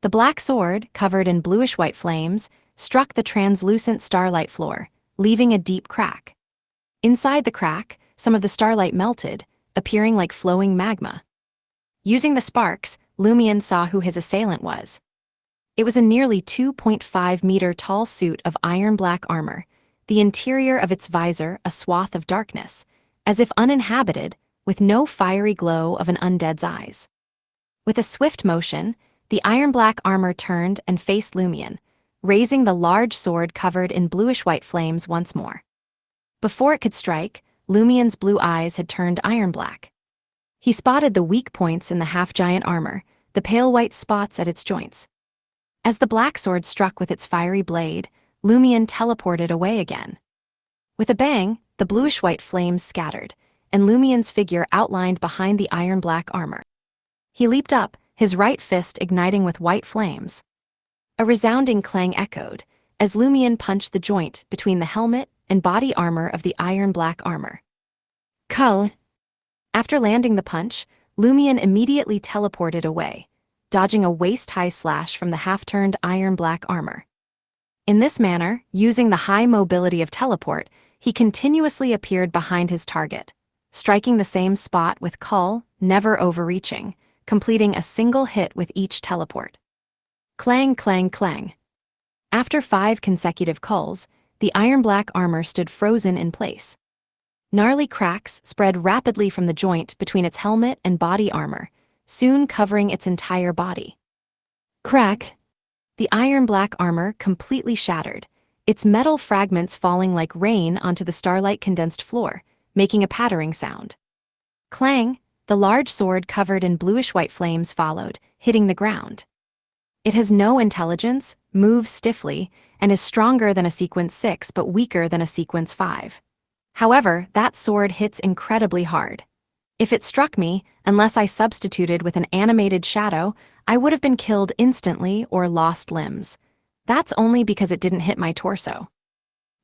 The black sword, covered in bluish-white flames, struck the translucent starlight floor, leaving a deep crack. Inside the crack, some of the starlight melted, appearing like flowing magma. Using the sparks, Lumion saw who his assailant was. It was a nearly 2.5-meter tall suit of iron-black armor, the interior of its visor a swath of darkness, as if uninhabited, with no fiery glow of an undead's eyes. With a swift motion, the iron-black armor turned and faced Lumion, raising the large sword covered in bluish-white flames once more. Before it could strike, Lumion's blue eyes had turned iron-black. He spotted the weak points in the half-giant armor, the pale white spots at its joints. As the black sword struck with its fiery blade, Lumion teleported away again. With a bang, the bluish-white flames scattered, and Lumion's figure outlined behind the iron-black armor. He leaped up, his right fist igniting with white flames. A resounding clang echoed, as Lumion punched the joint between the helmet and body armor of the iron-black armor. Cull! After landing the punch, Lumion immediately teleported away, dodging a waist-high slash from the half-turned iron-black armor. In this manner, using the high mobility of teleport, he continuously appeared behind his target, striking the same spot with Cull, never overreaching, completing a single hit with each teleport. Clang, clang, clang. After 5 consecutive culls, the iron-black armor stood frozen in place. Gnarly cracks spread rapidly from the joint between its helmet and body armor, soon covering its entire body. Cracked! The iron-black armor completely shattered, its metal fragments falling like rain onto the starlight-condensed floor, making a pattering sound. Clang! The large sword covered in bluish-white flames followed, hitting the ground. It has no intelligence, moves stiffly, and is stronger than a Sequence 6 but weaker than a Sequence 5. However, that sword hits incredibly hard. If it struck me, unless I substituted with an animated shadow, I would have been killed instantly or lost limbs. That's only because it didn't hit my torso.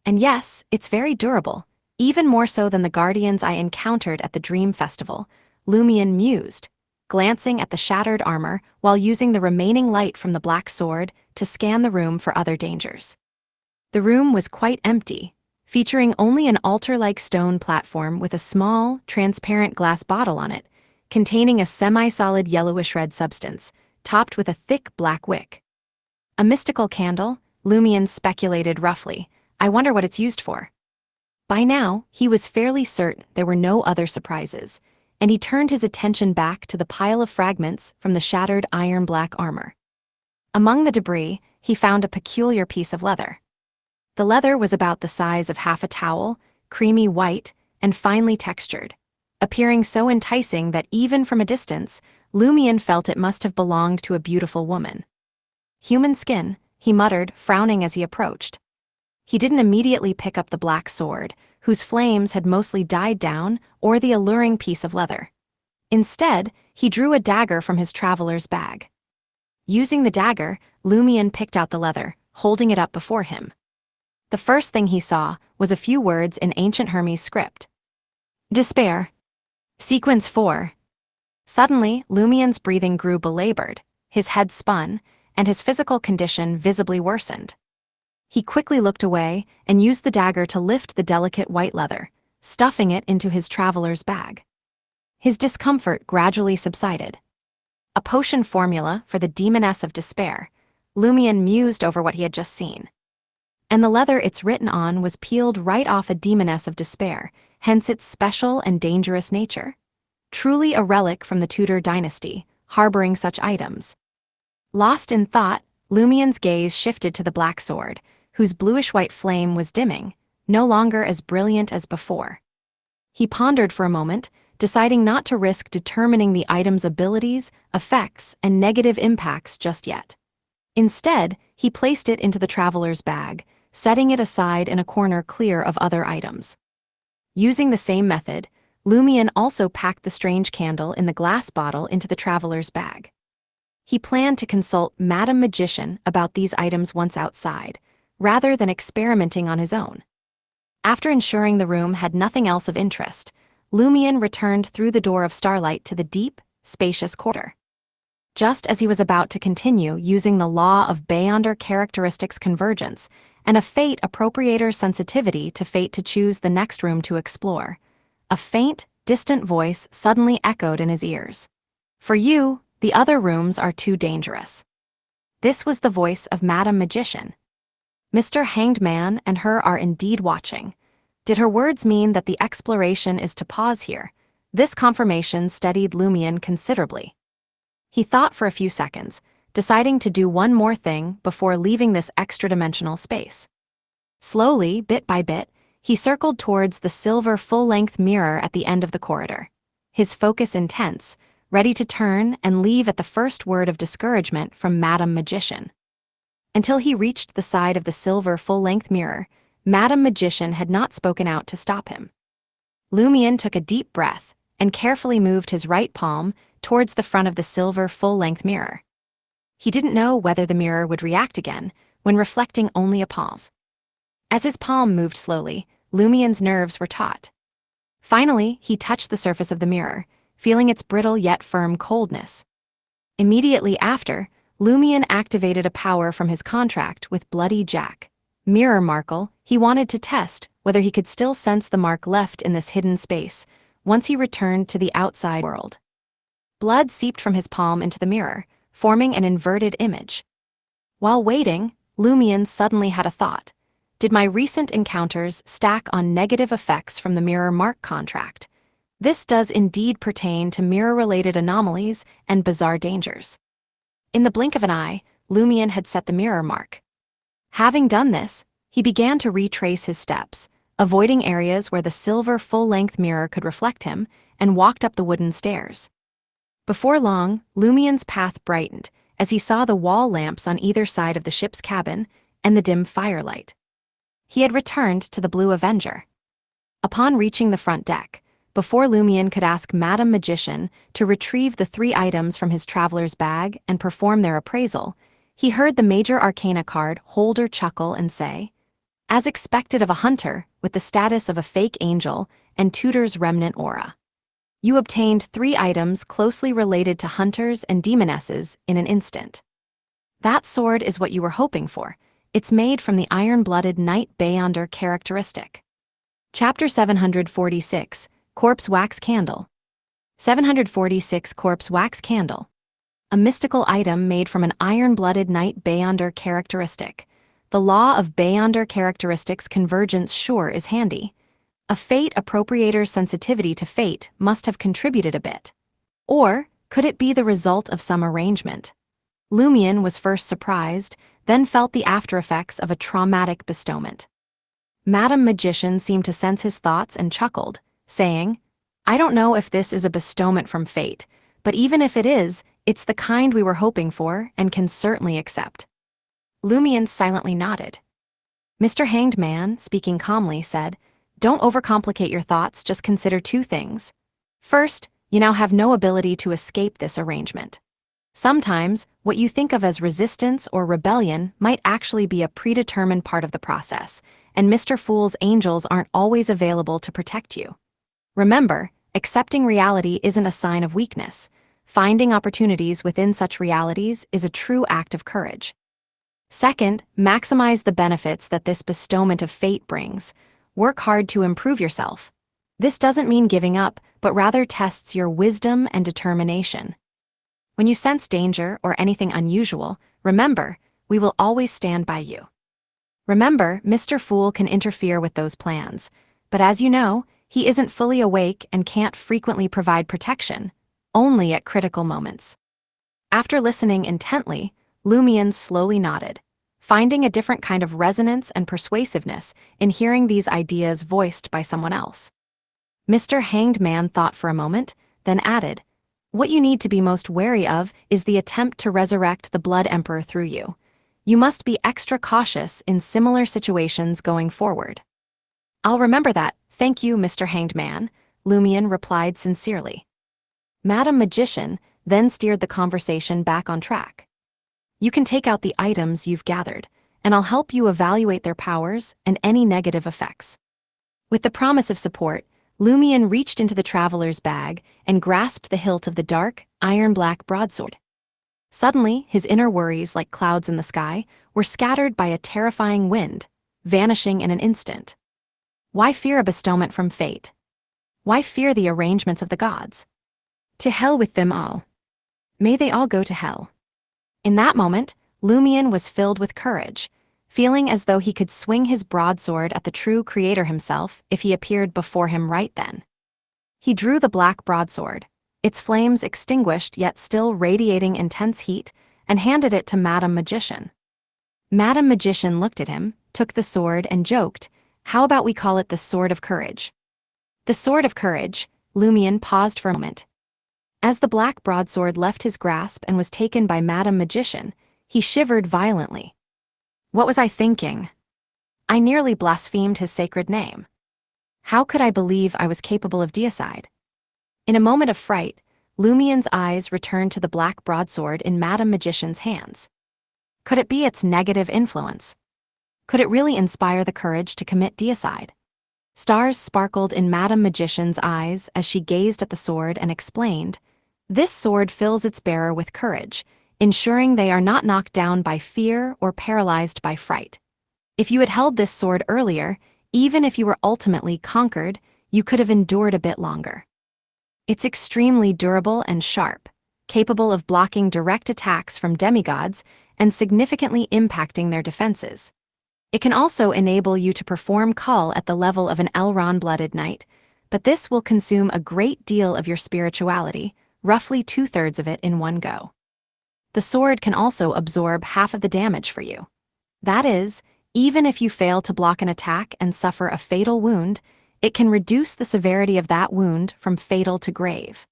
And yes, it's very durable, even more so than the guardians I encountered at the Dream Festival, Lumion mused, glancing at the shattered armor while using the remaining light from the black sword to scan the room for other dangers. The room was quite empty, featuring only an altar-like stone platform with a small, transparent glass bottle on it, containing a semi-solid yellowish-red substance, topped with a thick black wick. A mystical candle, Lumion speculated roughly. I wonder what it's used for. By now, he was fairly certain there were no other surprises, and he turned his attention back to the pile of fragments from the shattered iron-black armor. Among the debris, he found a peculiar piece of leather. The leather was about the size of half a towel, creamy white, and finely textured, appearing so enticing that even from a distance, Lumion felt it must have belonged to a beautiful woman. Human skin, he muttered, frowning as he approached. He didn't immediately pick up the black sword, whose flames had mostly died down, or the alluring piece of leather. Instead, he drew a dagger from his traveler's bag. Using the dagger, Lumion picked out the leather, holding it up before him. The first thing he saw was a few words in ancient Hermes script. Despair. Sequence 4. Suddenly, Lumien's breathing grew belabored, his head spun, and his physical condition visibly worsened. He quickly looked away and used the dagger to lift the delicate white leather, stuffing it into his traveler's bag. His discomfort gradually subsided. A potion formula for the demoness of despair. Lumien mused over what he had just seen. And the leather it's written on was peeled right off a demoness of despair, hence its special and dangerous nature. Truly a relic from the Tudor dynasty, harboring such items. Lost in thought, Lumien's gaze shifted to the black sword, whose bluish-white flame was dimming, no longer as brilliant as before. He pondered for a moment, deciding not to risk determining the item's abilities, effects, and negative impacts just yet. Instead, he placed it into the traveler's bag, setting it aside in a corner clear of other items. Using the same method, Lumien also packed the strange candle in the glass bottle into the traveler's bag. He planned to consult Madame Magician about these items once outside, rather than experimenting on his own. After ensuring the room had nothing else of interest, Lumien returned through the door of starlight to the deep, spacious corridor. Just as he was about to continue using the law of Beyonder characteristics convergence and a fate appropriator sensitivity to fate to choose the next room to explore, a faint, distant voice suddenly echoed in his ears. For you, the other rooms are too dangerous. This was the voice of Madame Magician. Mr. Hanged Man and her are indeed watching. Did her words mean that the exploration is to pause here? This confirmation steadied Lumien considerably. He thought for a few seconds, deciding to do one more thing before leaving this extra-dimensional space. Slowly, bit by bit, he circled towards the silver full-length mirror at the end of the corridor, his focus intense, ready to turn and leave at the first word of discouragement from Madame Magician. Until he reached the side of the silver full-length mirror, Madame Magician had not spoken out to stop him. Lumien took a deep breath and carefully moved his right palm towards the front of the silver full-length mirror. He didn't know whether the mirror would react again when reflecting only a pause. As his palm moved slowly, Lumien's nerves were taut. Finally, he touched the surface of the mirror, feeling its brittle yet firm coldness. Immediately after, Lumien activated a power from his contract with Bloody Jack. Mirror Markle, he wanted to test whether he could still sense the mark left in this hidden space once he returned to the outside world. Blood seeped from his palm into the mirror, forming an inverted image. While waiting, Lumien suddenly had a thought. Did my recent encounters stack on negative effects from the mirror mark contract? This does indeed pertain to mirror-related anomalies and bizarre dangers. In the blink of an eye, Lumien had set the mirror mark. Having done this, he began to retrace his steps, avoiding areas where the silver full-length mirror could reflect him, and walked up the wooden stairs. Before long, Lumien's path brightened as he saw the wall lamps on either side of the ship's cabin and the dim firelight. He had returned to the Blue Avenger. Upon reaching the front deck, before Lumien could ask Madame Magician to retrieve the 3 items from his traveler's bag and perform their appraisal, he heard the Major Arcana card holder chuckle and say, "As expected of a hunter with the status of a fake angel and Tudor's Remnant aura. You obtained 3 items closely related to hunters and demonesses in an instant. That sword is what you were hoping for. It's made from the iron-blooded Knight Beyonder characteristic." Chapter 746, Corpse Wax Candle. 746 Corpse Wax Candle. A mystical item made from an iron-blooded Knight Beyonder characteristic. The law of Beyonder characteristics convergence sure is handy. A fate appropriator's sensitivity to fate must have contributed a bit. Or could it be the result of some arrangement? Lumien was first surprised, then felt the aftereffects of a traumatic bestowment. Madame Magician seemed to sense his thoughts and chuckled, saying, "I don't know if this is a bestowment from fate, but even if it is, it's the kind we were hoping for and can certainly accept." Lumien silently nodded. Mr. Hanged Man, speaking calmly, said, "Don't overcomplicate your thoughts, just consider 2 things. First, you now have no ability to escape this arrangement. Sometimes, what you think of as resistance or rebellion might actually be a predetermined part of the process, and Mr. Fool's angels aren't always available to protect you. Remember, accepting reality isn't a sign of weakness. Finding opportunities within such realities is a true act of courage. Second, maximize the benefits that this bestowment of fate brings. Work hard to improve yourself. This doesn't mean giving up, but rather tests your wisdom and determination. When you sense danger or anything unusual, remember, we will always stand by you. Remember, Mr. Fool can interfere with those plans, but as you know, he isn't fully awake and can't frequently provide protection, only at critical moments. After listening intently, Lumion slowly nodded, finding a different kind of resonance and persuasiveness in hearing these ideas voiced by someone else. Mr. Hanged Man thought for a moment, then added, "What you need to be most wary of is the attempt to resurrect the Blood Emperor through you. You must be extra cautious in similar situations going forward." "I'll remember that, thank you, Mr. Hanged Man," Lumion replied sincerely. Madam Magician then steered the conversation back on track. "You can take out the items you've gathered, and I'll help you evaluate their powers and any negative effects." With the promise of support, Lumion reached into the traveler's bag and grasped the hilt of the dark, iron-black broadsword. Suddenly, his inner worries, like clouds in the sky, were scattered by a terrifying wind, vanishing in an instant. Why fear a bestowment from fate? Why fear the arrangements of the gods? To hell with them all. May they all go to hell. In that moment, Lumion was filled with courage, feeling as though he could swing his broadsword at the true creator himself if he appeared before him right then. He drew the black broadsword, its flames extinguished yet still radiating intense heat, and handed it to Madam Magician. Madam Magician looked at him, took the sword, and joked, "How about we call it the Sword of Courage?" The Sword of Courage. Lumion paused for a moment. As the black broadsword left his grasp and was taken by Madam Magician, he shivered violently. What was I thinking? I nearly blasphemed his sacred name. How could I believe I was capable of deicide? In a moment of fright, Lumion's eyes returned to the black broadsword in Madam Magician's hands. Could it be its negative influence? Could it really inspire the courage to commit deicide? Stars sparkled in Madam Magician's eyes as she gazed at the sword and explained, "This sword fills its bearer with courage, ensuring they are not knocked down by fear or paralyzed by fright. If you had held this sword earlier, even if you were ultimately conquered, you could have endured a bit longer. It's extremely durable and sharp, capable of blocking direct attacks from demigods and significantly impacting their defenses. It can also enable you to perform call at the level of an Elrond-blooded knight, but this will consume a great deal of your spirituality, roughly 2/3 of it in one go. The sword can also absorb half of the damage for you. That is, even if you fail to block an attack and suffer a fatal wound, it can reduce the severity of that wound from fatal to grave.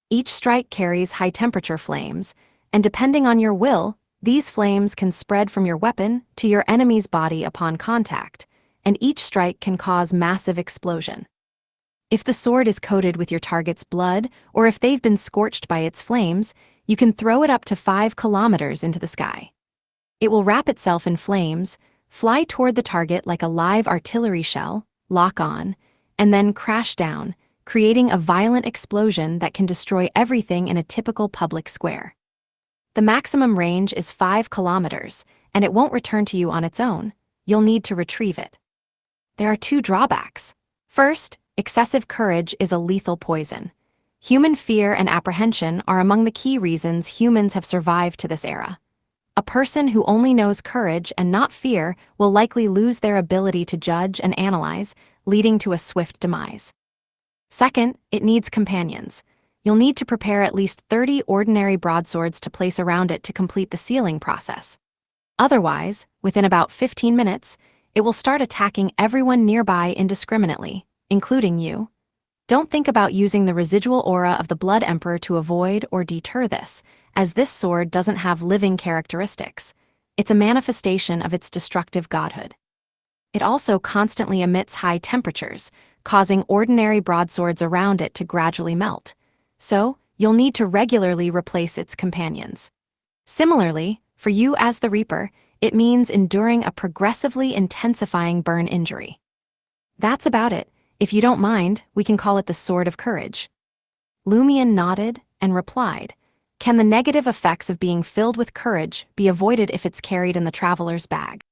Each strike carries high-temperature flames, and depending on your will, these flames can spread from your weapon to your enemy's body upon contact, and each strike can cause massive explosion. If the sword is coated with your target's blood, or if they've been scorched by its flames, you can throw it up to 5 kilometers into the sky. It will wrap itself in flames, fly toward the target like a live artillery shell, lock on, and then crash down, creating a violent explosion that can destroy everything in a typical public square. The maximum range is 5 kilometers, and it won't return to you on its own. You'll need to retrieve it. There are 2 drawbacks. First, excessive courage is a lethal poison. Human fear and apprehension are among the key reasons humans have survived to this era. A person who only knows courage and not fear will likely lose their ability to judge and analyze, leading to a swift demise. Second, it needs companions. You'll need to prepare at least 30 ordinary broadswords to place around it to complete the sealing process. Otherwise, within about 15 minutes, it will start attacking everyone nearby indiscriminately, including you. Don't think about using the residual aura of the Blood Emperor to avoid or deter this, as this sword doesn't have living characteristics. It's a manifestation of its destructive godhood. It also constantly emits high temperatures, causing ordinary broadswords around it to gradually melt. So, you'll need to regularly replace its companions. Similarly, for you as the Reaper, it means enduring a progressively intensifying burn injury. That's about it. If you don't mind, we can call it the Sword of Courage. Lumion nodded and replied, "Can the negative effects of being filled with courage be avoided if it's carried in the traveler's bag?"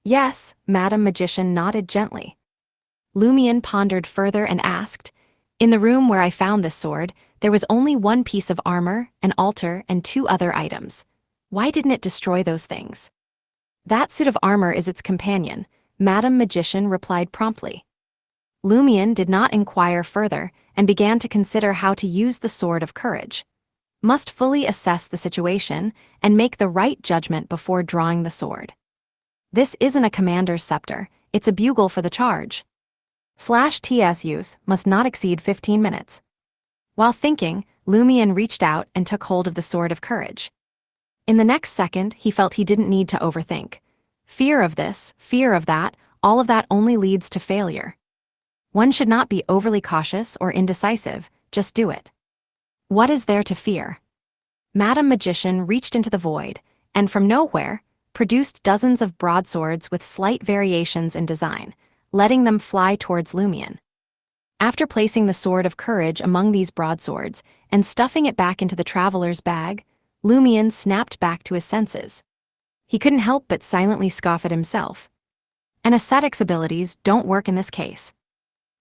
"Yes," Madam Magician nodded gently. Lumion pondered further and asked, "In the room where I found this sword, there was only one piece of armor, an altar, and 2 other items. Why didn't it destroy those things?" "That suit of armor is its companion," Madam Magician replied promptly. Lumion did not inquire further and began to consider how to use the Sword of Courage. Must fully assess the situation and make the right judgment before drawing the sword. This isn't a commander's scepter, it's a bugle for the charge. /TS use must not exceed 15 minutes. While thinking, Lumion reached out and took hold of the Sword of Courage. In the next second, he felt he didn't need to overthink. Fear of this, fear of that, all of that only leads to failure. One should not be overly cautious or indecisive, just do it. What is there to fear? Madam Magician reached into the void, and from nowhere, produced dozens of broadswords with slight variations in design, letting them fly towards Lumion. After placing the Sword of Courage among these broadswords and stuffing it back into the traveler's bag, Lumion snapped back to his senses. He couldn't help but silently scoff at himself. An ascetic's abilities don't work in this case.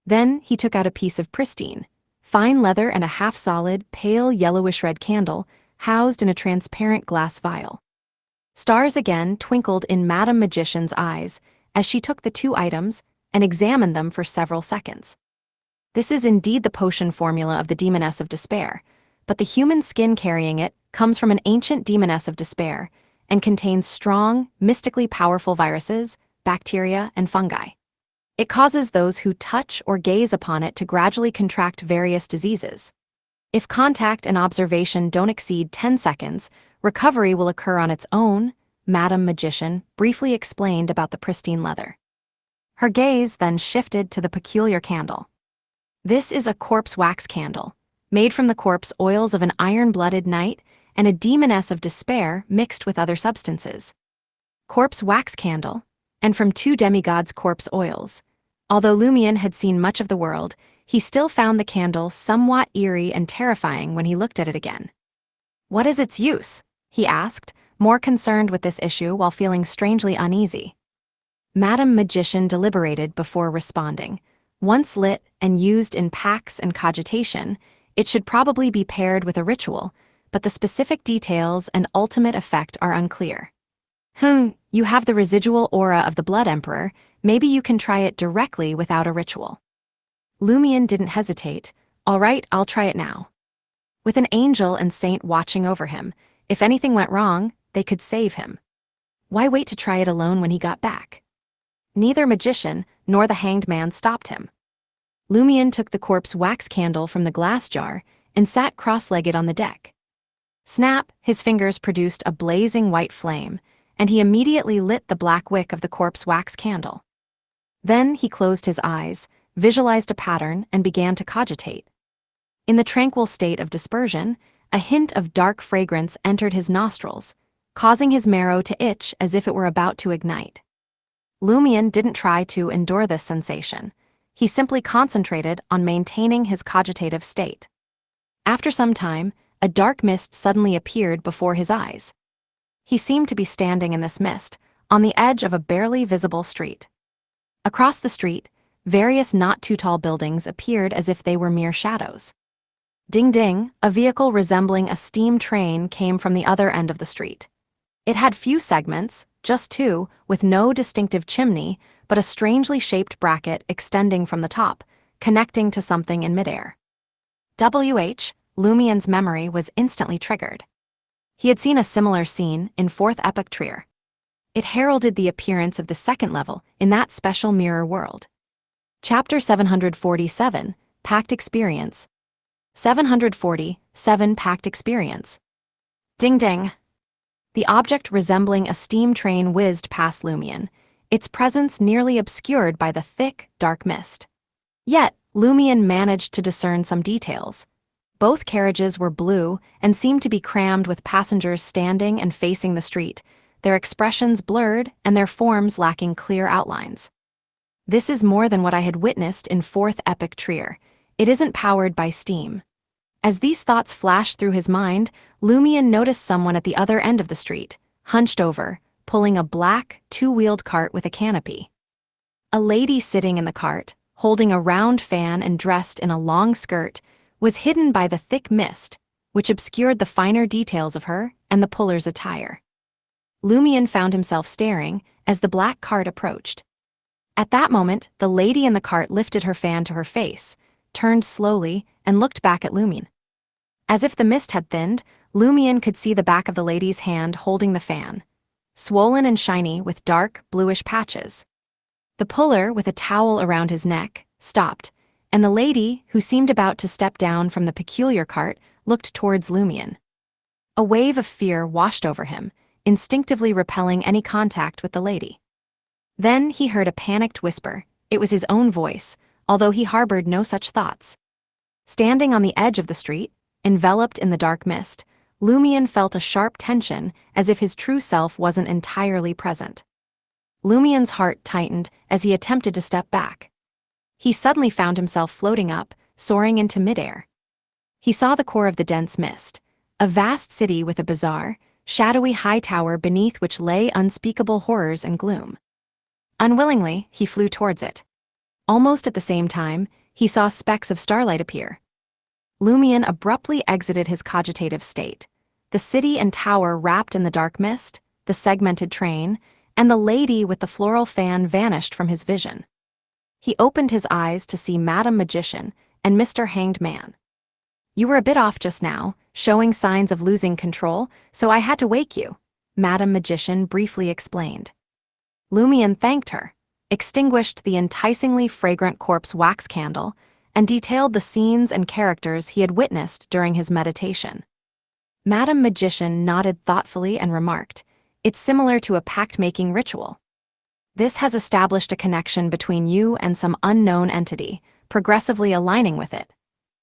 Then he took out a piece of pristine, fine leather and a half-solid, pale yellowish-red candle housed in a transparent glass vial. Stars again twinkled in Madam Magician's eyes as she took the 2 items and examined them for several seconds. This is indeed the potion formula of the Demoness of Despair, but the human skin carrying it comes from an ancient Demoness of Despair and contains strong, mystically powerful viruses, bacteria, and fungi. It causes those who touch or gaze upon it to gradually contract various diseases. If contact and observation don't exceed 10 seconds, recovery will occur on its own, Madam Magician briefly explained about the pristine leather. Her gaze then shifted to the peculiar candle. This is a corpse wax candle, made from the corpse oils of an iron-blooded knight and a Demoness of Despair mixed with other substances. Corpse wax candle, and from 2 demigods' corpse oils. Although Lumion had seen much of the world, he still found the candle somewhat eerie and terrifying when he looked at it again. "What is its use?" he asked, more concerned with this issue while feeling strangely uneasy. Madam Magician deliberated before responding. Once lit and used in pacts and cogitation, it should probably be paired with a ritual, but the specific details and ultimate effect are unclear. You have the residual aura of the Blood Emperor, maybe you can try it directly without a ritual. Lumion didn't hesitate. "All right, I'll try it now." With an angel and saint watching over him, if anything went wrong, they could save him. Why wait to try it alone when he got back? Neither magician nor the hanged man stopped him. Lumion took the corpse wax candle from the glass jar and sat cross-legged on the deck. Snap, his fingers produced a blazing white flame, and he immediately lit the black wick of the corpse wax candle. Then he closed his eyes, visualized a pattern, and began to cogitate. In the tranquil state of dispersion, a hint of dark fragrance entered his nostrils, causing his marrow to itch as if it were about to ignite. Lumion didn't try to endure this sensation. He simply concentrated on maintaining his cogitative state. After some time, a dark mist suddenly appeared before his eyes. He seemed to be standing in this mist, on the edge of a barely visible street. Across the street, various not-too-tall buildings appeared as if they were mere shadows. Ding-ding, a vehicle resembling a steam train came from the other end of the street. It had few segments, just 2, with no distinctive chimney, but a strangely shaped bracket extending from the top, connecting to something in midair. Lumion's memory was instantly triggered. He had seen a similar scene in 4th Epoch Trier. It heralded the appearance of the 2nd level in that special mirror world. Chapter 747, Pact Experience. 747, Pact Experience. Ding-ding. The object resembling a steam train whizzed past Lumion, its presence nearly obscured by the thick, dark mist. Yet, Lumion managed to discern some details. Both carriages were blue and seemed to be crammed with passengers standing and facing the street, their expressions blurred and their forms lacking clear outlines. This is more than what I had witnessed in Fourth Epic Trier. It isn't powered by steam. As these thoughts flashed through his mind, Lumion noticed someone at the other end of the street, hunched over, pulling a black, two-wheeled cart with a canopy. A lady sitting in the cart, holding a round fan and dressed in a long skirt, was hidden by the thick mist, which obscured the finer details of her and the puller's attire. Lumion found himself staring as the black cart approached. At that moment, the lady in the cart lifted her fan to her face, turned slowly, and looked back at Lumion. As if the mist had thinned, Lumion could see the back of the lady's hand holding the fan, swollen and shiny with dark, bluish patches. The puller, with a towel around his neck, stopped, and the lady, who seemed about to step down from the peculiar cart, looked towards Lumion. A wave of fear washed over him, instinctively repelling any contact with the lady. Then he heard a panicked whisper. It was his own voice, although he harbored no such thoughts. Standing on the edge of the street, enveloped in the dark mist, Lumion felt a sharp tension, as if his true self wasn't entirely present. Lumion's heart tightened as he attempted to step back. He suddenly found himself floating up, soaring into midair. He saw the core of the dense mist, a vast city with a bizarre, shadowy high tower beneath which lay unspeakable horrors and gloom. Unwillingly, he flew towards it. Almost at the same time, he saw specks of starlight appear. Lumion abruptly exited his cogitative state. The city and tower wrapped in the dark mist, the segmented train, and the lady with the floral fan vanished from his vision. He opened his eyes to see Madam Magician and Mr. Hanged Man. "You were a bit off just now, showing signs of losing control, so I had to wake you," Madam Magician briefly explained. Lumion thanked her, extinguished the enticingly fragrant corpse wax candle, and detailed the scenes and characters he had witnessed during his meditation. Madam Magician nodded thoughtfully and remarked, "It's similar to a pact-making ritual. This has established a connection between you and some unknown entity, progressively aligning with it.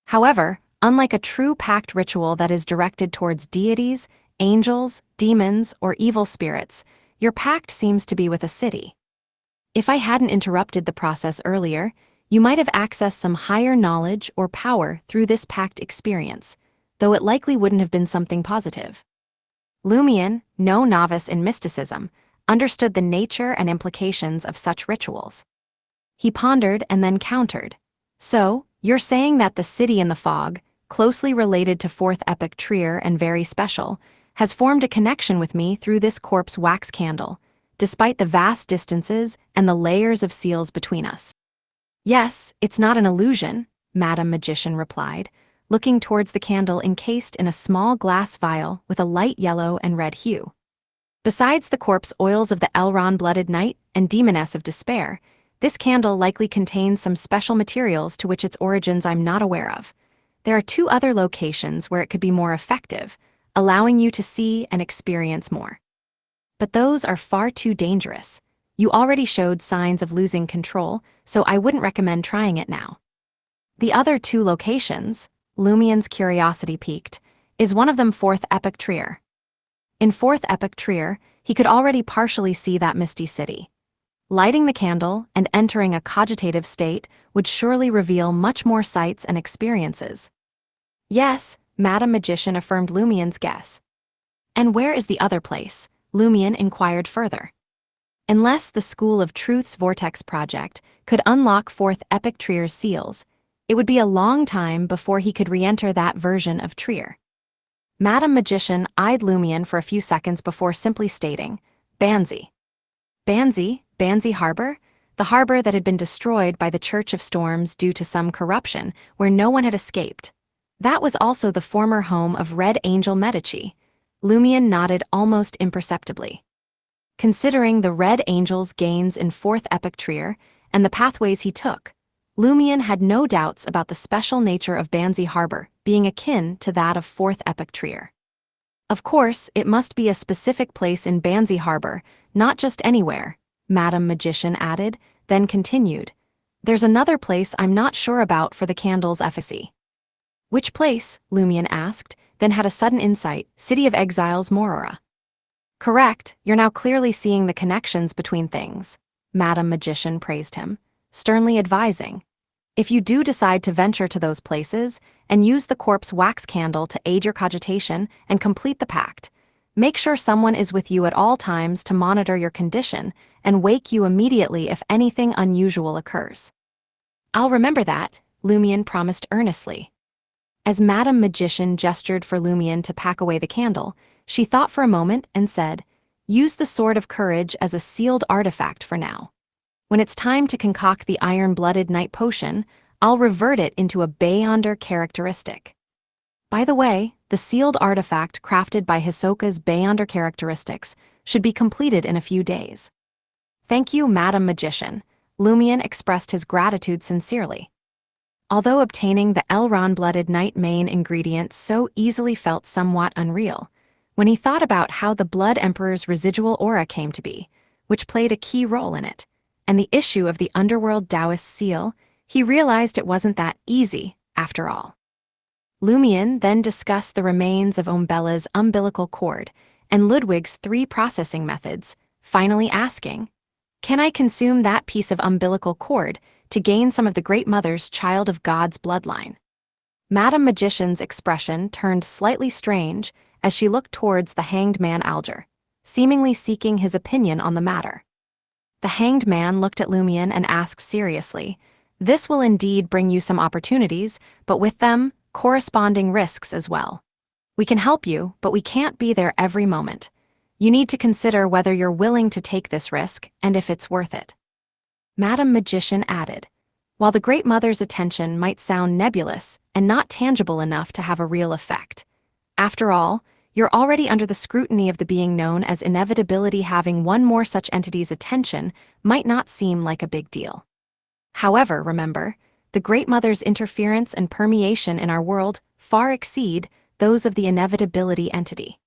However, unlike a true pact ritual that is directed towards deities, angels, demons, or evil spirits, your pact seems to be with a city. If I hadn't interrupted the process earlier, you might have accessed some higher knowledge or power through this pact experience, though it likely wouldn't have been something positive." Lumion, no novice in mysticism, understood the nature and implications of such rituals. He pondered and then countered. "So, you're saying that the city in the fog, closely related to Fourth Epic Trier and very special, has formed a connection with me through this corpse wax candle, despite the vast distances and the layers of seals between us?" "Yes, it's not an illusion," Madam Magician replied, looking towards the candle encased in a small glass vial with a light yellow and red hue. "Besides the corpse oils of the Elrond-blooded knight and demoness of despair, this candle likely contains some special materials to which its origins I'm not aware of. There are 2 other locations where it could be more effective, allowing you to see and experience more. But those are far too dangerous. You already showed signs of losing control, so I wouldn't recommend trying it now." "The other 2 locations," Lumion's curiosity piqued, "is one of them Fourth Epic Trier?" In Fourth Epic Trier, he could already partially see that misty city. Lighting the candle and entering a cogitative state would surely reveal much more sights and experiences. "Yes," Madam Magician affirmed Lumion's guess. "And where is the other place?" Lumion inquired further. Unless the School of Truth's Vortex project could unlock Fourth Epic Trier's seals, it would be a long time before he could re-enter that version of Trier. Madam Magician eyed Lumion for a few seconds before simply stating, "Banzi." Banzi Harbor? The harbor that had been destroyed by the Church of Storms due to some corruption, where no one had escaped. That was also the former home of Red Angel Medici. Lumion nodded almost imperceptibly. Considering the Red Angel's gains in Fourth Epic Trier and the pathways he took, Lumion had no doubts about the special nature of Banzi Harbor being akin to that of Fourth Epic Trier. "Of course, it must be a specific place in Banzi Harbor, not just anywhere," Madam Magician added, then continued. "There's another place I'm not sure about for the candle's efficacy." Which place? Lumion asked, then had a sudden insight. City of Exiles, Morora. Correct, you're now clearly seeing the connections between things. Madam Magician praised him, sternly advising. If you do decide to venture to those places, and use the corpse wax candle to aid your cogitation and complete the pact, make sure someone is with you at all times to monitor your condition and wake you immediately if anything unusual occurs. I'll remember that, Lumion promised earnestly. As Madam Magician gestured for Lumion to pack away the candle, she thought for a moment and said, "Use the Sword of Courage as a sealed artifact for now. When it's time to concoct the Iron-Blooded Night Potion, I'll revert it into a Beyonder characteristic." By the way, the sealed artifact crafted by Hisoka's Beyonder characteristics should be completed in a few days. Thank you, Madam Magician. Lumion expressed his gratitude sincerely. Although obtaining the Elron-Blooded Night main ingredient so easily felt somewhat unreal, when he thought about how the Blood Emperor's residual aura came to be, which played a key role in it, and the issue of the Underworld Taoist seal, he realized it wasn't that easy, after all. Lumion then discussed the remains of Umbella's umbilical cord and Ludwig's 3 processing methods, finally asking, "Can I consume that piece of umbilical cord to gain some of the Great Mother's Child of God's bloodline?" Madam Magician's expression turned slightly strange as she looked towards the hanged man Alger, seemingly seeking his opinion on the matter. The hanged man looked at Lumion and asked seriously, "This will indeed bring you some opportunities, but with them, corresponding risks as well. We can help you, but we can't be there every moment. You need to consider whether you're willing to take this risk and if it's worth it." Madam Magician added, "While the Great Mother's attention might sound nebulous and not tangible enough to have a real effect, after all, you're already under the scrutiny of the being known as Inevitability. Having one more such entity's attention might not seem like a big deal. However, remember, the Great Mother's interference and permeation in our world far exceed those of the Inevitability entity.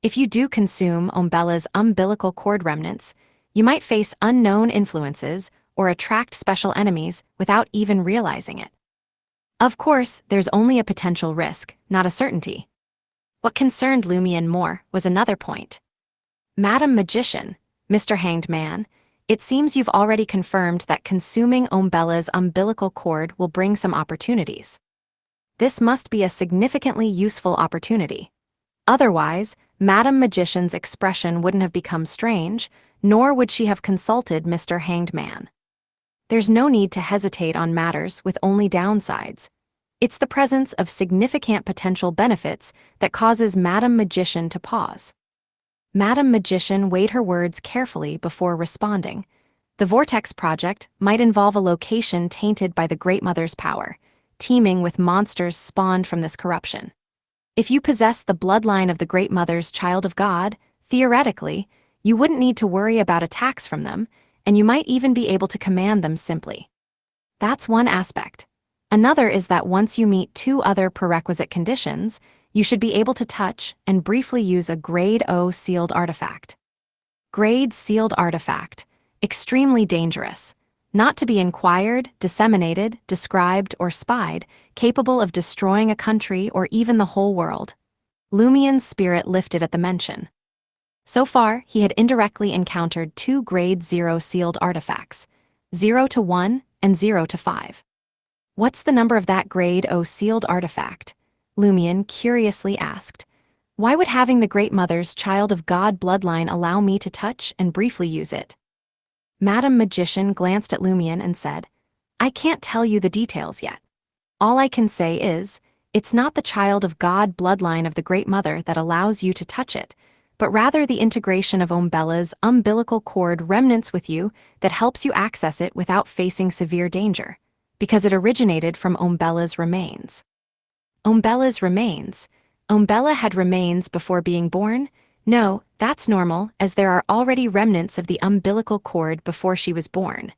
If you do consume Umbella's umbilical cord remnants, you might face unknown influences or attract special enemies without even realizing it. Of course, there's only a potential risk, not a certainty." What concerned Lumion more was another point. "Madam Magician, Mr. Hanged Man, it seems you've already confirmed that consuming Umbella's umbilical cord will bring some opportunities. This must be a significantly useful opportunity. Otherwise, Madam Magician's expression wouldn't have become strange, nor would she have consulted Mr. Hanged Man. There's no need to hesitate on matters with only downsides. It's the presence of significant potential benefits that causes Madam Magician to pause." Madam Magician weighed her words carefully before responding. The Vortex Project might involve a location tainted by the Great Mother's power, teeming with monsters spawned from this corruption. If you possess the bloodline of the Great Mother's Child of God, theoretically, you wouldn't need to worry about attacks from them, and you might even be able to command them simply. That's one aspect. Another is that once you meet 2 other prerequisite conditions, you should be able to touch and briefly use a Grade O sealed artifact. Grade sealed artifact, extremely dangerous, not to be inquired, disseminated, described, or spied, capable of destroying a country or even the whole world. Lumion's spirit lifted at the mention. So far, he had indirectly encountered 2 Grade 0 sealed artifacts, 0 to 1 and 0 to 5. What's the number of that Grade O sealed artifact? Lumion curiously asked. Why would having the Great Mother's Child of God bloodline allow me to touch and briefly use it? Madam Magician glanced at Lumion and said, "I can't tell you the details yet. All I can say is, it's not the Child of God bloodline of the Great Mother that allows you to touch it, but rather the integration of Umbella's umbilical cord remnants with you that helps you access it without facing severe danger, because it originated from Umbella's remains." Umbella's remains? Umbella had remains before being born? No, that's normal, as there are already remnants of the umbilical cord before she was born.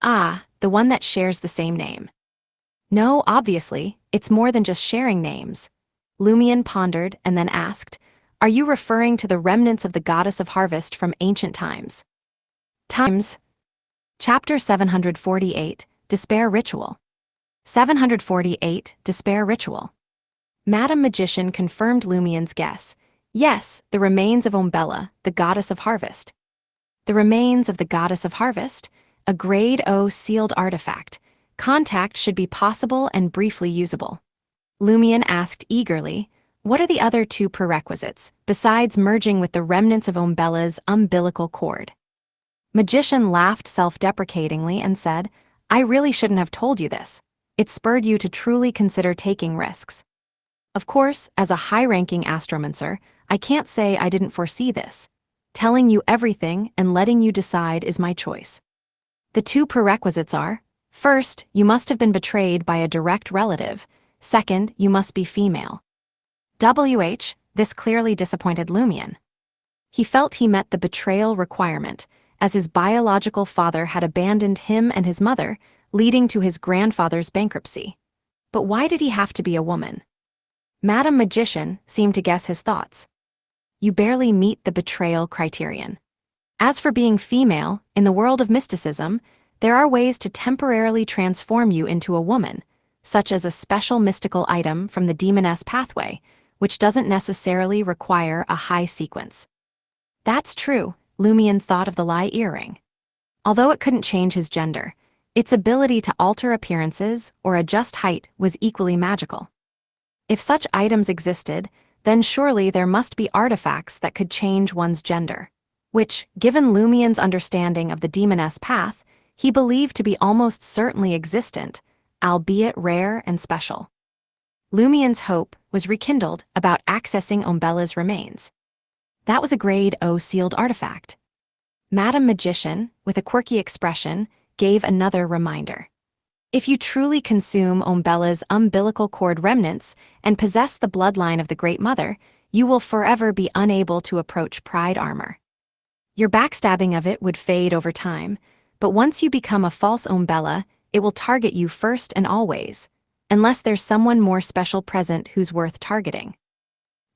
Ah, the one that shares the same name. No, obviously, it's more than just sharing names. Lumion pondered and then asked, "Are you referring to the remnants of the Goddess of Harvest from ancient times?" Chapter 748, Despair Ritual. 748 Despair Ritual. Madam Magician confirmed Lumien's guess. Yes, the remains of Umbella, the goddess of harvest. The remains of the goddess of harvest? A grade O sealed artifact. Contact should be possible and briefly usable. Lumien asked eagerly, what are the other two prerequisites, besides merging with the remnants of Umbella's umbilical cord? Magician laughed self-deprecatingly and said, I really shouldn't have told you this. It spurred you to truly consider taking risks. Of course, as a high-ranking astromancer, I can't say I didn't foresee this. Telling you everything and letting you decide is my choice. The two prerequisites are, first, you must have been betrayed by a direct relative. Second, you must be female. This clearly disappointed Lumien. He felt he met the betrayal requirement, as his biological father had abandoned him and his mother, leading to his grandfather's bankruptcy. But why did he have to be a woman? Madam Magician seemed to guess his thoughts. You barely meet the betrayal criterion. As for being female, in the world of mysticism, there are ways to temporarily transform you into a woman, such as a special mystical item from the demoness pathway, which doesn't necessarily require a high sequence. That's true, Lumien thought of the lie earring. Although it couldn't change his gender, its ability to alter appearances or adjust height was equally magical. If such items existed, then surely there must be artifacts that could change one's gender, which, given Lumien's understanding of the demoness path, he believed to be almost certainly existent, albeit rare and special. Lumien's hope was rekindled about accessing Umbella's remains. That was a grade O sealed artifact. Madam Magician, with a quirky expression, gave another reminder. If you truly consume Umbella's umbilical cord remnants and possess the bloodline of the Great Mother, you will forever be unable to approach Pride armor. Your backstabbing of it would fade over time, but once you become a false Umbella, it will target you first and always, unless there's someone more special present who's worth targeting.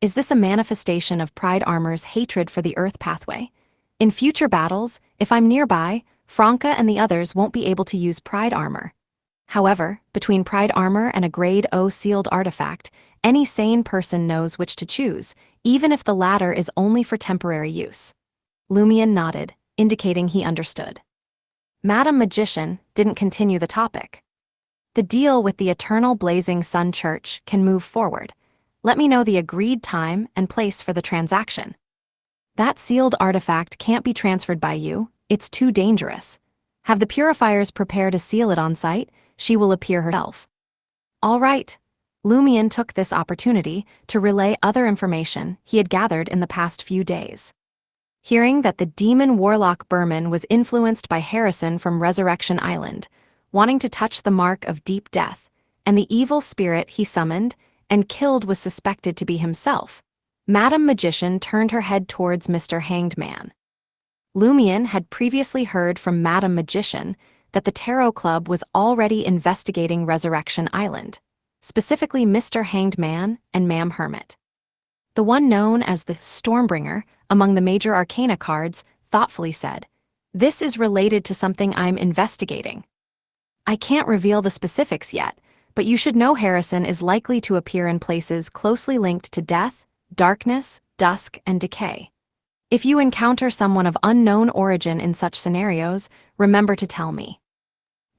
Is this a manifestation of Pride armor's hatred for the Earth pathway? In future battles, if I'm nearby, Franca and the others won't be able to use Pride armor. However, between Pride armor and a grade O sealed artifact, any sane person knows which to choose, even if the latter is only for temporary use. Lumien nodded, indicating he understood. Madam Magician didn't continue the topic. The deal with the Eternal Blazing Sun Church can move forward. Let me know the agreed time and place for the transaction. That sealed artifact can't be transferred by you, it's too dangerous. Have the purifiers prepare to seal it on site, she will appear herself. All right. Lumien took this opportunity to relay other information he had gathered in the past few days. Hearing that the demon warlock Berman was influenced by Harrison from Resurrection Island, wanting to touch the mark of deep death, and the evil spirit he summoned and killed was suspected to be himself, Madam Magician turned her head towards Mr. Hanged Man. Lumien had previously heard from Madam Magician that the Tarot Club was already investigating Resurrection Island, specifically Mr. Hanged Man and Ma'am Hermit. The one known as the Stormbringer among the major arcana cards thoughtfully said, "This is related to something I'm investigating. I can't reveal the specifics yet, but you should know Harrison is likely to appear in places closely linked to death, darkness, dusk, and decay. If you encounter someone of unknown origin in such scenarios, remember to tell me."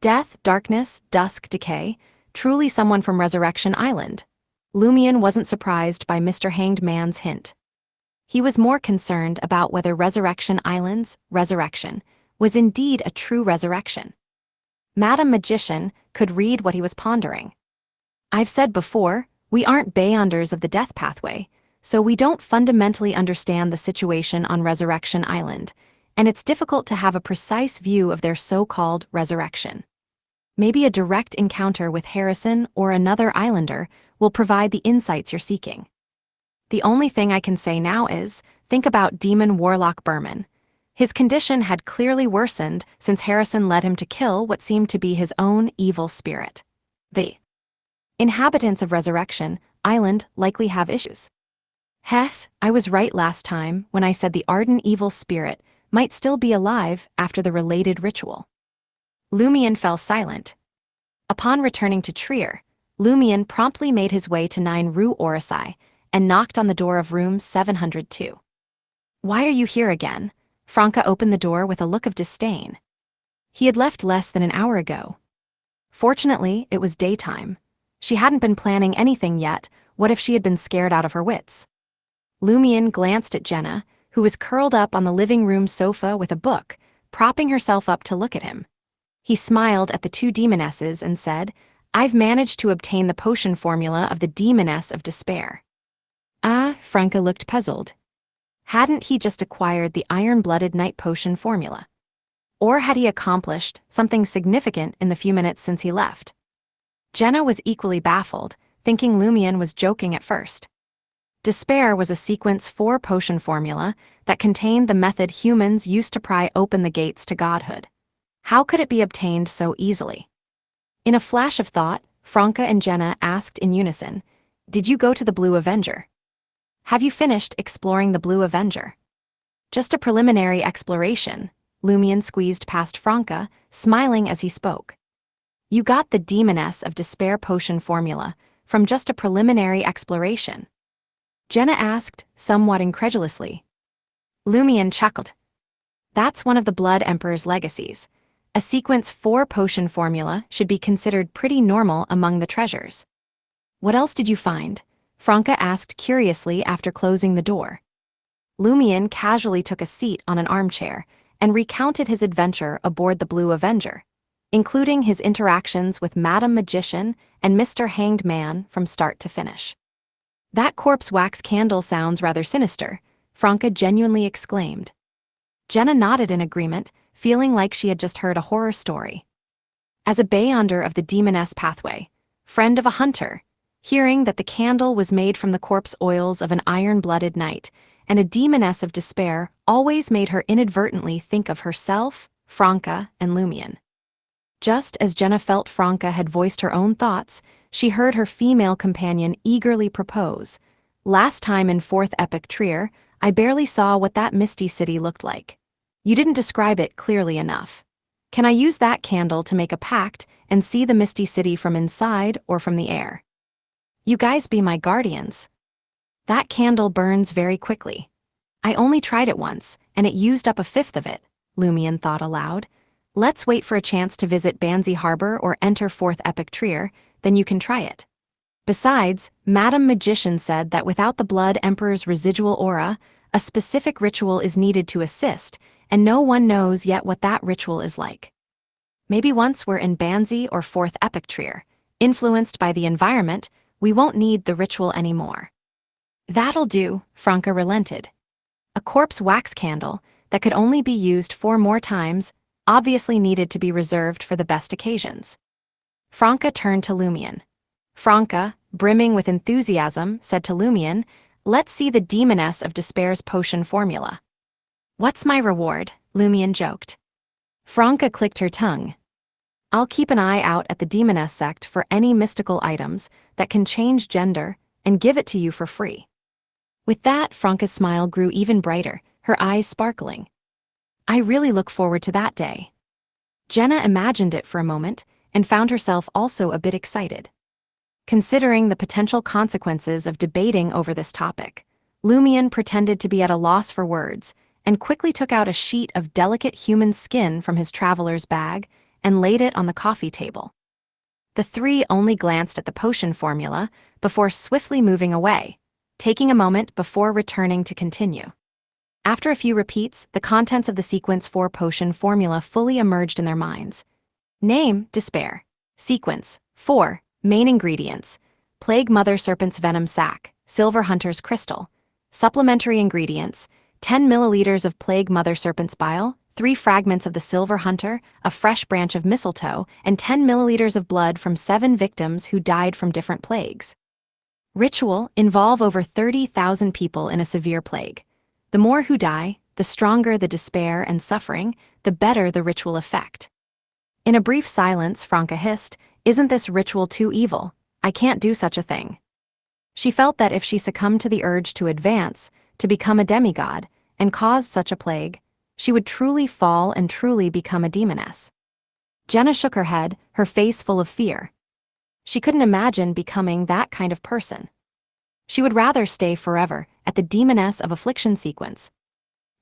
Death, darkness, dusk, decay, truly someone from Resurrection Island. Lumien wasn't surprised by Mr. Hanged Man's hint. He was more concerned about whether Resurrection Island's resurrection was indeed a true resurrection. Madam Magician could read what he was pondering. I've said before, we aren't Beyonders of the death pathway, so we don't fundamentally understand the situation on Resurrection Island, and it's difficult to have a precise view of their so-called resurrection. Maybe a direct encounter with Harrison or another islander will provide the insights you're seeking. The only thing I can say now is, think about Demon Warlock Berman. His condition had clearly worsened since Harrison led him to kill what seemed to be his own evil spirit. The inhabitants of Resurrection Island likely have issues. Heth, I was right last time when I said the ardent evil spirit might still be alive after the related ritual. Lumien fell silent. Upon returning to Trier, Lumion promptly made his way to 9 Rue Orsay and knocked on the door of room 702. "Why are you here again?" Franca opened the door with a look of disdain. He had left less than an hour ago. Fortunately, it was daytime. She hadn't been planning anything yet. What if she had been scared out of her wits? Lumion glanced at Jenna, who was curled up on the living room sofa with a book, propping herself up to look at him. He smiled at the 2 demonesses and said, "I've managed to obtain the potion formula of the Demoness of Despair." Ah, Franca looked puzzled. Hadn't he just acquired the iron-blooded night potion formula? Or had he accomplished something significant in the few minutes since he left? Jenna was equally baffled, thinking Lumion was joking at first. Despair was a sequence 4 potion formula that contained the method humans used to pry open the gates to godhood. How could it be obtained so easily? In a flash of thought, Franca and Jenna asked in unison, "Did you go to the Blue Avenger? Have you finished exploring the Blue Avenger?" "Just a preliminary exploration," Lumion squeezed past Franca, smiling as he spoke. "You got the Demoness of Despair potion formula from just a preliminary exploration?" Jenna asked, somewhat incredulously. Lumion chuckled. "That's one of the Blood Emperor's legacies. A sequence 4 potion formula should be considered pretty normal among the treasures." "What else did you find?" Franca asked curiously after closing the door. Lumion casually took a seat on an armchair and recounted his adventure aboard the Blue Avenger, including his interactions with Madame Magician and Mr. Hanged Man from start to finish. "That corpse wax candle sounds rather sinister," Franca genuinely exclaimed. Jenna nodded in agreement, feeling like she had just heard a horror story. As a Beyonder of the Demoness pathway, friend of a hunter, hearing that the candle was made from the corpse oils of an iron-blooded knight and a Demoness of Despair always made her inadvertently think of herself, Franca, and Lumion. Just as Jenna felt Franca had voiced her own thoughts, she heard her female companion eagerly propose, "Last time in 4th Epic Trier, I barely saw what that misty city looked like. You didn't describe it clearly enough. Can I use that candle to make a pact and see the misty city from inside or from the air? You guys be my guardians." "That candle burns very quickly. I only tried it once, and it used up a 5th of it," Lumion thought aloud. "Let's wait for a chance to visit Banzi Harbor or enter 4th Epic Trier, then you can try it. Besides, Madame Magician said that without the Blood Emperor's residual aura, a specific ritual is needed to assist, and no one knows yet what that ritual is like. Maybe once we're in Banzi or 4th Epic Trier, influenced by the environment, we won't need the ritual anymore." "That'll do," Franca relented. A corpse wax candle that could only be used 4 more times obviously needed to be reserved for the best occasions. Franca turned to Lumion. Franca, brimming with enthusiasm, said to Lumion, "Let's see the Demoness of Despair's potion formula." "What's my reward?" Lumion joked. Franca clicked her tongue. "I'll keep an eye out at the Demoness sect for any mystical items that can change gender and give it to you for free." With that, Franca's smile grew even brighter, her eyes sparkling. "I really look forward to that day." Jenna imagined it for a moment and found herself also a bit excited. Considering the potential consequences of debating over this topic, Lumion pretended to be at a loss for words and quickly took out a sheet of delicate human skin from his traveler's bag and laid it on the coffee table. The 3 only glanced at the potion formula before swiftly moving away, taking a moment before returning to continue. After a few repeats, the contents of the sequence 4 potion formula fully emerged in their minds. Name, Despair. Sequence, 4, main ingredients, Plague Mother Serpent's Venom Sac, Silver Hunter's Crystal. Supplementary ingredients, 10 milliliters of Plague Mother Serpent's Bile, 3 fragments of the Silver Hunter, a fresh branch of mistletoe, and 10 milliliters of blood from 7 victims who died from different plagues. Ritual, involve over 30,000 people in a severe plague. The more who die, the stronger the despair and suffering, the better the ritual effect. In a brief silence, Franca hissed, "Isn't this ritual too evil? I can't do such a thing." She felt that if she succumbed to the urge to advance, to become a demigod, and cause such a plague, she would truly fall and truly become a demoness. Jenna shook her head, her face full of fear. She couldn't imagine becoming that kind of person. She would rather stay forever at the Demoness of Affliction sequence.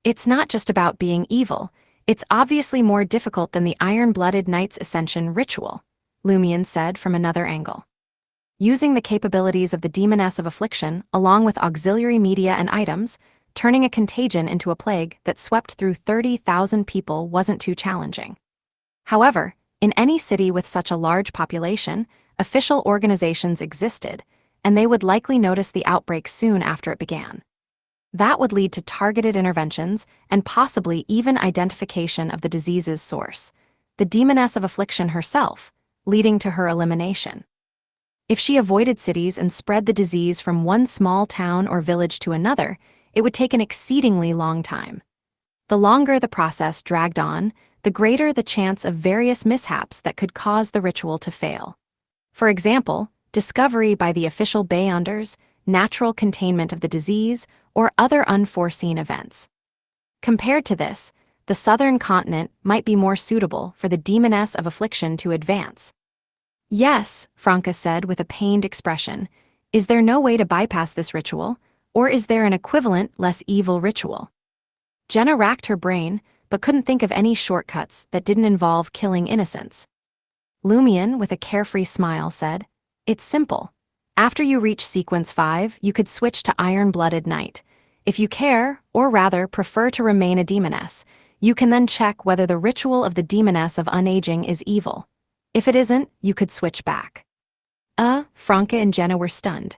It's not just about being evil, it's obviously more difficult than the Iron-Blooded Knight's Ascension ritual, Lumion said from another angle. Using the capabilities of the Demoness of Affliction, along with auxiliary media and items, turning a contagion into a plague that swept through 30,000 people wasn't too challenging. However, in any city with such a large population, official organizations existed, and they would likely notice the outbreak soon after it began. That would lead to targeted interventions and possibly even identification of the disease's source, the Demoness of Affliction herself, leading to her elimination. If she avoided cities and spread the disease from one small town or village to another, it would take an exceedingly long time. The longer the process dragged on, the greater the chance of various mishaps that could cause the ritual to fail. For example, discovery by the official Beyonders, natural containment of the disease, or other unforeseen events. Compared to this, the southern continent might be more suitable for the Demoness of Affliction to advance. Yes, Franca said with a pained expression. Is there no way to bypass this ritual, or is there an equivalent, less evil ritual? Jenna racked her brain, but couldn't think of any shortcuts that didn't involve killing innocents. Lumion, with a carefree smile, said, "It's simple. After you reach Sequence 5, you could switch to Iron-Blooded Knight. If you care, or rather prefer to remain a demoness, you can then check whether the ritual of the Demoness of Unaging is evil. If it isn't, you could switch back." Franca and Jenna were stunned.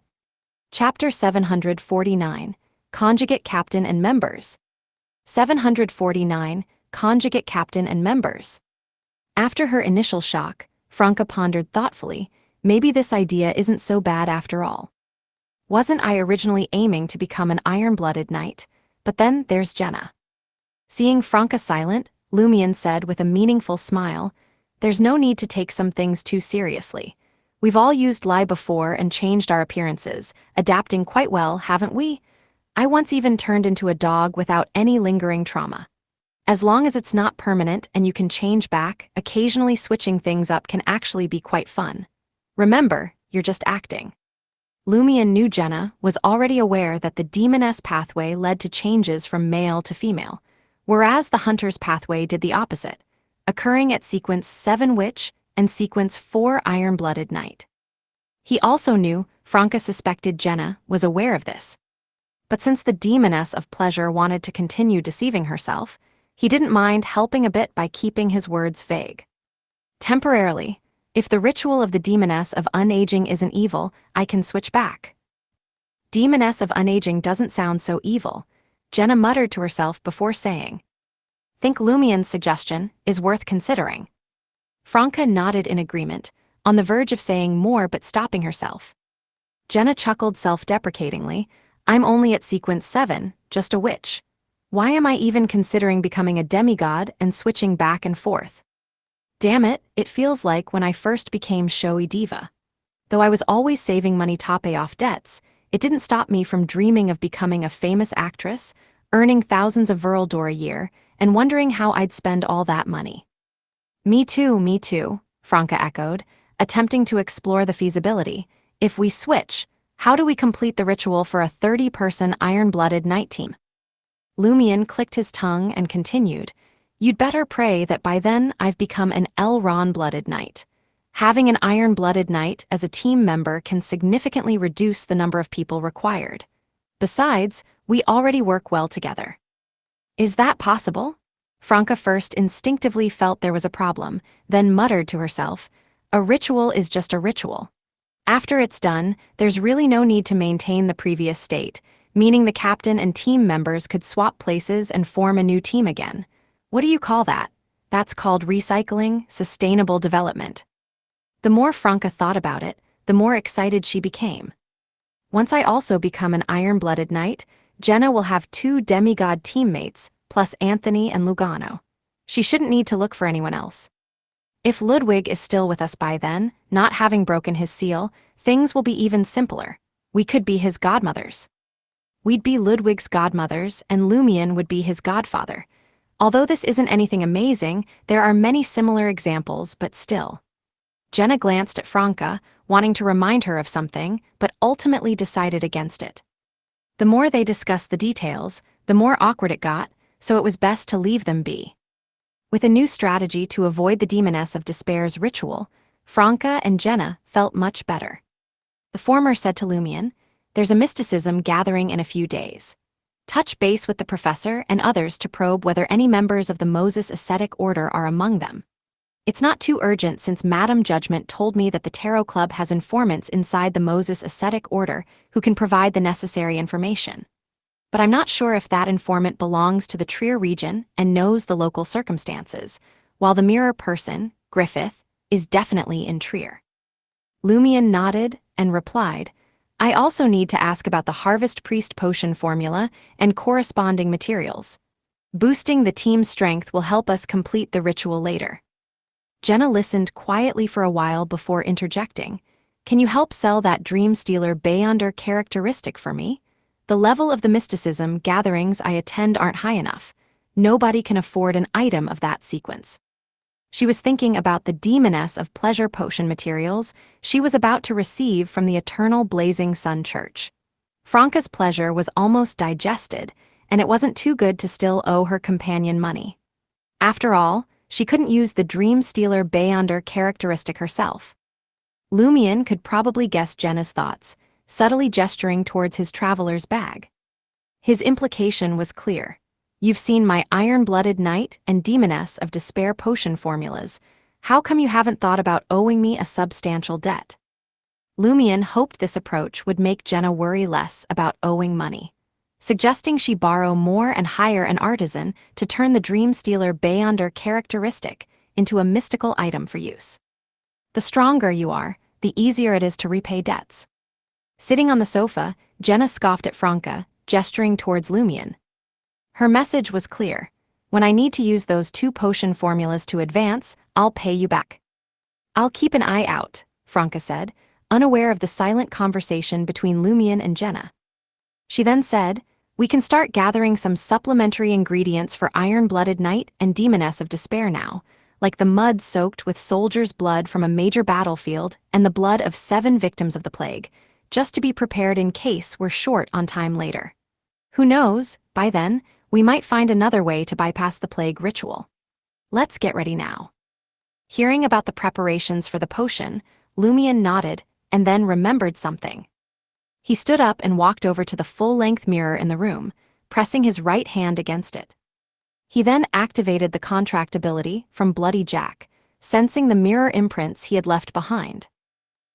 Chapter 749, Conjugate Captain and Members. 749, Conjugate Captain and Members. After her initial shock, Franca pondered thoughtfully, maybe this idea isn't so bad after all. Wasn't I originally aiming to become an Iron-Blooded Knight? But then there's Jenna. Seeing Franca silent, Lumion said with a meaningful smile, "There's no need to take some things too seriously. We've all used lie before and changed our appearances, adapting quite well, haven't we? I once even turned into a dog without any lingering trauma. As long as it's not permanent and you can change back, occasionally switching things up can actually be quite fun. Remember, you're just acting." Lumion knew Jenna was already aware that the Demoness pathway led to changes from male to female, whereas the Hunter's pathway did the opposite, occurring at Sequence 7 Witch and Sequence 4 Iron-Blooded Knight. He also knew Franca suspected Jenna was aware of this. But since the Demoness of Pleasure wanted to continue deceiving herself, he didn't mind helping a bit by keeping his words vague. "Temporarily, if the ritual of the Demoness of Unaging isn't evil, I can switch back." Demoness of Unaging doesn't sound so evil, Jenna muttered to herself before saying, "Think Lumion's suggestion is worth considering." Franca nodded in agreement, on the verge of saying more but stopping herself. Jenna chuckled self-deprecatingly, "I'm only at Sequence 7, just a witch. Why am I even considering becoming a demigod and switching back and forth? Damn it, it feels like when I first became showy diva. Though I was always saving money to pay off debts, it didn't stop me from dreaming of becoming a famous actress, earning thousands of Veraldor a year, and wondering how I'd spend all that money." Me too, Franca echoed, attempting to explore the feasibility. "If we switch, how do we complete the ritual for a 30-person Iron-Blooded Knight team?" Lumion clicked his tongue and continued, "You'd better pray that by then I've become an Elron-Blooded Knight. Having an Iron-Blooded Knight as a team member can significantly reduce the number of people required. Besides, we already work well together." "Is that possible?" Franca first instinctively felt there was a problem, then muttered to herself, "A ritual is just a ritual. After it's done, there's really no need to maintain the previous state, meaning the captain and team members could swap places and form a new team again. What do you call that? That's called recycling, sustainable development." The more Franca thought about it, the more excited she became. "Once I also become an Iron-Blooded Knight, Jenna will have 2 demigod teammates, plus Anthony and Lugano. She shouldn't need to look for anyone else. If Ludwig is still with us by then, not having broken his seal, things will be even simpler. We could be his godmothers. We'd be Ludwig's godmothers, and Lumion would be his godfather. Although this isn't anything amazing, there are many similar examples, but still. Jenna glanced at Franca, wanting to remind her of something, but ultimately decided against it. The more they discussed the details, the more awkward it got, so it was best to leave them be. With a new strategy to avoid the Demoness of Despair's ritual, Franca and Jenna felt much better. The former said to Lumion, "There's a mysticism gathering in a few days. Touch base with the professor and others to probe whether any members of the Moses Ascetic Order are among them. It's not too urgent since Madame Judgment told me that the Tarot Club has informants inside the Moses Ascetic Order who can provide the necessary information. But I'm not sure if that informant belongs to the Trier region and knows the local circumstances, while the mirror person, Griffith, is definitely in Trier." Lumion nodded and replied, "I also need to ask about the Harvest Priest potion formula and corresponding materials. Boosting the team's strength will help us complete the ritual later." Jenna listened quietly for a while before interjecting, "Can you help sell that Dream Stealer Beyonder characteristic for me? The level of the mysticism gatherings I attend aren't high enough. Nobody can afford an item of that sequence." She was thinking about the Demoness of Pleasure potion materials she was about to receive from the Eternal Blazing Sun Church. Franca's pleasure was almost digested, and it wasn't too good to still owe her companion money. After all, she couldn't use the Dream Stealer Beyonder characteristic herself. Lumion could probably guess Jenna's thoughts, subtly gesturing towards his traveler's bag. His implication was clear. "You've seen my Iron-Blooded Knight and Demoness of Despair potion formulas. How come you haven't thought about owing me a substantial debt?" Lumion hoped this approach would make Jenna worry less about owing money, suggesting she borrow more and hire an artisan to turn the Dream Stealer Beyonder characteristic into a mystical item for use. The stronger you are, the easier it is to repay debts. Sitting on the sofa, Jenna scoffed at Franca, gesturing towards Lumion. Her message was clear. "When I need to use those 2 potion formulas to advance, I'll pay you back." "I'll keep an eye out," Franca said, unaware of the silent conversation between Lumion and Jenna. She then said, "We can start gathering some supplementary ingredients for Iron-Blooded Knight and Demoness of Despair now, like the mud soaked with soldiers' blood from a major battlefield and the blood of 7 victims of the plague, just to be prepared in case we're short on time later. Who knows, by then, we might find another way to bypass the plague ritual. Let's get ready now." Hearing about the preparations for the potion, Lumion nodded and then remembered something. He stood up and walked over to the full-length mirror in the room, pressing his right hand against it. He then activated the contract ability from Bloody Jack, sensing the mirror imprints he had left behind.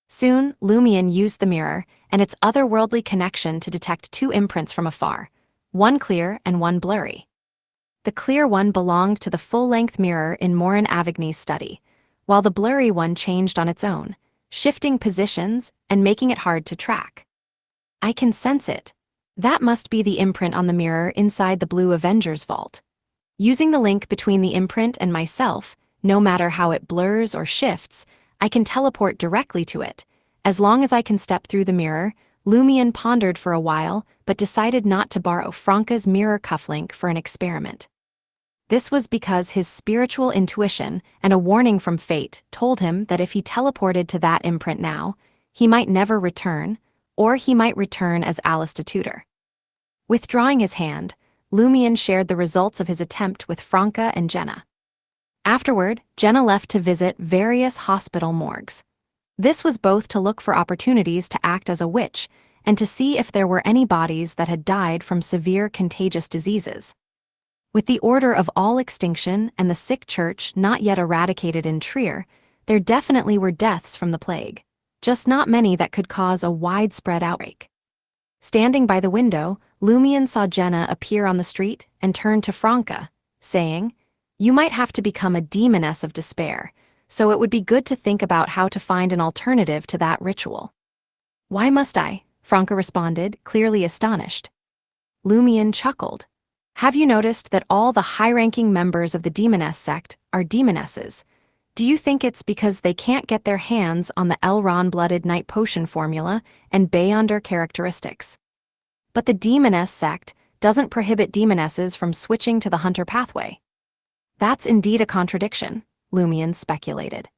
Soon, Lumion used the mirror and its otherworldly connection to detect 2 imprints from afar, one clear and one blurry. The clear one belonged to the full-length mirror in Morin Avigny's study, while the blurry one changed on its own, shifting positions and making it hard to track. "I can sense it. That must be the imprint on the mirror inside the Blue Avengers vault. Using the link between the imprint and myself, no matter how it blurs or shifts, I can teleport directly to it. As long as I can step through the mirror." Lumion pondered for a while, but decided not to borrow Franca's mirror cufflink for an experiment. This was because his spiritual intuition and a warning from fate told him that if he teleported to that imprint now, he might never return, or he might return as Alice de Tudor. Withdrawing his hand, Lumion shared the results of his attempt with Franca and Jenna. Afterward, Jenna left to visit various hospital morgues. This was both to look for opportunities to act as a witch and to see if there were any bodies that had died from severe contagious diseases. With the order of all extinction and the sick church not yet eradicated in Trier, there definitely were deaths from the plague, just not many that could cause a widespread outbreak. Standing by the window, Lumion saw Jenna appear on the street and turned to Franca, saying, "You might have to become a Demoness of Despair, so it would be good to think about how to find an alternative to that ritual." "Why must I?" Franca responded, clearly astonished. Lumion chuckled. "Have you noticed that all the high-ranking members of the Demoness sect are Demonesses? Do you think it's because they can't get their hands on the Elrond-Blooded Knight potion formula and Beyonder characteristics? But the Demoness sect doesn't prohibit Demonesses from switching to the Hunter pathway. That's indeed a contradiction, Lumian speculated.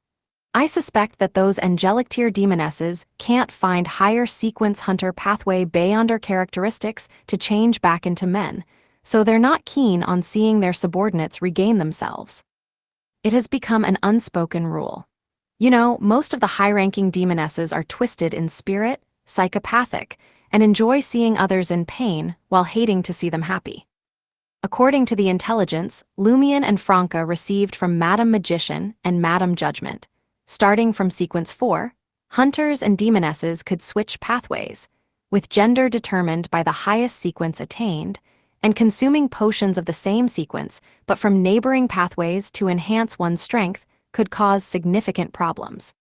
I suspect that those angelic tier demonesses can't find higher sequence hunter pathway beyonder characteristics to change back into men, so they're not keen on seeing their subordinates regain themselves. It has become an unspoken rule. You know, most of the high-ranking demonesses are twisted in spirit, psychopathic, and enjoy seeing others in pain while hating to see them happy. According to the intelligence Lumian and Franca received from Madam Magician and Madam Judgment, starting from sequence 4, hunters and demonesses could switch pathways, with gender determined by the highest sequence attained, and consuming potions of the same sequence but from neighboring pathways to enhance one's strength could cause significant problems.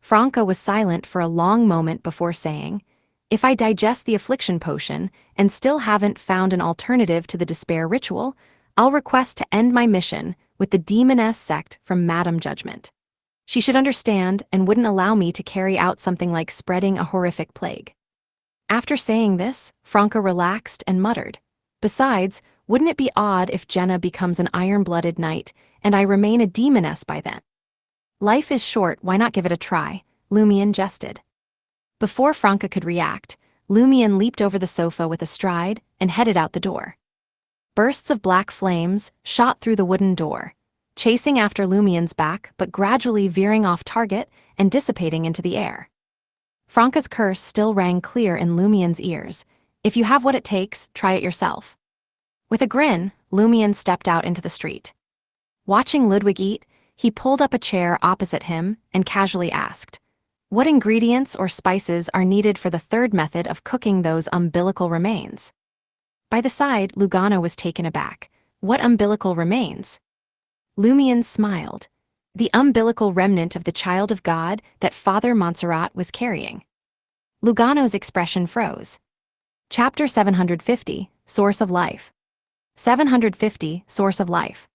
Franca was silent for a long moment before saying, "If I digest the affliction potion and still haven't found an alternative to the despair ritual, I'll request to end my mission with the demoness sect from Madam Judgment. She should understand and wouldn't allow me to carry out something like spreading a horrific plague." After saying this, Franca relaxed and muttered, "Besides, wouldn't it be odd if Jenna becomes an iron-blooded knight and I remain a demoness by then?" "Life is short, why not give it a try?" Lumian jested. Before Franca could react, Lumian leaped over the sofa with a stride and headed out the door. Bursts of black flames shot through the wooden door, chasing after Lumian's back but gradually veering off target and dissipating into the air. Franca's curse still rang clear in Lumian's ears. "If you have what it takes, try it yourself." With a grin, Lumian stepped out into the street. Watching Ludwig eat, he pulled up a chair opposite him and casually asked, "What ingredients or spices are needed for the third method of cooking those umbilical remains?" By the side, Lugano was taken aback. "What umbilical remains?" Lumian smiled. "The umbilical remnant of the child of God that Father Montserrat was carrying." Lugano's expression froze. Chapter 750, Source of Life. 750, Source of Life.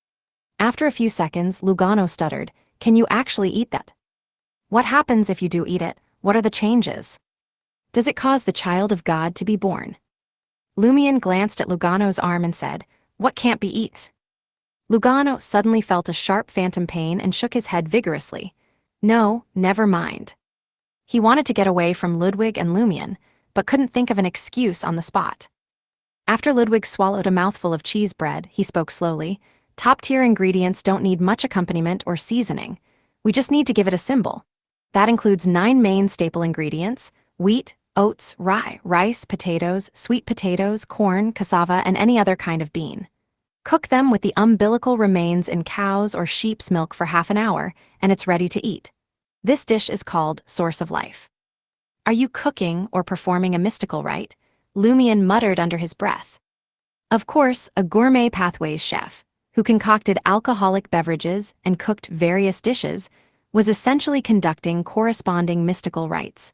After a few seconds, Lugano stuttered, "Can you actually eat that? What happens if you do eat it? What are the changes? Does it cause the child of God to be born?" Lumian glanced at Lugano's arm and said, "What can't be eat?" Lugano suddenly felt a sharp phantom pain and shook his head vigorously. "No, never mind." He wanted to get away from Ludwig and Lumian, but couldn't think of an excuse on the spot. After Ludwig swallowed a mouthful of cheese bread, he spoke slowly, "Top-tier ingredients don't need much accompaniment or seasoning. We just need to give it a symbol. That includes 9 main staple ingredients: wheat, oats, rye, rice, potatoes, sweet potatoes, corn, cassava, and any other kind of bean. Cook them with the umbilical remains in cow's or sheep's milk for half an hour, and it's ready to eat. This dish is called Source of Life." "Are you cooking or performing a mystical rite?" Lumian muttered under his breath. Of course, a gourmet pathways chef, who concocted alcoholic beverages and cooked various dishes, was essentially conducting corresponding mystical rites.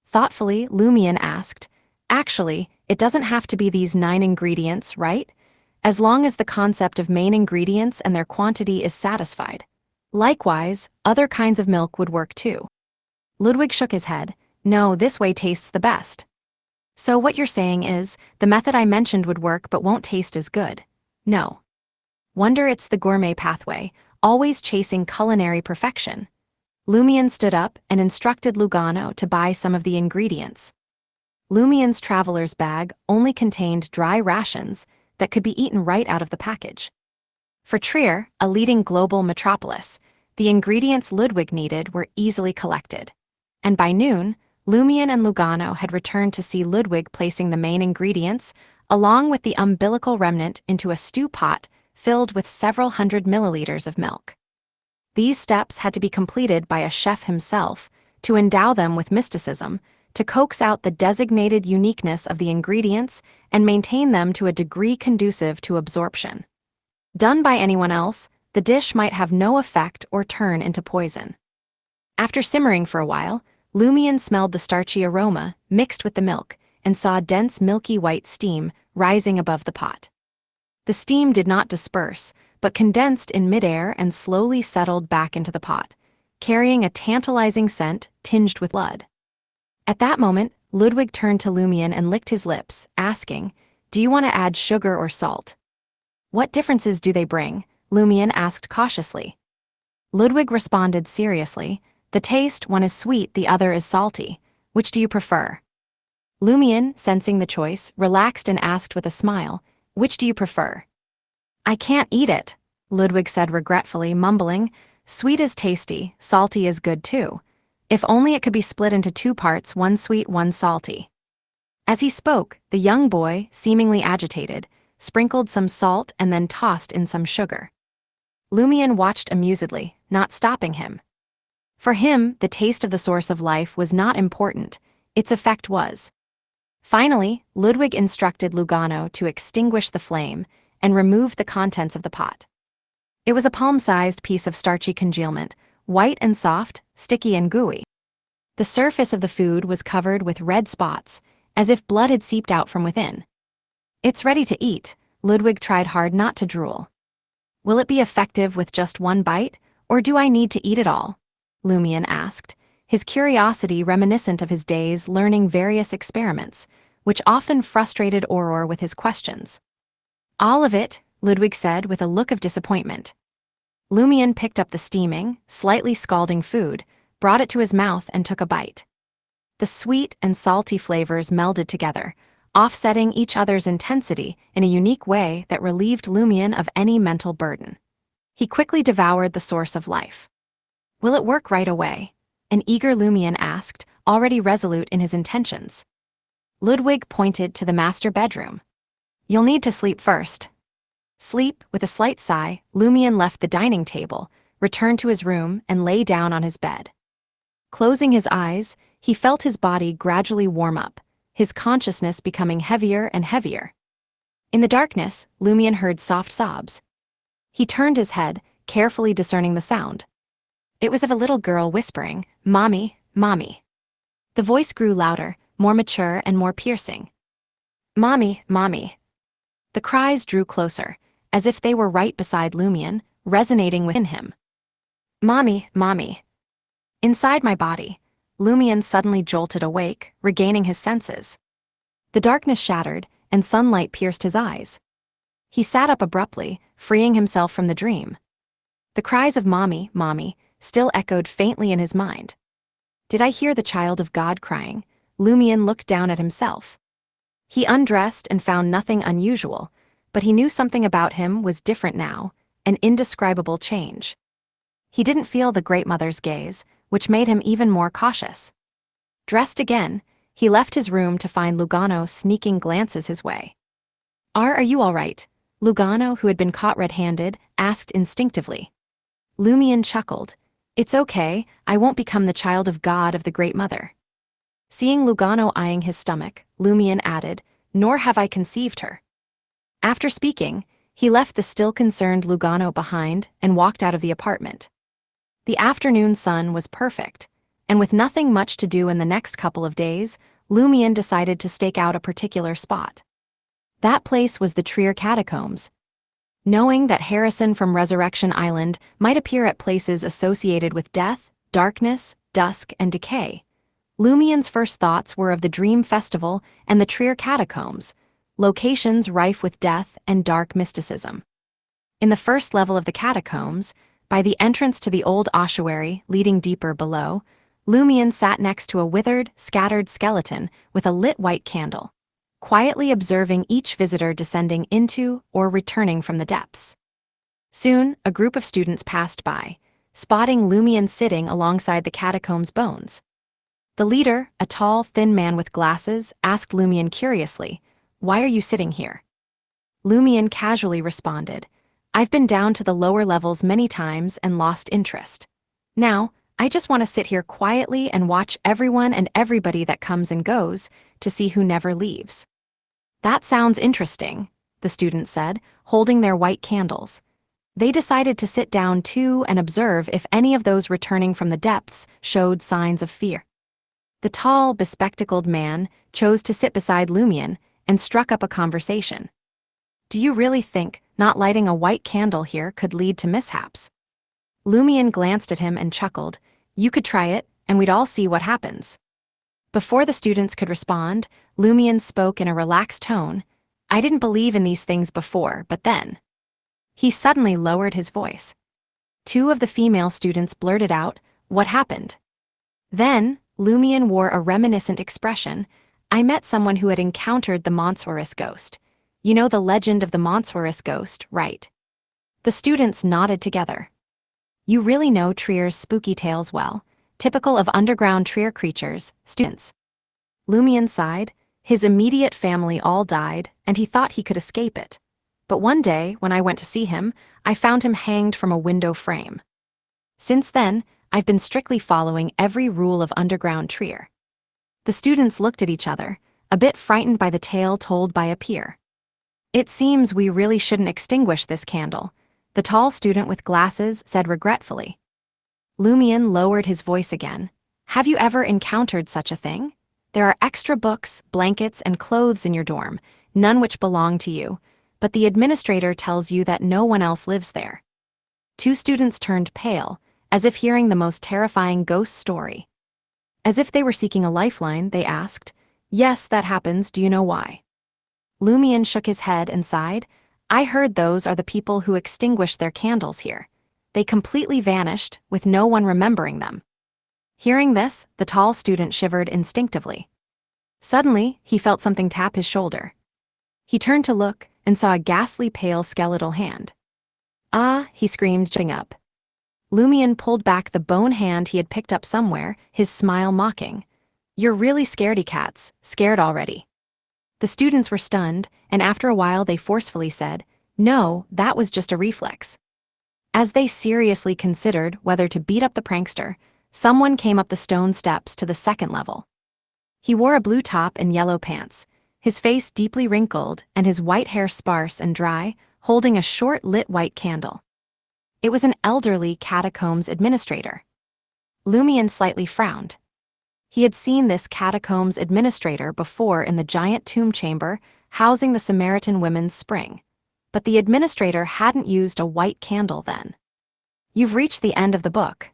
Thoughtfully, Lumian asked, "Actually, it doesn't have to be these 9 ingredients, right? As long as the concept of main ingredients and their quantity is satisfied. Likewise, other kinds of milk would work too." Ludwig shook his head. "No, this way tastes the best." "So what you're saying is, the method I mentioned would work but won't taste as good?" "No. Wonder it's the gourmet pathway, always chasing culinary perfection." Lumian stood up and instructed Lugano to buy some of the ingredients. Lumian's traveler's bag only contained dry rations that could be eaten right out of the package. For Trier, a leading global metropolis, the ingredients Ludwig needed were easily collected. And by noon, Lumian and Lugano had returned to see Ludwig placing the main ingredients, along with the umbilical remnant, into a stew pot filled with several hundred milliliters of milk. These steps had to be completed by a chef himself to endow them with mysticism, to coax out the designated uniqueness of the ingredients and maintain them to a degree conducive to absorption. Done by anyone else, the dish might have no effect or turn into poison. After simmering for a while, Lumian smelled the starchy aroma mixed with the milk and saw dense milky white steam rising above the pot. The steam did not disperse, but condensed in midair and slowly settled back into the pot, carrying a tantalizing scent tinged with blood. At that moment, Ludwig turned to Lumian and licked his lips, asking, "Do you want to add sugar or salt?" "What differences do they bring?" Lumian asked cautiously. Ludwig responded seriously, "The taste, one is sweet, the other is salty. Which do you prefer?" Lumian, sensing the choice, relaxed and asked with a smile, "Which do you prefer?" "I can't eat it," Ludwig said regretfully, mumbling, "Sweet is tasty, salty is good too. If only it could be split into two parts, one sweet, one salty." As he spoke, the young boy, seemingly agitated, sprinkled some salt and then tossed in some sugar. Lumian watched amusedly, not stopping him. For him, the taste of the source of life was not important, its effect was. Finally, Ludwig instructed Lugano to extinguish the flame and remove the contents of the pot. It was a palm-sized piece of starchy congealment, white and soft, sticky and gooey. The surface of the food was covered with red spots, as if blood had seeped out from within. "It's ready to eat," Ludwig tried hard not to drool. "Will it be effective with just one bite, or do I need to eat it all?" Lumian asked, his curiosity reminiscent of his days learning various experiments, which often frustrated Auror with his questions. "All of it," Ludwig said with a look of disappointment. Lumian picked up the steaming, slightly scalding food, brought it to his mouth and took a bite. The sweet and salty flavors melded together, offsetting each other's intensity in a unique way that relieved Lumian of any mental burden. He quickly devoured the source of life. "Will it work right away?" an eager Lumian asked, already resolute in his intentions. Ludwig pointed to the master bedroom. "You'll need to sleep first." Sleep, with a slight sigh, Lumian left the dining table, returned to his room, and lay down on his bed. Closing his eyes, he felt his body gradually warm up, his consciousness becoming heavier and heavier. In the darkness, Lumian heard soft sobs. He turned his head, carefully discerning the sound. It was of a little girl whispering, "Mommy, Mommy." The voice grew louder, more mature and more piercing. "Mommy, Mommy." The cries drew closer, as if they were right beside Lumian, resonating within him. "Mommy, Mommy." Inside my body, Lumian suddenly jolted awake, regaining his senses. The darkness shattered, and sunlight pierced his eyes. He sat up abruptly, freeing himself from the dream. The cries of "Mommy, Mommy" still echoed faintly in his mind. Did I hear the child of God crying? Lumian looked down at himself. He undressed and found nothing unusual, but he knew something about him was different now, an indescribable change. He didn't feel the Great Mother's gaze, which made him even more cautious. Dressed again, he left his room to find Lugano sneaking glances his way. Are you all right?" Lugano, who had been caught red-handed, asked instinctively. Lumian chuckled. "It's okay, I won't become the child of God of the Great Mother." Seeing Lugano eyeing his stomach, Lumian added, "Nor have I conceived her." After speaking, he left the still concerned Lugano behind and walked out of the apartment. The afternoon sun was perfect, and with nothing much to do in the next couple of days, Lumian decided to stake out a particular spot. That place was the Trier Catacombs. Knowing that Harrison from Resurrection Island might appear at places associated with death, darkness, dusk, and decay, Lumian's first thoughts were of the Dream Festival and the Trier Catacombs, locations rife with death and dark mysticism. In the first level of the catacombs, by the entrance to the old ossuary leading deeper below, Lumian sat next to a withered, scattered skeleton with a lit white candle, quietly observing each visitor descending into or returning from the depths. Soon, a group of students passed by, spotting Lumian sitting alongside the catacomb's bones. The leader, a tall, thin man with glasses, asked Lumian curiously, "Why are you sitting here?" Lumian casually responded, "I've been down to the lower levels many times and lost interest. Now, I just want to sit here quietly and watch everyone and everybody that comes and goes to see who never leaves." "That sounds interesting," the students said, holding their white candles. They decided to sit down too and observe if any of those returning from the depths showed signs of fear. The tall, bespectacled man chose to sit beside Lumian and struck up a conversation. "Do you really think not lighting a white candle here could lead to mishaps?" Lumian glanced at him and chuckled. "You could try it, and we'd all see what happens." Before the students could respond, Lumian spoke in a relaxed tone. "I didn't believe in these things before, but then." He suddenly lowered his voice. Two of the female students blurted out, "What happened?" Then, Lumion wore a reminiscent expression. "I met someone who had encountered the Montsouris ghost. You know the legend of the Montsouris ghost, right?" The students nodded together. "You really know Trier's spooky tales well, typical of underground Trier creatures, students." Lumion sighed. His immediate family all died, and he thought he could escape it. But one day, when I went to see him, I found him hanged from a window frame. Since then, I've been strictly following every rule of underground Trier. The students looked at each other, a bit frightened by the tale told by a peer. "It seems we really shouldn't extinguish this candle," the tall student with glasses said regretfully. Lumion lowered his voice again. "Have you ever encountered such a thing? There are extra books, blankets, and clothes in your dorm, none which belong to you, but the administrator tells you that no one else lives there." Two students turned pale, as if hearing the most terrifying ghost story. As if they were seeking a lifeline, they asked, "Yes, that happens. Do you know why?" Lumion shook his head and sighed. "I heard those are the people who extinguished their candles here. They completely vanished, with no one remembering them." Hearing this, the tall student shivered instinctively. Suddenly, he felt something tap his shoulder. He turned to look and saw a ghastly pale skeletal hand. "Ah!" he screamed, jumping up. Lumion pulled back the bone hand he had picked up somewhere, his smile mocking. "You're really scaredy cats, scared already." The students were stunned, and after a while they forcefully said, "No, that was just a reflex." As they seriously considered whether to beat up the prankster, someone came up the stone steps to the second level. He wore a blue top and yellow pants, his face deeply wrinkled and his white hair sparse and dry, holding a short lit white candle. It was an elderly catacombs administrator. Lumion slightly frowned. He had seen this catacombs administrator before in the giant tomb chamber housing the Samaritan women's spring, but the administrator hadn't used a white candle then. "You've reached the end of the book,"